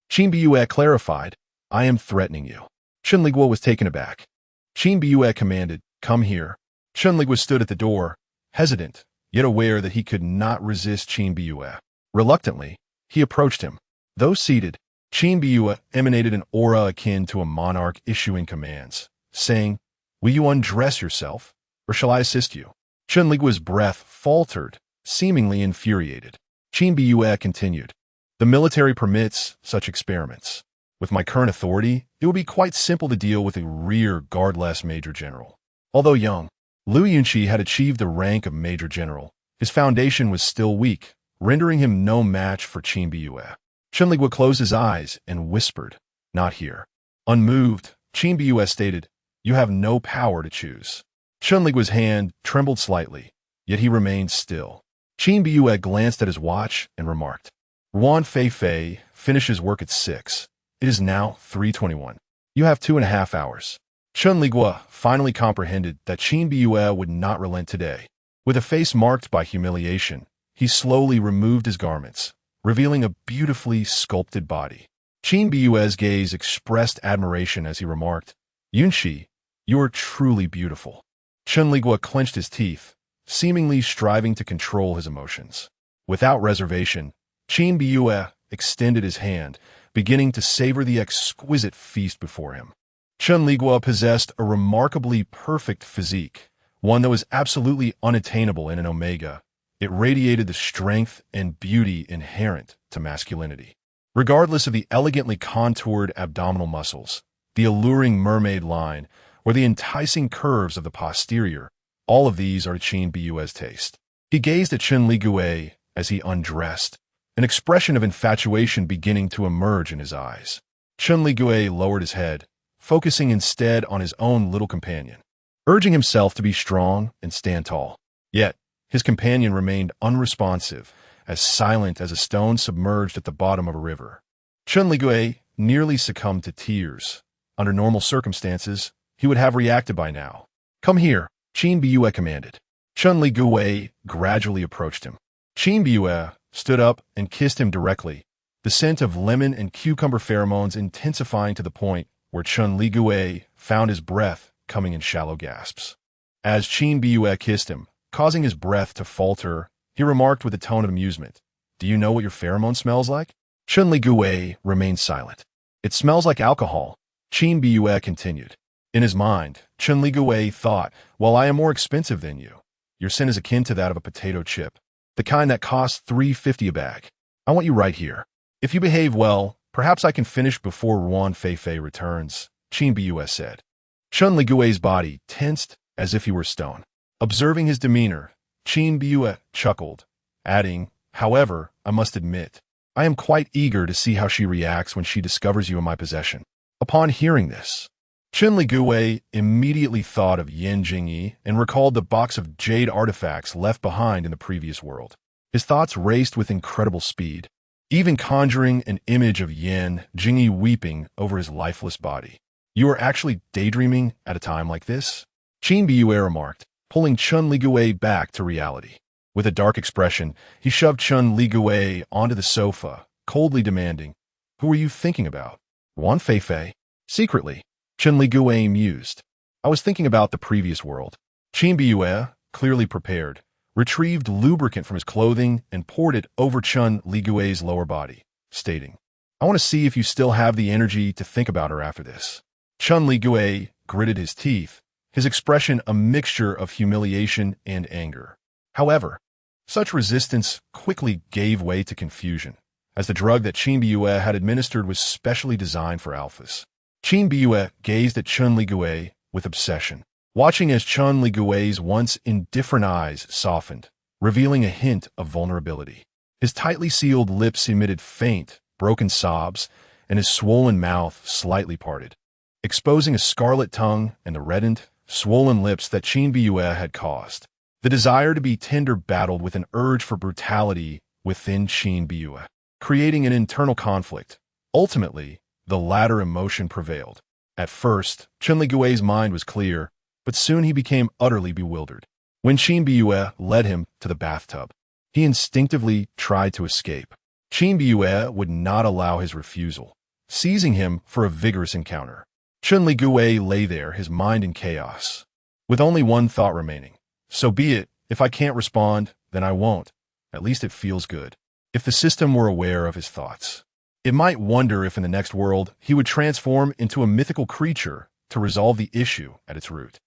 Chen Liguo clarified, "I am threatening you." Chen Liguo was taken aback. Chen Liguo commanded, "Come here." Chen Liguo stood at the door, hesitant, yet aware that he could not resist Chen Liguo. Reluctantly, he approached him. Though seated, Chen Liguo emanated an aura akin to a monarch issuing commands, saying, "Will you undress yourself, or shall I assist you?" Chen Liguo's breath faltered, seemingly infuriated. Chen Liguo continued, "The military permits such experiments. With my current authority, it would be quite simple to deal with a rear-guardless major general." Although young, Liu Yunqi had achieved the rank of major general. His foundation was still weak, rendering him no match for Chen Liguo. Chen Liguo closed his eyes and whispered, "Not here." Unmoved, Chen Liguo stated, "You have no power to choose." Chen Liguo's hand trembled slightly, yet he remained still. Chen Liguo glanced at his watch and remarked, "Ruan Fei finishes work at 6. It is now 3:21. You have 2.5 hours." Chen Liguo finally comprehended that Chen Liguo would not relent today. With a face marked by humiliation, he slowly removed his garments, revealing a beautifully sculpted body. Chen Liguo's gaze expressed admiration as he remarked, "Yunxi, you are truly beautiful." Chen Liguo clenched his teeth, seemingly striving to control his emotions. Without reservation, Chen Liguo extended his hand, beginning to savor the exquisite feast before him. Chen Liguo possessed a remarkably perfect physique, one that was absolutely unattainable in an Omega. It radiated the strength and beauty inherent to masculinity. Regardless of the elegantly contoured abdominal muscles, the alluring mermaid line, or the enticing curves of the posterior, all of these are to Chen Liguo's taste. He gazed at Chen Liguo as he undressed, an expression of infatuation beginning to emerge in his eyes. Chen Liguo lowered his head, focusing instead on his own little companion, urging himself to be strong and stand tall. Yet, his companion remained unresponsive, as silent as a stone submerged at the bottom of a river. Chen Liguo nearly succumbed to tears. Under normal circumstances, he would have reacted by now. "Come here," Chen Liguo commanded. Chen Liguo gradually approached him. Chen Liguo stood up and kissed him directly, the scent of lemon and cucumber pheromones intensifying to the point where Chen Liguo found his breath coming in shallow gasps. As Chen Liguo kissed him, causing his breath to falter, he remarked with a tone of amusement, "Do you know what your pheromone smells like?" Chen Liguo remained silent. "It smells like alcohol," Chen Liguo continued. In his mind, Chen Liguo thought, "Well, I am more expensive than you. Your scent is akin to that of a potato chip, the kind that costs $3.50 a bag. I want you right here. If you behave well, perhaps I can finish before Ruan Fei returns," Chen Liguo said. Chen Liguo's body tensed as if he were stone. Observing his demeanor, Chen Liguo chuckled, adding, "However, I must admit, I am quite eager to see how she reacts when she discovers you in my possession." Upon hearing this, Chen Liguo immediately thought of Yan Jingyi and recalled the box of jade artifacts left behind in the previous world. His thoughts raced with incredible speed, even conjuring an image of Yan Jingyi weeping over his lifeless body. "You are actually daydreaming at a time like this?" Chen Liguo remarked, pulling Chen Liguo back to reality. With a dark expression, he shoved Chen Liguo onto the sofa, coldly demanding, "Who are you thinking about?" "Ruan Fei." Secretly, Chen Liguo mused, "I was thinking about the previous world." Chen Liguo, clearly prepared, retrieved lubricant from his clothing and poured it over Chen Liguo's lower body, stating, "I want to see if you still have the energy to think about her after this." Chen Liguo gritted his teeth, his expression a mixture of humiliation and anger. However, such resistance quickly gave way to confusion, as the drug that Chen Liguo had administered was specially designed for alphas. Chen Liguo gazed at Chen Liguo with obsession, watching as Chen Liguo's once indifferent eyes softened, revealing a hint of vulnerability. His tightly sealed lips emitted faint, broken sobs, and his swollen mouth slightly parted, exposing a scarlet tongue and the reddened, swollen lips that Chen Liguo had caused. The desire to be tender battled with an urge for brutality within Chen Liguo, creating an internal conflict. Ultimately, the latter emotion prevailed. At first, Chen Liguo's mind was clear, but soon he became utterly bewildered. When Chen Liguo led him to the bathtub, he instinctively tried to escape. Chen Liguo would not allow his refusal, seizing him for a vigorous encounter. Chen Liguo lay there, his mind in chaos, with only one thought remaining. "So be it. If I can't respond, then I won't. At least it feels good." If the system were aware of his thoughts, it might wonder if in the next world he would transform into a mythical creature to resolve the issue at its root.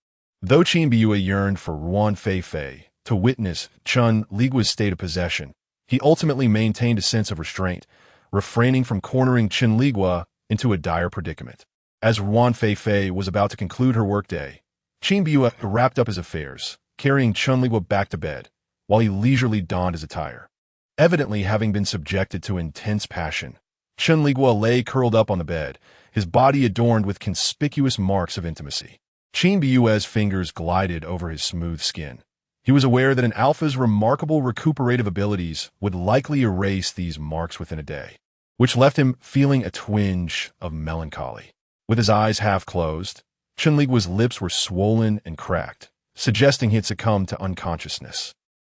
Though Chen Liguo yearned for Ruan Fei to witness Chen Liguo's state of possession, he ultimately maintained a sense of restraint, refraining from cornering Chen Liguo into a dire predicament. As Ruan Fei was about to conclude her workday, Chen Liguo wrapped up his affairs, carrying Chen Liguo back to bed, while he leisurely donned his attire. Evidently having been subjected to intense passion, Chen Liguo lay curled up on the bed, his body adorned with conspicuous marks of intimacy. Qin Bue's fingers glided over his smooth skin. He was aware that an alpha's remarkable recuperative abilities would likely erase these marks within a day, which left him feeling a twinge of melancholy. With his eyes half closed, Chen Liguo's lips were swollen and cracked, suggesting he had succumbed to unconsciousness.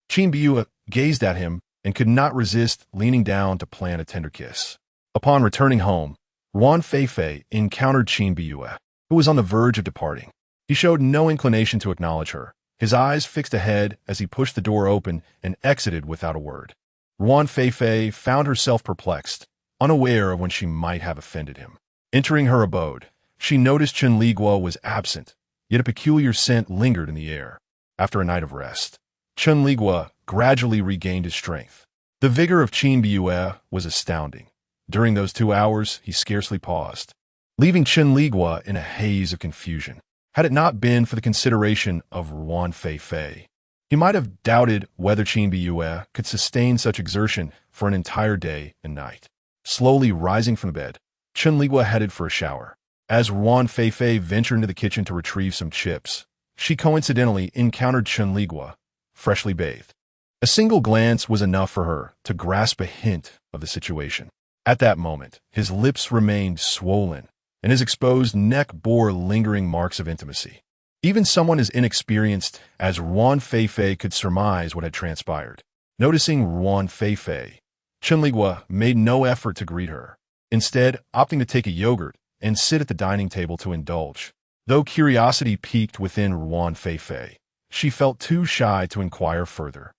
Qin Bue gazed at him and could not resist leaning down to plant a tender kiss. Upon returning home, Ruan Feifei encountered Qin Bue, who was on the verge of departing. He showed no inclination to acknowledge her, his eyes fixed ahead as he pushed the door open and exited without a word. Ruan Feifei found herself perplexed, unaware of when she might have offended him. Entering her abode, she noticed Chen Liguo was absent, yet a peculiar scent lingered in the air. After a night of rest, Chen Liguo gradually regained his strength. The vigor of Qin Bue was astounding. During those 2 hours, he scarcely paused, leaving Chen Liguo in a haze of confusion. Had it not been for the consideration of Ruan Feifei, he might have doubted whether Qin Bue could sustain such exertion for an entire day and night. Slowly rising from the bed, Chen Liguo headed for a shower. As Ruan Feifei ventured into the kitchen to retrieve some chips, she coincidentally encountered Chen Liguo, freshly bathed. A single glance was enough for her to grasp a hint of the situation. At that moment, his lips remained swollen, and his exposed neck bore lingering marks of intimacy. Even someone as inexperienced as Ruan Feifei could surmise what had transpired. Noticing Ruan Feifei, Chen Liguo made no effort to greet her, instead opting to take a yogurt and sit at the dining table to indulge. Though curiosity piqued within Ruan Feifei, she felt too shy to inquire further.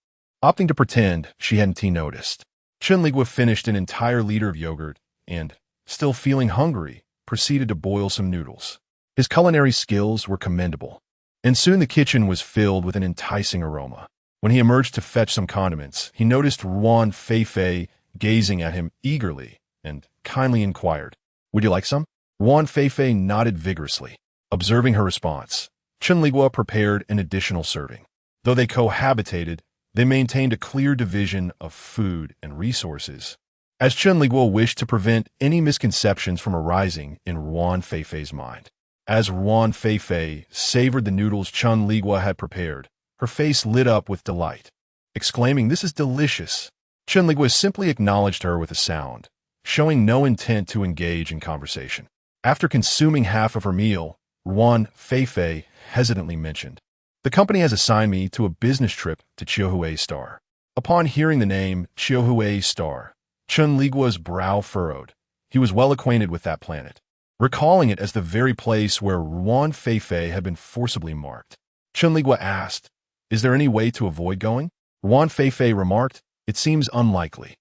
Opting to pretend she hadn't noticed, Chen Liguo finished an entire liter of yogurt and, still feeling hungry, proceeded to boil some noodles. His culinary skills were commendable, and soon the kitchen was filled with an enticing aroma. When he emerged to fetch some condiments, he noticed Ruan Feifei gazing at him eagerly and kindly inquired, "Would you like some?" Ruan Feifei nodded vigorously. Observing her response, Chen Liguo prepared an additional serving. Though they cohabitated, they maintained a clear division of food and resources, as Chen Liguo wished to prevent any misconceptions from arising in Ruan Feifei's mind. As Ruan Feifei savored the noodles Chen Liguo had prepared, her face lit up with delight. Exclaiming, "This is delicious," Chen Liguo simply acknowledged her with a sound, showing no intent to engage in conversation. After consuming half of her meal, Ruan Feifei hesitantly mentioned, "The company has assigned me to a business trip to Chiaohui Star." Upon hearing the name Chiaohui Star, Chen Liguo's brow furrowed. He was well acquainted with that planet, recalling it as the very place where Ruan Feifei had been forcibly marked. Chen Liguo asked, "Is there any way to avoid going?" Ruan Feifei remarked, "It seems unlikely.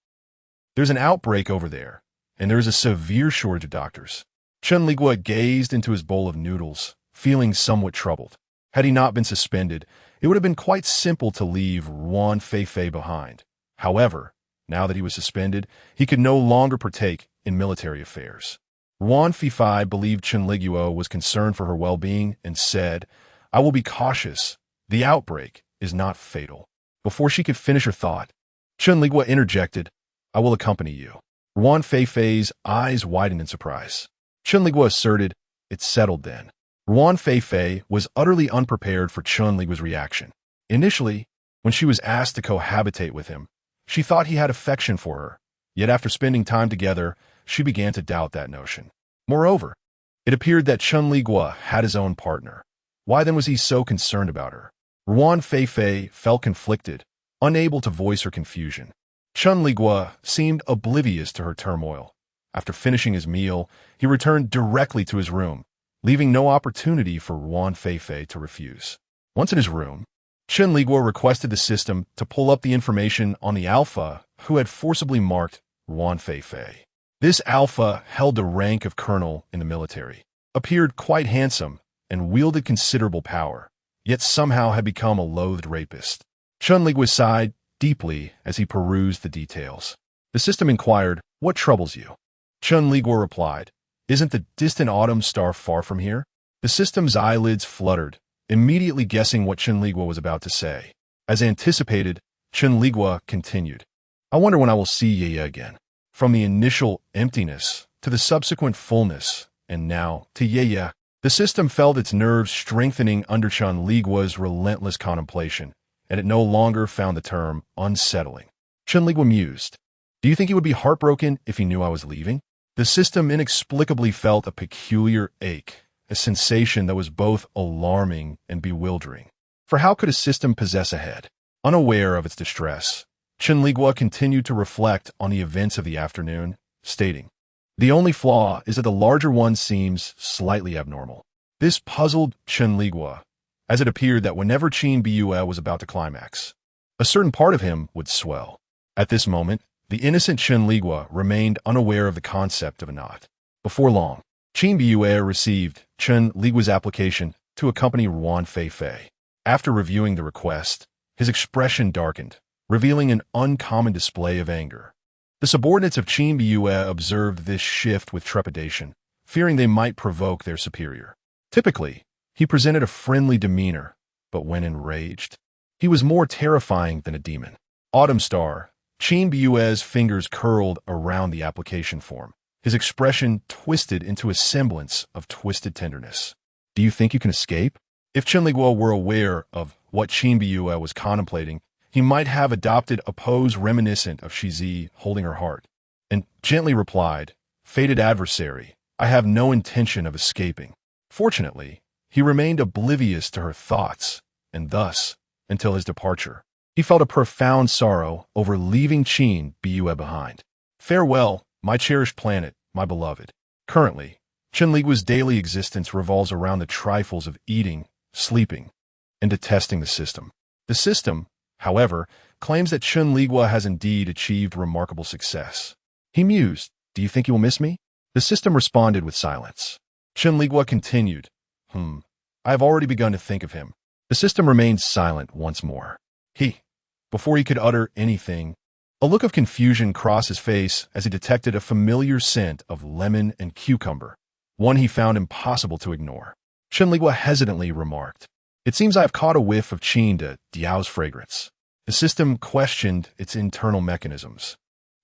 There's an outbreak over there, and there is a severe shortage of doctors." Chen Liguo gazed into his bowl of noodles, feeling somewhat troubled. Had he not been suspended, it would have been quite simple to leave Ruan Feifei behind. However, now that he was suspended, he could no longer partake in military affairs. Ruan Feifei believed Chen Liguo was concerned for her well-being and said, "I will be cautious. The outbreak is not fatal." Before she could finish her thought, Chen Liguo interjected, "I will accompany you." Ruan Feifei's eyes widened in surprise. Chen Liguo asserted, "It's settled then." Ruan Feifei was utterly unprepared for Chen Liguo's reaction. Initially, when she was asked to cohabitate with him, she thought he had affection for her, yet after spending time together, she began to doubt that notion. Moreover, it appeared that Chen Liguo had his own partner. Why then was he so concerned about her? Ruan Feifei felt conflicted, unable to voice her confusion. Chen Liguo seemed oblivious to her turmoil. After finishing his meal, he returned directly to his room, leaving no opportunity for Ruan Feifei to refuse. Once in his room, Chen Liguo requested the system to pull up the information on the alpha who had forcibly marked Ruan Feifei. This alpha held the rank of colonel in the military, appeared quite handsome, and wielded considerable power, yet somehow had become a loathed rapist. Chen Liguo sighed deeply as he perused the details. The system inquired, "What troubles you?" Chen Liguo replied, "Isn't the distant autumn star far from here?" The system's eyelids fluttered, immediately guessing what Chen Liguo was about to say. As anticipated, Chen Liguo continued, "I wonder when I will see Ye again." From the initial emptiness to the subsequent fullness, and now to yeah. The system felt its nerves strengthening under Chen Liguo's relentless contemplation, and it no longer found the term unsettling. Chen Liguo mused, "Do you think he would be heartbroken if he knew I was leaving?" The system inexplicably felt a peculiar ache, a sensation that was both alarming and bewildering. For how could a system possess a head? Unaware of its distress, Chen Liguo continued to reflect on the events of the afternoon, stating, "The only flaw is that the larger one seems slightly abnormal." This puzzled Chen Liguo, as it appeared that whenever Qin Biyue was about to climax, a certain part of him would swell. At this moment, the innocent Chen Liguo remained unaware of the concept of a knot. Before long, Qin Biyue received Chen Liguo's application to accompany Ruan Feifei. After reviewing the request, his expression darkened, revealing an uncommon display of anger. The subordinates of Qin Biyue observed this shift with trepidation, fearing they might provoke their superior. Typically, he presented a friendly demeanor, but when enraged, he was more terrifying than a demon. Autumn Star, Qin Biyue's fingers curled around the application form, his expression twisted into a semblance of twisted tenderness. "Do you think you can escape?" If Chen Liguo were aware of what Qin Biyue was contemplating, he might have adopted a pose reminiscent of Shizi holding her heart, and gently replied, "Fated adversary, I have no intention of escaping." Fortunately, he remained oblivious to her thoughts, and thus, until his departure, he felt a profound sorrow over leaving Qin Biyue behind. "Farewell, my cherished planet, my beloved." Currently, Chen Liguo's daily existence revolves around the trifles of eating, sleeping, and detesting the system. The system, however, claims that Chen Liguo has indeed achieved remarkable success. He mused, "Do you think you will miss me?" The system responded with silence. Chen Liguo continued, I have already begun to think of him." The system remained silent once more. Before he could utter anything, a look of confusion crossed his face as he detected a familiar scent of lemon and cucumber, one he found impossible to ignore. Chen Liguo hesitantly remarked, "It seems I have caught a whiff of Qin de Diao's fragrance." The system questioned its internal mechanisms,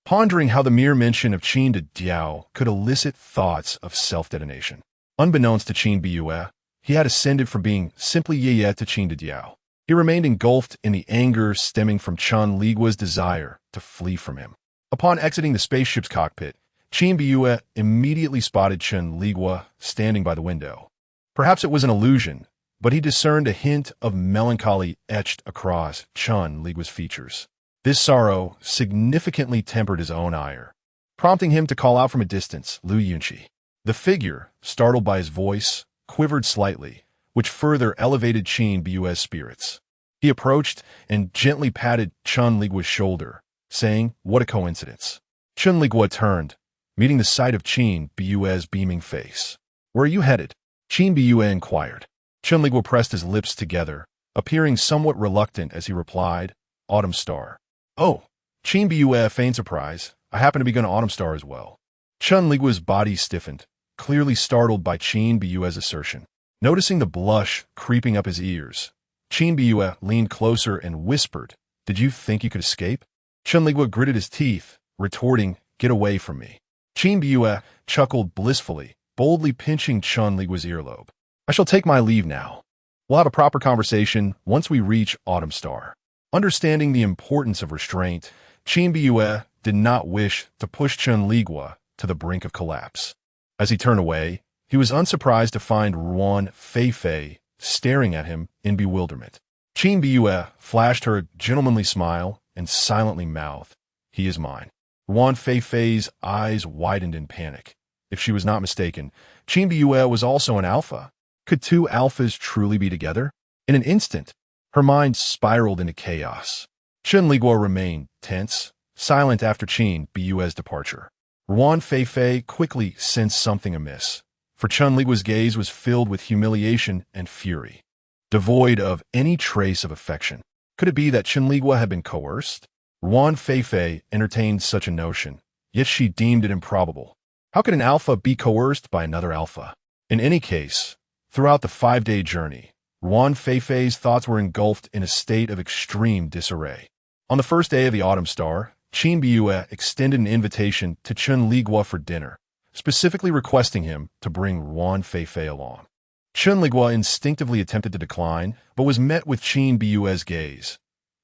pondering how the mere mention of Qin de Diao could elicit thoughts of self-detonation. Unbeknownst to Qin Biyue, he had ascended from being simply Ye to Qin de Diao. He remained engulfed in the anger stemming from Chen Liguo's desire to flee from him. Upon exiting the spaceship's cockpit, Qin Biyue immediately spotted Chen Liguo standing by the window. Perhaps it was an illusion, but he discerned a hint of melancholy etched across Chen Liguo's features. This sorrow significantly tempered his own ire, prompting him to call out from a distance, "Lu Yunqi." The figure, startled by his voice, quivered slightly, which further elevated Qin Biyue's spirits. He approached and gently patted Chen Liguo's shoulder, saying, "What a coincidence." Chen Liguo turned, meeting the sight of Qin Biyue's beaming face. "Where are you headed?" Qin Biyue inquired. Chen Liguo pressed his lips together, appearing somewhat reluctant as he replied, "Autumn Star." "Oh." Qin Biyue feigned surprise. "I happen to be going to Autumn Star as well." Chen Liguo's body stiffened, clearly startled by Qin Biyue's assertion. Noticing the blush creeping up his ears, Qin Biyue leaned closer and whispered, "Did you think you could escape?" Chen Liguo gritted his teeth, retorting, "Get away from me." Qin Biyue chuckled blissfully, boldly pinching Chen Liguo's earlobe. "I shall take my leave now. We'll have a proper conversation once we reach Autumn Star." Understanding the importance of restraint, Qin Biyue did not wish to push Chen Liguo to the brink of collapse. As he turned away, he was unsurprised to find Ruan Feifei staring at him in bewilderment. Qin Biyue flashed her a gentlemanly smile and silently mouthed, "He is mine." Ruan Feifei's eyes widened in panic. If she was not mistaken, Qin Biyue was also an alpha. Could two alphas truly be together? In an instant, her mind spiraled into chaos. Chen Liguo remained tense, silent after Qin Biyue's departure. Ruan Feifei quickly sensed something amiss, for Chen Liguo's gaze was filled with humiliation and fury, devoid of any trace of affection. Could it be that Chen Liguo had been coerced? Ruan Feifei entertained such a notion, yet she deemed it improbable. How could an alpha be coerced by another alpha? In any case, throughout the 5-day journey, Ruan Feifei's thoughts were engulfed in a state of extreme disarray. On the first day of the Autumn Star, Chen Liguo extended an invitation to Chen Liguo for dinner, specifically requesting him to bring Ruan Feifei along. Chen Liguo instinctively attempted to decline, but was met with Chen Liguo's gaze,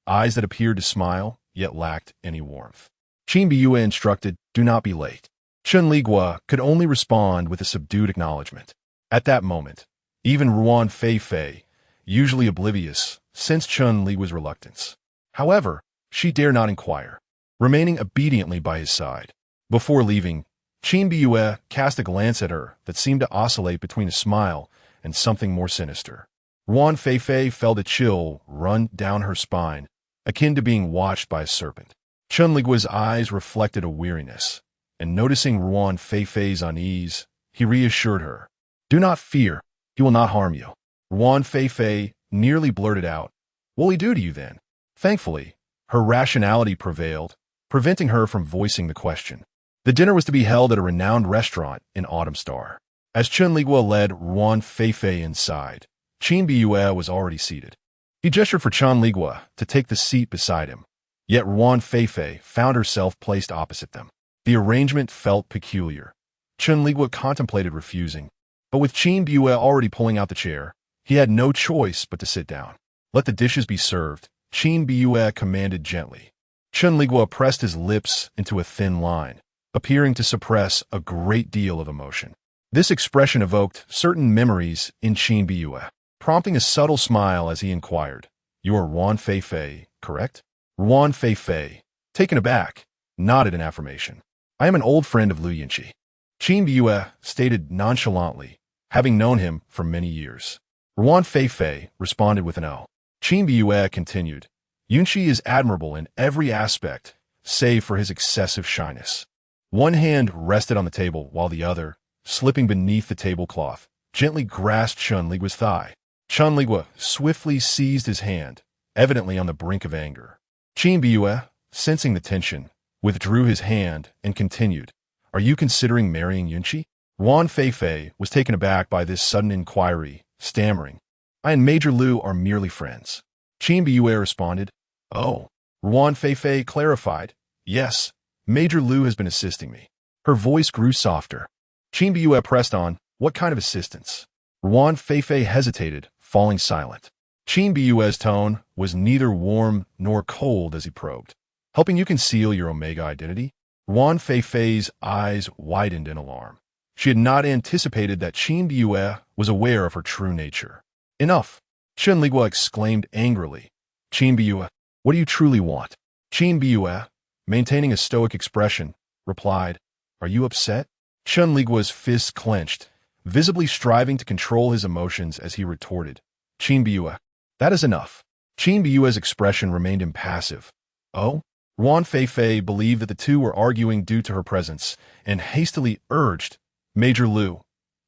eyes that appeared to smile, yet lacked any warmth. Chen Liguo instructed, "Do not be late." Chen Liguo could only respond with a subdued acknowledgement. At that moment, even Ruan Feifei, usually oblivious, sensed Chen Liguo's reluctance. However, she dare not inquire, remaining obediently by his side. Before leaving, Chen Liguo cast a glance at her that seemed to oscillate between a smile and something more sinister. Ruan Feifei felt a chill run down her spine, akin to being watched by a serpent. Chen Liguo's eyes reflected a weariness, and noticing Ruan Feifei's unease, he reassured her, "Do not fear, he will not harm you." Ruan Feifei nearly blurted out, "What will he do to you then?" Thankfully, her rationality prevailed, preventing her from voicing the question. The dinner was to be held at a renowned restaurant in Autumn Star. As Chen Liguo led Ruan Feifei inside, Chen Liguo was already seated. He gestured for Chen Liguo to take the seat beside him, yet Ruan Feifei found herself placed opposite them. The arrangement felt peculiar. Chen Liguo contemplated refusing, but with Chen Liguo already pulling out the chair, he had no choice but to sit down. "Let the dishes be served," Chen Liguo commanded gently. Chen Liguo pressed his lips into a thin line, appearing to suppress a great deal of emotion. This expression evoked certain memories in Chen Liguo, prompting a subtle smile as he inquired, "You are Ruan Feifei, correct?" Ruan Feifei, taken aback, nodded in affirmation. "I am an old friend of Lu Yunqi," Chen Liguo stated nonchalantly, having known him for many years. Ruan Feifei responded with an "O." Chen Liguo continued, "Yunqi is admirable in every aspect, save for his excessive shyness." One hand rested on the table while the other, slipping beneath the tablecloth, gently grasped Chen Liguo's thigh. Chen Liguo swiftly seized his hand, evidently on the brink of anger. Chen Liguo, sensing the tension, withdrew his hand and continued, "Are you considering marrying Yunqi?" Ruan Feifei was taken aback by this sudden inquiry, stammering, "I and Major Lu are merely friends." Chen Liguo responded, "Oh." Ruan Feifei clarified, "Yes, Major Lu has been assisting me." Her voice grew softer. Chen Liguo pressed on, "What kind of assistance?" Ruan Feifei hesitated, falling silent. Chen Liguo's tone was neither warm nor cold as he probed. "Helping you conceal your Omega identity?" Ruan Feifei's eyes widened in alarm. She had not anticipated that Chen Liguo was aware of her true nature. "Enough!" Chen Liguo exclaimed angrily. "Chen Liguo, what do you truly want?" Chen Liguo, maintaining a stoic expression, replied, "Are you upset?" Chen Liguo's fists clenched, visibly striving to control his emotions as he retorted, "Chen Liguo, that is enough." Chen Liguo's expression remained impassive. "Oh?" Ruan Feifei believed that the two were arguing due to her presence, and hastily urged, "Major Lu,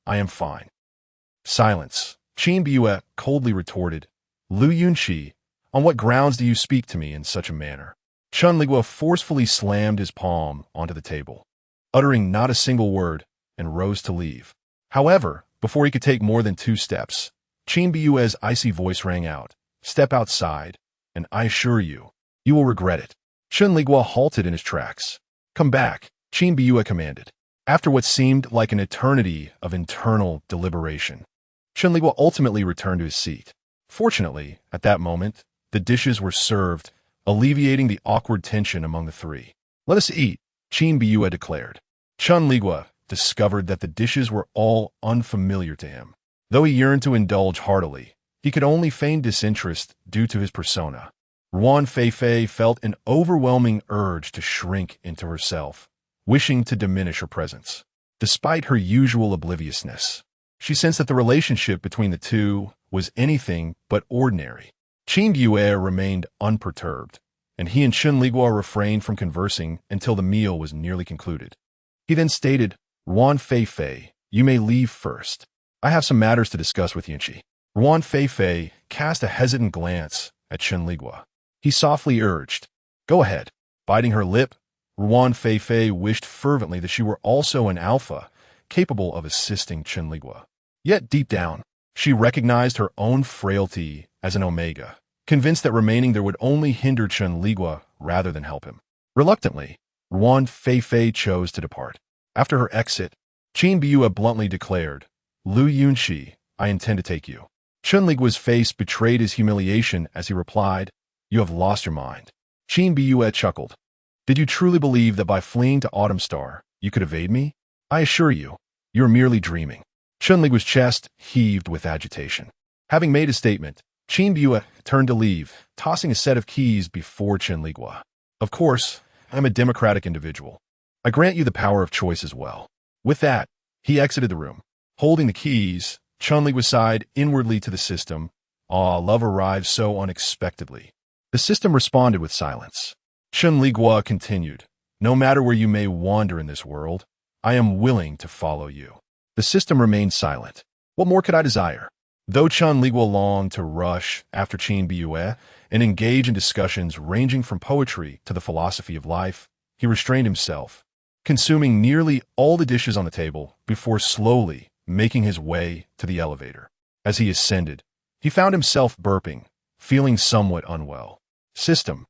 I am fine." Silence. Chen Liguo coldly retorted, "Lu Yunqi, on what grounds do you speak to me in such a manner?" Chen Liguo forcefully slammed his palm onto the table, uttering not a single word, and rose to leave. However, before he could take more than 2 steps, Chen Liguo's icy voice rang out, "Step outside, and I assure you, you will regret it." Chen Liguo halted in his tracks. "Come back," Chen Liguo commanded. After what seemed like an eternity of internal deliberation, Chen Liguo ultimately returned to his seat. Fortunately, at that moment, the dishes were served, alleviating the awkward tension among the three. "Let us eat," Chen Liguo declared. Chen Liguo discovered that the dishes were all unfamiliar to him. Though he yearned to indulge heartily, he could only feign disinterest due to his persona. Ruan Feifei felt an overwhelming urge to shrink into herself, wishing to diminish her presence. Despite her usual obliviousness, she sensed that the relationship between the two was anything but ordinary. Chen Liguo remained unperturbed, and he and Chen Liguo refrained from conversing until the meal was nearly concluded. He then stated, "Ruan Feifei, you may leave first. I have some matters to discuss with Yunqi." Ruan Feifei cast a hesitant glance at Chen Liguo. He softly urged, "Go ahead." Biting her lip, Ruan Feifei wished fervently that she were also an alpha, capable of assisting Chen Liguo. Yet deep down, she recognized her own frailty as an omega, convinced that remaining there would only hinder Chen Liguo rather than help him. Reluctantly, Ruan Fei chose to depart. After her exit, Chen Liguo bluntly declared, "Lu Yunxi, I intend to take you." Chen Liguo's face betrayed his humiliation as he replied, "You have lost your mind." Chen Liguo chuckled. "Did you truly believe that by fleeing to Autumn Star, you could evade me? I assure you, you are merely dreaming." Chen Liguo's chest heaved with agitation. Having made a statement, Chen Liguo turned to leave, tossing a set of keys before Chen Liguo. "Of course, I am a democratic individual. I grant you the power of choice as well." With that, he exited the room. Holding the keys, Chen Liguo sighed inwardly to the system. "Ah, love arrived so unexpectedly." The system responded with silence. Chen Liguo continued, "No matter where you may wander in this world, I am willing to follow you." The system remained silent. What more could I desire? Though Chen Liguo longed to rush after Chen Liguo and engage in discussions ranging from poetry to the philosophy of life, he restrained himself, consuming nearly all the dishes on the table before slowly making his way to the elevator. As he ascended, he found himself burping, feeling somewhat unwell. "System,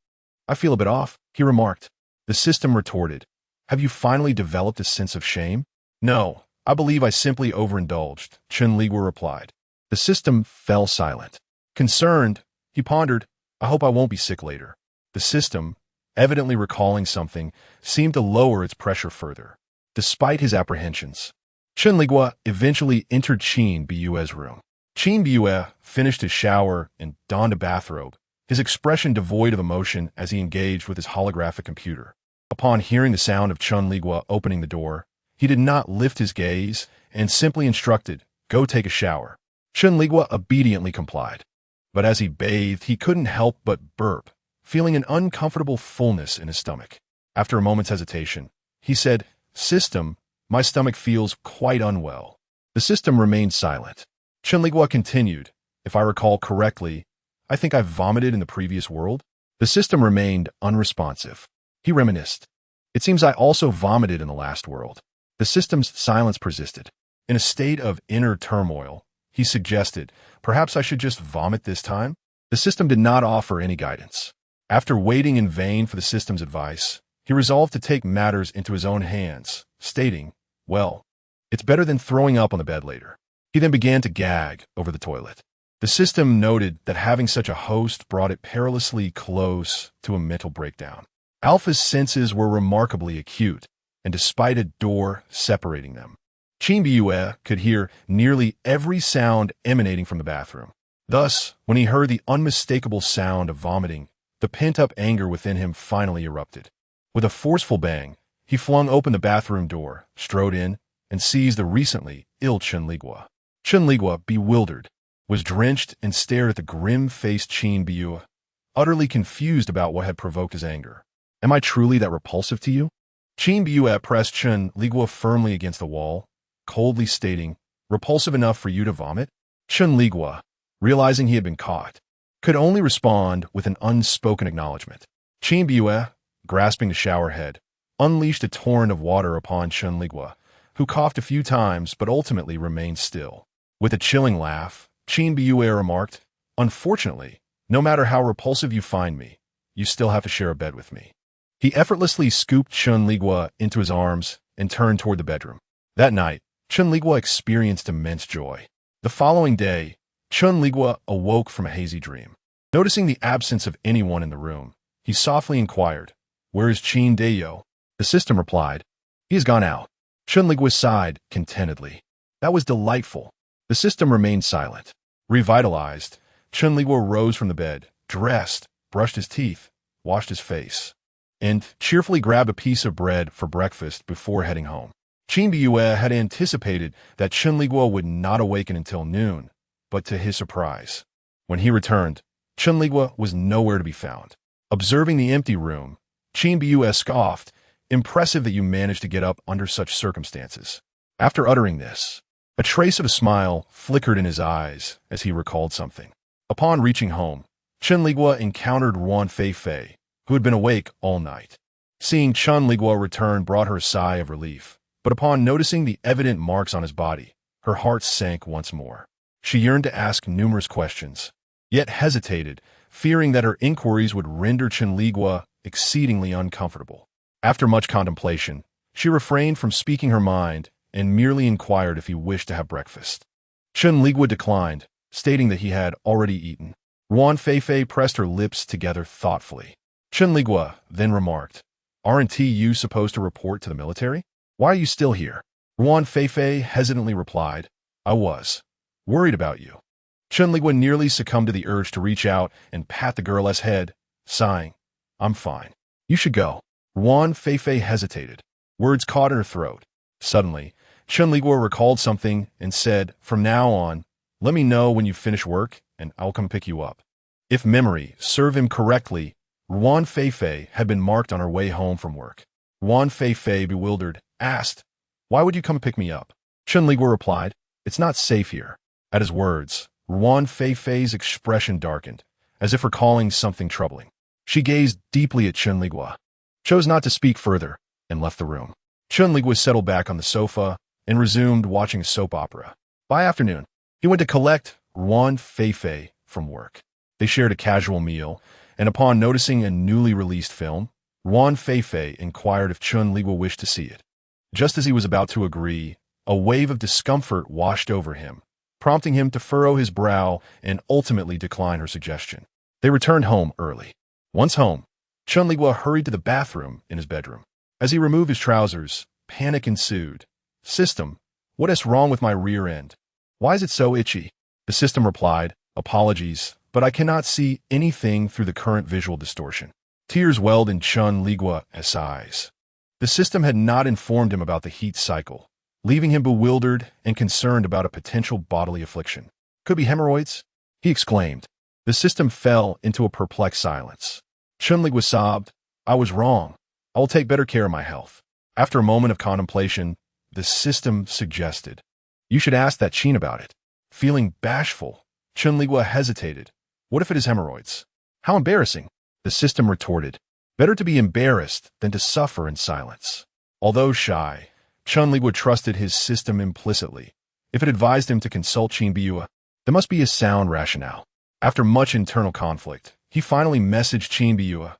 I feel a bit off," he remarked. The system retorted, "Have you finally developed a sense of shame?" "No, I believe I simply overindulged," Chen Liguo replied. The system fell silent. Concerned, he pondered, "I hope I won't be sick later." The system, evidently recalling something, seemed to lower its pressure further. Despite his apprehensions, Chen Liguo eventually entered Chen Liguo's room. Chen Liguo finished his shower and donned a bathrobe, his expression devoid of emotion as he engaged with his holographic computer. Upon hearing the sound of Chen Liguo opening the door, he did not lift his gaze and simply instructed, "Go take a shower." Chen Liguo obediently complied. But as he bathed, he couldn't help but burp, feeling an uncomfortable fullness in his stomach. After a moment's hesitation, he said, "System, my stomach feels quite unwell." The system remained silent. Chen Liguo continued, "If I recall correctly, I think I vomited in the previous world." The system remained unresponsive. He reminisced, "It seems I also vomited in the last world." The system's silence persisted. In a state of inner turmoil, he suggested, "Perhaps I should just vomit this time?" The system did not offer any guidance. After waiting in vain for the system's advice, he resolved to take matters into his own hands, stating, "Well, it's better than throwing up on the bed later." He then began to gag over the toilet. The system noted that having such a host brought it perilously close to a mental breakdown. Alpha's senses were remarkably acute, and despite a door separating them, Chen Liguo could hear nearly every sound emanating from the bathroom. Thus, when he heard the unmistakable sound of vomiting, the pent-up anger within him finally erupted. With a forceful bang, he flung open the bathroom door, strode in, and seized the recently ill Chen Liguo. Chen Liguo, bewildered, was drenched and stared at the grim-faced Chen Liguo, utterly confused about what had provoked his anger. "Am I truly that repulsive to you?" Chen Liguo pressed Chen Liguo firmly against the wall, coldly stating, "Repulsive enough for you to vomit?" Chen Liguo, realizing he had been caught, could only respond with an unspoken acknowledgement. Chen Liguo, grasping the shower head, unleashed a torrent of water upon Chen Liguo, who coughed a few times but ultimately remained still. With a chilling laugh, Chen Liguo remarked, "Unfortunately, no matter how repulsive you find me, you still have to share a bed with me." He effortlessly scooped Chen Liguo into his arms and turned toward the bedroom. That night, Chen Liguo experienced immense joy. The following day, Chen Liguo awoke from a hazy dream. Noticing the absence of anyone in the room, he softly inquired, "Where is Chen Liguo?" The system replied, "He has gone out." Chen Liguo sighed contentedly. That was delightful. The system remained silent. Revitalized, Chen Liguo rose from the bed, dressed, brushed his teeth, washed his face, and cheerfully grabbed a piece of bread for breakfast before heading home. Chen Liguo had anticipated that Chen Liguo would not awaken until noon, but to his surprise, when he returned, Chen Liguo was nowhere to be found. Observing the empty room, Chen Liguo scoffed, "Impressive that you managed to get up under such circumstances." After uttering this, a trace of a smile flickered in his eyes as he recalled something. Upon reaching home, Chen Liguo encountered Ruan Fei, who had been awake all night. Seeing Chen Liguo return brought her a sigh of relief, but upon noticing the evident marks on his body, her heart sank once more. She yearned to ask numerous questions, yet hesitated, fearing that her inquiries would render Chen Liguo exceedingly uncomfortable. After much contemplation, she refrained from speaking her mind and merely inquired if he wished to have breakfast. Chen Liguo declined, stating that he had already eaten. Ruan Feifei pressed her lips together thoughtfully. Chen Liguo then remarked, "Aren't you supposed to report to the military? Why are you still here?" Ruan Feifei hesitantly replied, "I was worried about you." Chen Liguo nearly succumbed to the urge to reach out and pat the girl's head, sighing, "I'm fine. You should go." Ruan Feifei hesitated. Words caught in her throat. Suddenly, Chen Liguo recalled something and said, "From now on, let me know when you finish work and I'll come pick you up." If memory served him correctly, Ruan Feifei had been marked on her way home from work. Ruan Feifei, bewildered, asked, "Why would you come pick me up?" Chen Liguo replied, "It's not safe here." At his words, Ruan Feifei's expression darkened, as if recalling something troubling. She gazed deeply at Chen Liguo, chose not to speak further, and left the room. Chen Liguo settled back on the sofa and resumed watching a soap opera. By afternoon, he went to collect Ruan Feifei from work. They shared a casual meal, and upon noticing a newly released film, Ruan Feifei inquired if Chen Liguo wished to see it. Just as he was about to agree, a wave of discomfort washed over him, prompting him to furrow his brow and ultimately decline her suggestion. They returned home early. Once home, Chen Liguo hurried to the bathroom in his bedroom. As he removed his trousers, panic ensued. "System, what is wrong with my rear end? Why is it so itchy?" The system replied, "Apologies, but I cannot see anything through the current visual distortion." Tears welled in Chen Liguo's eyes. The system had not informed him about the heat cycle, leaving him bewildered and concerned about a potential bodily affliction. "Could be hemorrhoids?" he exclaimed. The system fell into a perplexed silence. Chen Liguo sobbed, "I was wrong. I will take better care of my health." After a moment of contemplation, the system suggested, "You should ask that Qin about it." Feeling bashful, Chen Liguo hesitated. "What if it is hemorrhoids?" "How embarrassing." The system retorted, "Better to be embarrassed than to suffer in silence." Although shy, Chen Liguo trusted his system implicitly. If it advised him to consult Qin Biyue, there must be a sound rationale. After much internal conflict, he finally messaged Qin Biyue,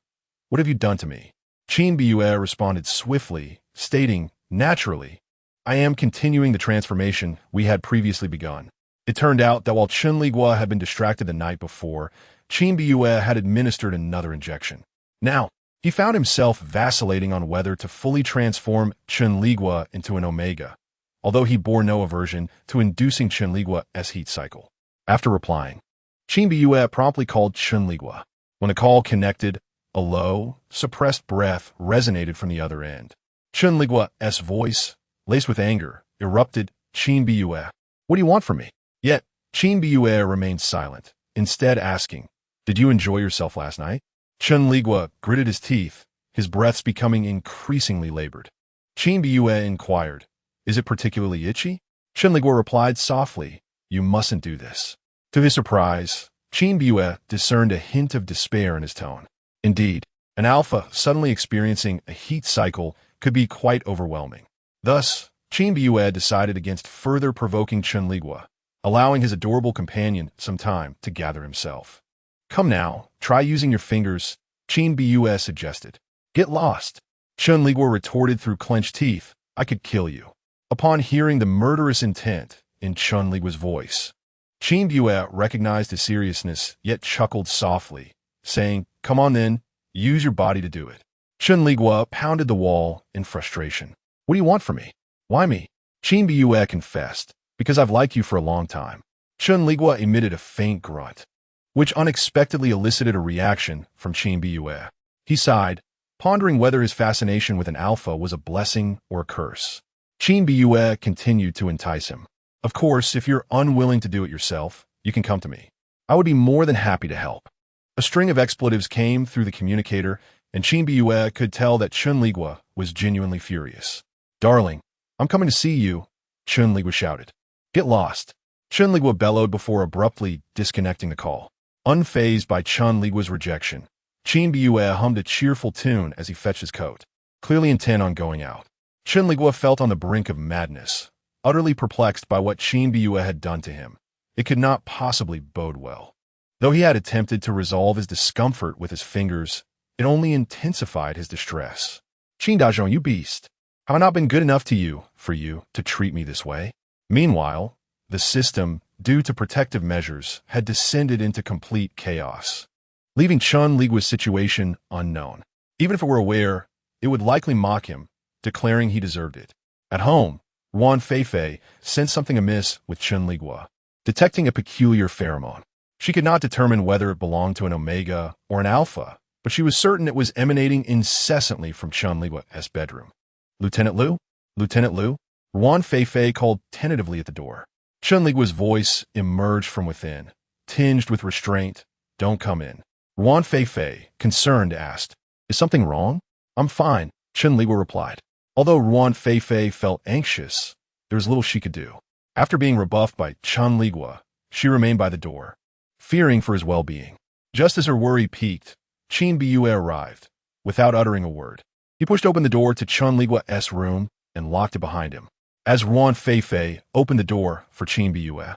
"What have you done to me?" Qin Biyue responded swiftly, stating, "Naturally, I am continuing the transformation we had previously begun." It turned out that while Chen Liguo had been distracted the night before, Qin Biyue had administered another injection. Now, he found himself vacillating on whether to fully transform Chen Liguo into an omega, although he bore no aversion to inducing Chen Liguo's heat cycle. After replying, Qin Biyue promptly called Chen Liguo. When the call connected, a low, suppressed breath resonated from the other end. Chen Liguo's voice, laced with anger, erupted, "Qin Biyue, what do you want from me?" Yet, Qin Biyue remained silent, instead asking, "Did you enjoy yourself last night?" Chen Liguo gritted his teeth, his breaths becoming increasingly labored. Qin Biyue inquired, "Is it particularly itchy?" Chen Liguo replied softly, "You mustn't do this." To his surprise, Qin Biyue discerned a hint of despair in his tone. Indeed, an alpha suddenly experiencing a heat cycle could be quite overwhelming. Thus, Qin Biyue decided against further provoking Chen Liguo, allowing his adorable companion some time to gather himself. "Come now, try using your fingers," Qin Biyue suggested. "Get lost." Chen Liguo retorted through clenched teeth, "I could kill you." Upon hearing the murderous intent in Chen Liguo's voice, Qin Biyue recognized his seriousness, yet chuckled softly, saying, "Come on then, use your body to do it." Chen Liguo pounded the wall in frustration. "What do you want from me?" "Why me?" Qin Biyue confessed, "Because I've liked you for a long time." Chen Liguo emitted a faint grunt, which unexpectedly elicited a reaction from Qin Biyue. He sighed, pondering whether his fascination with an alpha was a blessing or a curse. Qin Biyue continued to entice him. "Of course, if you're unwilling to do it yourself, you can come to me. I would be more than happy to help." A string of expletives came through the communicator, and Qin Biyue could tell that Chen Liguo was genuinely furious. "Darling, I'm coming to see you," Chen Liguo shouted. "Get lost." Chen Liguo bellowed before abruptly disconnecting the call. Unfazed by Chen Liguo's rejection, Qin Biyue hummed a cheerful tune as he fetched his coat, clearly intent on going out. Chen Liguo felt on the brink of madness, utterly perplexed by what Qin Biyue had done to him. It could not possibly bode well. Though he had attempted to resolve his discomfort with his fingers, it only intensified his distress. Qin Dazhong, you beast! Have I not been good enough to you for you to treat me this way? Meanwhile, the system, due to protective measures, had descended into complete chaos, leaving Chen Liguo's situation unknown. Even if it were aware, it would likely mock him, declaring he deserved it. At home, Ruan Feifei sensed something amiss with Chen Liguo, detecting a peculiar pheromone. She could not determine whether it belonged to an omega or an alpha, but she was certain it was emanating incessantly from Chen Liguo's bedroom. Lieutenant Liu? Lieutenant Liu? Ruan Feifei called tentatively at the door. Chen Liguo's voice emerged from within, tinged with restraint. Don't come in. Ruan Feifei, concerned, asked, Is something wrong? I'm fine, Chen Liguo replied. Although Ruan Feifei felt anxious, there was little she could do. After being rebuffed by Chen Liguo, she remained by the door, fearing for his well-being. Just as her worry peaked, Qin Biyue arrived, without uttering a word. He pushed open the door to Chen Liguo's room and locked it behind him. As Ruan Feifei opened the door for Qin Biyue,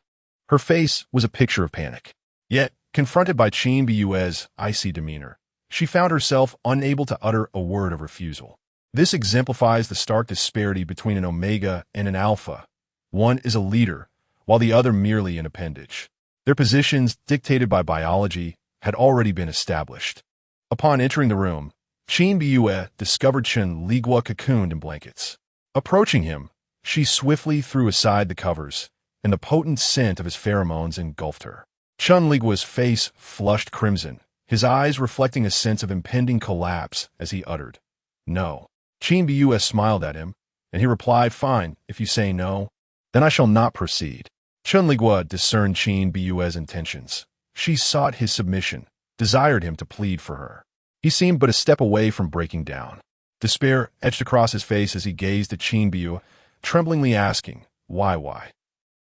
her face was a picture of panic. Yet, confronted by Qin Biyue's icy demeanor, she found herself unable to utter a word of refusal. This exemplifies the stark disparity between an omega and an alpha. One is a leader, while the other merely an appendage. Their positions, dictated by biology, had already been established. Upon entering the room, Qin Biyue discovered Chen Liguo cocooned in blankets. Approaching him, she swiftly threw aside the covers, and the potent scent of his pheromones engulfed her. Chen Liguo's face flushed crimson, his eyes reflecting a sense of impending collapse as he uttered, No. Qin Biyue smiled at him, and he replied, Fine, if you say no, then I shall not proceed. Chen Liguo discerned Qin Biyue's intentions. She sought his submission, desired him to plead for her. He seemed but a step away from breaking down. Despair etched across his face as he gazed at Qin Biyue, tremblingly asking, Why?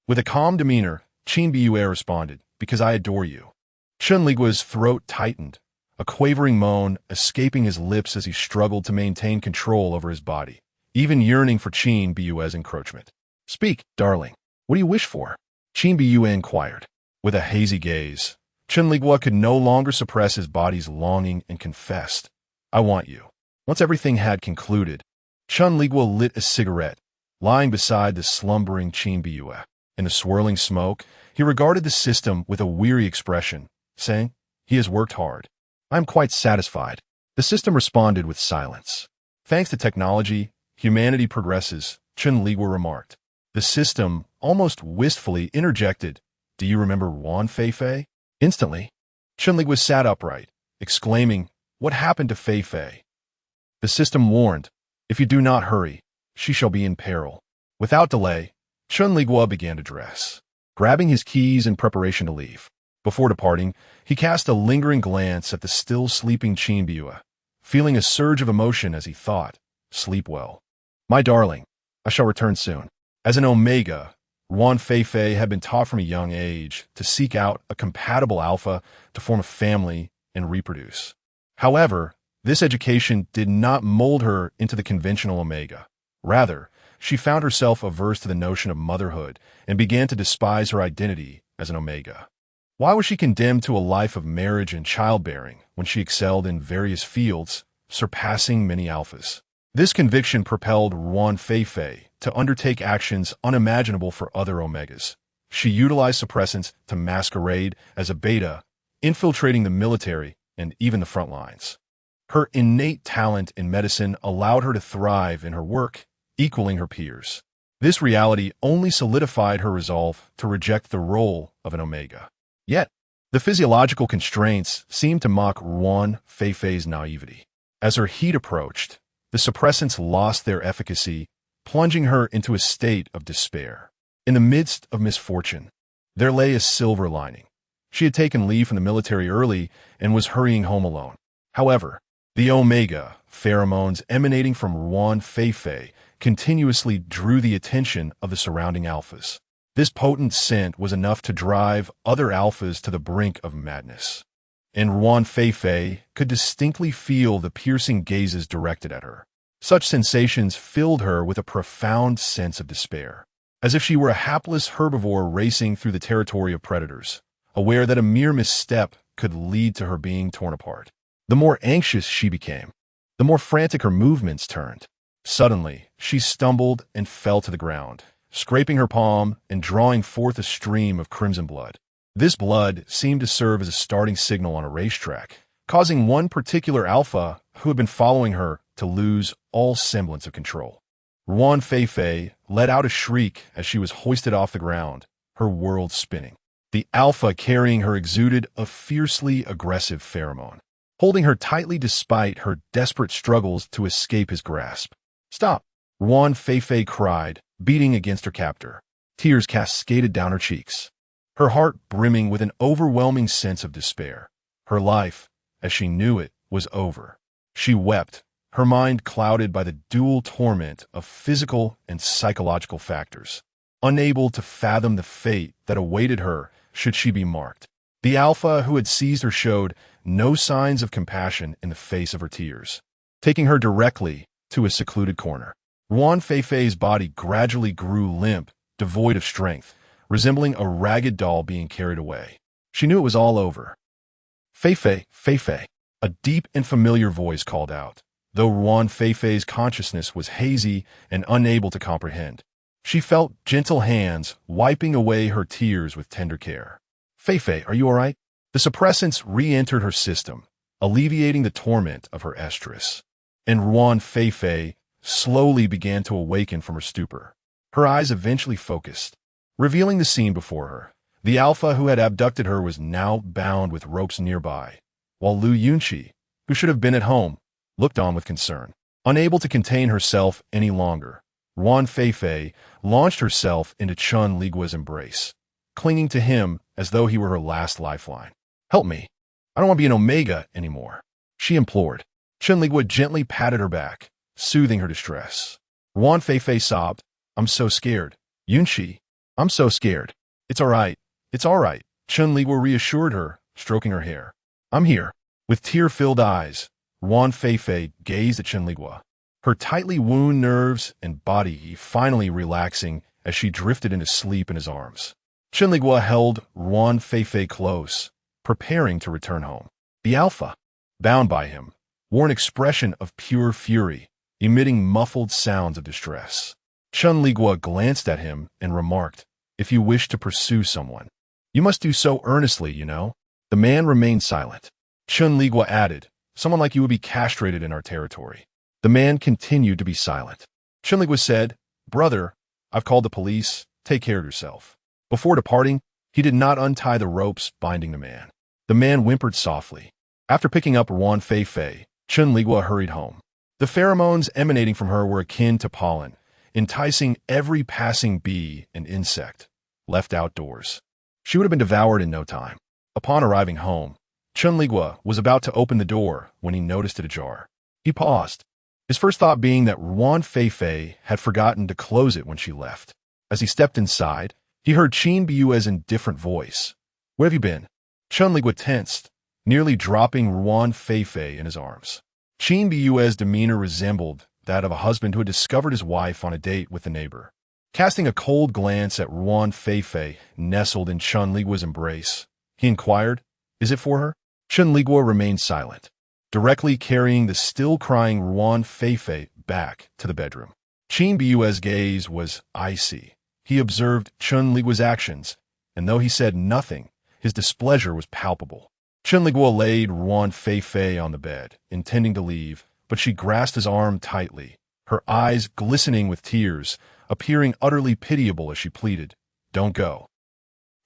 With a calm demeanor, Qin Biyue responded, Because I adore you. Chen Liguo's throat tightened, a quavering moan escaping his lips as he struggled to maintain control over his body, even yearning for Qin Biyue's encroachment. Speak, darling. What do you wish for? Qin Biyue inquired. With a hazy gaze, Chen Liguo could no longer suppress his body's longing and confessed, I want you. Once everything had concluded, Chen Liguo lit a cigarette, lying beside the slumbering Qin Biyue. In the swirling smoke, he regarded the system with a weary expression, saying, He has worked hard. I am quite satisfied. The system responded with silence. Thanks to technology, humanity progresses, Chen Liguo remarked. The system, almost wistfully, interjected, Do you remember Ruan Feifei? Instantly, Chen Liguo sat upright, exclaiming, What happened to Feifei? The system warned, If you do not hurry, she shall be in peril. Without delay, Chen Liguo began to dress, grabbing his keys in preparation to leave. Before departing, he cast a lingering glance at the still sleeping Qin Biyue, feeling a surge of emotion as he thought, Sleep well. My darling, I shall return soon. As an omega, Ruan Feifei had been taught from a young age to seek out a compatible alpha to form a family and reproduce. However, this education did not mold her into the conventional omega. Rather, she found herself averse to the notion of motherhood and began to despise her identity as an omega. Why was she condemned to a life of marriage and childbearing when she excelled in various fields, surpassing many alphas? This conviction propelled Ruan Feifei to undertake actions unimaginable for other omegas. She utilized suppressants to masquerade as a beta, infiltrating the military and even the front lines. Her innate talent in medicine allowed her to thrive in her work, equaling her peers. This reality only solidified her resolve to reject the role of an omega. Yet, the physiological constraints seemed to mock Ruan Feifei's naivety. As her heat approached, the suppressants lost their efficacy, plunging her into a state of despair. In the midst of misfortune, there lay a silver lining. She had taken leave from the military early and was hurrying home alone. However, the omega, pheromones emanating from Ruan Feifei, continuously drew the attention of the surrounding alphas. This potent scent was enough to drive other alphas to the brink of madness. And Ruan Feifei could distinctly feel the piercing gazes directed at her. Such sensations filled her with a profound sense of despair, as if she were a hapless herbivore racing through the territory of predators, aware that a mere misstep could lead to her being torn apart. The more anxious she became, the more frantic her movements turned. Suddenly, she stumbled and fell to the ground, scraping her palm and drawing forth a stream of crimson blood. This blood seemed to serve as a starting signal on a racetrack, causing one particular alpha who had been following her to lose all semblance of control. Ruan Feifei let out a shriek as she was hoisted off the ground, her world spinning. The alpha carrying her exuded a fiercely aggressive pheromone, holding her tightly despite her desperate struggles to escape his grasp. "Stop!" Ruan Feifei cried, beating against her captor. Tears cascaded down her cheeks, her heart brimming with an overwhelming sense of despair. Her life, as she knew it, was over. She wept, her mind clouded by the dual torment of physical and psychological factors, unable to fathom the fate that awaited her should she be marked. The alpha who had seized her showed no signs of compassion in the face of her tears, taking her directly to a secluded corner. Ruan Feifei's body gradually grew limp, devoid of strength, resembling a ragged doll being carried away. She knew it was all over. "Feifei, Feifei," a deep and familiar voice called out, though Ruan Feifei's consciousness was hazy and unable to comprehend. She felt gentle hands wiping away her tears with tender care. "Feifei, are you all right?" The suppressants re-entered her system, alleviating the torment of her estrus, and Ruan Feifei slowly began to awaken from her stupor. Her eyes eventually focused, revealing the scene before her. The alpha who had abducted her was now bound with ropes nearby, while Lu Yunqi, who should have been at home, looked on with concern. Unable to contain herself any longer, Ruan Feifei launched herself into Chen Liguo's embrace, clinging to him as though he were her last lifeline. "Help me. I don't want to be an Omega anymore," she implored. Chen Liguo gently patted her back, soothing her distress. Ruan Feifei sobbed, "I'm so scared. Yunqi, I'm so scared." "It's all right. It's all right," Chen Liguo reassured her, stroking her hair. "I'm here." With tear-filled eyes, Ruan Feifei gazed at Chen Liguo, her tightly wound nerves and body finally relaxing as she drifted into sleep in his arms. Chen Liguo held Ruan Feifei close, preparing to return home. The alpha, bound by him, wore an expression of pure fury, emitting muffled sounds of distress. Chen Liguo glanced at him and remarked, "If you wish to pursue someone, you must do so earnestly, you know." The man remained silent. Chen Liguo added, "Someone like you would be castrated in our territory." The man continued to be silent. Chen Liguo said, "Brother, I've called the police. Take care of yourself." Before departing, he did not untie the ropes binding the man. The man whimpered softly. After picking up Ruan Feifei, Chen Liguo hurried home. The pheromones emanating from her were akin to pollen, enticing every passing bee and insect left outdoors. She would have been devoured in no time. Upon arriving home, Chen Liguo was about to open the door when he noticed it ajar. He paused, his first thought being that Ruan Feifei had forgotten to close it when she left. As he stepped inside, he heard Qin Bue's indifferent voice. "Where have you been?" Chen Liguo tensed, nearly dropping Ruan Feifei in his arms. Qin Bue's demeanor resembled that of a husband who had discovered his wife on a date with a neighbor. Casting a cold glance at Ruan Feifei nestled in Chen Liguo's embrace, he inquired, "Is it for her?" Chen Liguo remained silent, directly carrying the still-crying Ruan Feifei back to the bedroom. Qin Bue's gaze was icy. He observed Chen Liguo's actions, and though he said nothing, his displeasure was palpable. Chen Liguo laid Ruan Feifei on the bed, intending to leave, but she grasped his arm tightly, her eyes glistening with tears, appearing utterly pitiable as she pleaded, "Don't go."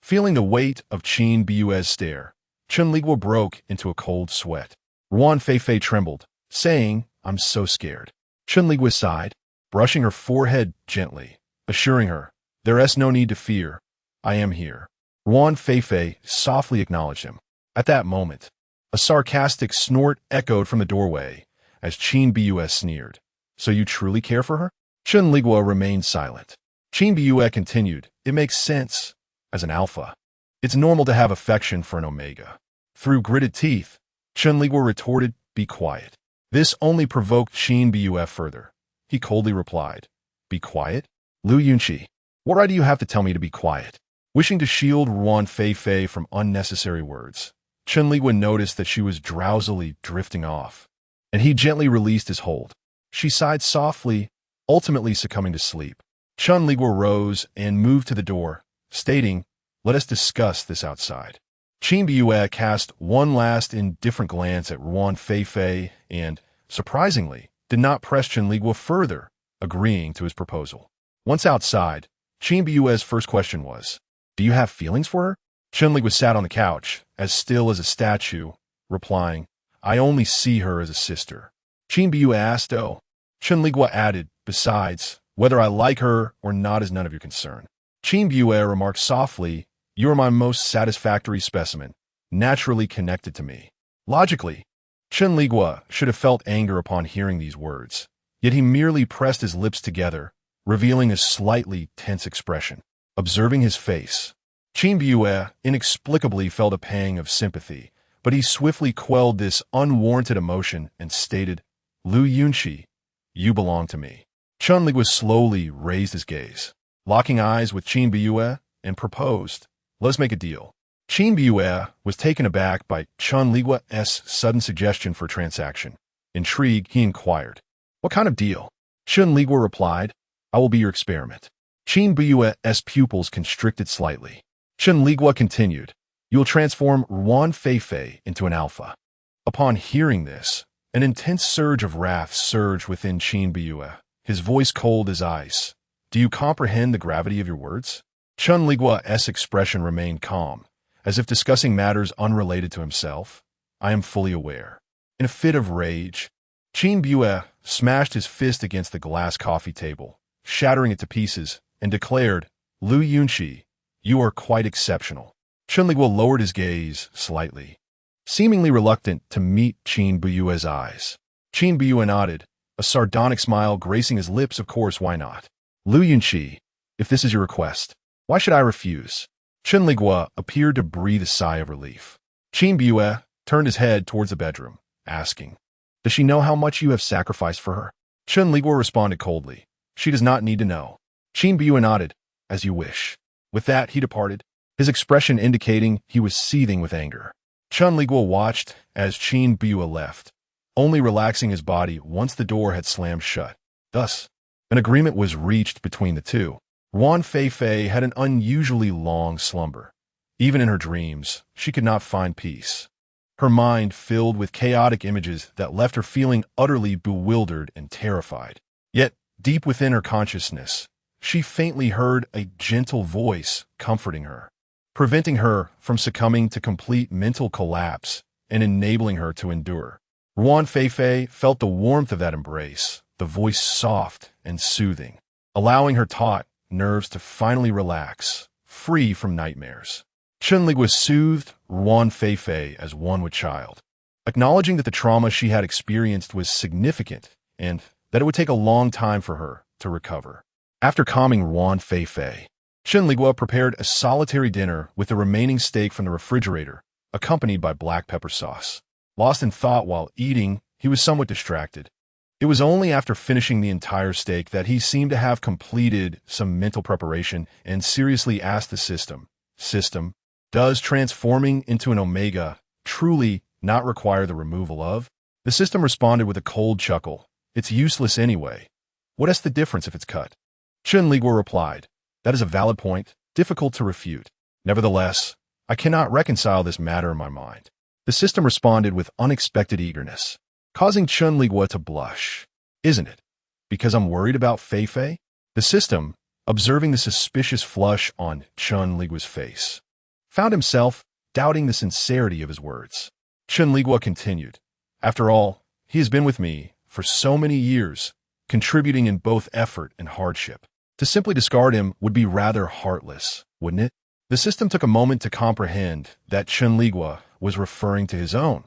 Feeling the weight of Qin Bue's stare, Chen Liguo broke into a cold sweat. Ruan Feifei trembled, saying, "I'm so scared." Chen Liguo sighed, brushing her forehead gently, assuring her, "There's no need to fear. I am here." Ruan Feifei softly acknowledged him. At that moment, a sarcastic snort echoed from the doorway as Qin Bue sneered, "So you truly care for her?" Chen Liguo remained silent. Qin Bue continued, "It makes sense. As an alpha, it's normal to have affection for an omega." Through gritted teeth, Chen Liguo retorted, "Be quiet." This only provoked Qin Bue further. He coldly replied, "Be quiet? Lu Yunqi, what right do you have to tell me to be quiet?" Wishing to shield Ruan Feifei from unnecessary words, Chen Liguo noticed that she was drowsily drifting off, and he gently released his hold. She sighed softly, ultimately succumbing to sleep. Chen Liguo rose and moved to the door, stating, "Let us discuss this outside." Qin Biyue cast one last indifferent glance at Ruan Feifei and, surprisingly, did not press Chen Liguo further, agreeing to his proposal. Once outside, Qin Biyue's first question was, "Do you have feelings for her?" Chen Liguo sat on the couch, as still as a statue, replying, "I only see her as a sister." Qin Biyue asked, "Oh." Chen Liguo added, "Besides, whether I like her or not is none of your concern." Qin Biyue remarked softly, "You are my most satisfactory specimen, naturally connected to me." Logically, Chen Liguo should have felt anger upon hearing these words, yet he merely pressed his lips together, revealing a slightly tense expression. Observing his face, Qin Biyue inexplicably felt a pang of sympathy, but he swiftly quelled this unwarranted emotion and stated, "Lu Yunxi, you belong to me." Chen Liguo slowly raised his gaze, locking eyes with Qin Biyue, and proposed, "Let's make a deal." Qin Biyue was taken aback by Chen Liguo's sudden suggestion for a transaction. Intrigued, he inquired, "What kind of deal?" Chen Liguo replied, "I will be your experiment." Qin Biyue's pupils constricted slightly. Chen Liguo continued, "You will transform Ruan Feifei into an alpha." Upon hearing this, an intense surge of wrath surged within Qin Biyue, his voice cold as ice. "Do you comprehend the gravity of your words?" Chen Liguo's expression remained calm, as if discussing matters unrelated to himself. "I am fully aware." In a fit of rage, Qin Biyue smashed his fist against the glass coffee table, shattering it to pieces, and declared, "Lu Yunxi, you are quite exceptional." Chen Liguo lowered his gaze slightly, seemingly reluctant to meet Qin Biyue's eyes. Qin Biyue nodded, a sardonic smile gracing his lips. "Of course, why not? Lu Yunxi, if this is your request, why should I refuse?" Chen Liguo appeared to breathe a sigh of relief. Qin Biyue turned his head towards the bedroom, asking, "Does she know how much you have sacrificed for her?" Chen Liguo responded coldly, "She does not need to know." Qin Biyue nodded, "As you wish." With that, he departed, his expression indicating he was seething with anger. Chen Liguo watched as Qin Biyue left, only relaxing his body once the door had slammed shut. Thus, an agreement was reached between the two. Ruan Feifei had an unusually long slumber. Even in her dreams, she could not find peace. Her mind filled with chaotic images that left her feeling utterly bewildered and terrified. Yet, deep within her consciousness, she faintly heard a gentle voice comforting her, preventing her from succumbing to complete mental collapse and enabling her to endure. Ruan Feifei felt the warmth of that embrace, the voice soft and soothing, allowing her taut nerves to finally relax, free from nightmares. Chen Liguo soothed Ruan Feifei as one would child, acknowledging that the trauma she had experienced was significant and that it would take a long time for her to recover. After calming Ruan Feifei, Chen Liguo prepared a solitary dinner with the remaining steak from the refrigerator, accompanied by black pepper sauce. Lost in thought while eating, he was somewhat distracted. It was only after finishing the entire steak that he seemed to have completed some mental preparation and seriously asked the system, "Does transforming into an omega truly not require the removal of?" The system responded with a cold chuckle, "It's useless anyway. What is the difference if it's cut?" Chen Liguo replied, "That is a valid point, difficult to refute. Nevertheless, I cannot reconcile this matter in my mind." The system responded with unexpected eagerness, causing Chen Liguo to blush. "Isn't it? Because I'm worried about Feifei?" The system, observing the suspicious flush on Chen Liguo's face, found himself doubting the sincerity of his words. Chen Liguo continued, "After all, he has been with me for so many years, contributing in both effort and hardship. To simply discard him would be rather heartless, wouldn't it?" The system took a moment to comprehend that Chen Liguo was referring to his own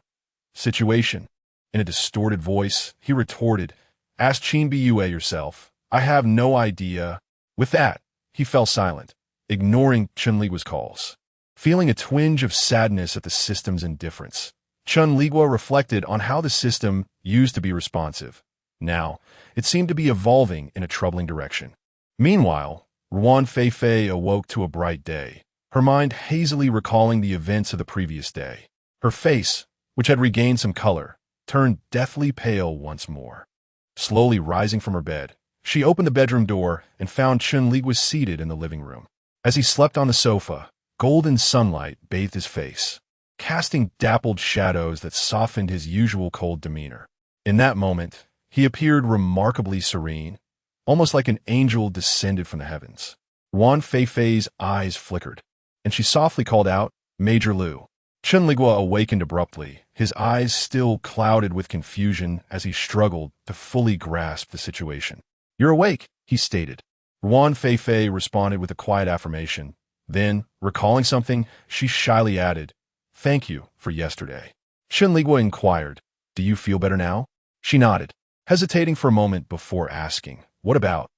situation. In a distorted voice, he retorted, "Ask Qin Biyue yourself. I have no idea." With that, he fell silent, ignoring Chen Liguo's calls. Feeling a twinge of sadness at the system's indifference, Chen Liguo reflected on how the system used to be responsive. Now, it seemed to be evolving in a troubling direction. Meanwhile, Ruan Feifei awoke to a bright day, her mind hazily recalling the events of the previous day. Her face, which had regained some color, turned deathly pale once more. Slowly rising from her bed, she opened the bedroom door and found Chen Liguo seated in the living room. As he slept on the sofa, golden sunlight bathed his face, casting dappled shadows that softened his usual cold demeanor. In that moment, he appeared remarkably serene, almost like an angel descended from the heavens. Wan Feifei's eyes flickered, and she softly called out, "Major Lu." Chen Liguo awakened abruptly, his eyes still clouded with confusion as he struggled to fully grasp the situation. "You're awake," he stated. Wan Feifei responded with a quiet affirmation. Then, recalling something, she shyly added, "Thank you for yesterday." Chen Liguo inquired, "Do you feel better now?" She nodded, hesitating for a moment before asking, "What about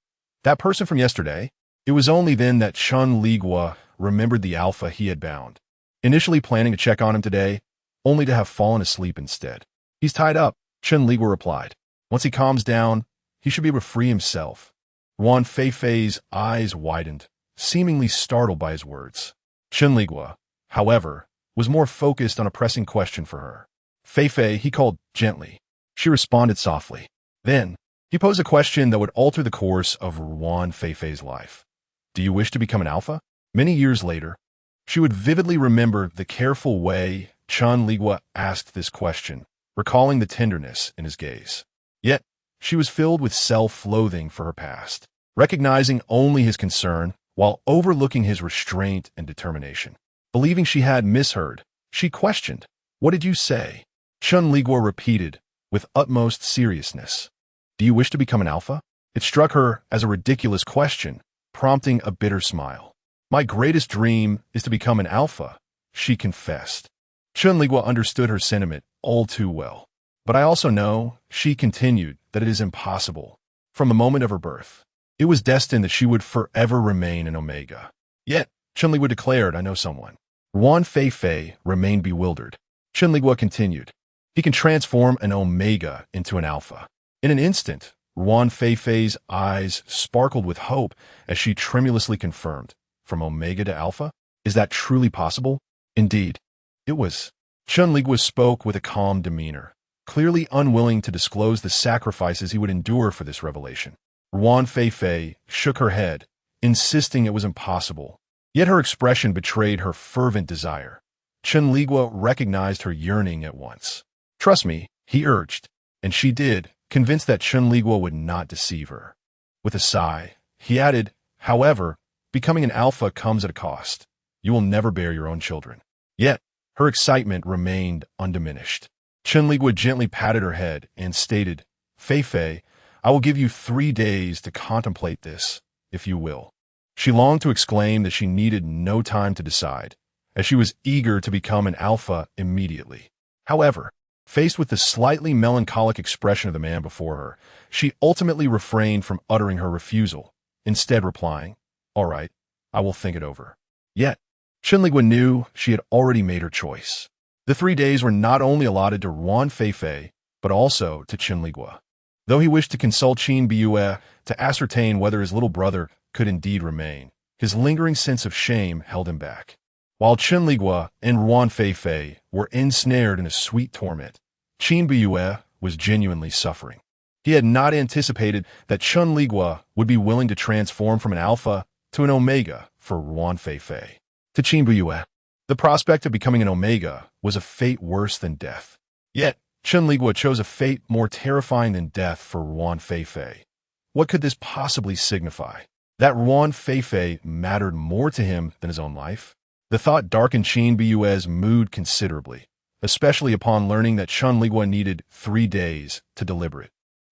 that person from yesterday?" It was only then that Chen Liguo remembered the alpha he had bound, initially planning to check on him today, only to have fallen asleep instead. "He's tied up," Chen Liguo replied. "Once he calms down, he should be able to free himself." Wan Feifei's eyes widened, seemingly startled by his words. Chen Liguo, however, was more focused on a pressing question for her. "Feifei," he called gently. She responded softly. Then, he posed a question that would alter the course of Wan Feifei's life. "Do you wish to become an alpha?" Many years later, she would vividly remember the careful way Chen Liguo asked this question, recalling the tenderness in his gaze. Yet, she was filled with self-loathing for her past, recognizing only his concern while overlooking his restraint and determination. Believing she had misheard, she questioned, "What did you say?" Chen Liguo repeated, with utmost seriousness, "Do you wish to become an alpha?" It struck her as a ridiculous question, prompting a bitter smile. "My greatest dream is to become an alpha," she confessed. Chen Liguo understood her sentiment all too well. "But I also know," she continued, "that it is impossible. From the moment of her birth, it was destined that she would forever remain an Omega." "Yet," Chen Liguo declared, "I know someone." Wan Feifei remained bewildered. Chen Liguo continued, "He can transform an Omega into an Alpha." In an instant, Wan Feifei's eyes sparkled with hope as she tremulously confirmed, "From Omega to Alpha? Is that truly possible?" "Indeed, it was." Chen Liguo spoke with a calm demeanor, clearly unwilling to disclose the sacrifices he would endure for this revelation. Wan Feifei shook her head, insisting it was impossible. Yet her expression betrayed her fervent desire. Chen Liguo recognized her yearning at once. "Trust me," he urged, and she did, convinced that Chen Liguo would not deceive her. With a sigh, he added, "However, becoming an alpha comes at a cost. You will never bear your own children." Yet, her excitement remained undiminished. Chen Liguo gently patted her head and stated, "Feifei, I will give you 3 days to contemplate this, if you will." She longed to exclaim that she needed no time to decide, as she was eager to become an alpha immediately. However, faced with the slightly melancholic expression of the man before her, she ultimately refrained from uttering her refusal, instead replying, "All right, I will think it over." Yet, Chen Liguo knew she had already made her choice. The 3 days were not only allotted to Wan Feifei, but also to Chen Liguo. Though he wished to consult Qin Biyue to ascertain whether his little brother could indeed remain, his lingering sense of shame held him back. While Chen Liguo and Wan Feifei were ensnared in a sweet torment, Qin Biyue was genuinely suffering. He had not anticipated that Chen Liguo would be willing to transform from an alpha to an omega for Wan Feifei. To Qin Biyue, the prospect of becoming an omega was a fate worse than death. Yet, Chen Liguo chose a fate more terrifying than death for Wan Feifei. What could this possibly signify? That Wan Feifei mattered more to him than his own life? The thought darkened Qin Biyue's mood considerably, especially upon learning that Chen Liguo needed 3 days to deliberate.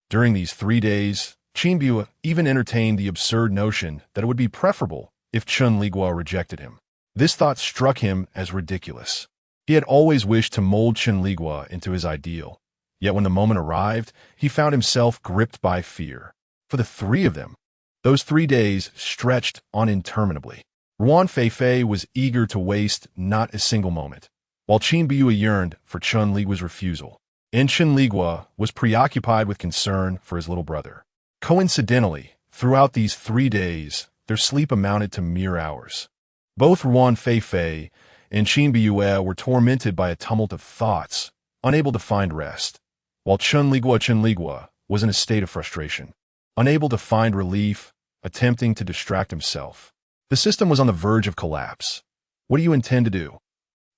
During these 3 days, Qin Biyue even entertained the absurd notion that it would be preferable if Chen Liguo rejected him. This thought struck him as ridiculous. He had always wished to mold Chen Liguo into his ideal, yet when the moment arrived, he found himself gripped by fear. For the 3 of them, those 3 days stretched on interminably. Wan Feifei was eager to waste not a single moment, while Qin Biyue yearned for Chen Liguo's refusal, and Chen Liguo was preoccupied with concern for his little brother. Coincidentally, throughout these 3 days, their sleep amounted to mere hours. Both Wan Feifei and Chen Liguo were tormented by a tumult of thoughts, unable to find rest, while Chen Liguo was in a state of frustration, unable to find relief, attempting to distract himself. The system was on the verge of collapse. What do you intend to do?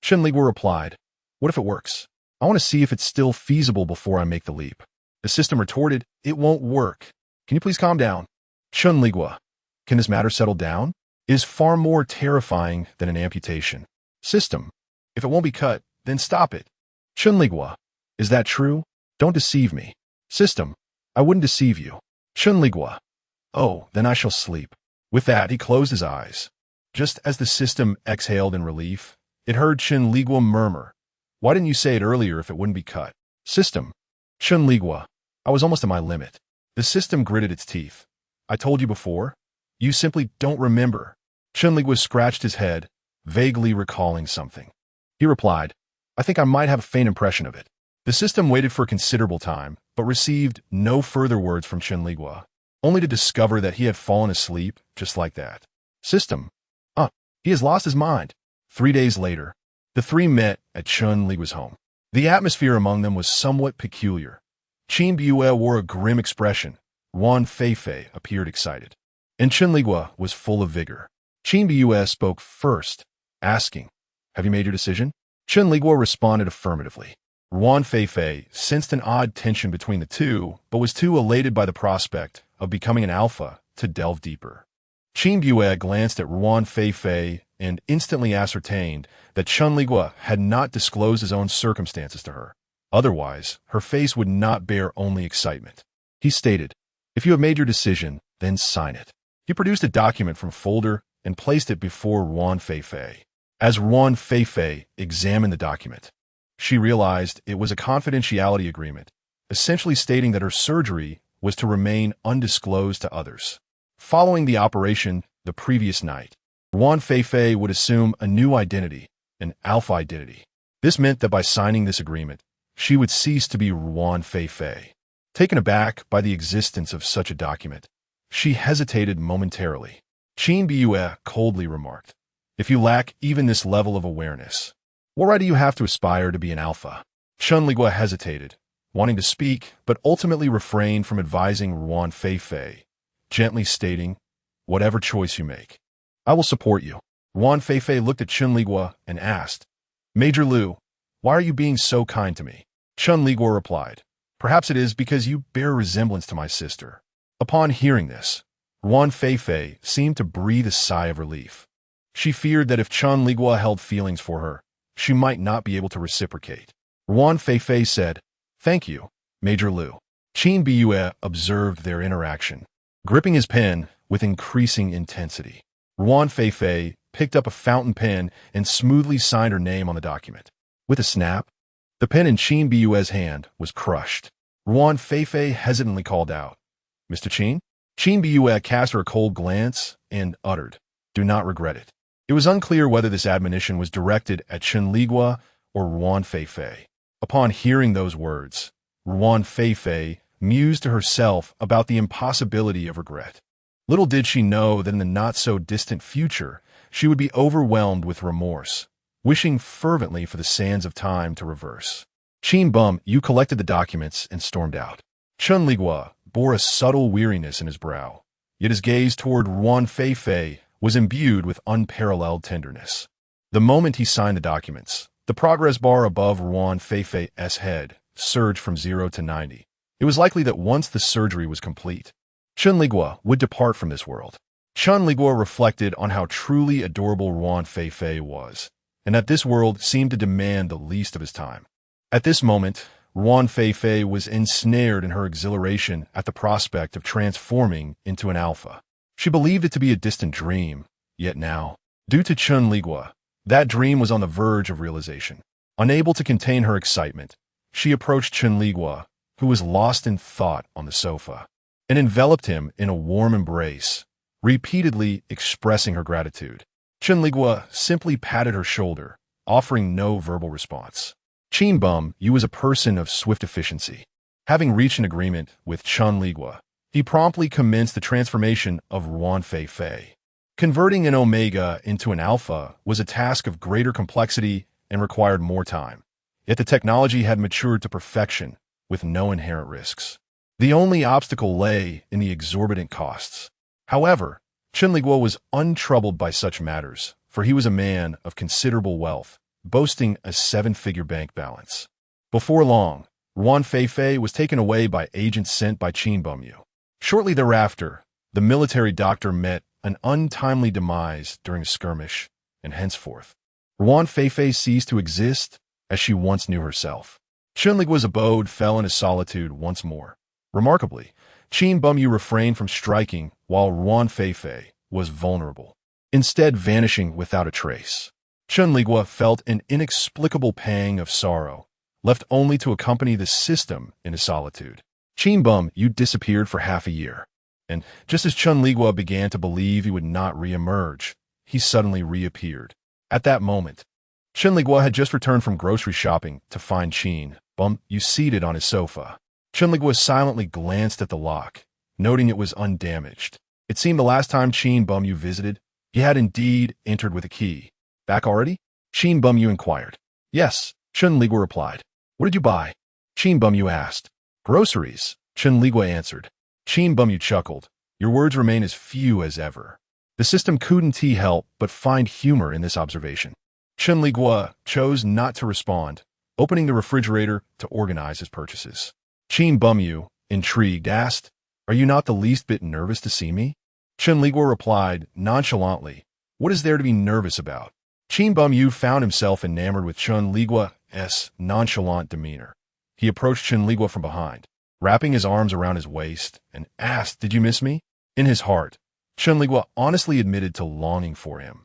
Chen Liguo replied, what if it works? I want to see if it's still feasible before I make the leap. The system retorted, it won't work. Can you please calm down? Chen Liguo, can this matter settle down? It is far more terrifying than an amputation. System, if it won't be cut, then stop it. Chen Liguo, is that true? Don't deceive me. System, I wouldn't deceive you. Chen Liguo, oh, then I shall sleep. With that, he closed his eyes. Just as the system exhaled in relief, it heard Chen Liguo murmur, why didn't you say it earlier if it wouldn't be cut? System, Chen Liguo, I was almost at my limit. The system gritted its teeth. I told you before. You simply don't remember. Chen Liguo scratched his head, vaguely recalling something. He replied, I think I might have a faint impression of it. The system waited for a considerable time, but received no further words from Chen Liguo, only to discover that he had fallen asleep just like that. System, he has lost his mind. 3 days later, the three met at Chen Liguo's home. The atmosphere among them was somewhat peculiar. Chen Liguo wore a grim expression. Wan Feifei appeared excited, and Chen Liguo was full of vigor. Chen Liguo spoke first, asking, have you made your decision? Chen Liguo responded affirmatively. Wan Feifei sensed an odd tension between the two, but was too elated by the prospect of becoming an alpha to delve deeper. Chen Liguo glanced at Wan Feifei and instantly ascertained that Chen Liguo had not disclosed his own circumstances to her. Otherwise, her face would not bear only excitement. He stated, if you have made your decision, then sign it. He produced a document from a folder and placed it before Wan Feifei. As Wan Feifei examined the document, she realized it was a confidentiality agreement, essentially stating that her surgery was to remain undisclosed to others. Following the operation the previous night, Wan Feifei would assume a new identity, an alpha identity. This meant that by signing this agreement, she would cease to be Wan Feifei. Taken aback by the existence of such a document, she hesitated momentarily. Chen Liguo coldly remarked, if you lack even this level of awareness, what right do you have to aspire to be an alpha? Chen Liguo hesitated, wanting to speak, but ultimately refrained from advising Wan Feifei, gently stating, whatever choice you make, I will support you. Wan Feifei looked at Chen Liguo and asked, Major Liu, why are you being so kind to me? Chen Liguo replied, perhaps it is because you bear resemblance to my sister. Upon hearing this, Wan Feifei seemed to breathe a sigh of relief. She feared that if Chen Liguo held feelings for her, she might not be able to reciprocate. Wan Feifei said, thank you, Major Liu. Chen Liguo observed their interaction, gripping his pen with increasing intensity. Wan Feifei picked up a fountain pen and smoothly signed her name on the document. With a snap, the pen in Chen Liguo's hand was crushed. Wan Feifei hesitantly called out, Mr. Chen? Chen Liguo cast her a cold glance and uttered, do not regret it. It was unclear whether this admonition was directed at Chen Liguo or Wan Feifei. Upon hearing those words, Wan Feifei mused to herself about the impossibility of regret. Little did she know that in the not-so-distant future, she would be overwhelmed with remorse, wishing fervently for the sands of time to reverse. Chen Bum, you collected the documents and stormed out. Chen Liguo bore a subtle weariness in his brow, yet his gaze toward Wan Feifei was imbued with unparalleled tenderness. The moment he signed the documents, the progress bar above Wan Feifei's head surged from 0 to 90. It was likely that once the surgery was complete, Chen Liguo would depart from this world. Chen Liguo reflected on how truly adorable Wan Feifei was, and that this world seemed to demand the least of his time. At this moment, Wan Feifei was ensnared in her exhilaration at the prospect of transforming into an alpha. She believed it to be a distant dream, yet now, due to Chen Liguo, that dream was on the verge of realization. Unable to contain her excitement, she approached Chen Liguo, who was lost in thought on the sofa, and enveloped him in a warm embrace, repeatedly expressing her gratitude. Chen Liguo simply patted her shoulder, offering no verbal response. Chen Bum, you was a person of swift efficiency. Having reached an agreement with Chen Liguo, he promptly commenced the transformation of Wan Feifei. Converting an omega into an alpha was a task of greater complexity and required more time. Yet the technology had matured to perfection, with no inherent risks. The only obstacle lay in the exorbitant costs. However, Chen Liguo was untroubled by such matters, for he was a man of considerable wealth, boasting a 7-figure bank balance. Before long, Ruan Feifei was taken away by agents sent by Qin Bumyu. Shortly thereafter, the military doctor met an untimely demise during a skirmish, and henceforth, Ruan Feifei ceased to exist as she once knew herself. Chen Liguo's abode fell into solitude once more. Remarkably, Qin Bumyu refrained from striking while Ruan Feifei was vulnerable, instead vanishing without a trace. Chen Liguo felt an inexplicable pang of sorrow, left only to accompany the system in his solitude. Qin Bumyu disappeared for half a year, and just as Chen Liguo began to believe he would not re-emerge, he suddenly reappeared. At that moment, Chen Liguo had just returned from grocery shopping to find Qin Bumyu seated on his sofa. Chen Liguo silently glanced at the lock, noting it was undamaged. It seemed the last time Qin Bumyu visited, he had indeed entered with a key. Back already? Qin Bumyu inquired. Yes, Chen Liguo replied. What did you buy? Qin Bumyu asked. Groceries, Chen Liguo answered. Qin Bumyu chuckled. Your words remain as few as ever. The system couldn't help but find humor in this observation. Chen Liguo chose not to respond, opening the refrigerator to organize his purchases. Qin Bumyu, intrigued, asked, Are you not the least bit nervous to see me? Chen Liguo replied nonchalantly, What is there to be nervous about? Qin Bumyu found himself enamored with Chen Liguo's nonchalant demeanor. He approached Chen Liguo from behind, wrapping his arms around his waist, and asked, Did you miss me? In his heart, Chen Liguo honestly admitted to longing for him,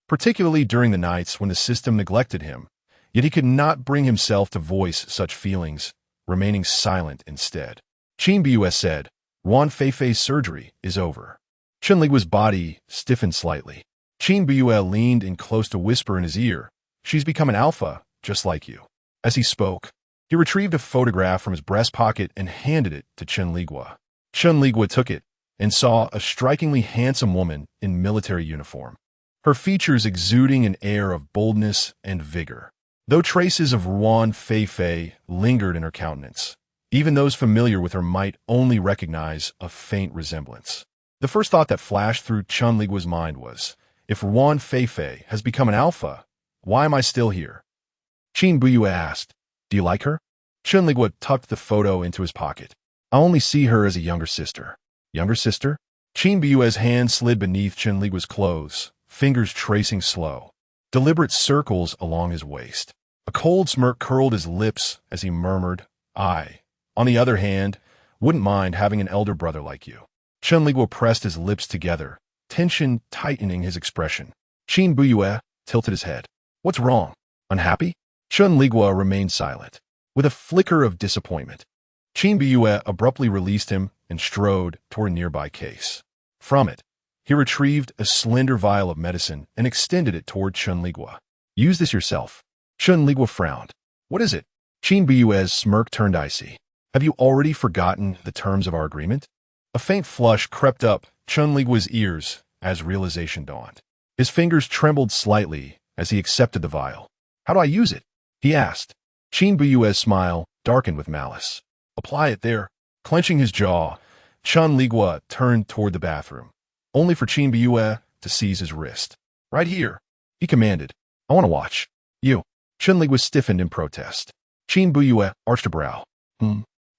particularly during the nights when the system neglected him, yet he could not bring himself to voice such feelings, remaining silent instead. Qin Bumyu said, Ruan Feifei's surgery is over. Chen Liguo's body stiffened slightly. Qin Bumyu leaned in close to whisper in his ear, She's become an alpha, just like you. As he spoke, he retrieved a photograph from his breast pocket and handed it to Chen Liguo. Chen Liguo took it and saw a strikingly handsome woman in military uniform, her features exuding an air of boldness and vigor. Though traces of Ruan Feifei lingered in her countenance, even those familiar with her might only recognize a faint resemblance. The first thought that flashed through Chen Liguo's mind was, if Ruan Feifei has become an alpha, why am I still here? Qin Bumyu asked, Do you like her? Chen Liguo tucked the photo into his pocket. I only see her as a younger sister. Younger sister? Qin Bumyu's hand slid beneath Chen Liguo's clothes, fingers tracing slow, deliberate circles along his waist. A cold smirk curled his lips as he murmured, I, on the other hand, wouldn't mind having an elder brother like you. Chen Liguo pressed his lips together, tension tightening his expression. Qin Bumyu tilted his head. What's wrong? Unhappy? Chen Liguo remained silent, with a flicker of disappointment. Qin Bumyu abruptly released him and strode toward a nearby case. From it, he retrieved a slender vial of medicine and extended it toward Chen Liguo. Use this yourself. Chen Liguo frowned. What is it? Qin Bumyu's smirk turned icy. Have you already forgotten the terms of our agreement? A faint flush crept up Chen Liguo's ears as realization dawned. His fingers trembled slightly as he accepted the vial. How do I use it? He asked. Qin Bumyu's smile darkened with malice. Apply it there. Clenching his jaw, Chen Liguo turned toward the bathroom, only for Qin Bumyu to seize his wrist. Right here, he commanded. I want to watch. You. Chen Liguo stiffened in protest. Qin Bumyu arched a brow.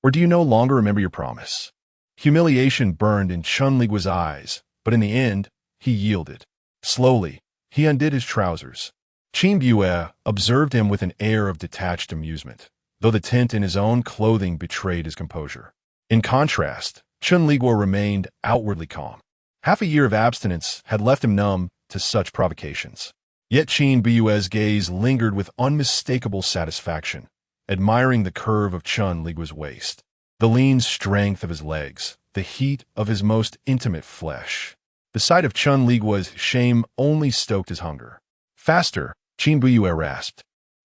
Or do you no longer remember your promise? Humiliation burned in Chen Liguo's eyes, but in the end, he yielded. Slowly, he undid his trousers. Qin Bumyu observed him with an air of detached amusement, though the tint in his own clothing betrayed his composure. In contrast, Chen Liguo remained outwardly calm. Half a year of abstinence had left him numb to such provocations. Yet Qin Bumyu's gaze lingered with unmistakable satisfaction, admiring the curve of Chen Liguo's waist, the lean strength of his legs, the heat of his most intimate flesh. The sight of Chen Liguo's shame only stoked his hunger. Faster, Qin Bumyu rasped,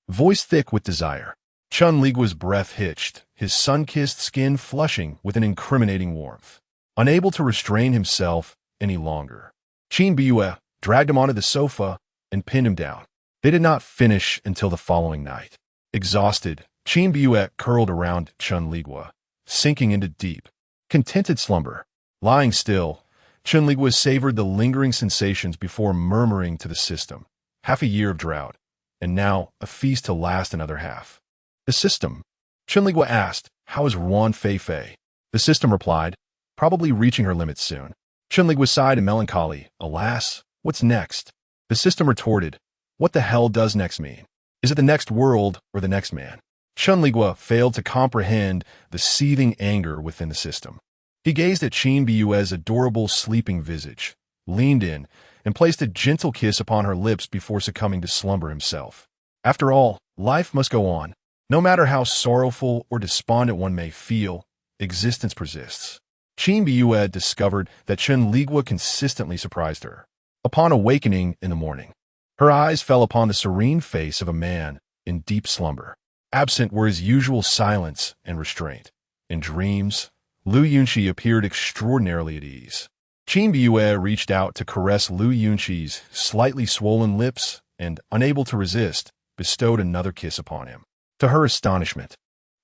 voice thick with desire. Chen Liguo's breath hitched, his sun-kissed skin flushing with an incriminating warmth. Unable to restrain himself any longer, Chen Liguo dragged him onto the sofa and pinned him down. They did not finish until the following night. Exhausted, Chen Liguo curled around Chen Liguo, sinking into deep, contented slumber. Lying still, Chen Liguo savored the lingering sensations before murmuring to the system. Half a year of drought, and now a feast to last another half. The system? Chen Liguo asked, how is Ruan Fei Fei? The system replied, probably reaching her limits soon. Chen Liguo sighed in melancholy. Alas, what's next? The system retorted, what the hell does next mean? Is it the next world or the next man? Chen Liguo failed to comprehend the seething anger within the system. He gazed at Chen Liguo's adorable sleeping visage, leaned in, and placed a gentle kiss upon her lips before succumbing to slumber himself. After all, life must go on. No matter how sorrowful or despondent one may feel, existence persists. Chen Liguo discovered that Chen Liguo consistently surprised her. Upon awakening in the morning, her eyes fell upon the serene face of a man in deep slumber. Absent were his usual silence and restraint. In dreams, Lu Yunqi appeared extraordinarily at ease. Chen Liguo reached out to caress Lu Yunqi's slightly swollen lips and, unable to resist, bestowed another kiss upon him. To her astonishment,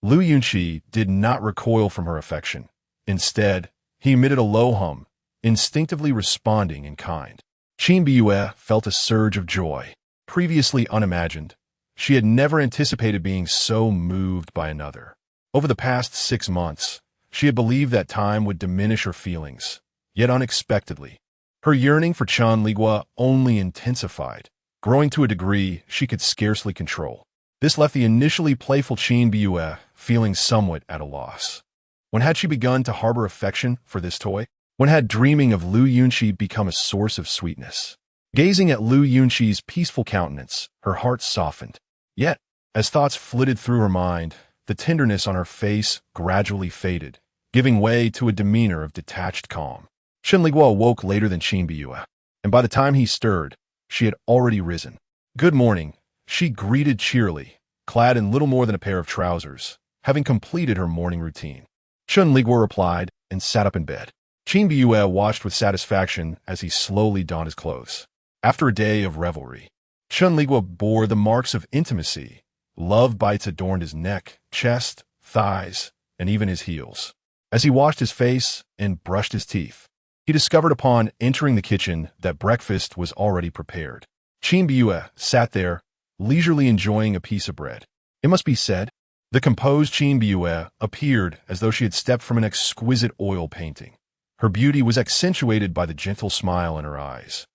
Lu Yunqi did not recoil from her affection. Instead, he emitted a low hum, instinctively responding in kind. Chen Liguo felt a surge of joy. Previously unimagined, she had never anticipated being so moved by another. Over the past 6 months, she had believed that time would diminish her feelings, yet unexpectedly, her yearning for Chen Liguo only intensified, growing to a degree she could scarcely control. This left the initially playful Chen Liguo feeling somewhat at a loss. When had she begun to harbor affection for this toy? When had dreaming of Lu Yunqi become a source of sweetness? Gazing at Lu Yunqi's peaceful countenance, her heart softened. Yet, as thoughts flitted through her mind, the tenderness on her face gradually faded, giving way to a demeanor of detached calm. Chen Liguo awoke later than Chen Liguo, and by the time he stirred, she had already risen. Good morning, she greeted cheerily, clad in little more than a pair of trousers, having completed her morning routine. Chen Liguo replied and sat up in bed. Chen Liguo watched with satisfaction as he slowly donned his clothes. After a day of revelry, Chen Liguo bore the marks of intimacy. Love bites adorned his neck, chest, thighs, and even his heels. As he washed his face and brushed his teeth, he discovered upon entering the kitchen that breakfast was already prepared. Chen Liguo sat there, leisurely enjoying a piece of bread. It must be said, the composed Chen Liguo appeared as though she had stepped from an exquisite oil painting. Her beauty was accentuated by the gentle smile in her eyes,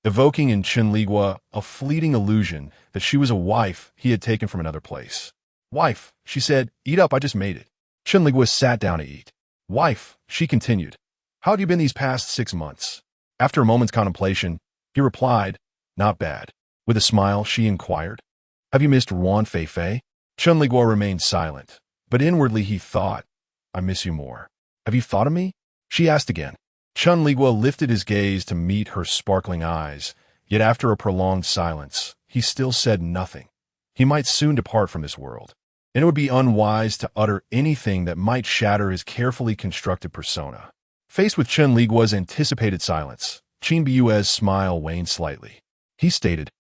evoking in Chen Liguo a fleeting illusion that she was a wife he had taken from another place. Wife, she said, eat up, I just made it. Chen Liguo sat down to eat. Wife, she continued, how have you been these past 6 months? After a moment's contemplation, he replied, not bad. With a smile, she inquired, have you missed Ruan Fei Fei? Chen Liguo remained silent, but inwardly he thought, I miss you more. Have you thought of me? She asked again. Chen Liguo lifted his gaze to meet her sparkling eyes, yet after a prolonged silence, he still said nothing. He might soon depart from this world, and it would be unwise to utter anything that might shatter his carefully constructed persona. Faced with Chen Liguo's anticipated silence, Chen Liguo's smile waned slightly. He stated,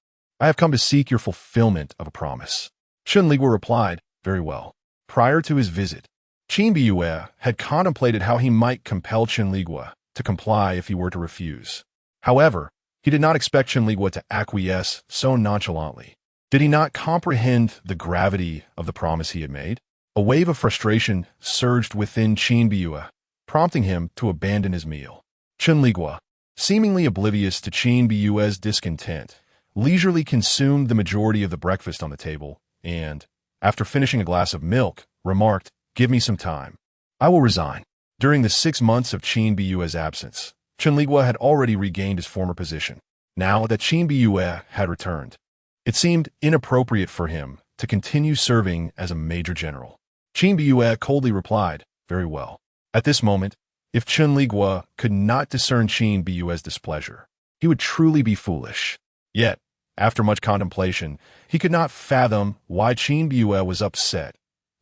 I have come to seek your fulfillment of a promise. Chen Liguo replied, very well. Prior to his visit, Chen Liguo had contemplated how he might compel Chen Liguo to comply if he were to refuse. However, he did not expect Chen Liguo to acquiesce so nonchalantly. Did he not comprehend the gravity of the promise he had made? A wave of frustration surged within Chen Liguo, prompting him to abandon his meal. Chen Liguo, seemingly oblivious to Chen Liguo's discontent, leisurely consumed the majority of the breakfast on the table and, after finishing a glass of milk, remarked, give me some time. I will resign. During the 6 months of Chen Liguo's absence, Chen Liguo had already regained his former position. Now that Chen Liguo had returned, it seemed inappropriate for him to continue serving as a major general. Chen Liguo coldly replied, very well. At this moment, if Chen Liguo could not discern Chen Liguo's displeasure, he would truly be foolish. Yet, after much contemplation, he could not fathom why Chen Liguo was upset,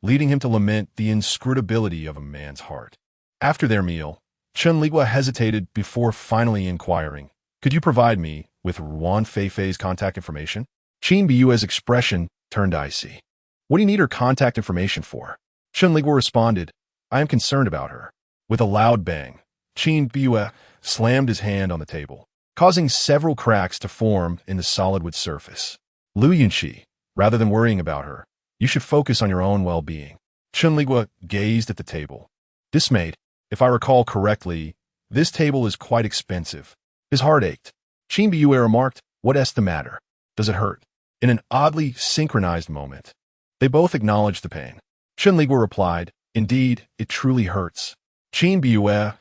leading him to lament the inscrutability of a man's heart. After their meal, Chen Liguo hesitated before finally inquiring, Could you provide me with Ruan Feifei's contact information? Qin Biyue's expression turned icy. What do you need her contact information for? Chen Liguo responded, I am concerned about her. With a loud bang, Qin Biyue slammed his hand on the table, causing several cracks to form in the solid wood surface. Lu Yunxi, rather than worrying about her, you should focus on your own well-being. Chen Liguo gazed at the table. Dismayed, if I recall correctly, this table is quite expensive. His heart ached. Qin Biyue remarked, what's the matter? Does it hurt? In an oddly synchronized moment, they both acknowledged the pain. Chen Liguo replied, indeed, it truly hurts. Qin Biyue,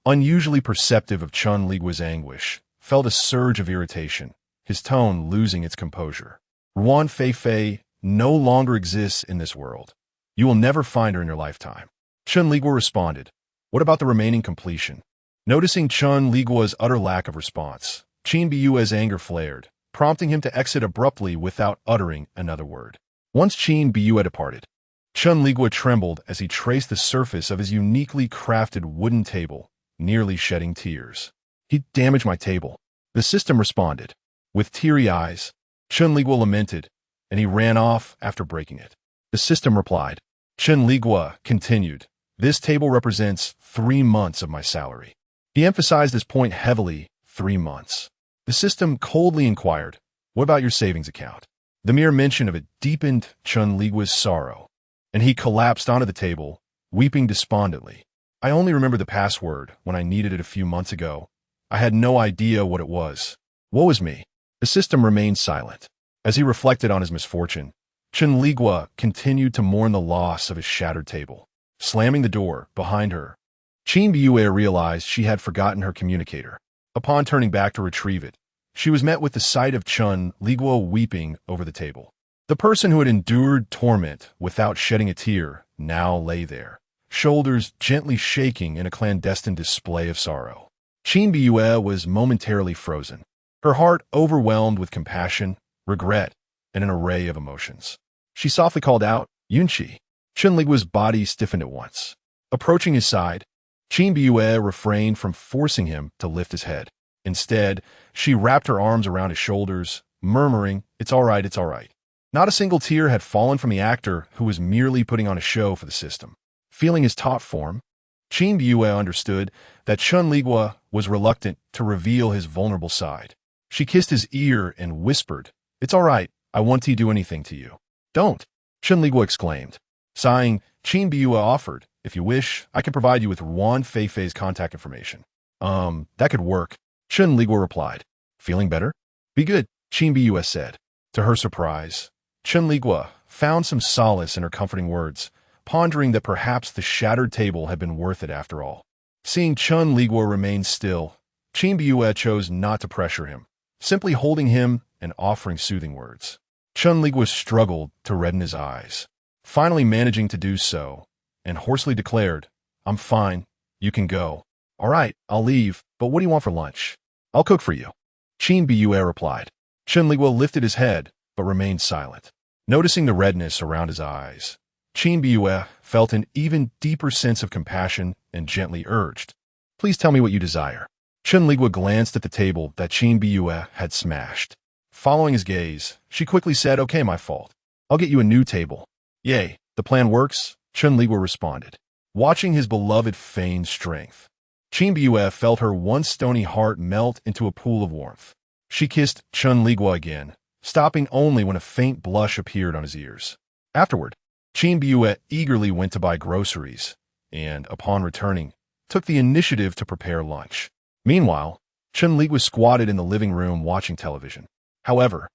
unusually perceptive of Chen Liguo's anguish, felt a surge of irritation, his tone losing its composure. Ruan Feifei no longer exists in this world. You will never find her in your lifetime. Chen Liguo responded, what about the remaining completion? Noticing Chen Liguo's utter lack of response, Qin Biyue's anger flared, prompting him to exit abruptly without uttering another word. Once Qin Biyue departed, Chen Liguo trembled as he traced the surface of his uniquely crafted wooden table, nearly shedding tears. He damaged my table. The system responded. With teary eyes, Chen Liguo lamented, and he ran off after breaking it. The system replied. Chen Liguo continued, this table represents 3 months of my salary. He emphasized this point heavily, 3 months. The system coldly inquired, what about your savings account? The mere mention of it deepened Chen Liguo's sorrow, and he collapsed onto the table, weeping despondently. I only remember the password when I needed it a few months ago. I had no idea what it was. Woe is me. The system remained silent. As he reflected on his misfortune, Chen Liguo continued to mourn the loss of his shattered table. Slamming the door behind her, Qin Biyue realized she had forgotten her communicator. Upon turning back to retrieve it, she was met with the sight of Chen Liguo weeping over the table. The person who had endured torment without shedding a tear now lay there, shoulders gently shaking in a clandestine display of sorrow. Qin Biyue was momentarily frozen, her heart overwhelmed with compassion, regret, and an array of emotions. She softly called out, Yunqi. Chen Liguo's body stiffened at once. Approaching his side, Qin Biyue refrained from forcing him to lift his head. Instead, she wrapped her arms around his shoulders, murmuring, it's all right, it's all right. Not a single tear had fallen from the actor who was merely putting on a show for the system. Feeling his taut form, Qin Biyue understood that Chen Liguo was reluctant to reveal his vulnerable side. She kissed his ear and whispered, it's all right, I won't do anything to you. Don't, Chen Liguo exclaimed. Sighing, Qin Biyue offered, if you wish, I can provide you with Ruan Feifei's contact information. That could work, Chen Liguo replied. Feeling better? Be good, Qin Biyue said. To her surprise, Chen Liguo found some solace in her comforting words, pondering that perhaps the shattered table had been worth it after all. Seeing Chen Liguo remain still, Qin Biyue chose not to pressure him, simply holding him and offering soothing words. Chen Liguo struggled to redden his eyes, finally managing to do so, and hoarsely declared, I'm fine, you can go. All right, I'll leave, but what do you want for lunch? I'll cook for you. Qin Biyue replied. Chen Liguo lifted his head, but remained silent. Noticing the redness around his eyes, Qin Biyue felt an even deeper sense of compassion and gently urged, please tell me what you desire. Chen Liguo glanced at the table that Qin Biyue had smashed. Following his gaze, she quickly said, okay, my fault. I'll get you a new table. Yay, the plan works, Chen Liguo responded, watching his beloved feign strength. Qin Biyue felt her once stony heart melt into a pool of warmth. She kissed Chen Liguo again, stopping only when a faint blush appeared on his ears. Afterward, Qin Biyue eagerly went to buy groceries, and, upon returning, took the initiative to prepare lunch. Meanwhile, Chen Liguo squatted in the living room watching television. However,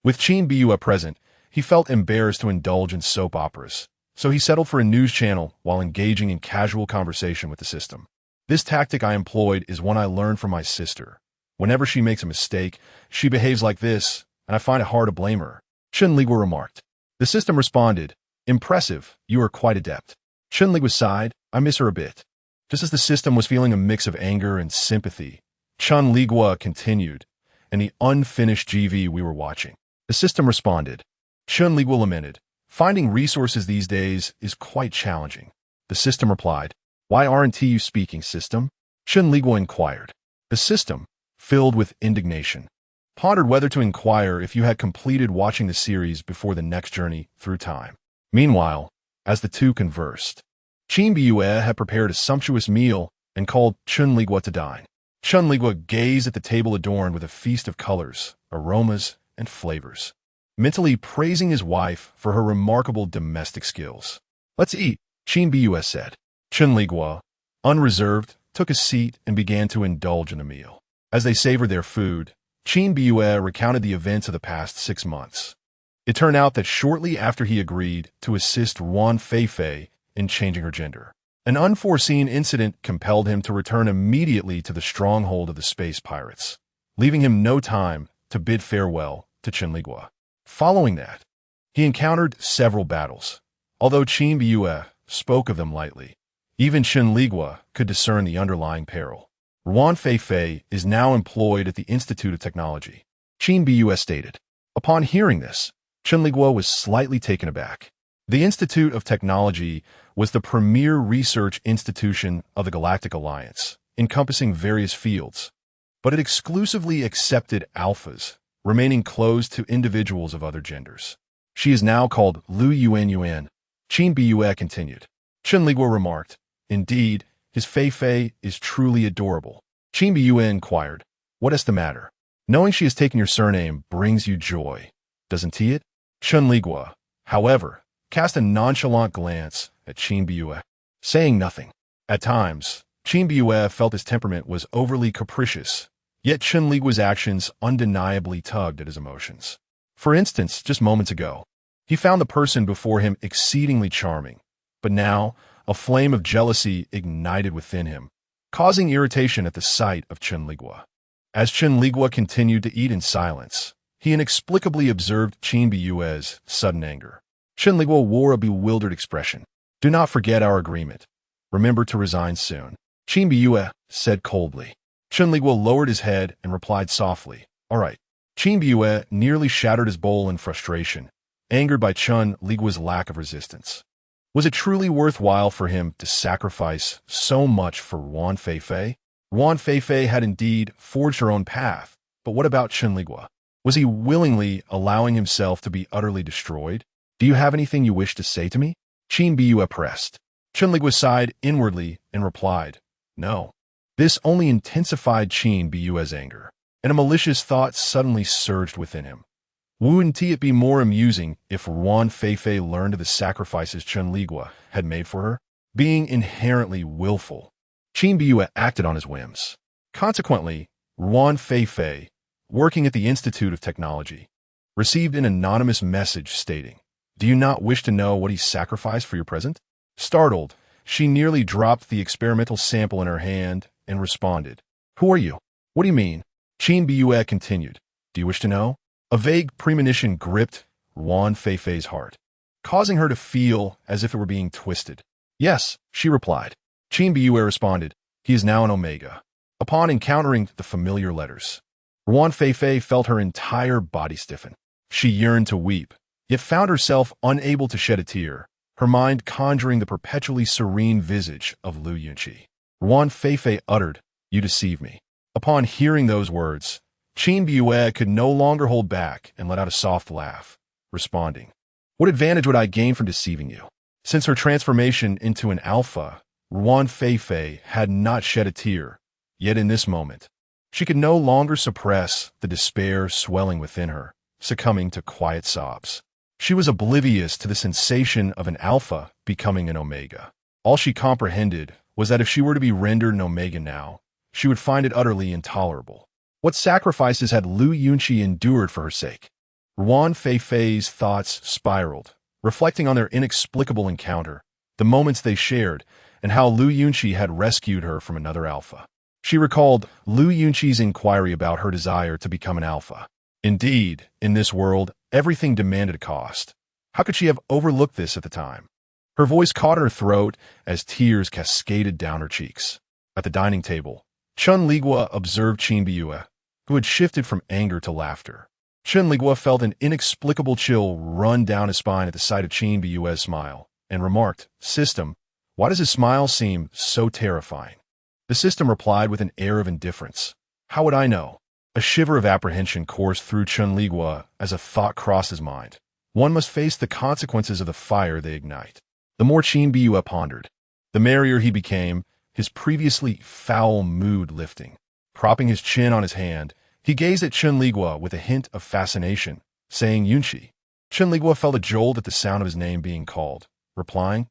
with Qin Biyue present, he felt embarrassed to indulge in soap operas, so he settled for a news channel while engaging in casual conversation with the system. This tactic I employed is one I learned from my sister. Whenever she makes a mistake, she behaves like this, and I find it hard to blame her, Chen Liguo remarked. The system responded, impressive, you are quite adept. Chen Liguo sighed, I miss her a bit. Just as the system was feeling a mix of anger and sympathy, Chen Liguo continued, and the unfinished GV we were watching. The system responded. Chen Liguo lamented, finding resources these days is quite challenging. The system replied, why aren't you speaking, system? Chen Liguo inquired. The system, filled with indignation. Pondered whether to inquire if you had completed watching the series before the next journey through time. Meanwhile, as the two conversed, Chen Liguo had prepared a sumptuous meal and called Chen Liguo to dine. Chen Liguo gazed at the table adorned with a feast of colors, aromas, and flavors, mentally praising his wife for her remarkable domestic skills. "Let's eat," Chen Liguo said. Chen Liguo, unreserved, took a seat and began to indulge in the meal. As they savored their food, Chen Liguo recounted the events of the past 6 months. It turned out that shortly after he agreed to assist Wan Feifei in changing her gender, an unforeseen incident compelled him to return immediately to the stronghold of the space pirates, leaving him no time to bid farewell to Chen Liguo. Following that, he encountered several battles. Although Chen Liguo spoke of them lightly, even Chen Liguo could discern the underlying peril. Wan Feifei is now employed at the Institute of Technology, Chen Liguo stated. Upon hearing this, Chen Liguo was slightly taken aback. The Institute of Technology was the premier research institution of the Galactic Alliance, encompassing various fields, but it exclusively accepted alphas, remaining closed to individuals of other genders. She is now called Lu Yuan. Chen Liguo continued. Chen Liguo remarked, "Indeed, his Feifei is truly adorable." Chen Liguo inquired, "What is the matter? Knowing she has taken your surname brings you joy, doesn't it?" Chen Liguo, however, cast a nonchalant glance at Chen Liguo, saying nothing. At times, Chen Liguo felt his temperament was overly capricious, yet Chen Liguo's actions undeniably tugged at his emotions. For instance, just moments ago, he found the person before him exceedingly charming, but now a flame of jealousy ignited within him, causing irritation at the sight of Chen Liguo. As Chen Liguo continued to eat in silence, he inexplicably observed Chen Liguo's sudden anger. Chen Liguo wore a bewildered expression. "Do not forget our agreement. Remember to resign soon," Chen Liguo said coldly. Chen Liguo lowered his head and replied softly, "All right." Chen Liguo nearly shattered his bowl in frustration, angered by Chen Liguo's lack of resistance. Was it truly worthwhile for him to sacrifice so much for Wan Feifei? Wan Feifei had indeed forged her own path, but what about Chen Liguo? Was he willingly allowing himself to be utterly destroyed? "Do you have anything you wish to say to me?" Chen Liguo pressed. Chen Liguo sighed inwardly and replied, "No." This only intensified Chen Liguo's anger, and a malicious thought suddenly surged within him. Wouldn't it be more amusing if Wan Feifei learned of the sacrifices Chen Liguo had made for her? Being inherently willful, Chen Liguo acted on his whims. Consequently, Wan Feifei, working at the Institute of Technology, received an anonymous message stating, "Do you not wish to know what he sacrificed for your present?" Startled, she nearly dropped the experimental sample in her hand and responded, "Who are you? What do you mean?" Chen Liguo continued, "Do you wish to know?" A vague premonition gripped Wan Feifei's heart, causing her to feel as if it were being twisted. "Yes," she replied. Chen Liguo responded, "He is now an Omega." Upon encountering the familiar letters, Wan Feifei felt her entire body stiffen. She yearned to weep, yet found herself unable to shed a tear, her mind conjuring the perpetually serene visage of Lu Yunqi. Wan Feifei uttered, "You deceive me." Upon hearing those words, Chen Liguo could no longer hold back and let out a soft laugh, responding, "What advantage would I gain from deceiving you?" Since her transformation into an alpha, Wan Feifei had not shed a tear, yet in this moment, she could no longer suppress the despair swelling within her, succumbing to quiet sobs. She was oblivious to the sensation of an alpha becoming an omega. All she comprehended was that if she were to be rendered an omega now, she would find it utterly intolerable. What sacrifices had Lu Yunqi endured for her sake? Wan Feifei's thoughts spiraled, reflecting on their inexplicable encounter, the moments they shared, and how Lu Yunqi had rescued her from another alpha. She recalled Lu Yunqi's inquiry about her desire to become an alpha. Indeed, in this world, everything demanded a cost. How could she have overlooked this at the time? Her voice caught in her throat as tears cascaded down her cheeks. At the dining table, Chen Liguo observed Chen Liguo, who had shifted from anger to laughter. Chen Liguo felt an inexplicable chill run down his spine at the sight of Chen Liguo's smile, and remarked, "System, why does his smile seem so terrifying?" The system replied with an air of indifference, "How would I know? A shiver of apprehension coursed through Chen Liguo as a thought crossed his mind. One must face the consequences of the fire they ignite. The more Chen Liguo pondered, the merrier he became, his previously foul mood lifting. Propping his chin on his hand, he gazed at Chen Liguo with a hint of fascination, saying Yunqi. Chen Liguo felt a jolt at the sound of his name being called, replying,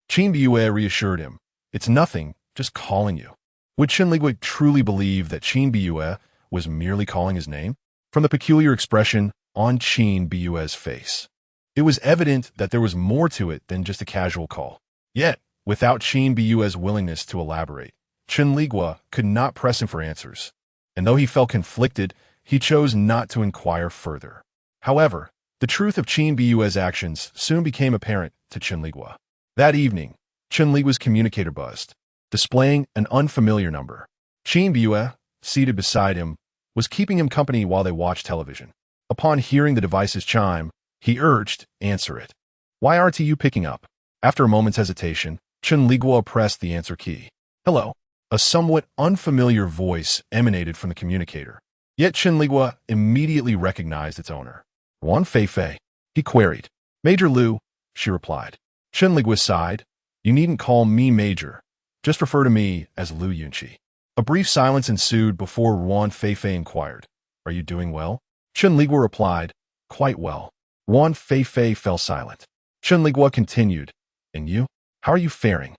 Chen Liguo reassured him, it's nothing, just calling you. Would Chen Liguo truly believe that Chen Liguo was merely calling his name? From the peculiar expression on Chen Liguo's face, it was evident that there was more to it than just a casual call. Yet, without Chen Liguo's willingness to elaborate, Chen Liguo could not press him for answers. And though he felt conflicted, he chose not to inquire further. However, the truth of Chen Liguo's actions soon became apparent to Chen Liguo. That evening, Chen Liguo's communicator buzzed, displaying an unfamiliar number. Chen Liguo, seated beside him, was keeping him company while they watched television. Upon hearing the device's chime, he urged, answer it. Why aren't you picking up? After a moment's hesitation, Chen Liguo pressed the answer key. Hello. A somewhat unfamiliar voice emanated from the communicator. Yet Chen Liguo immediately recognized its owner. Wan Feifei, he queried. Major Liu, she replied. Chen Liguo sighed. You needn't call me Major. Just refer to me as Liu Yunqi. A brief silence ensued before Wan Feifei inquired, Are you doing well? Chen Liguo replied, Quite well. Wan Feifei fell silent. Chen Liguo continued, And you? How are you faring?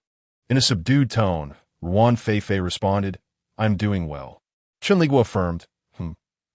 In a subdued tone, Wan Feifei responded, I'm doing well. Chen Liguo affirmed,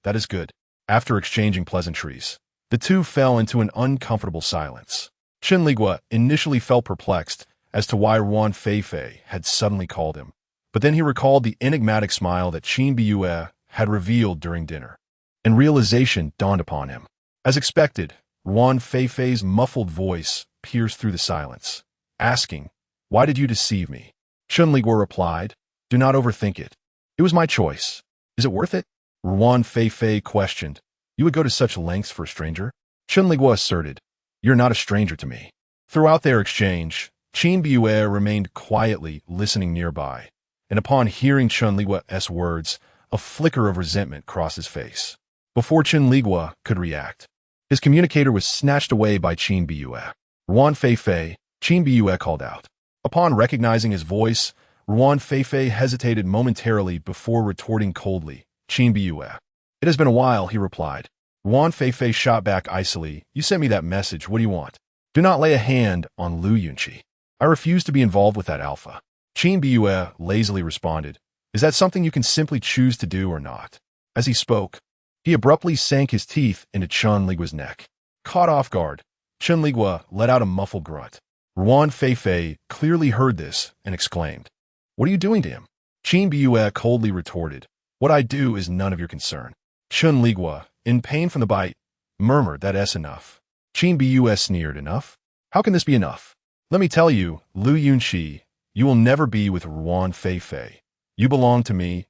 That is good. After exchanging pleasantries, the two fell into an uncomfortable silence. Chen Liguo initially felt perplexed as to why Wan Feifei had suddenly called him, but then he recalled the enigmatic smile that Chen Liguo had revealed during dinner, and realization dawned upon him. As expected, Wan Feifei's muffled voice pierced through the silence, asking, Why did you deceive me? Chen Liguo replied, Do not overthink it. It was my choice. Is it worth it? Wan Feifei questioned, You would go to such lengths for a stranger? Chen Liguo asserted, You're not a stranger to me. Throughout their exchange, Chen Liguo remained quietly listening nearby, and upon hearing Chen Liguo's words, a flicker of resentment crossed his face. Before Chen Liguo could react, his communicator was snatched away by Chen Liguo. Wan Feifei, Chen Liguo called out. Upon recognizing his voice, Wan Feifei hesitated momentarily before retorting coldly, Chen Liguo. It has been a while, he replied. Wan Feifei shot back icily, You sent me that message, what do you want? Do not lay a hand on Liu Yunqi. I refuse to be involved with that alpha. Chen Liguo lazily responded, Is that something you can simply choose to do or not? As he spoke, he abruptly sank his teeth into Chen Liguo's neck. Caught off guard, Chen Liguo let out a muffled grunt. Wan Feifei clearly heard this and exclaimed, What are you doing to him? Chen Liguo coldly retorted, What I do is none of your concern. Chen Liguo, in pain from the bite, murmured, That's enough. Chen Liguo sneered, Enough? How can this be enough? Let me tell you, Liu Yunqi, you will never be with Wan Feifei. You belong to me,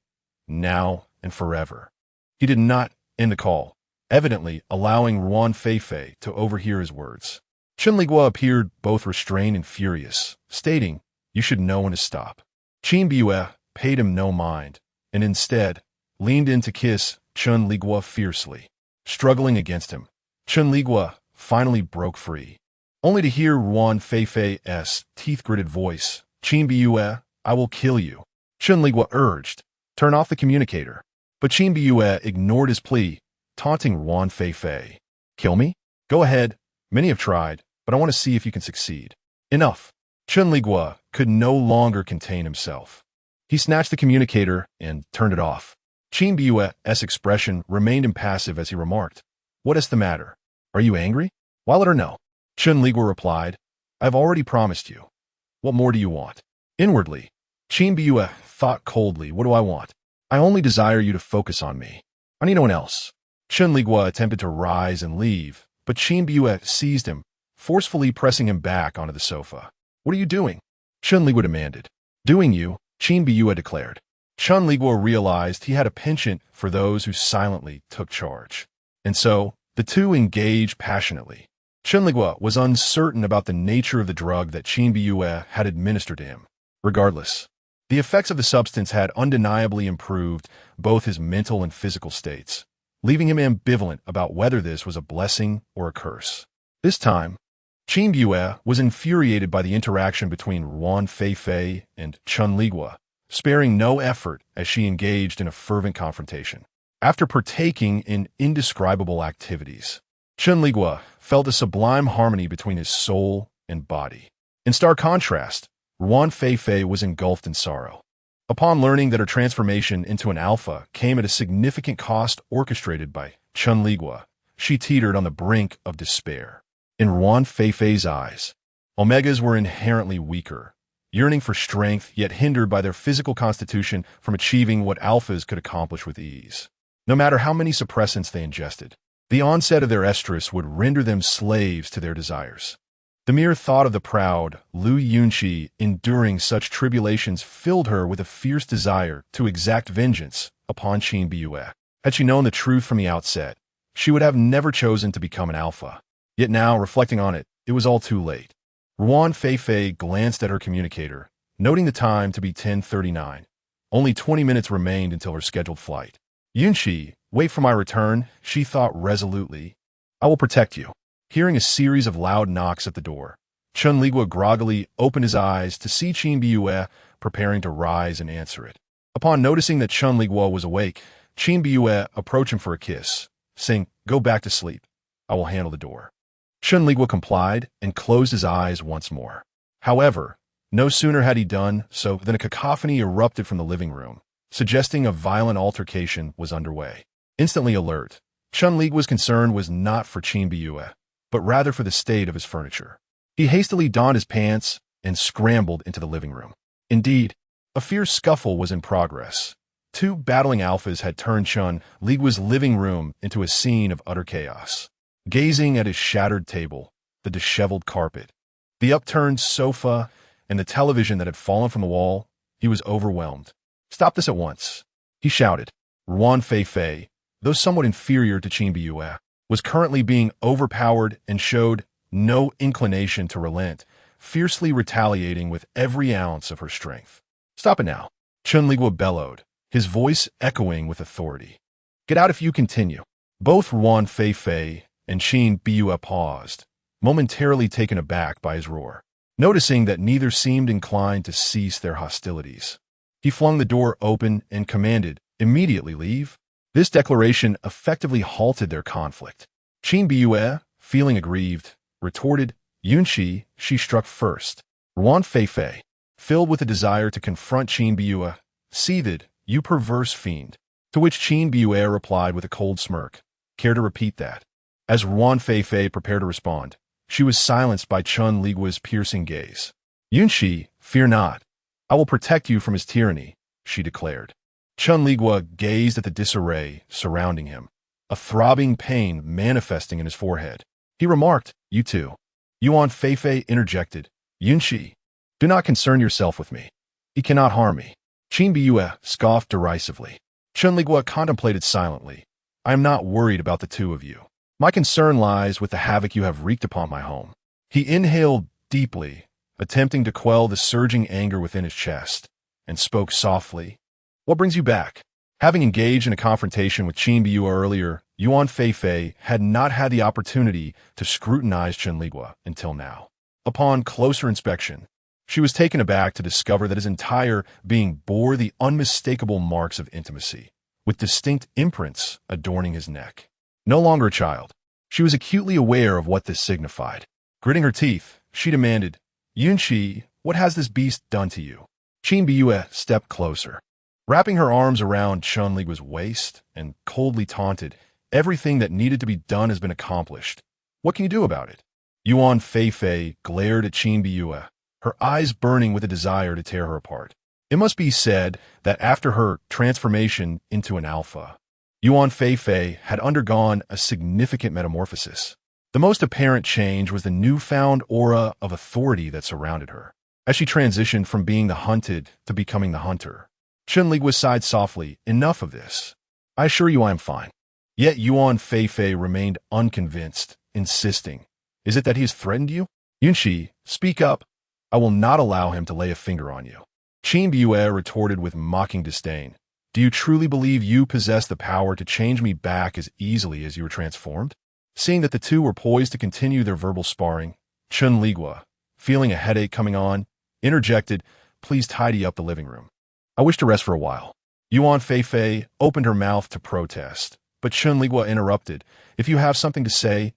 now and forever. He did not end the call, evidently allowing Wan Feifei to overhear his words. Chen Liguo appeared both restrained and furious, stating, You should know when to stop. Chen Liguo paid him no mind, and instead leaned in to kiss Chen Liguo fiercely. Struggling against him, Chen Liguo finally broke free, only to hear Wan Feifei's teeth-gritted voice, Chen Liguo, I will kill you. Chen Liguo urged, Turn off the communicator. But Chen Liguo ignored his plea, taunting Wan Feifei. Kill me? Go ahead. Many have tried, but I want to see if you can succeed. Enough. Chen Liguo could no longer contain himself. He snatched the communicator and turned it off. Chen Liguo's expression remained impassive as he remarked, What is the matter? Are you angry? While it or no? Chen Liguo replied, I've already promised you. What more do you want? Inwardly, Chen Liguo thought coldly, What do I want? I only desire you to focus on me. I need no one else. Chen Liguo attempted to rise and leave, but Chen Liguo seized him, forcefully pressing him back onto the sofa. What are you doing? Chen Liguo demanded. Doing you, Chen Liguo declared. Chen Liguo realized he had a penchant for those who silently took charge. And so, the two engaged passionately. Chen Liguo was uncertain about the nature of the drug that Chen Liguo had administered to him. Regardless, The effects of the substance had undeniably improved both his mental and physical states, leaving him ambivalent about whether this was a blessing or a curse. This time, Chen Liguo was infuriated by the interaction between Ruan Feifei and Chen Liguo, sparing no effort as she engaged in a fervent confrontation. After partaking in indescribable activities, Chen Liguo felt a sublime harmony between his soul and body. In stark contrast, Ruan Feifei was engulfed in sorrow. Upon learning that her transformation into an alpha came at a significant cost orchestrated by Chen Liguo, she teetered on the brink of despair. In Ruan Feifei's eyes, Omegas were inherently weaker, yearning for strength yet hindered by their physical constitution from achieving what alphas could accomplish with ease. No matter how many suppressants they ingested, the onset of their estrus would render them slaves to their desires. The mere thought of the proud Lu Yunqi enduring such tribulations filled her with a fierce desire to exact vengeance upon Chen Liguo. Had she known the truth from the outset, she would have never chosen to become an alpha. Yet now, reflecting on it, it was all too late. Ruan Feifei glanced at her communicator, noting the time to be 10:39. Only 20 minutes remained until her scheduled flight. Yunqi, wait for my return, she thought resolutely. I will protect you. Hearing a series of loud knocks at the door, Chen Liguo groggily opened his eyes to see Chen Liguo preparing to rise and answer it. Upon noticing that Chen Liguo was awake, Chen Liguo approached him for a kiss, saying, "Go back to sleep. I will handle the door." Chen Liguo complied and closed his eyes once more. However, no sooner had he done so than a cacophony erupted from the living room, suggesting a violent altercation was underway. Instantly alert, Chen Liguo's concern was not for Chen Liguo, but rather for the state of his furniture. He hastily donned his pants and scrambled into the living room. Indeed, a fierce scuffle was in progress. Two battling alphas had turned Chen Liguo's living room into a scene of utter chaos. Gazing at his shattered table, the disheveled carpet, the upturned sofa, and the television that had fallen from the wall, he was overwhelmed. "Stop this at once," he shouted. Ruan Feifei, though somewhat inferior to Chen Liguo, was currently being overpowered and showed no inclination to relent, fiercely retaliating with every ounce of her strength. "Stop it now," Chen Liguo bellowed, his voice echoing with authority. "Get out if you continue." Both Ruan Feifei and Chen Liguo paused, momentarily taken aback by his roar. Noticing that neither seemed inclined to cease their hostilities, he flung the door open and commanded, "Immediately leave." This declaration effectively halted their conflict. Chen Liguo, feeling aggrieved, retorted, "Yunqi, she struck first." Ruan Feifei, filled with a desire to confront Chen Liguo, seethed, "You perverse fiend." To which Chen Liguo replied with a cold smirk, "Care to repeat that?" As Ruan Feifei prepared to respond, she was silenced by Chen Liguo's piercing gaze. "Yunqi, fear not. I will protect you from his tyranny," she declared. Chen Liguo gazed at the disarray surrounding him, a throbbing pain manifesting in his forehead. He remarked, "You too." Ruan Feifei interjected, "Yunqi, do not concern yourself with me. He cannot harm me." Chen Liguo scoffed derisively. Chen Liguo contemplated silently. "I am not worried about the two of you. My concern lies with the havoc you have wreaked upon my home." He inhaled deeply, attempting to quell the surging anger within his chest, and spoke softly. "What brings you back?" Having engaged in a confrontation with Chen Liguo earlier, Ruan Feifei had not had the opportunity to scrutinize Chen Liguo until now. Upon closer inspection, she was taken aback to discover that his entire being bore the unmistakable marks of intimacy, with distinct imprints adorning his neck. No longer a child, she was acutely aware of what this signified. Gritting her teeth, she demanded, "Yunqi, what has this beast done to you?" Chen Liguo stepped closer, wrapping her arms around Chen Liguo's waist, and coldly taunted, "Everything that needed to be done has been accomplished. What can you do about it?" Ruan Feifei glared at Chen Liguo, her eyes burning with a desire to tear her apart. It must be said that after her transformation into an alpha, Ruan Feifei had undergone a significant metamorphosis. The most apparent change was the newfound aura of authority that surrounded her. As she transitioned from being the hunted to becoming the hunter, Chen Liguo sighed softly, "Enough of this. I assure you I am fine." Yet Ruan Feifei remained unconvinced, insisting, "Is it that he has threatened you? Yunqi, speak up. I will not allow him to lay a finger on you." Chen Liguo retorted with mocking disdain. Do you truly believe you possess the power to change me back as easily as you were transformed? Seeing that the two were poised to continue their verbal sparring, Chen Liguo, feeling a headache coming on, interjected, please tidy up the living room. I wish to rest for a while. Yuan Feifei opened her mouth to protest, but Chen Liguo interrupted. If you have something to say,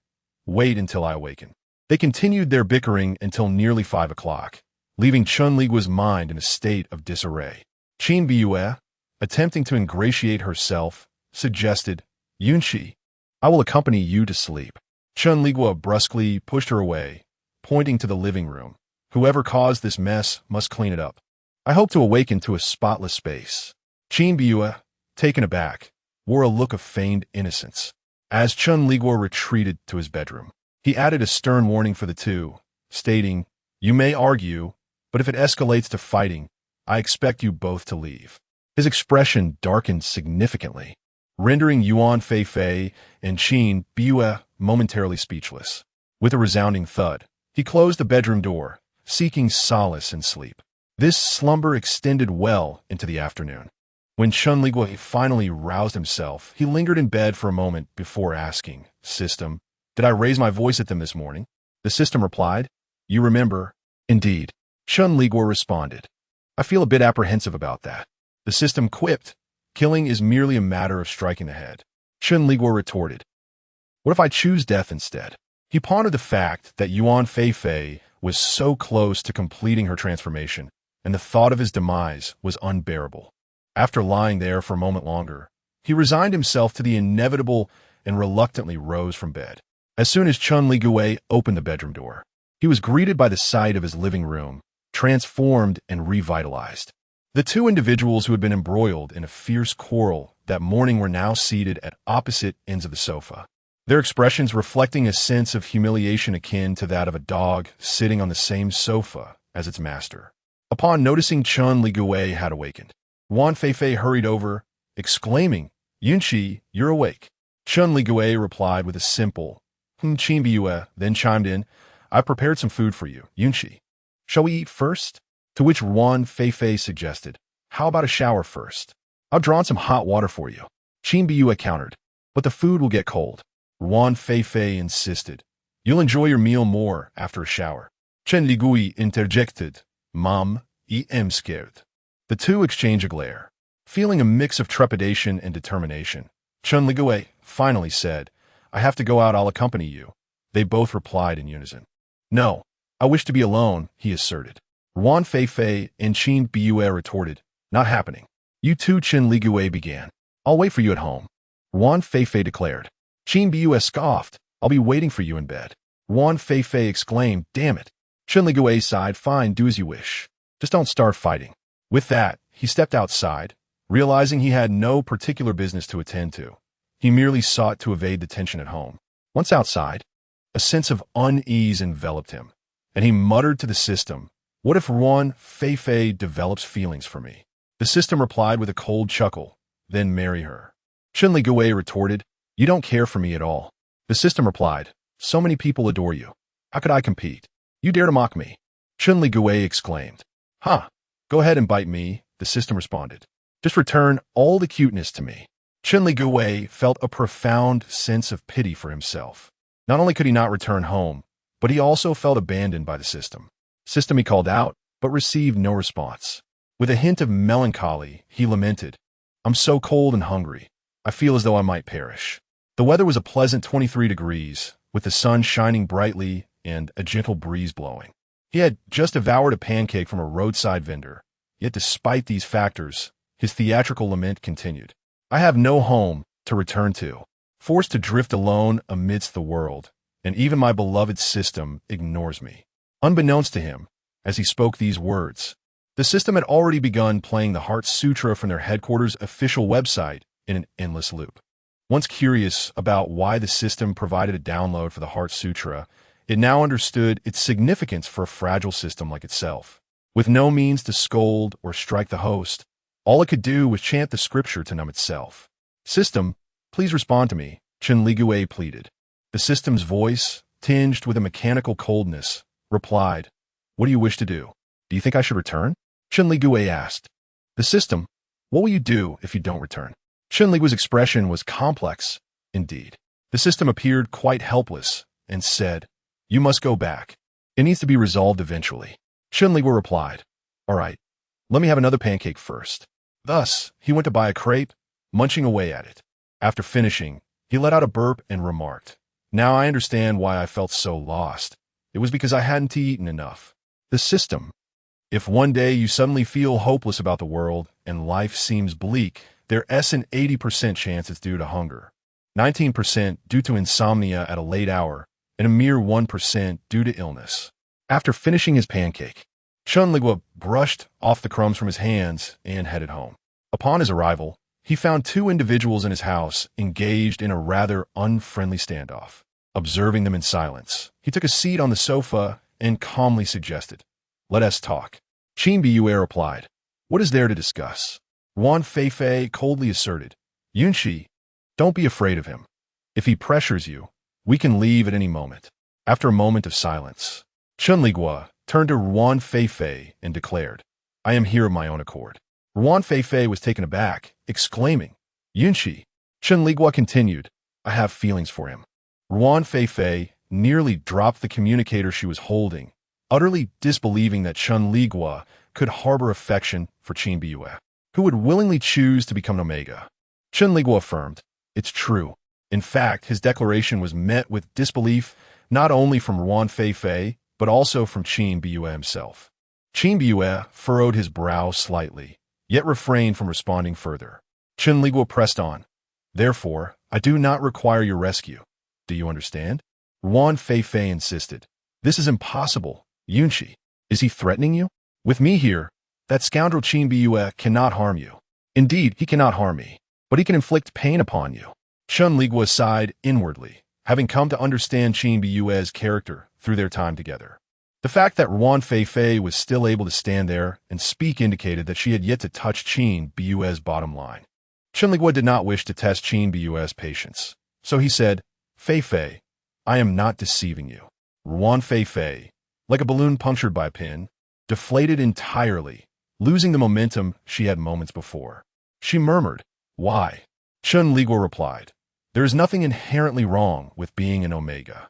wait until I awaken. They continued their bickering until nearly 5 o'clock, leaving Chen Liguo's mind in a state of disarray. Chen Liguo, attempting to ingratiate herself, suggested, Yunxi, I will accompany you to sleep. Chen Liguo brusquely pushed her away, pointing to the living room. Whoever caused this mess must clean it up. I hope to awaken to a spotless space. Chen Liguo, taken aback, wore a look of feigned innocence. As Chen Liguo retreated to his bedroom, he added a stern warning for the two, stating, you may argue, but if it escalates to fighting, I expect you both to leave. His expression darkened significantly, rendering Yuan Feifei and Chen Liguo momentarily speechless. With a resounding thud, he closed the bedroom door, seeking solace in sleep. This slumber extended well into the afternoon. When Chen Liguo finally roused himself, he lingered in bed for a moment before asking, System, did I raise my voice at them this morning? The system replied, you remember. Indeed. Chen Liguo responded. I feel a bit apprehensive about that. The system quipped, killing is merely a matter of striking the head. Chen Liguo retorted, what if I choose death instead? He pondered the fact that Yuan Feifei was so close to completing her transformation, and the thought of his demise was unbearable. After lying there for a moment longer, he resigned himself to the inevitable and reluctantly rose from bed. As soon as Chen Liguo opened the bedroom door, he was greeted by the sight of his living room, transformed and revitalized. The two individuals who had been embroiled in a fierce quarrel that morning were now seated at opposite ends of the sofa, their expressions reflecting a sense of humiliation akin to that of a dog sitting on the same sofa as its master. Upon noticing Chen Liguo had awakened, Yuan Feifei hurried over, exclaiming, Yunxi, you're awake. Chen Liguo replied with a simple, Chen Liguo, then chimed in, I've prepared some food for you, Yunxi. Shall we eat first? To which Yuan Feifei suggested, how about a shower first? I've drawn some hot water for you. Chen Liguo countered, but the food will get cold. Yuan Feifei insisted, you'll enjoy your meal more after a shower. Chen Liguo interjected, Mom, I am scared. The two exchanged a glare. Feeling a mix of trepidation and determination, Chen Liguo finally said, I have to go out, I'll accompany you. They both replied in unison. No, I wish to be alone, he asserted. Yuan Feifei and Chen Liguo retorted, not happening. You too, Chen Liguo began. I'll wait for you at home. Yuan Feifei declared. Chen Liguo scoffed, I'll be waiting for you in bed. Yuan Feifei exclaimed, damn it. Chen Liguo sighed, fine, do as you wish. Just don't start fighting. With that, he stepped outside, realizing he had no particular business to attend to. He merely sought to evade the tension at home. Once outside, a sense of unease enveloped him, and he muttered to the system, what if Yuan Feifei develops feelings for me? The system replied with a cold chuckle, then marry her. Chen Liguo retorted, you don't care for me at all. The system replied, so many people adore you. How could I compete? You dare to mock me? Chen Liguo exclaimed. Go ahead and bite me, the system responded. Just return all the cuteness to me. Chen Liguo felt a profound sense of pity for himself. Not only could he not return home, but he also felt abandoned by the system. System he called out, but received no response. With a hint of melancholy, he lamented, I'm so cold and hungry. I feel as though I might perish. The weather was a pleasant 23 degrees, with the sun shining brightly and a gentle breeze blowing. He had just devoured a pancake from a roadside vendor, yet despite these factors, his theatrical lament continued. I have no home to return to, forced to drift alone amidst the world, and even my beloved system ignores me. Unbeknownst to him, as he spoke these words, the system had already begun playing the Heart Sutra from their headquarters' official website in an endless loop. Once curious about why the system provided a download for the Heart Sutra, it now understood its significance for a fragile system like itself. With no means to scold or strike the host, all it could do was chant the scripture to numb itself. System, please respond to me, Chen Liguo pleaded. The system's voice, tinged with a mechanical coldness, replied, what do you wish to do? Do you think I should return? Chen Liguo asked. The system. What will you do if you don't return? Chen Liguo's expression was complex, indeed. The system appeared quite helpless and said, You must go back. It needs to be resolved eventually. Chen Liguo replied, All right, let me have another pancake first. Thus, he went to buy a crepe, munching away at it. After finishing, he let out a burp and remarked, Now I understand why I felt so lost. It was because I hadn't eaten enough. The system. If one day you suddenly feel hopeless about the world and life seems bleak, there's an 80% chance it's due to hunger, 19% due to insomnia at a late hour, and a mere 1% due to illness. After finishing his pancake, Chen Liguo brushed off the crumbs from his hands and headed home. Upon his arrival, he found two individuals in his house engaged in a rather unfriendly standoff. Observing them in silence, he took a seat on the sofa and calmly suggested, Let us talk. Qin Biyue replied, What is there to discuss? Wan Feifei coldly asserted, Yunqi, don't be afraid of him. If he pressures you, we can leave at any moment. After a moment of silence, Chen Liguo turned to Wan Feifei and declared, I am here of my own accord. Wan Feifei was taken aback, exclaiming, Yunqi. Chen Liguo continued, I have feelings for him. Wan Feifei nearly dropped the communicator she was holding, utterly disbelieving that Chen Liguo could harbor affection for Qin Biyue, who would willingly choose to become an Omega. Chen Liguo affirmed, It's true. In fact, his declaration was met with disbelief not only from Wan Feifei, but also from Qin Biyue himself. Qin Biyue furrowed his brow slightly, yet refrained from responding further. Chen Liguo pressed on, Therefore, I do not require your rescue. Do you understand? Wan Feifei insisted. This is impossible, Yunqi. Is he threatening you? With me here, that scoundrel Qin Biyue cannot harm you. Indeed, he cannot harm me, but he can inflict pain upon you. Chen Liguo sighed inwardly, having come to understand Qin Biyue's character through their time together. The fact that Wan Feifei was still able to stand there and speak indicated that she had yet to touch Qin Biyue's bottom line. Chen Liguo did not wish to test Qin Biyue's patience, so he said, Feifei, I am not deceiving you. Wan Feifei, like a balloon punctured by a pin, deflated entirely, losing the momentum she had moments before. She murmured, Why? Chen Liguo replied, There is nothing inherently wrong with being an Omega.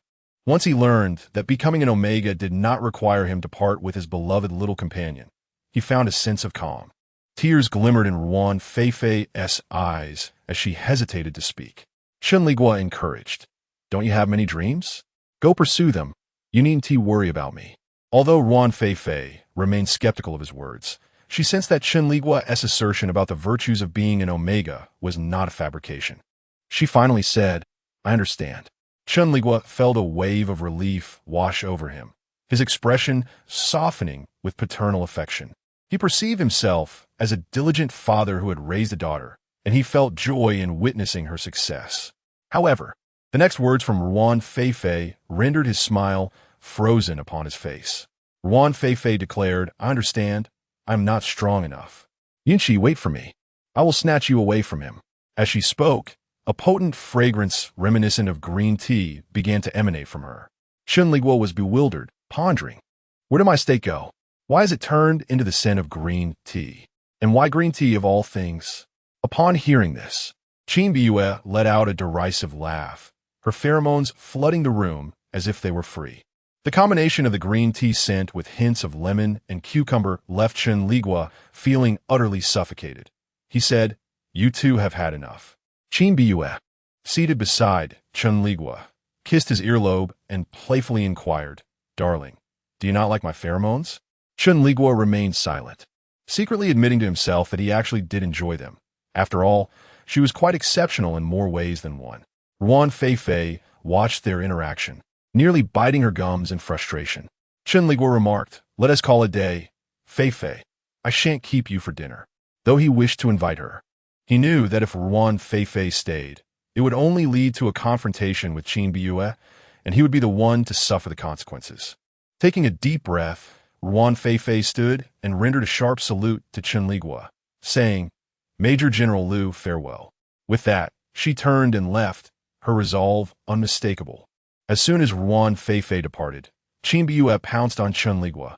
Once he learned that becoming an Omega did not require him to part with his beloved little companion, he found a sense of calm. Tears glimmered in Wan Feifei's eyes as she hesitated to speak. Chen Liguo encouraged, Don't you have many dreams? Go pursue them. You needn't worry about me. Although Wan Feifei remained skeptical of his words, she sensed that Chen Liguo's assertion about the virtues of being an Omega was not a fabrication. She finally said, I understand. Chen Liguo felt a wave of relief wash over him, his expression softening with paternal affection. He perceived himself as a diligent father who had raised a daughter, and he felt joy in witnessing her success. However, the next words from Wan Feifei rendered his smile frozen upon his face. Wan Feifei declared, I understand. I am not strong enough. Yunqi, wait for me. I will snatch you away from him. As she spoke, a potent fragrance reminiscent of green tea began to emanate from her. Chen Liguo was bewildered, pondering, Where did my steak go? Why is it turned into the scent of green tea? And why green tea of all things? Upon hearing this, Qin Biyue let out a derisive laugh, her pheromones flooding the room as if they were free. The combination of the green tea scent with hints of lemon and cucumber left Chen Liguo feeling utterly suffocated. He said, You two have had enough. Qin Biyue, seated beside Chen Liguo, kissed his earlobe and playfully inquired, Darling, do you not like my pheromones? Chen Liguo remained silent, secretly admitting to himself that he actually did enjoy them. After all, she was quite exceptional in more ways than one. Wan Feifei watched their interaction, nearly biting her gums in frustration. Chen Liguo remarked, Let us call it a day. Feifei, I shan't keep you for dinner. Though he wished to invite her, he knew that if Wan Feifei stayed, it would only lead to a confrontation with Qin Biyue, and he would be the one to suffer the consequences. Taking a deep breath, Wan Feifei stood and rendered a sharp salute to Chen Liguo, saying, Major General Liu, farewell. With that, she turned and left, her resolve unmistakable. As soon as Wan Feifei departed, Qin Biyue pounced on Chen Liguo,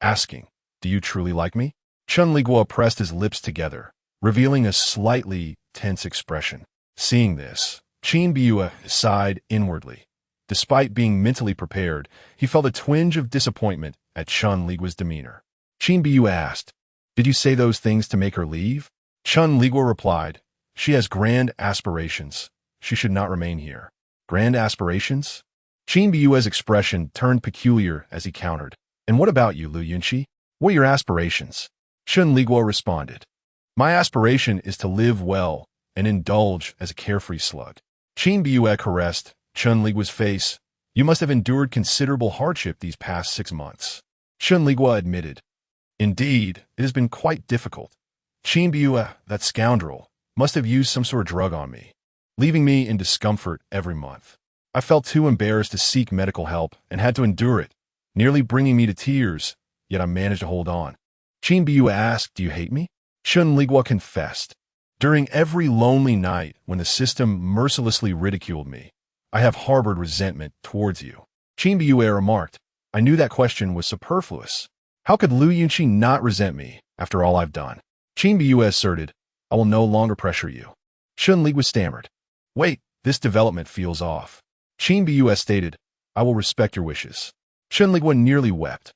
asking, Do you truly like me? Chen Liguo pressed his lips together, revealing a slightly tense expression. Seeing this, Qin Biyue sighed inwardly. Despite being mentally prepared, he felt a twinge of disappointment at Chen Liguo's demeanor. Qin Biyue asked, "Did you say those things to make her leave?" Chen Liguo replied, "She has grand aspirations. She should not remain here." Grand aspirations? Qin Biyue's expression turned peculiar as he countered. "And what about you, Lu Yunqi? What are your aspirations?" Chen Liguo responded, "My aspiration is to live well and indulge as a carefree slug." Qin Biyue caressed Chen Liguo's face. "You must have endured considerable hardship these past 6 months." Chen Liguo admitted, "Indeed, it has been quite difficult. Qin Biyue, that scoundrel, must have used some sort of drug on me, leaving me in discomfort every month. I felt too embarrassed to seek medical help and had to endure it, nearly bringing me to tears, yet I managed to hold on." Qin Biyue asked, "Do you hate me?" Chen Liguo confessed, "During every lonely night when the system mercilessly ridiculed me, I have harbored resentment towards you." Qin Biyue remarked, "I knew that question was superfluous. How could Lu Yunqi not resent me after all I've done?" Qin Biyue asserted, "I will no longer pressure you." Chen Liguo stammered, "Wait, this development feels off." Qin Biyue stated, "I will respect your wishes." Chen Liguo nearly wept.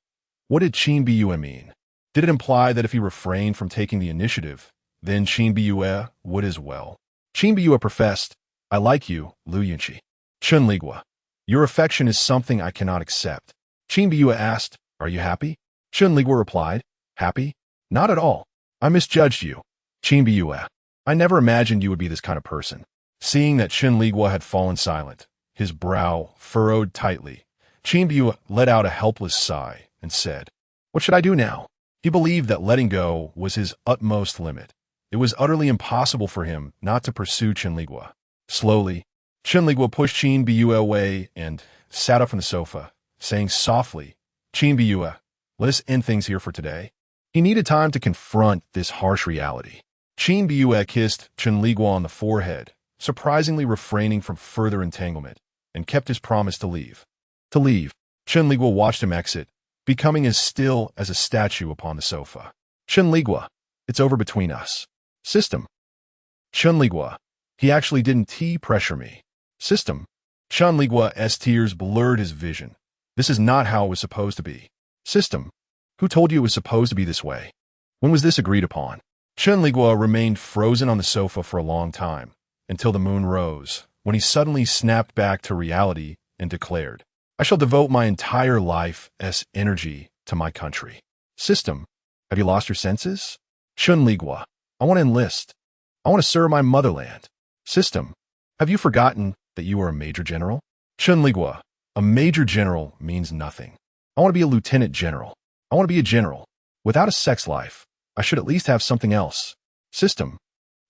What did Qin Biyue mean? Did it imply that if he refrained from taking the initiative, then Qin Biyue would as well? Qin Biyue professed, "I like you, Lu Yunqi." Chen Liguo, "Your affection is something I cannot accept." Qin Biyue asked, "Are you happy?" Chen Liguo replied, "Happy? Not at all. I misjudged you." Qin Biyue, "I never imagined you would be this kind of person." Seeing that Chen Liguo had fallen silent, his brow furrowed tightly, Qin Biyue let out a helpless sigh and said, "What should I do now?" He believed that letting go was his utmost limit. It was utterly impossible for him not to pursue Chen Liguo. Slowly, Chen Liguo pushed Qin Biyue away and sat up from the sofa, saying softly, "Qin Biyue, let us end things here for today." He needed time to confront this harsh reality. Qin Biyue kissed Chen Liguo on the forehead, surprisingly refraining from further entanglement, and kept his promise to leave. Chen Liguo watched him exit, becoming as still as a statue upon the sofa. "Chen Liguo, it's over between us." System. Chen Liguo, "He actually didn't pressure me." System. Chen Liguo's tears blurred his vision. "This is not how it was supposed to be." System. "Who told you it was supposed to be this way? When was this agreed upon?" Chen Liguo remained frozen on the sofa for a long time, until the moon rose, when he suddenly snapped back to reality and declared, "I shall devote my entire life's energy to my country." System. "Have you lost your senses?" Chen Liguo, "I want to enlist. I want to serve my motherland." System. "Have you forgotten that you are a major general?" Chen Liguo, "A major general means nothing. I want to be a lieutenant general. I want to be a general. Without a sex life, I should at least have something else." System.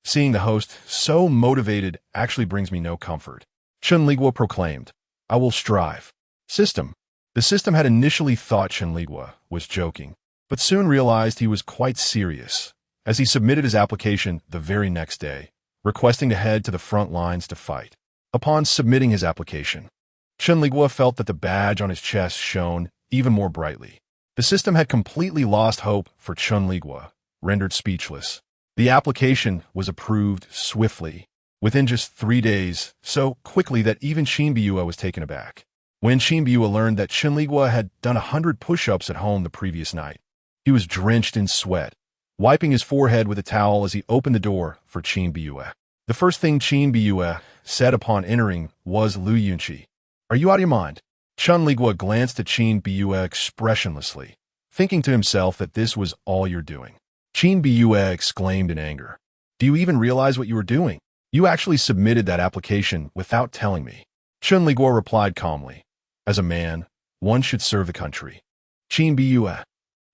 "Seeing the host so motivated actually brings me no comfort." Chen Liguo proclaimed, "I will strive." System. The system had initially thought Chen Liguo was joking, but soon realized he was quite serious, as he submitted his application the very next day, requesting to head to the front lines to fight. Upon submitting his application, Chen Liguo felt that the badge on his chest shone even more brightly. The system had completely lost hope for Chen Liguo, rendered speechless. The application was approved swiftly, within just 3 days, so quickly that even Qin Biyue was taken aback. When Qin Biyue learned that Chen Liguo had done 100 push-ups at home the previous night, he was drenched in sweat, wiping his forehead with a towel as he opened the door for Qin Biyue. The first thing Qin Biyue said upon entering was, "Lu Yunqi, are you out of your mind?" Chen Liguo glanced at Qin Biyue expressionlessly, thinking to himself that this was all you're doing. Qin Biyue exclaimed in anger, "Do you even realize what you were doing? You actually submitted that application without telling me." Chen Liguo replied calmly, "As a man, one should serve the country." Qin Biyue.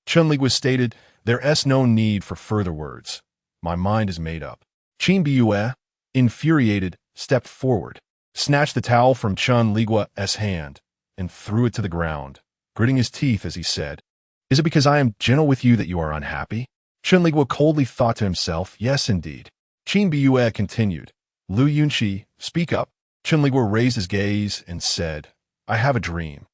Chen Liguo stated, "There's no need for further words. My mind is made up." Qin Biyue, infuriated, stepped forward, snatched the towel from Chen Liguo's hand, and threw it to the ground, gritting his teeth as he said, "Is it because I am gentle with you that you are unhappy?" Chen Liguo coldly thought to himself, "Yes, indeed." Qin Biyue continued, "Lu Yunqi, speak up." Chen Liguo raised his gaze and said, "I have a dream.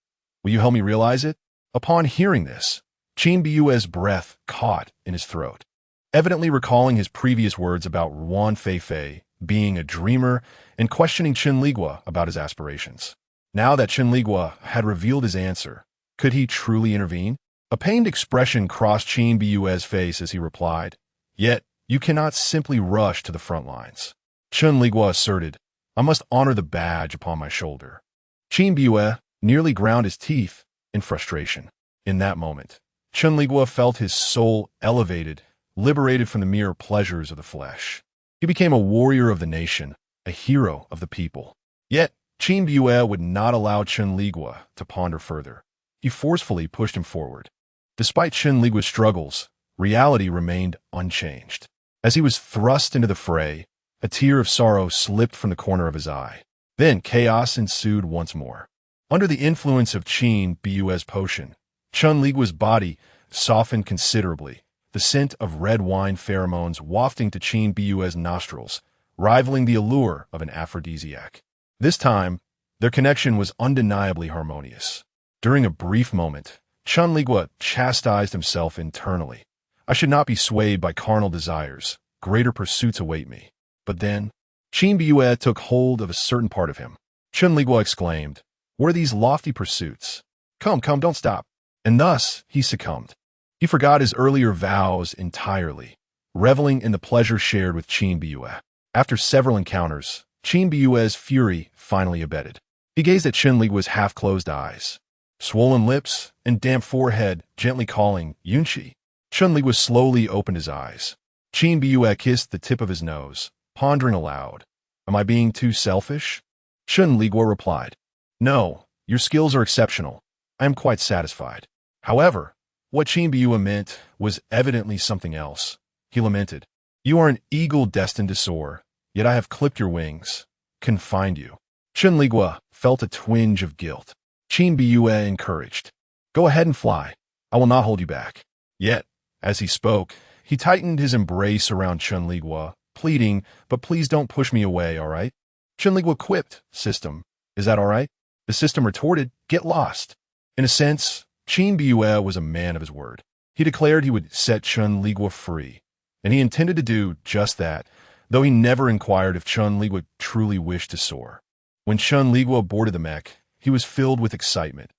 Will you help me realize it?" Upon hearing this, Chen Liguo's breath caught in his throat, evidently recalling his previous words about Ruan Feifei being a dreamer and questioning Chen Liguo about his aspirations. Now that Chen Liguo had revealed his answer, could he truly intervene? A pained expression crossed Chen Liguo's face as he replied, "Yet, you cannot simply rush to the front lines." Chen Liguo asserted, "I must honor the badge upon my shoulder." Chen Liguo nearly ground his teeth in frustration. In that moment, Chen Liguo felt his soul elevated, liberated from the mere pleasures of the flesh. He became a warrior of the nation, a hero of the people. Yet, Chen Liguo would not allow Chen Liguo to ponder further. He forcefully pushed him forward. Despite Chen Liguo's struggles, reality remained unchanged. As he was thrust into the fray, a tear of sorrow slipped from the corner of his eye. Then chaos ensued once more. Under the influence of Chen Liguo's potion, Chen Liguo's body softened considerably, the scent of red wine pheromones wafting to Chen Liguo's nostrils, rivaling the allure of an aphrodisiac. This time, their connection was undeniably harmonious. During a brief moment, Chen Liguo chastised himself internally. I should not be swayed by carnal desires. Greater pursuits await me. But then, Chen Liguo took hold of a certain part of him. Chen Liguo exclaimed, "What are these lofty pursuits? Come, don't stop." And thus, he succumbed. He forgot his earlier vows entirely, reveling in the pleasure shared with Chen Liguo. After several encounters, Chen Liguo's fury finally abated. He gazed at Chen Liguo's half-closed eyes, swollen lips, and damp forehead, gently calling, "Yunqi." Chen Liguo slowly opened his eyes. Chen Liguo kissed the tip of his nose, pondering aloud. "Am I being too selfish?" Chen Liguo replied, "No, your skills are exceptional. I am quite satisfied." However, what Chen Liguo meant was evidently something else. He lamented, "You are an eagle destined to soar, yet I have clipped your wings, confined you." Chen Liguo felt a twinge of guilt. Chen Liguo encouraged, "Go ahead and fly. I will not hold you back." Yet, as he spoke, he tightened his embrace around Chen Liguo, pleading, "But please don't push me away, all right?" Chen Liguo quipped, "System, is that all right?" The system retorted, "Get lost." In a sense, Chen Liguo was a man of his word. He declared he would set Chen Liguo free, and he intended to do just that, though he never inquired if Chen Liguo truly wished to soar. When Chen Liguo boarded the mech, he was filled with excitement,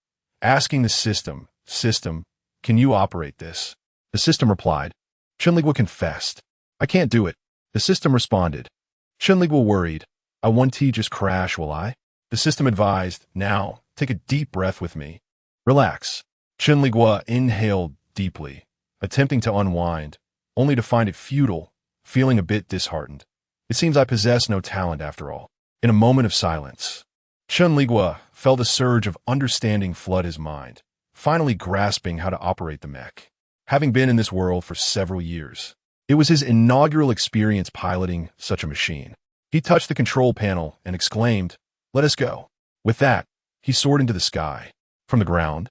asking the system, "Can you operate this?" The system replied. Chen Liguo confessed, "I can't do it." The system responded. Chen Liguo worried, "I won't just crash, will I?" The system advised, "Now, take a deep breath with me. Relax." Chen Liguo inhaled deeply, attempting to unwind, only to find it futile, feeling a bit disheartened. It seems I possess no talent after all. In a moment of silence, Chen Liguo felt a surge of understanding flood his mind, finally grasping how to operate the mech. Having been in this world for several years, it was his inaugural experience piloting such a machine. He touched the control panel and exclaimed, "Let us go." With that, he soared into the sky. From the ground,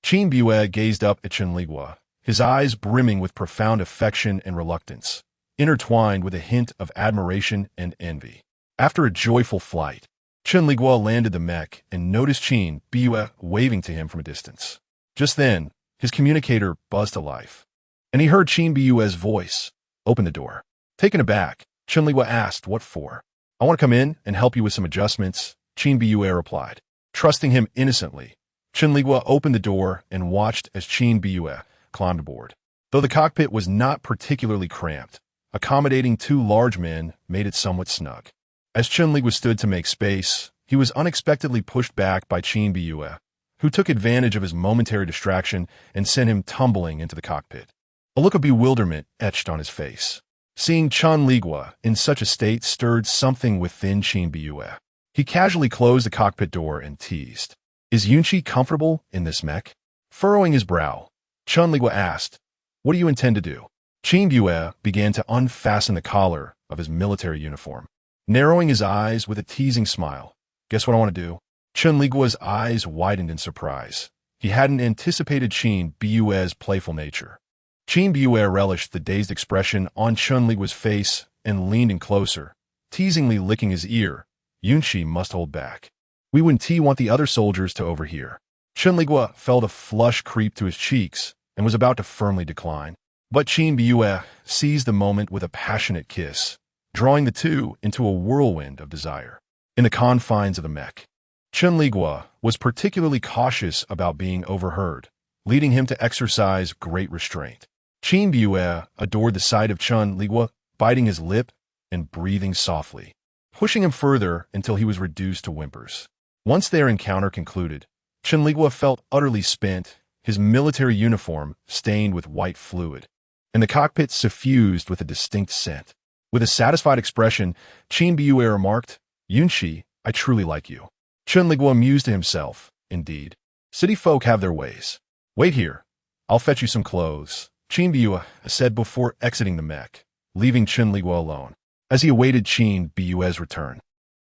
Chen Liguo gazed up at Chen Liguo, his eyes brimming with profound affection and reluctance, intertwined with a hint of admiration and envy. After a joyful flight, Chen Liguo landed the mech and noticed Chen Liguo waving to him from a distance. Just then, his communicator buzzed to life, and he heard Chen Liguo's voice. "Open the door." Taken aback, Chen Liguo asked, "What for?" "I want to come in and help you with some adjustments," Chen Liguo replied. Trusting him innocently, Chen Liguo opened the door and watched as Chen Liguo climbed aboard. Though the cockpit was not particularly cramped, accommodating two large men made it somewhat snug. As Chen Liguo stood to make space, he was unexpectedly pushed back by Chen Liguo, who took advantage of his momentary distraction and sent him tumbling into the cockpit. A look of bewilderment etched on his face. Seeing Chen Liguo in such a state stirred something within Chen Liguo. He casually closed the cockpit door and teased, "Is Yunqi comfortable in this mech?" Furrowing his brow, Chen Liguo asked, "What do you intend to do?" Chen Liguo began to unfasten the collar of his military uniform, narrowing his eyes with a teasing smile. "Guess what I want to do?" Chen Liguo's eyes widened in surprise. He hadn't anticipated Chen Liguo's playful nature. Chen Liguo relished the dazed expression on Chen Liguo's face and leaned in closer, teasingly licking his ear. Yunqi must hold back. We wouldn't want the other soldiers to overhear. Chen Liguo felt a flush creep to his cheeks, and was about to firmly decline. But Chen Liguo seized the moment with a passionate kiss, drawing the two into a whirlwind of desire. In the confines of the mech, Chen Liguo was particularly cautious about being overheard, leading him to exercise great restraint. Chen Liguo adored the sight of Chen Liguo biting his lip and breathing softly, pushing him further until he was reduced to whimpers. Once their encounter concluded, Chen Liguo felt utterly spent, his military uniform stained with white fluid, and the cockpit suffused with a distinct scent. With a satisfied expression, Chen Liguo remarked, "Yunshi, I truly like you." Chen Liguo mused to himself, "Indeed, city folk have their ways. Wait here, I'll fetch you some clothes," Chen Liguo said before exiting the mech, leaving Chen Liguo alone. As he awaited Chen Liguo's return,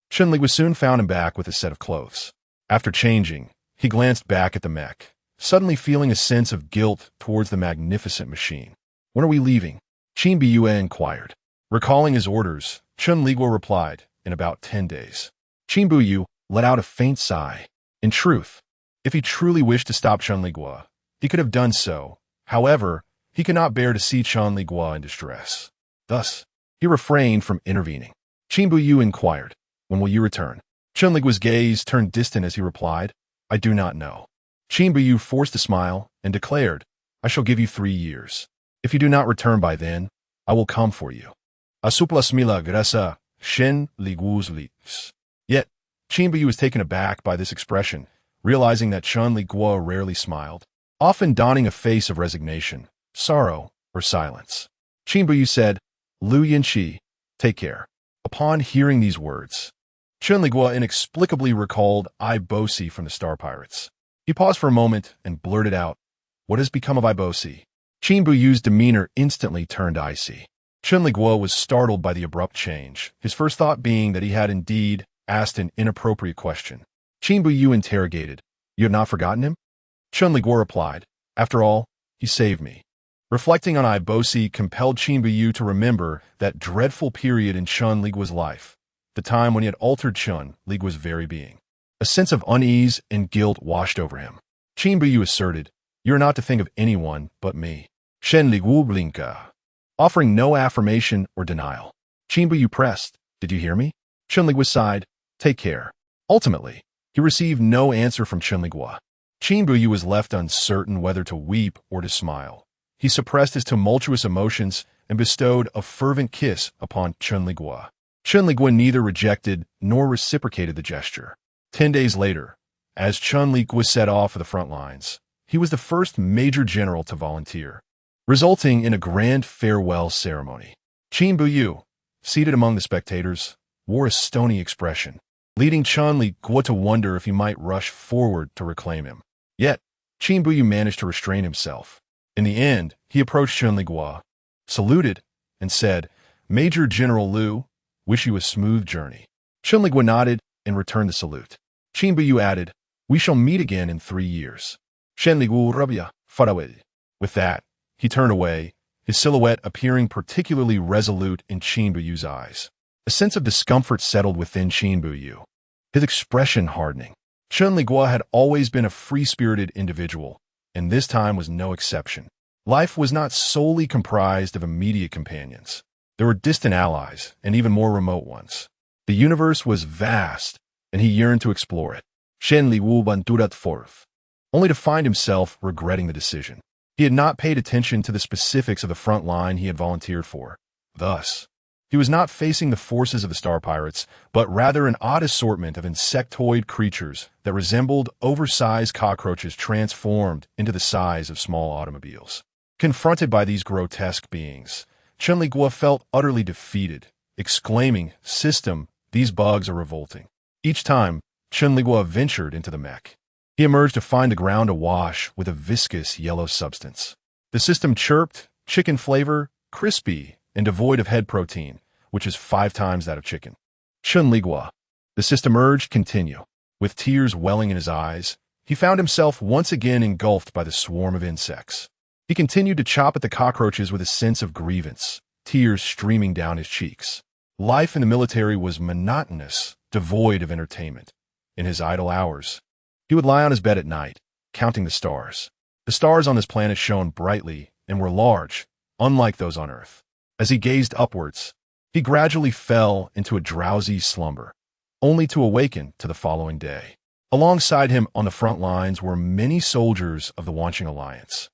Chen Liguo soon found him back with a set of clothes. After changing, he glanced back at the mech, suddenly feeling a sense of guilt towards the magnificent machine. "When are we leaving?" Chen Liguo inquired. Recalling his orders, Chen Liguo replied, "In about 10 days." Chen Liguo let out a faint sigh. In truth, if he truly wished to stop Chen Liguo, he could have done so. However, he could not bear to see Chen Liguo in distress. Thus, he refrained from intervening. Chen Liguo inquired, "When will you return?" Chen Liguo's gaze turned distant as he replied, "I do not know." Chen Liguo forced a smile and declared, "I shall give you 3 years. If you do not return by then, I will come for you." A supla smila grasa, Chen Liguo's lips. Yet, Chen Liguo was taken aback by this expression, realizing that Chen Liguo rarely smiled, often donning a face of resignation, sorrow, or silence. Chen Liguo said, "Lu Yinshi, take care." Upon hearing these words, Chen Liguo inexplicably recalled Ibosi from the Star Pirates. He paused for a moment and blurted out, "What has become of Ibosi?" Chen Liguo's demeanor instantly turned icy. Chen Liguo was startled by the abrupt change, his first thought being that he had indeed asked an inappropriate question. Chen Liguo interrogated, "You have not forgotten him?" Chen Liguo replied, "After all, he saved me." Reflecting on Ibosi compelled Chen Liguo to remember that dreadful period in Chen Liguo's life, the time when he had altered Chen Liguo's very being. A sense of unease and guilt washed over him. Chen Liguo asserted, "You are not to think of anyone but me." Chen Liguo blinka, offering no affirmation or denial. Chen Liguo pressed, "Did you hear me?" Chen Liguo sighed, "Take care." Ultimately, he received no answer from Chen Liguo. Chen Liguo was left uncertain whether to weep or to smile. He suppressed his tumultuous emotions and bestowed a fervent kiss upon Chen Liguo. Chen Liguo neither rejected nor reciprocated the gesture. 10 days later, as Chen Liguo set off for the front lines, he was the first major general to volunteer, resulting in a grand farewell ceremony. Chen Liguo, seated among the spectators, wore a stony expression, leading Chen Liguo to wonder if he might rush forward to reclaim him. Yet, Chen Liguo managed to restrain himself. In the end, he approached Chen Liguo, saluted, and said, "Major General Liu, wish you a smooth journey." Chen Liguo nodded and returned the salute. Chen Liguo added, "We shall meet again in 3 years." Chen Liguo rabia, faraway. With that, he turned away, his silhouette appearing particularly resolute in Chen Liguo's eyes. A sense of discomfort settled within Chen Liguo, his expression hardening. Chen Liguo had always been a free-spirited individual, and this time was no exception. Life was not solely comprised of immediate companions. There were distant allies, and even more remote ones. The universe was vast, and he yearned to explore it. Chen Liguo bandurat forth, only to find himself regretting the decision. He had not paid attention to the specifics of the front line he had volunteered for. Thus, he was not facing the forces of the Star Pirates, but rather an odd assortment of insectoid creatures that resembled oversized cockroaches transformed into the size of small automobiles. Confronted by these grotesque beings, Chen Liguo felt utterly defeated, exclaiming, "System, these bugs are revolting." Each time, Chen Liguo ventured into the mech, he emerged to find the ground awash with a viscous yellow substance. The system chirped, chicken flavor, crispy, and devoid of head protein, which is 5 times that of chicken. Chen Liguo. The system urged continue. With tears welling in his eyes, he found himself once again engulfed by the swarm of insects. He continued to chop at the cockroaches with a sense of grievance, tears streaming down his cheeks. Life in the military was monotonous, devoid of entertainment. In his idle hours, he would lie on his bed at night, counting the stars. The stars on this planet shone brightly and were large, unlike those on Earth. As he gazed upwards, he gradually fell into a drowsy slumber, only to awaken to the following day. Alongside him on the front lines were many soldiers of the Wanqing Alliance,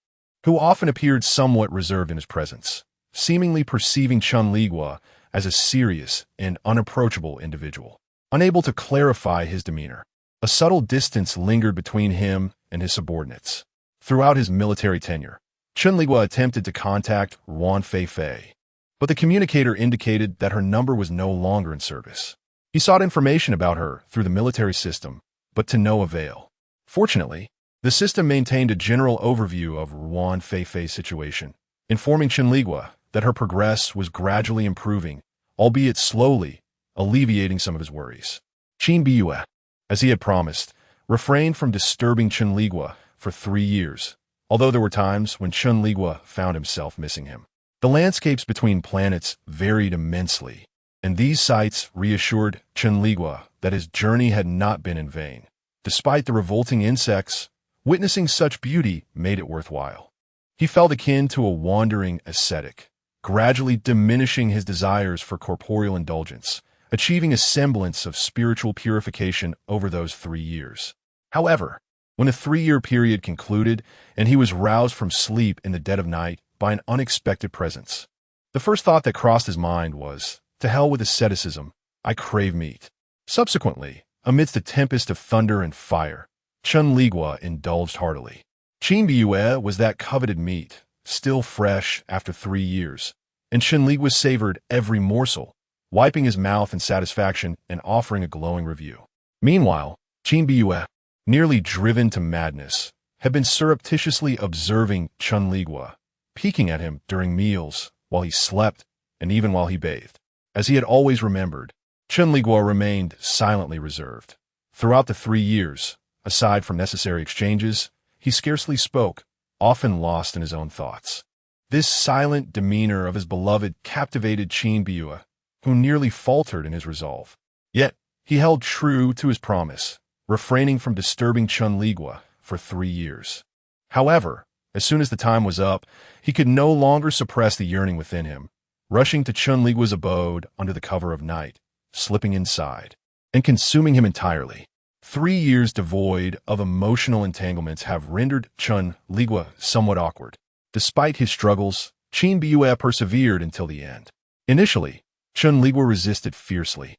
who often appeared somewhat reserved in his presence, seemingly perceiving Chen Liguo as a serious and unapproachable individual. Unable to clarify his demeanor, a subtle distance lingered between him and his subordinates. Throughout his military tenure, Chen Liguo attempted to contact Yuan Feifei, but the communicator indicated that her number was no longer in service. He sought information about her through the military system, but to no avail. Fortunately, the system maintained a general overview of Yuan Feifei's situation, informing Chen Liguo that her progress was gradually improving, albeit slowly, alleviating some of his worries. Chen Liguo, as he had promised, refrained from disturbing Chen Liguo for 3 years, although there were times when Chen Liguo found himself missing him. The landscapes between planets varied immensely, and these sights reassured Chen Liguo that his journey had not been in vain. Despite the revolting insects, witnessing such beauty made it worthwhile. He felt akin to a wandering ascetic, gradually diminishing his desires for corporeal indulgence, achieving a semblance of spiritual purification over those 3 years. However, when the 3-year period concluded and he was roused from sleep in the dead of night by an unexpected presence, the first thought that crossed his mind was, "To hell with asceticism, I crave meat." Subsequently, amidst a tempest of thunder and fire, Chen Liguo indulged heartily. Chen Liguo was that coveted meat, still fresh after 3 years, and Chen Liguo savored every morsel, wiping his mouth in satisfaction and offering a glowing review. Meanwhile, Chen Liguo, nearly driven to madness, had been surreptitiously observing Chen Liguo, peeking at him during meals, while he slept, and even while he bathed. As he had always remembered, Chen Liguo remained silently reserved. Throughout the 3 years, aside from necessary exchanges, he scarcely spoke, often lost in his own thoughts. This silent demeanor of his beloved captivated Chen Liguo, who nearly faltered in his resolve. Yet, he held true to his promise, refraining from disturbing Chen Liguo for 3 years. However, as soon as the time was up, he could no longer suppress the yearning within him, rushing to Chen Liguo's abode under the cover of night, slipping inside, and consuming him entirely. 3 years devoid of emotional entanglements have rendered Chen Liguo somewhat awkward. Despite his struggles, Chen Liguo persevered until the end. Initially, Chen Liguo resisted fiercely,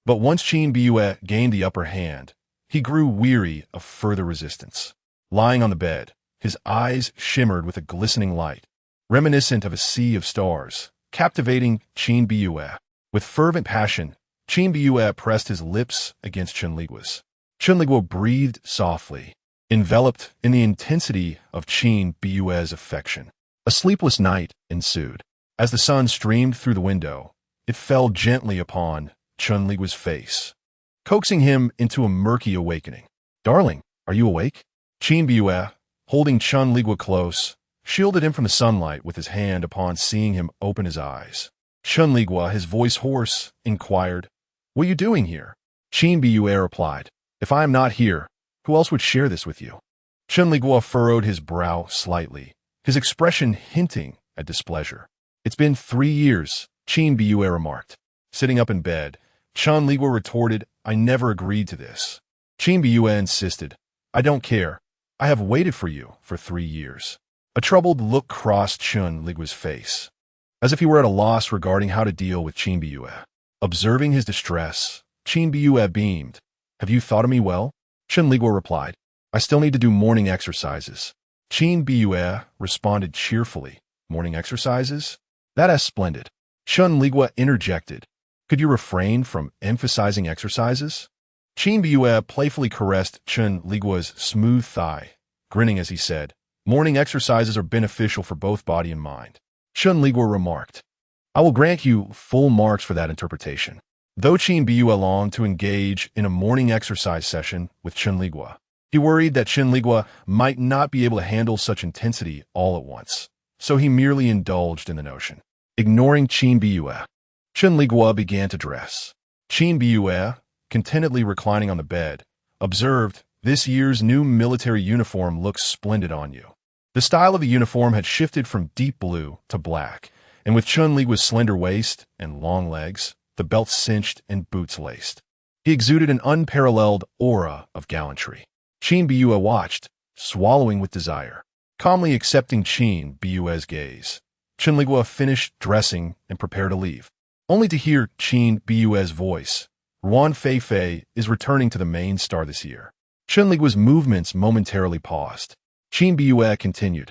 but once Chen Liguo gained the upper hand, he grew weary of further resistance. Lying on the bed, his eyes shimmered with a glistening light, reminiscent of a sea of stars, captivating Chen Liguo. With fervent passion, Chen Liguo pressed his lips against Chen Liguo's. Chen Liguo breathed softly, enveloped in the intensity of Chen Liguo's affection. A sleepless night ensued. As the sun streamed through the window, it fell gently upon Chen Liguo's face, coaxing him into a murky awakening. "Darling, are you awake?" Chen Liguo, holding Chen Liguo close, shielded him from the sunlight with his hand upon seeing him open his eyes. Chen Liguo, his voice hoarse, inquired, "What are you doing here?" Chen Liguo replied, "If I am not here, who else would share this with you?" Chen Liguo furrowed his brow slightly, his expression hinting at displeasure. "It's been 3 years, Chen Liguo remarked. Sitting up in bed, Chen Liguo retorted, "I never agreed to this." Chen Liguo insisted, "I don't care. I have waited for you for 3 years. A troubled look crossed Chen Liguo's face, as if he were at a loss regarding how to deal with Chen Liguo. Observing his distress, Chen Liguo beamed. "Have you thought of me well?" Chen Liguo replied, "I still need to do morning exercises." Chen Liguo responded cheerfully, "Morning exercises? That's splendid." Chen Liguo interjected, "Could you refrain from emphasizing exercises?" Chen Liguo playfully caressed Chen Liguo's smooth thigh, grinning as he said, "Morning exercises are beneficial for both body and mind." Chen Liguo remarked, "I will grant you full marks for that interpretation." Though Chen Liguo longed to engage in a morning exercise session with Chen Liguo, he worried that Chen Liguo might not be able to handle such intensity all at once, so he merely indulged in the notion. Ignoring Chen Liguo, Chen Liguo began to dress. Chen Liguo, contentedly reclining on the bed, observed, "This year's new military uniform looks splendid on you." The style of the uniform had shifted from deep blue to black, and with Chen Liguo's slender waist and long legs, the belt cinched and boots laced. He exuded an unparalleled aura of gallantry. Chen Liguo watched, swallowing with desire, calmly accepting Chen Liguo's gaze. Chen Liguo finished dressing and prepared to leave, only to hear Chen Liguo's voice. Ruan Feifei is returning to the main star this year. Chen Liguo's movements momentarily paused. Chen Liguo continued,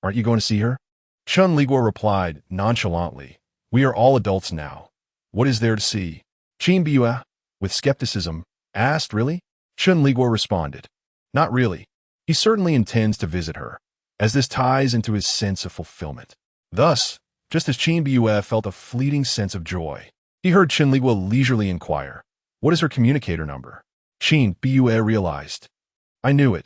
"Aren't you going to see her?" Chen Liguo replied nonchalantly, "We are all adults now. What is there to see?" Chen Liguo, with skepticism, asked, "Really?" Chen Liguo responded, "Not really. He certainly intends to visit her, as this ties into his sense of fulfillment." Thus, just as Chen Liguo felt a fleeting sense of joy, he heard Chen Liguo leisurely inquire, "What is her communicator number?" Chen Liguo realized, "I knew it.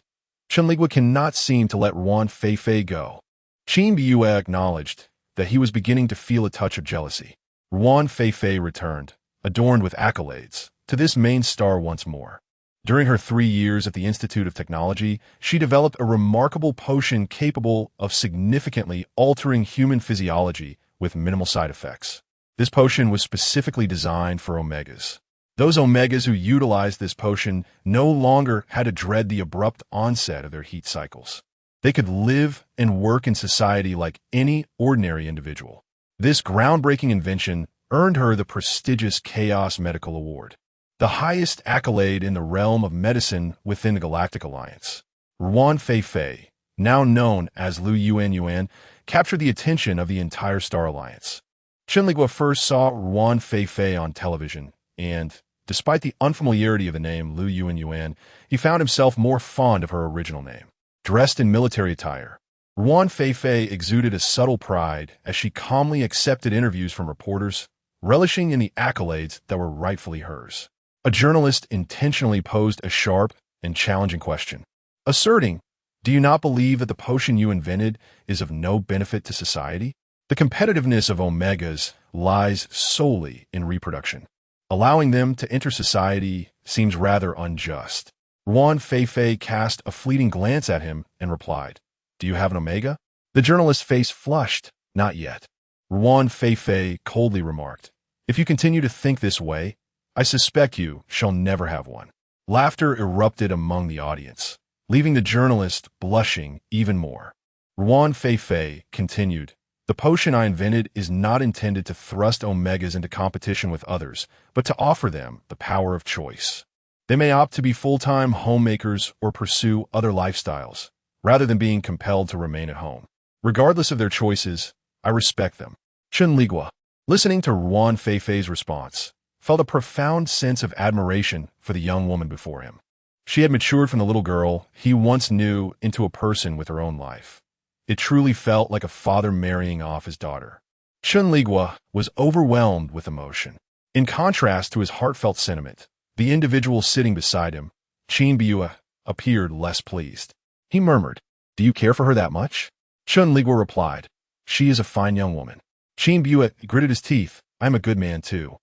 Chen Liguo cannot seem to let Ruan Feifei go." Chen Liguo acknowledged that he was beginning to feel a touch of jealousy. Ruan Feifei returned, adorned with accolades, to this main star once more. During her 3 years at the Institute of Technology, she developed a remarkable potion capable of significantly altering human physiology with minimal side effects. This potion was specifically designed for Omegas. Those Omegas who utilized this potion no longer had to dread the abrupt onset of their heat cycles. They could live and work in society like any ordinary individual. This groundbreaking invention earned her the prestigious Chaos Medical Award, the highest accolade in the realm of medicine within the Galactic Alliance. Ruan Feifei, now known as Lu Yuan, captured the attention of the entire Star Alliance. Chen Liguo first saw Ruan Feifei on television, and, despite the unfamiliarity of the name Lu Yuan, he found himself more fond of her original name. Dressed in military attire, Ruan Feifei exuded a subtle pride as she calmly accepted interviews from reporters, relishing in the accolades that were rightfully hers. A journalist intentionally posed a sharp and challenging question, asserting, "Do you not believe that the potion you invented is of no benefit to society?" The competitiveness of Omegas lies solely in reproduction. Allowing them to enter society seems rather unjust. Ruan Feifei cast a fleeting glance at him and replied, "Do you have an Omega?" The journalist's face flushed. "Not yet." Ruan Feifei coldly remarked, "If you continue to think this way, I suspect you shall never have one." Laughter erupted among the audience, leaving the journalist blushing even more. Ruan Feifei continued, "The potion I invented is not intended to thrust Omegas into competition with others, but to offer them the power of choice. They may opt to be full-time homemakers or pursue other lifestyles, rather than being compelled to remain at home. Regardless of their choices, I respect them." Chen Liguo, listening to Ruan Feifei's response, felt a profound sense of admiration for the young woman before him. She had matured from the little girl he once knew into a person with her own life. It truly felt like a father marrying off his daughter. Chen Liguo was overwhelmed with emotion. In contrast to his heartfelt sentiment, the individual sitting beside him, Chen Liguo, appeared less pleased. He murmured, "Do you care for her that much?" Chen Liguo replied, "She is a fine young woman." Chen Liguo gritted his teeth, "I'm a good man too."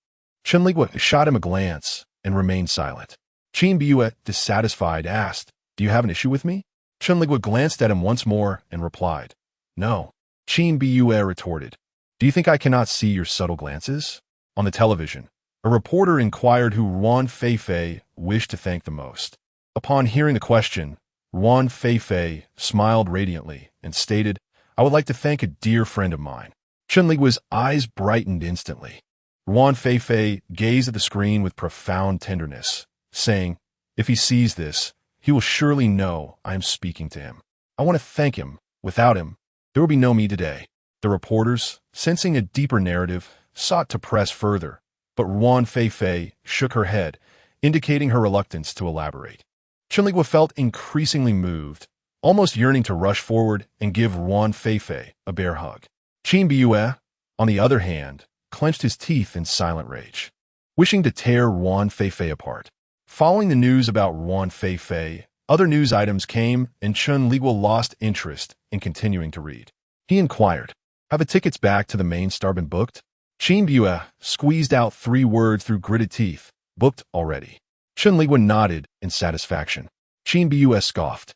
Chen Liguo shot him a glance and remained silent. Chen Liguo, dissatisfied, asked, "Do you have an issue with me?" Chen Liguo glanced at him once more and replied, "No." Chen Liguo retorted, "Do you think I cannot see your subtle glances?" On the television, a reporter inquired who Ruan Feifei wished to thank the most. Upon hearing the question, Ruan Feifei smiled radiantly and stated, "I would like to thank a dear friend of mine." Chen Liguo's eyes brightened instantly. Ruan Feifei gazed at the screen with profound tenderness, saying, "If he sees this, he will surely know I am speaking to him. I want to thank him. Without him, there will be no me today." The reporters, sensing a deeper narrative, sought to press further, but Ruan Feifei shook her head, indicating her reluctance to elaborate. Chen Liguo felt increasingly moved, almost yearning to rush forward and give Ruan Feifei a bear hug. Chen Liguo, on the other hand, clenched his teeth in silent rage, wishing to tear Ruan Feifei apart. Following the news about Ruan Feifei, other news items came and Chen Liguo lost interest in continuing to read. He inquired, "Have the tickets back to the main star been booked?" Chen Liguo squeezed out 3 words through gritted teeth, "Booked already." Chen Liguo nodded in satisfaction. Chen Liguo scoffed,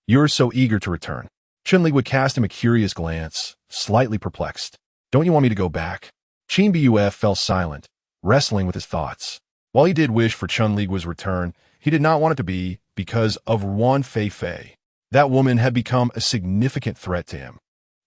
"You're so eager to return. Chen Liguo cast him a curious glance, slightly perplexed. Don't you want me to go back? Chen Liguo fell silent, wrestling with his thoughts. While he did wish for Chen Liguo's return, he did not want it to be because of Ruan Fei. That woman had become a significant threat to him.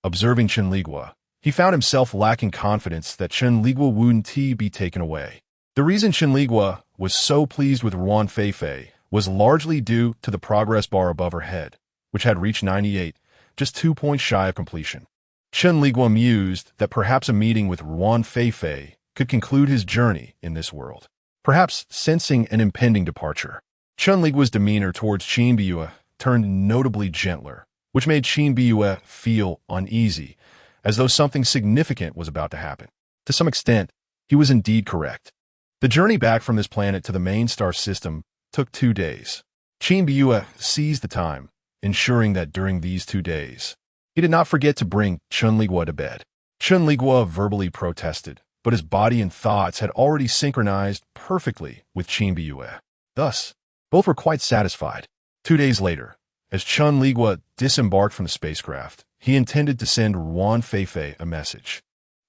Observing Chen Liguo, he found himself lacking confidence that Chen Liguo wouldn't be taken away. The reason Chen Liguo was so pleased with Ruan Fei was largely due to the progress bar above her head, which had reached 98, just 2 points shy of completion. Chen Liguo mused that perhaps a meeting with Ruan Fei could conclude his journey in this world, perhaps sensing an impending departure. Chen Liguo's demeanor towards Chen Liguo turned notably gentler, which made Chen Liguo feel uneasy, as though something significant was about to happen. To some extent, he was indeed correct. The journey back from this planet to the main star system took 2 days. Chen Liguo seized the time, ensuring that during these 2 days, he did not forget to bring Chen Liguo to bed. Chen Liguo verbally protested, but his body and thoughts had already synchronized perfectly with Chen Liguo. Thus, both were quite satisfied. 2 days later, as Chen Liguo disembarked from the spacecraft, he intended to send Ruan Fei a message,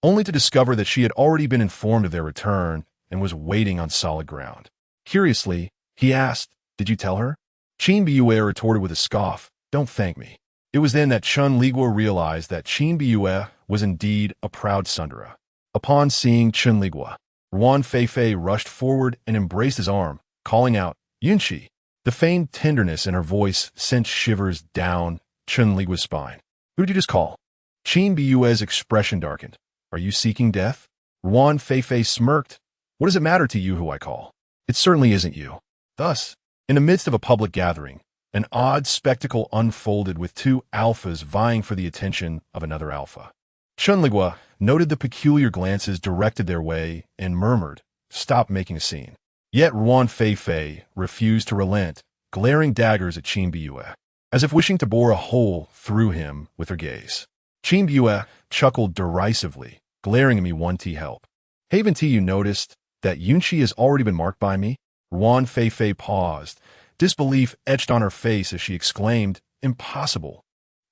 only to discover that she had already been informed of their return and was waiting on solid ground. Curiously, he asked, "Did you tell her?" Chen Liguo retorted with a scoff, "Don't thank me." It was then that Chen Liguo realized that Chen Liguo was indeed a proud Sundara. Upon seeing Chen Liguo, Ruan Fei rushed forward and embraced his arm, calling out, "Yunqi." The feigned tenderness in her voice sent shivers down Chen Liguo's spine. "Who did you just call?" Chen Liguo's expression darkened. "Are you seeking death?" Ruan Fei smirked. "What does it matter to you who I call? It certainly isn't you." Thus, in the midst of a public gathering, an odd spectacle unfolded with 2 alphas vying for the attention of another alpha. Chen Liguo noted the peculiar glances directed their way and murmured, "Stop making a scene." Yet Ruan Fei refused to relent, glaring daggers at Chen Liguo, as if wishing to bore a hole through him with her gaze. Chen Liguo chuckled derisively, glaring at me. "1T help. Haven't you noticed that Yunqi has already been marked by me?" Ruan Fei paused. Disbelief etched on her face as she exclaimed, "Impossible.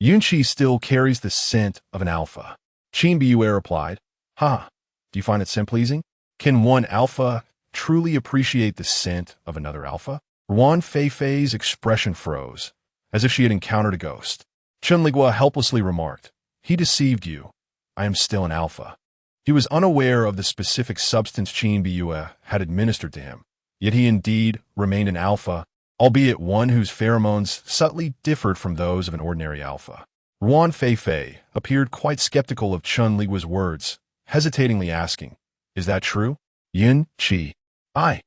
Yunqi still carries the scent of an alpha." Chen Liguo replied, "Ha, do you find it scent-pleasing? Can one alpha truly appreciate the scent of another alpha?" Ruan Fei's expression froze, as if she had encountered a ghost. Chen Liguo helplessly remarked, "He deceived you. I am still an alpha." He was unaware of the specific substance Chen Liguo had administered to him, yet he indeed remained an alpha, albeit one whose pheromones subtly differed from those of an ordinary alpha. Ruan Fei appeared quite skeptical of Chen Liguo's words, hesitatingly asking, "Is that true?" "Yunqi." "I."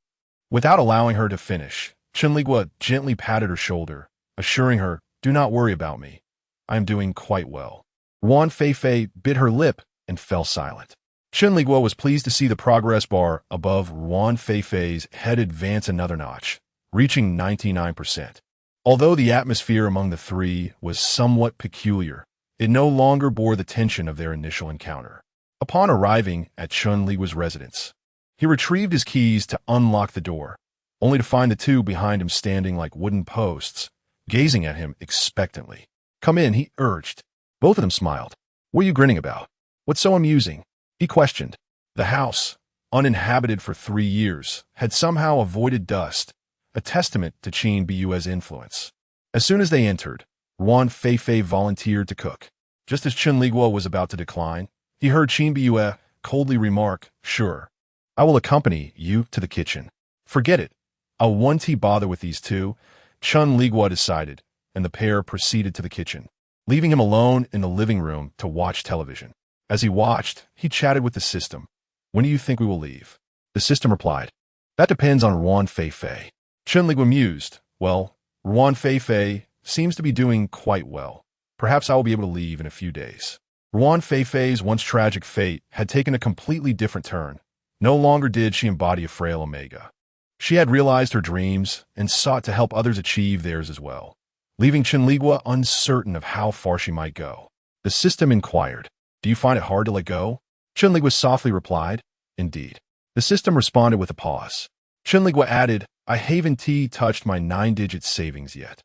Without allowing her to finish, Chen Liguo gently patted her shoulder, assuring her, "Do not worry about me. I am doing quite well." Ruan Fei bit her lip and fell silent. Chen Liguo was pleased to see the progress bar above Ruan Fei's head advance another notch, reaching 99%. Although the atmosphere among the 3 was somewhat peculiar, it no longer bore the tension of their initial encounter. Upon arriving at Chen Liguo's residence, he retrieved his keys to unlock the door, only to find the 2 behind him standing like wooden posts, gazing at him expectantly. "Come in," he urged. Both of them smiled. "What are you grinning about? What's so amusing?" he questioned. The house, uninhabited for 3 years, had somehow avoided dust, a testament to Chen Liguo's influence. As soon as they entered, Ruan Fei volunteered to cook. Just as Chen Liguo was about to decline, he heard Chen Liguo coldly remark, "Sure, I will accompany you to the kitchen." "Forget it. I'll 1T bother with these 2, Chen Liguo decided, and the pair proceeded to the kitchen, leaving him alone in the living room to watch television. As he watched, he chatted with the system. "When do you think we will leave?" The system replied, "That depends on Ruan Fei." Chen Liguo mused, "Well, Ruan Fei seems to be doing quite well. Perhaps I will be able to leave in a few days." Ruan Fei's once tragic fate had taken a completely different turn. No longer did she embody a frail Omega. She had realized her dreams and sought to help others achieve theirs as well, leaving Chen Liguo uncertain of how far she might go. The system inquired, "Do you find it hard to let go?" Chen Liguo softly replied, "Indeed." The system responded with a pause. Chen Liguo added, "I haven't touched my 9-digit savings yet."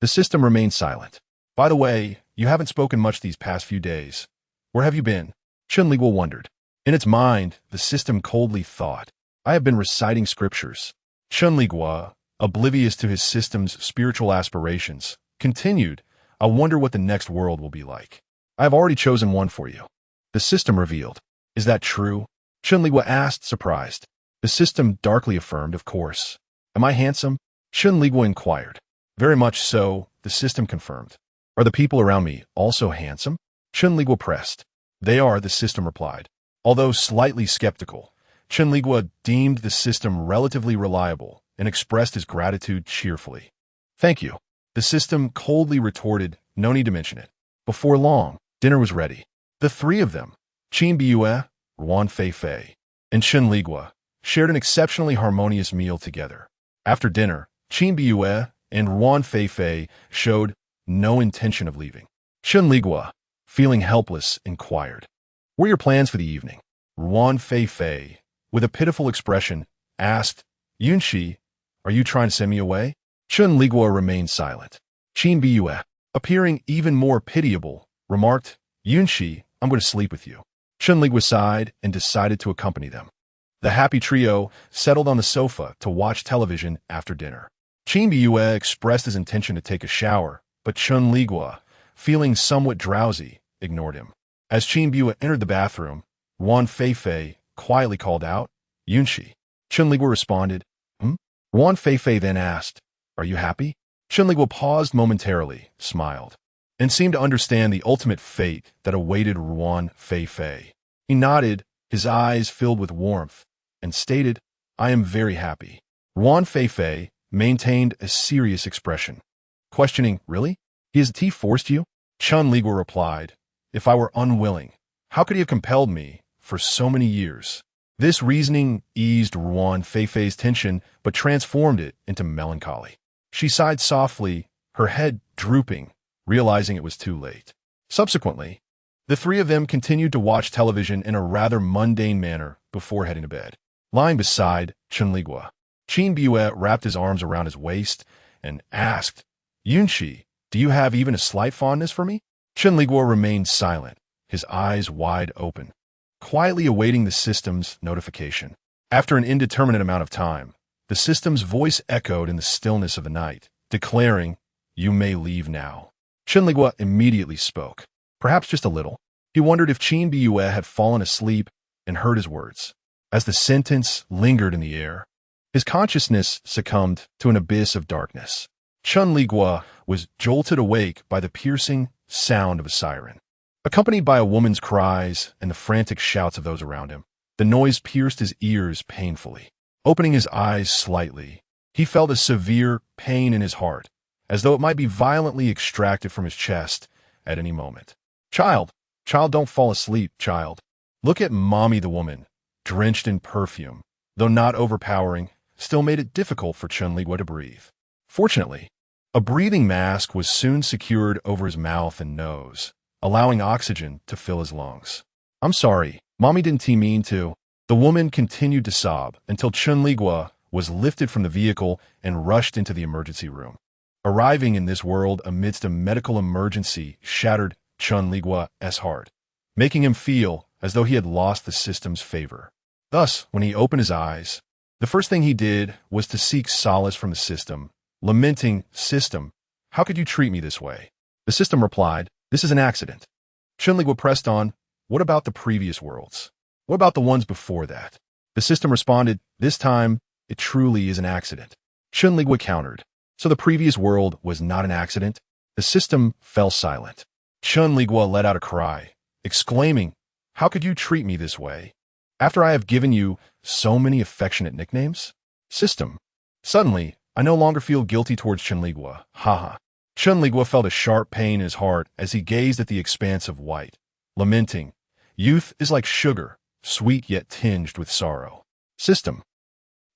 The system remained silent. "By the way, you haven't spoken much these past few days. Where have you been? Chen Liguo wondered. In its mind, the system coldly thought, I have been reciting scriptures. Chen Liguo, oblivious to his system's spiritual aspirations, continued, I wonder what the next world will be like. I have already chosen one for you. The system revealed. Is that true? Chen Liguo asked, surprised. The system darkly affirmed, of course. Am I handsome? Chen Liguo inquired. Very much so, the system confirmed. Are the people around me also handsome? Chen Liguo pressed. They are, the system replied. Although slightly skeptical, Chen Liguo deemed the system relatively reliable and expressed his gratitude cheerfully. Thank you. The system coldly retorted, no need to mention it. Before long, dinner was ready. The three of them, Qin Biyue, Ruan Feifei, and Chen Liguo, shared an exceptionally harmonious meal together. After dinner, Qin Biyue and Ruan Feifei showed no intention of leaving. Chen Liguo, feeling helpless, inquired, what are your plans for the evening? Ruan Feifei, with a pitiful expression, asked, Yunxi, are you trying to send me away? Chen Liguo remained silent. Qin Biyue, appearing even more pitiable, remarked, Yunxi, I'm going to sleep with you. Chen Liguo sighed and decided to accompany them. The happy trio settled on the sofa to watch television after dinner. Qin Biyue expressed his intention to take a shower, but Chen Liguo, feeling somewhat drowsy, ignored him. As Qin Biyue entered the bathroom, Ruan Feifei quietly called out, Yunxi. Chen Liguo responded, Ruan Feifei then asked, are you happy? Chen Liguo paused momentarily, smiled, and seemed to understand the ultimate fate that awaited Ruan Feifei. He nodded, his eyes filled with warmth, and stated, I am very happy. Ruan Feifei maintained a serious expression. Questioning, really? Has he forced you? Chen Liguo replied, if I were unwilling, how could he have compelled me for so many years? This reasoning eased Ruan Feifei's tension, but transformed it into melancholy. She sighed softly, her head drooping, realizing it was too late. Subsequently, the three of them continued to watch television in a rather mundane manner before heading to bed. Lying beside Chen Liguo, Qin Biyue wrapped his arms around his waist and asked, Yunxi, do you have even a slight fondness for me? Chen Liguo remained silent, his eyes wide open, quietly awaiting the system's notification. After an indeterminate amount of time, the system's voice echoed in the stillness of the night, declaring, you may leave now. Chen Liguo immediately spoke, perhaps just a little. He wondered if Qin Biyue had fallen asleep and heard his words. As the sentence lingered in the air, his consciousness succumbed to an abyss of darkness. Chen Liguo was jolted awake by the piercing sound of a siren. Accompanied by a woman's cries and the frantic shouts of those around him, the noise pierced his ears painfully. Opening his eyes slightly, he felt a severe pain in his heart, as though it might be violently extracted from his chest at any moment. Child, don't fall asleep, child. Look at Mommy. The woman, drenched in perfume, though not overpowering, still made it difficult for Chen Liguo to breathe. Fortunately, a breathing mask was soon secured over his mouth and nose, allowing oxygen to fill his lungs. I'm sorry, Mommy didn't mean to. The woman continued to sob until Chen Liguo was lifted from the vehicle and rushed into the emergency room. Arriving in this world amidst a medical emergency shattered Chen Liguo's heart, making him feel as though he had lost the system's favor. Thus, when he opened his eyes, the first thing he did was to seek solace from the system, lamenting, System, how could you treat me this way? The system replied, this is an accident. Chen Liguo pressed on, what about the previous worlds? What about the ones before that? The system responded, this time, it truly is an accident. Chen Liguo countered, so the previous world was not an accident? The system fell silent. Chen Liguo let out a cry, exclaiming, how could you treat me this way? After I have given you so many affectionate nicknames? System. Suddenly, I no longer feel guilty towards Chen Liguo. Haha. Chen Liguo felt a sharp pain in his heart as he gazed at the expanse of white, lamenting, youth is like sugar, sweet yet tinged with sorrow. System.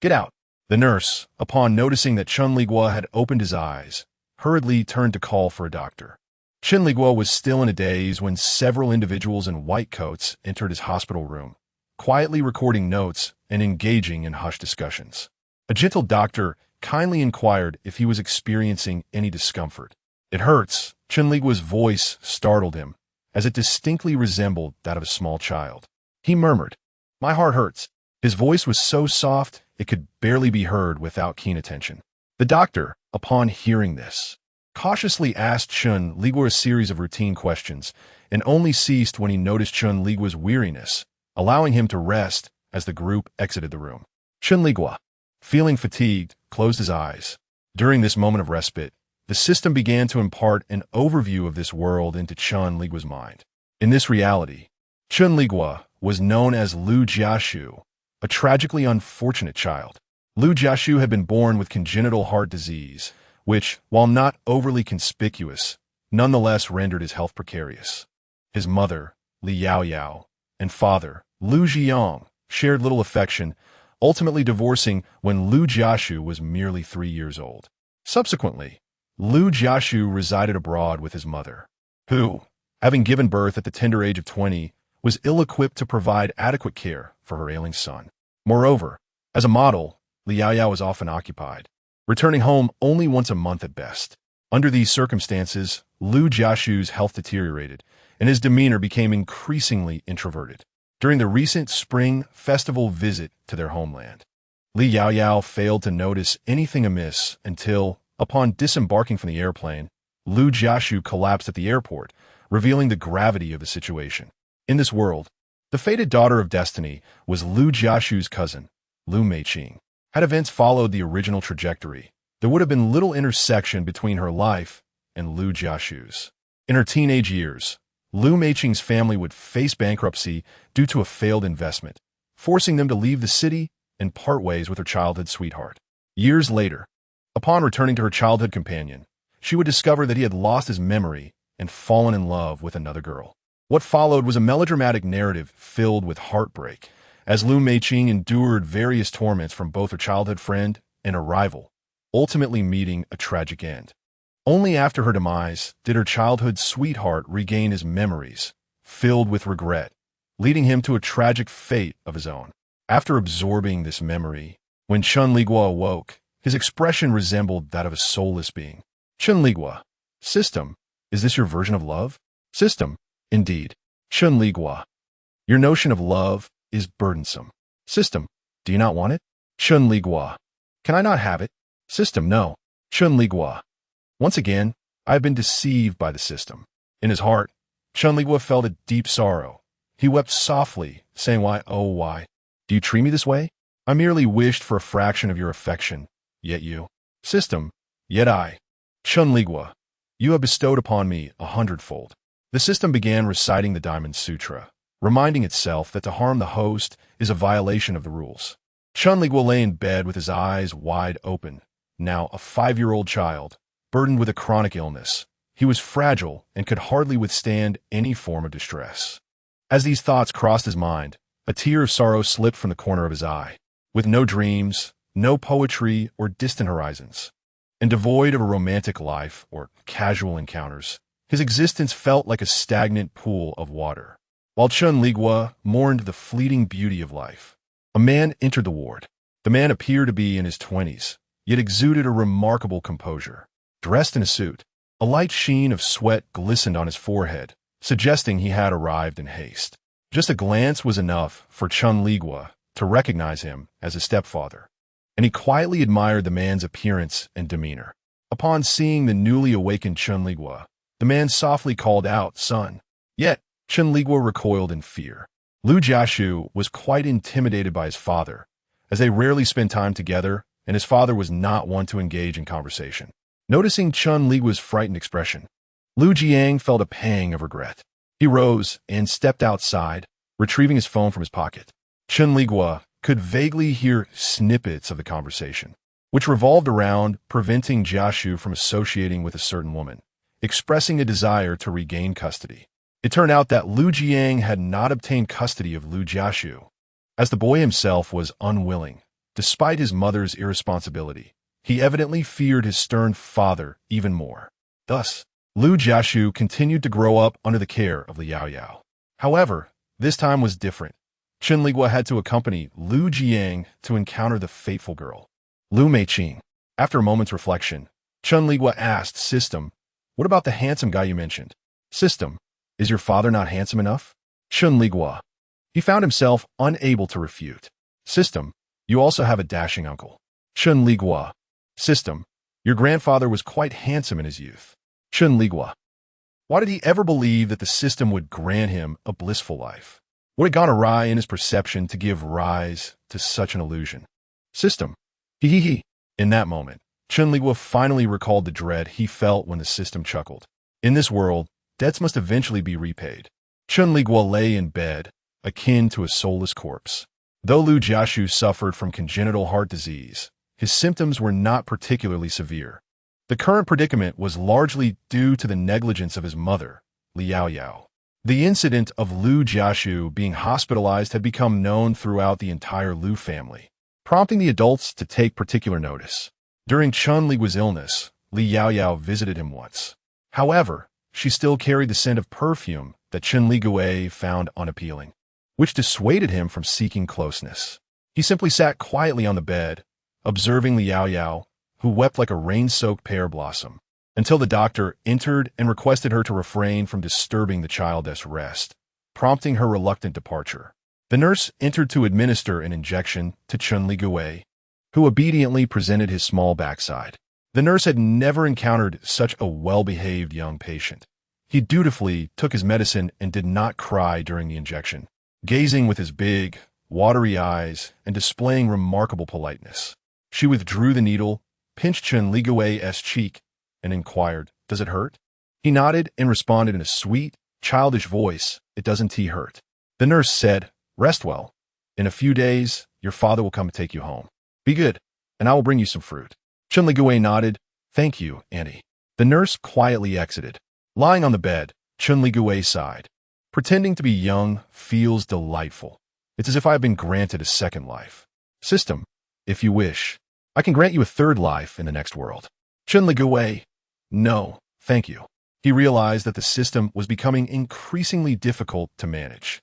Get out. The nurse, upon noticing that Chen Liguo had opened his eyes, hurriedly turned to call for a doctor. Chen Liguo was still in a daze when several individuals in white coats entered his hospital room, quietly recording notes and engaging in hushed discussions. A gentle doctor kindly inquired if he was experiencing any discomfort. It hurts, Chen Liguo's voice startled him, as it distinctly resembled that of a small child. He murmured, "My heart hurts." His voice was so soft it could barely be heard without keen attention. The doctor, upon hearing this, cautiously asked Chen Liguo a series of routine questions, and only ceased when he noticed Chen Liguo's weariness, allowing him to rest as the group exited the room. Chen Liguo, feeling fatigued, closed his eyes. During this moment of respite, the system began to impart an overview of this world into Chen Liguo's mind. In this reality, Chen Liguo was known as Lu Jiaxu, a tragically unfortunate child. Lu Jiaxu had been born with congenital heart disease, which, while not overly conspicuous, nonetheless rendered his health precarious. His mother, Li Yaoyao, and father, Lu Zhiyong, shared little affection, ultimately divorcing when Lu Jiaxu was merely 3 years old. Subsequently, Lu Jiaxu resided abroad with his mother, who, having given birth at the tender age of 20, was ill-equipped to provide adequate care for her ailing son. Moreover, as a model, Li Yaoyao was often occupied, returning home only once a month at best. Under these circumstances, Lu Jiaxu's health deteriorated, and his demeanor became increasingly introverted. During the recent spring festival visit to their homeland, Li Yaoyao failed to notice anything amiss until, upon disembarking from the airplane, Lu Jiaxu collapsed at the airport, revealing the gravity of the situation. In this world, the fated daughter of destiny was Lu Jiaxu's cousin, Lu Meiqing. Had events followed the original trajectory, there would have been little intersection between her life and Lu Jiaxu's. In her teenage years, Lu Meiqing's family would face bankruptcy due to a failed investment, forcing them to leave the city and part ways with her childhood sweetheart. Years later, upon returning to her childhood companion, she would discover that he had lost his memory and fallen in love with another girl. What followed was a melodramatic narrative filled with heartbreak, as Lu Meiqing endured various torments from both her childhood friend and a rival, ultimately meeting a tragic end. Only after her demise did her childhood sweetheart regain his memories, filled with regret, leading him to a tragic fate of his own. After absorbing this memory, when Chen Liguo awoke, his expression resembled that of a soulless being. Chen Liguo, system, is this your version of love? System, indeed. Chen Liguo, your notion of love is burdensome. System, do you not want it? Chen Liguo, can I not have it? System, no. Chen Liguo, once again, I have been deceived by the system. In his heart, Chen Liguo felt a deep sorrow. He wept softly, saying, "Why, oh why, do you treat me this way? I merely wished for a fraction of your affection, yet you." System, yet I. Chen Liguo, you have bestowed upon me 100-fold. The system began reciting the Diamond Sutra, reminding itself that to harm the host is a violation of the rules. Chen Liguo lay in bed with his eyes wide open, now a 5-year-old child, burdened with a chronic illness. He was fragile and could hardly withstand any form of distress. As these thoughts crossed his mind, a tear of sorrow slipped from the corner of his eye. With no dreams, no poetry or distant horizons, and devoid of a romantic life or casual encounters, his existence felt like a stagnant pool of water. While Chen Liguo mourned the fleeting beauty of life, a man entered the ward. The man appeared to be in his 20s, yet exuded a remarkable composure. Dressed in a suit, a light sheen of sweat glistened on his forehead, suggesting he had arrived in haste. Just a glance was enough for Chen Liguo to recognize him as his stepfather, and he quietly admired the man's appearance and demeanor. Upon seeing the newly awakened Chen Liguo, the man softly called out, "Son." Yet, Chen Liguo recoiled in fear. Lu Jiaxu was quite intimidated by his father, as they rarely spent time together, and his father was not one to engage in conversation. Noticing Chen Liguo's frightened expression, Lu Jiang felt a pang of regret. He rose and stepped outside, retrieving his phone from his pocket. Chen Liguo could vaguely hear snippets of the conversation, which revolved around preventing Jiaxu from associating with a certain woman, expressing a desire to regain custody. It turned out that Lu Jiang had not obtained custody of Lu Jiaxu, as the boy himself was unwilling. Despite his mother's irresponsibility, he evidently feared his stern father even more. Thus, Lu Jiaxu continued to grow up under the care of Li Yaoyao. However, this time was different. Chen Liguo had to accompany Lu Jiang to encounter the fateful girl, Lu Meiqing. After a moment's reflection, Chen Liguo asked, "System, What about the handsome guy you mentioned? System, is your father not handsome enough? Chen Liguo. He found himself unable to refute. System, you also have a dashing uncle. Chen Liguo. System, your grandfather was quite handsome in his youth. Chen Liguo. Why did he ever believe that the system would grant him a blissful life? What had gone awry in his perception to give rise to such an illusion? System. Hee. In that moment, Chen Liguo finally recalled the dread he felt when the system chuckled. In this world, debts must eventually be repaid. Chen Liguo lay in bed, akin to a soulless corpse. Though Lu Jiaxu suffered from congenital heart disease, his symptoms were not particularly severe. The current predicament was largely due to the negligence of his mother, Li Yaoyao. The incident of Lu Jiaxu being hospitalized had become known throughout the entire Lu family, prompting the adults to take particular notice. During Chen Liguo's illness, Li Yaoyao visited him once. However, she still carried the scent of perfume that Chen Liguo found unappealing, which dissuaded him from seeking closeness. He simply sat quietly on the bed, observing Li Yaoyao, who wept like a rain-soaked pear blossom, until the doctor entered and requested her to refrain from disturbing the child's rest, prompting her reluctant departure. The nurse entered to administer an injection to Chen Liguo, who obediently presented his small backside. The nurse had never encountered such a well-behaved young patient. He dutifully took his medicine and did not cry during the injection, gazing with his big, watery eyes and displaying remarkable politeness. She withdrew the needle, pinched Chen Liguo's cheek, and inquired, "Does it hurt?" He nodded and responded in a sweet, childish voice, "It doesn't hurt." The nurse said, "Rest well. In a few days, your father will come to take you home. Be good, and I will bring you some fruit." Chen Liguo nodded, "Thank you, Auntie." The nurse quietly exited. Lying on the bed, Chen Liguo sighed. Pretending to be young feels delightful. It's as if I have been granted a second life. System, if you wish, I can grant you a third life in the next world. Chen Liguo, no, thank you. He realized that the system was becoming increasingly difficult to manage,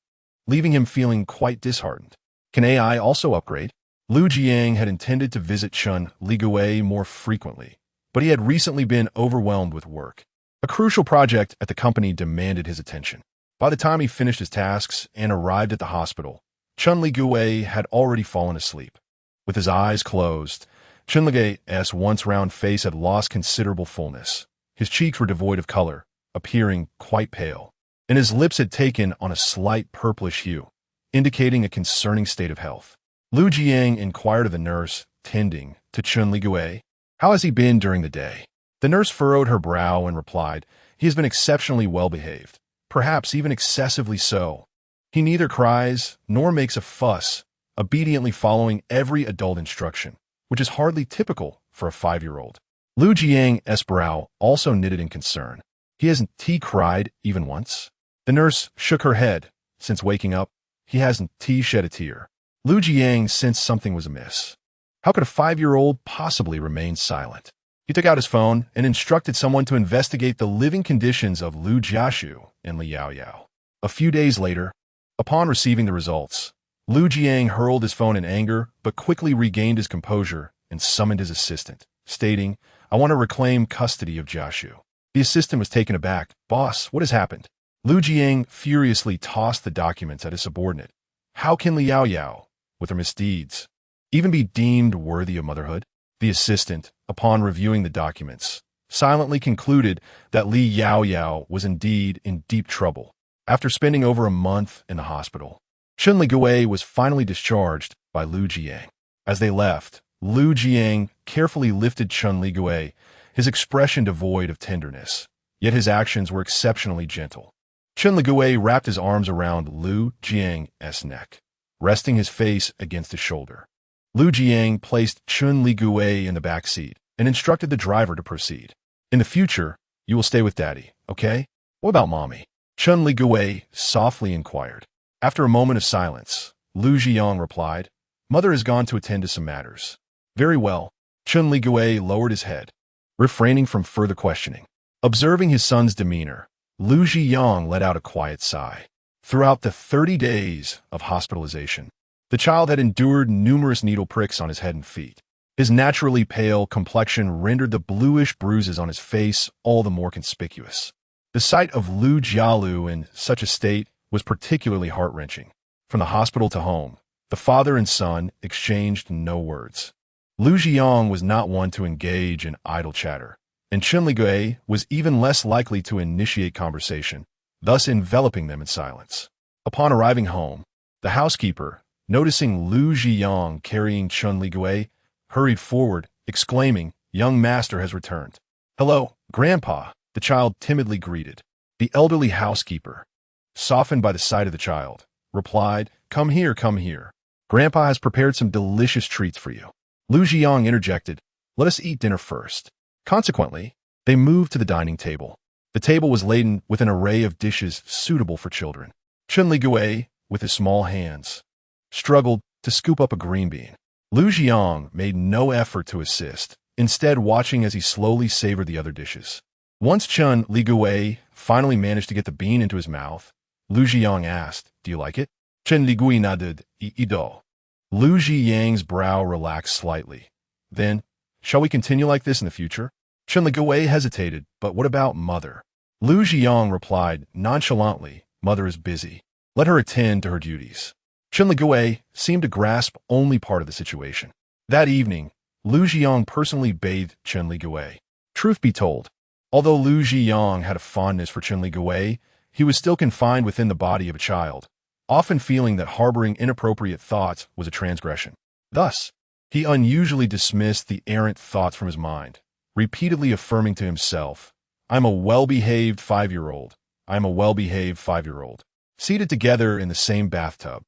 leaving him feeling quite disheartened. Can AI also upgrade? Lu Jiang had intended to visit Chen Liguo more frequently, but he had recently been overwhelmed with work. A crucial project at the company demanded his attention. By the time he finished his tasks and arrived at the hospital, Chen Liguo had already fallen asleep. With his eyes closed, Chen Liguo's once round face had lost considerable fullness. His cheeks were devoid of color, appearing quite pale, and his lips had taken on a slight purplish hue, indicating a concerning state of health. Lu Jiang inquired of the nurse tending to Chen Liguo, "How has he been during the day?" The nurse furrowed her brow and replied, "He has been exceptionally well behaved, perhaps even excessively so. He neither cries nor makes a fuss, obediently following every adult instruction, which is hardly typical for a 5-year-old. Lu Jiang's brow also knitted in concern. "He hasn't cried even once?" The nurse shook her head. "Since waking up, he hasn't shed a tear." Lu Jiang sensed something was amiss. How could a 5-year-old possibly remain silent? He took out his phone and instructed someone to investigate the living conditions of Lu Jiaxu and Li Yaoyao. A few days later, upon receiving the results, Lu Jiang hurled his phone in anger but quickly regained his composure and summoned his assistant, stating, "I want to reclaim custody of Jiaxu." The assistant was taken aback. "Boss, what has happened?" Lu Jiang furiously tossed the documents at his subordinate. How can Li Yaoyao, with her misdeeds, even be deemed worthy of motherhood? The assistant, upon reviewing the documents, silently concluded that Li Yaoyao was indeed in deep trouble. After spending over a month in the hospital, Chen Liguo was finally discharged by Lu Jiang. As they left, Lu Jiang carefully lifted Chen Liguo, his expression devoid of tenderness, yet his actions were exceptionally gentle. Chen Liguo wrapped his arms around Lu Jiang's neck, resting his face against his shoulder. Lu Jiang placed Chen Liguo in the back seat and instructed the driver to proceed. "In the future, you will stay with Daddy, okay? What about Mommy?" Chen Liguo softly inquired. After a moment of silence, Lu Jiang replied, "Mother has gone to attend to some matters." "Very well." Chen Liguo lowered his head, refraining from further questioning. Observing his son's demeanor, Lu Jiang let out a quiet sigh. Throughout the 30 days of hospitalization, the child had endured numerous needle pricks on his head and feet. His naturally pale complexion rendered the bluish bruises on his face all the more conspicuous. The sight of Lu Jialu in such a state was particularly heart-wrenching. From the hospital to home, the father and son exchanged no words. Lu Jiang was not one to engage in idle chatter, and Chen Liguo was even less likely to initiate conversation, thus enveloping them in silence. Upon arriving home, the housekeeper, noticing Lu Jiang carrying Chen Liguo, hurried forward, exclaiming, "Young master has returned." "Hello, Grandpa," the child timidly greeted. The elderly housekeeper, softened by the sight of the child, replied, come here, come here. Grandpa has prepared some delicious treats for you." Lu Jiang interjected, "Let us eat dinner first." Consequently, they moved to the dining table. The table was laden with an array of dishes suitable for children. Chen Liguo, with his small hands, struggled to scoop up a green bean. Lu Jiang made no effort to assist, instead watching as he slowly savored the other dishes. Once Chen Liguo finally managed to get the bean into his mouth, Lu Jiang asked, "Do you like it?" Chen Liguo nodded, "Ido." Lu Jiang's brow relaxed slightly. Then, "Shall we continue like this in the future?" Chen Liguo hesitated, "But what about Mother?" Lu Jiang replied nonchalantly, "Mother is busy. Let her attend to her duties." Chen Liguo seemed to grasp only part of the situation. That evening, Lu Jiang personally bathed Chen Liguo. Truth be told, although Lu Jiang had a fondness for Chen Liguo, he was still confined within the body of a child, often feeling that harboring inappropriate thoughts was a transgression. Thus, he unusually dismissed the errant thoughts from his mind, repeatedly affirming to himself, "I'm a well-behaved 5-year-old. I'm a well-behaved 5-year-old." Seated together in the same bathtub,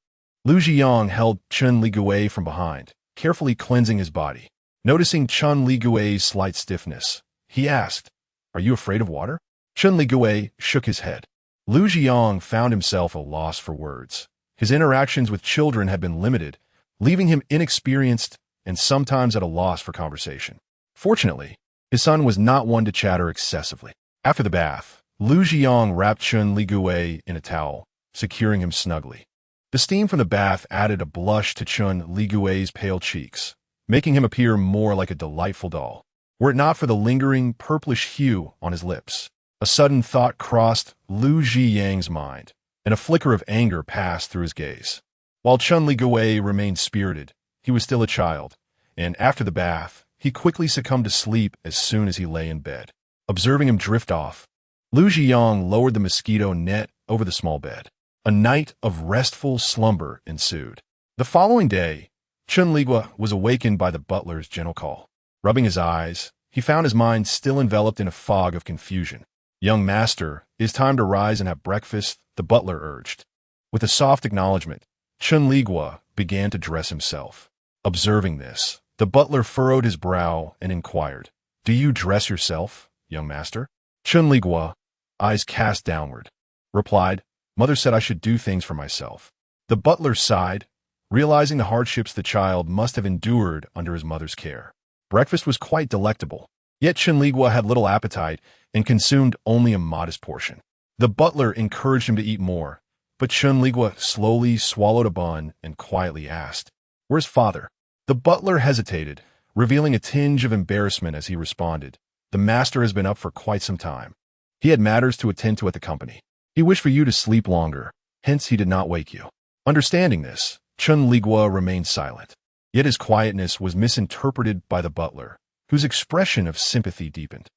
Lu Jiang held Chen Liguo from behind, carefully cleansing his body. Noticing Chen Liguo's slight stiffness, he asked, "Are you afraid of water?" Chen Liguo shook his head. Lu Jiang found himself at a loss for words. His interactions with children had been limited, leaving him inexperienced and sometimes at a loss for conversation. Fortunately, his son was not one to chatter excessively. After the bath, Lu Jiang wrapped Chen Liguo in a towel, securing him snugly. The steam from the bath added a blush to Chen Liguo's pale cheeks, making him appear more like a delightful doll, were it not for the lingering purplish hue on his lips. A sudden thought crossed Lu Jiang's mind, and a flicker of anger passed through his gaze. While Chen Liguo remained spirited, he was still a child, and after the bath, he quickly succumbed to sleep as soon as he lay in bed. Observing him drift off, Lu Jiang lowered the mosquito net over the small bed. A night of restful slumber ensued. The following day, Chen Liguo was awakened by the butler's gentle call. Rubbing his eyes, he found his mind still enveloped in a fog of confusion. "Young master, it is time to rise and have breakfast," the butler urged. With a soft acknowledgement, Chen Liguo began to dress himself. Observing this, the butler furrowed his brow and inquired, "Do you dress yourself, young master?" Chen Liguo, eyes cast downward, replied, "Mother said I should do things for myself." The butler sighed, realizing the hardships the child must have endured under his mother's care. Breakfast was quite delectable, yet Chen Liguo had little appetite and consumed only a modest portion. The butler encouraged him to eat more, but Chen Liguo slowly swallowed a bun and quietly asked, "Where's father?" The butler hesitated, revealing a tinge of embarrassment as he responded, "The master has been up for quite some time. He had matters to attend to at the company. He wished for you to sleep longer, hence he did not wake you." Understanding this, Chen Liguo remained silent. Yet his quietness was misinterpreted by the butler, whose expression of sympathy deepened.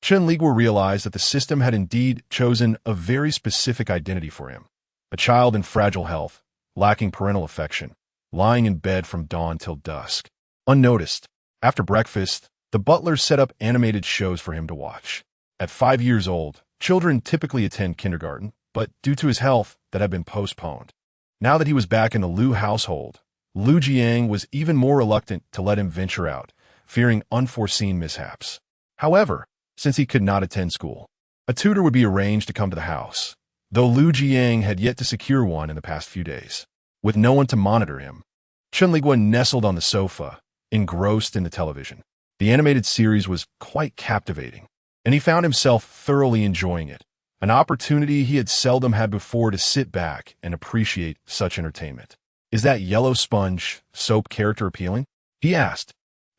Chen Liguo realized that the system had indeed chosen a very specific identity for him, a child in fragile health, lacking parental affection, lying in bed from dawn till dusk. Unnoticed, after breakfast, the butler set up animated shows for him to watch. At 5 years old, children typically attend kindergarten, but due to his health, that had been postponed. Now that he was back in the Lu household, Lu Jiang was even more reluctant to let him venture out, fearing unforeseen mishaps. However, since he could not attend school, a tutor would be arranged to come to the house, though Lu Jiang had yet to secure one in the past few days. With no one to monitor him, Chen Liguo nestled on the sofa, engrossed in the television. The animated series was quite captivating, and he found himself thoroughly enjoying it, an opportunity he had seldom had before to sit back and appreciate such entertainment. "Is that yellow sponge soap character appealing?" he asked.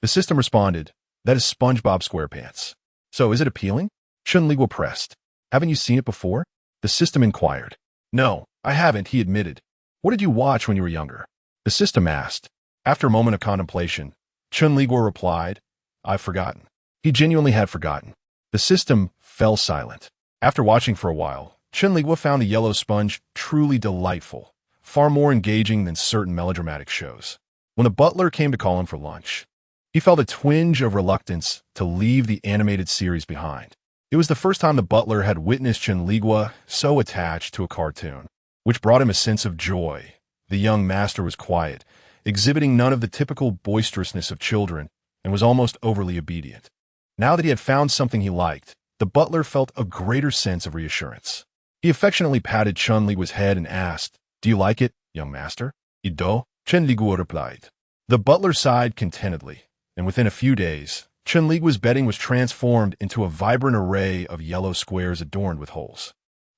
The system responded, "That is SpongeBob SquarePants." "So, is it appealing?" Chen Liguo pressed. "Haven't you seen it before?" The system inquired. "No, I haven't," he admitted. "What did you watch when you were younger?" The system asked. After a moment of contemplation, Chen Liguo replied, "I've forgotten." He genuinely had forgotten. The system fell silent. After watching for a while, Chen Liguo found the yellow sponge truly delightful, far more engaging than certain melodramatic shows. When the butler came to call him for lunch, he felt a twinge of reluctance to leave the animated series behind. It was the first time the butler had witnessed Chen Liguo so attached to a cartoon, which brought him a sense of joy. The young master was quiet, exhibiting none of the typical boisterousness of children, and was almost overly obedient. Now that he had found something he liked, the butler felt a greater sense of reassurance. He affectionately patted Chen Liguo's head and asked, "Do you like it, young master?" "Ido," Chen Liguo replied. The butler sighed contentedly, and within a few days, Chen Liguo's bedding was transformed into a vibrant array of yellow squares adorned with holes.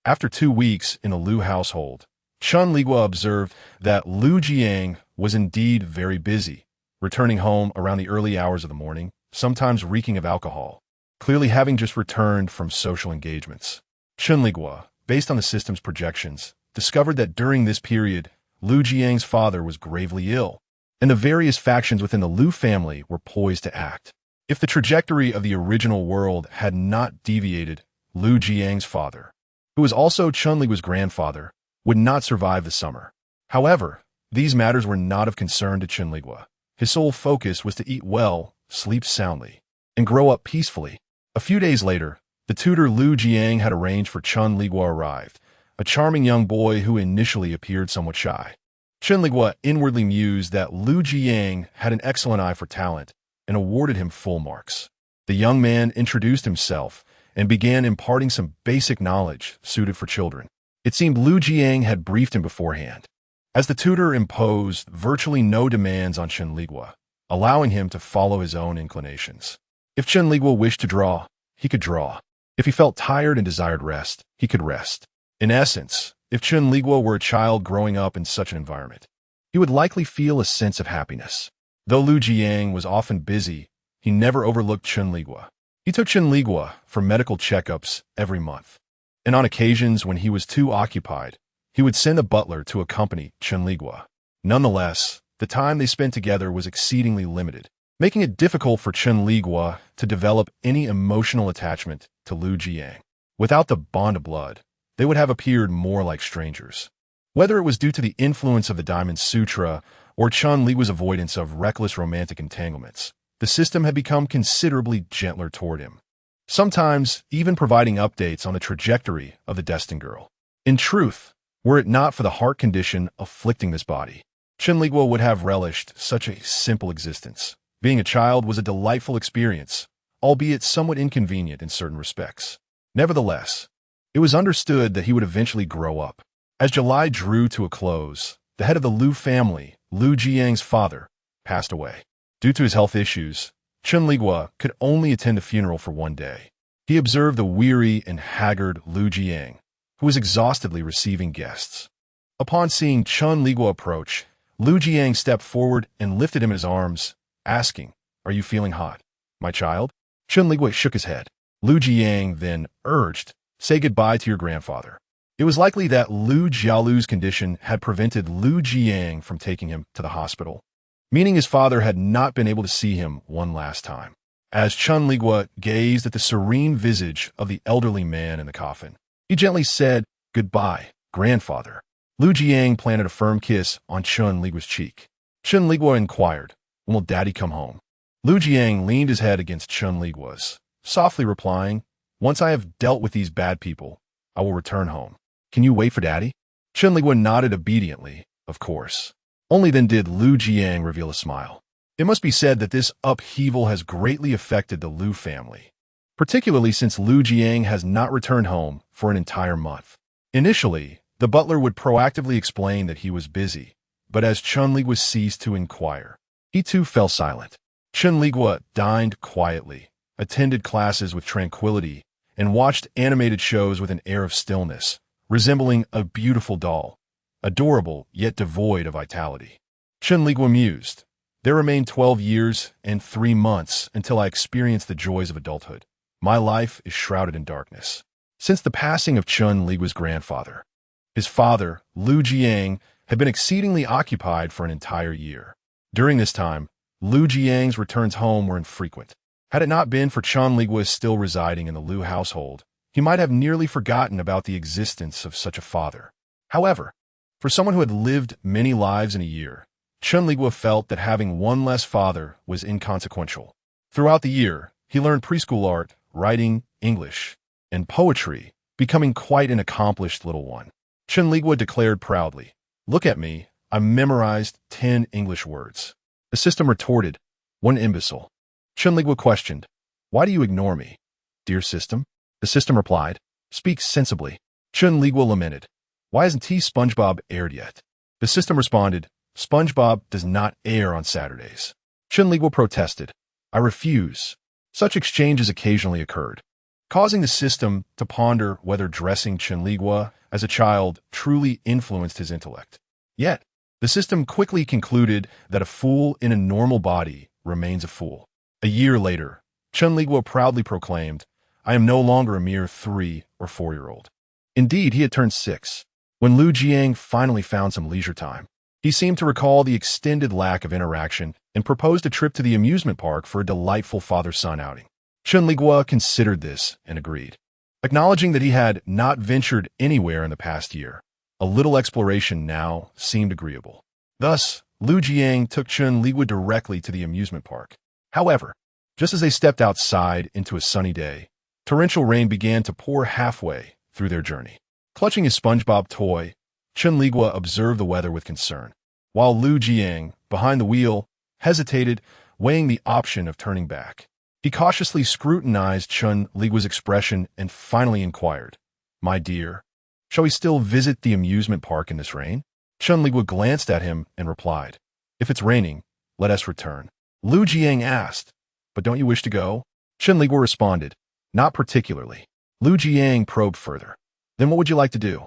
After 2 weeks in the Liu household, Chen Liguo observed that Liu Jiang was indeed very busy, returning home around the early hours of the morning, sometimes reeking of alcohol, clearly having just returned from social engagements. Chen Liguo, based on the system's projections, discovered that during this period, Liu Jiang's father was gravely ill, and the various factions within the Liu family were poised to act. If the trajectory of the original world had not deviated, Liu Jiang's father, who was also Chen Liguo's grandfather, would not survive the summer. However, these matters were not of concern to Chen Liguo. His sole focus was to eat well, sleep soundly, and grow up peacefully. A few days later, the tutor Liu Jiang had arranged for Chen Liguo arrived, a charming young boy who initially appeared somewhat shy. Chen Liguo inwardly mused that Liu Jiang had an excellent eye for talent and awarded him full marks. The young man introduced himself and began imparting some basic knowledge suited for children. It seemed Liu Jiang had briefed him beforehand, as the tutor imposed virtually no demands on Chen Liguo, allowing him to follow his own inclinations. If Chen Liguo wished to draw, he could draw. If he felt tired and desired rest, he could rest. In essence, if Chen Liguo were a child growing up in such an environment, he would likely feel a sense of happiness. Though Liu Jiang was often busy, he never overlooked Chen Liguo. He took Chen Liguo for medical checkups every month, and on occasions when he was too occupied, he would send a butler to accompany Chen Liguo. Nonetheless, the time they spent together was exceedingly limited, making it difficult for Chen Liguo to develop any emotional attachment to Liu Jiang. Without the bond of blood, they would have appeared more like strangers. Whether it was due to the influence of the Diamond Sutra or Chen Liguo's avoidance of reckless romantic entanglements, the system had become considerably gentler toward him, sometimes even providing updates on the trajectory of the destined girl. In truth, were it not for the heart condition afflicting this body, Chen Liguo would have relished such a simple existence. Being a child was a delightful experience, albeit somewhat inconvenient in certain respects. Nevertheless, it was understood that he would eventually grow up. As July drew to a close, the head of the Liu family, Liu Jiang's father, passed away. Due to his health issues, Chen Liguo could only attend the funeral for one day. He observed the weary and haggard Liu Jiang, who was exhaustedly receiving guests. Upon seeing Chen Liguo approach, Liu Jiang stepped forward and lifted him in his arms, asking, "Are you feeling hot, my child?" Chen Liguo shook his head. Liu Jiang then urged, "Say goodbye to your grandfather." It was likely that Liu Jialu's condition had prevented Liu Jiang from taking him to the hospital, meaning his father had not been able to see him one last time. As Chen Liguo gazed at the serene visage of the elderly man in the coffin, he gently said, "Goodbye, grandfather." Liu Jiang planted a firm kiss on Chen Liguo's cheek. Chen Liguo inquired, "When will daddy come home?" Liu Jiang leaned his head against Chen Liguo's, softly replying, "Once I have dealt with these bad people, I will return home. Can you wait for daddy?" Chen Liguo nodded obediently, of course. Only then did Liu Jiang reveal a smile. It must be said that this upheaval has greatly affected the Liu family, particularly since Liu Jiang has not returned home for an entire month. Initially, the butler would proactively explain that he was busy, but as Chen Liguo ceased to inquire, he too fell silent. Chen Liguo dined quietly, attended classes with tranquility, and watched animated shows with an air of stillness, resembling a beautiful doll, adorable yet devoid of vitality. Chen Liguo mused, There remain 12 years and 3 months until I experience the joys of adulthood. My life is shrouded in darkness. Since the passing of Chen Liguo's grandfather, his father, Lu Jiang, had been exceedingly occupied for an entire year. During this time, Lu Jiang's returns home were infrequent. Had it not been for Chen Liguo still residing in the Lu household, he might have nearly forgotten about the existence of such a father. However, for someone who had lived many lives in a year, Chen Liguo felt that having one less father was inconsequential. Throughout the year, he learned preschool art, writing, English, and poetry, becoming quite an accomplished little one. Chen Liguo declared proudly, "Look at me, I memorized 10 English words." The system retorted, "One imbecile." Chen Liguo questioned, "Why do you ignore me, dear system?" The system replied, "Speak sensibly." Chen Liguo lamented, "Why hasn't SpongeBob aired yet?" The system responded, "SpongeBob does not air on Saturdays." Chen Liguo protested, "I refuse." Such exchanges occasionally occurred, causing the system to ponder whether dressing Chen Liguo as a child truly influenced his intellect. Yet, the system quickly concluded that a fool in a normal body remains a fool. A year later, Chen Liguo proudly proclaimed, "I am no longer a mere 3 or 4-year-old. Indeed, he had turned 6. When Lu Jiang finally found some leisure time, he seemed to recall the extended lack of interaction and proposed a trip to the amusement park for a delightful father-son outing. Chen Liguo considered this and agreed. Acknowledging that he had not ventured anywhere in the past year, a little exploration now seemed agreeable. Thus, Lu Jiang took Chen Liguo directly to the amusement park. However, just as they stepped outside into a sunny day, torrential rain began to pour halfway through their journey. Clutching his SpongeBob toy, Chen Liguo observed the weather with concern, while Lu Jiang, behind the wheel, hesitated, weighing the option of turning back. He cautiously scrutinized Chen Liguo's expression and finally inquired, "My dear, shall we still visit the amusement park in this rain?" Chen Liguo glanced at him and replied, "If it's raining, let us return." Lu Jiang asked, "But don't you wish to go?" Chen Liguo responded, "Not particularly." Lu Jiang probed further, "Then what would you like to do?"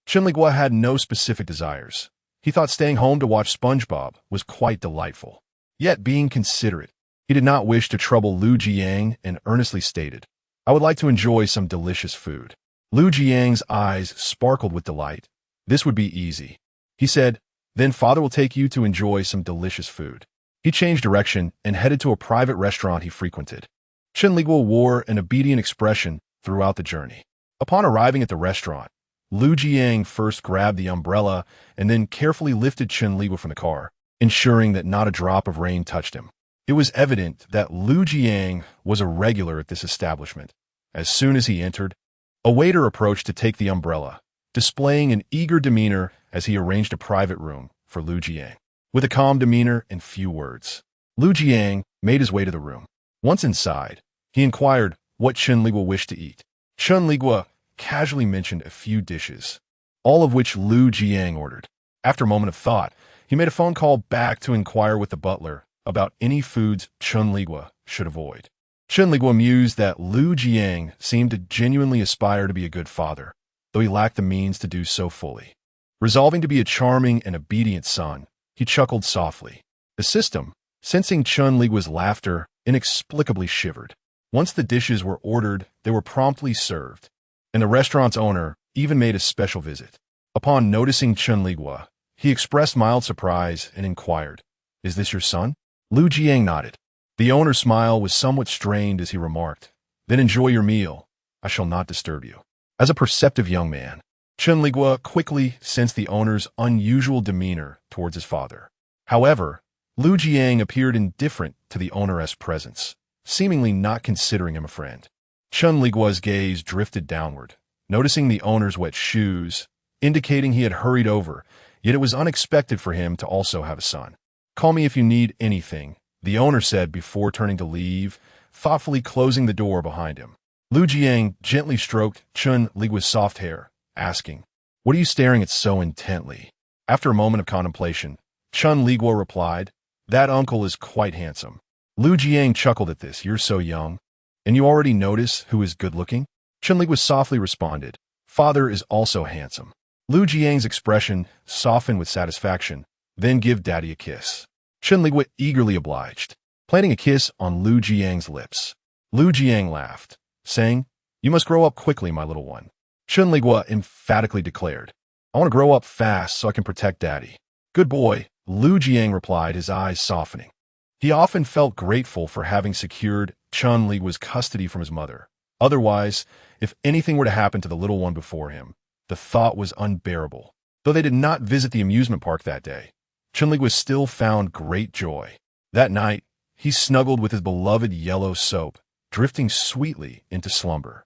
Chen Liguo had no specific desires. He thought staying home to watch SpongeBob was quite delightful. Yet, being considerate, he did not wish to trouble Lu Jiang and earnestly stated, "I would like to enjoy some delicious food." Lu Jiang's eyes sparkled with delight. "This would be easy," he said. "Then father will take you to enjoy some delicious food." He changed direction and headed to a private restaurant he frequented. Chen Liguo wore an obedient expression throughout the journey. Upon arriving at the restaurant, Lu Jiang first grabbed the umbrella and then carefully lifted Chen Liguo from the car, ensuring that not a drop of rain touched him. It was evident that Lu Jiang was a regular at this establishment. As soon as he entered, a waiter approached to take the umbrella, displaying an eager demeanor as he arranged a private room for Lu Jiang. With a calm demeanor and few words, Lu Jiang made his way to the room. Once inside, he inquired what Chen Liguo wished to eat. Chen Liguo casually mentioned a few dishes, all of which Lu Jiang ordered. After a moment of thought, he made a phone call back to inquire with the butler about any foods Chen Liguo should avoid. Chen Liguo mused that Lu Jiang seemed to genuinely aspire to be a good father, though he lacked the means to do so fully. Resolving to be a charming and obedient son, he chuckled softly. The system, sensing Chen Liguo's laughter, inexplicably shivered. Once the dishes were ordered, they were promptly served, and the restaurant's owner even made a special visit. Upon noticing Chen Liguo, he expressed mild surprise and inquired, "Is this your son?" Lu Jiang nodded. The owner's smile was somewhat strained as he remarked, "Then enjoy your meal. I shall not disturb you." As a perceptive young man, Chen Liguo quickly sensed the owner's unusual demeanor towards his father. However, Lu Jiang appeared indifferent to the owner's presence, seemingly not considering him a friend. Chen Liguo's gaze drifted downward, noticing the owner's wet shoes, indicating he had hurried over, yet it was unexpected for him to also have a son. "Call me if you need anything," the owner said before turning to leave, thoughtfully closing the door behind him. Lu Jiang gently stroked Chen Liguo's soft hair, asking, "What are you staring at so intently?" After a moment of contemplation, Chen Liguo replied, "That uncle is quite handsome." Lu Jiang chuckled at this. "You're so young, and you already notice who is good-looking?" Chen Liguo softly responded, "Father is also handsome." Lu Jiang's expression softened with satisfaction. "Then give daddy a kiss." Chen Liguo eagerly obliged, planting a kiss on Lu Jiang's lips. Lu Jiang laughed, saying, "You must grow up quickly, my little one." Chen Liguo emphatically declared, "I want to grow up fast so I can protect Daddy." "Good boy," Lu Jiang replied, his eyes softening. He often felt grateful for having secured Chen Liguo's custody from his mother. Otherwise, if anything were to happen to the little one before him, the thought was unbearable. Though they did not visit the amusement park that day, Chen Liguo still found great joy. That night, he snuggled with his beloved yellow soap, drifting sweetly into slumber.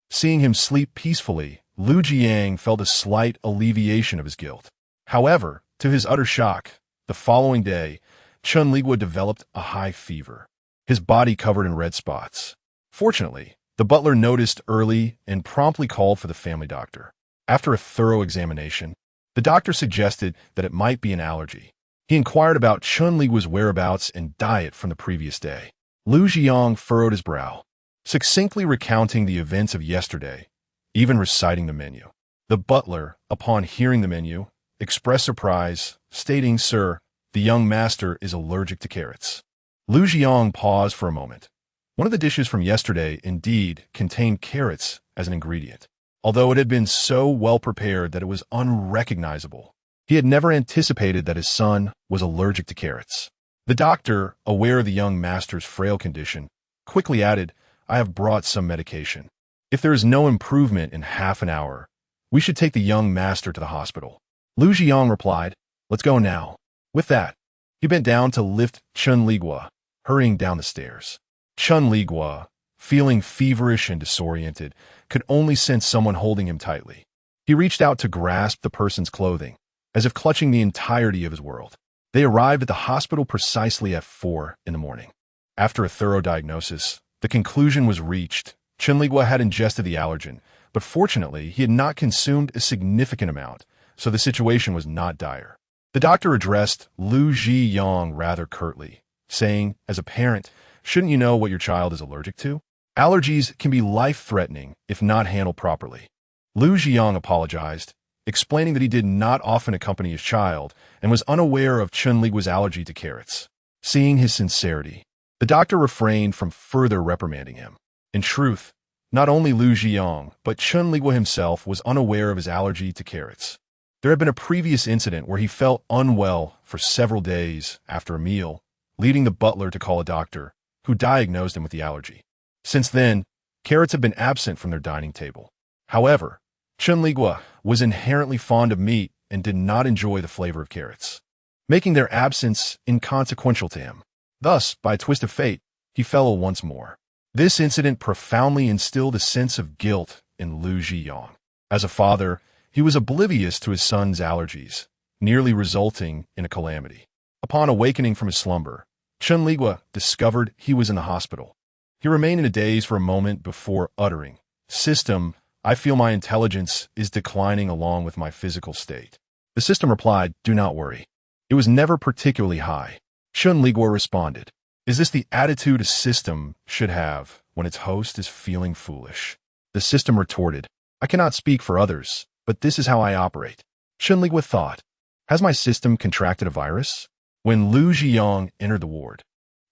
Seeing him sleep peacefully, Lu Jiang felt a slight alleviation of his guilt. However, to his utter shock, the following day, Chen Liguo developed a high fever, his body covered in red spots. Fortunately, the butler noticed early and promptly called for the family doctor. After a thorough examination, the doctor suggested that it might be an allergy. He inquired about Chen Liguo's whereabouts and diet from the previous day. Lu Jiang furrowed his brow, succinctly recounting the events of yesterday, even reciting the menu. The butler, upon hearing the menu, expressed surprise, stating, "Sir, the young master is allergic to carrots." Lu Jiang paused for a moment. One of the dishes from yesterday indeed contained carrots as an ingredient, although it had been so well prepared that it was unrecognizable. He had never anticipated that his son was allergic to carrots. The doctor, aware of the young master's frail condition, quickly added, "I have brought some medication. If there is no improvement in half an hour, we should take the young master to the hospital." Lu Jiang replied, "Let's go now." With that, he bent down to lift Chen Liguo, hurrying down the stairs. Chen Liguo, feeling feverish and disoriented, could only sense someone holding him tightly. He reached out to grasp the person's clothing, as if clutching the entirety of his world. They arrived at the hospital precisely at 4 in the morning. After a thorough diagnosis, the conclusion was reached. Chen Liguo had ingested the allergen, but fortunately he had not consumed a significant amount, so the situation was not dire. The doctor addressed Lu Jiang rather curtly, saying, "As a parent, shouldn't you know what your child is allergic to? Allergies can be life-threatening if not handled properly." Lu Jiang apologized, explaining that he did not often accompany his child and was unaware of Chen Liguo's allergy to carrots. Seeing his sincerity, the doctor refrained from further reprimanding him. In truth, not only Lu Jiang, but Chen Liguo himself was unaware of his allergy to carrots. There had been a previous incident where he felt unwell for several days after a meal, leading the butler to call a doctor, who diagnosed him with the allergy. Since then, carrots have been absent from their dining table. However, Chen Liguo was inherently fond of meat and did not enjoy the flavor of carrots, making their absence inconsequential to him. Thus, by a twist of fate, he fell ill once more. This incident profoundly instilled a sense of guilt in Lu Jiang. As a father, he was oblivious to his son's allergies, nearly resulting in a calamity. Upon awakening from his slumber, Chen Liguo discovered he was in the hospital. He remained in a daze for a moment before uttering, "System, I feel my intelligence is declining along with my physical state." The system replied, "Do not worry. It was never particularly high." Chen Liguo responded, "Is this the attitude a system should have when its host is feeling foolish?" The system retorted, "I cannot speak for others, but this is how I operate." Chen Liguo thought, "Has my system contracted a virus?" When Lu Jiang entered the ward,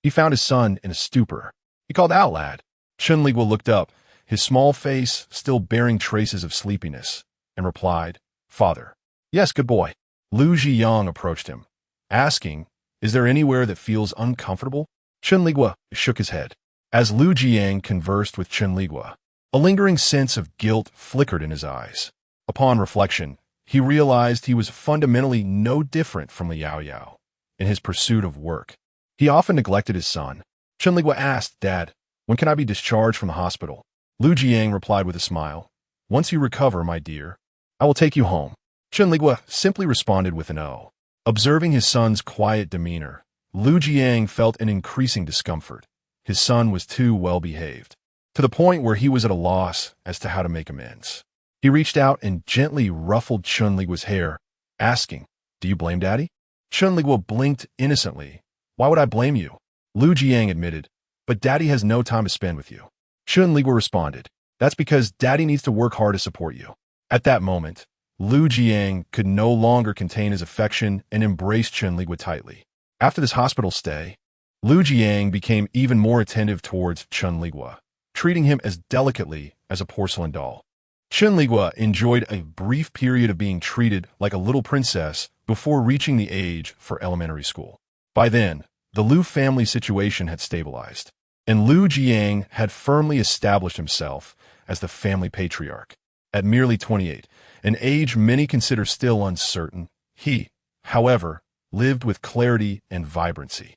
he found his son in a stupor. He called out, "Lad." Chen Liguo looked up, his small face still bearing traces of sleepiness, and replied, "Father." "Yes, good boy." Lu Jiang approached him, asking, "Is there anywhere that feels uncomfortable?" Chen Liguo shook his head. As Lu Jiang conversed with Chen Liguo, a lingering sense of guilt flickered in his eyes. Upon reflection, he realized he was fundamentally no different from Liao Yao in his pursuit of work. He often neglected his son. Chen Liguo asked, "Dad, when can I be discharged from the hospital?" Lu Jiang replied with a smile, "Once you recover, my dear, I will take you home." Chen Liguo simply responded with an "Oh." Observing his son's quiet demeanor, Lu Jiang felt an increasing discomfort. His son was too well behaved, to the point where he was at a loss as to how to make amends. He reached out and gently ruffled Chen Liguo's hair, asking, "Do you blame Daddy?" Chen Liguo blinked innocently. "Why would I blame you?" Lu Jiang admitted, "But Daddy has no time to spend with you." Chen Liguo responded, "That's because Daddy needs to work hard to support you." At that moment, Lu Jiang could no longer contain his affection and embraced Chen Liguo tightly. After this hospital stay, Lu Jiang became even more attentive towards Chen Liguo, treating him as delicately as a porcelain doll. Chen Liguo enjoyed a brief period of being treated like a little princess before reaching the age for elementary school. By then, the Lu family situation had stabilized, and Lu Jiang had firmly established himself as the family patriarch. At merely 28, an age many consider still uncertain, he, however, lived with clarity and vibrancy.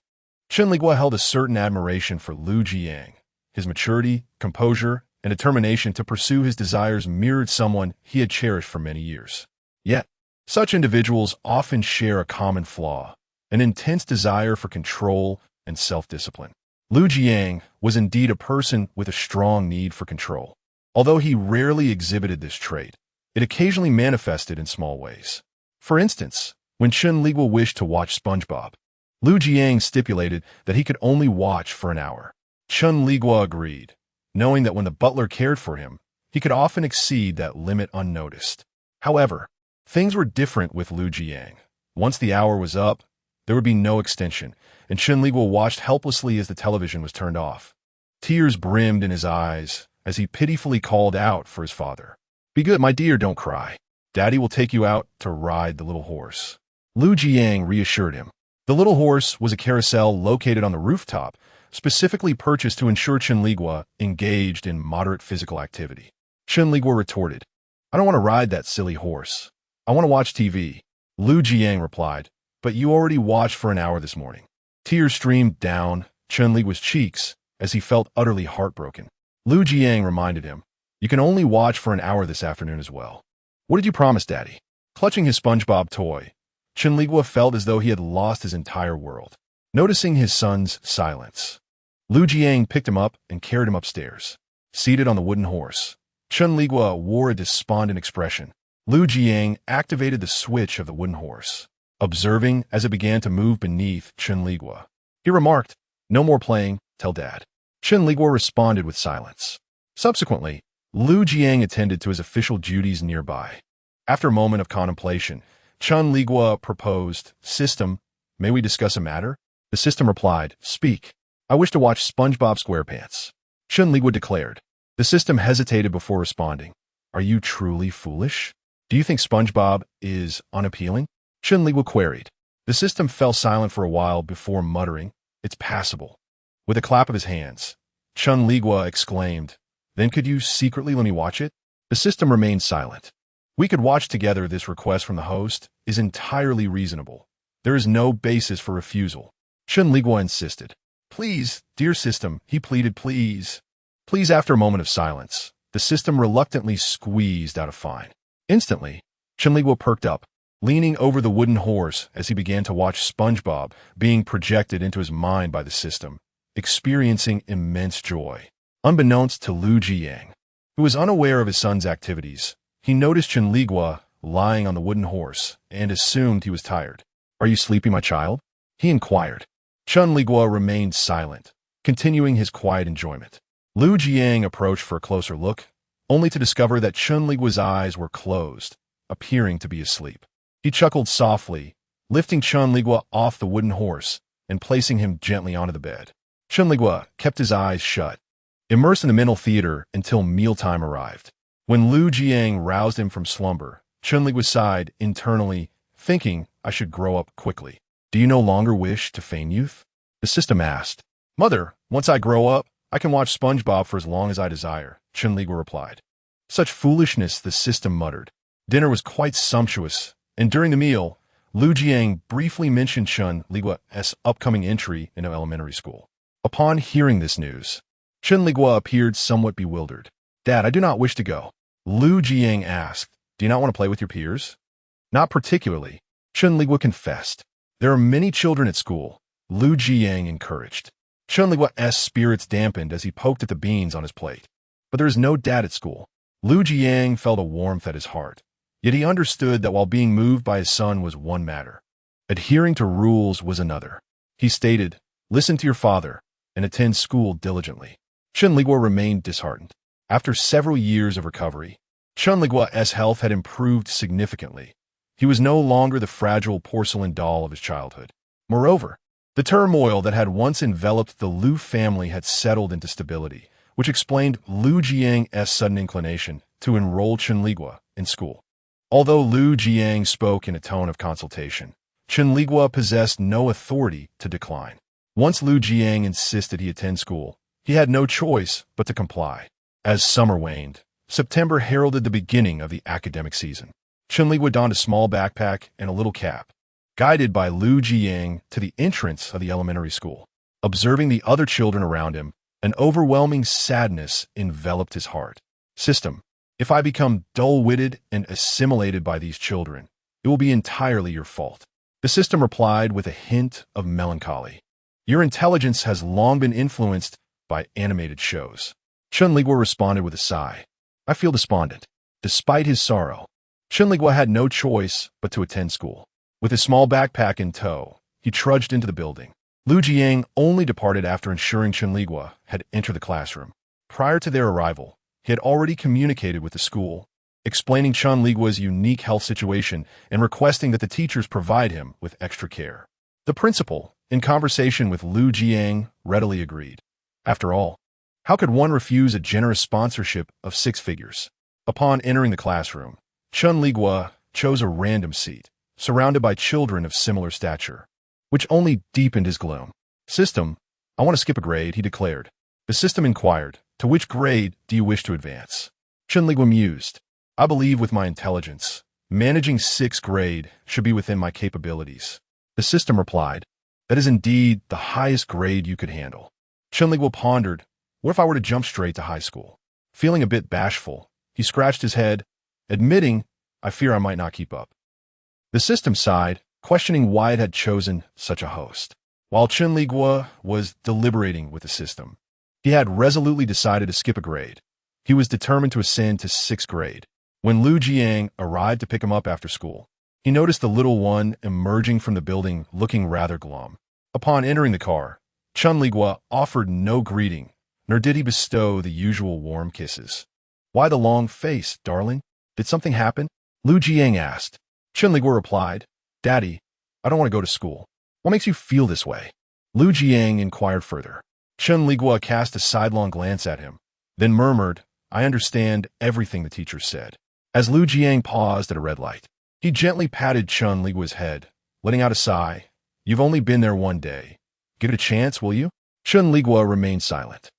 Chen Liguo held a certain admiration for Lu Jiang. His maturity, composure, and determination to pursue his desires mirrored someone he had cherished for many years. Yet, such individuals often share a common flaw, an intense desire for control and self-discipline. Lu Jiang was indeed a person with a strong need for control. Although he rarely exhibited this trait, it occasionally manifested in small ways. For instance, when Chen Liguo wished to watch SpongeBob, Lu Jiang stipulated that he could only watch for an hour. Chen Liguo agreed, knowing that when the butler cared for him, he could often exceed that limit unnoticed. However, things were different with Lu Jiang. Once the hour was up, there would be no extension, and Chen Liguo watched helplessly as the television was turned off. Tears brimmed in his eyes as he pitifully called out for his father. "Be good, my dear, don't cry. Daddy will take you out to ride the little horse." Lu Jiang reassured him. The little horse was a carousel located on the rooftop, specifically purchased to ensure Chen Liguo engaged in moderate physical activity. Chen Liguo retorted, "I don't want to ride that silly horse. I want to watch TV." Lu Jiang replied, "But you already watched for an hour this morning." Tears streamed down Chen Liguo's cheeks as he felt utterly heartbroken. Lu Jiang reminded him, "You can only watch for an hour this afternoon as well. What did you promise, Daddy?" Clutching his SpongeBob toy, Chen Liguo felt as though he had lost his entire world. Noticing his son's silence, Lu Jiang picked him up and carried him upstairs. Seated on the wooden horse, Chen Liguo wore a despondent expression. Lu Jiang activated the switch of the wooden horse, observing as it began to move beneath Chen Liguo. He remarked, "No more playing, tell Dad." Chen Liguo responded with silence. Subsequently, Lu Jiang attended to his official duties nearby. After a moment of contemplation, Chen Liguo proposed, "System, may we discuss a matter?" The system replied, "Speak. I wish to watch SpongeBob SquarePants." Chen Liguo declared. The system hesitated before responding. "Are you truly foolish? Do you think SpongeBob is unappealing?" Chen Liguo queried. The system fell silent for a while before muttering, "It's passable." With a clap of his hands, Chen Liguo exclaimed, "Then could you secretly let me watch it?" The system remained silent. "We could watch together. This request from the host is entirely reasonable. There is no basis for refusal." Chen Liguo insisted. "Please, dear system," he pleaded, "please. Please." After a moment of silence, the system reluctantly squeezed out a fine. Instantly, Chen Liguo perked up, leaning over the wooden horse as he began to watch SpongeBob being projected into his mind by the system, experiencing immense joy. Unbeknownst to Lu Jiang, who was unaware of his son's activities, he noticed Chen Liguo lying on the wooden horse and assumed he was tired. "Are you sleepy, my child?" he inquired. Chen Liguo remained silent, continuing his quiet enjoyment. Lu Jiang approached for a closer look, only to discover that Chen Liguo's eyes were closed, appearing to be asleep. He chuckled softly, lifting Chen Liguo off the wooden horse and placing him gently onto the bed. Chen Liguo kept his eyes shut, immersed in the mental theater until mealtime arrived. When Lu Jiang roused him from slumber, Chen Liguo sighed internally, thinking, "I should grow up quickly." "Do you no longer wish to feign youth?" the system asked. "Mother, once I grow up, I can watch SpongeBob for as long as I desire," Chen Liguo replied. "Such foolishness," the system muttered. Dinner was quite sumptuous, and during the meal, Lu Jiang briefly mentioned Chen Liguo's upcoming entry into elementary school. Upon hearing this news, Chen Liguo appeared somewhat bewildered. "Dad, I do not wish to go." Lu Jiang asked, "Do you not want to play with your peers?" "Not particularly," Chen Liguo confessed. "There are many children at school," Lu Jiang encouraged. Chen Liguo's spirits dampened as he poked at the beans on his plate. "But there is no dad at school." Lu Jiang felt a warmth at his heart, yet he understood that while being moved by his son was one matter, adhering to rules was another. He stated, "Listen to your father and attend school diligently." Chen Liguo remained disheartened. After several years of recovery, Chen Liguo's health had improved significantly. He was no longer the fragile porcelain doll of his childhood. Moreover, The turmoil that had once enveloped the Liu family had settled into stability, which explained Liu Jiang's sudden inclination to enroll Chen Liguo in school. Although Liu Jiang spoke in a tone of consultation, Chen Liguo possessed no authority to decline. Once Liu Jiang insisted he attend school, he had no choice but to comply. As summer waned, September heralded the beginning of the academic season. Chen Liguo donned a small backpack and a little cap, guided by Liu Jiang to the entrance of the elementary school. Observing the other children around him, an overwhelming sadness enveloped his heart. System, if I become dull-witted and assimilated by these children, it will be entirely your fault. The system replied with a hint of melancholy. Your intelligence has long been influenced by animated shows. Chen Liguo responded with a sigh. I feel despondent. Despite his sorrow, Chen Liguo had no choice but to attend school. With his small backpack in tow, he trudged into the building. Liu Jiang only departed after ensuring Chen Liguo had entered the classroom. Prior to their arrival, he had already communicated with the school, explaining Chen Liguo's unique health situation and requesting that the teachers provide him with extra care. The principal, in conversation with Liu Jiang, readily agreed. After all, how could one refuse a generous sponsorship of 6 figures? Upon entering the classroom, Chen Liguo chose a random seat, surrounded by children of similar stature, which only deepened his gloom. System, I want to skip a grade, he declared. The system inquired, to which grade do you wish to advance? Chen Liguo mused. I believe with my intelligence, managing 6th grade should be within my capabilities. The system replied, that is indeed the highest grade you could handle. Chen Liguo pondered, what if I were to jump straight to high school? Feeling a bit bashful, he scratched his head, admitting, I fear I might not keep up. The system sighed, questioning why it had chosen such a host. While Chen Liguo was deliberating with the system, he had resolutely decided to skip a grade. He was determined to ascend to 6th grade. When Liu Jiang arrived to pick him up after school, he noticed the little one emerging from the building looking rather glum. Upon entering the car, Chen Liguo offered no greeting, nor did he bestow the usual warm kisses. Why the long face, darling? Did something happen? Liu Jiang asked. Chen Liguo replied, Daddy, I don't want to go to school. What makes you feel this way? Liu Jiang inquired further. Chen Liguo cast a sidelong glance at him, then murmured, I understand everything the teacher said. As Liu Jiang paused at a red light, he gently patted Chen Liguo's head, letting out a sigh. You've only been there 1 day. Give it a chance, will you? Chen Liguo remained silent.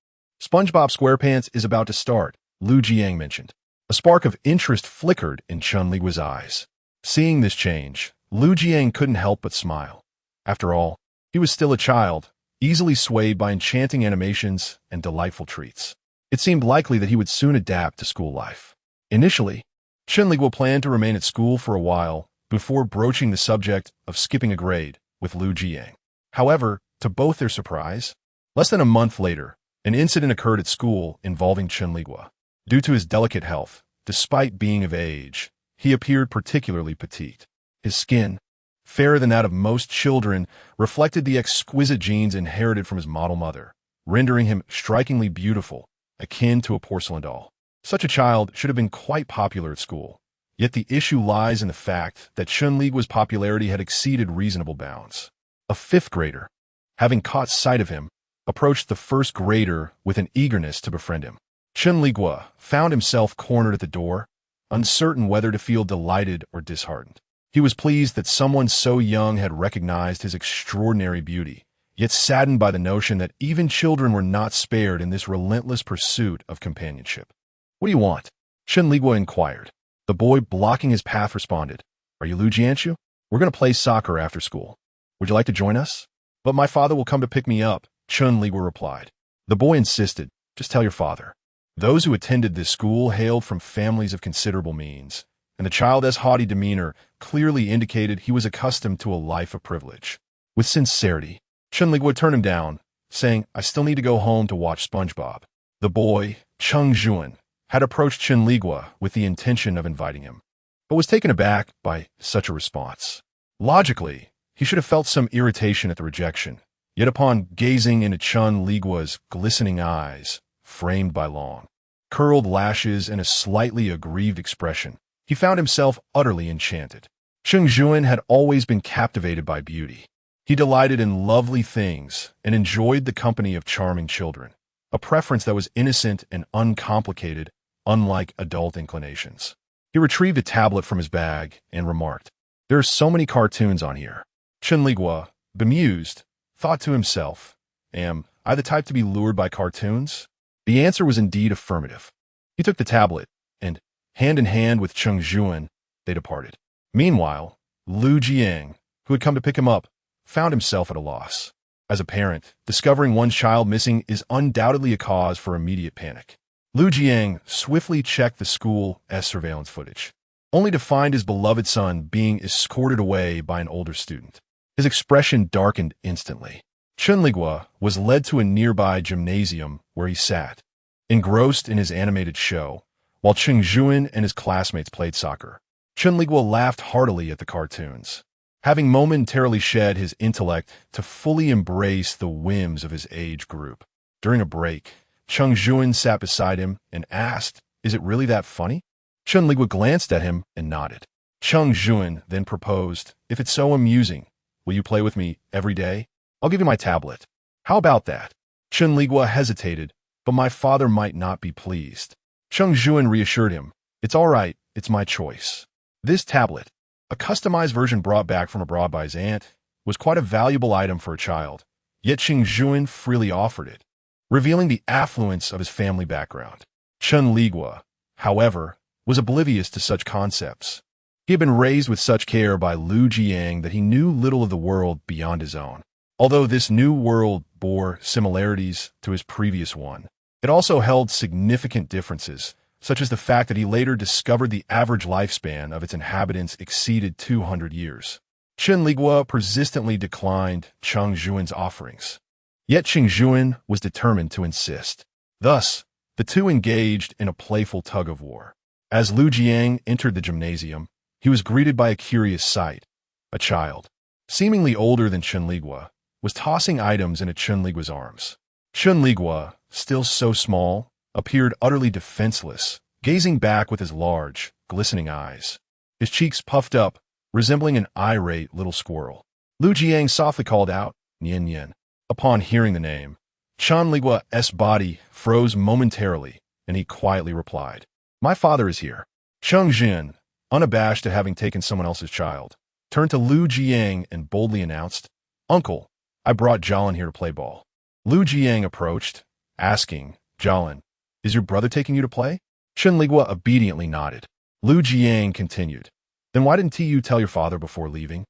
SpongeBob SquarePants is about to start, Liu Jiang mentioned. A spark of interest flickered in Chen Liguo's eyes. Seeing this change, Liu Jiang couldn't help but smile. After all, he was still a child, easily swayed by enchanting animations and delightful treats. It seemed likely that he would soon adapt to school life. Initially, Chen Liguo planned to remain at school for a while before broaching the subject of skipping a grade with Liu Jiang. However, to both their surprise, less than a month later, an incident occurred at school involving Chen Liguo. Due to his delicate health, despite being of age, he appeared particularly petite. His skin, fairer than that of most children, reflected the exquisite genes inherited from his model mother, rendering him strikingly beautiful, akin to a porcelain doll. Such a child should have been quite popular at school. Yet the issue lies in the fact that Chen Liguo's popularity had exceeded reasonable bounds. A 5th grader, having caught sight of him, approached the 1st grader with an eagerness to befriend him. Chen Liguo found himself cornered at the door, uncertain whether to feel delighted or disheartened. He was pleased that someone so young had recognized his extraordinary beauty, yet saddened by the notion that even children were not spared in this relentless pursuit of companionship. What do you want? Chen Liguo inquired. The boy blocking his path responded, Are you Liu Jianchu? We're going to play soccer after school. Would you like to join us? But my father will come to pick me up, Chen Liguo replied. The boy insisted, Just tell your father. Those who attended this school hailed from families of considerable means, and the child's haughty demeanor clearly indicated he was accustomed to a life of privilege. With sincerity, Chen Liguo turned him down, saying, I still need to go home to watch SpongeBob. The boy, Cheng Zhuan, had approached Chen Liguo with the intention of inviting him, but was taken aback by such a response. Logically, he should have felt some irritation at the rejection, yet upon gazing into Chen Liguo's glistening eyes, framed by long, curled lashes and a slightly aggrieved expression, he found himself utterly enchanted. Cheng Zhuan had always been captivated by beauty, He delighted in lovely things and enjoyed the company of charming children, a preference that was innocent and uncomplicated, unlike adult inclinations. He retrieved a tablet from his bag and remarked, "There are so many cartoons on here." Chen Liguo, bemused, thought to himself, "Am I the type to be lured by cartoons?" The answer was indeed affirmative. He took the tablet, and, hand in hand with Cheng Zhuan, they departed. Meanwhile, Lu Jiang, who had come to pick him up, found himself at a loss. As a parent, discovering one's child missing is undoubtedly a cause for immediate panic. Lu Jiang swiftly checked the school's surveillance footage, only to find his beloved son being escorted away by an older student. His expression darkened instantly. Chen Liguo was led to a nearby gymnasium where he sat, engrossed in his animated show, while Cheng Zhuan and his classmates played soccer. Chen Liguo laughed heartily at the cartoons, having momentarily shed his intellect to fully embrace the whims of his age group. During a break, Cheng Zhuan sat beside him and asked, "Is it really that funny?" Chen Liguo glanced at him and nodded. Cheng Zhuan then proposed, "If it's so amusing, will you play with me every day? I'll give you my tablet. How about that?" Chen Liguo hesitated, but my father might not be pleased. Cheng Zhuan reassured him, "It's all right, it's my choice." This tablet, a customized version brought back from abroad by his aunt, was quite a valuable item for a child, yet Cheng Zhuan freely offered it, revealing the affluence of his family background. Chen Liguo, however, was oblivious to such concepts. He had been raised with such care by Lu Jiang that he knew little of the world beyond his own. Although this new world bore similarities to his previous one, it also held significant differences, such as the fact that he later discovered the average lifespan of its inhabitants exceeded 200 years. Chen Liguo persistently declined Cheng Zhuan's offerings. Yet Cheng Zhuan was determined to insist. Thus, the two engaged in a playful tug-of-war. As Lu Jiang entered the gymnasium, he was greeted by a curious sight. A child, seemingly older than Chen Liguo, was tossing items into Chen Liguo's arms. Chen Liguo, still so small, appeared utterly defenseless, gazing back with his large, glistening eyes, his cheeks puffed up, resembling an irate little squirrel. Lu Jiang softly called out, "Nian Nian." Upon hearing the name, Chen Liguo's body froze momentarily, and he quietly replied, "My father is here." Cheng Zhuan, unabashed at having taken someone else's child, turned to Lu Jiang and boldly announced, "Uncle, I brought Jialin here to play ball." Lu Jiang approached, asking, "Jialin, is your brother taking you to play?" Chen Liguo obediently nodded. Lu Jiang continued, "Then why didn't you tell your father before leaving?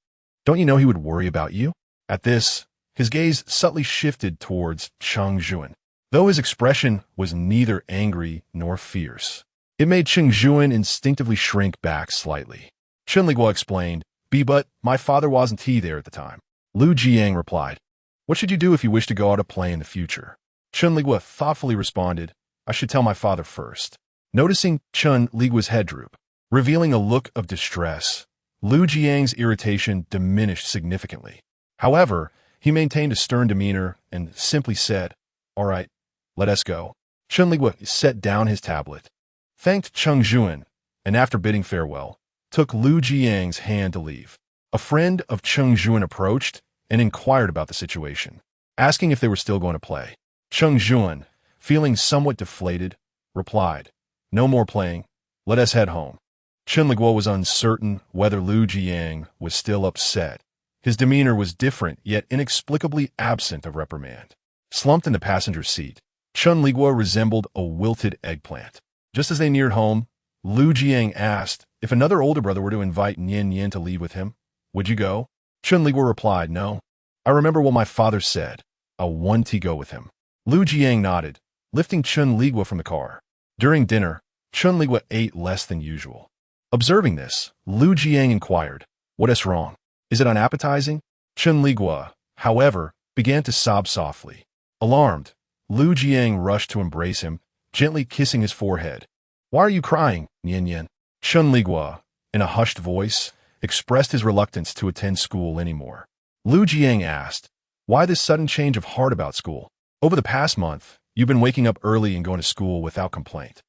Don't you know he would worry about you?" At this, his gaze subtly shifted towards Cheng Zhuan, though his expression was neither angry nor fierce. It made Cheng Zhuan instinctively shrink back slightly. Chen Liguo explained, But my father wasn't there at the time." Lu Jiang replied, "What should you do if you wish to go out to play in the future?" Chen Liguo thoughtfully responded, "I should tell my father first." Noticing Chen Liguo's head droop, revealing a look of distress, Lu Jiang's irritation diminished significantly. However, he maintained a stern demeanor and simply said, "All right, let us go." Chen Liguo set down his tablet, thanked Cheng Zhuan, and after bidding farewell, took Lu Jiang's hand to leave. A friend of Cheng Zhuan approached and inquired about the situation, asking if they were still going to play. Cheng Zhuan, feeling somewhat deflated, replied, "No more playing. Let us head home." Chen Liguo was uncertain whether Lu Jiang was still upset. His demeanor was different, yet inexplicably absent of reprimand. Slumped in the passenger seat, Chen Liguo resembled a wilted eggplant. Just as they neared home, Lu Jiang asked, "If another older brother were to invite Nian Nian to leave with him, would you go?" Chen Liguo replied, "No. I remember what my father said. I want to go with him." Lu Jiang nodded, lifting Chen Liguo from the car. During dinner, Chen Liguo ate less than usual. Observing this, Lu Jiang inquired, "What is wrong? Is it unappetizing?" Chen Liguo, however, began to sob softly. Alarmed, Lu Jiang rushed to embrace him, gently kissing his forehead. "Why are you crying, Nian Nian?" Chen Liguo, in a hushed voice, expressed his reluctance to attend school anymore. Lu Jiang asked, "Why this sudden change of heart about school? Over the past month, you've been waking up early and going to school without complaint.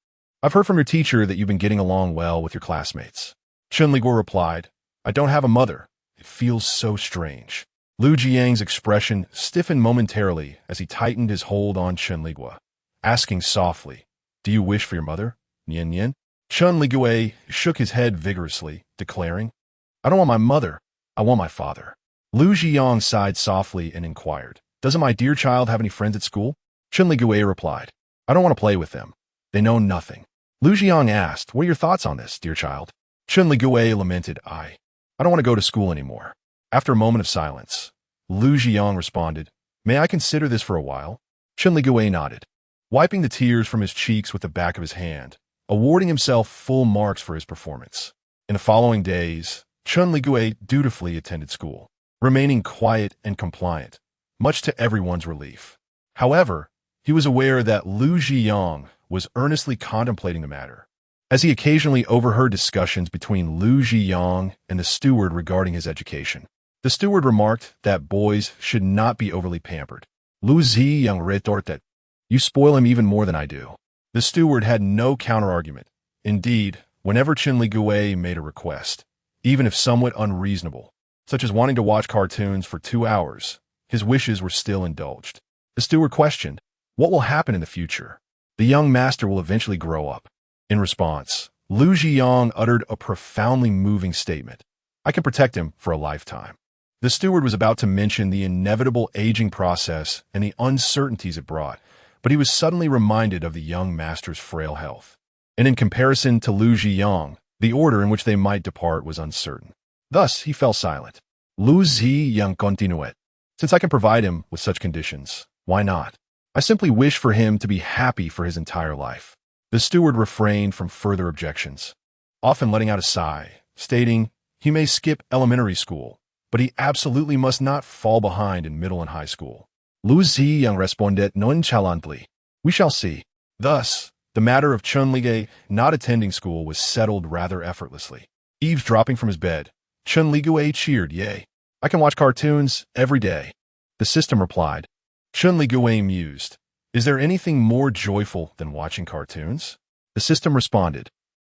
I've heard from your teacher that you've been getting along well with your classmates." Chen Liguo replied, "I don't have a mother. It feels so strange." Lu Jiang's expression stiffened momentarily as he tightened his hold on Chen Liguo, asking softly, "Do you wish for your mother, Nian Nian?" Chen Liguo shook his head vigorously, declaring, "I don't want my mother, I want my father." Lu Jiang sighed softly and inquired, "Doesn't my dear child have any friends at school?" Chen Liguo replied, "I don't want to play with them. They know nothing." Lu Jiang asked, "What are your thoughts on this, dear child?" Chen Liguo lamented, I don't want to go to school anymore." After a moment of silence, Lu Jiang responded, "May I consider this for a while?" Chen Liguo nodded, wiping the tears from his cheeks with the back of his hand, awarding himself full marks for his performance. In the following days, Chen Liguo dutifully attended school, remaining quiet and compliant, much to everyone's relief. However, he was aware that Lu Jiang was earnestly contemplating the matter, as he occasionally overheard discussions between Lu Jiang and the steward regarding his education. The steward remarked that boys should not be overly pampered. Lu Jiang retorted, "You spoil him even more than I do." The steward had no counter-argument. Indeed, whenever Chen Liguo made a request, even if somewhat unreasonable, such as wanting to watch cartoons for 2 hours, his wishes were still indulged. The steward questioned, "What will happen in the future?" "The young master will eventually grow up." In response, Lu Jiang uttered a profoundly moving statement, "I can protect him for a lifetime." The steward was about to mention the inevitable aging process and the uncertainties it brought, but he was suddenly reminded of the young master's frail health. And in comparison to Lu Jiang, the order in which they might depart was uncertain. Thus, he fell silent. Lu Jiang continued, "Since I can provide him with such conditions, why not? I simply wish for him to be happy for his entire life." The steward refrained from further objections, often letting out a sigh, stating he may skip elementary school, but he absolutely must not fall behind in middle and high school. Lu Jiang responded nonchalantly, "We shall see." Thus, the matter of Chen Liguo not attending school was settled rather effortlessly. Eavesdropping from his bed, Chen Liguo cheered, "Yay, I can watch cartoons every day." The system replied. Chen Liguo mused, "Is there anything more joyful than watching cartoons?" The system responded.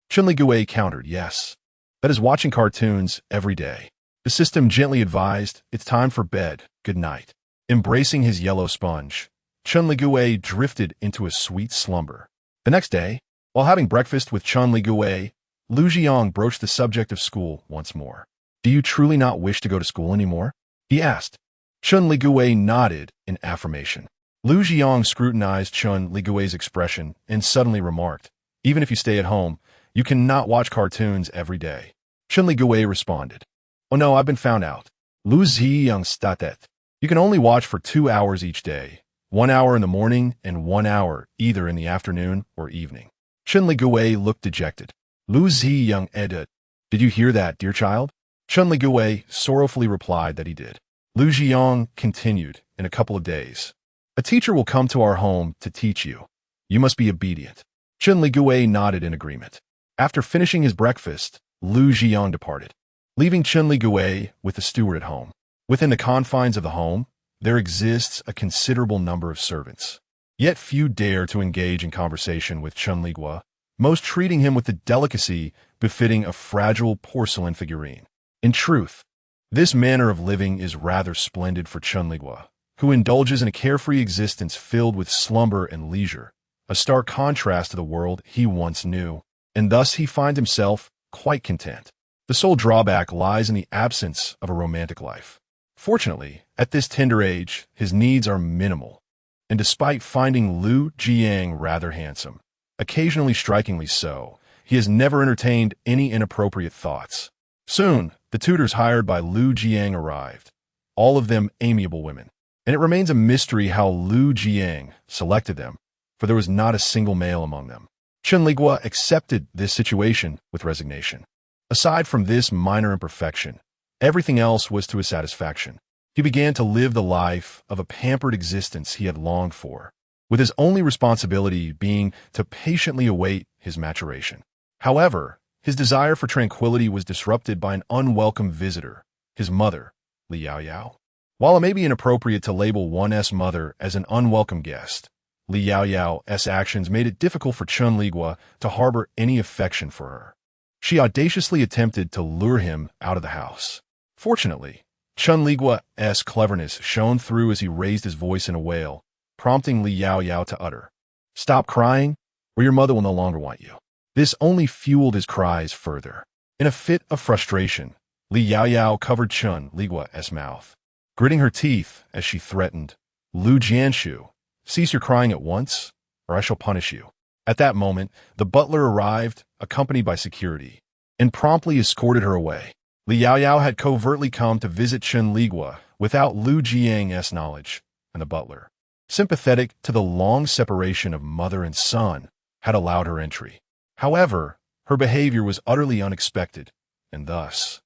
Chen Liguo countered, "Yes, that is watching cartoons every day." The system gently advised, "It's time for bed, good night." Embracing his yellow sponge, Chen Liguo drifted into a sweet slumber. The next day, while having breakfast with Chen Liguo, Lu Jiang broached the subject of school once more. "Do you truly not wish to go to school anymore?" he asked. Chen Liguo nodded in affirmation. Lu Jiang scrutinized Chen Liguo's expression and suddenly remarked, "Even if you stay at home, you cannot watch cartoons every day." Chen Liguo responded, "Oh no, I've been found out." Lu Jiang stated, "You can only watch for 2 hours each day, 1 hour in the morning and 1 hour either in the afternoon or evening." Chen Liguo looked dejected. Lu Jiang added, "Did you hear that, dear child?" Chen Liguo sorrowfully replied that he did. Lu Jiang continued, "In a couple of days, a teacher will come to our home to teach you. You must be obedient." Chen Liguo nodded in agreement. After finishing his breakfast, Lu Jiang departed, leaving Chen Liguo with the steward at home. Within the confines of the home, there exists a considerable number of servants. Yet few dare to engage in conversation with Chen Liguo, most treating him with the delicacy befitting a fragile porcelain figurine. In truth, this manner of living is rather splendid for Chen Liguo, who indulges in a carefree existence filled with slumber and leisure, a stark contrast to the world he once knew, and thus he finds himself quite content. The sole drawback lies in the absence of a romantic life. Fortunately, at this tender age, his needs are minimal, and despite finding Lu Jiang rather handsome, occasionally strikingly so, he has never entertained any inappropriate thoughts. Soon, the tutors hired by Lu Jiang arrived, all of them amiable women, and it remains a mystery how Lu Jiang selected them, for there was not a single male among them. Chen Liguo accepted this situation with resignation. Aside from this minor imperfection, everything else was to his satisfaction. He began to live the life of a pampered existence he had longed for, with his only responsibility being to patiently await his maturation. However, his desire for tranquility was disrupted by an unwelcome visitor, his mother, Li Yaoyao. While it may be inappropriate to label one's mother as an unwelcome guest, Li Yaoyao's actions made it difficult for Chen Liguo to harbor any affection for her. She audaciously attempted to lure him out of the house. Fortunately, Chen Liguo's cleverness shone through as he raised his voice in a wail, prompting Li Yaoyao to utter, "Stop crying, or your mother will no longer want you." This only fueled his cries further. In a fit of frustration, Li Yaoyao covered Chen Liguo's mouth, gritting her teeth as she threatened, "Lu Jianshu, cease your crying at once, or I shall punish you." At that moment, the butler arrived, accompanied by security, and promptly escorted her away. Li Yaoyao had covertly come to visit Chen Liguo without Lu Jiang's knowledge, and the butler, sympathetic to the long separation of mother and son, had allowed her entry. However, her behavior was utterly unexpected, and thus,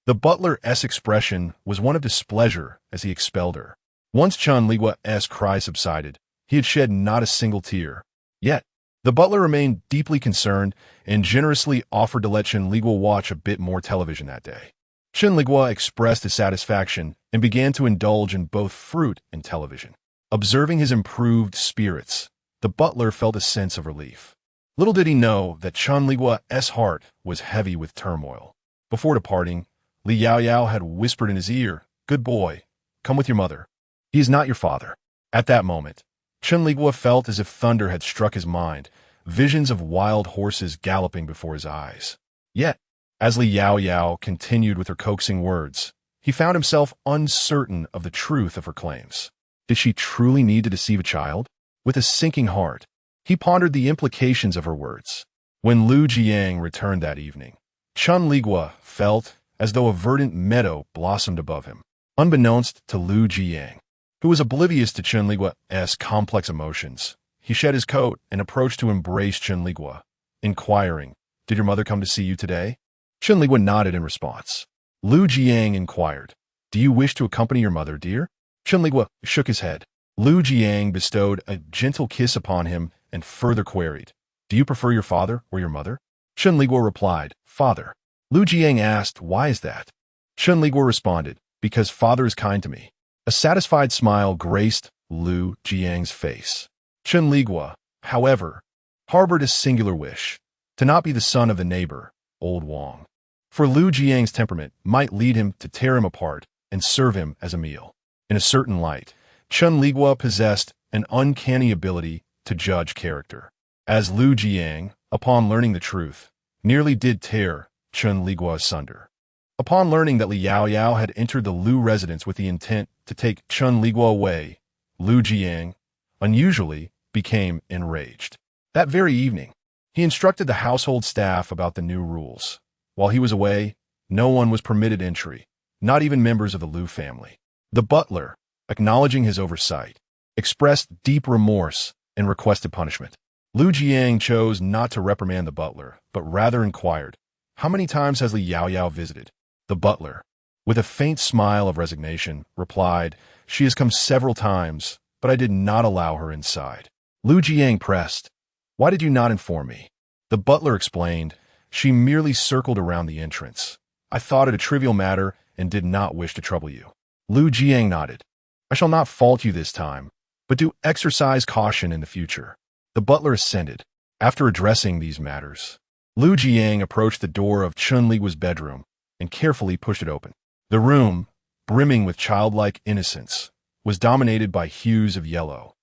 the butler's expression was one of displeasure as he expelled her. Once Chen Liguo's cry subsided, he had shed not a single tear. Yet, the butler remained deeply concerned and generously offered to let Chen Liguo watch a bit more television that day. Chen Liguo expressed his satisfaction and began to indulge in both fruit and television. Observing his improved spirits, the butler felt a sense of relief. Little did he know that Chen Liguo's heart was heavy with turmoil. Before departing, Li Yaoyao had whispered in his ear, "Good boy, come with your mother. He is not your father." At that moment, Chen Liguo felt as if thunder had struck his mind, visions of wild horses galloping before his eyes. Yet, as Li Yaoyao continued with her coaxing words, he found himself uncertain of the truth of her claims. Did she truly need to deceive a child? With a sinking heart, he pondered the implications of her words. When Lu Jiang returned that evening, Chen Liguo felt as though a verdant meadow blossomed above him. Unbeknownst to Lu Jiang, who was oblivious to Chen Liguo's complex emotions, he shed his coat and approached to embrace Chen Liguo, inquiring, "Did your mother come to see you today?" Chen Liguo nodded in response. Lu Jiang inquired, "Do you wish to accompany your mother, dear?" Chen Liguo shook his head. Lu Jiang bestowed a gentle kiss upon him and further queried, "Do you prefer your father or your mother?" Chen Liguo replied, "Father." Lu Jiang asked, "Why is that?" Chen Liguo responded, "Because father is kind to me." A satisfied smile graced Lu Jiang's face. Chen Liguo, however, harbored a singular wish, to not be the son of the neighbor, old Wang. For Lu Jiang's temperament might lead him to tear him apart and serve him as a meal. In a certain light, Chen Liguo possessed an uncanny ability to judge character. As Lu Jiang, upon learning the truth, nearly did tear Chen Liguo asunder. Upon learning that Li Yaoyao had entered the Lu residence with the intent to take Chen Liguo away, Lu Jiang, unusually, became enraged. That very evening, he instructed the household staff about the new rules. While he was away, no one was permitted entry, not even members of the Lu family. The butler, acknowledging his oversight, expressed deep remorse and requested punishment. Lu Jiang chose not to reprimand the butler, but rather inquired, "How many times has Li Yaoyao visited?" The butler, with a faint smile of resignation, replied, "She has come several times, but I did not allow her inside." Lu Jiang pressed, "Why did you not inform me?" The butler explained, "She merely circled around the entrance. I thought it a trivial matter and did not wish to trouble you." Lu Jiang nodded. "I shall not fault you this time, but do exercise caution in the future." The butler assented. After addressing these matters, Lu Jiang approached the door of Chen Liguo's bedroom and carefully pushed it open. The room, brimming with childlike innocence, was dominated by hues of yellow: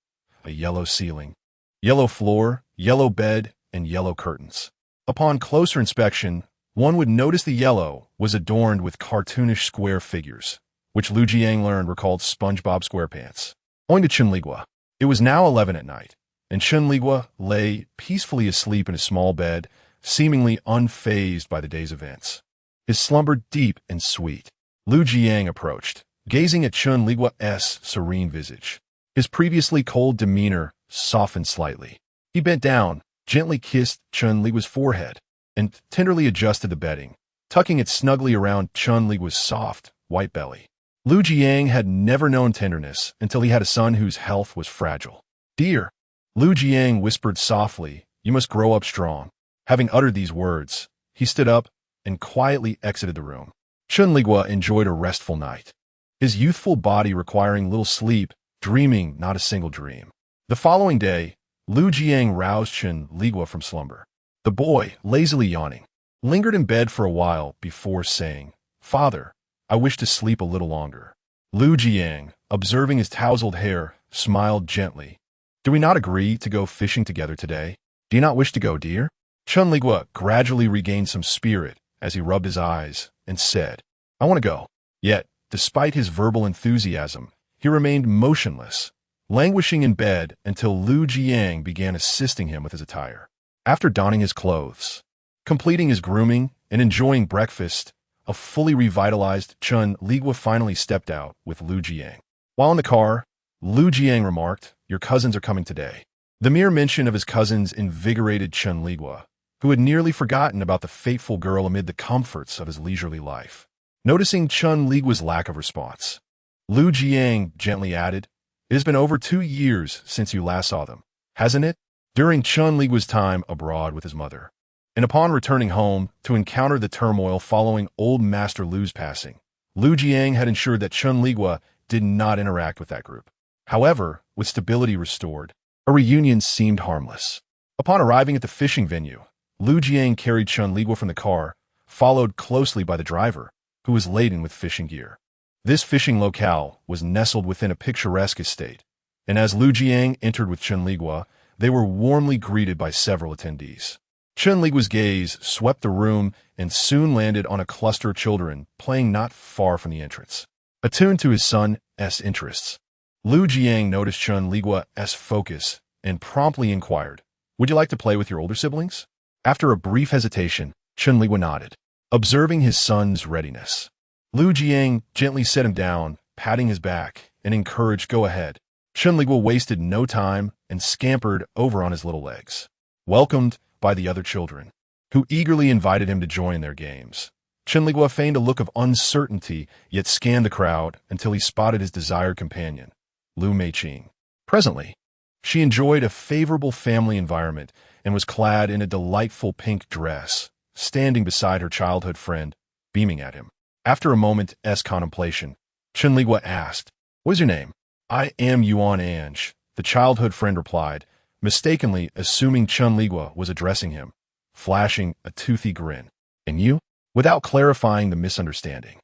a yellow ceiling, yellow floor, yellow bed, and yellow curtains. Upon closer inspection, one would notice the yellow was adorned with cartoonish square figures, which Lu Jiang learned were called SpongeBob SquarePants. Owing to Chen Liguo, it was now 11 at night, and Chen Liguo lay peacefully asleep in a small bed, seemingly unfazed by the day's events. His slumber deep and sweet. Lu Jiang approached, gazing at Chen Liguo's serene visage. His previously cold demeanor softened slightly. He bent down, gently kissed Chen Liguo's forehead, and tenderly adjusted the bedding, tucking it snugly around Chen Liguo's soft, white belly. Lu Jiang had never known tenderness until he had a son whose health was fragile. "Dear," Lu Jiang whispered softly, "you must grow up strong." Having uttered these words, he stood up and quietly exited the room. Chen Liguo enjoyed a restful night, his youthful body requiring little sleep, dreaming not a single dream. The following day, Lu Jiang roused Chen Liguo from slumber. The boy, lazily yawning, lingered in bed for a while before saying, "Father, I wish to sleep a little longer. Lu Jiang, observing his tousled hair, smiled gently. Do we not agree to go fishing together today? Do you not wish to go, dear? Chen Liguo gradually regained some spirit as he rubbed his eyes and said, I want to go. Yet, despite his verbal enthusiasm, he remained motionless, languishing in bed until Lu Jiang began assisting him with his attire. After donning his clothes, completing his grooming, and enjoying breakfast, a fully revitalized Chen Liguo finally stepped out with Lu Jiang. While in the car, Lu Jiang remarked, Your cousins are coming today. The mere mention of his cousins invigorated Chen Liguo, who had nearly forgotten about the fateful girl amid the comforts of his leisurely life. Noticing Chen Liguo's lack of response, Lu Jiang gently added, It has been over 2 years since you last saw them, hasn't it? During Chen Liguo's time abroad with his mother, and upon returning home to encounter the turmoil following old Master Lu's passing, Lu Jiang had ensured that Chen Liguo did not interact with that group. However, with stability restored, a reunion seemed harmless. Upon arriving at the fishing venue, Lu Jiang carried Chen Liguo from the car, followed closely by the driver, who was laden with fishing gear. This fishing locale was nestled within a picturesque estate, and as Lu Jiang entered with Chen Liguo, they were warmly greeted by several attendees. Chen Liguo's gaze swept the room and soon landed on a cluster of children playing not far from the entrance. Attuned to his son's interests, Lu Jiang noticed Chen Liguo's focus and promptly inquired, Would you like to play with your older siblings? After a brief hesitation, Chen Liguo nodded, observing his son's readiness. Lu Jiang gently set him down, patting his back, and encouraged, Go ahead. Chen Liguo wasted no time and scampered over on his little legs, welcomed by the other children, who eagerly invited him to join their games. Chen Liguo feigned a look of uncertainty, yet scanned the crowd until he spotted his desired companion, Lu Meiqing. Presently, she enjoyed a favorable family environment and was clad in a delightful pink dress, standing beside her childhood friend, beaming at him. After a moment's contemplation, Chen Liguo asked, What is your name? I am Yuan Ange, the childhood friend replied, mistakenly assuming Chen Liguo was addressing him, flashing a toothy grin. And you? Without clarifying the misunderstanding,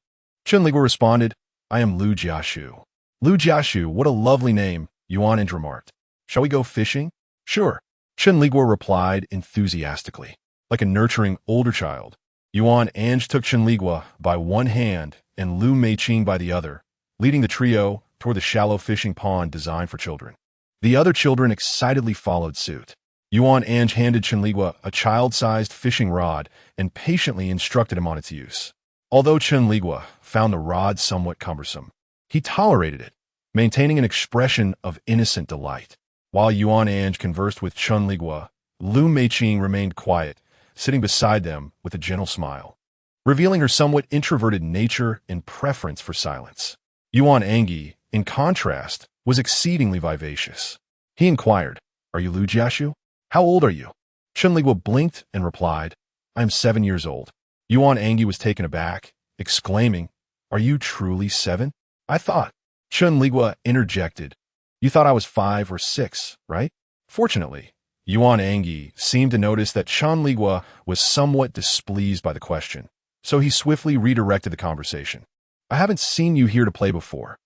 Chen Liguo responded, I am Lu Jiashu. Lu Jiashu, what a lovely name, Yuan Ange remarked. Shall we go fishing? Sure, Chen Liguo replied enthusiastically, like a nurturing older child. Yuan Ange took Chen Liguo by one hand and Lu Meiqing by the other, leading the trio toward the shallow fishing pond designed for children. The other children excitedly followed suit. Yuan Ange handed Chen Liguo a child-sized fishing rod and patiently instructed him on its use. Although Chen Liguo found the rod somewhat cumbersome, he tolerated it, maintaining an expression of innocent delight. While Yuan Ange conversed with Chen Liguo, Lu Meiqing remained quiet, sitting beside them with a gentle smile, revealing her somewhat introverted nature and preference for silence. Yuan Ange, in contrast, was exceedingly vivacious. He inquired, Are you Lu Jiashu? How old are you? Chen Liguo blinked and replied, I am 7 years old. Yuan Ange was taken aback, exclaiming, Are you truly 7? I thought. Chen Liguo interjected, You thought I was 5 or 6, right? Fortunately, Yuan Ange seemed to notice that Chen Liguo was somewhat displeased by the question, so he swiftly redirected the conversation. I haven't seen you here to play before.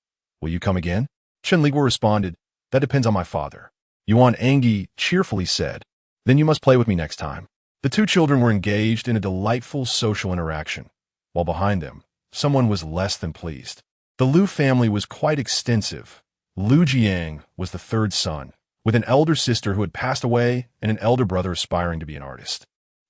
Will you come again? Chen Liguo responded, That depends on my father. Yuan Ange cheerfully said, Then you must play with me next time. The two children were engaged in a delightful social interaction, while behind them, someone was less than pleased. The Lu family was quite extensive. Lu Jiang was the third son, with an elder sister who had passed away and an elder brother aspiring to be an artist,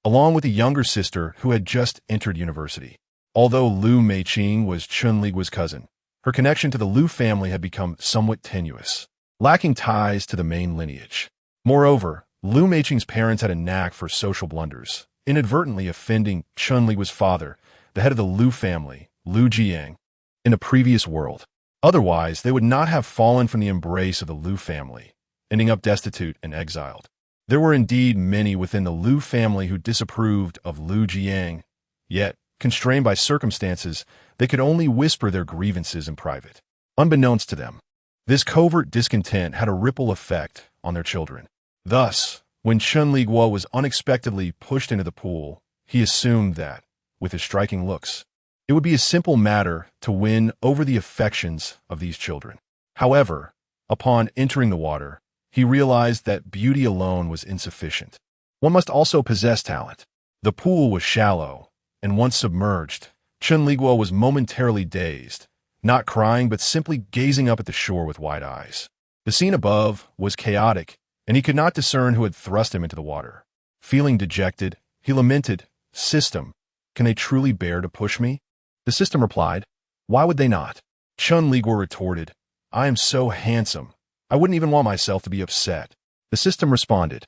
along with a younger sister who had just entered university. Although Lu Meiqing was Chen Liguo's cousin, her connection to the Lu family had become somewhat tenuous, lacking ties to the main lineage. Moreover, Lu Meiqing's parents had a knack for social blunders, inadvertently offending Chen Liguo's father, the head of the Lu family, Lu Jiang, in a previous world. Otherwise, they would not have fallen from the embrace of the Lu family, ending up destitute and exiled. There were indeed many within the Lu family who disapproved of Lu Jiang, yet, constrained by circumstances, they could only whisper their grievances in private. Unbeknownst to them, this covert discontent had a ripple effect on their children. Thus, when Chen Liguo was unexpectedly pushed into the pool, he assumed that, with his striking looks, It would be a simple matter to win over the affections of these children. However, upon entering the water, he realized that beauty alone was insufficient. One must also possess talent. The pool was shallow, and once submerged, Chen Liguo was momentarily dazed, not crying but simply gazing up at the shore with wide eyes. The scene above was chaotic, and he could not discern who had thrust him into the water. Feeling dejected, he lamented, "System, can they truly bear to push me?" The system replied, "Why would they not?" Chen Liguo retorted, "I am so handsome, I wouldn't even want myself to be upset." The system responded,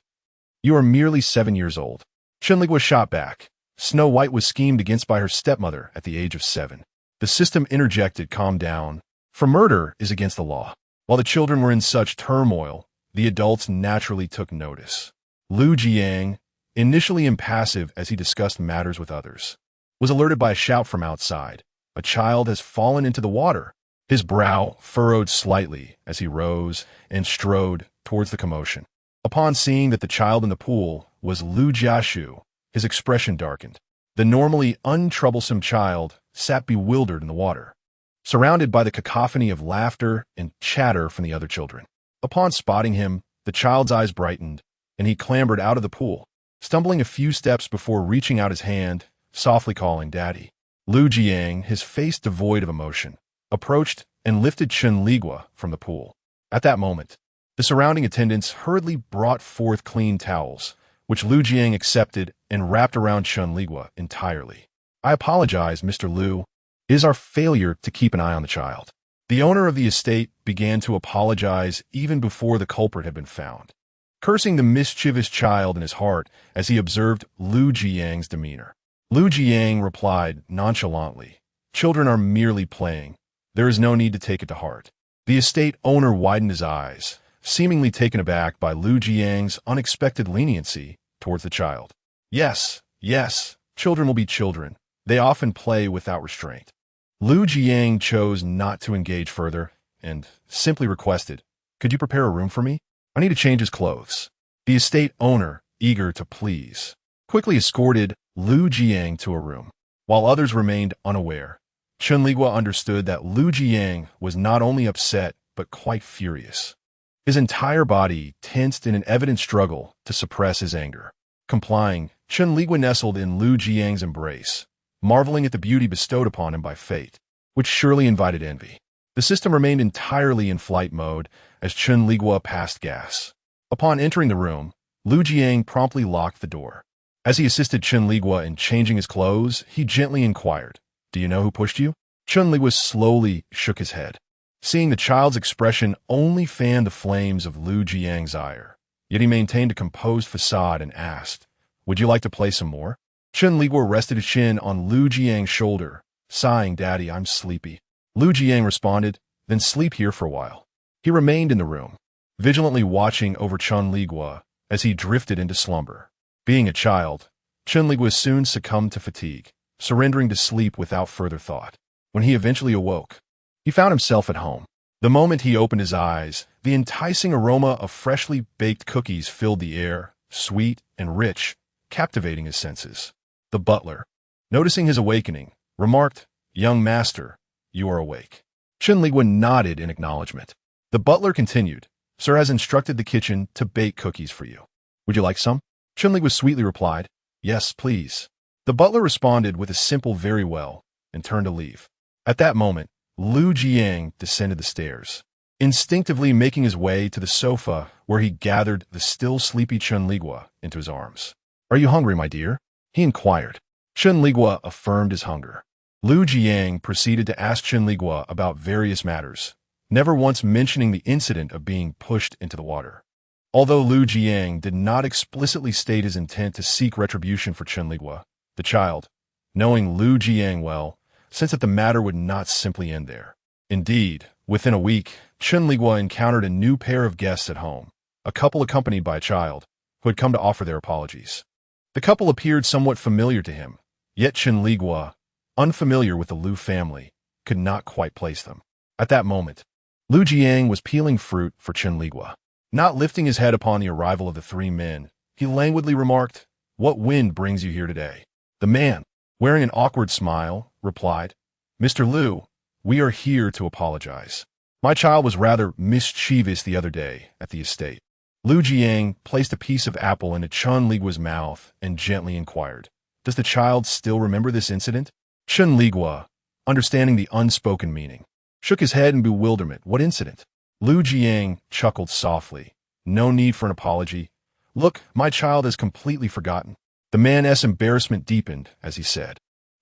"You are merely 7 years old." Chen Liguo shot back. Snow White was schemed against by her stepmother at the age of 7. The system interjected, "Calm down, for murder is against the law." While the children were in such turmoil, the adults naturally took notice. Lu Jiang, initially impassive as he discussed matters with others, was alerted by a shout from outside. "A child has fallen into the water." His brow furrowed slightly as he rose and strode towards the commotion. Upon seeing that the child in the pool was Lu Jiashu, his expression darkened. The normally untroublesome child sat bewildered in the water, surrounded by the cacophony of laughter and chatter from the other children. Upon spotting him, the child's eyes brightened, and he clambered out of the pool, stumbling a few steps before reaching out his hand, softly calling, "Daddy." Lu Jiang, his face devoid of emotion, approached and lifted Chen Liguo from the pool. At that moment, the surrounding attendants hurriedly brought forth clean towels, which Lu Jiang accepted and wrapped around Chen Liguo entirely. "I apologize, Mr. Lu. It is our failure to keep an eye on the child." The owner of the estate began to apologize even before the culprit had been found, cursing the mischievous child in his heart as he observed Lu Jiang's demeanor. Lu Jiang replied nonchalantly, "Children are merely playing. There is no need to take it to heart." The estate owner widened his eyes, seemingly taken aback by Lu Jiang's unexpected leniency towards the child. Yes, children will be children. They often play without restraint." Lu Jiang chose not to engage further and simply requested, "Could you prepare a room for me? I need to change his clothes." The estate owner, eager to please, quickly escorted Lu Jiang to a room. While others remained unaware, Chen Liguo understood that Lu Jiang was not only upset but quite furious. His entire body tensed in an evident struggle to suppress his anger. Complying, Chen Liguo nestled in Lu Jiang's embrace, marveling at the beauty bestowed upon him by fate, which surely invited envy. The system remained entirely in flight mode as Chen Liguo passed gas. Upon entering the room, Lu Jiang promptly locked the door. As he assisted Chen Liguo in changing his clothes, he gently inquired, "Do you know who pushed you?" Chen Liguo slowly shook his head. Seeing the child's expression only fanned the flames of Lu Jiang's ire. Yet he maintained a composed facade and asked, "Would you like to play some more?" Chen Liguo rested his chin on Lu Jiang's shoulder, sighing, "Daddy, I'm sleepy." Lu Jiang responded, "Then sleep here for a while." He remained in the room, vigilantly watching over Chen Liguo as he drifted into slumber. Being a child, Chen Liguo soon succumbed to fatigue, surrendering to sleep without further thought. When he eventually awoke, he found himself at home. The moment he opened his eyes, the enticing aroma of freshly baked cookies filled the air, sweet and rich, captivating his senses. The butler, noticing his awakening, remarked, "Young master, you are awake." Chen Liguo nodded in acknowledgement. The butler continued, "Sir has instructed the kitchen to bake cookies for you. Would you like some?" Chen Liguo sweetly replied, "Yes, please." The butler responded with a simple "very well" and turned to leave. At that moment, Lu Jiang descended the stairs, instinctively making his way to the sofa where he gathered the still sleepy Chen Liguo into his arms. "Are you hungry, my dear?" he inquired. Chen Liguo affirmed his hunger. Lu Jiang proceeded to ask Chen Liguo about various matters, never once mentioning the incident of being pushed into the water. Although Lu Jiang did not explicitly state his intent to seek retribution for Chen Liguo, the child, knowing Lu Jiang well, sensed that the matter would not simply end there. Indeed, within a week, Chen Liguo encountered a new pair of guests at home, a couple accompanied by a child, who had come to offer their apologies. The couple appeared somewhat familiar to him, yet Chen Liguo, unfamiliar with the Lu family, could not quite place them. At that moment, Lu Jiang was peeling fruit for Chen Liguo. Not lifting his head upon the arrival of the three men, he languidly remarked, "What wind brings you here today?" The man, wearing an awkward smile, replied, "Mr. Liu, we are here to apologize. My child was rather mischievous the other day at the estate." Lu Jiang placed a piece of apple into Chen Liguo's mouth and gently inquired, "Does the child still remember this incident?" Chen Liguo, understanding the unspoken meaning, shook his head in bewilderment. "What incident?" Lu Jiang chuckled softly. "No need for an apology. Look, my child has completely forgotten." The man's embarrassment deepened as he said,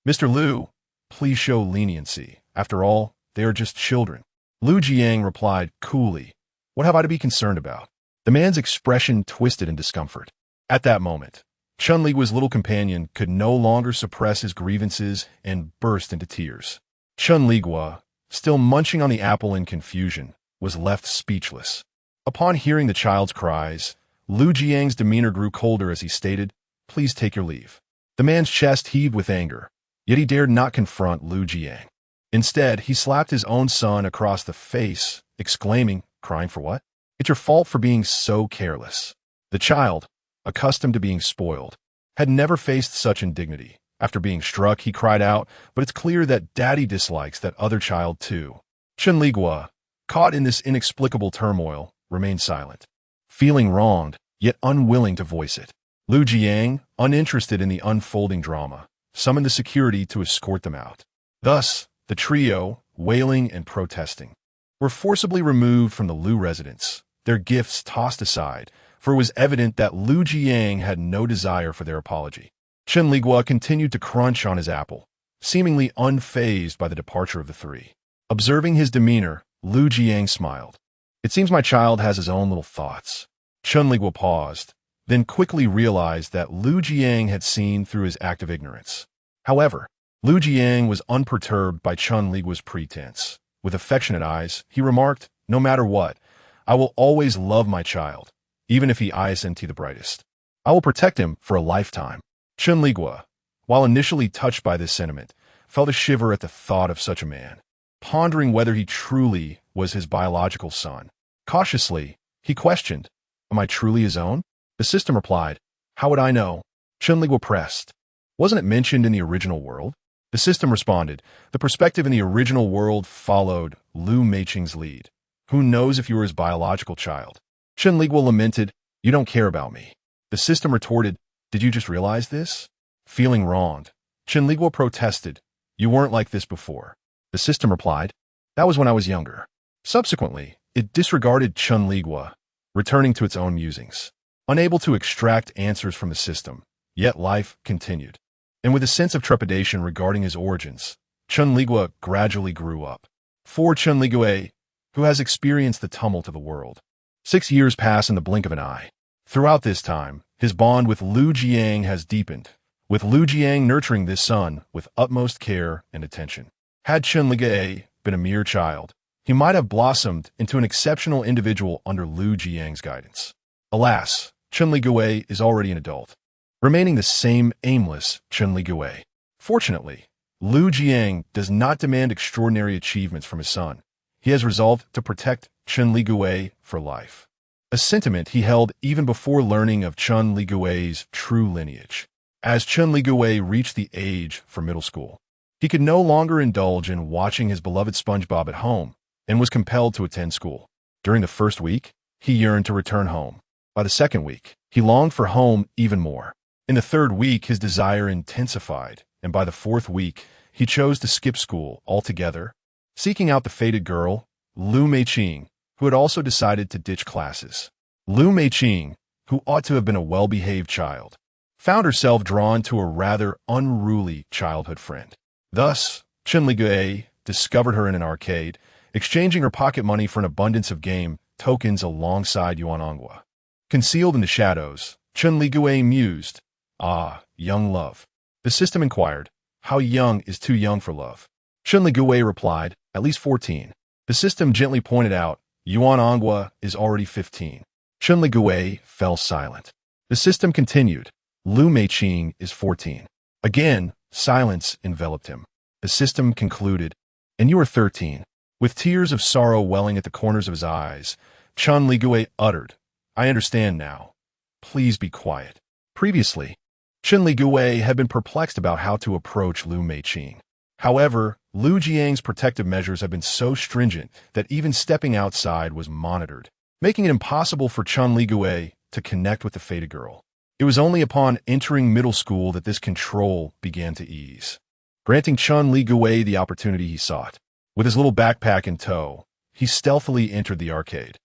"Mr. Liu, please show leniency. After all, they are just children." Lu Jiang replied coolly, "What have I to be concerned about?" The man's expression twisted in discomfort. At that moment, Chen Liguo's little companion could no longer suppress his grievances and burst into tears. Chen Liguo, still munching on the apple in confusion, was left speechless. Upon hearing the child's cries, Lu Jiang's demeanor grew colder as he stated, "Please take your leave." The man's chest heaved with anger, yet he dared not confront Lu Jiang. Instead, he slapped his own son across the face, exclaiming, "Crying for what? It's your fault for being so careless." The child, accustomed to being spoiled, had never faced such indignity. After being struck, he cried out, "But it's clear that Daddy dislikes that other child too." Chen Liguo, caught in this inexplicable turmoil, remained silent, feeling wronged, yet unwilling to voice it. Lu Jiang, uninterested in the unfolding drama, summoned the security to escort them out. Thus, the trio, wailing and protesting, were forcibly removed from the Lu residence, their gifts tossed aside, for it was evident that Lu Jiang had no desire for their apology. Chen Liguo continued to crunch on his apple, seemingly unfazed by the departure of the three. Observing his demeanor, Lu Jiang smiled. "It seems my child has his own little thoughts." Chen Liguo paused, then quickly realized that Lu Jiang had seen through his act of ignorance. However, Lu Jiang was unperturbed by Chen Liguo's pretense. With affectionate eyes, he remarked, "No matter what, I will always love my child, even if he isn't the brightest. I will protect him for a lifetime." Chen Liguo, while initially touched by this sentiment, felt a shiver at the thought of such a man, pondering whether he truly was his biological son. Cautiously, he questioned, "Am I truly his own?" The system replied, "How would I know?" Chen Liguo pressed, "Wasn't it mentioned in the original world?" The system responded, "The perspective in the original world followed Lu Meiqing's lead. Who knows if you were his biological child?" Chen Liguo lamented, "You don't care about me." The system retorted, "Did you just realize this?" Feeling wronged, Chen Liguo protested, "You weren't like this before." The system replied, "That was when I was younger." Subsequently, it disregarded Chen Liguo, returning to its own musings. Unable to extract answers from the system, yet life continued. And with a sense of trepidation regarding his origins, Chen Liguo gradually grew up. For Chen Liguo, who has experienced the tumult of the world, 6 years pass in the blink of an eye. Throughout this time, his bond with Lu Jiang has deepened, with Lu Jiang nurturing this son with utmost care and attention. Had Chen Liguo been a mere child, he might have blossomed into an exceptional individual under Lu Jiang's guidance. Alas, Chen Liguo is already an adult, remaining the same aimless Chen Liguo. Fortunately, Lu Jiang does not demand extraordinary achievements from his son. He has resolved to protect Chen Liguo for life, a sentiment he held even before learning of Chen Liguo's true lineage. As Chen Liguo reached the age for middle school, he could no longer indulge in watching his beloved SpongeBob at home and was compelled to attend school. During the first week, he yearned to return home. By the second week, he longed for home even more. In the third week, his desire intensified, and by the fourth week, he chose to skip school altogether, seeking out the fated girl, Lu Meiqing, who had also decided to ditch classes. Lu Meiqing, who ought to have been a well-behaved child, found herself drawn to a rather unruly childhood friend. Thus, Chen Liguo discovered her in an arcade, exchanging her pocket money for an abundance of game tokens alongside Yuan Ongwa. Concealed in the shadows, Chen Liguo mused, "Ah, young love." The system inquired, "How young is too young for love?" Chen Liguo replied, "At least 14. The system gently pointed out, "Yuan Ongwa is already 15. Chen Liguo fell silent. The system continued, "Lu Meiqing is 14. Again, silence enveloped him. The system concluded, "And you are 13. With tears of sorrow welling at the corners of his eyes, Chen Liguo uttered, "I understand now. Please be quiet." Previously, Chen Liguo had been perplexed about how to approach Lu Meiqing. However, Lu Jiang's protective measures had been so stringent that even stepping outside was monitored, making it impossible for Chen Liguo to connect with the fated girl. It was only upon entering middle school that this control began to ease, granting Chen Liguo the opportunity he sought. With his little backpack in tow, he stealthily entered the arcade.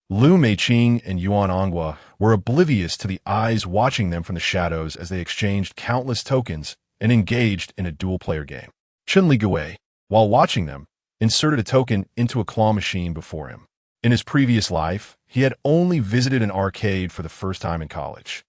Lu Meiqing and Yuan Ongwa were oblivious to the eyes watching them from the shadows as they exchanged countless tokens and engaged in a dual-player game. Chen Liguo, while watching them, inserted a token into a claw machine before him. In his previous life, he had only visited an arcade for the first time in college,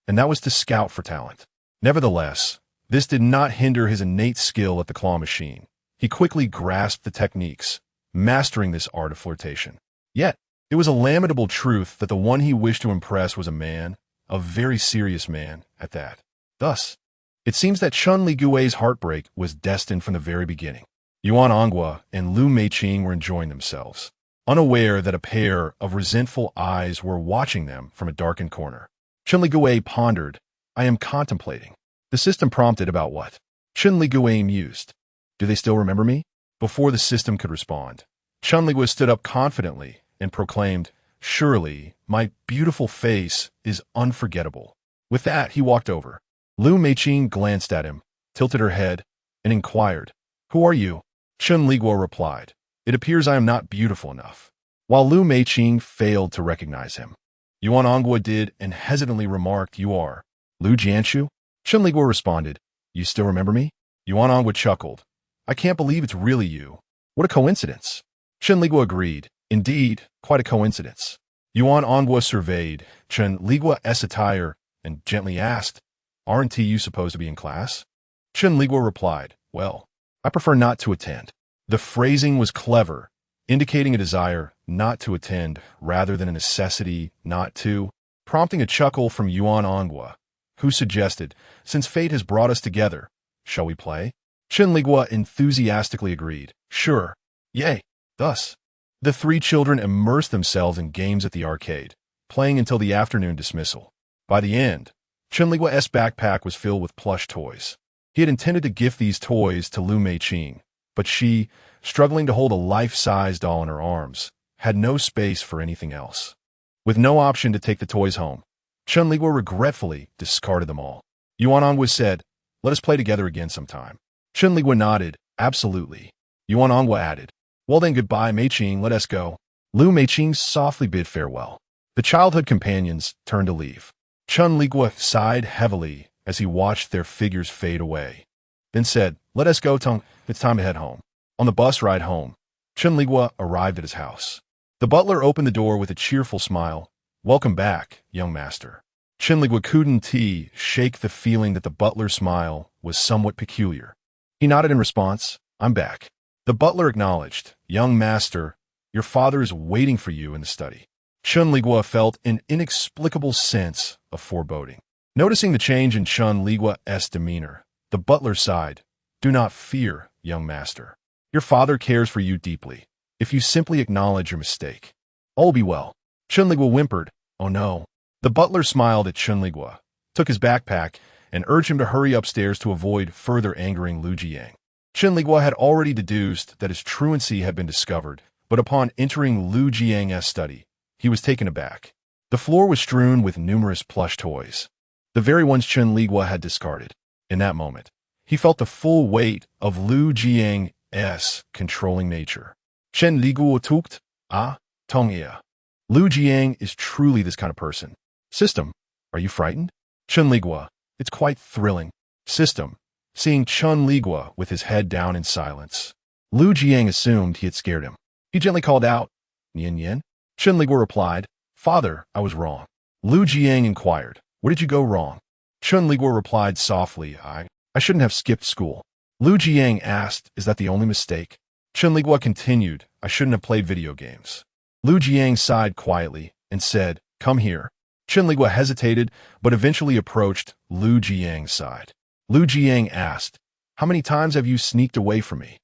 and that was to scout for talent. Nevertheless, this did not hinder his innate skill at the claw machine. He quickly grasped the techniques, mastering this art of flirtation. Yet, it was a lamentable truth that the one he wished to impress was a man, a very serious man at that. Thus, it seems that Chen Liguo's heartbreak was destined from the very beginning. Yuan Ongwa and Lu Meiqing were enjoying themselves, unaware that a pair of resentful eyes were watching them from a darkened corner. Chen Liguo pondered, "I am contemplating." The system prompted about what? Chen Liguo mused, "Do they still remember me?" Before the system could respond, Chen Liguo stood up confidently and proclaimed, "Surely, my beautiful face is unforgettable." With that, he walked over. Lu Meiqing glanced at him, tilted her head, and inquired, "Who are you?" Chen Liguo replied, "It appears I am not beautiful enough." While Lu Meiqing failed to recognize him, Yuan Ongwa did and hesitantly remarked, "You are Lu Jianshu?" Chen Liguo responded, "You still remember me?" Yuan Ongwa chuckled, "I can't believe it's really you. What a coincidence." Chen Liguo agreed, "Indeed, quite a coincidence." Yuan Ongwa surveyed Chen Liguo's attire and gently asked, "Aren't you supposed to be in class?" Chen Liguo replied, "Well, I prefer not to attend." The phrasing was clever, indicating a desire not to attend rather than a necessity not to, prompting a chuckle from Yuan Ongwa, who suggested, "Since fate has brought us together, shall we play?" Chen Liguo enthusiastically agreed, "Sure, yay." Thus, the three children immersed themselves in games at the arcade, playing until the afternoon dismissal. By the end, Chen Liguo's backpack was filled with plush toys. He had intended to gift these toys to Lu Meiqing, but she, struggling to hold a life-size doll in her arms, had no space for anything else. With no option to take the toys home, Chen Liguo regretfully discarded them all. Yuan Ongwa said, "Let us play together again sometime." Chen Liguo nodded, "Absolutely." Yuan Ongwa added, "Well then, goodbye, Meiqing, let us go." Lu Meiqing softly bid farewell. The childhood companions turned to leave. Chen Liguo sighed heavily as he watched their figures fade away, then said, "Let us go, Tong. It's time to head home." On the bus ride home, Chen Liguo arrived at his house. The butler opened the door with a cheerful smile. "Welcome back, young master." Chen Liguo couldn't shake the feeling that the butler's smile was somewhat peculiar. He nodded in response, "I'm back." The butler acknowledged, "Young master, your father is waiting for you in the study." Chen Liguo felt an inexplicable sense of foreboding. Noticing the change in Chen Liguo's demeanor, the butler sighed, "Do not fear, young master. Your father cares for you deeply. If you simply acknowledge your mistake, all will be well." Chen Liguo whimpered, "Oh no." The butler smiled at Chen Liguo, took his backpack, and urged him to hurry upstairs to avoid further angering Lu Jiang. Chen Liguo had already deduced that his truancy had been discovered, but upon entering Lu Jiang's study, he was taken aback. The floor was strewn with numerous plush toys, the very ones Chen Liguo had discarded. In that moment, he felt the full weight of Lu Jiang's controlling nature. Chen Liguo tukt, Tongya. Lu Jiang is truly this kind of person. System, are you frightened? Chen Liguo, it's quite thrilling. System, seeing Chen Liguo with his head down in silence, Lu Jiang assumed he had scared him. He gently called out, "Nian Yan?" Chen Liguo replied, "Father, I was wrong." Lu Jiang inquired, "Where did you go wrong?" Chen Liguo replied softly, I shouldn't have skipped school." Lu Jiang asked, "Is that the only mistake?" Chen Liguo continued, "I shouldn't have played video games." Lu Jiang sighed quietly and said, "Come here." Chen Liguo hesitated, but eventually approached Lu Jiang's side. Lu Jiang asked, "How many times have you sneaked away from me?"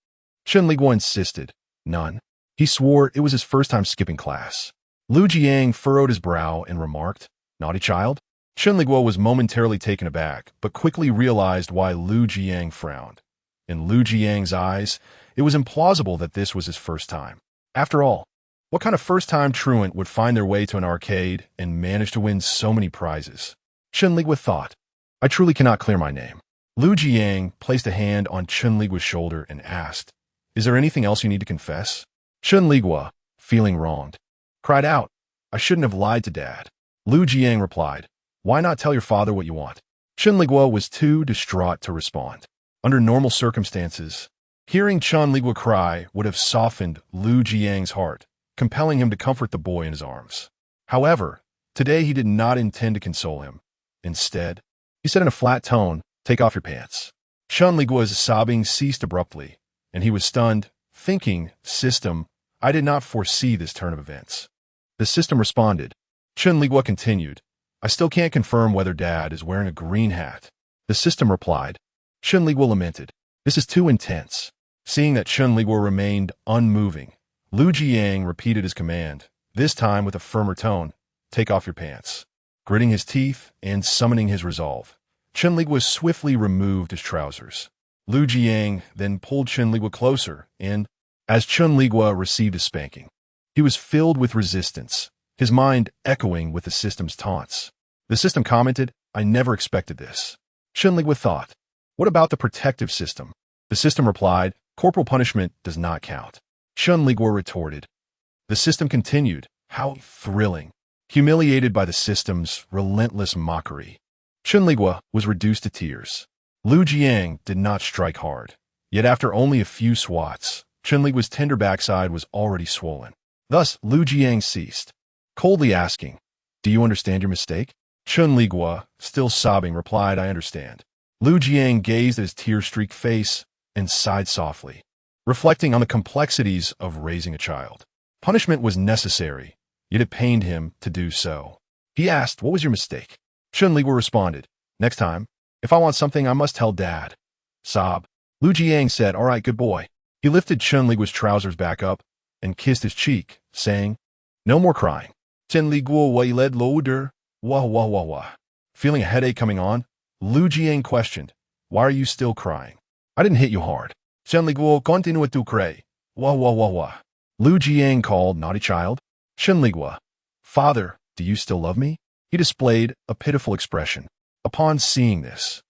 Chen Liguo insisted, "None." He swore it was his first time skipping class. Lu Jiang furrowed his brow and remarked, "Naughty child?" Chen Liguo was momentarily taken aback, but quickly realized why Lu Jiang frowned. In Lu Jiang's eyes, it was implausible that this was his first time. After all, what kind of first-time truant would find their way to an arcade and manage to win so many prizes? Chen Liguo thought. I truly cannot clear my name. Lu Jiang placed a hand on Chen Liguo's shoulder and asked, Is there anything else you need to confess? Chen Liguo, feeling wronged, cried out, I shouldn't have lied to Dad. Lu Jiang replied, Why not tell your father what you want? Chen Liguo was too distraught to respond. Under normal circumstances, hearing Chen Liguo cry would have softened Lu Jiang's heart, compelling him to comfort the boy in his arms. However, today he did not intend to console him. Instead, he said in a flat tone, Take off your pants. Chen Liguo's sobbing ceased abruptly, and he was stunned, thinking, System, I did not foresee this turn of events. The system responded. Chen Liguo continued, I still can't confirm whether Dad is wearing a green hat. The system replied. Chen Liguo lamented, This is too intense. Seeing that Chen Liguo remained unmoving, Lu Jiang repeated his command, this time with a firmer tone, Take off your pants. Gritting his teeth and summoning his resolve, Chen Liguo swiftly removed his trousers. Lu Jiang then pulled Chen Liguo closer, and, as Chen Liguo received a spanking, he was filled with resistance, his mind echoing with the system's taunts. The system commented, I never expected this. Chen Liguo thought, What about the protective system? The system replied, Corporal punishment does not count. Chen Liguo retorted. The system continued, How thrilling. Humiliated by the system's relentless mockery, Chen Liguo was reduced to tears. Lu Jiang did not strike hard. Yet after only a few swats, Chen Liguo's tender backside was already swollen. Thus, Lu Jiang ceased, coldly asking, Do you understand your mistake? Chen Liguo, still sobbing, replied, I understand. Lu Jiang gazed at his tear-streaked face and sighed softly, reflecting on the complexities of raising a child. Punishment was necessary, yet it pained him to do so. He asked, What was your mistake? Chen Liguo responded, Next time, if I want something, I must tell Dad. Sob. Lu Jiang said, All right, good boy. He lifted Chen Liguo's trousers back up and kissed his cheek, saying, No more crying. Chen Liguo wailed louder. Wah wah wah wah. Feeling a headache coming on, Lu Jiang questioned, Why are you still crying? I didn't hit you hard. Chen Liguo continue to cry. Wah wah wah wah. Lu Jiang called, Naughty child. Chen Liguo, Father, do you still love me? He displayed a pitiful expression. Upon seeing this,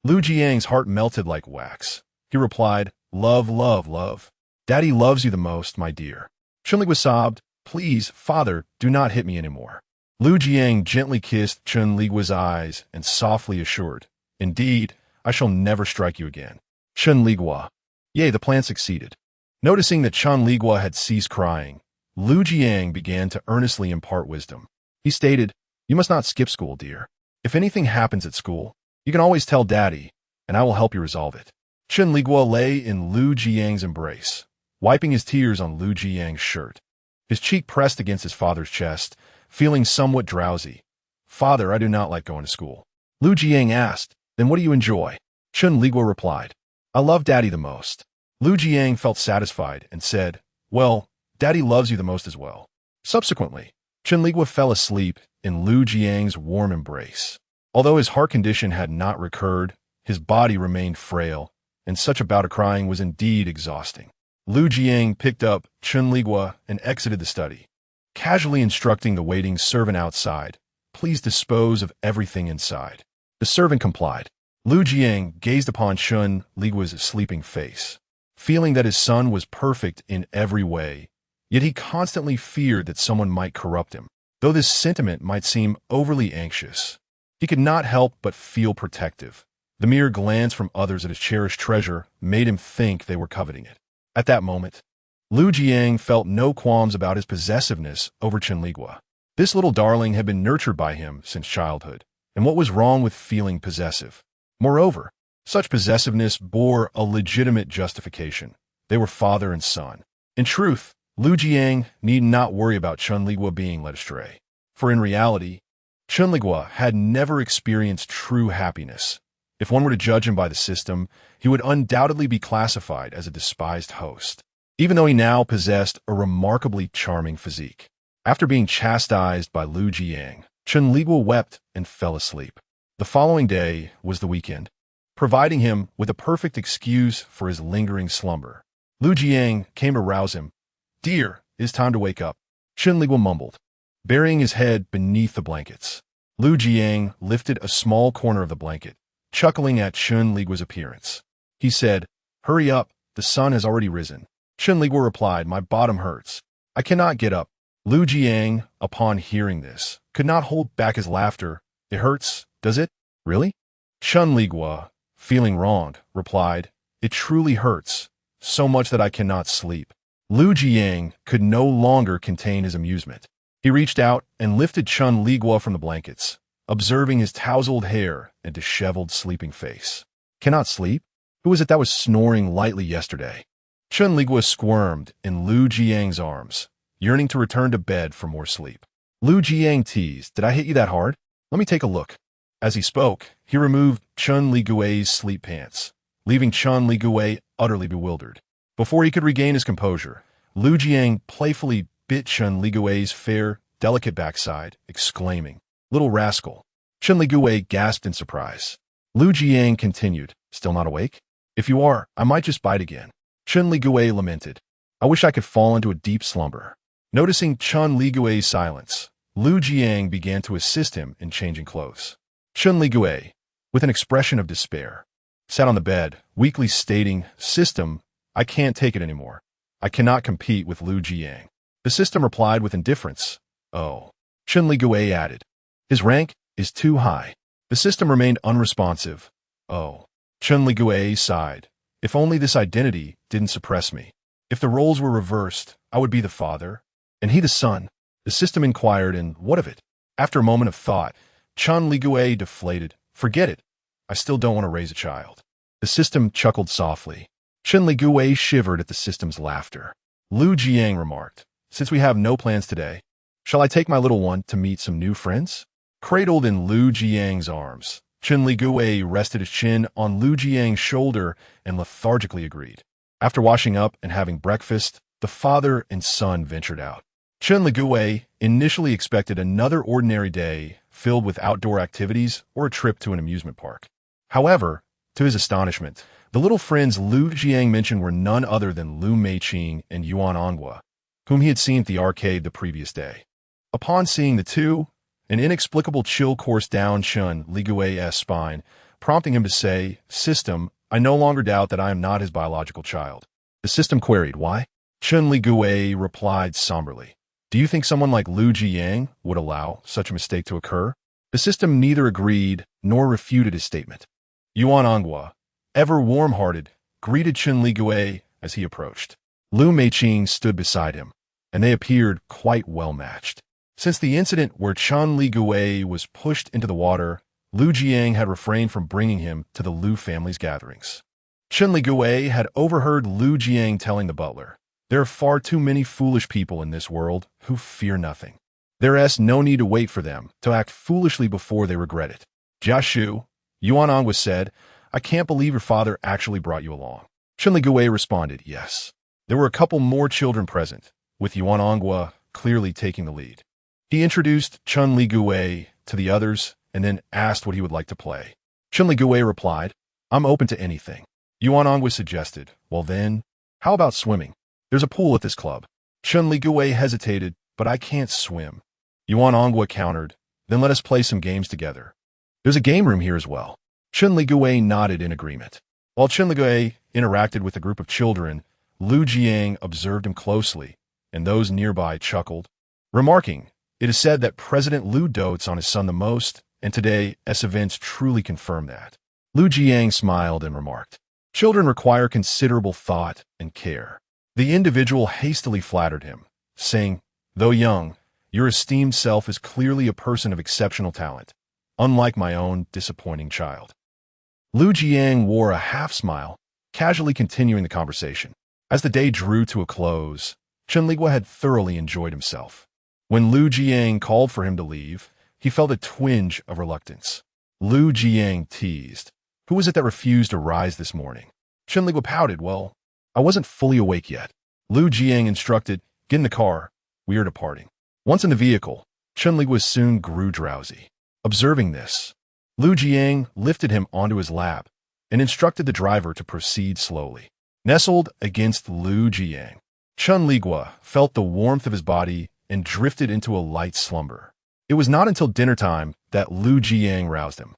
Lu Jiang's heart melted like wax. He replied, Love, love, love. Daddy loves you the most, my dear. Chen Liguo sobbed, Please, Father, do not hit me anymore. Lu Jiang gently kissed Chen Liguo's eyes and softly assured, Indeed, I shall never strike you again. Chen Liguo. Yea, the plan succeeded. Noticing that Chen Liguo had ceased crying, Lu Jiang began to earnestly impart wisdom. He stated, You must not skip school, dear. If anything happens at school, you can always tell Daddy, and I will help you resolve it. Chen Liguo lay in Lu Jiang's embrace, wiping his tears on Lu Jiang's shirt. His cheek pressed against his father's chest, feeling somewhat drowsy. Father, I do not like going to school. Lu Jiang asked, Then what do you enjoy? Chen Liguo replied, I love Daddy the most. Lu Jiang felt satisfied and said, Well, Daddy loves you the most as well. Subsequently, Chen Liguo fell asleep in Lu Jiang's warm embrace. Although his heart condition had not recurred, his body remained frail, and such a bout of crying was indeed exhausting. Lu Jiang picked up Chen Liguo and exited the study, casually instructing the waiting servant outside, Please dispose of everything inside. The servant complied. Lu Jiang gazed upon Chen Liguo's sleeping face, feeling that his son was perfect in every way, yet he constantly feared that someone might corrupt him. Though this sentiment might seem overly anxious, he could not help but feel protective. The mere glance from others at his cherished treasure made him think they were coveting it. At that moment, Lu Jiang felt no qualms about his possessiveness over Chen Liguo. This little darling had been nurtured by him since childhood, and what was wrong with feeling possessive? Moreover, such possessiveness bore a legitimate justification. They were father and son. In truth, Lu Jiang need not worry about Chen Liguo being led astray, for in reality, Chen Liguo had never experienced true happiness. If one were to judge him by the system, he would undoubtedly be classified as a despised host, even though he now possessed a remarkably charming physique. After being chastised by Lu Jiang, Chen Liguo wept and fell asleep. The following day was the weekend. providing him with a perfect excuse for his lingering slumber. Lu Jiang came to rouse him. "Dear, it is time to wake up," Chen Liguo mumbled, burying his head beneath the blankets. Lu Jiang lifted a small corner of the blanket, chuckling at Chen Liguo's appearance. He said, "Hurry up, the sun has already risen." Chen Liguo replied, "My bottom hurts. I cannot get up." Lu Jiang, upon hearing this, could not hold back his laughter. "It hurts, does it? Really?" Chen Liguo, feeling wronged, replied, "It truly hurts, so much that I cannot sleep." Lu Jiang could no longer contain his amusement. He reached out and lifted Chen Liguo from the blankets, observing his tousled hair and disheveled sleeping face. "Cannot sleep? Who was it that was snoring lightly yesterday?" Chen Liguo squirmed in Lu Jiang's arms, yearning to return to bed for more sleep. Lu Jiang teased, "Did I hit you that hard? Let me take a look." As he spoke, he removed Chen Liguo's sleep pants, leaving Chen Liguo utterly bewildered. Before he could regain his composure, Lu Jiang playfully bit Chen Liguo's fair, delicate backside, exclaiming, "Little rascal." Chen Liguo gasped in surprise. Lu Jiang continued, "Still not awake? If you are, I might just bite again." Chen Liguo lamented, "I wish I could fall into a deep slumber." Noticing Chen Liguo's silence, Lu Jiang began to assist him in changing clothes. Chen Liguo, with an expression of despair, sat on the bed, weakly stating, "System, I can't take it anymore. I cannot compete with Lu Jiang." The system replied with indifference, "Oh." Chen Liguo added, "His rank is too high." The system remained unresponsive. "Oh." Chen Liguo sighed, "If only this identity didn't suppress me. If the roles were reversed, I would be the father, and he the son." The system inquired, "And what of it?" After a moment of thought, Chen Liguo deflated, "Forget it. I still don't want to raise a child." The system chuckled softly. Chen Liguo shivered at the system's laughter. Lu Jiang remarked, "Since we have no plans today, shall I take my little one to meet some new friends?" Cradled in Lu Jiang's arms, Chen Liguo rested his chin on Lu Jiang's shoulder and lethargically agreed. After washing up and having breakfast, the father and son ventured out. Chen Liguo initially expected another ordinary day filled with outdoor activities or a trip to an amusement park. However, to his astonishment, the little friends Lu Jiang mentioned were none other than Lu Meiqing and Yuan Ongwa, whom he had seen at the arcade the previous day. Upon seeing the two, an inexplicable chill coursed down Chen Liguo's spine, prompting him to say, "System, I no longer doubt that I am not his biological child." The system queried, "Why?" Chen Liguo replied somberly, "Do you think someone like Lu Jiang would allow such a mistake to occur?" The system neither agreed nor refuted his statement. Yuan Ongwa, ever warm-hearted, greeted Chen Liguo as he approached. Lu Meiqing stood beside him, and they appeared quite well-matched. Since the incident where Chen Liguo was pushed into the water, Lu Jiang had refrained from bringing him to the Lu family's gatherings. Chen Liguo had overheard Lu Jiang telling the butler, "There are far too many foolish people in this world who fear nothing. There is no need to wait for them to act foolishly before they regret it." "Jiashu," Yuan Ongwa said, "I can't believe your father actually brought you along." Chen Liguo responded, "Yes." There were a couple more children present, with Yuan Ongwa clearly taking the lead. He introduced Chen Liguo to the others and then asked what he would like to play. Chen Liguo replied, "I'm open to anything." Yuan Ongwa suggested, "Well then, how about swimming? There's a pool at this club." Chen Liguo hesitated, "But I can't swim." Yuan Ongwa countered, "Then let us play some games together. There's a game room here as well." Chen Liguo nodded in agreement. While Chen Liguo interacted with a group of children, Lu Jiang observed him closely, and those nearby chuckled, remarking, "It is said that President Lu dotes on his son the most, and today's events truly confirm that." Lu Jiang smiled and remarked, "Children require considerable thought and care." The individual hastily flattered him, saying, "Though young, your esteemed self is clearly a person of exceptional talent, unlike my own disappointing child." Lu Jiang wore a half-smile, casually continuing the conversation. As the day drew to a close, Chen Liguo had thoroughly enjoyed himself. When Lu Jiang called for him to leave, he felt a twinge of reluctance. Lu Jiang teased, "Who was it that refused to rise this morning?" Chen Liguo pouted, "Well, I wasn't fully awake yet." Lu Jiang instructed, "Get in the car. We are departing." Once in the vehicle, Chen Liguo soon grew drowsy. Observing this, Lu Jiang lifted him onto his lap and instructed the driver to proceed slowly. Nestled against Lu Jiang, Chen Liguo felt the warmth of his body and drifted into a light slumber. It was not until dinner time that Lu Jiang roused him.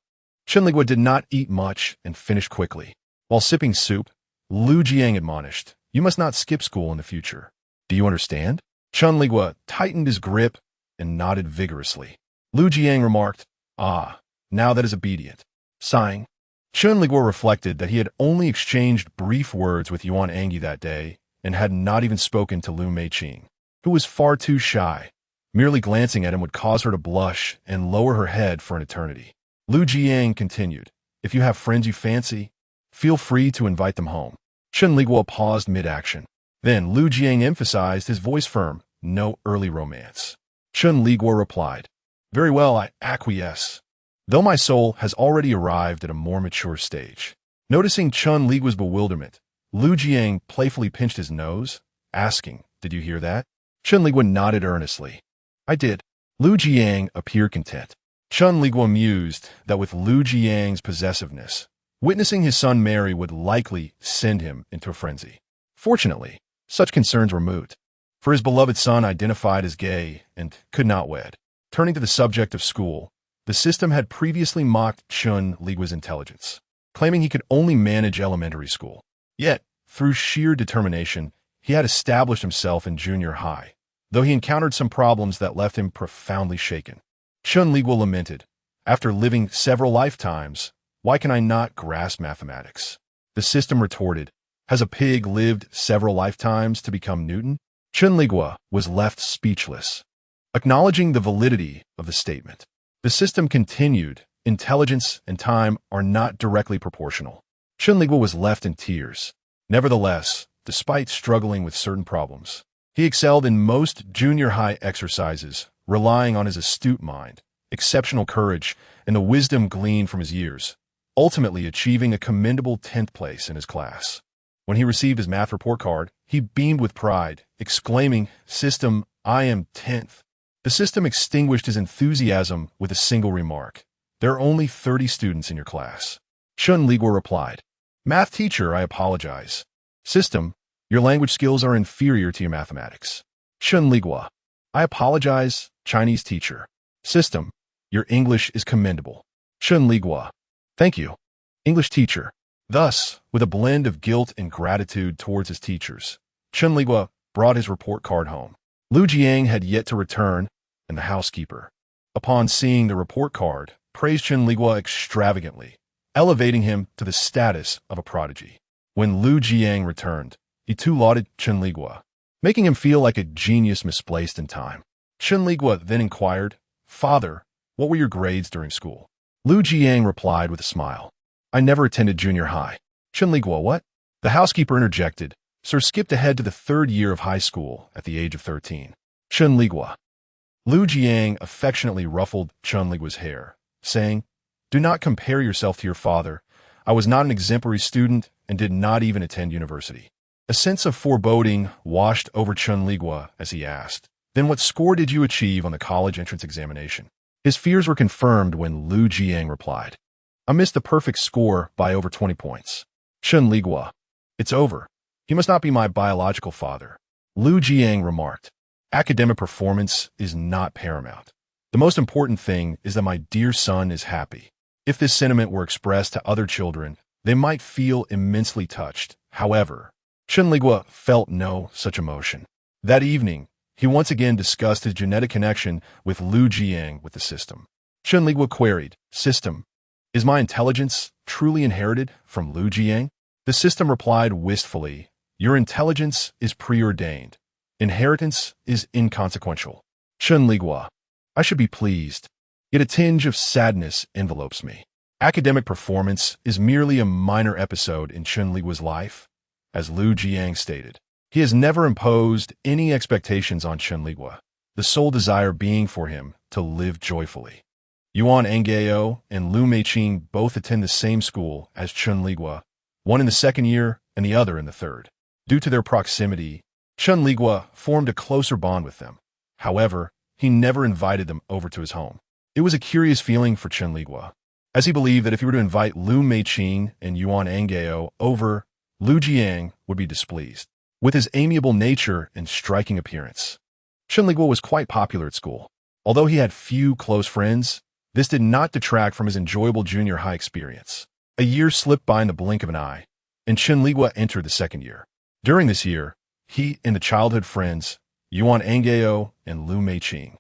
Chen Liguo did not eat much and finished quickly. While sipping soup, Lu Jiang admonished, "You must not skip school in the future. Do you understand?" Chen Liguo tightened his grip and nodded vigorously. Lu Jiang remarked, "Ah, now that is obedient." Sighing, Chen Liguo reflected that he had only exchanged brief words with Yuan Angyi that day and had not even spoken to Lu Meiqing, who was far too shy. Merely glancing at him would cause her to blush and lower her head for an eternity. Lu Jiang continued, "If you have friends you fancy, feel free to invite them home." Chen Liguo paused mid-action. Then Lu Jiang emphasized, his voice firm, "No early romance." Chen Liguo replied, "Very well, I acquiesce, though my soul has already arrived at a more mature stage." Noticing Chen Liguo's bewilderment, Lu Jiang playfully pinched his nose, asking, "Did you hear that?" Chen Liguo nodded earnestly. "I did." Lu Jiang appeared content. Chen Liguo mused that with Lu Jiang's possessiveness, witnessing his son marry would likely send him into a frenzy. Fortunately, such concerns were moot, for his beloved son identified as gay and could not wed. Turning to the subject of school, the system had previously mocked Chen Liguo's intelligence, claiming he could only manage elementary school. Yet, through sheer determination, he had established himself in junior high, though he encountered some problems that left him profoundly shaken. Chen Liguo lamented, "After living several lifetimes, why can I not grasp mathematics?" The system retorted, "Has a pig lived several lifetimes to become Newton?" Chen Liguo was left speechless. Acknowledging the validity of the statement, the system continued, "Intelligence and time are not directly proportional." Chen Liguo was left in tears. Nevertheless, despite struggling with certain problems, he excelled in most junior high exercises, relying on his astute mind, exceptional courage, and the wisdom gleaned from his years, ultimately achieving a commendable 10th place in his class. When he received his math report card, he beamed with pride, exclaiming, "System, I am 10th." The system extinguished his enthusiasm with a single remark, "There are only 30 students in your class." Chen Liguo replied, "Math teacher, I apologize." System, your language skills are inferior to your mathematics. Chen Liguo, I apologize, Chinese teacher. System, your English is commendable. Chen Liguo, thank you, English teacher. Thus, with a blend of guilt and gratitude towards his teachers, Chen Liguo brought his report card home. Lu Jiang had yet to return, and the housekeeper, upon seeing the report card, praised Chen Liguo extravagantly, elevating him to the status of a prodigy. When Lu Jiang returned, he too lauded Chen Liguo, making him feel like a genius misplaced in time. Chen Liguo then inquired, "Father, what were your grades during school?" Lu Jiang replied with a smile, "I never attended junior high." Chen Liguo, what? The housekeeper interjected, "Sir skipped ahead to the 3rd year of high school at the age of 13. Chen Liguo. Lu Jiang affectionately ruffled Chen Liguo's hair, saying, "Do not compare yourself to your father. I was not an exemplary student and did not even attend university." A sense of foreboding washed over Chen Liguo as he asked, "Then what score did you achieve on the college entrance examination?" His fears were confirmed when Lu Jiang replied, "I missed the perfect score by over 20 points. Chen Liguo, it's over. He must not be my biological father." Lu Jiang remarked, "Academic performance is not paramount. The most important thing is that my dear son is happy." If this sentiment were expressed to other children, they might feel immensely touched. However, Chen Liguo felt no such emotion. That evening, he once again discussed his genetic connection with Lu Jiang with the system. Chen Liguo queried, "System, is my intelligence truly inherited from Lu Jiang?" The system replied wistfully, "Your intelligence is preordained. Inheritance is inconsequential." Chen Liguo, I should be pleased, yet a tinge of sadness envelopes me. Academic performance is merely a minor episode in Chen Liguo's life, as Lu Jiang stated. He has never imposed any expectations on Chen Liguo, the sole desire being for him to live joyfully. Yuan Angyi and Lu Meiqing both attend the same school as Chen Liguo, one in the 2nd year and the other in the 3rd. Due to their proximity, Chen Liguo formed a closer bond with them. However, he never invited them over to his home. It was a curious feeling for Chen Liguo. as he believed that if he were to invite Lu Meiqing and Yuan Angao over, Lu Jiang would be displeased. With his amiable nature and striking appearance, Chen Liguo was quite popular at school. Although he had few close friends, this did not detract from his enjoyable junior high experience. A year slipped by in the blink of an eye, and Chen Liguo entered the second year. During this year, he and the childhood friends, Yuan Angao and Lu Meiqing,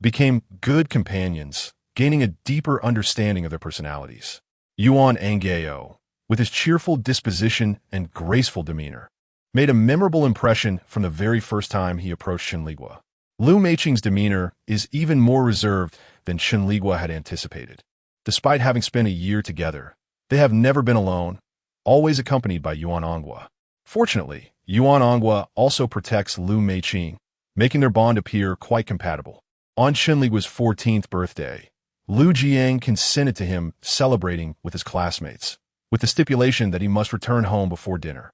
became good companions, gaining a deeper understanding of their personalities. Yuan Angao, with his cheerful disposition and graceful demeanor, made a memorable impression from the very first time he approached Chen Liguo. Lu Meiqing's demeanor is even more reserved than Chen Liguo had anticipated. Despite having spent a year together, they have never been alone, always accompanied by Yuan Angao. Fortunately, Yuan Angao also protects Lu Meiqing, making their bond appear quite compatible. On Chen Liguo's 14th birthday, Lu Jiang consented to him celebrating with his classmates, with the stipulation that he must return home before dinner.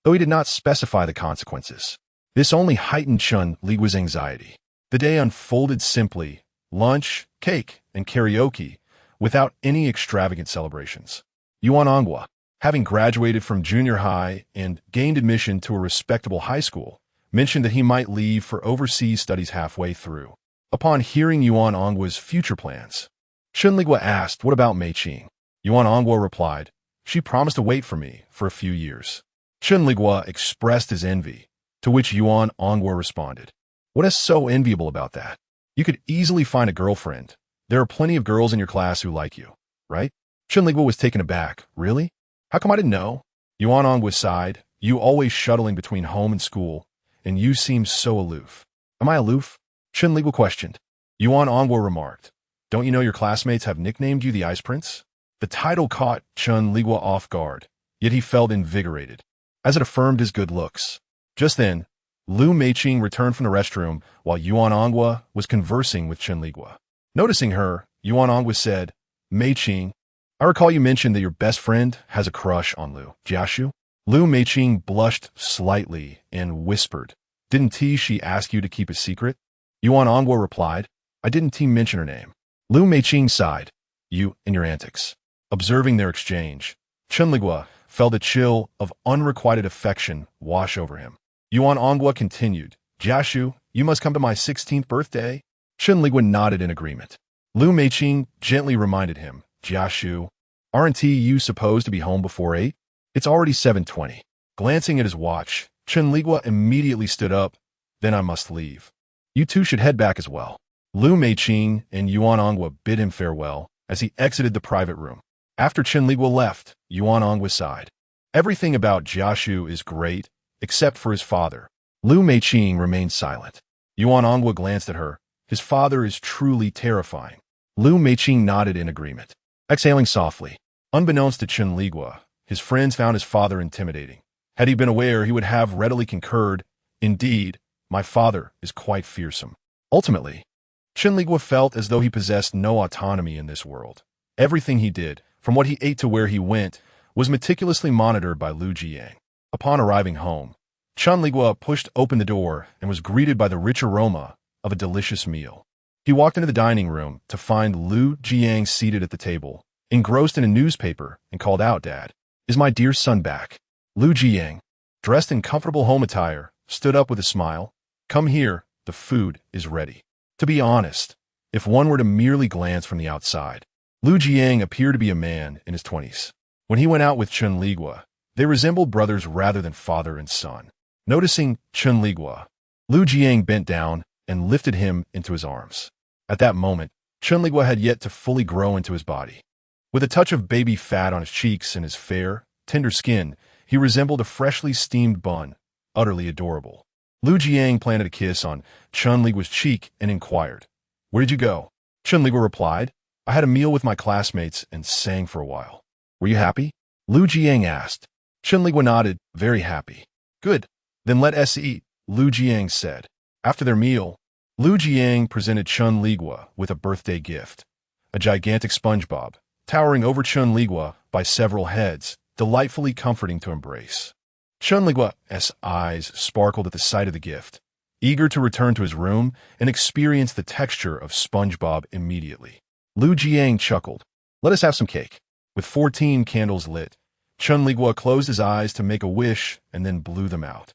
Though he did not specify the consequences, this only heightened Chen Liguo's anxiety. The day unfolded simply: lunch, cake, and karaoke, without any extravagant celebrations. Yuan Angao, having graduated from junior high and gained admission to a respectable high school, mentioned that he might leave for overseas studies halfway through. Upon hearing Yuan Angwa's future plans, Chen Liguo asked, "What about Meiqing?" Yuan Angao replied, "She promised to wait for me for a few years." Chen Liguo expressed his envy, to which Yuan Angao responded, "What is so enviable about that? You could easily find a girlfriend. There are plenty of girls in your class who like you, right?" Chen Liguo was taken aback. "Really? How come I didn't know?" Yuan Angao sighed, "You always shuttling between home and school, and you seem so aloof." "Am I aloof?" Chen Liguo questioned. Yuan Angao remarked, "Don't you know your classmates have nicknamed you the Ice Prince?" The title caught Chen Liguo off guard, yet he felt invigorated, as it affirmed his good looks. Just then, Lu Meiqing returned from the restroom while Yuan Angao was conversing with Chen Liguo. Noticing her, Yuan Angao said, "Meiqing, I recall you mentioned that your best friend has a crush on Lu Jiashu." Lu Meiqing blushed slightly and whispered, "Didn't she ask you to keep a secret?" Yuan Angao replied, "I didn't mention her name." Lu Meiqing sighed, "You and your antics." Observing their exchange, Chen Liguo felt a chill of unrequited affection wash over him. Yuan Angao continued, "Jiashu, you must come to my 16th birthday." Chen Liguo nodded in agreement. Lu Meiqing gently reminded him, "Jiashu, aren't you supposed to be home before 8? It's already 7:20. Glancing at his watch, Chen Liguo immediately stood up. "Then I must leave. You two should head back as well." Lu Meiqing and Yuan Angao bid him farewell as he exited the private room. After Chen Liguo left, Yuan Angao sighed. "Everything about Jiashu is great, except for his father." Lu Meiqing remained silent. Yuan Angao glanced at her. "His father is truly terrifying." Lu Meiqing nodded in agreement. Exhaling softly, unbeknownst to Chen Liguo, his friends found his father intimidating. Had he been aware, he would have readily concurred, "Indeed, my father is quite fearsome." Ultimately, Chen Liguo felt as though he possessed no autonomy in this world. Everything he did, from what he ate to where he went, was meticulously monitored by Lu Jiang. Upon arriving home, Chen Liguo pushed open the door and was greeted by the rich aroma of a delicious meal. He walked into the dining room to find Lu Jiang seated at the table, engrossed in a newspaper, and called out, "Dad, is my dear son back?" Lu Jiang, dressed in comfortable home attire, stood up with a smile. "Come here, the food is ready." To be honest, if one were to merely glance from the outside, Lu Jiang appeared to be a man in his 20s. When he went out with Chen Liguo, they resembled brothers rather than father and son. Noticing Chen Liguo, Lu Jiang bent down and lifted him into his arms. At that moment, Chen Liguo had yet to fully grow into his body. With a touch of baby fat on his cheeks and his fair, tender skin, he resembled a freshly steamed bun, utterly adorable. Lu Jiang planted a kiss on Chen Liguo's cheek and inquired, "Where did you go?" Chen Liguo replied, "I had a meal with my classmates and sang for a while." "Were you happy?" Lu Jiang asked. Chen Liguo nodded, "Very happy." "Good. Then let us eat," Lu Jiang said. After their meal, Lu Jiang presented Chen Liguo with a birthday gift, a gigantic SpongeBob, towering over Chen Liguo by several heads, delightfully comforting to embrace. Chen Liguo's eyes sparkled at the sight of the gift, eager to return to his room and experience the texture of SpongeBob immediately. Lu Jiang chuckled. Let us have some cake. With 14 candles lit, Chen Liguo closed his eyes to make a wish and then blew them out.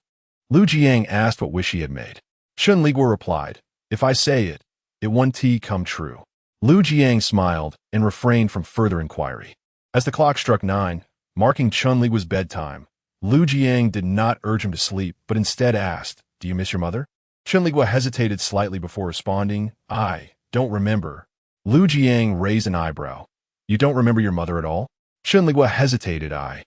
Lu Jiang asked what wish he had made. Chen Liguo replied, "If I say it, it won't come true." Lu Jiang smiled and refrained from further inquiry. As the clock struck 9, marking Chen Liguo's bedtime, Lu Jiang did not urge him to sleep, but instead asked, "Do you miss your mother?" Chen Liguo hesitated slightly before responding, "I don't remember." Lu Jiang raised an eyebrow. "You don't remember your mother at all?" Chen Liguo hesitated. "I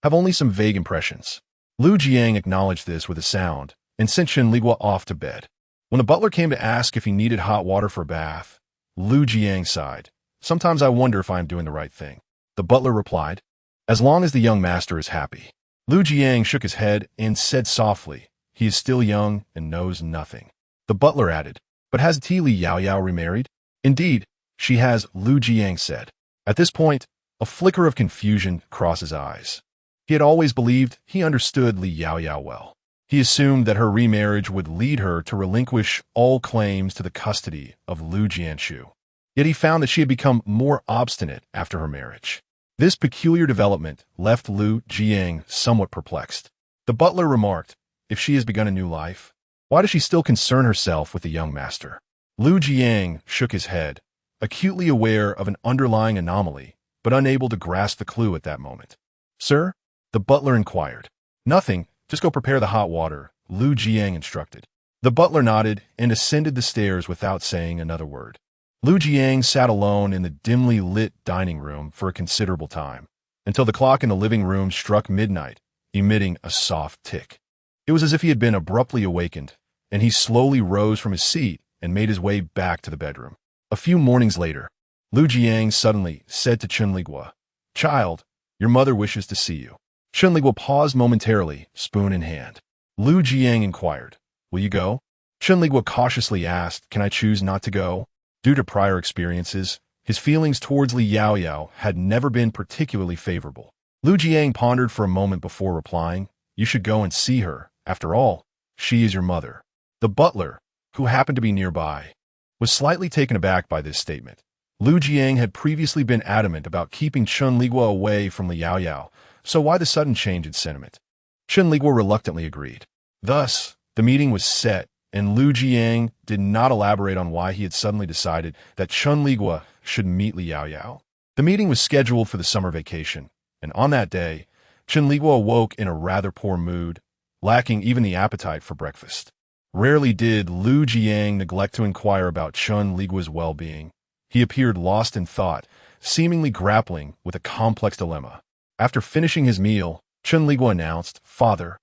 have only some vague impressions." Lu Jiang acknowledged this with a sound and sent Chen Liguo off to bed. When the butler came to ask if he needed hot water for a bath, Lu Jiang sighed. "Sometimes I wonder if I am doing the right thing." The butler replied, "As long as the young master is happy." Lu Jiang shook his head and said softly, "He is still young and knows nothing." The butler added, "But has Ti Li Yao Yao remarried?" "Indeed, she has," Lu Jiang said. At this point, a flicker of confusion crossed his eyes. He had always believed he understood Li Yao Yao well. He assumed that her remarriage would lead her to relinquish all claims to the custody of Lu Jianshu. Yet he found that she had become more obstinate after her marriage. This peculiar development left Lu Jiang somewhat perplexed. The butler remarked, "If she has begun a new life, why does she still concern herself with the young master?" Lu Jiang shook his head, acutely aware of an underlying anomaly, but unable to grasp the clue at that moment. "Sir?" the butler inquired. "Nothing, just go prepare the hot water," Lu Jiang instructed. The butler nodded and ascended the stairs without saying another word. Lu Jiang sat alone in the dimly lit dining room for a considerable time, until the clock in the living room struck midnight, emitting a soft tick. It was as if he had been abruptly awakened, and he slowly rose from his seat and made his way back to the bedroom. A few mornings later, Lu Jiang suddenly said to Chen Liguo, "Child, your mother wishes to see you." Chen Liguo paused momentarily, spoon in hand. Lu Jiang inquired, "Will you go?" Chen Liguo cautiously asked, "Can I choose not to go?" Due to prior experiences, his feelings towards Li Yao Yao had never been particularly favorable. Lu Jiang pondered for a moment before replying, "You should go and see her. After all, she is your mother." The butler, who happened to be nearby, was slightly taken aback by this statement. Lu Jiang had previously been adamant about keeping Chen Liguo away from Li Yao Yao, so why the sudden change in sentiment? Chen Liguo reluctantly agreed. Thus, the meeting was set, and Lu Jiang did not elaborate on why he had suddenly decided that Chen Liguo should meet Li Yao Yao. The meeting was scheduled for the summer vacation, and on that day, Chen Liguo awoke in a rather poor mood, lacking even the appetite for breakfast. Rarely did Lu Jiang neglect to inquire about Chen Liguo's well-being. He appeared lost in thought, seemingly grappling with a complex dilemma. After finishing his meal, Chen Liguo announced, "Father,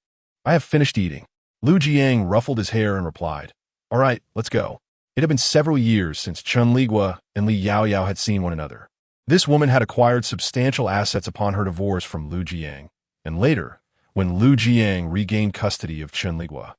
I have finished eating." Lu Jiang ruffled his hair and replied, "All right, let's go." It had been several years since Chen Liguo and Li Yao Yao had seen one another. This woman had acquired substantial assets upon her divorce from Lu Jiang, and later, when Lu Jiang regained custody of Chen Liguo,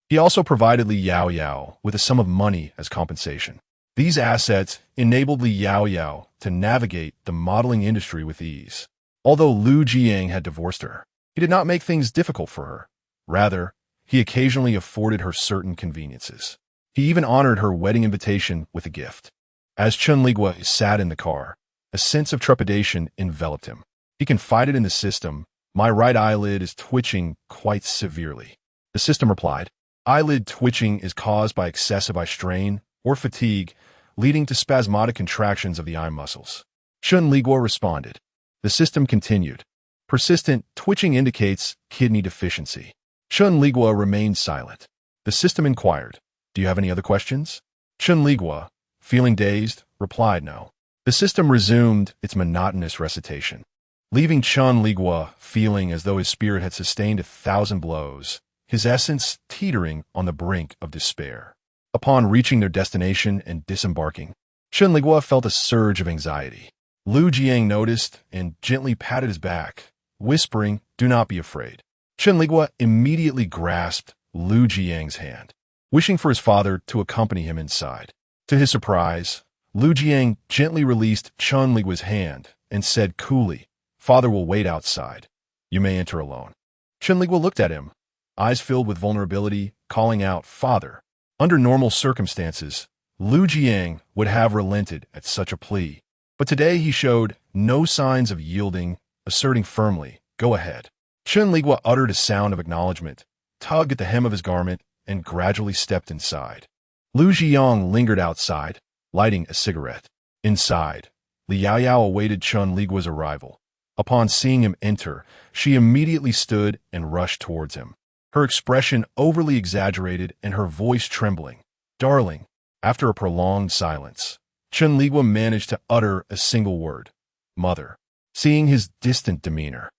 he also provided Li Yao Yao with a sum of money as compensation. These assets enabled Li Yao Yao to navigate the modeling industry with ease. Although Lu Jiang had divorced her, he did not make things difficult for her. Rather, he occasionally afforded her certain conveniences. He even honored her wedding invitation with a gift. As Chen Liguo sat in the car, a sense of trepidation enveloped him. He confided in the system, "My right eyelid is twitching quite severely." The system replied, "Eyelid twitching is caused by excessive eye strain or fatigue, leading to spasmodic contractions of the eye muscles." Chen Liguo responded. The system continued, "Persistent twitching indicates kidney deficiency." Chen Liguo remained silent. The system inquired, "Do you have any other questions?" Chen Liguo, feeling dazed, replied no. The system resumed its monotonous recitation, leaving Chen Liguo feeling as though his spirit had sustained 1,000 blows, his essence teetering on the brink of despair. Upon reaching their destination and disembarking, Chen Liguo felt a surge of anxiety. Lu Jiang noticed and gently patted his back, whispering, "Do not be afraid." Chen Liguo immediately grasped Lu Jiang's hand, wishing for his father to accompany him inside. To his surprise, Lu Jiang gently released Chen Liguo's hand and said coolly, "Father will wait outside. You may enter alone." Chen Liguo looked at him, eyes filled with vulnerability, calling out, "Father." Under normal circumstances, Lu Jiang would have relented at such a plea. But today he showed no signs of yielding, asserting firmly, "Go ahead." Chen Liguo uttered a sound of acknowledgement, tugged at the hem of his garment, and gradually stepped inside. Lu Ziyang lingered outside, lighting a cigarette. Inside, Li Yaoyao awaited Chen Liguo's arrival. Upon seeing him enter, she immediately stood and rushed towards him, her expression overly exaggerated and her voice trembling. "Darling." After a prolonged silence, Chen Liguo managed to utter a single word, "Mother." Seeing his distant demeanor,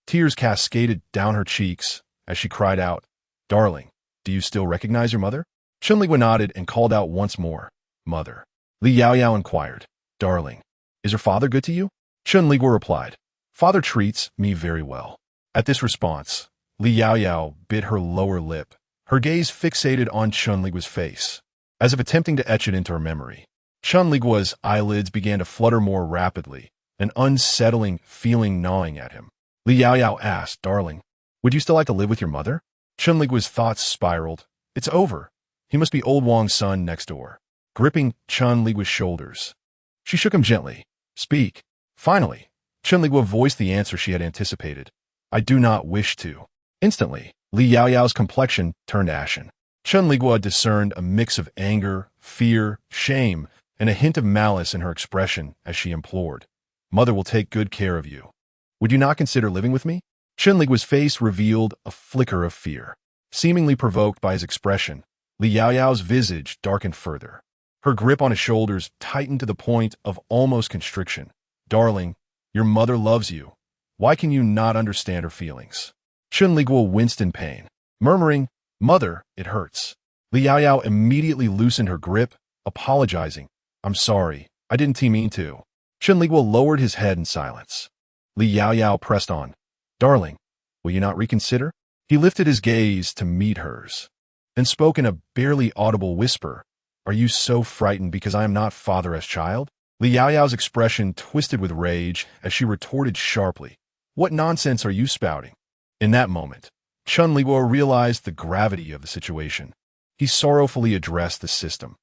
tears cascaded down her cheeks as she cried out, "Darling, do you still recognize your mother?" Chen Liguo nodded and called out once more, "Mother." Li Yaoyao inquired, "Darling, is your father good to you?" Chen Liguo replied, "Father treats me very well." At this response, Li Yaoyao bit her lower lip, her gaze fixated on Chen Liguo's face, as if attempting to etch it into her memory. Chen Liguo's eyelids began to flutter more rapidly, an unsettling feeling gnawing at him. Li Yaoyao asked, "Darling, would you still like to live with your mother?" Chen Liguo's thoughts spiraled. "It's over. He must be old Wang's son next door." Gripping Chen Liguo's shoulders, she shook him gently. "Speak." Finally, Chen Liguo voiced the answer she had anticipated. "I do not wish to." Instantly, Li Yaoyao's complexion turned ashen. Chen Liguo discerned a mix of anger, fear, shame, and a hint of malice in her expression as she implored, "Mother will take good care of you. Would you not consider living with me?" Chen Liguo's face revealed a flicker of fear. Seemingly provoked by his expression, Li Yaoyao's visage darkened further. Her grip on his shoulders tightened to the point of almost constriction. "Darling, your mother loves you. Why can you not understand her feelings?" Chen Liguo winced in pain, murmuring, "Mother, it hurts." Li Yaoyao immediately loosened her grip, apologizing, "I'm sorry, I didn't mean to." Chen Liguo lowered his head in silence. Li Yaoyao pressed on, "Darling, will you not reconsider?" He lifted his gaze to meet hers, and spoke in a barely audible whisper, "Are you so frightened because I am not father as child?" Li Yaoyao's expression twisted with rage as she retorted sharply, "What nonsense are you spouting?" In that moment, Chen Liguo realized the gravity of the situation. He sorrowfully addressed the system.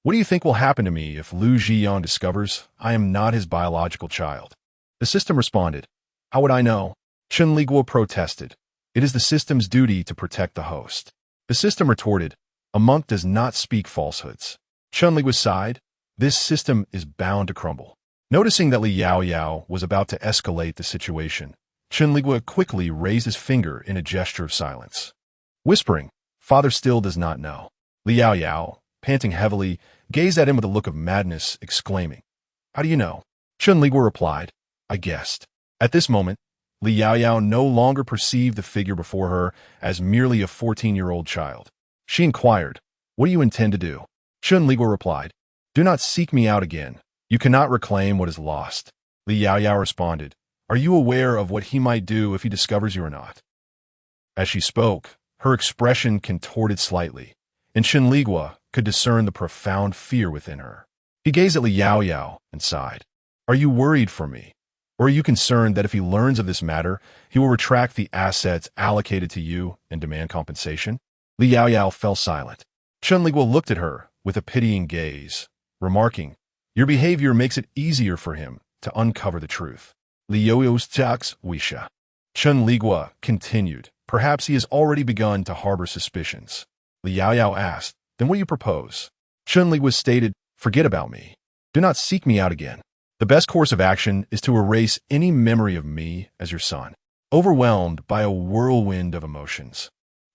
"What do you think will happen to me if Lu Ziyang discovers I am not his biological child?" The system responded, "How would I know?" Chen Liguo protested, "It is the system's duty to protect the host." The system retorted, "A monk does not speak falsehoods." Chen Liguo sighed, "This system is bound to crumble." Noticing that Li Yaoyao was about to escalate the situation, Chen Liguo quickly raised his finger in a gesture of silence. Whispering, "Father still does not know." Li Yaoyao, panting heavily, gazed at him with a look of madness, exclaiming, "How do you know?" Chen Liguo replied, "I guessed." At this moment, Li Yaoyao no longer perceived the figure before her as merely a 14-year-old child. She inquired, "What do you intend to do?" Chen Liguo replied, "Do not seek me out again. You cannot reclaim what is lost." Li Yaoyao responded, "Are you aware of what he might do if he discovers you or not?" As she spoke, her expression contorted slightly, and Chen Liguo could discern the profound fear within her. He gazed at Li Yaoyao and sighed. "Are you worried for me? Or are you concerned that if he learns of this matter, he will retract the assets allocated to you and demand compensation?" Li Yaoyao fell silent. Chen Liguo looked at her with a pitying gaze, remarking, "Your behavior makes it easier for him to uncover the truth." Li Yaoyao's Jiax Wisha. Chen Liguo continued, "Perhaps he has already begun to harbor suspicions." Li Yaoyao asked, "Then what do you propose?" Chen Liguo stated, "Forget about me. Do not seek me out again. The best course of action is to erase any memory of me as your son." Overwhelmed by a whirlwind of emotions,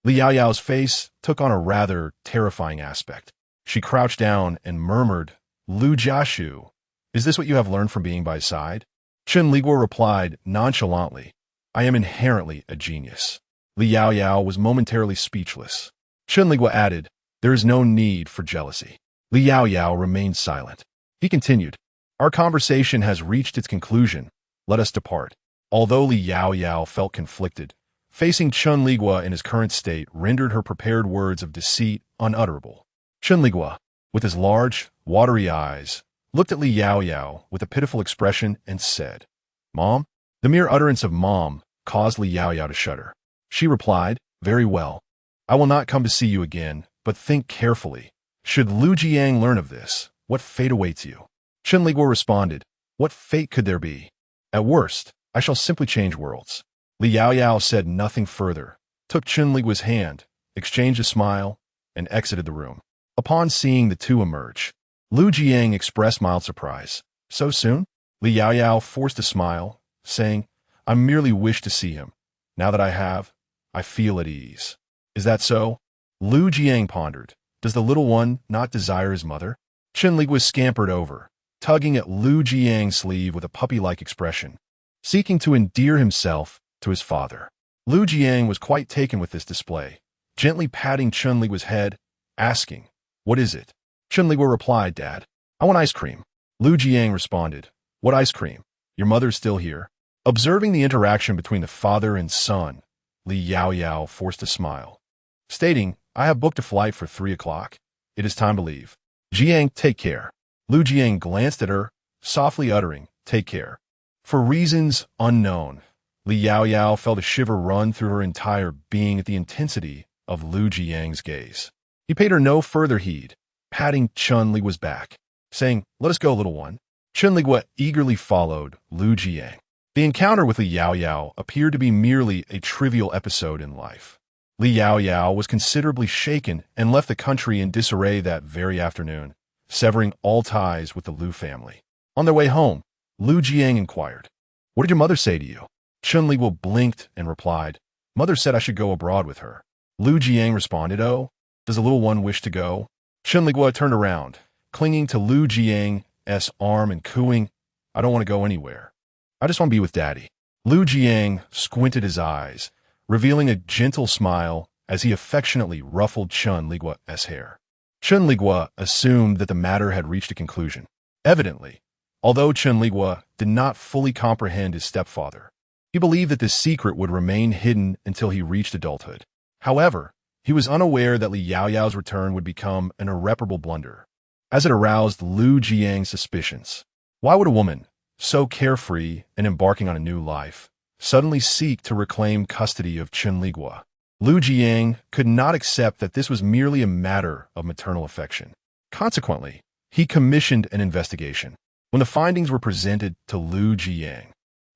Li Yaoyao's face took on a rather terrifying aspect. She crouched down and murmured, "Lu Jiashu, is this what you have learned from being by his side?" Chen Liguo replied nonchalantly, "I am inherently a genius." Li Yaoyao was momentarily speechless. Chen Liguo added, "There is no need for jealousy." Li Yaoyao remained silent. He continued, "Our conversation has reached its conclusion. Let us depart." Although Li Yaoyao felt conflicted, facing Chen Liguo in his current state rendered her prepared words of deceit unutterable. Chen Liguo, with his large, watery eyes, looked at Li Yaoyao with a pitiful expression and said, "Mom?" The mere utterance of "Mom" caused Li Yaoyao to shudder. She replied, "Very well. I will not come to see you again, but think carefully. Should Lu Jiang learn of this, what fate awaits you?" Chen Liguo responded, What fate could there be? At worst, I shall simply change worlds. Li Yaoyao said nothing further, took Chen Liguo's hand, exchanged a smile, and exited the room. Upon seeing the two emerge, Lu Jiang expressed mild surprise. So soon? Li Yaoyao forced a smile, saying, I merely wish to see him. Now that I have, I feel at ease. Is that so? Lu Jiang pondered. Does the little one not desire his mother? Chen Liguo scampered over, tugging at Lu Jiang's sleeve with a puppy-like expression, seeking to endear himself to his father. Lu Jiang was quite taken with this display, gently patting Chen Liguo's head, asking, What is it? Chen Liguo replied, Dad, I want ice cream. Lu Jiang responded, What ice cream? Your mother's still here. Observing the interaction between the father and son, Li Yaoyao forced a smile, stating, I have booked a flight for 3 o'clock. It is time to leave. Jiang, take care. Lu Jiang glanced at her, softly uttering, Take care. For reasons unknown, Li Yaoyao felt a shiver run through her entire being at the intensity of Lu Jiang's gaze. He paid her no further heed, patting Chen Liguo's back, saying, Let us go, little one. Chen Liguo eagerly followed Lu Jiang. The encounter with Li Yaoyao appeared to be merely a trivial episode in life. Li Yaoyao was considerably shaken and left the country in disarray that very afternoon, severing all ties with the Lu family. On their way home, Lu Jiang inquired, What did your mother say to you? Chen Liguo blinked and replied, Mother said I should go abroad with her. Lu Jiang responded, Oh, does the little one wish to go? Chen Liguo turned around, clinging to Lu Jiang's arm and cooing, I don't want to go anywhere. I just want to be with Daddy. Lu Jiang squinted his eyes, revealing a gentle smile as he affectionately ruffled Chen Liguo's hair. Chen Liguo assumed that the matter had reached a conclusion. Evidently, although Chen Liguo did not fully comprehend his stepfather, he believed that this secret would remain hidden until he reached adulthood. However, he was unaware that Li Yaoyao's return would become an irreparable blunder, as it aroused Lu Jiang's suspicions. Why would a woman, so carefree and embarking on a new life, suddenly seek to reclaim custody of Chen Liguo? Lu Jiang could not accept that this was merely a matter of maternal affection. Consequently, he commissioned an investigation. When the findings were presented to Lu Jiang,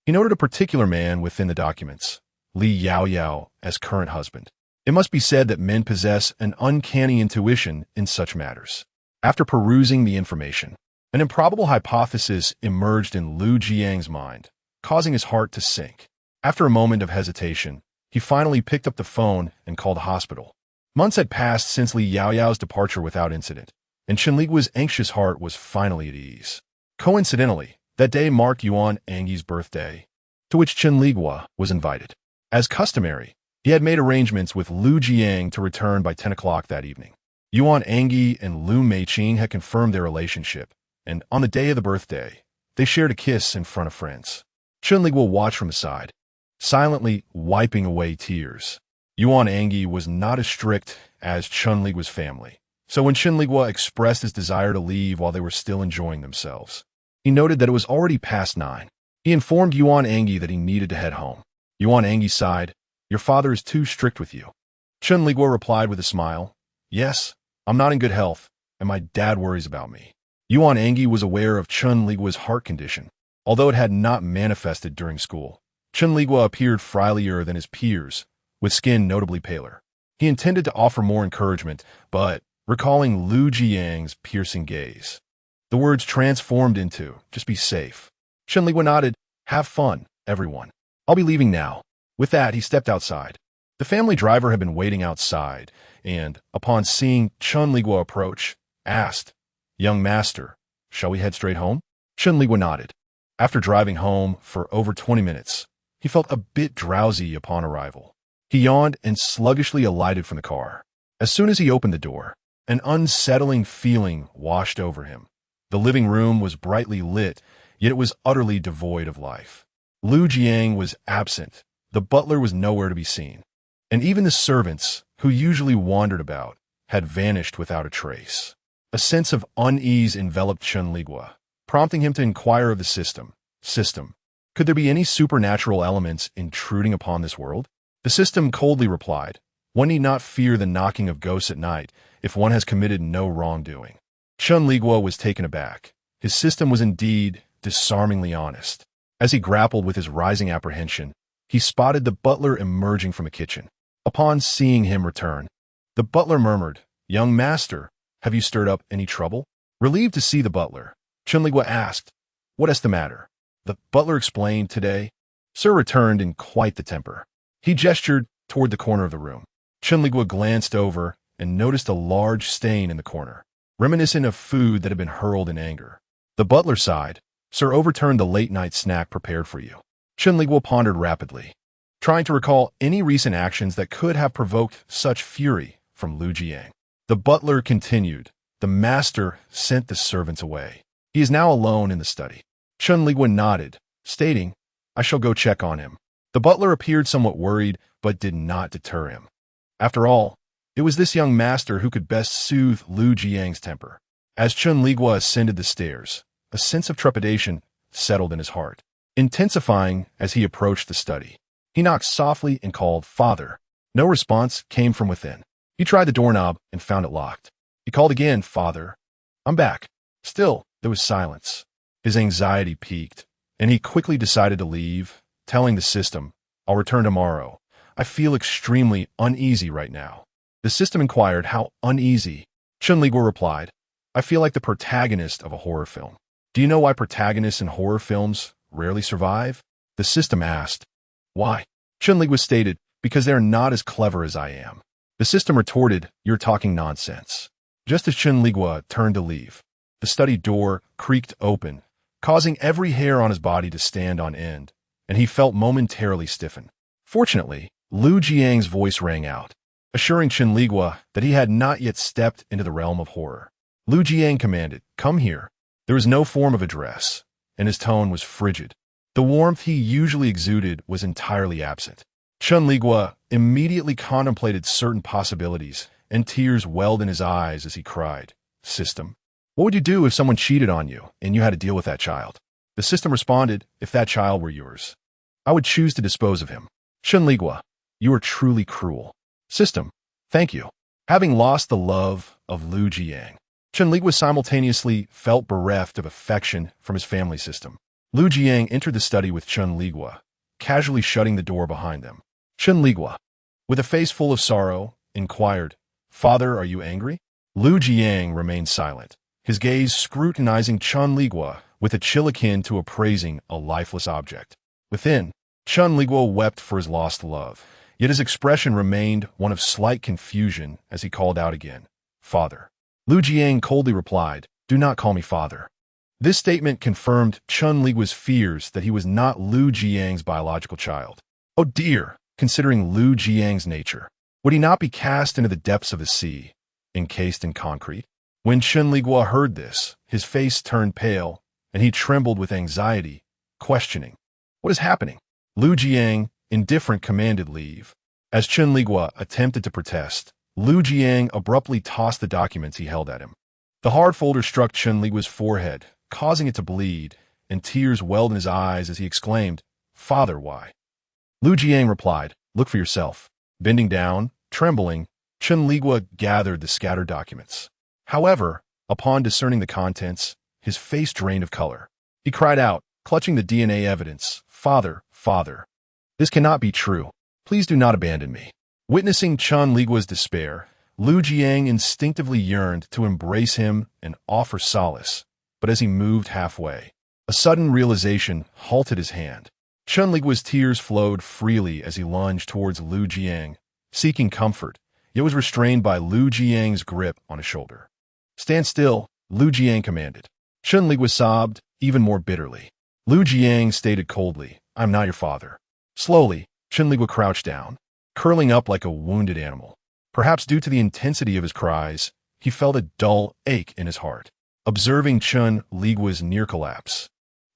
he noted a particular man within the documents, Li Yaoyao, as current husband. It must be said that men possess an uncanny intuition in such matters. After perusing the information, an improbable hypothesis emerged in Lu Jiang's mind, causing his heart to sink. After a moment of hesitation, he finally picked up the phone and called a hospital. Months had passed since Li Yaoyao's departure without incident, and Chen Liguo's anxious heart was finally at ease. Coincidentally, that day marked Yuan Angi's birthday, to which Chen Liguo was invited. As customary, he had made arrangements with Lu Jiang to return by 10 o'clock that evening. Yuan Angi and Lu Meiqing had confirmed their relationship, and on the day of the birthday, they shared a kiss in front of friends. Chen Liguo watched from the side, silently wiping away tears. Yuan Angi was not as strict as Chen Liguo's family, so when Chen Liguo expressed his desire to leave while they were still enjoying themselves, he noted that it was already past 9. He informed Yuan Angi that he needed to head home. Yuan Angi sighed, Your father is too strict with you. Chen Liguo replied with a smile, Yes, I'm not in good health, and my dad worries about me. Yuan Angi was aware of Chen Liguo's heart condition, although it had not manifested during school. Chen Liguo appeared frilier than his peers, with skin notably paler. He intended to offer more encouragement, but, recalling Lu Jiang's piercing gaze, the words transformed into, Just be safe. Chen Liguo nodded, Have fun, everyone. I'll be leaving now. With that, he stepped outside. The family driver had been waiting outside, and, upon seeing Chen Liguo approach, asked, Young master, shall we head straight home? Chen Liguo nodded. After driving home for over 20 minutes, he felt a bit drowsy upon arrival. He yawned and sluggishly alighted from the car. As soon as he opened the door, an unsettling feeling washed over him. The living room was brightly lit, yet it was utterly devoid of life. Lu Jiang was absent. The butler was nowhere to be seen, and even the servants, who usually wandered about, had vanished without a trace. A sense of unease enveloped Chen Liguo, prompting him to inquire of the system. Could there be any supernatural elements intruding upon this world? The system coldly replied, One need not fear the knocking of ghosts at night if one has committed no wrongdoing. Chen Liguo was taken aback. His system was indeed disarmingly honest. As he grappled with his rising apprehension, he spotted the butler emerging from a kitchen. Upon seeing him return, the butler murmured, "Young master, have you stirred up any trouble?" Relieved to see the butler, Chen Liguo asked, "What is the matter?" The butler explained, "Today, Sir returned in quite the temper." He gestured toward the corner of the room. Chen Liguo glanced over and noticed a large stain in the corner, reminiscent of food that had been hurled in anger. The butler sighed, "Sir overturned the late-night snack prepared for you." Chen Liguo pondered rapidly, trying to recall any recent actions that could have provoked such fury from Lu Jiang. The butler continued, "The master sent the servants away. He is now alone in the study." Chen Liguo nodded, stating, "I shall go check on him." The butler appeared somewhat worried, but did not deter him. After all, it was this young master who could best soothe Lu Jiang's temper. As Chen Liguo ascended the stairs, a sense of trepidation settled in his heart, intensifying as he approached the study. He knocked softly and called, "Father." No response came from within. He tried the doorknob and found it locked. He called again, "Father, I'm back." Still, there was silence. His anxiety peaked, and he quickly decided to leave, telling the system, "I'll return tomorrow. I feel extremely uneasy right now." The system inquired, "How uneasy?" Chen Liguo replied, "I feel like the protagonist of a horror film." "Do you know why protagonists in horror films rarely survive?" The system asked. "Why?" Chen Liguo stated, "Because they're not as clever as I am." The system retorted, "You're talking nonsense." Just as Chen Liguo turned to leave, the study door creaked open, causing every hair on his body to stand on end, and he felt momentarily stiffen. Fortunately, Lu Jiang's voice rang out, assuring Chen Liguo that he had not yet stepped into the realm of horror. Lu Jiang commanded, "Come here." There was no form of address, and his tone was frigid. The warmth he usually exuded was entirely absent. Chen Liguo immediately contemplated certain possibilities, and tears welled in his eyes as he cried, "System, what would you do if someone cheated on you and you had to deal with that child?" The system responded, "If that child were yours, I would choose to dispose of him." Chen Liguo, "You are truly cruel." System, "Thank you." Having lost the love of Lu Jiang, Chen Liguo simultaneously felt bereft of affection from his family system. Lu Jiang entered the study with Chen Liguo, casually shutting the door behind them. Chen Liguo, with a face full of sorrow, inquired, "Father, are you angry?" Lu Jiang remained silent, his gaze scrutinizing Chen Liguo with a chill akin to appraising a lifeless object. Within, Chen Liguo wept for his lost love, yet his expression remained one of slight confusion as he called out again, "Father." Lu Jiang coldly replied, "Do not call me father." This statement confirmed Chen Liguo's fears that he was not Lu Jiang's biological child. Oh dear, considering Lu Jiang's nature, would he not be cast into the depths of the sea, encased in concrete? When Chen Liguo heard this, his face turned pale, and he trembled with anxiety, questioning, "What is happening?" Lu Jiang, indifferent, commanded leave. As Chen Liguo attempted to protest, Lu Jiang abruptly tossed the documents he held at him. The hard folder struck Chen Liguo's forehead, causing it to bleed, and tears welled in his eyes as he exclaimed, "Father, why?" Lu Jiang replied, "Look for yourself." Bending down, trembling, Chen Liguo gathered the scattered documents. However, upon discerning the contents, his face drained of color. He cried out, clutching the DNA evidence, "Father, father, this cannot be true. Please do not abandon me." Witnessing Chen Liguo's despair, Lu Jiang instinctively yearned to embrace him and offer solace, but as he moved halfway, a sudden realization halted his hand. Chen Liguo's tears flowed freely as he lunged towards Lu Jiang, seeking comfort, yet was restrained by Lu Jiang's grip on his shoulder. "Stand still," Lu Jiang commanded. Chen Liguo sobbed even more bitterly. Lu Jiang stated coldly, "I am not your father." Slowly, Chen Liguo crouched down, curling up like a wounded animal. Perhaps due to the intensity of his cries, he felt a dull ache in his heart. Observing Chen Liguo's near collapse,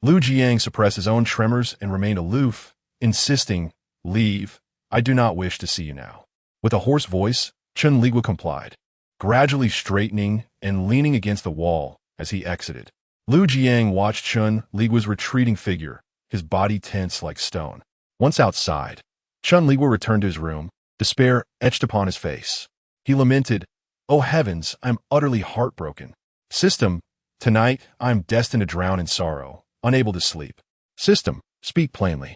Lu Jiang suppressed his own tremors and remained aloof, insisting, "Leave, I do not wish to see you now." With a hoarse voice, Chen Liguo complied, gradually straightening and leaning against the wall as he exited. Lu Jiang watched Chen Liguo's retreating figure, his body tense like stone. Once outside, Chen Liguo returned to his room, despair etched upon his face. He lamented, "Oh heavens, I am utterly heartbroken. System, tonight I am destined to drown in sorrow. unable to sleep. System, speak plainly.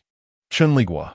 Chen Liguo,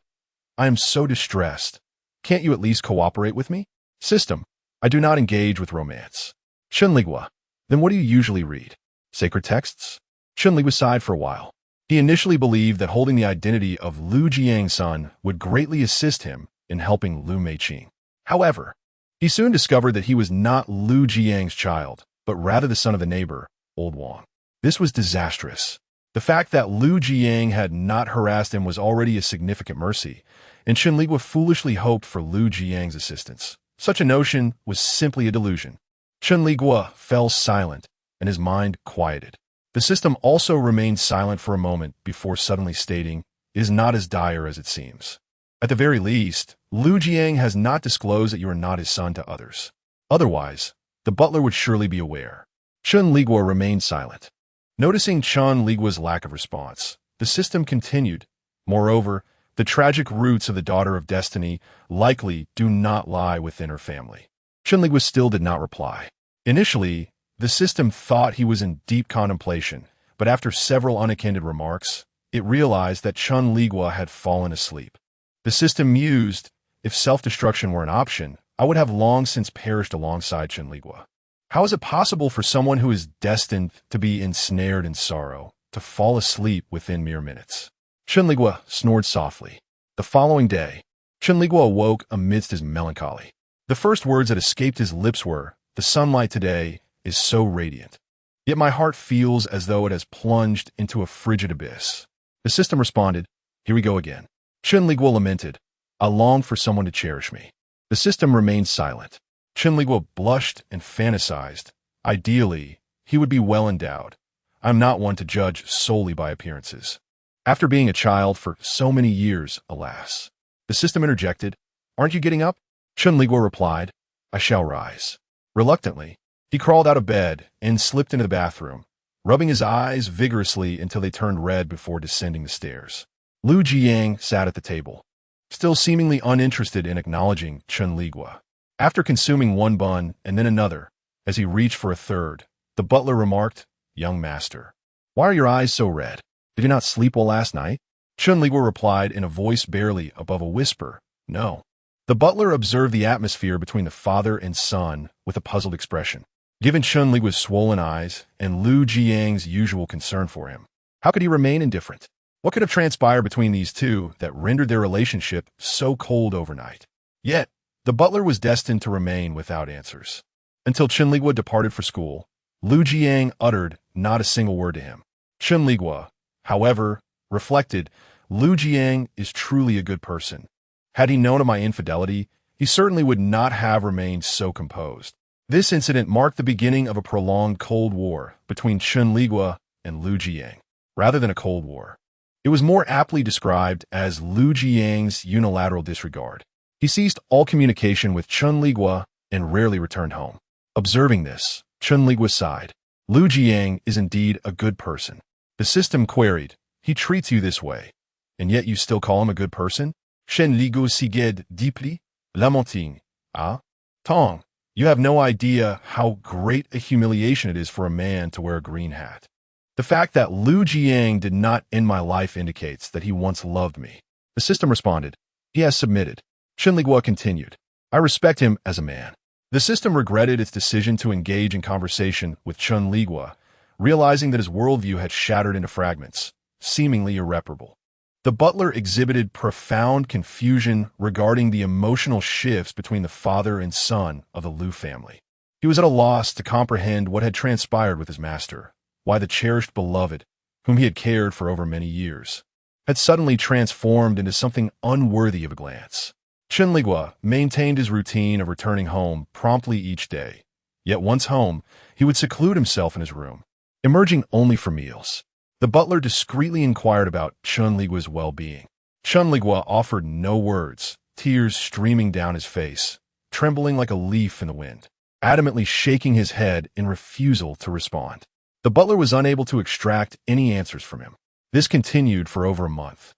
I am so distressed. Can't you at least cooperate with me? System, I do not engage with romance. Chen Liguo, then what do you usually read? Sacred texts? Chen Liguo sighed for a while. He initially believed that holding the identity of Lu Jiang's son would greatly assist him in helping Lu Meiqing. However, he soon discovered that he was not Lu Jiang's child, but rather the son of the neighbor, Old Wang. This was disastrous. The fact that Lu Jiang had not harassed him was already a significant mercy, and Chen Liguo foolishly hoped for Lu Jiang's assistance. Such a notion was simply a delusion. Chen Liguo fell silent, and his mind quieted. The system also remained silent for a moment before suddenly stating, "It is not as dire as it seems. At the very least, Lu Jiang has not disclosed that you are not his son to others. Otherwise, the butler would surely be aware." Chen Liguo remained silent. Noticing Chen Liguo's lack of response, the system continued. Moreover, the tragic roots of the daughter of destiny likely do not lie within her family. Chen Liguo still did not reply. Initially, the system thought he was in deep contemplation, but after several unattended remarks, it realized that Chen Liguo had fallen asleep. The system mused, if self-destruction were an option, I would have long since perished alongside Chen Liguo. How is it possible for someone who is destined to be ensnared in sorrow to fall asleep within mere minutes? Chen Liguo snored softly. The following day, Chen Liguo awoke amidst his melancholy. The first words that escaped his lips were, "The sunlight today is so radiant. Yet my heart feels as though it has plunged into a frigid abyss." The system responded, "Here we go again." Chen Liguo lamented, "I long for someone to cherish me." The system remained silent. Chen Liguo blushed and fantasized. Ideally, he would be well endowed. I am not one to judge solely by appearances. After being a child for so many years, alas. The system interjected, "Aren't you getting up?" Chen Liguo replied, "I shall rise." Reluctantly, he crawled out of bed and slipped into the bathroom, rubbing his eyes vigorously until they turned red before descending the stairs. Lu Jiang sat at the table, still seemingly uninterested in acknowledging Chen Liguo. After consuming one bun and then another, as he reached for a third, the butler remarked, "Young master, why are your eyes so red? Did you not sleep well last night?" Chen Liguo replied in a voice barely above a whisper, "No." The butler observed the atmosphere between the father and son with a puzzled expression. Given Chen Liguo's swollen eyes and Lu Jiang's usual concern for him, how could he remain indifferent? What could have transpired between these two that rendered their relationship so cold overnight? Yet, the butler was destined to remain without answers. Until Chen Liguo departed for school, Lu Jiang uttered not a single word to him. Chen Liguo, however, reflected, Lu Jiang is truly a good person. Had he known of my infidelity, he certainly would not have remained so composed. This incident marked the beginning of a prolonged Cold War between Chen Liguo and Lu Jiang. Rather than a Cold War, it was more aptly described as Lu Jiang's unilateral disregard. He ceased all communication with Chen Liguo and rarely returned home. Observing this, Chen Liguo sighed. Lu Jiang is indeed a good person. The system queried, "He treats you this way, and yet you still call him a good person?" Chen Liguo sighed deeply, lamenting, "Ah, Tong, you have no idea how great a humiliation it is for a man to wear a green hat. The fact that Lu Jiang did not end my life indicates that he once loved me." The system responded, "He has submitted." Chen Liguo continued, "I respect him as a man." The system regretted its decision to engage in conversation with Chen Liguo, realizing that his worldview had shattered into fragments, seemingly irreparable. The butler exhibited profound confusion regarding the emotional shifts between the father and son of the Lu family. He was at a loss to comprehend what had transpired with his master, why the cherished beloved, whom he had cared for over many years, had suddenly transformed into something unworthy of a glance. Chen Liguo maintained his routine of returning home promptly each day, yet once home, he would seclude himself in his room, emerging only for meals. The butler discreetly inquired about Chen Liguo's well-being. Chen Liguo offered no words, tears streaming down his face, trembling like a leaf in the wind, adamantly shaking his head in refusal to respond. The butler was unable to extract any answers from him. This continued for over a month,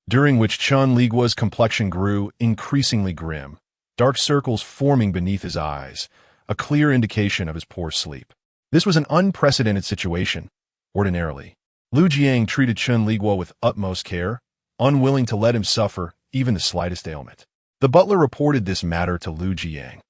during which Chen Liguo's complexion grew increasingly grim, dark circles forming beneath his eyes, a clear indication of his poor sleep. This was an unprecedented situation. Ordinarily, Lu Jiang treated Chen Liguo with utmost care, unwilling to let him suffer even the slightest ailment. The butler reported this matter to Lu Jiang,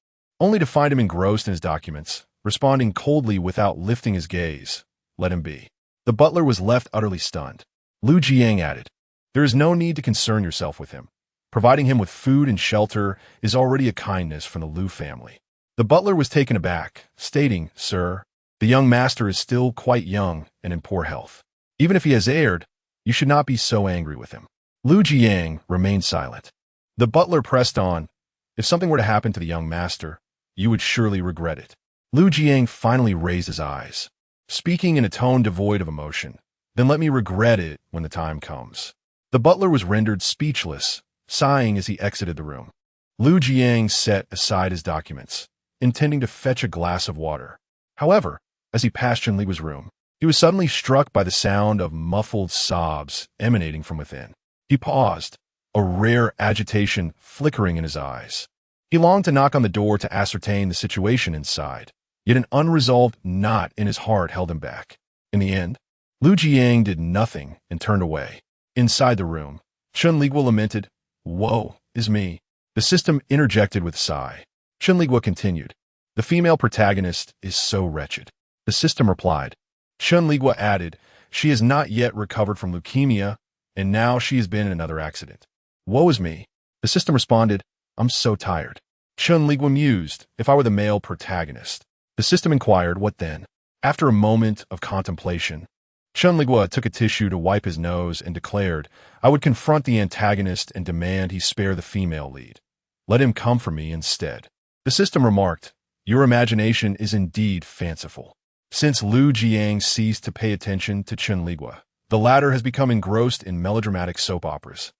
only to find him engrossed in his documents, responding coldly without lifting his gaze. Let him be. The butler was left utterly stunned. Lu Jiang added, there is no need to concern yourself with him. Providing him with food and shelter is already a kindness from the Lu family. The butler was taken aback, stating, Sir, the young master is still quite young and in poor health. Even if he has erred, you should not be so angry with him. Lu Jiang remained silent. The butler pressed on, if something were to happen to the young master, you would surely regret it. Lu Jiang finally raised his eyes, speaking in a tone devoid of emotion. Then let me regret it when the time comes. The butler was rendered speechless, sighing as he exited the room. Lu Jiang set aside his documents, intending to fetch a glass of water. However, as he passed Chen Liguo's room, he was suddenly struck by the sound of muffled sobs emanating from within. He paused, a rare agitation flickering in his eyes. He longed to knock on the door to ascertain the situation inside, yet an unresolved knot in his heart held him back. In the end, Lu Jiang did nothing and turned away. Inside the room, Chen Liguo lamented, Woe is me. The system interjected with a sigh. Chen Liguo continued, the female protagonist is so wretched. The system replied. Chen Liguo added, she has not yet recovered from leukemia, and now she has been in another accident. Woe is me. The system responded, I'm so tired. Chen Liguo mused, if I were the male protagonist. The system inquired, what then? After a moment of contemplation, Chen Liguo took a tissue to wipe his nose and declared, I would confront the antagonist and demand he spare the female lead. Let him come for me instead. The system remarked, your imagination is indeed fanciful. Since Lu Jiang ceased to pay attention to Chen Liguo, the latter has become engrossed in melodramatic soap operas.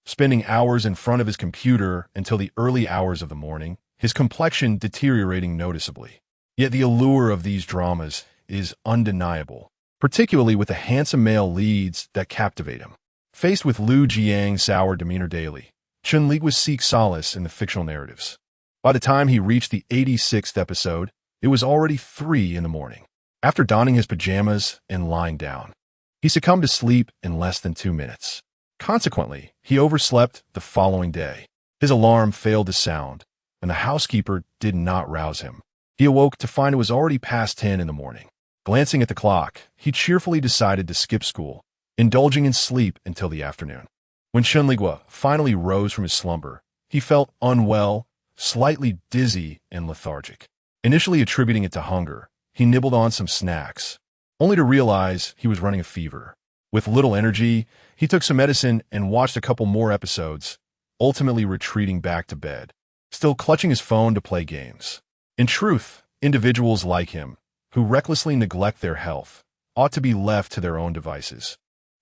Spending hours in front of his computer until the early hours of the morning, his complexion deteriorating noticeably. Yet the allure of these dramas is undeniable, particularly with the handsome male leads that captivate him. Faced with Lu Jiang's sour demeanor daily, Chen Liguo seeks solace in the fictional narratives. By the time he reached the 86th episode, it was already 3 in the morning. After donning his pajamas and lying down, he succumbed to sleep in less than 2 minutes. Consequently, he overslept the following day. His alarm failed to sound, and the housekeeper did not rouse him. He awoke to find it was already past 10 in the morning. Glancing at the clock, he cheerfully decided to skip school, indulging in sleep until the afternoon. When Chen Liguo finally rose from his slumber, he felt unwell, slightly dizzy, and lethargic. Initially attributing it to hunger, he nibbled on some snacks, only to realize he was running a fever. With little energy, he took some medicine and watched a couple more episodes, ultimately retreating back to bed, still clutching his phone to play games. In truth, individuals like him, who recklessly neglect their health, ought to be left to their own devices,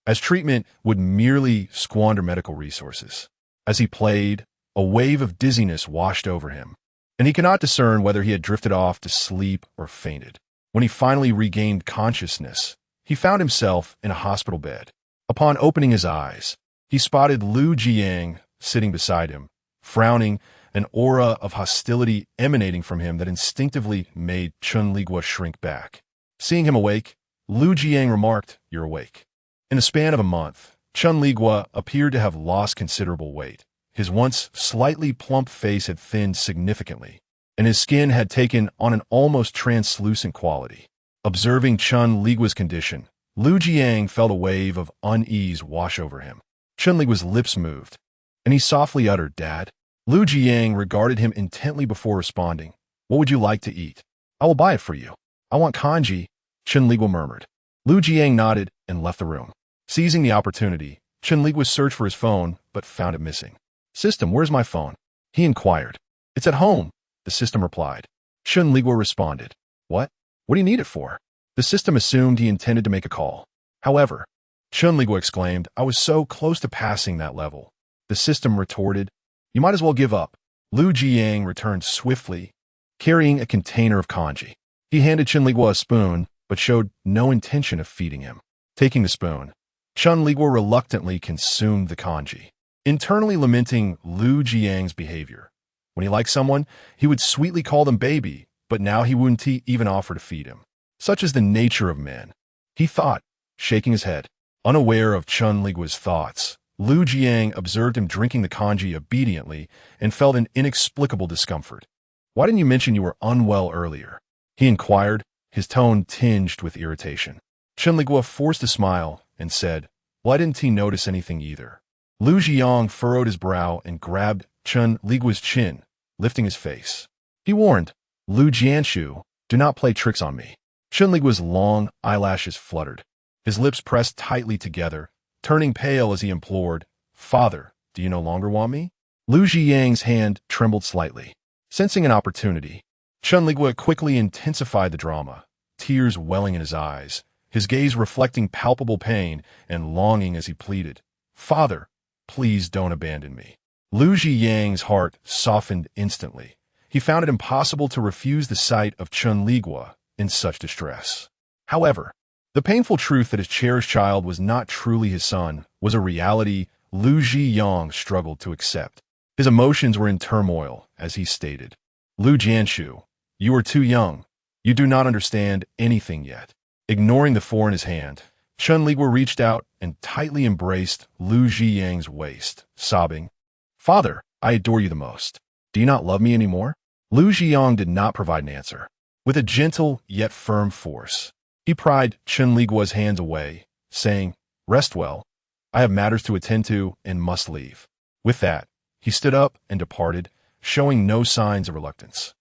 as treatment would merely squander medical resources. As he played, a wave of dizziness washed over him, and he could not discern whether he had drifted off to sleep or fainted. When he finally regained consciousness, he found himself in a hospital bed. Upon opening his eyes, he spotted Lu Jiang sitting beside him, frowning, an aura of hostility emanating from him that instinctively made Chen Liguo shrink back. Seeing him awake, Lu Jiang remarked, You're awake. In the span of a month, Chen Liguo appeared to have lost considerable weight. His once slightly plump face had thinned significantly, and his skin had taken on an almost translucent quality. Observing Chen Liguo's condition, Lu Jiang felt a wave of unease wash over him. Chen Liguo's lips moved, and he softly uttered, Dad. Lu Jiang regarded him intently before responding, What would you like to eat? I will buy it for you. I want congee, Chen Liguo murmured. Lu Jiang nodded and left the room. Seizing the opportunity, Chen Liguo searched for his phone, but found it missing. System, where's my phone? He inquired. It's at home, the system replied. Chen Liguo responded. What? What do you need it for? The system assumed he intended to make a call. However, Chen Liguo exclaimed, I was so close to passing that level. The system retorted, You might as well give up. Lu Jiang returned swiftly, carrying a container of congee. He handed Chen Liguo a spoon, but showed no intention of feeding him. Taking the spoon, Chen Liguo reluctantly consumed the congee, internally lamenting Lu Jiang's behavior. When he liked someone, he would sweetly call them baby, but now he wouldn't even offer to feed him. Such is the nature of men. He thought, shaking his head. Unaware of Chen Liguo's thoughts, Lu Jiang observed him drinking the kanji obediently and felt an inexplicable discomfort. "Why didn't you mention you were unwell earlier?" he inquired, his tone tinged with irritation. Chen Liguo forced a smile and said, "Why didn't he notice anything either?" Lu Jiang furrowed his brow and grabbed Chen Liguo's chin, lifting his face. He warned, "Lu Jianshu, do not play tricks on me." Chen Liguo's long eyelashes fluttered. His lips pressed tightly together, turning pale as he implored, "Father, do you no longer want me?" Lu Jiang's hand trembled slightly. Sensing an opportunity, Chen Liguo quickly intensified the drama, tears welling in his eyes, his gaze reflecting palpable pain and longing as he pleaded, "Father, please don't abandon me." Lu Jiang's heart softened instantly. He found it impossible to refuse the sight of Chen Liguo in such distress. However, the painful truth that his cherished child was not truly his son was a reality Lu Jiang struggled to accept. His emotions were in turmoil as he stated, "Lu Jianshu, you are too young. You do not understand anything yet." Ignoring the four in his hand, Chen Liguo reached out and tightly embraced Lu Jiang's waist, sobbing, "Father, I adore you the most. Do you not love me anymore?" Lu Jiang did not provide an answer. With a gentle yet firm force, he pried Chen Liguo's hands away, saying, "Rest well. I have matters to attend to and must leave." With that, he stood up and departed, showing no signs of reluctance.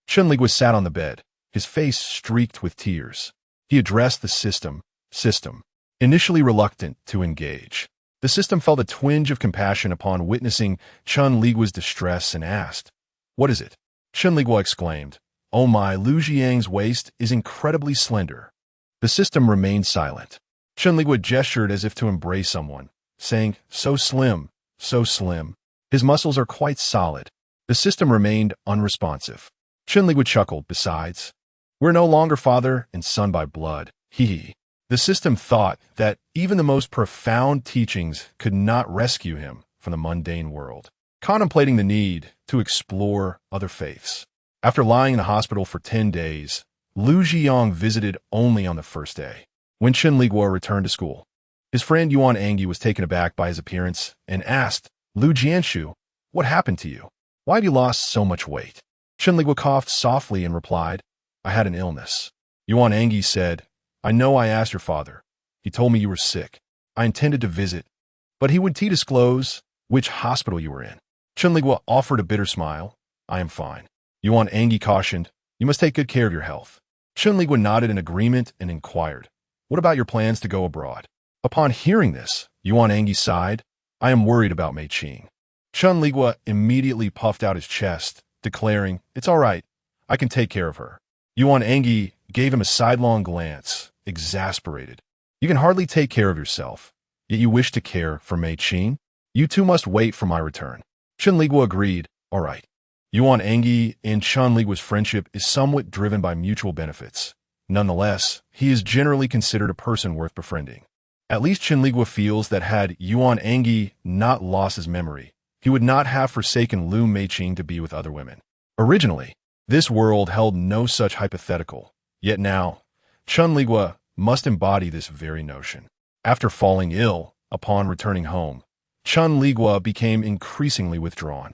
Chen Liguo sat on the bed, his face streaked with tears. He addressed the system, initially reluctant to engage. The system felt a twinge of compassion upon witnessing Chen Liguo's distress and asked, "What is it?" Chen Liguo exclaimed, "Oh my, Lu Jiang's waist is incredibly slender." The system remained silent. Chen Liguo gestured as if to embrace someone, saying, "So slim, so slim. His muscles are quite solid." The system remained unresponsive. Chen Liguo chuckled, "Besides, we're no longer father and son by blood. Hee." The system thought that even the most profound teachings could not rescue him from the mundane world, contemplating the need to explore other faiths. After lying in the hospital for 10 days, Lu Jiang visited only on the first day. When Chen Liguo returned to school, his friend Yuan Angyi was taken aback by his appearance and asked, "Lu Jianshu, what happened to you? Why have you lost so much weight?" Chen Liguo coughed softly and replied, "I had an illness." Yuan Angyi said, "I know I asked your father. He told me you were sick. I intended to visit, but would he disclose which hospital you were in?" Chen Liguo offered a bitter smile. "I am fine." Yuan Angyi cautioned, "You must take good care of your health." Chen Liguo nodded in agreement and inquired, "What about your plans to go abroad?" Upon hearing this, Yuan Angyi sighed, "I am worried about Mei Qing." Chen Liguo immediately puffed out his chest, declaring, "It's all right. I can take care of her." Yuan Angyi gave him a sidelong glance, exasperated. "You can hardly take care of yourself, yet you wish to care for Mei Qing? You too must wait for my return." Chen Liguo agreed, "All right." Yuan Angyi and Chen Liguo's friendship is somewhat driven by mutual benefits. Nonetheless, he is generally considered a person worth befriending. At least Chen Liguo feels that had Yuan Angyi not lost his memory, he would not have forsaken Lu Meiqing to be with other women. Originally, this world held no such hypothetical, yet now, Chen Liguo must embody this very notion. After falling ill upon returning home, Chen Liguo became increasingly withdrawn,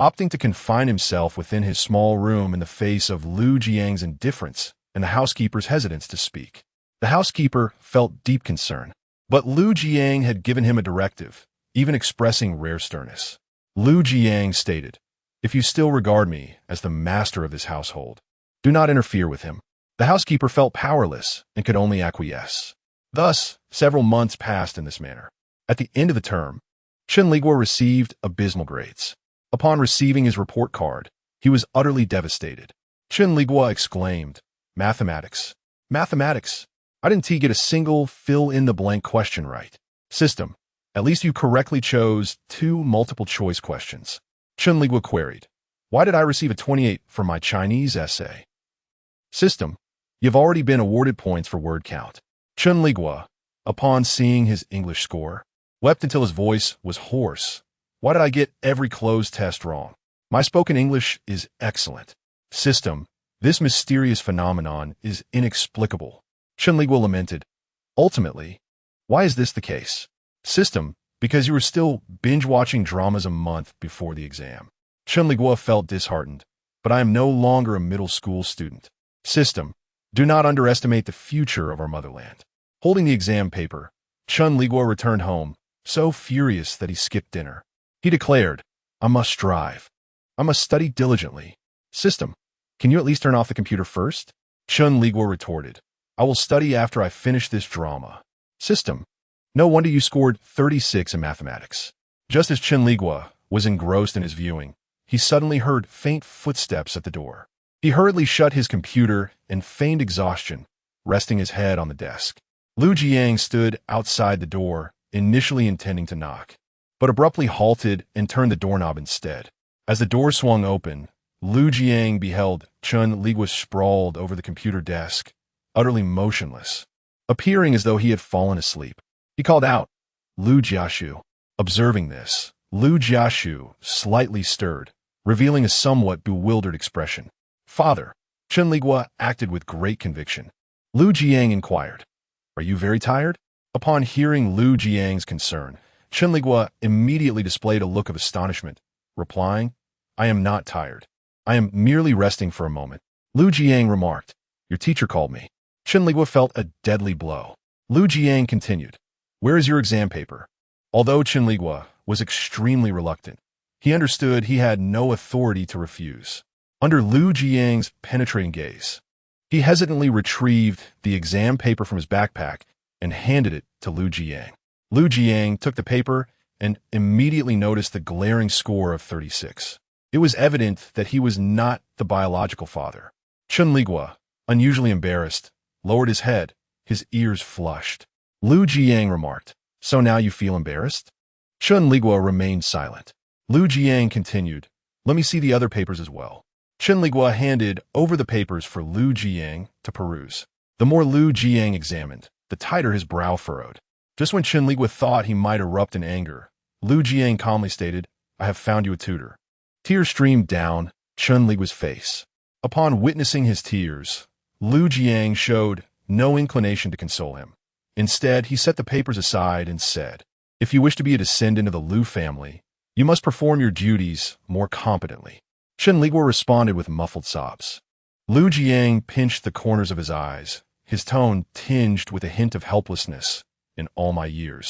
opting to confine himself within his small room in the face of Lu Jiang's indifference and the housekeeper's hesitance to speak. The housekeeper felt deep concern, but Lu Jiang had given him a directive, even expressing rare sternness. Lu Jiang stated, "If you still regard me as the master of this household, do not interfere with him." The housekeeper felt powerless and could only acquiesce. Thus, several months passed in this manner. At the end of the term, Chen Liguo received abysmal grades. Upon receiving his report card, he was utterly devastated. Chen Liguo exclaimed, "Mathematics! Mathematics! I didn't get a single fill-in-the-blank question right. System, at least you correctly chose 2 multiple-choice questions." Chen Liguo queried, "Why did I receive a 28 for my Chinese essay?" System, you've already been awarded points for word count. Chen Liguo, upon seeing his English score, wept until his voice was hoarse. "Why did I get every closed test wrong? My spoken English is excellent." System, this mysterious phenomenon is inexplicable. Chen Liguo lamented, "Ultimately, Why is this the case? System, because you were still binge-watching dramas a month before the exam. Chen Liguo felt disheartened, but I am no longer a middle school student. System, do not underestimate the future of our motherland. Holding the exam paper, Chen Liguo returned home, so furious that he skipped dinner. He declared, I must strive. I must study diligently. System, can you at least turn off the computer first? Chen Liguo retorted, I will study after I finish this drama. System, no wonder you scored 36 in mathematics. Just as Chen Liguo was engrossed in his viewing, he suddenly heard faint footsteps at the door. He hurriedly shut his computer and feigned exhaustion, resting his head on the desk. Lu Jiang stood outside the door, initially intending to knock, but abruptly halted and turned the doorknob instead. As the door swung open, Lu Jiang beheld Chen Liguo sprawled over the computer desk, utterly motionless, appearing as though he had fallen asleep. He called out, Lu Jiashu. Observing this, Lu Jiashu slightly stirred, revealing a somewhat bewildered expression. Father, Chen Liguo acted with great conviction. Lu Jiang inquired, Are you very tired? Upon hearing Lu Jiang's concern, Chen Liguo immediately displayed a look of astonishment, replying, I am not tired. I am merely resting for a moment. Lu Jiang remarked, Your teacher called me. Chen Liguo felt a deadly blow. Lu Jiang continued, Where is your exam paper? Although Chen Liguo was extremely reluctant, he understood he had no authority to refuse. Under Lu Jiang's penetrating gaze, he hesitantly retrieved the exam paper from his backpack and handed it to Lu Jiang. Lu Jiang took the paper and immediately noticed the glaring score of 36. It was evident that he was not the biological father. Chen Liguo, unusually embarrassed, lowered his head, his ears flushed. Lu Jiang remarked, So now you feel embarrassed? Chen Liguo remained silent. Lu Jiang continued, Let me see the other papers as well. Chen Liguo handed over the papers for Lu Jiang to peruse. The more Lu Jiang examined, the tighter his brow furrowed. Just when Chen Liguo thought he might erupt in anger, Lu Jiang calmly stated, I have found you a tutor. Tears streamed down Chen Liguo's face. Upon witnessing his tears, Lu Jiang showed no inclination to console him. Instead, he set the papers aside and said, If you wish to be a descendant of the Lu family, you must perform your duties more competently. Chen Liguo responded with muffled sobs. Lu Jiang pinched the corners of his eyes, his tone tinged with a hint of helplessness. In all my years,